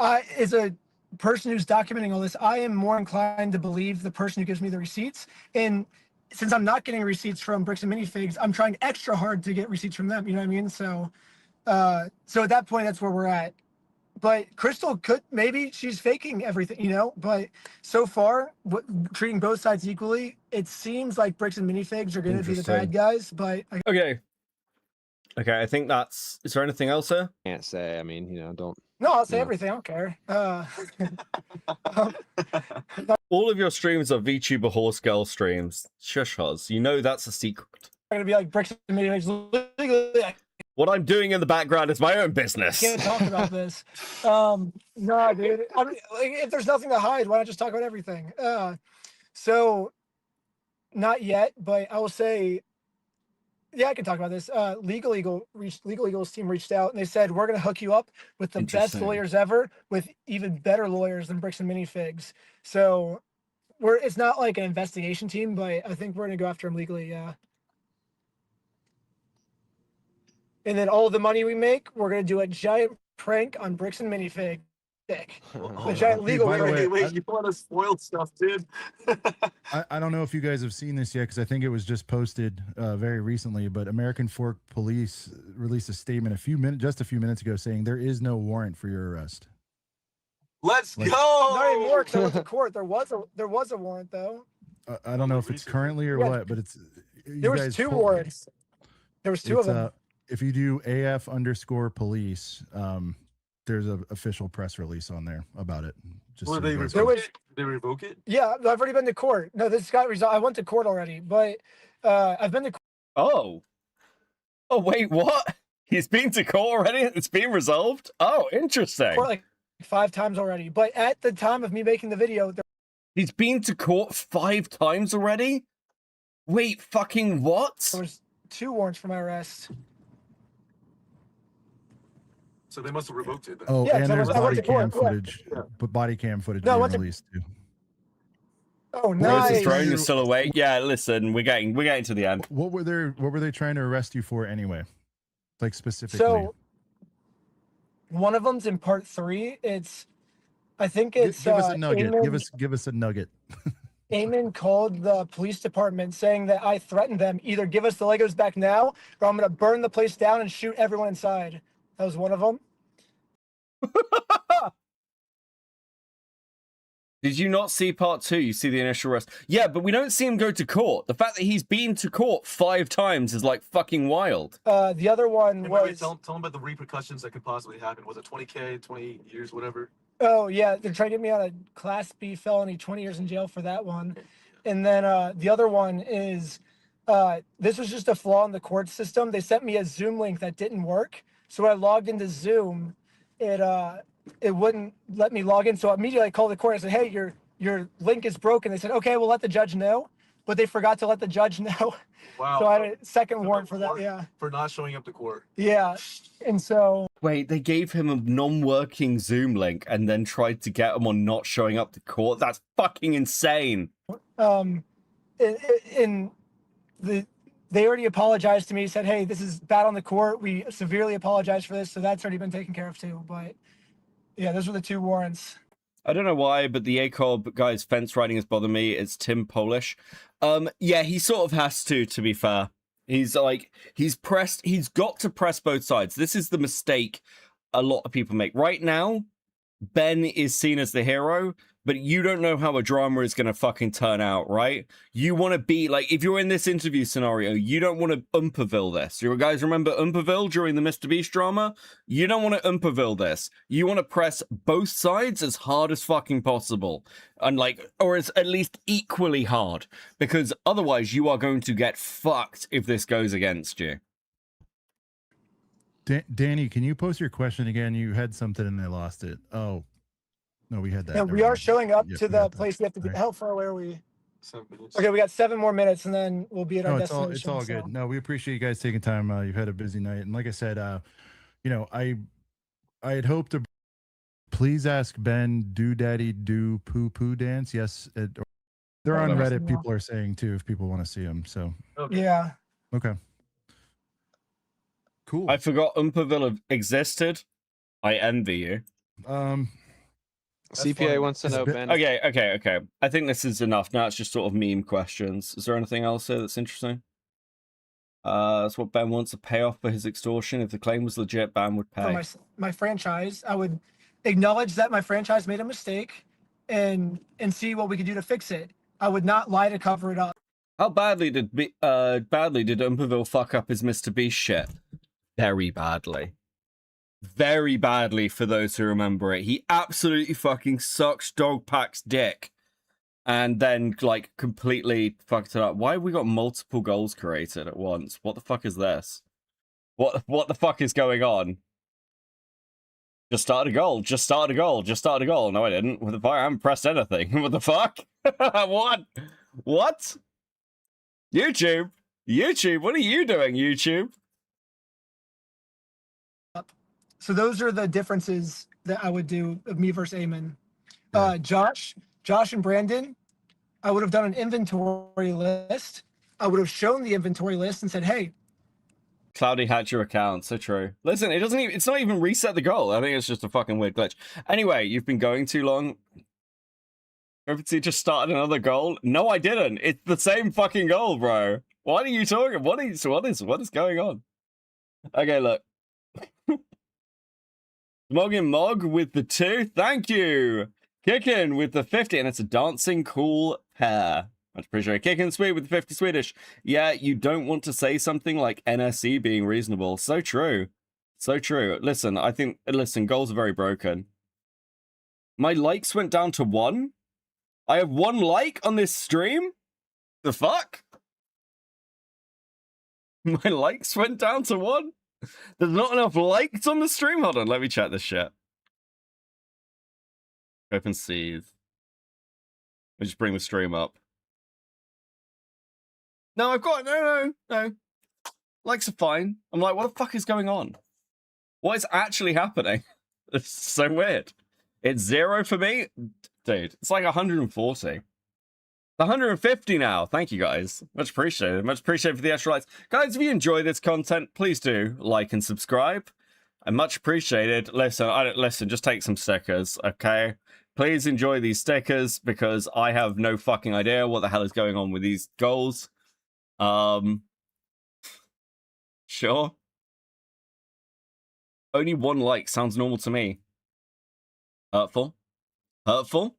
as a person who's documenting all this, I am more inclined to believe the person who gives me the receipts. And since I'm not getting receipts from Bricks and Minifigs, I'm trying extra hard to get receipts from them. You know what I mean? So at that point, that's where we're at. But Crystal maybe she's faking everything, you know? But so far, treating both sides equally, it seems like Bricks and Minifigs are going to be the bad guys. But Okay, I think that's... Is there anything else here? Can't say. I mean, don't... No, I'll say everything. I don't care. All of your streams are VTuber Horse Girl streams. Shush, Oz. You know that's a secret. I'm going to be like Bricks and Minifigs. Legally, I What I'm doing in the background is my own business. can't talk about this. No, dude. If there's nothing to hide, why not just talk about everything? So, not yet, but I will say, yeah, I can talk about this. Legal Eagle's team reached out and they said, we're going to hook you up with the best Interesting. lawyers ever, with even better lawyers than Bricks and Minifigs. So it's not like an investigation team, but I think we're going to go after him legally. Yeah. And then all the money we make, we're going to do a giant prank on Bricks and Minifig. A giant legal by the way, Wait, you want to spoil stuff, dude? I don't know if you guys have seen this yet because I think it was just posted very recently, but American Fork Police released a statement just a few minutes ago saying there is no warrant for your arrest. Let's Like- go. Not anymore because I went to court. There was a warrant though. I don't know if it's currently or Yeah. what, but it's There was two warrants. There was two of them. If you do AF_police, there's an official press release on there about it. Just Will so they you guys revoke know. it? They revoke it? Yeah, I've already been to court. No, this got resolved. I went to court already, but I've been to court. Oh, wait, what? He's been to court already? It's been resolved? Oh, interesting. Like 5 times already. But at the time of me making the video, He's been to court 5 times already? Wait, fucking what? there was 2 warrants for my arrest. So they must have revoked it then. Oh, Yeah, and 'cause I there's went body to court, cam yeah. footage, but body cam footage No, I being went to- released too. Oh, Rose's nice. drone is still awake. Yeah, listen, we're getting to the end. What were they trying to arrest you for anyway? Like specifically? So One of them's in part 3. I think it's Give us a nugget. Eamon, Give us a nugget. Eamon called the police department saying that I threatened them. Either give us the Legos back now, or I'm gonna burn the place down and shoot everyone inside. That was one of them. Did you not see part 2? You see the initial arrest. Yeah, but we don't see him go to court. The fact that he's been to court 5 times is like fucking wild. The other one was. Tell them about the repercussions that could possibly happen. Was it 20K, 20 years, whatever? Oh yeah, they're trying to get me on a Class B felony, 20 years in jail for that one. And then the other one is this was just a flaw in the court system. They sent me a Zoom link that didn't work. So when I logged into Zoom, it wouldn't let me log in. So immediately I called the court. I said, hey, your link is broken. They said, okay, we'll let the judge know. But they forgot to let the judge know. Wow. So I had a second warrant for that. Yeah. For not showing up to court. Yeah. And so. Wait, they gave him a non-working Zoom link and then tried to get him on not showing up to court? That's fucking insane. They already apologized to me, said, hey, this is bad on the court. We severely apologize for this. So that's already been taken care of too. But yeah, those were the 2 warrants. I don't know why, but the ACOB guy's fence riding has bothered me. It's Tim Polish. Yeah, he sort of has to be fair. He's got to press both sides. This is the mistake a lot of people make. Right now, Ben is seen as the hero, but you don't know how a drama is going to fucking turn out, right? You want to be, like, if you're in this interview scenario, you don't want to Umperville this. You guys remember Umperville during the Mr. Beast drama? You don't want to Umperville this. You want to press both sides as hard as fucking possible. And, like, or as at least equally hard. Because otherwise you are going to get fucked if this goes against you. Danny, can you post your question again? You had something and I lost it. Oh. No, we had that. Yeah, we are showing up to the place we have to be. How far away are we? 7 minutes. Okay, we got 7 more minutes, and then we'll be at our No, destination. it's all good. No, we appreciate you guys taking time. You've had a busy night, and like I said, I had hoped to please ask Ben, do daddy do poo poo dance. Yes, they're on Reddit. People are saying too if people want to see them. So yeah. Okay. Cool. I forgot Umperville existed. I envy you. CPA wants to know, Ben. Okay. I think this is enough. Now it's just sort of meme questions. Is there anything else here that's interesting? That's what Ben wants, a payoff for his extortion. If the claim was legit, Ben would pay. For my franchise, I would acknowledge that my franchise made a mistake and see what we could do to fix it. I would not lie to cover it up. How badly did Umperville fuck up his Mr. Beast shit? Very badly. Very badly, for those who remember it. He absolutely fucking sucks Dogpack's dick. And then, like, completely fucked it up. Why have we got multiple goals created at once? What the fuck is this? What the fuck is going on? Just started a goal. Just started a goal. Just started a goal. No, I didn't. What the fuck? I haven't pressed anything. What the fuck? What? YouTube? What are you doing, YouTube? So those are the differences that I would do of me versus Eamon. Josh and Brandon, I would have done an inventory list. I would have shown the inventory list and said, hey. Cloudy hacked your account, so true. Listen, it's not even reset the goal. I think it's just a fucking weird glitch. Anyway, you've been going too long. He just started another goal. No, I didn't. It's the same fucking goal, bro. What are you talking? What is going on? Okay, look. Smogging Mog with the 2. Thank you. Kickin with the 50, and it's a dancing cool pair. Much appreciated. Kickin Sweet with the 50 Swedish. Yeah, you don't want to say something like NSE being reasonable. So true. So true. Listen, goals are very broken. My likes went down to 1. I have 1 like on this stream? The fuck? My likes went down to 1? There's not enough likes on the stream? Hold on, let me check this shit. Open seethe. Let me just bring the stream up. No, I've got no. Likes are fine. I'm like, what the fuck is going on? What is actually happening? It's so weird. It's 0 for me? Dude, it's like 140. 150 now. Thank you, guys. Much appreciated. Much appreciated for the extra likes. Guys, if you enjoy this content, please do like and subscribe. I much appreciated. Listen, just take some stickers, okay? Please enjoy these stickers because I have no fucking idea what the hell is going on with these goals. Sure. Only one like sounds normal to me. Hurtful? Hurtful?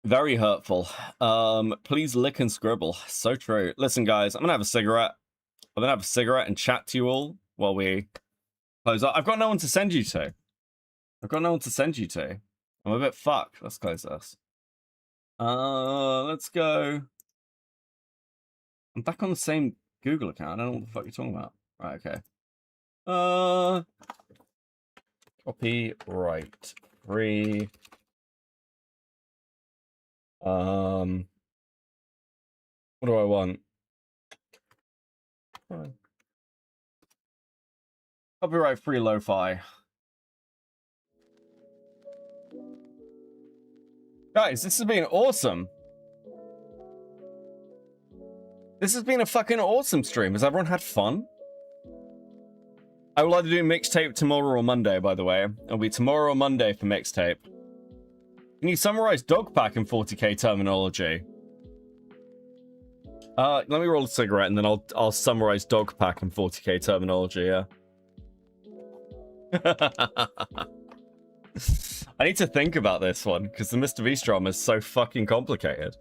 Very hurtful. Please lick and scribble. So true. Listen, guys, I'm gonna have a cigarette. I'm gonna have a cigarette and chat to you all while we close up. I've got no one to send you to. I'm a bit fucked. Let's close this. Let's go. I'm back on the same Google account. I don't know what the fuck you're talking about. Right, okay. Copyright free. What do I want? Copyright free lo-fi. Guys, this has been awesome. This has been a fucking awesome stream. Has everyone had fun? I will either do mixtape tomorrow or Monday, by the way. It'll be tomorrow or Monday for mixtape. Can you summarize Dogpack in 40k terminology? Let me roll a cigarette and then I'll summarize Dogpack in 40k terminology, yeah. I need to think about this one, because the Mr. Beast drama is so fucking complicated.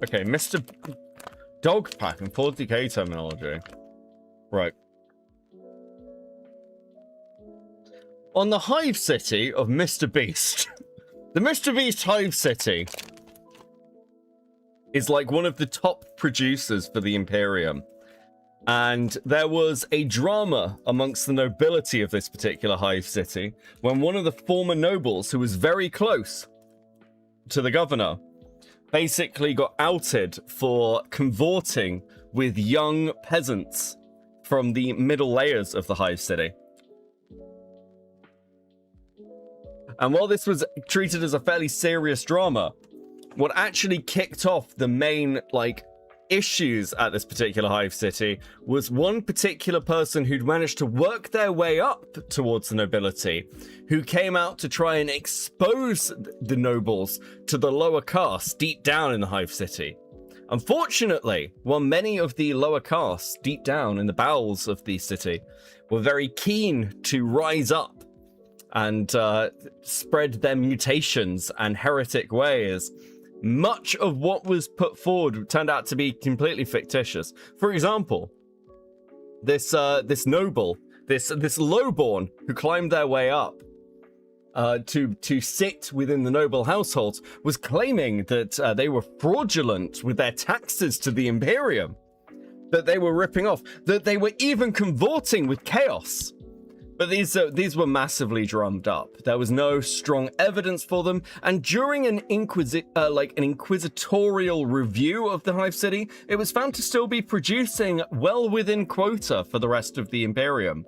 Okay, Mr. Dogpack and 40k terminology. Right. On the Hive City of Mr. Beast. The Mr. Beast Hive City is like one of the top producers for the Imperium. And there was a drama amongst the nobility of this particular Hive City when one of the former nobles, who was very close to the governor, basically got outed for cavorting with young peasants from the middle layers of the Hive City. And while this was treated as a fairly serious drama, what actually kicked off the main, issues at this particular Hive City was one particular person who'd managed to work their way up towards the nobility, who came out to try and expose the nobles to the lower castes deep down in the Hive City. Unfortunately, while many of the lower castes deep down in the bowels of the city were very keen to rise up and spread their mutations and heretic ways, much of what was put forward turned out to be completely fictitious. For example, this noble, this lowborn who climbed their way up to sit within the noble households, was claiming that they were fraudulent with their taxes to the Imperium, that they were ripping off, that they were even cavorting with chaos. But these were massively drummed up. There was no strong evidence for them, and during an inquisitorial review of the Hive City, it was found to still be producing well within quota for the rest of the Imperium.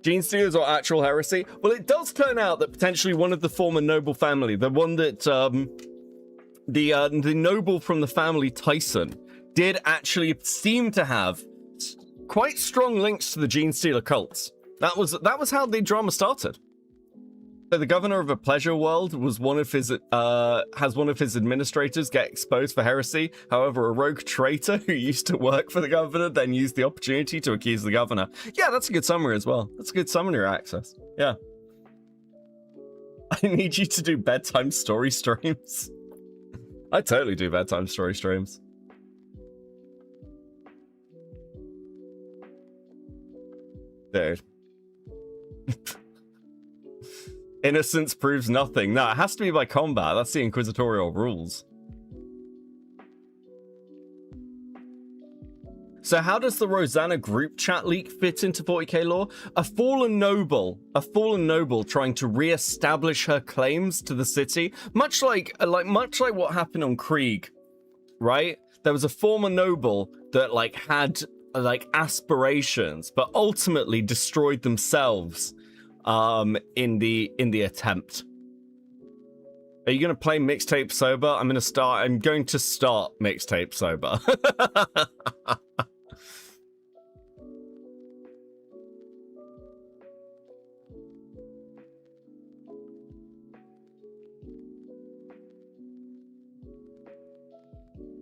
Gene stealers or actual heresy? Well, it does turn out that potentially one of the former noble family, the one that the noble from the family Tyson, did actually seem to have quite strong links to the Gene Stealer cults. That was how the drama started. So the governor of a pleasure world was has one of his administrators get exposed for heresy. However, a rogue traitor who used to work for the governor then used the opportunity to accuse the governor. Yeah, that's a good summary as well. That's a good summary access. Yeah. I need you to do bedtime story streams. I totally do bedtime story streams. Dude. Innocence proves nothing. No, it has to be by combat. That's the inquisitorial rules. So how does the Rosanna group chat leak fit into 40k lore? A fallen noble trying to re-establish her claims to the city, much like what happened on Krieg, right? There was a former noble that had like aspirations, but ultimately destroyed themselves in the attempt. Are you going to play mixtape sober? I'm going to start mixtape sober.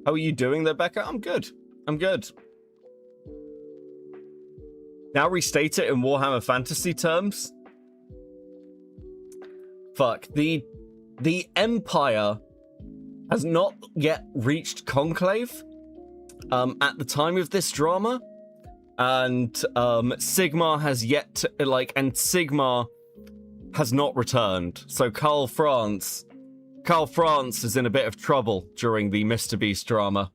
How are you doing there, Becca? I'm good. I'm good. Now restate it in Warhammer Fantasy terms. Fuck. The Empire has not yet reached Conclave at the time of this drama. And Sigmar has yet to, and Sigmar has not returned. So Karl France is in a bit of trouble during the Mr. Beast drama,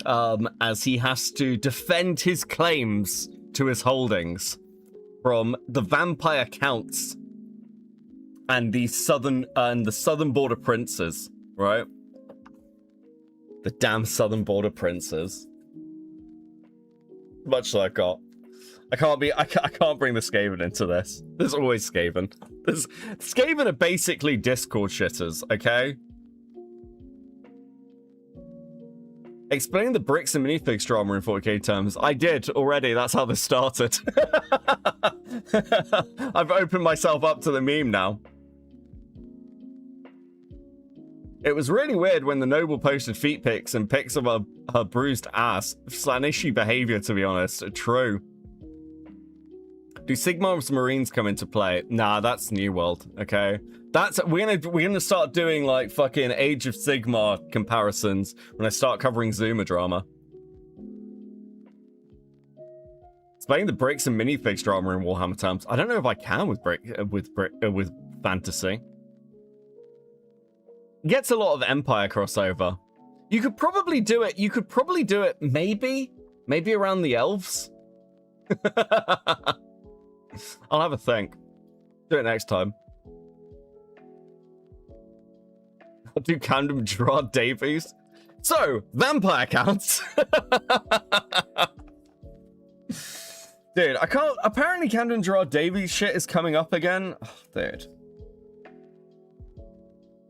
as he has to defend his claims to his holdings from the vampire counts and the southern border princes, right? The damn southern border princes. Much like I can't bring the Skaven into this. There's always Skaven. Skaven are basically Discord shitters, okay? Explain the bricks and minifigs drama in 40k terms. I did already. That's how this started. I've opened myself up to the meme now. It was really weird when the noble posted feet pics and pics of her bruised ass. Slanishy behavior, to be honest. True. Do Sigmar's Marines come into play? Nah, that's New World, okay? We're gonna start doing like fucking Age of Sigmar comparisons when I start covering Zuma drama. Explain the bricks and minifigs drama in Warhammer terms. I don't know if I can with fantasy. Gets a lot of Empire crossover. You could probably do it. Maybe around the elves. I'll have a think. Do it next time. I'll do Camden Gerard Davies. So, vampire counts. Dude, I can't. Apparently, Camden Gerard Davies shit is coming up again. Oh, dude.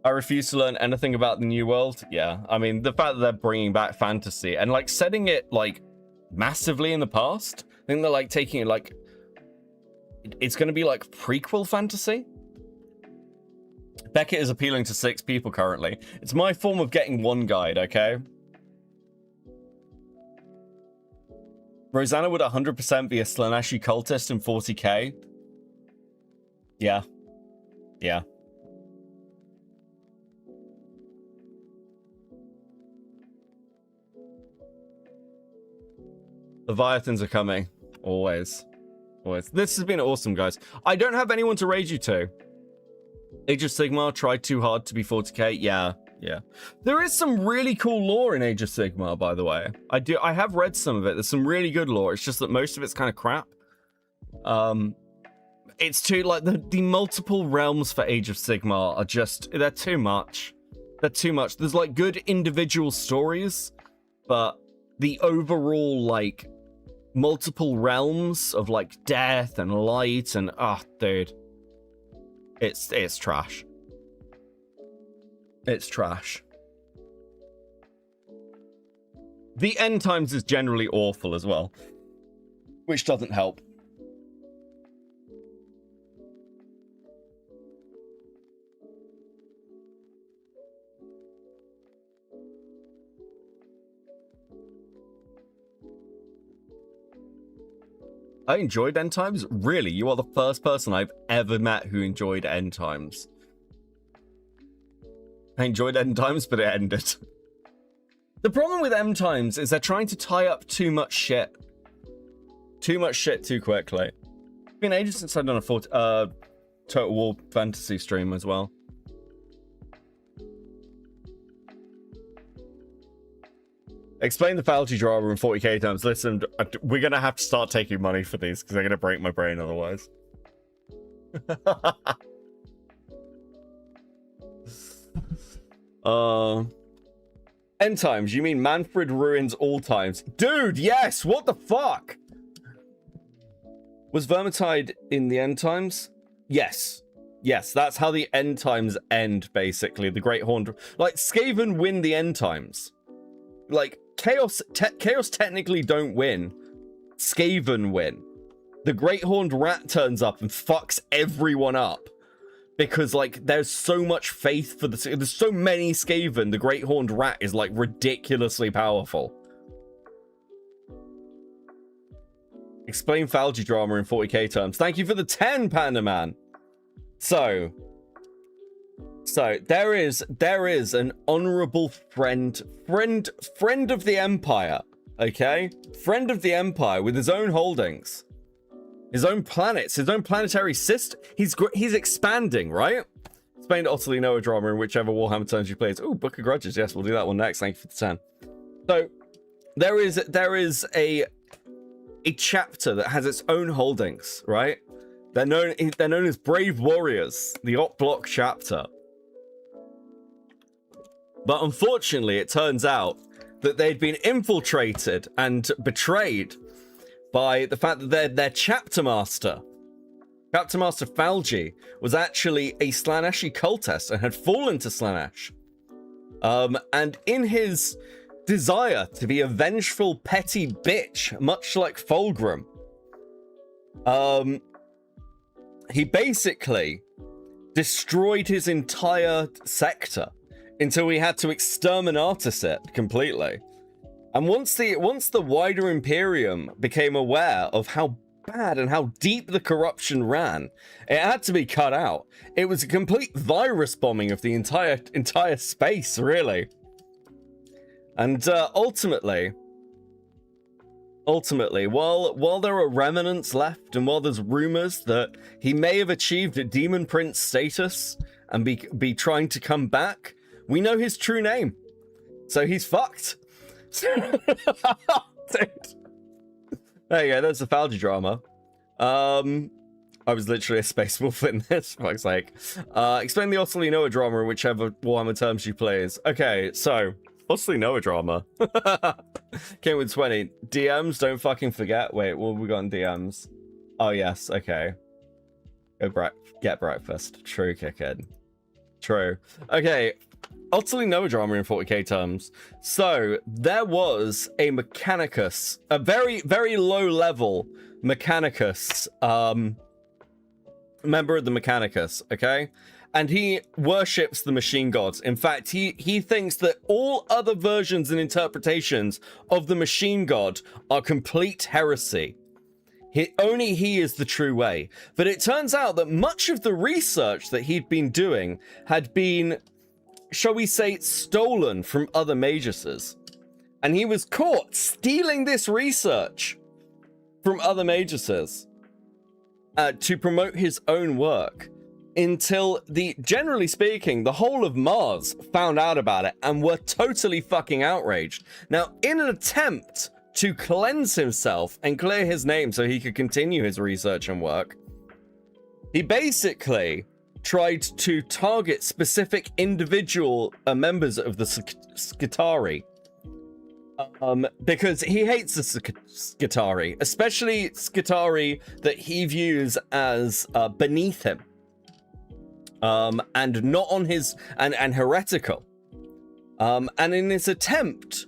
I refuse to learn anything about the New World. Yeah, I mean, the fact that they're bringing back fantasy and like setting it like massively in the past. I think they're like taking it like it's going to be like prequel fantasy. Beckett is appealing to 6 people currently. It's my form of getting one guide, okay? Rosanna would 100% be a Slaaneshi cultist in 40k. Yeah. Yeah. Leviathans are coming. Always. Always. This has been awesome, guys. I don't have anyone to raid you to. Age of Sigmar tried too hard to be 40k. Yeah, yeah. There is some really cool lore in Age of Sigmar, by the way. I have read some of it. There's some really good lore. It's just that most of it's kind of crap. It's too, like, the multiple realms for Age of Sigmar are just, they're too much. They're too much. There's, like, good individual stories, but the overall, like, multiple realms of, like, death and light and, dude. It's trash. It's trash. The end times is generally awful as well, which doesn't help. I enjoyed End Times? Really? You are the first person I've ever met who enjoyed End Times. I enjoyed End Times, but it ended. The problem with End Times is they're trying to tie up too much shit. Too much shit too quickly. It's been ages since I've done a Total War Fantasy stream as well. Explain the fallacy driver in 40k terms. Listen, we're going to have to start taking money for these because they're going to break my brain otherwise. End times, you mean Manfred ruins all times. Dude, yes, what the fuck? Was Vermintide in the end times? Yes. Yes, that's how the end times end, basically. The Great Horned... Like, Skaven win the end times. Like, Chaos technically don't win. Skaven win. The Great Horned Rat turns up and fucks everyone up. Because, like, there's so much faith for the... There's so many Skaven, the Great Horned Rat is, like, ridiculously powerful. Explain Falgi drama in 40k terms. Thank you for the 10, Panda Man. So there is an honorable friend of the Empire, okay? Friend of the Empire with his own holdings, his own planets, his own planetary system. He's expanding, right? Explain to utterly Noah drama in whichever Warhammer turns you play. Oh, Book of Grudges. Yes, we'll do that one next. Thank you for the 10. So there is a chapter that has its own holdings, right? They're known as Brave Warriors, the Op Block chapter. But unfortunately, it turns out that they'd been infiltrated and betrayed by the fact that their chapter master Falgi, was actually a Slaaneshi cultist and had fallen to Slaanesh. And in his desire to be a vengeful, petty bitch, much like Fulgrim, he basically destroyed his entire sector until he had to exterminatus it completely. And once the wider Imperium became aware of how bad and how deep the corruption ran, it had to be cut out. It was a complete virus bombing of the entire space, really. And ultimately, while there are remnants left, and while there's rumors that he may have achieved a Demon Prince status and be trying to come back, we know his true name. So he's fucked. Dude. There you go, that's the Falgi drama. I was literally a space wolf in this, for fuck's sake. Explain the utterly Noah drama in whichever Warhammer terms you plays. Okay, so... Utterly Noah drama. Came with 20. DMs, don't fucking forget. Wait, what have we got in DMs? Oh, yes, okay. Get breakfast. True, kick in. True. Okay, utterly Noah drama in 40k terms. So, there was a Mechanicus, a very, very low level Mechanicus, member of the Mechanicus, okay? And he worships the machine gods. In fact, he thinks that all other versions and interpretations of the machine god are complete heresy. Only he is the true way. But it turns out that much of the research that he'd been doing had been, shall we say, stolen from other maguses. And he was caught stealing this research from other maguses to promote his own work. Until generally speaking, the whole of Mars found out about it and were totally fucking outraged. Now, in an attempt to cleanse himself and clear his name so he could continue his research and work, he basically tried to target specific individual members of the Skitarii. Because he hates the Skitarii, especially Skitarii that he views as beneath him. And not on his and heretical. And in his attempt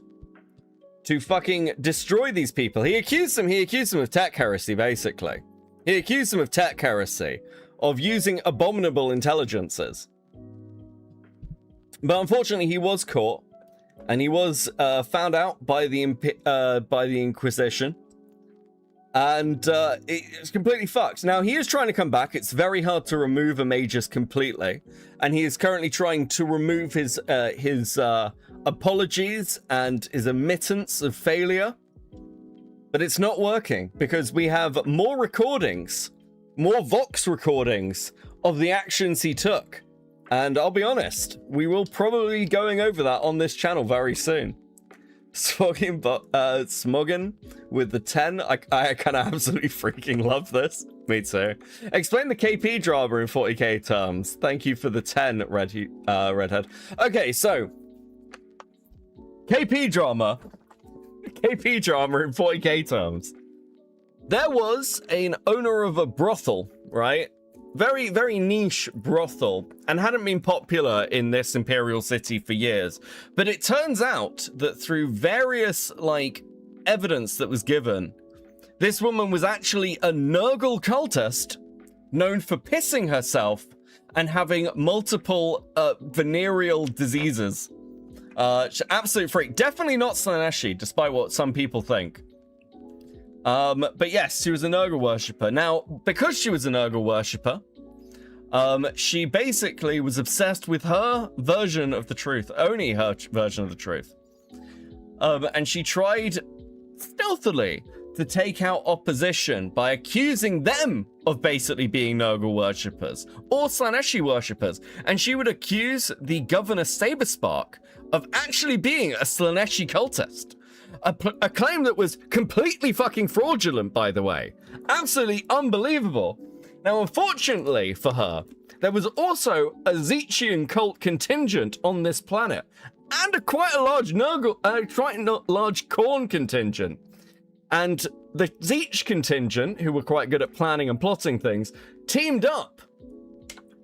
to fucking destroy these people, he accused them of tech heresy, basically. He accused them of tech heresy, of using abominable intelligences. But unfortunately, he was caught, and he was found out by the Inquisition. And it's completely fucked. Now, he is trying to come back. It's very hard to remove a magus completely. And he is currently trying to remove his apologies and his admittance of failure. But it's not working because we have more recordings, more Vox recordings of the actions he took. And I'll be honest, we will probably be going over that on this channel very soon. Smoggin with the 10. I kind of absolutely freaking love this. Me too. Explain the KP drama in 40k terms. Thank you for the 10, Redhead. Okay, so KP drama in 40k terms. There was an owner of a brothel, right? Very, very niche brothel, and hadn't been popular in this imperial city for years. But it turns out that through various, like, evidence that was given, this woman was actually a Nurgle cultist known for pissing herself and having multiple venereal diseases. Absolute freak. Definitely not Slaneshi, despite what some people think. But yes, she was a Nurgle worshipper. Now, because she was a Nurgle worshipper, she basically was obsessed with her version of the truth, only her version of the truth. And she tried stealthily to take out opposition by accusing them of basically being Nurgle worshippers or Slaneshi worshippers. And she would accuse the Governor Saberspark of actually being a Slaneshi cultist. A claim that was completely fucking fraudulent, by the way. Absolutely unbelievable. Now, unfortunately for her, there was also a Zeechian cult contingent on this planet, and quite a large large Khorne contingent. And the Zeech contingent, who were quite good at planning and plotting things, teamed up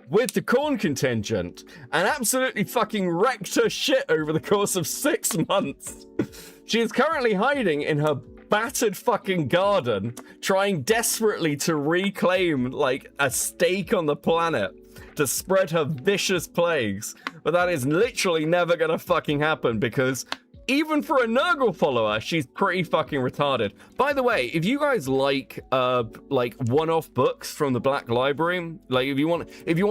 with the Khorne contingent and absolutely fucking wrecked her shit over the course of 6 months. She is currently hiding in her battered fucking garden, trying desperately to reclaim, like, a stake on the planet to spread her vicious plagues. But that is literally never gonna fucking happen because even for a Nurgle follower, she's pretty fucking retarded. By the way, if you guys like one-off books from the Black Library, like if you want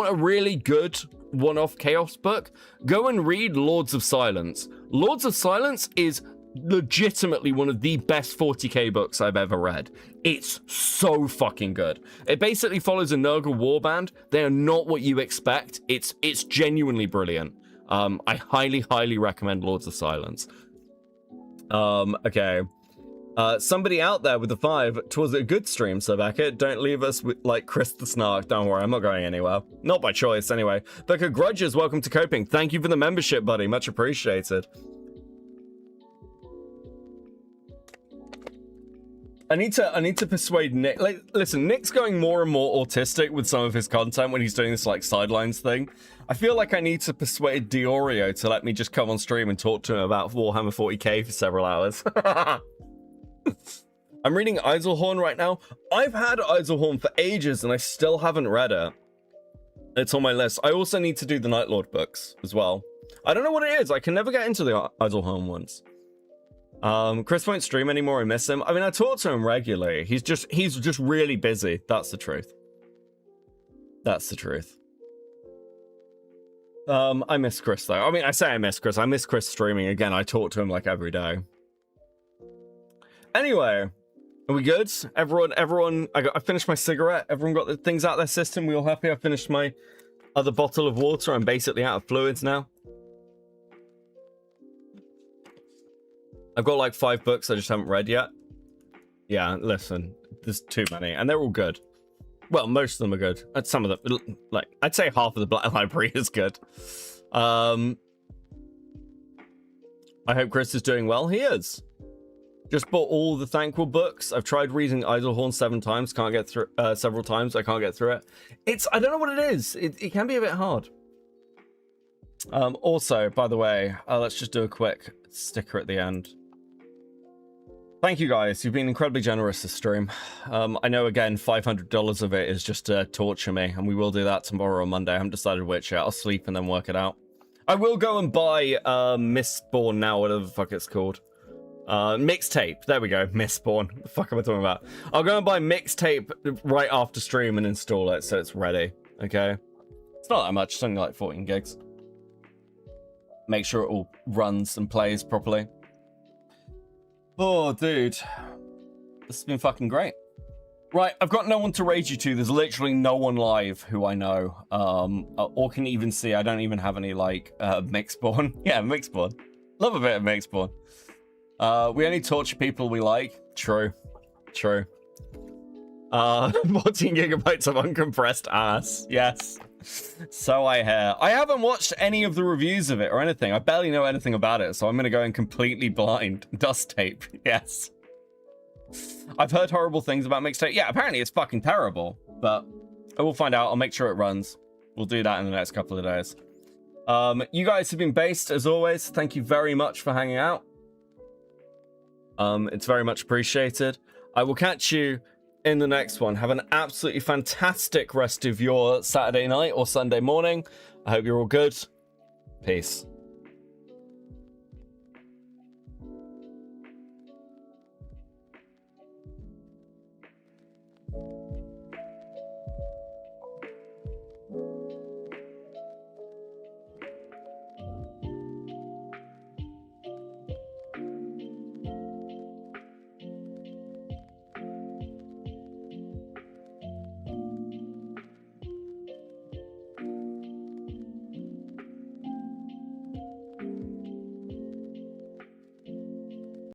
a really good one-off Chaos book, go and read Lords of Silence. Lords of Silence is legitimately one of the best 40k books I've ever read. It's so fucking good. It basically follows a Nurgle warband. They are not what you expect. It's genuinely brilliant. I highly recommend Lords of Silence. Okay. Somebody out there with the 5. Twas a good stream, Sir Beckett. Don't leave us with, like, Chris the Snark. Don't worry, I'm not going anywhere. Not by choice, anyway. Becca Grudges, welcome to Coping. Thank you for the membership, buddy. Much appreciated. I need to persuade Nick. Like, listen, Nick's going more and more autistic with some of his content when he's doing this, like, sidelines thing. I feel like I need to persuade Diorio to let me just come on stream and talk to him about Warhammer 40k for several hours. I'm reading Eiselhorn right now. I've had Eiselhorn for ages and I still haven't read it. It's on my list. I also need to do the Night Lord books as well. I don't know what it is. I can never get into the Eiselhorn ones. Chris won't stream anymore. I miss him. I mean, I talk to him regularly. He's just really busy. That's the truth. That's the truth. I miss Chris though. I mean, I say I miss Chris. I miss Chris streaming again. I talk to him like every day. Anyway, are we good? Everyone, I finished my cigarette. Everyone got the things out of their system. We all happy? I finished my other bottle of water. I'm basically out of fluids now. I've got like 5 books I just haven't read yet. Yeah, listen, there's too many, and they're all good. Well, most of them are good. And some of them, like, I'd say half of the Black Library is good. I hope Chris is doing well. He is. Just bought all the Thankful books. I've tried reading Eiselhorn 7 times. Can't get through several times. I can't get through it. I don't know what it is. It can be a bit hard. Also, by the way, let's just do a quick sticker at the end. Thank you guys. You've been incredibly generous this stream. I know, again, $500 of it is just to torture me, and we will do that tomorrow or Monday. I haven't decided which yet. I'll sleep and then work it out. I will go and buy Mistborn now, whatever the fuck it's called. Mixtape. There we go. Mistborn. What the fuck am I talking about? I'll go and buy Mixtape right after stream and install it so it's ready. Okay? It's not that much. It's only like 14 gigs. Make sure it all runs and plays properly. Oh, dude. This has been fucking great. Right, I've got no one to raid you to. There's literally no one live who I know. Or can even see. I don't even have any, like, Mixborn. Yeah, Mixborn. Love a bit of Mixborn. We only torture people we like. True. True. 14 gigabytes of uncompressed ass. Yes. So I hear. I haven't watched any of the reviews of it or anything. I barely know anything about it, so I'm gonna go in completely blind. Dust tape, yes. I've heard horrible things about mixtape. Yeah, apparently it's fucking terrible, but I will find out. I'll make sure it runs. We'll do that in the next couple of days. You guys have been based as always. Thank you very much for hanging out. It's very much appreciated. I will catch you in the next one. Have an absolutely fantastic rest of your Saturday night or Sunday morning. I hope you're all good. Peace.